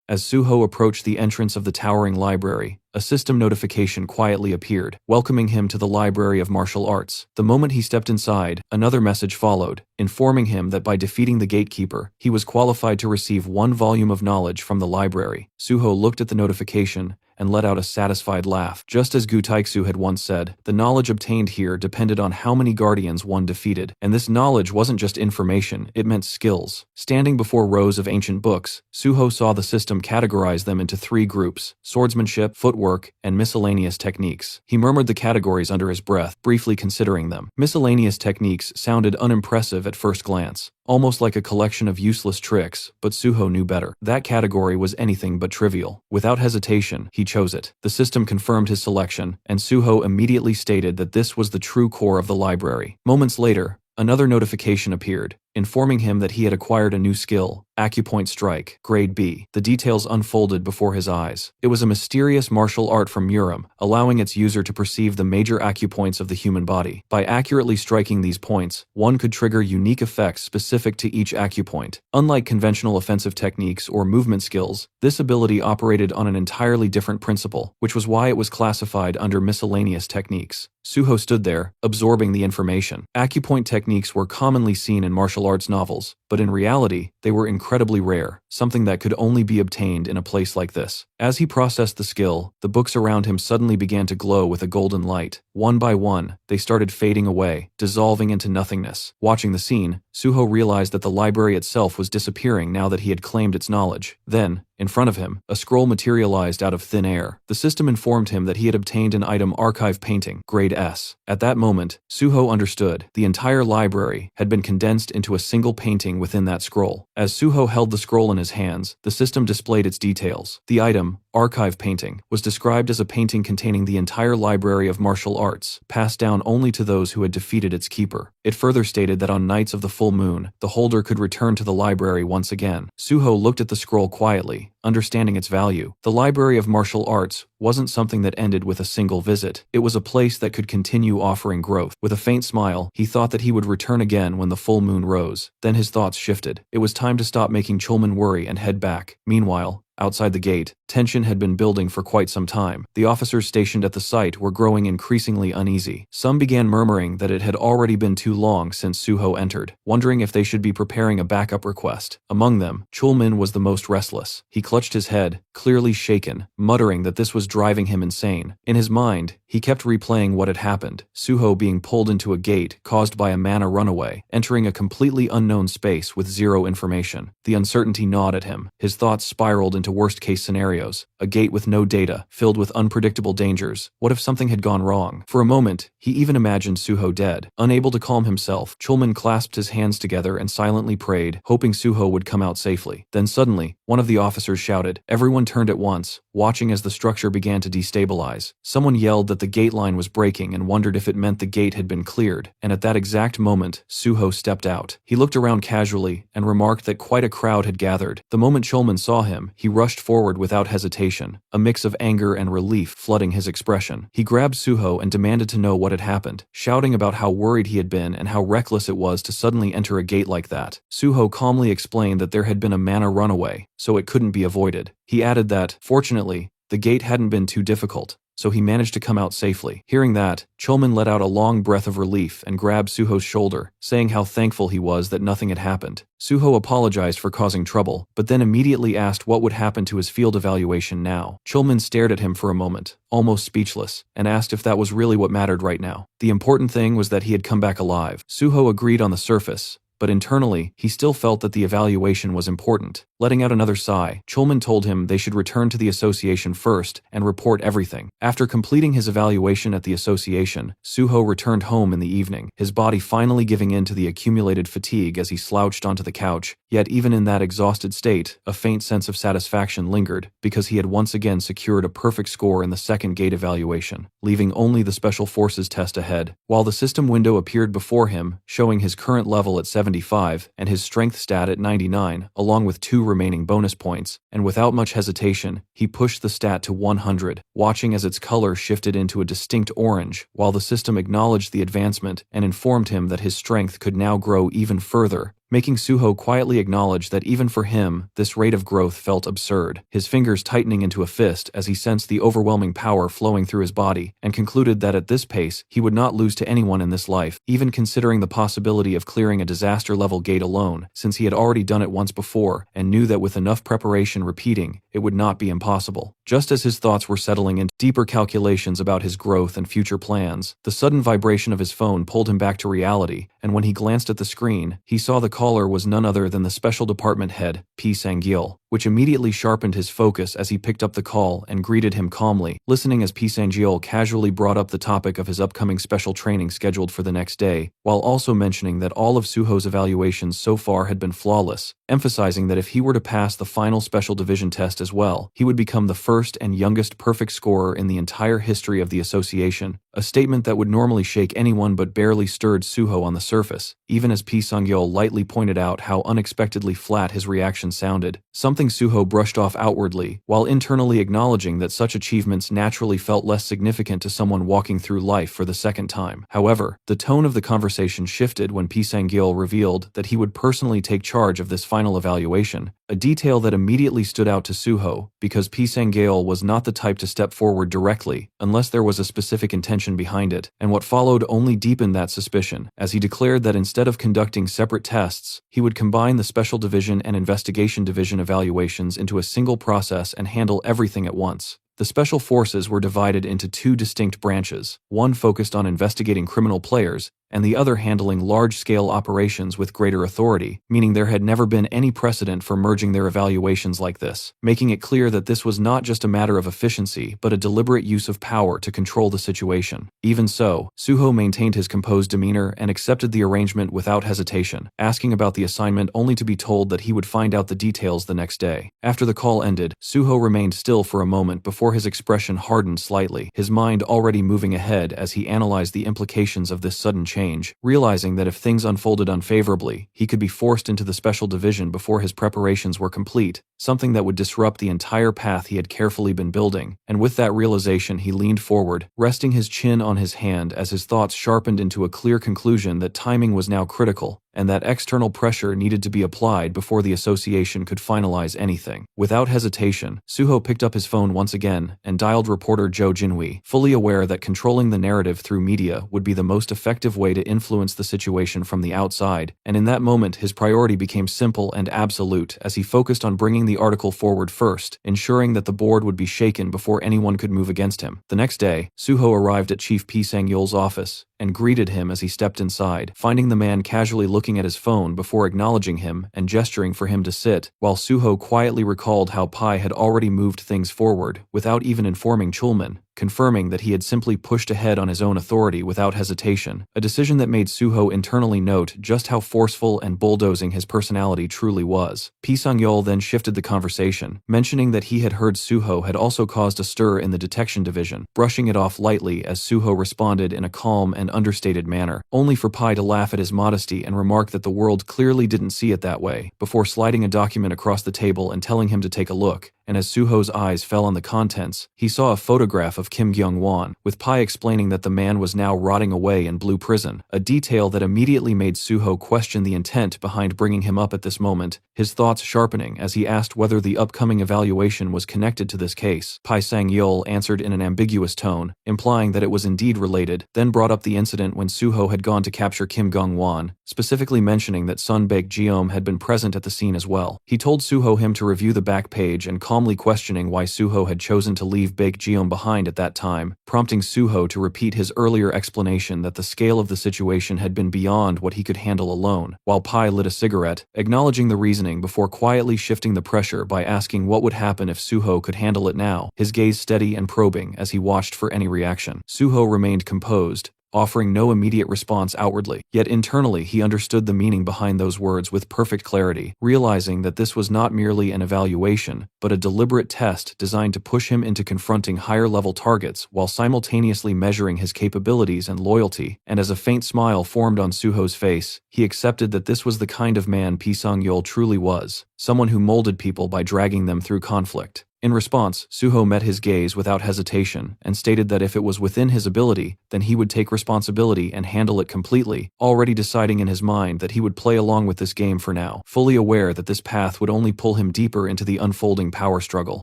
As Suho approached the entrance of the towering library, a system notification quietly appeared, welcoming him to the Library of Martial Arts. The moment he stepped inside, another message followed, informing him that by defeating the gatekeeper, he was qualified to receive 1 volume of knowledge from the library. Suho looked at the notification and let out a satisfied laugh. Just as Gotaeksu had once said, the knowledge obtained here depended on how many guardians one defeated. And this knowledge wasn't just information, it meant skills. Standing before rows of ancient books, Suho saw the system categorize them into 3 groups: swordsmanship, footwork, and miscellaneous techniques. He murmured the categories under his breath, briefly considering them. Miscellaneous techniques sounded unimpressive at first glance, almost like a collection of useless tricks, but Suho knew better. That category was anything but trivial. Without hesitation, he chose it. The system confirmed his selection, and Suho immediately stated that this was the true core of the library. Moments later, another notification appeared, informing him that he had acquired a new skill, Acupoint Strike, Grade B. The details unfolded before his eyes. It was a mysterious martial art from Muram, allowing its user to perceive the major acupoints of the human body. By accurately striking these points, one could trigger unique effects specific to each acupoint. Unlike conventional offensive techniques or movement skills, this ability operated on an entirely different principle, which was why it was classified under miscellaneous techniques. Suho stood there, absorbing the information. Acupoint techniques were commonly seen in martial arts novels, but in reality, they were incredibly rare, something that could only be obtained in a place like this. As he processed the skill, the books around him suddenly began to glow with a golden light. One by one, they started fading away, dissolving into nothingness. Watching the scene, Suho realized that the library itself was disappearing now that he had claimed its knowledge. Then, in front of him, a scroll materialized out of thin air. The system informed him that he had obtained an item archive painting, Grade S. At that moment, Suho understood. The entire library had been condensed into a single painting within that scroll. As Suho held the scroll in his hands, the system displayed its details. The item, archive painting, was described as a painting containing the entire library of martial arts, passed down only to those who had defeated its keeper. It further stated that on nights of the full moon, the holder could return to the library once again. Suho looked at the scroll quietly, understanding its value. The library of martial arts wasn't something that ended with a single visit. It was a place that could continue offering growth. With a faint smile, he thought that he would return again when the full moon rose. Then his thoughts shifted. It was time to stop making Chulman worry and head back. Meanwhile, outside the gate, tension had been building for quite some time. The officers stationed at the site were growing increasingly uneasy. Some began murmuring that it had already been too long since Suho entered, wondering if they should be preparing a backup request. Among them, Chulman was the most restless. He clutched his head, clearly shaken, muttering that this was driving him insane. In his mind, he kept replaying what had happened, Suho being pulled into a gate caused by a mana runaway, entering a completely unknown space with zero information. The uncertainty gnawed at him. His thoughts spiraled into worst-case scenarios. A gate with no data, filled with unpredictable dangers. What if something had gone wrong? For a moment, he even imagined Suho dead. Unable to calm himself, Chulman clasped his hands together and silently prayed, hoping Suho would come out safely. Then suddenly, one of the officers shouted. Everyone turned at once, watching as the structure began to destabilize. Someone yelled that the gate line was breaking and wondered if it meant the gate had been cleared, and at that exact moment, Suho stepped out. He looked around casually and remarked that quite a crowd had gathered. The moment Chulman saw him, he rushed forward without hesitation, a mix of anger and relief flooding his expression. He grabbed Suho and demanded to know what had happened, shouting about how worried he had been and how reckless it was to suddenly enter a gate like that. Suho calmly explained that there had been a mana runaway, so it couldn't be avoided. He added that, fortunately, the gate hadn't been too difficult, so he managed to come out safely. Hearing that, Chulman let out a long breath of relief and grabbed Suho's shoulder, saying how thankful he was that nothing had happened. Suho apologized for causing trouble, but then immediately asked what would happen to his field evaluation now. Chulman stared at him for a moment, almost speechless, and asked if that was really what mattered right now. The important thing was that he had come back alive. Suho agreed on the surface, but internally, he still felt that the evaluation was important. Letting out another sigh, Chulman told him they should return to the association first and report everything. After completing his evaluation at the association, Suho returned home in the evening, his body finally giving in to the accumulated fatigue as he slouched onto the couch. Yet even in that exhausted state, a faint sense of satisfaction lingered, because he had once again secured a perfect score in the second gate evaluation, leaving only the Special Forces test ahead. While the system window appeared before him, showing his current level at 75 and his strength stat at 99, along with 2 remaining bonus points, and without much hesitation, he pushed the stat to 100, watching as its color shifted into a distinct orange, while the system acknowledged the advancement and informed him that his strength could now grow even further, making Suho quietly acknowledge that even for him, this rate of growth felt absurd, his fingers tightening into a fist as he sensed the overwhelming power flowing through his body, and concluded that at this pace, he would not lose to anyone in this life, even considering the possibility of clearing a disaster-level gate alone, since he had already done it once before, and knew that with enough preparation repeating, it would not be impossible. Just as his thoughts were settling into deeper calculations about his growth and future plans, the sudden vibration of his phone pulled him back to reality, and when he glanced at the screen, he saw the caller was none other than the Special Department head, P. Sangiel, which immediately sharpened his focus as he picked up the call and greeted him calmly, listening as P. Sangiel casually brought up the topic of his upcoming special training scheduled for the next day, while also mentioning that all of Suho's evaluations so far had been flawless, emphasizing that if he were to pass the final Special Division test as well, he would become the first and youngest perfect scorer in the entire history of the association. a statement that would normally shake anyone but barely stirred Suho on the surface, even as Lee Sang-yeol lightly pointed out how unexpectedly flat his reaction sounded, something Suho brushed off outwardly, while internally acknowledging that such achievements naturally felt less significant to someone walking through life for the second time. However, the tone of the conversation shifted when Lee Sang-yeol revealed that he would personally take charge of this final evaluation, a detail that immediately stood out to Suho, because Lee Sang-yeol was not the type to step forward directly, unless there was a specific intention behind it, and what followed only deepened that suspicion, as he declared that instead of conducting separate tests, he would combine the Special Division and Investigation Division evaluations into a single process and handle everything at once. The Special Forces were divided into two distinct branches, one focused on investigating criminal players, and the other handling large-scale operations with greater authority, meaning there had never been any precedent for merging their evaluations like this, making it clear that this was not just a matter of efficiency but a deliberate use of power to control the situation. Even so, Suho maintained his composed demeanor and accepted the arrangement without hesitation, asking about the assignment only to be told that he would find out the details the next day. After the call ended, Suho remained still for a moment before his expression hardened slightly, his mind already moving ahead as he analyzed the implications of this sudden change, realizing that if things unfolded unfavorably, he could be forced into the Special Division before his preparations were complete, something that would disrupt the entire path he had carefully been building. And with that realization, he leaned forward, resting his chin on his hand as his thoughts sharpened into a clear conclusion that timing was now critical, and that external pressure needed to be applied before the association could finalize anything. Without hesitation, Suho picked up his phone once again and dialed reporter Jo Jinhui, fully aware that controlling the narrative through media would be the most effective way to influence the situation from the outside, and in that moment his priority became simple and absolute as he focused on bringing the article forward first, ensuring that the board would be shaken before anyone could move against him. The next day, Suho arrived at Chief Lee Sang-yeol's office and greeted him as he stepped inside, finding the man casually looking at his phone before acknowledging him and gesturing for him to sit, while Suho quietly recalled how Pai had already moved things forward without even informing Chulman, confirming that he had simply pushed ahead on his own authority without hesitation, a decision that made Suho internally note just how forceful and bulldozing his personality truly was. Lee Sang-yeol then shifted the conversation, mentioning that he had heard Suho had also caused a stir in the detection division, brushing it off lightly as Suho responded in a calm and understated manner, only for Pai to laugh at his modesty and remark that the world clearly didn't see it that way, before sliding a document across the table and telling him to take a look. And as Suho's eyes fell on the contents, he saw a photograph of Kim Kyung-won, with Pai explaining that the man was now rotting away in Blue Prison, a detail that immediately made Suho question the intent behind bringing him up at this moment, his thoughts sharpening as he asked whether the upcoming evaluation was connected to this case. Lee Sang-yeol answered in an ambiguous tone, implying that it was indeed related, then brought up the incident when Suho had gone to capture Kim Kyung-won, specifically mentioning that Sun Baek-jeom had been present at the scene as well. He told Suho him to review the back page and calmly questioning why Suho had chosen to leave Baek-jeom behind at that time, prompting Suho to repeat his earlier explanation that the scale of the situation had been beyond what he could handle alone, while Pai lit a cigarette, acknowledging the reasoning before quietly shifting the pressure by asking what would happen if Suho could handle it now, his gaze steady and probing as he watched for any reaction. Suho remained composed, offering no immediate response outwardly, yet internally he understood the meaning behind those words with perfect clarity, realizing that this was not merely an evaluation, but a deliberate test designed to push him into confronting higher-level targets while simultaneously measuring his capabilities and loyalty, and as a faint smile formed on Suho's face, he accepted that this was the kind of man Lee Sang-yeol truly was, someone who molded people by dragging them through conflict. In response, Suho met his gaze without hesitation and stated that if it was within his ability, then he would take responsibility and handle it completely, already deciding in his mind that he would play along with this game for now, fully aware that this path would only pull him deeper into the unfolding power struggle.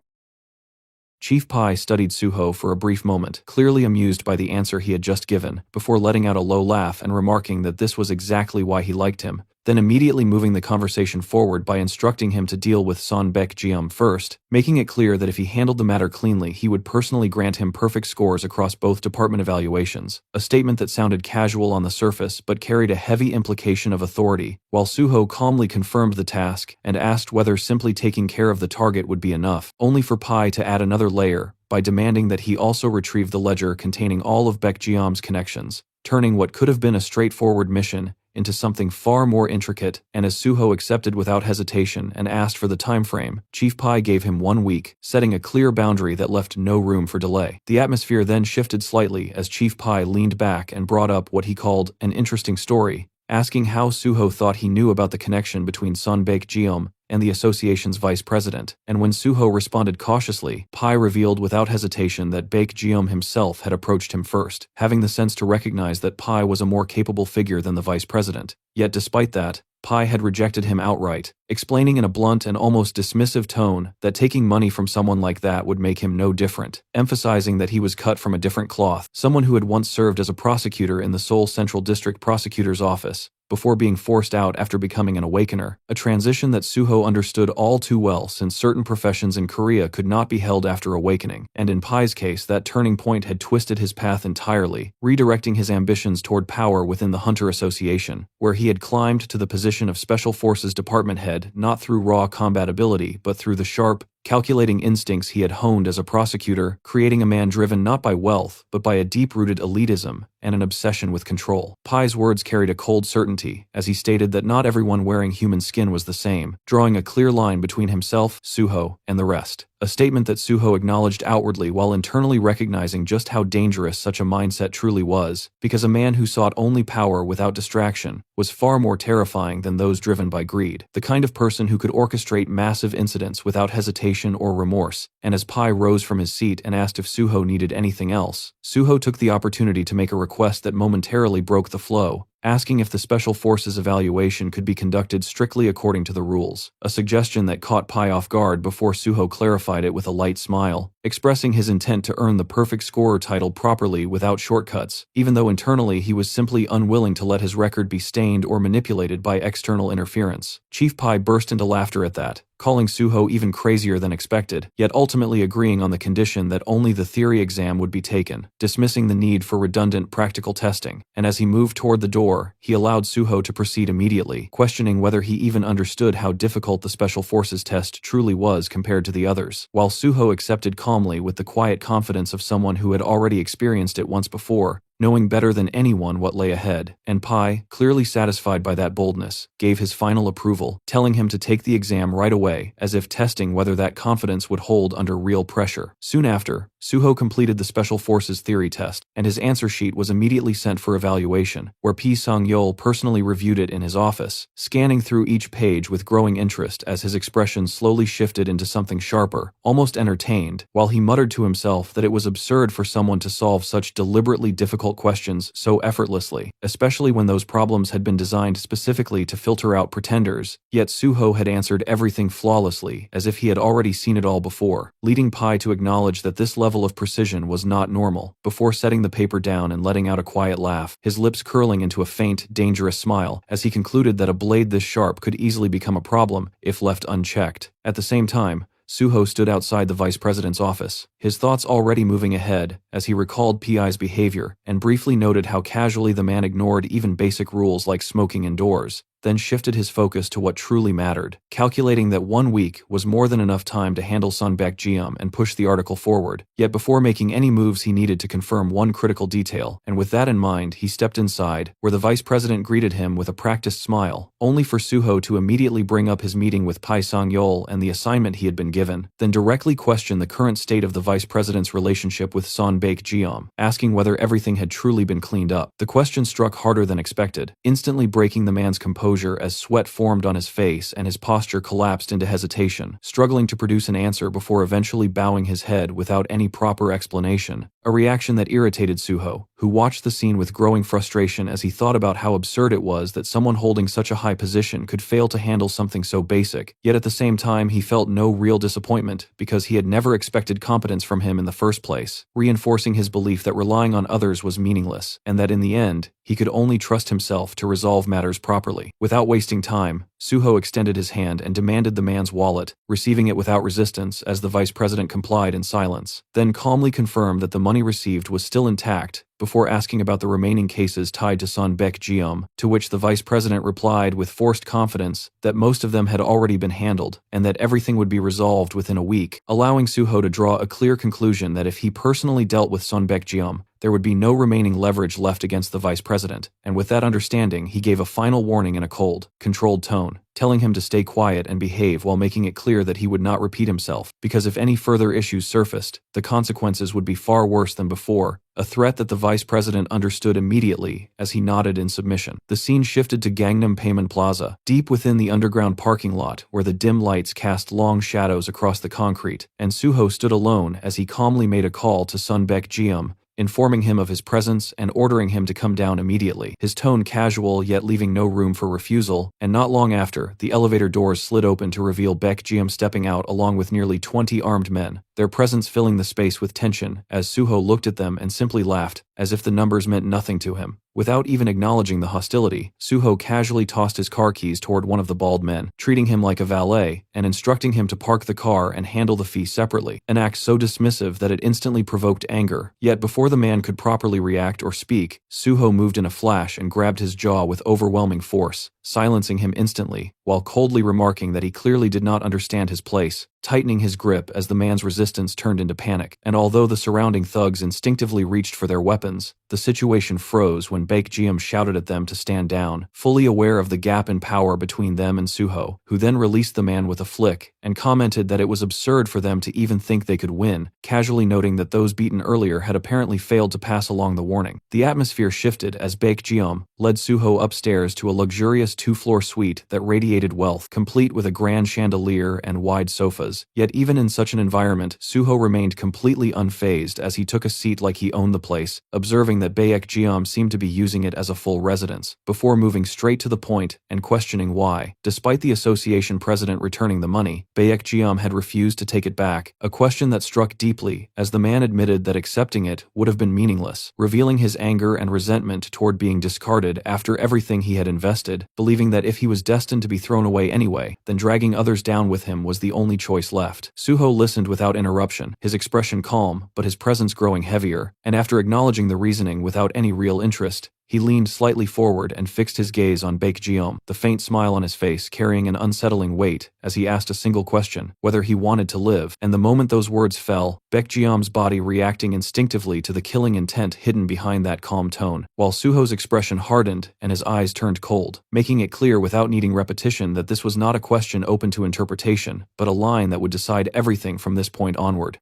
Chief Pai studied Suho for a brief moment, clearly amused by the answer he had just given, before letting out a low laugh and remarking that this was exactly why he liked him, then immediately moving the conversation forward by instructing him to deal with Sun Baek-jeom first, making it clear that if he handled the matter cleanly he would personally grant him perfect scores across both department evaluations, a statement that sounded casual on the surface but carried a heavy implication of authority, while Suho calmly confirmed the task and asked whether simply taking care of the target would be enough, only for Pai to add another layer by demanding that he also retrieve the ledger containing all of Baek-jeom's connections, turning what could have been a straightforward mission into something far more intricate, and as Suho accepted without hesitation and asked for the time frame, Chief Pai gave him 1 week, setting a clear boundary that left no room for delay. The atmosphere then shifted slightly as Chief Pai leaned back and brought up what he called an interesting story, asking how Suho thought he knew about the connection between Son Baek-jeom and the association's vice president, and when Suho responded cautiously, Pai revealed without hesitation that Baek-jeom himself had approached him first, having the sense to recognize that Pai was a more capable figure than the vice president. Yet despite that, Pai had rejected him outright, explaining in a blunt and almost dismissive tone that taking money from someone like that would make him no different, emphasizing that he was cut from a different cloth, someone who had once served as a prosecutor in the Seoul Central District Prosecutor's Office, before being forced out after becoming an awakener, a transition that Suho understood all too well since certain professions in Korea could not be held after awakening, and in Pai's case that turning point had twisted his path entirely, redirecting his ambitions toward power within the Hunter Association, where he had climbed to the position of Special Forces Department head not through raw combat ability but through the sharp, calculating instincts he had honed as a prosecutor, creating a man driven not by wealth, but by a deep-rooted elitism and an obsession with control. Pai's words carried a cold certainty, as he stated that not everyone wearing human skin was the same, drawing a clear line between himself, Suho, and the rest. A statement that Suho acknowledged outwardly while internally recognizing just how dangerous such a mindset truly was, because a man who sought only power without distraction was far more terrifying than those driven by greed, the kind of person who could orchestrate massive incidents without hesitation or remorse. And as Pai rose from his seat and asked if Suho needed anything else, Suho took the opportunity to make a request that momentarily broke the flow, asking if the Special Forces evaluation could be conducted strictly according to the rules, a suggestion that caught Pai off guard before Suho clarified it with a light smile, expressing his intent to earn the perfect scorer title properly without shortcuts, even though internally he was simply unwilling to let his record be stained or manipulated by external interference. Chief Pai burst into laughter at that, calling Suho even crazier than expected, yet ultimately agreeing on the condition that only the theory exam would be taken, dismissing the need for redundant practical testing, and as he moved toward the door, he allowed Suho to proceed immediately, questioning whether he even understood how difficult the Special Forces test truly was compared to the others, while Suho accepted calmly with the quiet confidence of someone who had already experienced it once before, knowing better than anyone what lay ahead, and Pai, clearly satisfied by that boldness, gave his final approval, telling him to take the exam right away, as if testing whether that confidence would hold under real pressure. Soon after, Suho completed the Special Forces theory test, and his answer sheet was immediately sent for evaluation, where Pi Sang-yeol personally reviewed it in his office, scanning through each page with growing interest as his expression slowly shifted into something sharper, almost entertained, while he muttered to himself that it was absurd for someone to solve such deliberately difficult questions so effortlessly, especially when those problems had been designed specifically to filter out pretenders, yet Suho had answered everything flawlessly, as if he had already seen it all before, leading Pai to acknowledge that this level of precision was not normal, before setting the paper down and letting out a quiet laugh, his lips curling into a faint, dangerous smile, as he concluded that a blade this sharp could easily become a problem if left unchecked. At the same time, Suho stood outside the vice president's office, his thoughts already moving ahead as he recalled Pi's behavior and briefly noted how casually the man ignored even basic rules like smoking indoors, then shifted his focus to what truly mattered, calculating that 1 week was more than enough time to handle Son Baek-jeom and push the article forward. Yet before making any moves he needed to confirm one critical detail, and with that in mind he stepped inside, where the vice president greeted him with a practiced smile, only for Suho to immediately bring up his meeting with Pai Sang-yeol and the assignment he had been given, then directly question the current state of the vice president's relationship with Son Baek-jeom, asking whether everything had truly been cleaned up. The question struck harder than expected, instantly breaking the man's composure as sweat formed on his face and his posture collapsed into hesitation, struggling to produce an answer before eventually bowing his head without any proper explanation, a reaction that irritated Suho, who watched the scene with growing frustration as he thought about how absurd it was that someone holding such a high position could fail to handle something so basic, yet at the same time he felt no real disappointment because he had never expected competence from him in the first place, reinforcing his belief that relying on others was meaningless, and that in the end, he could only trust himself to resolve matters properly. Without wasting time, Suho extended his hand and demanded the man's wallet, receiving it without resistance as the vice president complied in silence, then calmly confirmed that the money received was still intact, before asking about the remaining cases tied to Son Baek-jeom, to which the vice president replied with forced confidence that most of them had already been handled and that everything would be resolved within a week, allowing Suho to draw a clear conclusion that if he personally dealt with Son Baek-jeom, there would be no remaining leverage left against the vice president, and with that understanding, he gave a final warning in a cold, controlled tone, telling him to stay quiet and behave while making it clear that he would not repeat himself, because if any further issues surfaced, the consequences would be far worse than before, a threat that the vice president understood immediately as he nodded in submission. The scene shifted to Gangnam Paemun Plaza, deep within the underground parking lot where the dim lights cast long shadows across the concrete, and Suho stood alone as he calmly made a call to Sun Baek-jeum, informing him of his presence and ordering him to come down immediately, his tone casual yet leaving no room for refusal, and not long after, the elevator doors slid open to reveal Baek-jeum stepping out along with nearly 20 armed men, their presence filling the space with tension as Suho looked at them and simply laughed, as if the numbers meant nothing to him. Without even acknowledging the hostility, Suho casually tossed his car keys toward one of the bald men, treating him like a valet and instructing him to park the car and handle the fee separately, an act so dismissive that it instantly provoked anger. Yet before the man could properly react or speak, Suho moved in a flash and grabbed his jaw with overwhelming force, silencing him instantly, while coldly remarking that he clearly did not understand his place, tightening his grip as the man's resistance turned into panic. And although the surrounding thugs instinctively reached for their weapons, the situation froze when Baek-jeum shouted at them to stand down, fully aware of the gap in power between them and Suho, who then released the man with a flick, and commented that it was absurd for them to even think they could win, casually noting that those beaten earlier had apparently failed to pass along the warning. The atmosphere shifted as Baek-jeum led Suho upstairs to a luxurious two-floor suite that radiated wealth, complete with a grand chandelier and wide sofas. Yet even in such an environment, Suho remained completely unfazed as he took a seat like he owned the place, observing that Baek-jeum seemed to be using it as a full residence, before moving straight to the point and questioning why, despite the association president returning the money, Baek-jeum had refused to take it back, a question that struck deeply as the man admitted that accepting it would have been meaningless, revealing his anger and resentment toward being discarded after everything he had invested, believing that if he was destined to be thrown away anyway, then dragging others down with him was the only choice left. Suho listened without interruption, his expression calm, but his presence growing heavier, and after acknowledging the reasoning without any real interest, he leaned slightly forward and fixed his gaze on Baek-jeum, the faint smile on his face carrying an unsettling weight as he asked a single question, whether he wanted to live, and the moment those words fell, Baek-jeum's body reacting instinctively to the killing intent hidden behind that calm tone, while Suho's expression hardened and his eyes turned cold, making it clear without needing repetition that this was not a question open to interpretation, but a line that would decide everything from this point onward.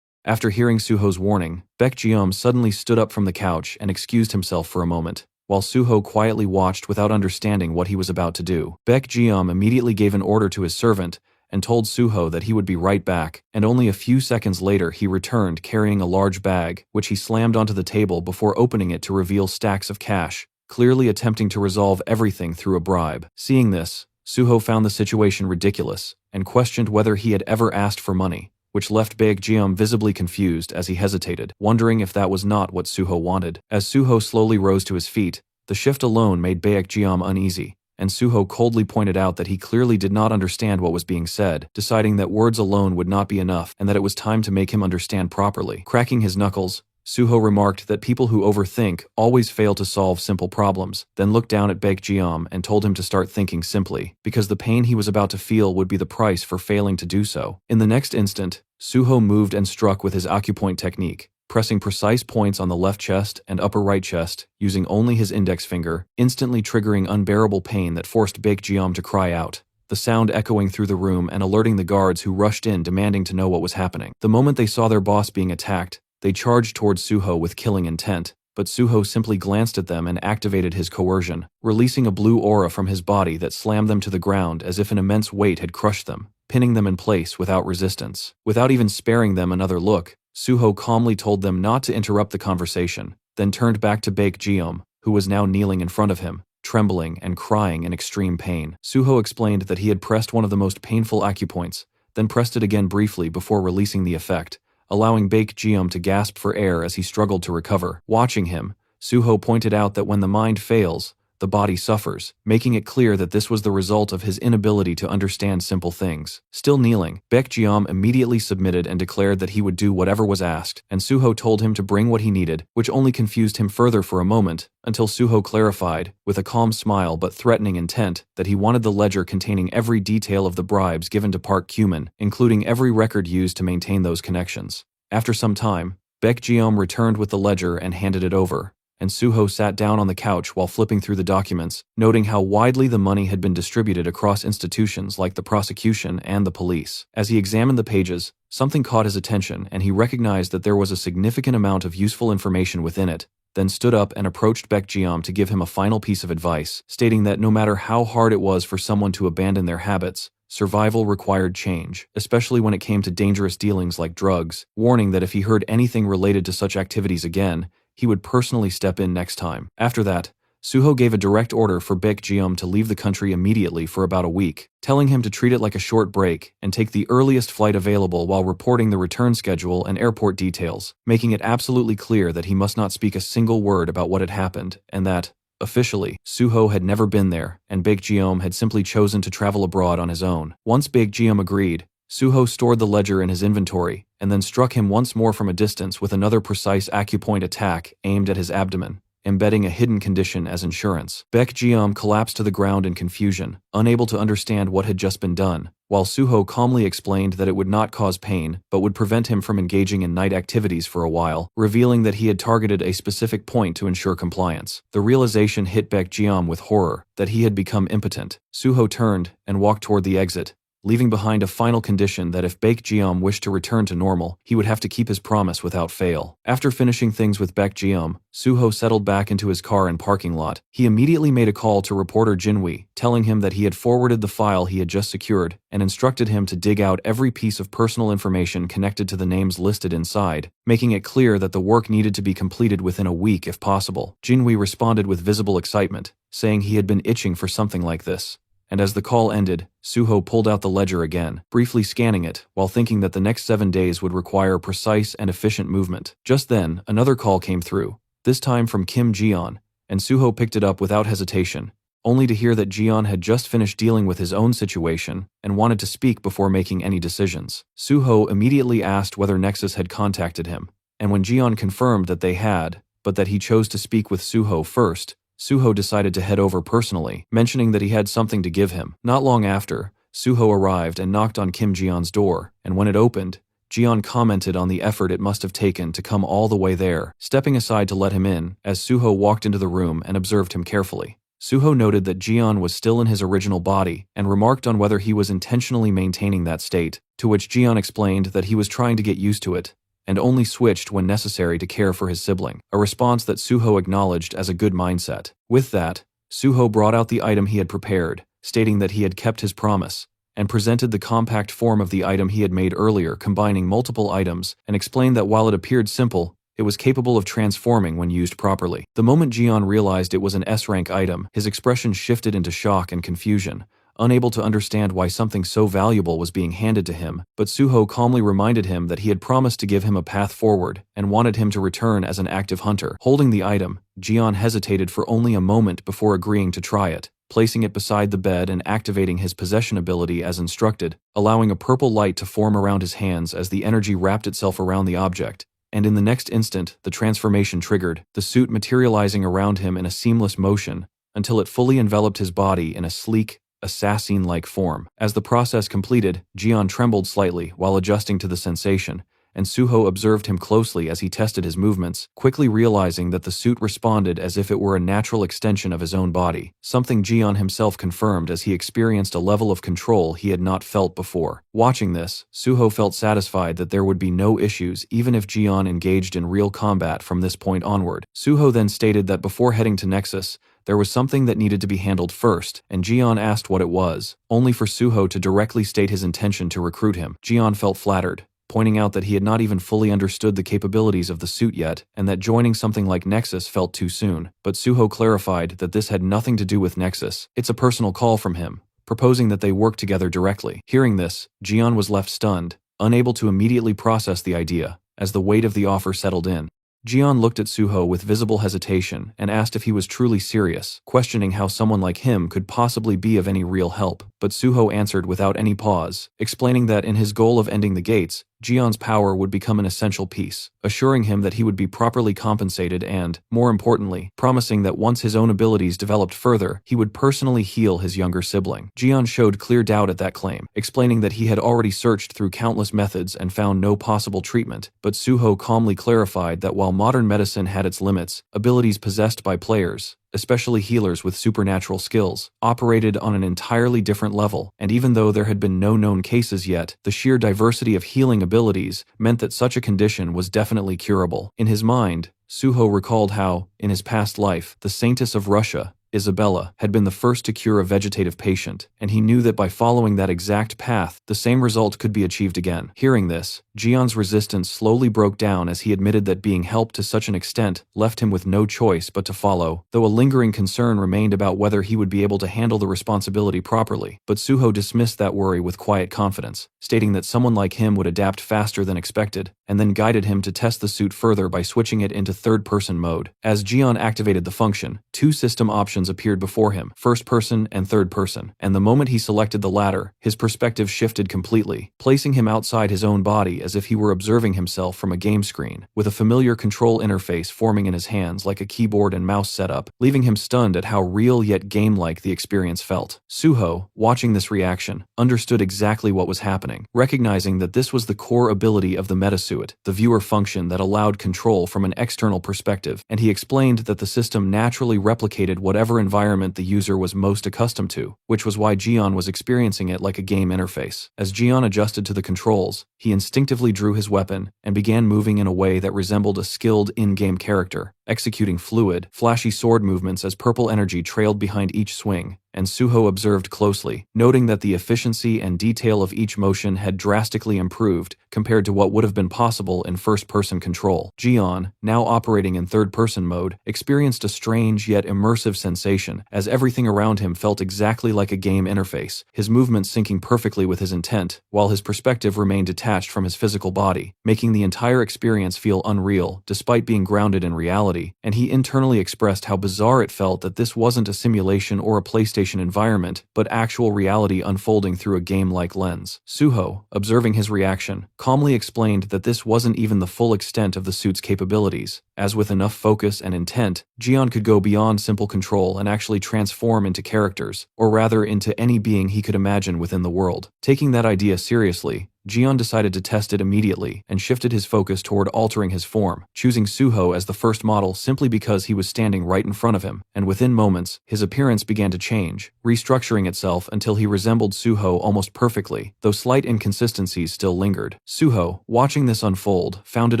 After hearing Suho's warning, Baek-jeum suddenly stood up from the couch and excused himself for a moment, while Suho quietly watched without understanding what he was about to do. Baek-jeum immediately gave an order to his servant and told Suho that he would be right back, and only a few seconds later he returned carrying a large bag, which he slammed onto the table before opening it to reveal stacks of cash, clearly attempting to resolve everything through a bribe. Seeing this, Suho found the situation ridiculous and questioned whether he had ever asked for money, which left Baek-jeum visibly confused as he hesitated, wondering if that was not what Suho wanted. As Suho slowly rose to his feet, the shift alone made Baek-jeum uneasy, and Suho coldly pointed out that he clearly did not understand what was being said, deciding that words alone would not be enough and that it was time to make him understand properly. Cracking his knuckles, Suho remarked that people who overthink always fail to solve simple problems, then looked down at Baek-jeum and told him to start thinking simply, because the pain he was about to feel would be the price for failing to do so. In the next instant, Suho moved and struck with his acupoint technique, pressing precise points on the left chest and upper right chest, using only his index finger, instantly triggering unbearable pain that forced Baek-jeum to cry out, the sound echoing through the room and alerting the guards who rushed in demanding to know what was happening. The moment they saw their boss being attacked, they charged towards Suho with killing intent, but Suho simply glanced at them and activated his coercion, releasing a blue aura from his body that slammed them to the ground as if an immense weight had crushed them, pinning them in place without resistance. Without even sparing them another look, Suho calmly told them not to interrupt the conversation, then turned back to Baek-jeum, who was now kneeling in front of him, trembling and crying in extreme pain. Suho explained that he had pressed one of the most painful acupoints, then pressed it again briefly before releasing the effect, allowing Baek-jeum to gasp for air as he struggled to recover. Watching him, Suho pointed out that when the mind fails, the body suffers, making it clear that this was the result of his inability to understand simple things. Still kneeling, Baek-jeum immediately submitted and declared that he would do whatever was asked, and Suho told him to bring what he needed, which only confused him further for a moment, until Suho clarified, with a calm smile but threatening intent, that he wanted the ledger containing every detail of the bribes given to Park Kumin, including every record used to maintain those connections. After some time, Baek Jeom returned with the ledger and handed it over, and Suho sat down on the couch while flipping through the documents, noting how widely the money had been distributed across institutions like the prosecution and the police. As he examined the pages, something caught his attention and he recognized that there was a significant amount of useful information within it, then stood up and approached Baek Jeom to give him a final piece of advice, stating that no matter how hard it was for someone to abandon their habits, survival required change, especially when it came to dangerous dealings like drugs, warning that if he heard anything related to such activities again, he would personally step in next time. After that, Suho gave a direct order for Baek Jeom to leave the country immediately for about a week, telling him to treat it like a short break and take the earliest flight available while reporting the return schedule and airport details, making it absolutely clear that he must not speak a single word about what had happened and that, officially, Suho had never been there and Baek Jeom had simply chosen to travel abroad on his own. Once Baek Jeom agreed, Suho stored the ledger in his inventory and then struck him once more from a distance with another precise acupoint attack aimed at his abdomen, embedding a hidden condition as insurance. Baek Jeom collapsed to the ground in confusion, unable to understand what had just been done, while Suho calmly explained that it would not cause pain but would prevent him from engaging in night activities for a while, revealing that he had targeted a specific point to ensure compliance. The realization hit Baek Jeom with horror that he had become impotent. Suho turned and walked toward the exit, leaving behind a final condition that if Baek Jeom wished to return to normal, he would have to keep his promise without fail. After finishing things with Baek Jeom, Suho settled back into his car and parking lot. He immediately made a call to reporter Jinwi, telling him that he had forwarded the file he had just secured and instructed him to dig out every piece of personal information connected to the names listed inside, making it clear that the work needed to be completed within a week if possible. Jinwi responded with visible excitement, saying he had been itching for something like this. And as the call ended, Suho pulled out the ledger again, briefly scanning it, while thinking that the next 7 days would require precise and efficient movement. Just then, another call came through, this time from Kim Jeon, and Suho picked it up without hesitation, only to hear that Jeon had just finished dealing with his own situation and wanted to speak before making any decisions. Suho immediately asked whether Nexus had contacted him, and when Jeon confirmed that they had, but that he chose to speak with Suho first, Suho decided to head over personally, mentioning that he had something to give him. Not long after, Suho arrived and knocked on Kim Jeon's door, and when it opened, Jeon commented on the effort it must have taken to come all the way there, stepping aside to let him in as Suho walked into the room and observed him carefully. Suho noted that Jeon was still in his original body and remarked on whether he was intentionally maintaining that state, to which Jeon explained that he was trying to get used to it and only switched when necessary to care for his sibling, a response that Suho acknowledged as a good mindset. With that, Suho brought out the item he had prepared, stating that he had kept his promise, and presented the compact form of the item he had made earlier, combining multiple items, and explained that while it appeared simple, it was capable of transforming when used properly. The moment Jeon realized it was an S-rank item, his expression shifted into shock and confusion, unable to understand why something so valuable was being handed to him, but Suho calmly reminded him that he had promised to give him a path forward and wanted him to return as an active hunter. Holding the item, Jeon hesitated for only a moment before agreeing to try it, placing it beside the bed and activating his possession ability as instructed, allowing a purple light to form around his hands as the energy wrapped itself around the object. And in the next instant, the transformation triggered, the suit materializing around him in a seamless motion until it fully enveloped his body in a sleek, assassin-like form. As the process completed, Jeon trembled slightly while adjusting to the sensation, and Suho observed him closely as he tested his movements, quickly realizing that the suit responded as if it were a natural extension of his own body, something Jeon himself confirmed as he experienced a level of control he had not felt before. Watching this, Suho felt satisfied that there would be no issues even if Jeon engaged in real combat from this point onward. Suho then stated that before heading to Nexus, there was something that needed to be handled first, and Jeon asked what it was, only for Suho to directly state his intention to recruit him. Jeon felt flattered, pointing out that he had not even fully understood the capabilities of the suit yet, and that joining something like Nexus felt too soon. But Suho clarified that this had nothing to do with Nexus. It's a personal call from him, proposing that they work together directly. Hearing this, Jeon was left stunned, unable to immediately process the idea, as the weight of the offer settled in. Jeon looked at Suho with visible hesitation and asked if he was truly serious, questioning how someone like him could possibly be of any real help. But Suho answered without any pause, explaining that in his goal of ending the gates, Jian's power would become an essential piece, assuring him that he would be properly compensated and, more importantly, promising that once his own abilities developed further, he would personally heal his younger sibling. Jian showed clear doubt at that claim, explaining that he had already searched through countless methods and found no possible treatment, but Suho calmly clarified that while modern medicine had its limits, abilities possessed by players, especially healers with supernatural skills, operated on an entirely different level, and even though there had been no known cases yet, the sheer diversity of healing abilities meant that such a condition was definitely curable. In his mind, Suho recalled how, in his past life, the Saintess of Russia, Isabella, had been the first to cure a vegetative patient, and he knew that by following that exact path, the same result could be achieved again. Hearing this, Jian's resistance slowly broke down as he admitted that being helped to such an extent left him with no choice but to follow, though a lingering concern remained about whether he would be able to handle the responsibility properly. But Suho dismissed that worry with quiet confidence, stating that someone like him would adapt faster than expected, and then guided him to test the suit further by switching it into third-person mode. As Jian activated the function, two system options appeared before him, first person and third person, and the moment he selected the latter, his perspective shifted completely, placing him outside his own body as if he were observing himself from a game screen, with a familiar control interface forming in his hands like a keyboard and mouse setup, leaving him stunned at how real yet game-like the experience felt. Suho, watching this reaction, understood exactly what was happening, recognizing that this was the core ability of the Metasuit, the viewer function that allowed control from an external perspective, and he explained that the system naturally replicated whatever environment the user was most accustomed to, which was why Jian was experiencing it like a game interface. As Jian adjusted to the controls, he instinctively drew his weapon and began moving in a way that resembled a skilled in-game character, executing fluid, flashy sword movements as purple energy trailed behind each swing, and Suho observed closely, noting that the efficiency and detail of each motion had drastically improved compared to what would have been possible in first-person control. Jian, now operating in third-person mode, experienced a strange yet immersive sensation as everything around him felt exactly like a game interface, his movements syncing perfectly with his intent, while his perspective remained detached from his physical body, making the entire experience feel unreal despite being grounded in reality, and he internally expressed how bizarre it felt that this wasn't a simulation or a PlayStation environment, but actual reality unfolding through a game-like lens. Suho, observing his reaction, calmly explained that this wasn't even the full extent of the suit's capabilities, as with enough focus and intent, Jian could go beyond simple control and actually transform into characters, or rather into any being he could imagine within the world. Taking that idea seriously, Jian decided to test it immediately and shifted his focus toward altering his form, choosing Suho as the first model simply because he was standing right in front of him, and within moments, his appearance began to change, restructuring itself until he resembled Suho almost perfectly, though slight inconsistencies still lingered. Suho, watching this unfold, found it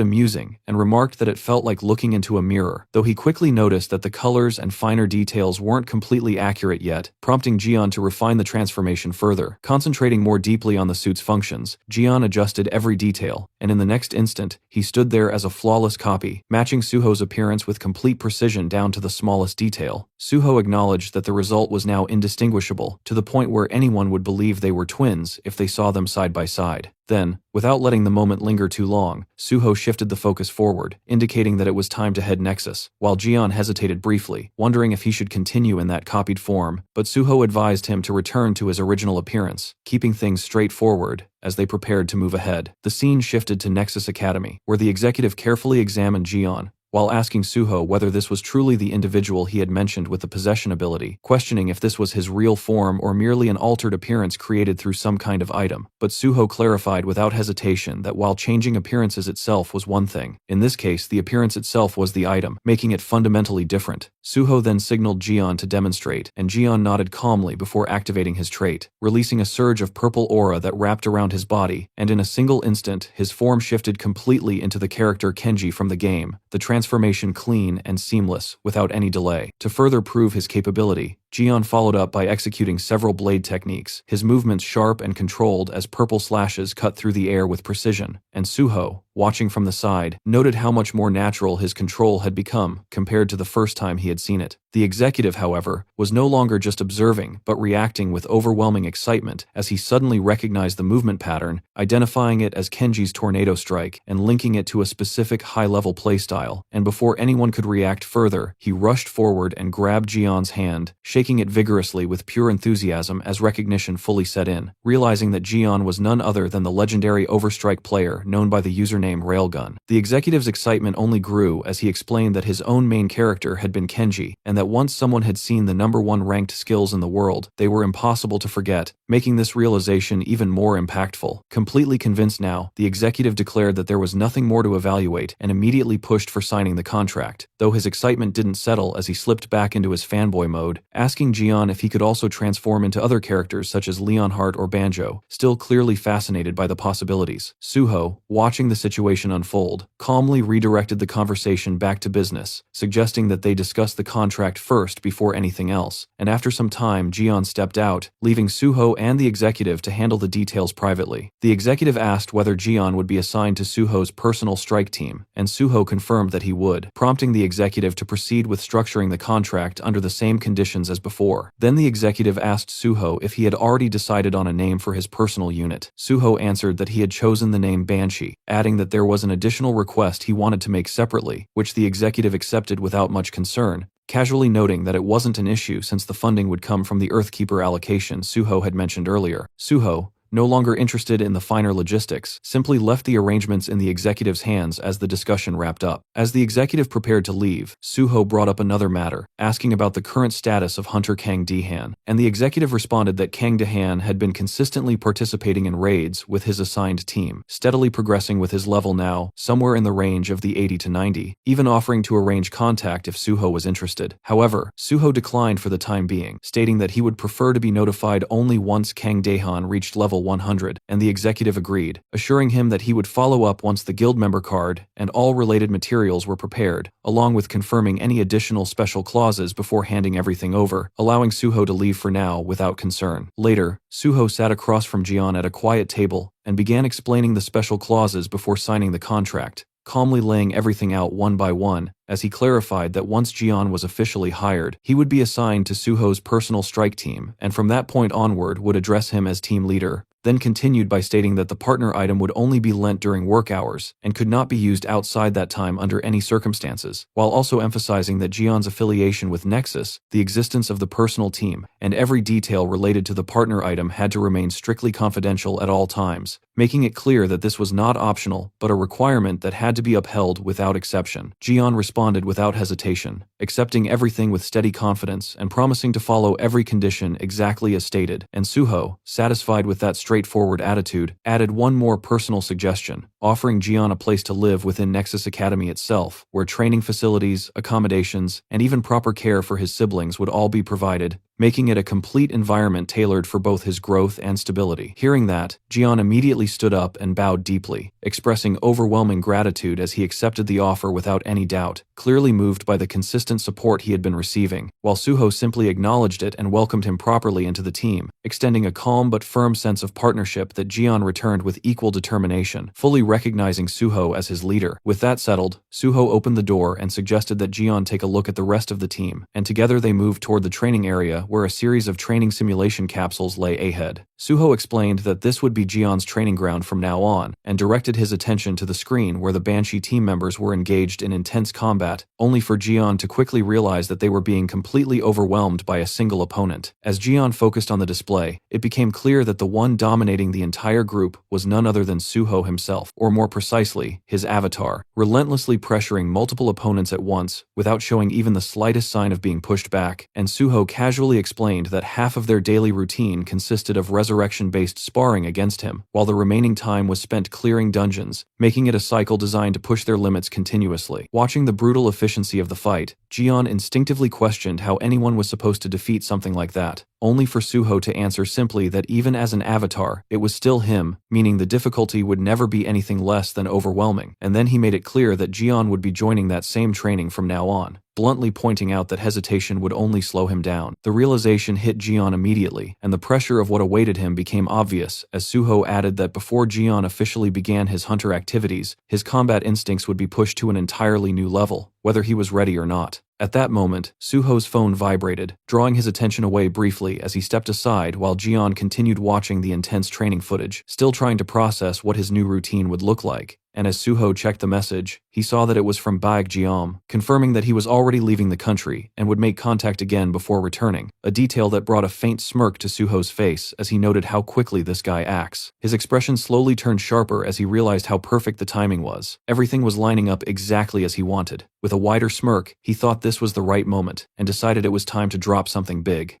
amusing and remarked that it felt like looking into a mirror, though he quickly noticed that the colors and finer details weren't completely accurate yet, prompting Jian to refine the transformation further. Concentrating more deeply on the suit's functions, Jian adjusted every detail, and in the next instant, he stood there as a flawless copy, matching Suho's appearance with complete precision down to the smallest detail. Suho acknowledged that the result was now indistinguishable, to the point where anyone would believe they were twins if they saw them side by side. Then, without letting the moment linger too long, Suho shifted the focus forward, indicating that it was time to head Nexus, while Jian hesitated briefly, wondering if he should continue in that copied form, but Suho advised him to return to his original appearance, keeping things straightforward as they prepared to move ahead. The scene shifted to Nexus Academy, where the executive carefully examined Jian, while asking Suho whether this was truly the individual he had mentioned with the possession ability, questioning if this was his real form or merely an altered appearance created through some kind of item. But Suho clarified without hesitation that while changing appearances itself was one thing, in this case the appearance itself was the item, making it fundamentally different. Suho then signaled Jian to demonstrate, and Jian nodded calmly before activating his trait, releasing a surge of purple aura that wrapped around his body, and in a single instant his form shifted completely into the character Kenji from the game, the transformation clean and seamless, without any delay. To further prove his capability, Jian followed up by executing several blade techniques, his movements sharp and controlled as purple slashes cut through the air with precision, and Suho, watching from the side, noted how much more natural his control had become compared to the first time he had seen it. The executive, however, was no longer just observing, but reacting with overwhelming excitement as he suddenly recognized the movement pattern, identifying it as Kenji's tornado strike and linking it to a specific high-level playstyle, and before anyone could react further, he rushed forward and grabbed Jian's hand, shaking it vigorously with pure enthusiasm as recognition fully set in, realizing that Jian was none other than the legendary Overstrike player known by the username Railgun. The executive's excitement only grew as he explained that his own main character had been Kenji, and that once someone had seen the #1 ranked skills in the world, they were impossible to forget, making this realization even more impactful. Completely convinced now, the executive declared that there was nothing more to evaluate and immediately pushed for signing the contract, though his excitement didn't settle as he slipped back into his fanboy mode, asking Jian if he could also transform into other characters such as Leonhardt or Banjo, still clearly fascinated by the possibilities. Suho, watching the situation unfold, calmly redirected the conversation back to business, suggesting that they discuss the contract first before anything else, and after some time Jian stepped out, leaving Suho and the executive to handle the details privately. The executive asked whether Jian would be assigned to Suho's personal strike team, and Suho confirmed that he would, prompting the executive to proceed with structuring the contract under the same conditions as before. Then the executive asked Suho if he had already decided on a name for his personal unit. Suho answered that he had chosen the name Banshee, adding that there was an additional request he wanted to make separately, which the executive accepted without much concern, casually noting that it wasn't an issue since the funding would come from the Earthkeeper allocation Suho had mentioned earlier. Suho, no longer interested in the finer logistics, simply left the arrangements in the executive's hands as the discussion wrapped up. As the executive prepared to leave, Suho brought up another matter, asking about the current status of Hunter Kang Dehan, and the executive responded that Kang Dehan had been consistently participating in raids with his assigned team, steadily progressing with his level now somewhere in the range of the 80 to 90, even offering to arrange contact if Suho was interested. However, Suho declined for the time being, stating that he would prefer to be notified only once Kang Dehan reached level 100, and the executive agreed, assuring him that he would follow up once the guild member card and all related materials were prepared, along with confirming any additional special clauses before handing everything over, allowing Suho to leave for now without concern. Later, Suho sat across from Jian at a quiet table and began explaining the special clauses before signing the contract, calmly laying everything out one by one, as he clarified that once Jian was officially hired, he would be assigned to Suho's personal strike team, and from that point onward would address him as team leader, then continued by stating that the partner item would only be lent during work hours and could not be used outside that time under any circumstances, while also emphasizing that Jian's affiliation with Nexus, the existence of the personal team, and every detail related to the partner item had to remain strictly confidential at all times, making it clear that this was not optional, but a requirement that had to be upheld without exception. Jian responded without hesitation, accepting everything with steady confidence and promising to follow every condition exactly as stated, and Suho, satisfied with that straightforward attitude, added one more personal suggestion, offering Jian a place to live within Nexus Academy itself, where training facilities, accommodations, and even proper care for his siblings would all be provided, making it a complete environment tailored for both his growth and stability. Hearing that, Jian immediately stood up and bowed deeply, expressing overwhelming gratitude as he accepted the offer without any doubt, clearly moved by the consistent support he had been receiving, while Suho simply acknowledged it and welcomed him properly into the team, extending a calm but firm sense of partnership that Jian returned with equal determination, fully recognizing Suho as his leader. With that settled, Suho opened the door and suggested that Jian take a look at the rest of the team, and together they moved toward the training area where a series of training simulation capsules lay ahead. Suho explained that this would be Jian's training ground from now on, and directed his attention to the screen where the Banshee team members were engaged in intense combat, only for Jian to quickly realize that they were being completely overwhelmed by a single opponent. As Jian focused on the display, it became clear that the one dominating the entire group was none other than Suho himself, or more precisely, his avatar, relentlessly pressuring multiple opponents at once, without showing even the slightest sign of being pushed back, and Suho casually explained that half of their daily routine consisted of resurrection-based sparring against him, while the remaining time was spent clearing dungeons, making it a cycle designed to push their limits continuously. Watching the brutal efficiency of the fight, Jian instinctively questioned how anyone was supposed to defeat something like that, only for Suho to answer simply that even as an avatar, it was still him, meaning the difficulty would never be anything less than overwhelming, and then he made it clear that Jian would be joining that same training from now on, bluntly pointing out that hesitation would only slow him down. The realization hit Jian immediately, and the pressure of what awaited him became obvious as Suho added that before Jian officially began his hunter activities, his combat instincts would be pushed to an entirely new level, whether he was ready or not. At that moment, Suho's phone vibrated, drawing his attention away briefly as he stepped aside while Jian continued watching the intense training footage, still trying to process what his new routine would look like, and as Suho checked the message, he saw that it was from Baek Jiom, confirming that he was already leaving the country and would make contact again before returning, a detail that brought a faint smirk to Suho's face as he noted how quickly this guy acts. His expression slowly turned sharper as he realized how perfect the timing was. Everything was lining up exactly as he wanted. With a wider smirk, he thought this was the right moment and decided it was time to drop something big.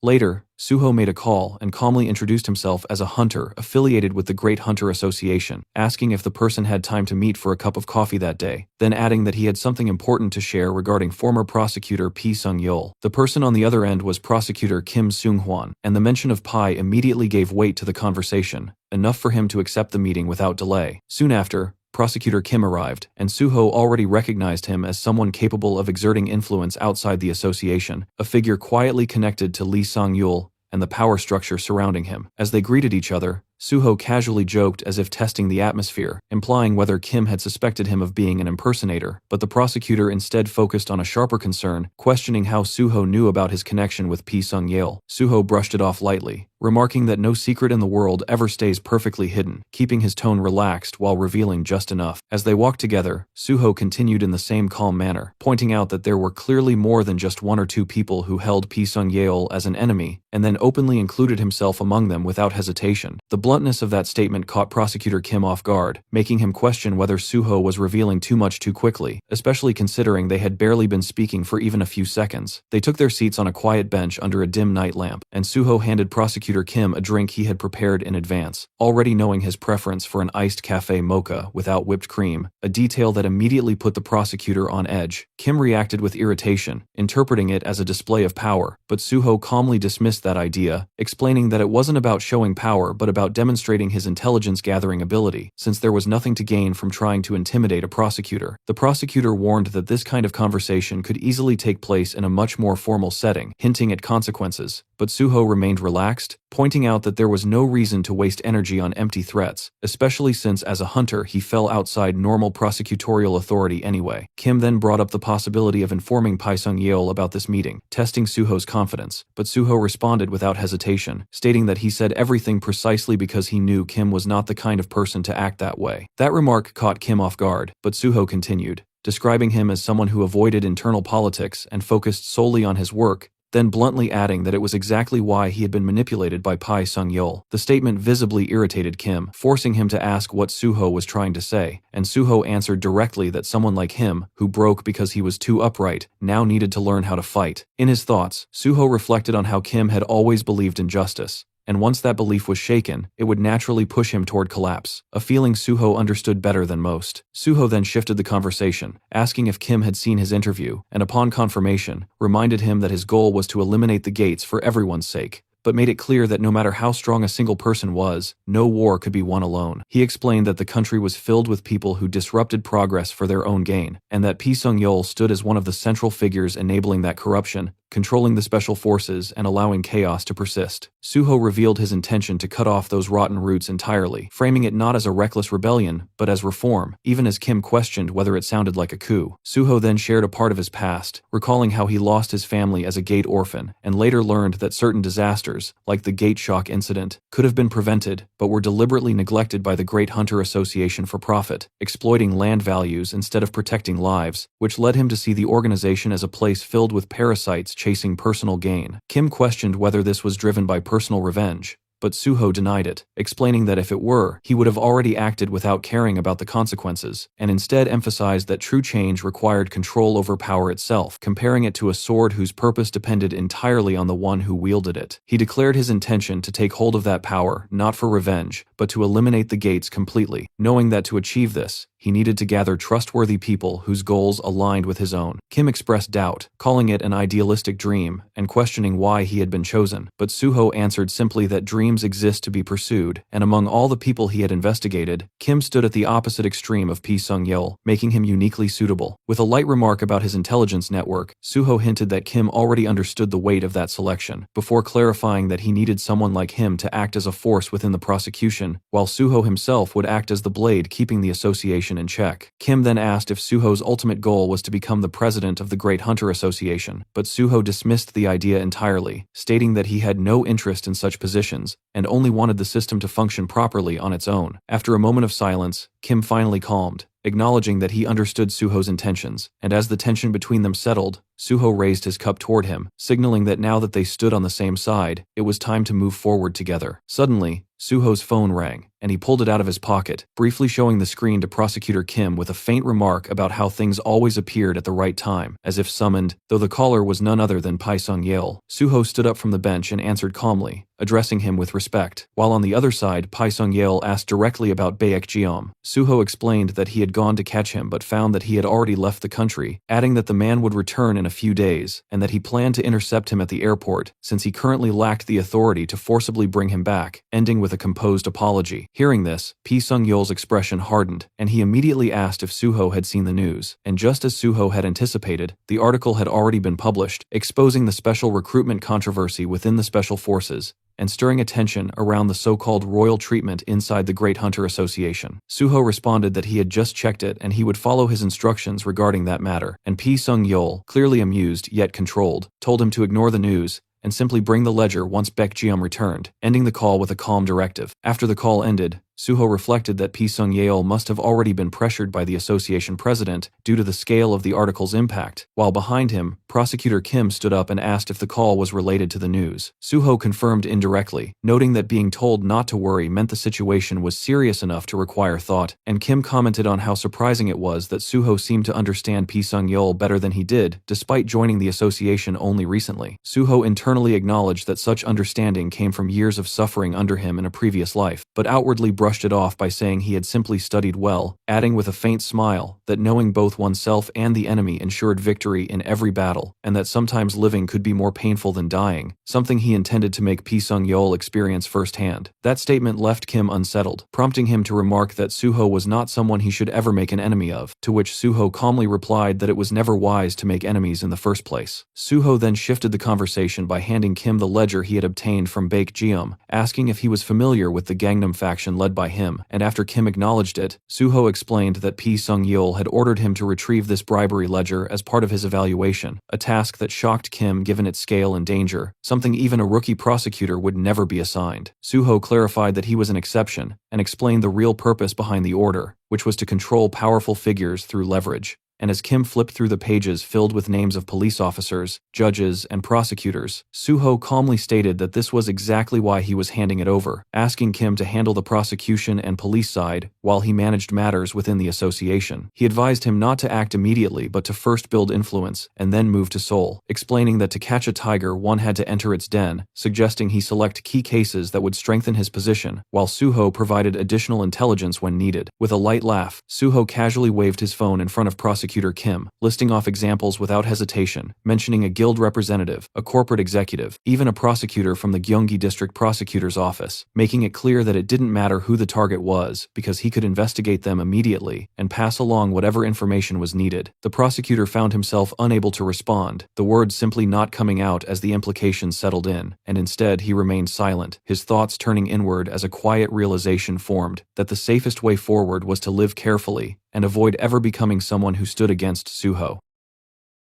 Later, Suho made a call and calmly introduced himself as a hunter affiliated with the Great Hunter Association, asking if the person had time to meet for a cup of coffee that day, then adding that he had something important to share regarding former prosecutor Pi Sung-yeol. The person on the other end was prosecutor Kim Seung-hwan, and the mention of Pi immediately gave weight to the conversation, enough for him to accept the meeting without delay. Soon after, Prosecutor Kim arrived, and Suho already recognized him as someone capable of exerting influence outside the association, a figure quietly connected to Lee Sang-yul and the power structure surrounding him. As they greeted each other, Suho casually joked as if testing the atmosphere, implying whether Kim had suspected him of being an impersonator, but the prosecutor instead focused on a sharper concern, questioning how Suho knew about his connection with Pi Sung-yeol. Suho brushed it off lightly, remarking that no secret in the world ever stays perfectly hidden, keeping his tone relaxed while revealing just enough. As they walked together, Suho continued in the same calm manner, pointing out that there were clearly more than just one or two people who held Pi Sung-yeol as an enemy, and then openly included himself among them without hesitation. The bluntness of that statement caught Prosecutor Kim off guard, making him question whether Suho was revealing too much too quickly, especially considering they had barely been speaking for even a few seconds. They took their seats on a quiet bench under a dim night lamp, and Suho handed Prosecutor Kim a drink he had prepared in advance, already knowing his preference for an iced cafe mocha without whipped cream, a detail that immediately put the prosecutor on edge. Kim reacted with irritation, interpreting it as a display of power, but Suho calmly dismissed that idea, explaining that it wasn't about showing power but about demonstrating his intelligence-gathering ability, since there was nothing to gain from trying to intimidate a prosecutor. The prosecutor warned that this kind of conversation could easily take place in a much more formal setting, hinting at consequences, but Suho remained relaxed, pointing out that there was no reason to waste energy on empty threats, especially since as a hunter he fell outside normal prosecutorial authority anyway. Kim then brought up the possibility of informing Pi Sung-yeol about this meeting, testing Suho's confidence, but Suho responded without hesitation, stating that he said everything precisely because he knew Kim was not the kind of person to act that way. That remark caught Kim off guard, but Suho continued, describing him as someone who avoided internal politics and focused solely on his work, then bluntly adding that it was exactly why he had been manipulated by Pi Sung-yeol. The statement visibly irritated Kim, forcing him to ask what Suho was trying to say, and Suho answered directly that someone like him, who broke because he was too upright, now needed to learn how to fight. In his thoughts, Suho reflected on how Kim had always believed in justice, and once that belief was shaken, it would naturally push him toward collapse, a feeling Suho understood better than most. Suho then shifted the conversation, asking if Kim had seen his interview, and upon confirmation, reminded him that his goal was to eliminate the gates for everyone's sake, but made it clear that no matter how strong a single person was, no war could be won alone. He explained that the country was filled with people who disrupted progress for their own gain, and that Pi Sung-yeol stood as one of the central figures enabling that corruption, controlling the special forces and allowing chaos to persist. Suho revealed his intention to cut off those rotten roots entirely, framing it not as a reckless rebellion, but as reform, even as Kim questioned whether it sounded like a coup. Suho then shared a part of his past, recalling how he lost his family as a gate orphan, and later learned that certain disasters, like the Gate Shock incident, could have been prevented, but were deliberately neglected by the Great Hunter Association for profit, exploiting land values instead of protecting lives, which led him to see the organization as a place filled with parasites chasing personal gain. Kim questioned whether this was driven by personal revenge, but Suho denied it, explaining that if it were, he would have already acted without caring about the consequences, and instead emphasized that true change required control over power itself, comparing it to a sword whose purpose depended entirely on the one who wielded it. He declared his intention to take hold of that power, not for revenge, but to eliminate the gates completely, knowing that to achieve this, he needed to gather trustworthy people whose goals aligned with his own. Kim expressed doubt, calling it an idealistic dream, and questioning why he had been chosen, but Suho answered simply that dreams exist to be pursued, and among all the people he had investigated, Kim stood at the opposite extreme of Pi Sung-yeol, making him uniquely suitable. With a light remark about his intelligence network, Suho hinted that Kim already understood the weight of that selection, before clarifying that he needed someone like him to act as a force within the prosecution, while Suho himself would act as the blade keeping the association in check. Kim then asked if Suho's ultimate goal was to become the president of the Great Hunter Association, but Suho dismissed the idea entirely, stating that he had no interest in such positions, plans, and only wanted the system to function properly on its own. After a moment of silence, Kim finally calmed, acknowledging that he understood Suho's intentions, and as the tension between them settled, Suho raised his cup toward him, signaling that now that they stood on the same side, it was time to move forward together. Suddenly, Suho's phone rang, and he pulled it out of his pocket, briefly showing the screen to Prosecutor Kim with a faint remark about how things always appeared at the right time, as if summoned, though the caller was none other than Pai Sung-yeol. Suho stood up from the bench and answered calmly, addressing him with respect, while on the other side Pai Sung-yeol asked directly about Baek Jeom. Suho explained that he had gone to catch him but found that he had already left the country, adding that the man would return in a few days, and that he planned to intercept him at the airport, since he currently lacked the authority to forcibly bring him back, ending with a composed apology. Hearing this, Pai Sung-yeol's expression hardened, and he immediately asked if Suho had seen the news, and just as Suho had anticipated, the article had already been published, exposing the special recruitment controversy within the Special Forces, and stirring attention around the so-called royal treatment inside the Great Hunter Association. Suho responded that he had just checked it and he would follow his instructions regarding that matter, and Pai Sung-yeol, clearly amused yet controlled, told him to ignore the news and simply bring the ledger once Baek Jeom returned, ending the call with a calm directive. After the call ended, Suho reflected that Pai Sung-yeol must have already been pressured by the association president due to the scale of the article's impact, while behind him, Prosecutor Kim stood up and asked if the call was related to the news. Suho confirmed indirectly, noting that being told not to worry meant the situation was serious enough to require thought, and Kim commented on how surprising it was that Suho seemed to understand Pai Sung-yeol better than he did, despite joining the association only recently. Suho internally acknowledged that such understanding came from years of suffering under him in a previous life, but outwardly brushed it off by saying he had simply studied well, adding with a faint smile that knowing both oneself and the enemy ensured victory in every battle, and that sometimes living could be more painful than dying, something he intended to make Pai Sung-yeol experience firsthand. That statement left Kim unsettled, prompting him to remark that Suho was not someone he should ever make an enemy of, to which Suho calmly replied that it was never wise to make enemies in the first place. Suho then shifted the conversation by handing Kim the ledger he had obtained from Baek Jeom, asking if he was familiar with the Gangnam faction led by him, and after Kim acknowledged it, Suho explained that Pai Sung-yeol had ordered him to retrieve this bribery ledger as part of his evaluation, a task that shocked Kim given its scale and danger, something even a rookie prosecutor would never be assigned. Suho clarified that he was an exception, and explained the real purpose behind the order, which was to control powerful figures through leverage. And as Kim flipped through the pages filled with names of police officers, judges, and prosecutors, Suho calmly stated that this was exactly why he was handing it over, asking Kim to handle the prosecution and police side while he managed matters within the association. He advised him not to act immediately but to first build influence and then move to Seoul, explaining that to catch a tiger one had to enter its den, suggesting he select key cases that would strengthen his position, while Suho provided additional intelligence when needed. With a light laugh, Suho casually waved his phone in front of Prosecutor Kim, listing off examples without hesitation, mentioning a guild representative, a corporate executive, even a prosecutor from the Gyeonggi District Prosecutor's Office, making it clear that it didn't matter who the target was because he could investigate them immediately and pass along whatever information was needed. The prosecutor found himself unable to respond, the words simply not coming out as the implications settled in, and instead he remained silent, his thoughts turning inward as a quiet realization formed that the safest way forward was to live carefully and avoid ever becoming someone who stood against Suho.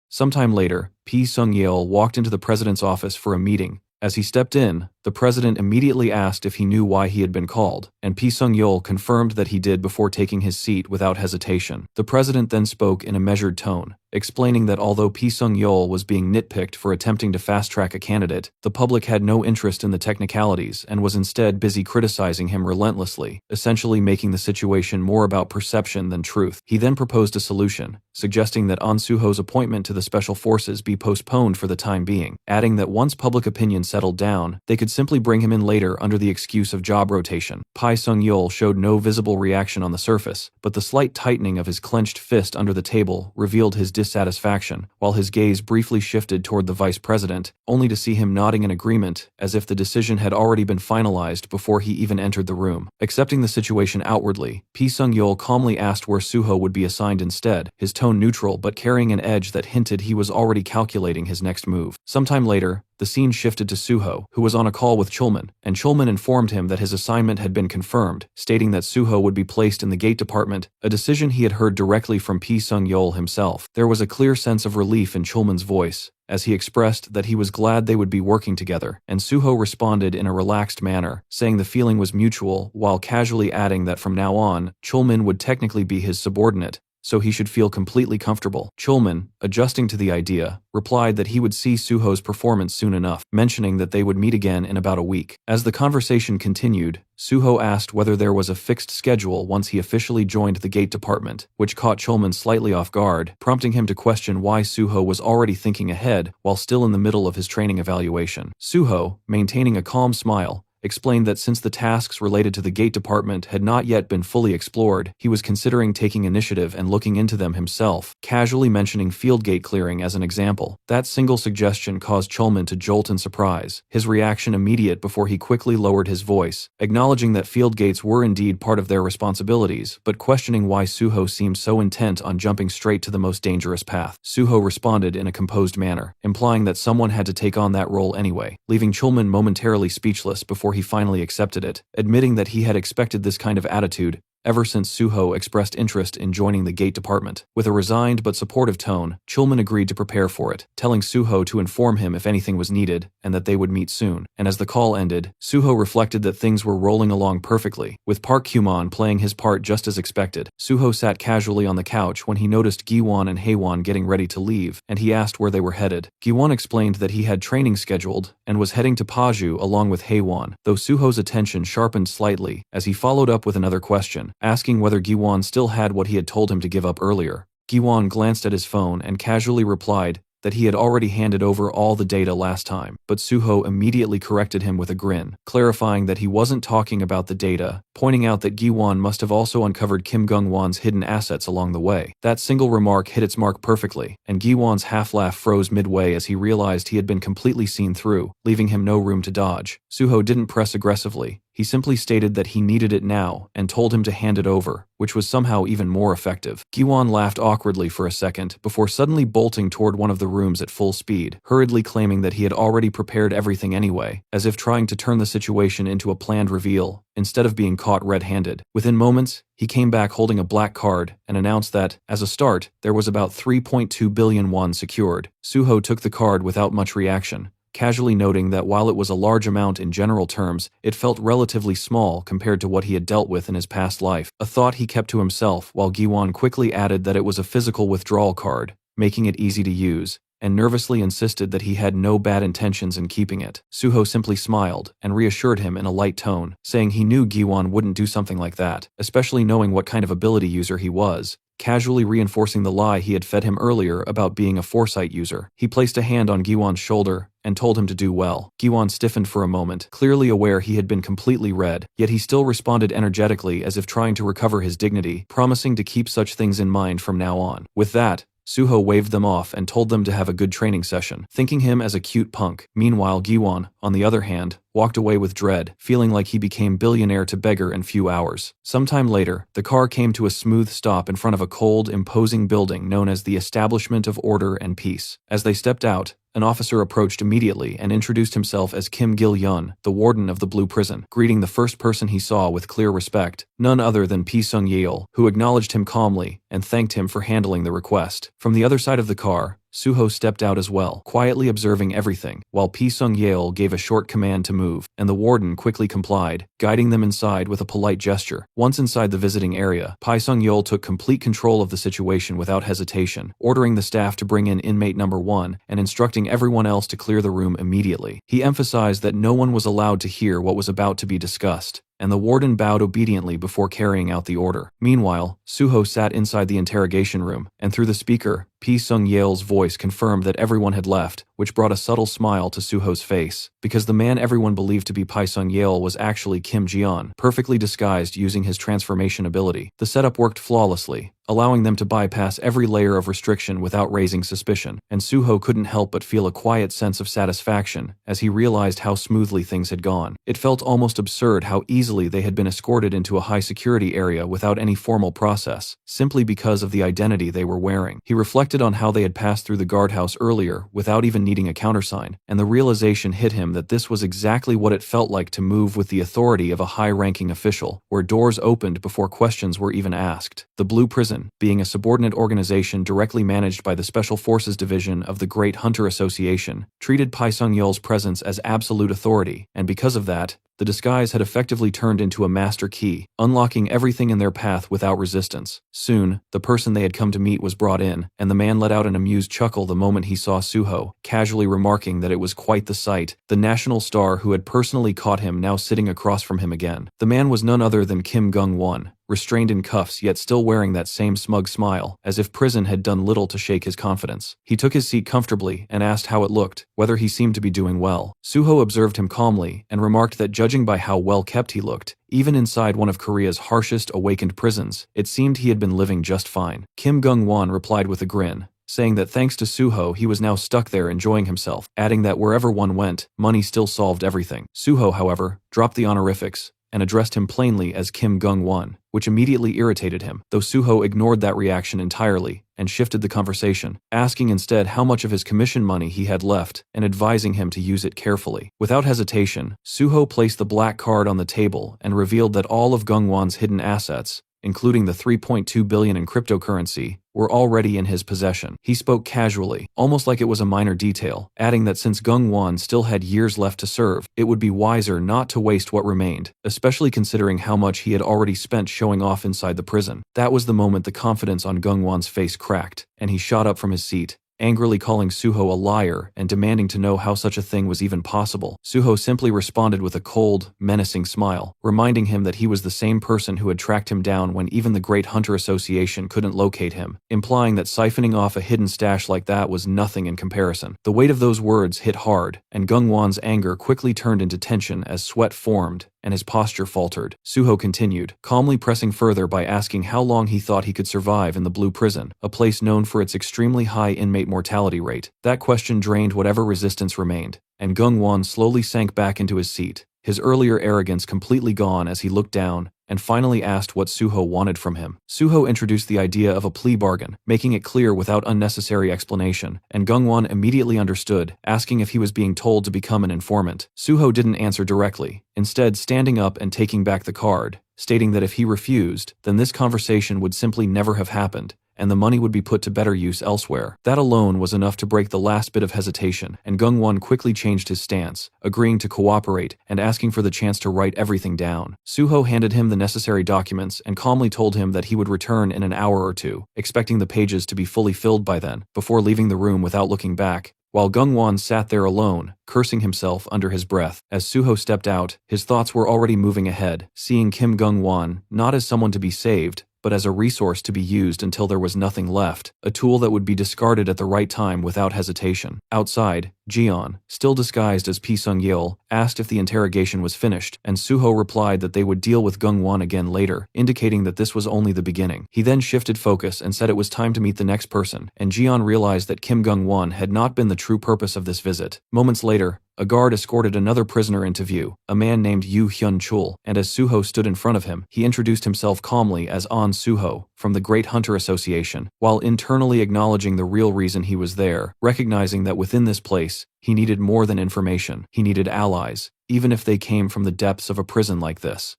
Sometime later, Pai Sung-yeol walked into the president's office for a meeting. As he stepped in, the president immediately asked if he knew why he had been called, and Pai Sung-yeol confirmed that he did before taking his seat without hesitation. The president then spoke in a measured tone, explaining that although Pai Sung-yeol was being nitpicked for attempting to fast-track a candidate, the public had no interest in the technicalities and was instead busy criticizing him relentlessly, essentially making the situation more about perception than truth. He then proposed a solution, suggesting that An Suho's appointment to the Special Forces be postponed for the time being, adding that once public opinion settled down, they could simply bring him in later under the excuse of job rotation. Pai Sung-yeol showed no visible reaction on the surface, but the slight tightening of his clenched fist under the table revealed his dissatisfaction, while his gaze briefly shifted toward the vice president, only to see him nodding in agreement, as if the decision had already been finalized before he even entered the room. Accepting the situation outwardly, Pai Sung-yeol calmly asked where Suho would be assigned instead, his tone neutral but carrying an edge that hinted he was already calculating his next move. Sometime later, the scene shifted to Suho, who was on a call with Chulman, and Chulman informed him that his assignment had been confirmed, stating that Suho would be placed in the gate department, a decision he had heard directly from Pi Sung-yeol himself. There was a clear sense of relief in Chulman's voice, as he expressed that he was glad they would be working together, and Suho responded in a relaxed manner, saying the feeling was mutual, while casually adding that from now on, Chulman would technically be his subordinate, so he should feel completely comfortable. Chulman, adjusting to the idea, replied that he would see Suho's performance soon enough, mentioning that they would meet again in about a week. As the conversation continued, Suho asked whether there was a fixed schedule once he officially joined the gate department, which caught Chulman slightly off guard, prompting him to question why Suho was already thinking ahead while still in the middle of his training evaluation. Suho, maintaining a calm smile, explained that since the tasks related to the gate department had not yet been fully explored, he was considering taking initiative and looking into them himself, casually mentioning field gate clearing as an example. That single suggestion caused Chulman to jolt in surprise, his reaction immediate before he quickly lowered his voice, acknowledging that field gates were indeed part of their responsibilities, but questioning why Suho seemed so intent on jumping straight to the most dangerous path. Suho responded in a composed manner, implying that someone had to take on that role anyway, leaving Chulman momentarily speechless before he finally accepted it, admitting that he had expected this kind of attitude ever since Suho expressed interest in joining the gate department. With a resigned but supportive tone, Chulman agreed to prepare for it, telling Suho to inform him if anything was needed, and that they would meet soon. And as the call ended, Suho reflected that things were rolling along perfectly, with Park Kyumon playing his part just as expected. Suho sat casually on the couch when he noticed Giwon and Haewon getting ready to leave, and he asked where they were headed. Giwon explained that he had training scheduled, and was heading to Paju along with Haewon, though Suho's attention sharpened slightly, as he followed up with another question, asking whether Giwon still had what he had told him to give up earlier. Giwon glanced at his phone and casually replied that he had already handed over all the data last time, but Suho immediately corrected him with a grin, clarifying that he wasn't talking about the data, pointing out that Giwon must have also uncovered Kim Gung-won's hidden assets along the way. That single remark hit its mark perfectly, and Giwon's half-laugh froze midway as he realized he had been completely seen through, leaving him no room to dodge. Suho didn't press aggressively. He simply stated that he needed it now and told him to hand it over, which was somehow even more effective. Giwon laughed awkwardly for a second before suddenly bolting toward one of the rooms at full speed, hurriedly claiming that he had already prepared everything anyway, as if trying to turn the situation into a planned reveal, instead of being caught red-handed. Within moments, he came back holding a black card and announced that, as a start, there was about 3.2 billion won secured. Suho took the card without much reaction, casually noting that while it was a large amount in general terms, it felt relatively small compared to what he had dealt with in his past life, a thought he kept to himself while Giwon quickly added that it was a physical withdrawal card, making it easy to use, and nervously insisted that he had no bad intentions in keeping it. Suho simply smiled and reassured him in a light tone, saying he knew Giwon wouldn't do something like that, especially knowing what kind of ability user he was, casually reinforcing the lie he had fed him earlier about being a foresight user. He placed a hand on Giwon's shoulder and told him to do well. Giwon stiffened for a moment, clearly aware he had been completely red, yet he still responded energetically as if trying to recover his dignity, promising to keep such things in mind from now on. With that, Suho waved them off and told them to have a good training session, thinking him as a cute punk. Meanwhile, Giwon, on the other hand, walked away with dread, feeling like he became billionaire to beggar in few hours. Sometime later, the car came to a smooth stop in front of a cold, imposing building known as the Establishment of Order and Peace. As they stepped out, an officer approached immediately and introduced himself as Kim Gil-yun, the warden of the Blue Prison, greeting the first person he saw with clear respect, none other than Pi Sung-yeol, who acknowledged him calmly and thanked him for handling the request. From the other side of the car, Suho stepped out as well, quietly observing everything, while Pi Sung-yeol gave a short command to move, and the warden quickly complied, guiding them inside with a polite gesture. Once inside the visiting area, Pi Sung-yeol took complete control of the situation without hesitation, ordering the staff to bring in inmate number 1 and instructing everyone else to clear the room immediately. He emphasized that no one was allowed to hear what was about to be discussed, and the warden bowed obediently before carrying out the order. Meanwhile, Suho sat inside the interrogation room, and through the speaker, Pi Sung-yeol's voice confirmed that everyone had left, which brought a subtle smile to Suho's face, because the man everyone believed to be Pi Sung-yeol was actually Kim Ji-yeon, perfectly disguised using his transformation ability. The setup worked flawlessly, allowing them to bypass every layer of restriction without raising suspicion, and Suho couldn't help but feel a quiet sense of satisfaction as he realized how smoothly things had gone. It felt almost absurd how easily they had been escorted into a high-security area without any formal process, simply because of the identity they were wearing. He reflected reflected on how they had passed through the guardhouse earlier without even needing a countersign, and the realization hit him that this was exactly what it felt like to move with the authority of a high-ranking official, where doors opened before questions were even asked. The Blue Prison, being a subordinate organization directly managed by the Special Forces Division of the Great Hunter Association, treated Pai Sung-yeol's presence as absolute authority, and because of that, the disguise had effectively turned into a master key, unlocking everything in their path without resistance. Soon, the person they had come to meet was brought in, and the man let out an amused chuckle the moment he saw Suho, casually remarking that it was quite the sight, the national star who had personally caught him now sitting across from him again. The man was none other than Kim Gung-won, restrained in cuffs yet still wearing that same smug smile, as if prison had done little to shake his confidence. He took his seat comfortably and asked how it looked, whether he seemed to be doing well. Suho observed him calmly and remarked that judging by how well kept he looked, even inside one of Korea's harshest awakened prisons, it seemed he had been living just fine. Kim Gung-won replied with a grin, saying that thanks to Suho he was now stuck there enjoying himself, adding that wherever one went, money still solved everything. Suho, however, dropped the honorifics and addressed him plainly as Kim Gung-won, which immediately irritated him, though Suho ignored that reaction entirely and shifted the conversation, asking instead how much of his commission money he had left and advising him to use it carefully. Without hesitation, Suho placed the black card on the table and revealed that all of Gung-won's hidden assets, including the 3.2 billion in cryptocurrency, were already in his possession. He spoke casually, almost like it was a minor detail, adding that since Gung-won still had years left to serve, it would be wiser not to waste what remained, especially considering how much he had already spent showing off inside the prison. That was the moment the confidence on Gung-won's face cracked, and he shot up from his seat, angrily calling Suho a liar and demanding to know how such a thing was even possible. Suho simply responded with a cold, menacing smile, reminding him that he was the same person who had tracked him down when even the Great Hunter Association couldn't locate him, implying that siphoning off a hidden stash like that was nothing in comparison. The weight of those words hit hard, and Gung-won's anger quickly turned into tension as sweat formed and his posture faltered. Suho continued, calmly pressing further by asking how long he thought he could survive in the Blue Prison, a place known for its extremely high inmate mortality rate. That question drained whatever resistance remained, and Gung-won slowly sank back into his seat, his earlier arrogance completely gone as he looked down and finally asked what Suho wanted from him. Suho introduced the idea of a plea bargain, making it clear without unnecessary explanation, and Gung-won immediately understood, asking if he was being told to become an informant. Suho didn't answer directly, instead standing up and taking back the card, stating that if he refused, then this conversation would simply never have happened, and the money would be put to better use elsewhere. That alone was enough to break the last bit of hesitation, and Gung-won quickly changed his stance, agreeing to cooperate and asking for the chance to write everything down. Suho handed him the necessary documents and calmly told him that he would return in an hour or two, expecting the pages to be fully filled by then, before leaving the room without looking back, while Gung-won sat there alone, cursing himself under his breath. As Suho stepped out, his thoughts were already moving ahead, seeing Kim Gung-won not as someone to be saved, but as a resource to be used until there was nothing left, a tool that would be discarded at the right time without hesitation. Outside, Jian, still disguised as Pi Sung-yeol, asked if the interrogation was finished, and Suho replied that they would deal with Gung-won again later, indicating that this was only the beginning. He then shifted focus and said it was time to meet the next person, and Jian realized that Kim Gung-won had not been the true purpose of this visit. Moments later, a guard escorted another prisoner into view, a man named Yu Hyun-chul, and as Suho stood in front of him, he introduced himself calmly as An Suho, from the Great Hunter Association, while internally acknowledging the real reason he was there, recognizing that within this place, he needed more than information. He needed allies, even if they came from the depths of a prison like this.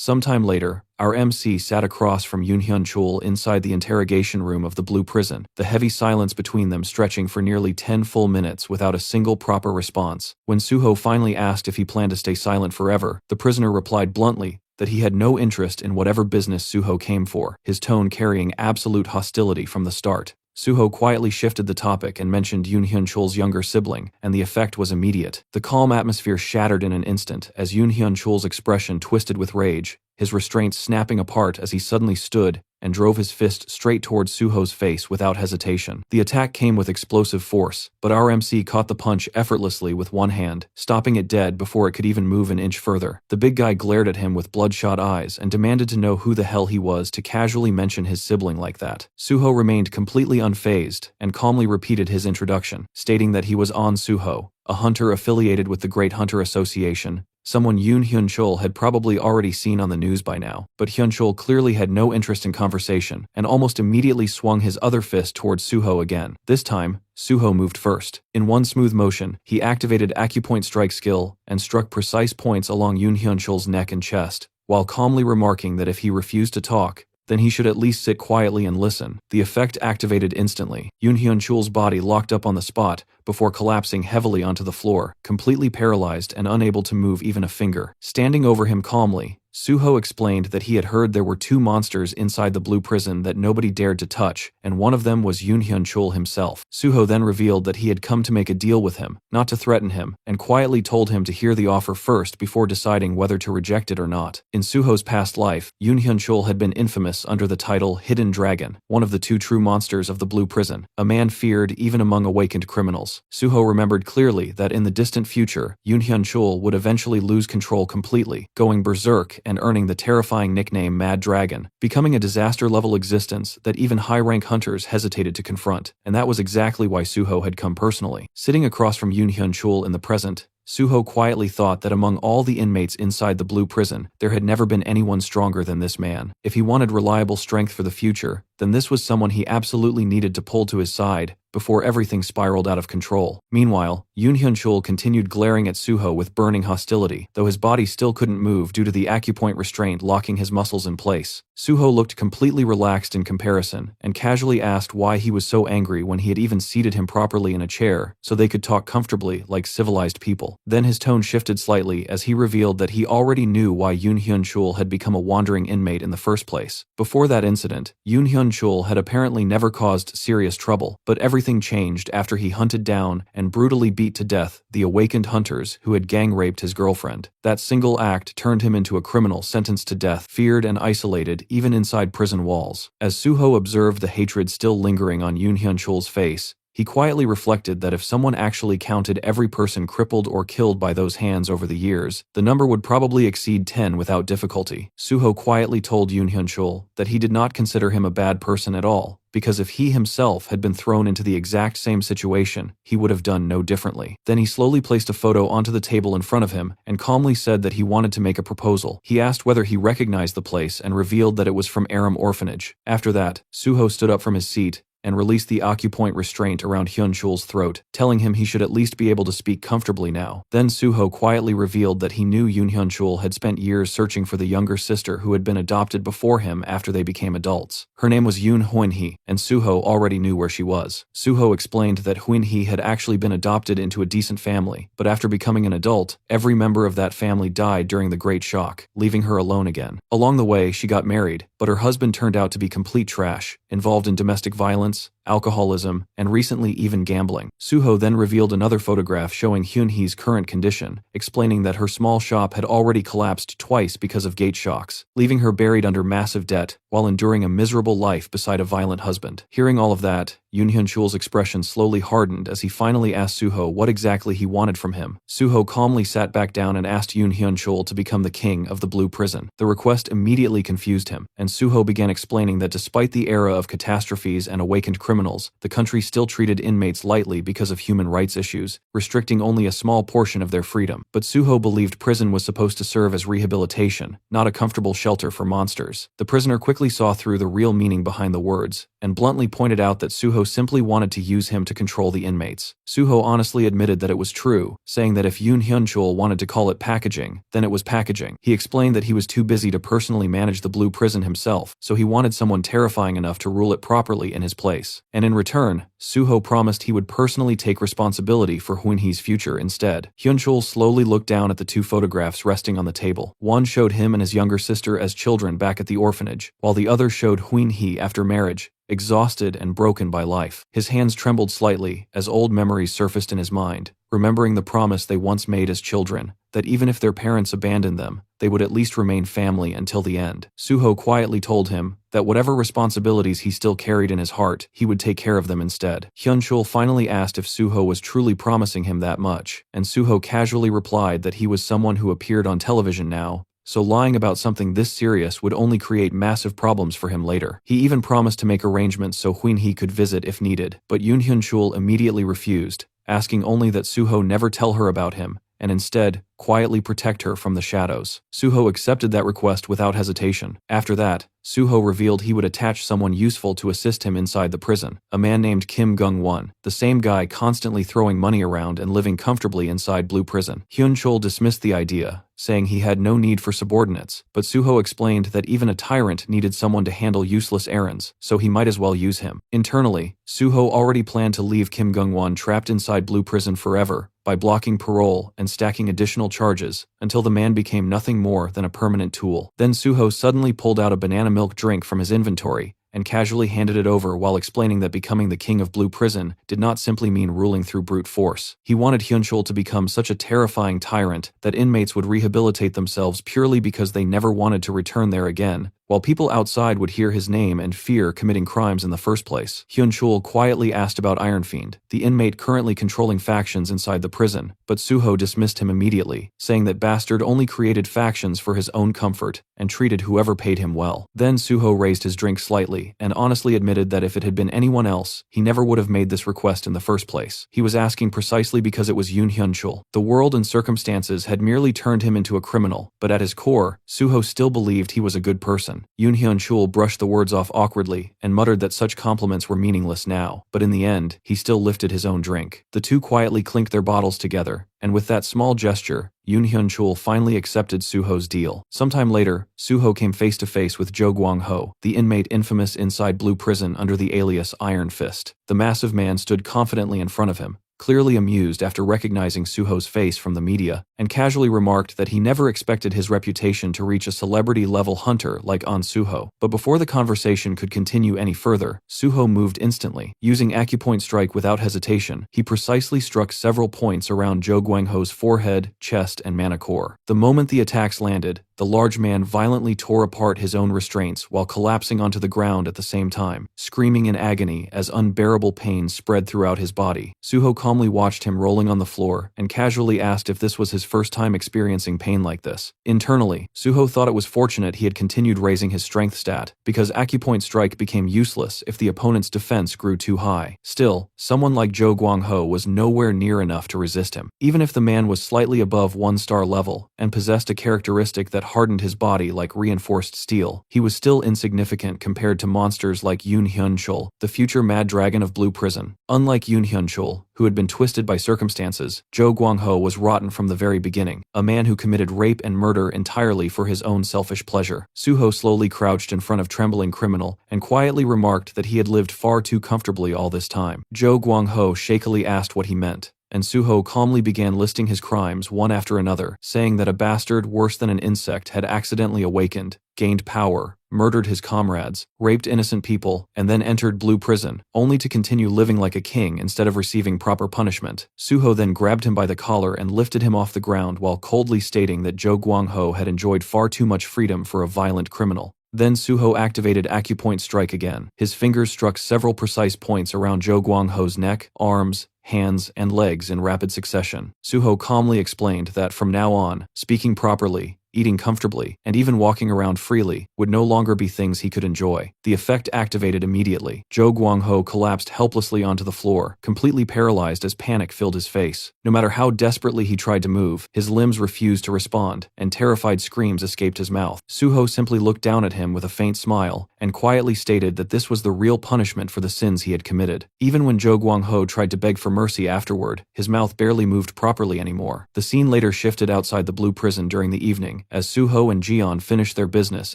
Sometime later, our MC sat across from Yoon Hyun-chul inside the interrogation room of the Blue Prison, the heavy silence between them stretching for nearly 10 full minutes without a single proper response. When Suho finally asked if he planned to stay silent forever, the prisoner replied bluntly that he had no interest in whatever business Suho came for, his tone carrying absolute hostility from the start. Suho quietly shifted the topic and mentioned Yoon Hyun-chul's younger sibling, and the effect was immediate. The calm atmosphere shattered in an instant as Yoon Hyun-chul's expression twisted with rage, his restraint snapping apart as he suddenly stood and drove his fist straight towards Suho's face without hesitation. The attack came with explosive force, but our MC caught the punch effortlessly with one hand, stopping it dead before it could even move an inch further. The big guy glared at him with bloodshot eyes and demanded to know who the hell he was to casually mention his sibling like that. Suho remained completely unfazed and calmly repeated his introduction, stating that he was An Suho, a hunter affiliated with the Great Hunter Association, someone Yoon Hyun-chul had probably already seen on the news by now. But Hyun-chul clearly had no interest in conversation and almost immediately swung his other fist towards Suho again. This time, Suho moved first. In one smooth motion, he activated acupoint strike skill and struck precise points along Yoon Hyun-chul's neck and chest, while calmly remarking that if he refused to talk, then he should at least sit quietly and listen. The effect activated instantly. Yoon Hyun-chul's body locked up on the spot before collapsing heavily onto the floor, completely paralyzed and unable to move even a finger. Standing over him calmly, Suho explained that he had heard there were two monsters inside the blue prison that nobody dared to touch, and one of them was Yoon Hyun-chul himself. Suho then revealed that he had come to make a deal with him, not to threaten him, and quietly told him to hear the offer first before deciding whether to reject it or not. In Suho's past life, Yoon Hyun-chul had been infamous under the title Hidden Dragon, one of the two true monsters of the blue prison, a man feared even among awakened criminals. Suho remembered clearly that in the distant future, Yoon Hyun-chul would eventually lose control completely, going berserk and earning the terrifying nickname Mad Dragon, becoming a disaster-level existence that even high-rank hunters hesitated to confront, and that was exactly why Suho had come personally. Sitting across from Yoon Hyun-chul in the present, Suho quietly thought that among all the inmates inside the blue prison, there had never been anyone stronger than this man. If he wanted reliable strength for the future, then this was someone he absolutely needed to pull to his side before everything spiraled out of control. Meanwhile, Yoon Hyun-chul continued glaring at Suho with burning hostility, though his body still couldn't move due to the acupoint restraint locking his muscles in place. Suho looked completely relaxed in comparison, and casually asked why he was so angry when he had even seated him properly in a chair so they could talk comfortably like civilized people. Then his tone shifted slightly as he revealed that he already knew why Yoon Hyun-chul had become a wandering inmate in the first place. Before that incident, Yoon Hyun-chul had apparently never caused serious trouble, but everything changed after he hunted down and brutally beat to death the awakened hunters who had gang-raped his girlfriend. That single act turned him into a criminal sentenced to death, feared and isolated even inside prison walls. As Suho observed the hatred still lingering on Yoon Hyun-chul's face, he quietly reflected that if someone actually counted every person crippled or killed by those hands over the years, the number would probably exceed 10 without difficulty. Suho quietly told Yoon Hyun-chul that he did not consider him a bad person at all, because if he himself had been thrown into the exact same situation, he would have done no differently. Then he slowly placed a photo onto the table in front of him and calmly said that he wanted to make a proposal. He asked whether he recognized the place and revealed that it was from Aram Orphanage. After that, Suho stood up from his seat and released the acupoint restraint around Hyun-chul's throat, telling him he should at least be able to speak comfortably now. Then Suho quietly revealed that he knew Yoon Hyun-chul had spent years searching for the younger sister who had been adopted before him after they became adults. Her name was Yoon Hoon-hee, and Suho already knew where she was. Suho explained that Hoon-hee had actually been adopted into a decent family, but after becoming an adult, every member of that family died during the Great Shock, leaving her alone again. Along the way, she got married, but her husband turned out to be complete trash, involved in domestic violence, alcoholism, and recently even gambling. Suho then revealed another photograph showing Hyun-hee's current condition, explaining that her small shop had already collapsed twice because of gate shocks, leaving her buried under massive debt while enduring a miserable life beside a violent husband. Hearing all of that, Yoon Hyun-chul's expression slowly hardened as he finally asked Suho what exactly he wanted from him. Suho calmly sat back down and asked Yoon Hyun-chul to become the king of the blue prison. The request immediately confused him, and Suho began explaining that despite the era of catastrophes and awakened criminals, the country still treated inmates lightly because of human rights issues, restricting only a small portion of their freedom. But Suho believed prison was supposed to serve as rehabilitation, not a comfortable shelter for monsters. The prisoner quickly saw through the real meaning behind the words, and bluntly pointed out that Suho simply wanted to use him to control the inmates. Suho honestly admitted that it was true, saying that if Yoon Hyun-chul wanted to call it packaging, then it was packaging. He explained that he was too busy to personally manage the blue prison himself, so he wanted someone terrifying enough to rule it properly in his place. And in return, Suho promised he would personally take responsibility for Hoon-hee's future instead. Hyun-chul slowly looked down at the two photographs resting on the table. One showed him and his younger sister as children back at the orphanage, while the other showed Hoon-hee after marriage, exhausted and broken by life. His hands trembled slightly as old memories surfaced in his mind, remembering the promise they once made as children, that even if their parents abandoned them, they would at least remain family until the end. Suho quietly told him that whatever responsibilities he still carried in his heart, he would take care of them instead. Hyun-chul finally asked if Suho was truly promising him that much, and Suho casually replied that he was someone who appeared on television now, so lying about something this serious would only create massive problems for him later. He even promised to make arrangements so Hoon-hee could visit if needed, but Yoon Hyun-chul immediately refused, asking only that Suho never tell her about him, and instead, quietly protect her from the shadows. Suho accepted that request without hesitation. After that, Suho revealed he would attach someone useful to assist him inside the prison, a man named Kim Gung-won, the same guy constantly throwing money around and living comfortably inside Blue Prison. Hyun-chul dismissed the idea, saying he had no need for subordinates, but Suho explained that even a tyrant needed someone to handle useless errands, so he might as well use him. Internally, Suho already planned to leave Kim Gung-won trapped inside Blue Prison forever, by blocking parole and stacking additional charges, until the man became nothing more than a permanent tool. Then Suho suddenly pulled out a banana milk drink from his inventory, and casually handed it over while explaining that becoming the king of Blue Prison did not simply mean ruling through brute force. He wanted Hyun-chul to become such a terrifying tyrant that inmates would rehabilitate themselves purely because they never wanted to return there again, while people outside would hear his name and fear committing crimes in the first place. Hyun-chul quietly asked about Iron Fiend, the inmate currently controlling factions inside the prison, but Suho dismissed him immediately, saying that bastard only created factions for his own comfort and treated whoever paid him well. Then Suho raised his drink slightly and honestly admitted that if it had been anyone else, he never would have made this request in the first place. He was asking precisely because it was Yoon Hyun-chul. The world and circumstances had merely turned him into a criminal, but at his core, Suho still believed he was a good person. Yoon Hyun-chul brushed the words off awkwardly and muttered that such compliments were meaningless now, but in the end, he still lifted his own drink. The two quietly clinked their bottles together, and with that small gesture, Yoon Hyun-chul finally accepted Suho's deal. Sometime later, Suho came face to face with Jo Gwang-ho, the inmate infamous inside Blue Prison under the alias Iron Fist. The massive man stood confidently in front of him, clearly amused after recognizing Suho's face from the media, and casually remarked that he never expected his reputation to reach a celebrity-level hunter like An Suho. But before the conversation could continue any further, Suho moved instantly. Using acupoint strike without hesitation, he precisely struck several points around Jo Gwang-ho's forehead, chest, and manicore. The moment the attacks landed, the large man violently tore apart his own restraints while collapsing onto the ground at the same time, screaming in agony as unbearable pain spread throughout his body. Suho calmly watched him rolling on the floor and casually asked if this was his first time experiencing pain like this. Internally, Suho thought it was fortunate he had continued raising his strength stat, because acupoint strike became useless if the opponent's defense grew too high. Still, someone like Jo Gwang-ho was nowhere near enough to resist him. Even if the man was slightly above 1-star level and possessed a characteristic that hardened his body like reinforced steel, he was still insignificant compared to monsters like Yoon Hyun-chul, the future Mad Dragon of Blue Prison. Unlike Yoon Hyun-chul, who had been twisted by circumstances, Jo Gwang-ho was rotten from the very beginning, a man who committed rape and murder entirely for his own selfish pleasure. Suho slowly crouched in front of trembling criminal and quietly remarked that he had lived far too comfortably all this time. Jo Gwang-ho shakily asked what he meant, and Suho calmly began listing his crimes one after another, saying that a bastard worse than an insect had accidentally awakened, gained power, murdered his comrades, raped innocent people, and then entered Blue Prison, only to continue living like a king instead of receiving proper punishment. Suho then grabbed him by the collar and lifted him off the ground while coldly stating that Jo Gwang-ho had enjoyed far too much freedom for a violent criminal. Then Suho activated acupoint strike again. His fingers struck several precise points around Jo Gwang-ho's neck, arms, hands, and legs in rapid succession. Suho calmly explained that from now on, speaking properly, eating comfortably, and even walking around freely would no longer be things he could enjoy. The effect activated immediately. Jo Gwang-ho collapsed helplessly onto the floor, completely paralyzed as panic filled his face. No matter how desperately he tried to move, his limbs refused to respond, and terrified screams escaped his mouth. Suho simply looked down at him with a faint smile, and quietly stated that this was the real punishment for the sins he had committed. Even when Jo Gwang-ho tried to beg for mercy afterward, his mouth barely moved properly anymore. The scene later shifted outside the Blue Prison during the evening, as Suho and Jian finished their business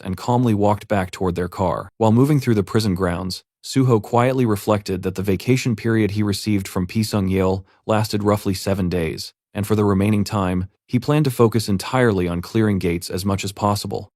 and calmly walked back toward their car. While moving through the prison grounds, Suho quietly reflected that the vacation period he received from Pisung-yeol lasted roughly 7 days, and for the remaining time, he planned to focus entirely on clearing gates as much as possible.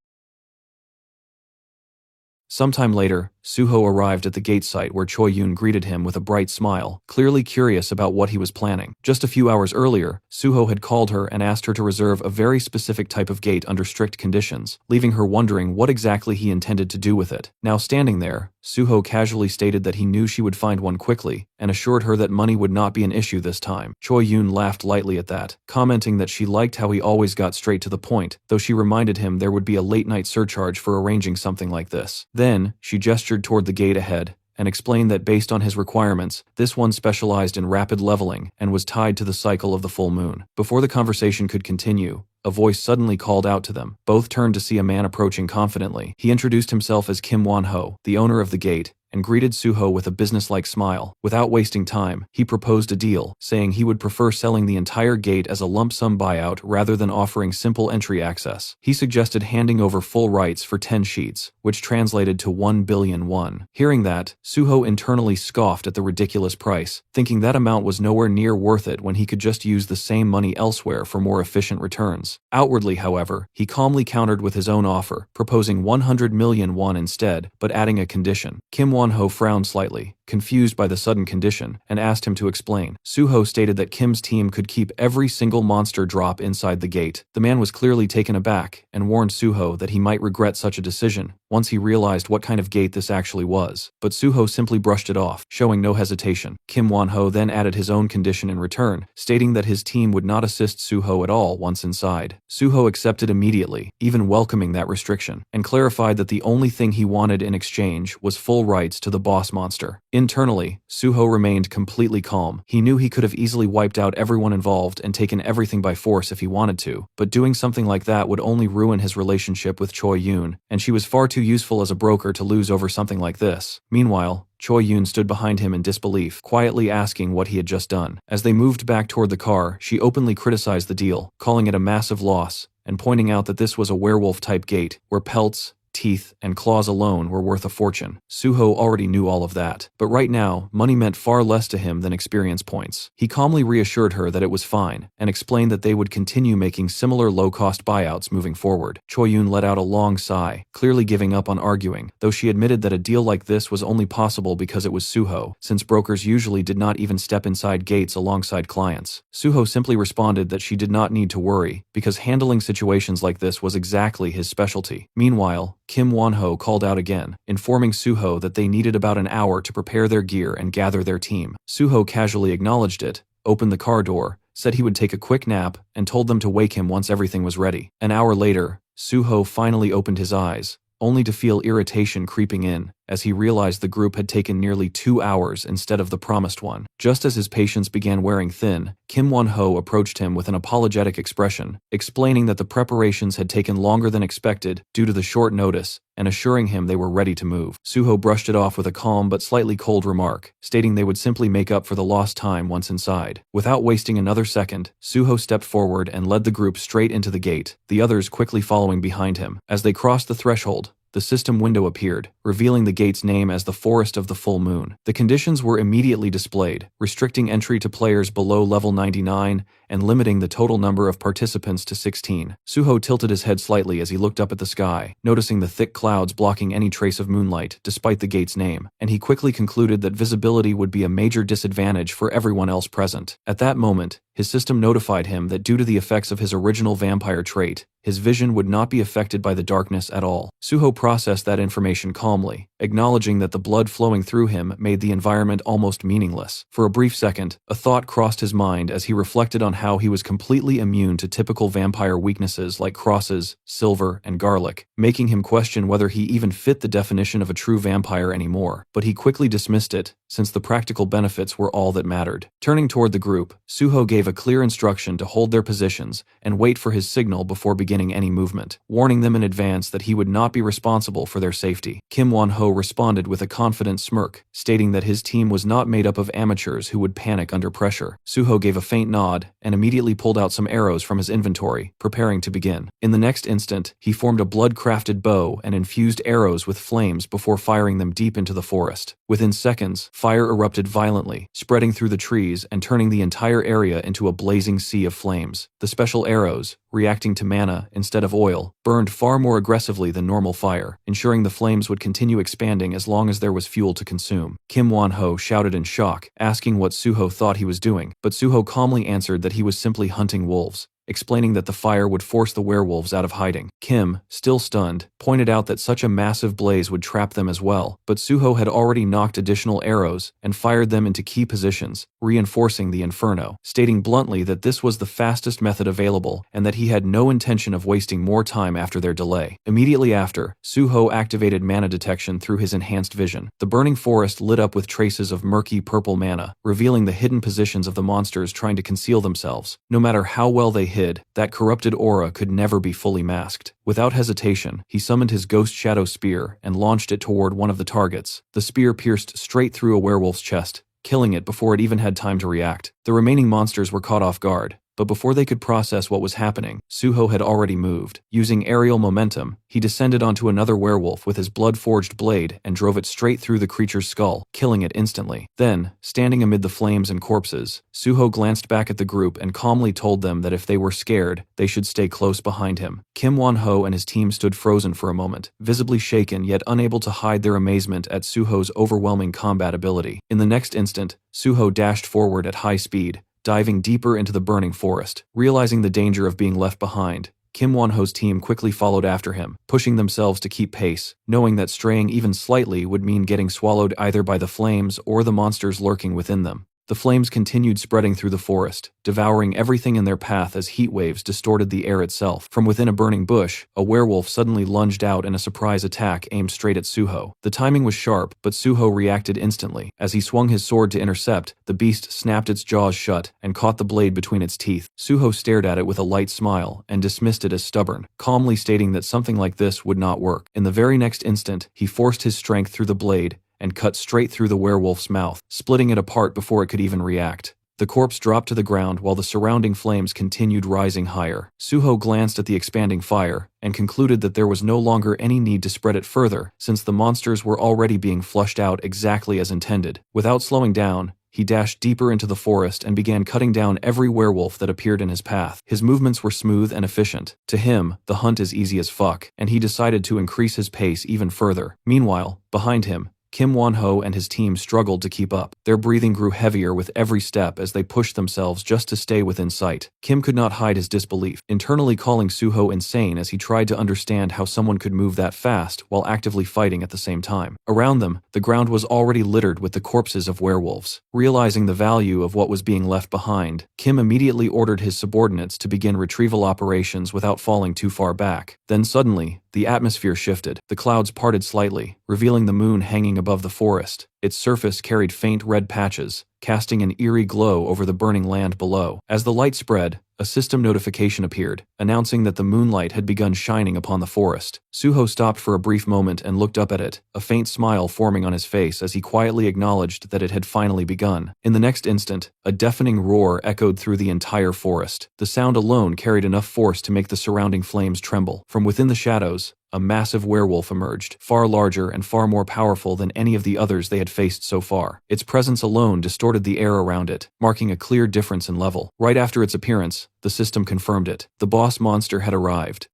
Sometime later, Suho arrived at the gate site where Choi Yoon greeted him with a bright smile, clearly curious about what he was planning. Just a few hours earlier, Suho had called her and asked her to reserve a very specific type of gate under strict conditions, leaving her wondering what exactly he intended to do with it. Now standing there, Suho casually stated that he knew she would find one quickly, and assured her that money would not be an issue this time. Choi Yoon laughed lightly at that, commenting that she liked how he always got straight to the point, though she reminded him there would be a late-night surcharge for arranging something like this. Then, she gestured toward the gate ahead, and explained that based on his requirements, this one specialized in rapid leveling and was tied to the cycle of the full moon. Before the conversation could continue, a voice suddenly called out to them. Both turned to see a man approaching confidently. He introduced himself as Kim Won-ho, the owner of the gate, and greeted Suho with a businesslike smile. Without wasting time, he proposed a deal, saying he would prefer selling the entire gate as a lump sum buyout rather than offering simple entry access. He suggested handing over full rights for 10 sheets, which translated to 1 billion won. Hearing that, Suho internally scoffed at the ridiculous price, thinking that amount was nowhere near worth it when he could just use the same money elsewhere for more efficient returns. Outwardly, however, he calmly countered with his own offer, proposing 100 million won instead, but adding a condition. Kim Won-ho frowned slightly, confused by the sudden condition, and asked him to explain. Suho stated that Kim's team could keep every single monster drop inside the gate. The man was clearly taken aback, and warned Suho that he might regret such a decision once he realized what kind of gate this actually was. But Suho simply brushed it off, showing no hesitation. Kim Won-ho then added his own condition in return, stating that his team would not assist Suho at all once inside. Suho accepted immediately, even welcoming that restriction, and clarified that the only thing he wanted in exchange was full rights to the boss monster. Internally, Suho remained completely calm. He knew he could have easily wiped out everyone involved and taken everything by force if he wanted to, but doing something like that would only ruin his relationship with Choi Yoon, and she was far too useful as a broker to lose over something like this. Meanwhile, Choi Yoon stood behind him in disbelief, quietly asking what he had just done. As they moved back toward the car, she openly criticized the deal, calling it a massive loss, and pointing out that this was a werewolf-type gate, where pelts, teeth, and claws alone were worth a fortune. Suho already knew all of that, but right now, money meant far less to him than experience points. He calmly reassured her that it was fine, and explained that they would continue making similar low-cost buyouts moving forward. Choi Yoon let out a long sigh, clearly giving up on arguing, though she admitted that a deal like this was only possible because it was Suho, since brokers usually did not even step inside gates alongside clients. Suho simply responded that she did not need to worry, because handling situations like this was exactly his specialty. Meanwhile, Kim Won-ho called out again, informing Suho that they needed about an hour to prepare their gear and gather their team. Suho casually acknowledged it, opened the car door, said he would take a quick nap, and told them to wake him once everything was ready. An hour later, Suho finally opened his eyes, only to feel irritation creeping in, as he realized the group had taken nearly 2 hours instead of the promised one. Just as his patience began wearing thin, Kim Won-ho approached him with an apologetic expression, explaining that the preparations had taken longer than expected due to the short notice, and assuring him they were ready to move. Suho brushed it off with a calm but slightly cold remark, stating they would simply make up for the lost time once inside. Without wasting another second, Suho stepped forward and led the group straight into the gate, the others quickly following behind him. As they crossed the threshold, the system window appeared, revealing the gate's name as the Forest of the Full Moon. The conditions were immediately displayed, restricting entry to players below level 99 and limiting the total number of participants to 16. Suho tilted his head slightly as he looked up at the sky, noticing the thick clouds blocking any trace of moonlight despite the gate's name, and he quickly concluded that visibility would be a major disadvantage for everyone else present. At that moment, his system notified him that due to the effects of his original vampire trait, his vision would not be affected by the darkness at all. Suho processed that information calmly, acknowledging that the blood flowing through him made the environment almost meaningless. For a brief second, a thought crossed his mind as he reflected on how he was completely immune to typical vampire weaknesses like crosses, silver, and garlic, making him question whether he even fit the definition of a true vampire anymore. But he quickly dismissed it, since the practical benefits were all that mattered. Turning toward the group, Suho gave a clear instruction to hold their positions and wait for his signal before beginning any movement, warning them in advance that he would not be responsible for their safety. Kim Won-ho responded with a confident smirk, stating that his team was not made up of amateurs who would panic under pressure. Suho gave a faint nod and immediately pulled out some arrows from his inventory, preparing to begin. In the next instant, he formed a blood-crafted bow and infused arrows with flames before firing them deep into the forest. Within seconds, fire erupted violently, spreading through the trees and turning the entire area into a blazing sea of flames. The special arrows, reacting to mana instead of oil, burned far more aggressively than normal fire, ensuring the flames would continue expanding as long as there was fuel to consume. Kim Won-ho shouted in shock, asking what Suho thought he was doing, but Suho calmly answered that he was simply hunting wolves. explaining that the fire would force the werewolves out of hiding. Kim, still stunned, pointed out that such a massive blaze would trap them as well, but Suho had already knocked additional arrows and fired them into key positions, reinforcing the inferno, stating bluntly that this was the fastest method available and that he had no intention of wasting more time after their delay. Immediately after, Suho activated mana detection through his enhanced vision. The burning forest lit up with traces of murky purple mana, revealing the hidden positions of the monsters trying to conceal themselves. No matter how well they hid, that corrupted aura could never be fully masked. Without hesitation, he summoned his Ghost Shadow Spear and launched it toward one of the targets. The spear pierced straight through a werewolf's chest, killing it before it even had time to react. The remaining monsters were caught off guard, but before they could process what was happening, Suho had already moved. Using aerial momentum, he descended onto another werewolf with his blood-forged blade and drove it straight through the creature's skull, killing it instantly. Then, standing amid the flames and corpses, Suho glanced back at the group and calmly told them that if they were scared, they should stay close behind him. Kim Won-ho and his team stood frozen for a moment, visibly shaken yet unable to hide their amazement at Suho's overwhelming combat ability. In the next instant, Suho dashed forward at high speed, diving deeper into the burning forest. Realizing the danger of being left behind, Kim Won-ho's team quickly followed after him, pushing themselves to keep pace, knowing that straying even slightly would mean getting swallowed either by the flames or the monsters lurking within them. The flames continued spreading through the forest, devouring everything in their path as heat waves distorted the air itself. From within a burning bush, a werewolf suddenly lunged out in a surprise attack aimed straight at Suho. The timing was sharp, but Suho reacted instantly. As he swung his sword to intercept, the beast snapped its jaws shut and caught the blade between its teeth. Suho stared at it with a light smile and dismissed it as stubborn, calmly stating that something like this would not work. In the very next instant, he forced his strength through the blade and cut straight through the werewolf's mouth, splitting it apart before it could even react. The corpse dropped to the ground while the surrounding flames continued rising higher. Suho glanced at the expanding fire and concluded that there was no longer any need to spread it further, since the monsters were already being flushed out exactly as intended. Without slowing down, he dashed deeper into the forest and began cutting down every werewolf that appeared in his path. His movements were smooth and efficient. To him, the hunt is easy as fuck, and he decided to increase his pace even further. Meanwhile, behind him, Kim Won-ho and his team struggled to keep up. Their breathing grew heavier with every step as they pushed themselves just to stay within sight. Kim could not hide his disbelief, internally calling Suho insane as he tried to understand how someone could move that fast while actively fighting at the same time. Around them, the ground was already littered with the corpses of werewolves. Realizing the value of what was being left behind, Kim immediately ordered his subordinates to begin retrieval operations without falling too far back. Then suddenly, the atmosphere shifted. The clouds parted slightly, revealing the moon hanging above the forest. Its surface carried faint red patches, casting an eerie glow over the burning land below. As the light spread, a system notification appeared, announcing that the moonlight had begun shining upon the forest. Suho stopped for a brief moment and looked up at it, a faint smile forming on his face as he quietly acknowledged that it had finally begun. In the next instant, a deafening roar echoed through the entire forest. The sound alone carried enough force to make the surrounding flames tremble. From within the shadows, a massive werewolf emerged, far larger and far more powerful than any of the others they had faced so far. Its presence alone distorted the air around it, marking a clear difference in level. Right after its appearance, the system confirmed it. The boss monster had arrived,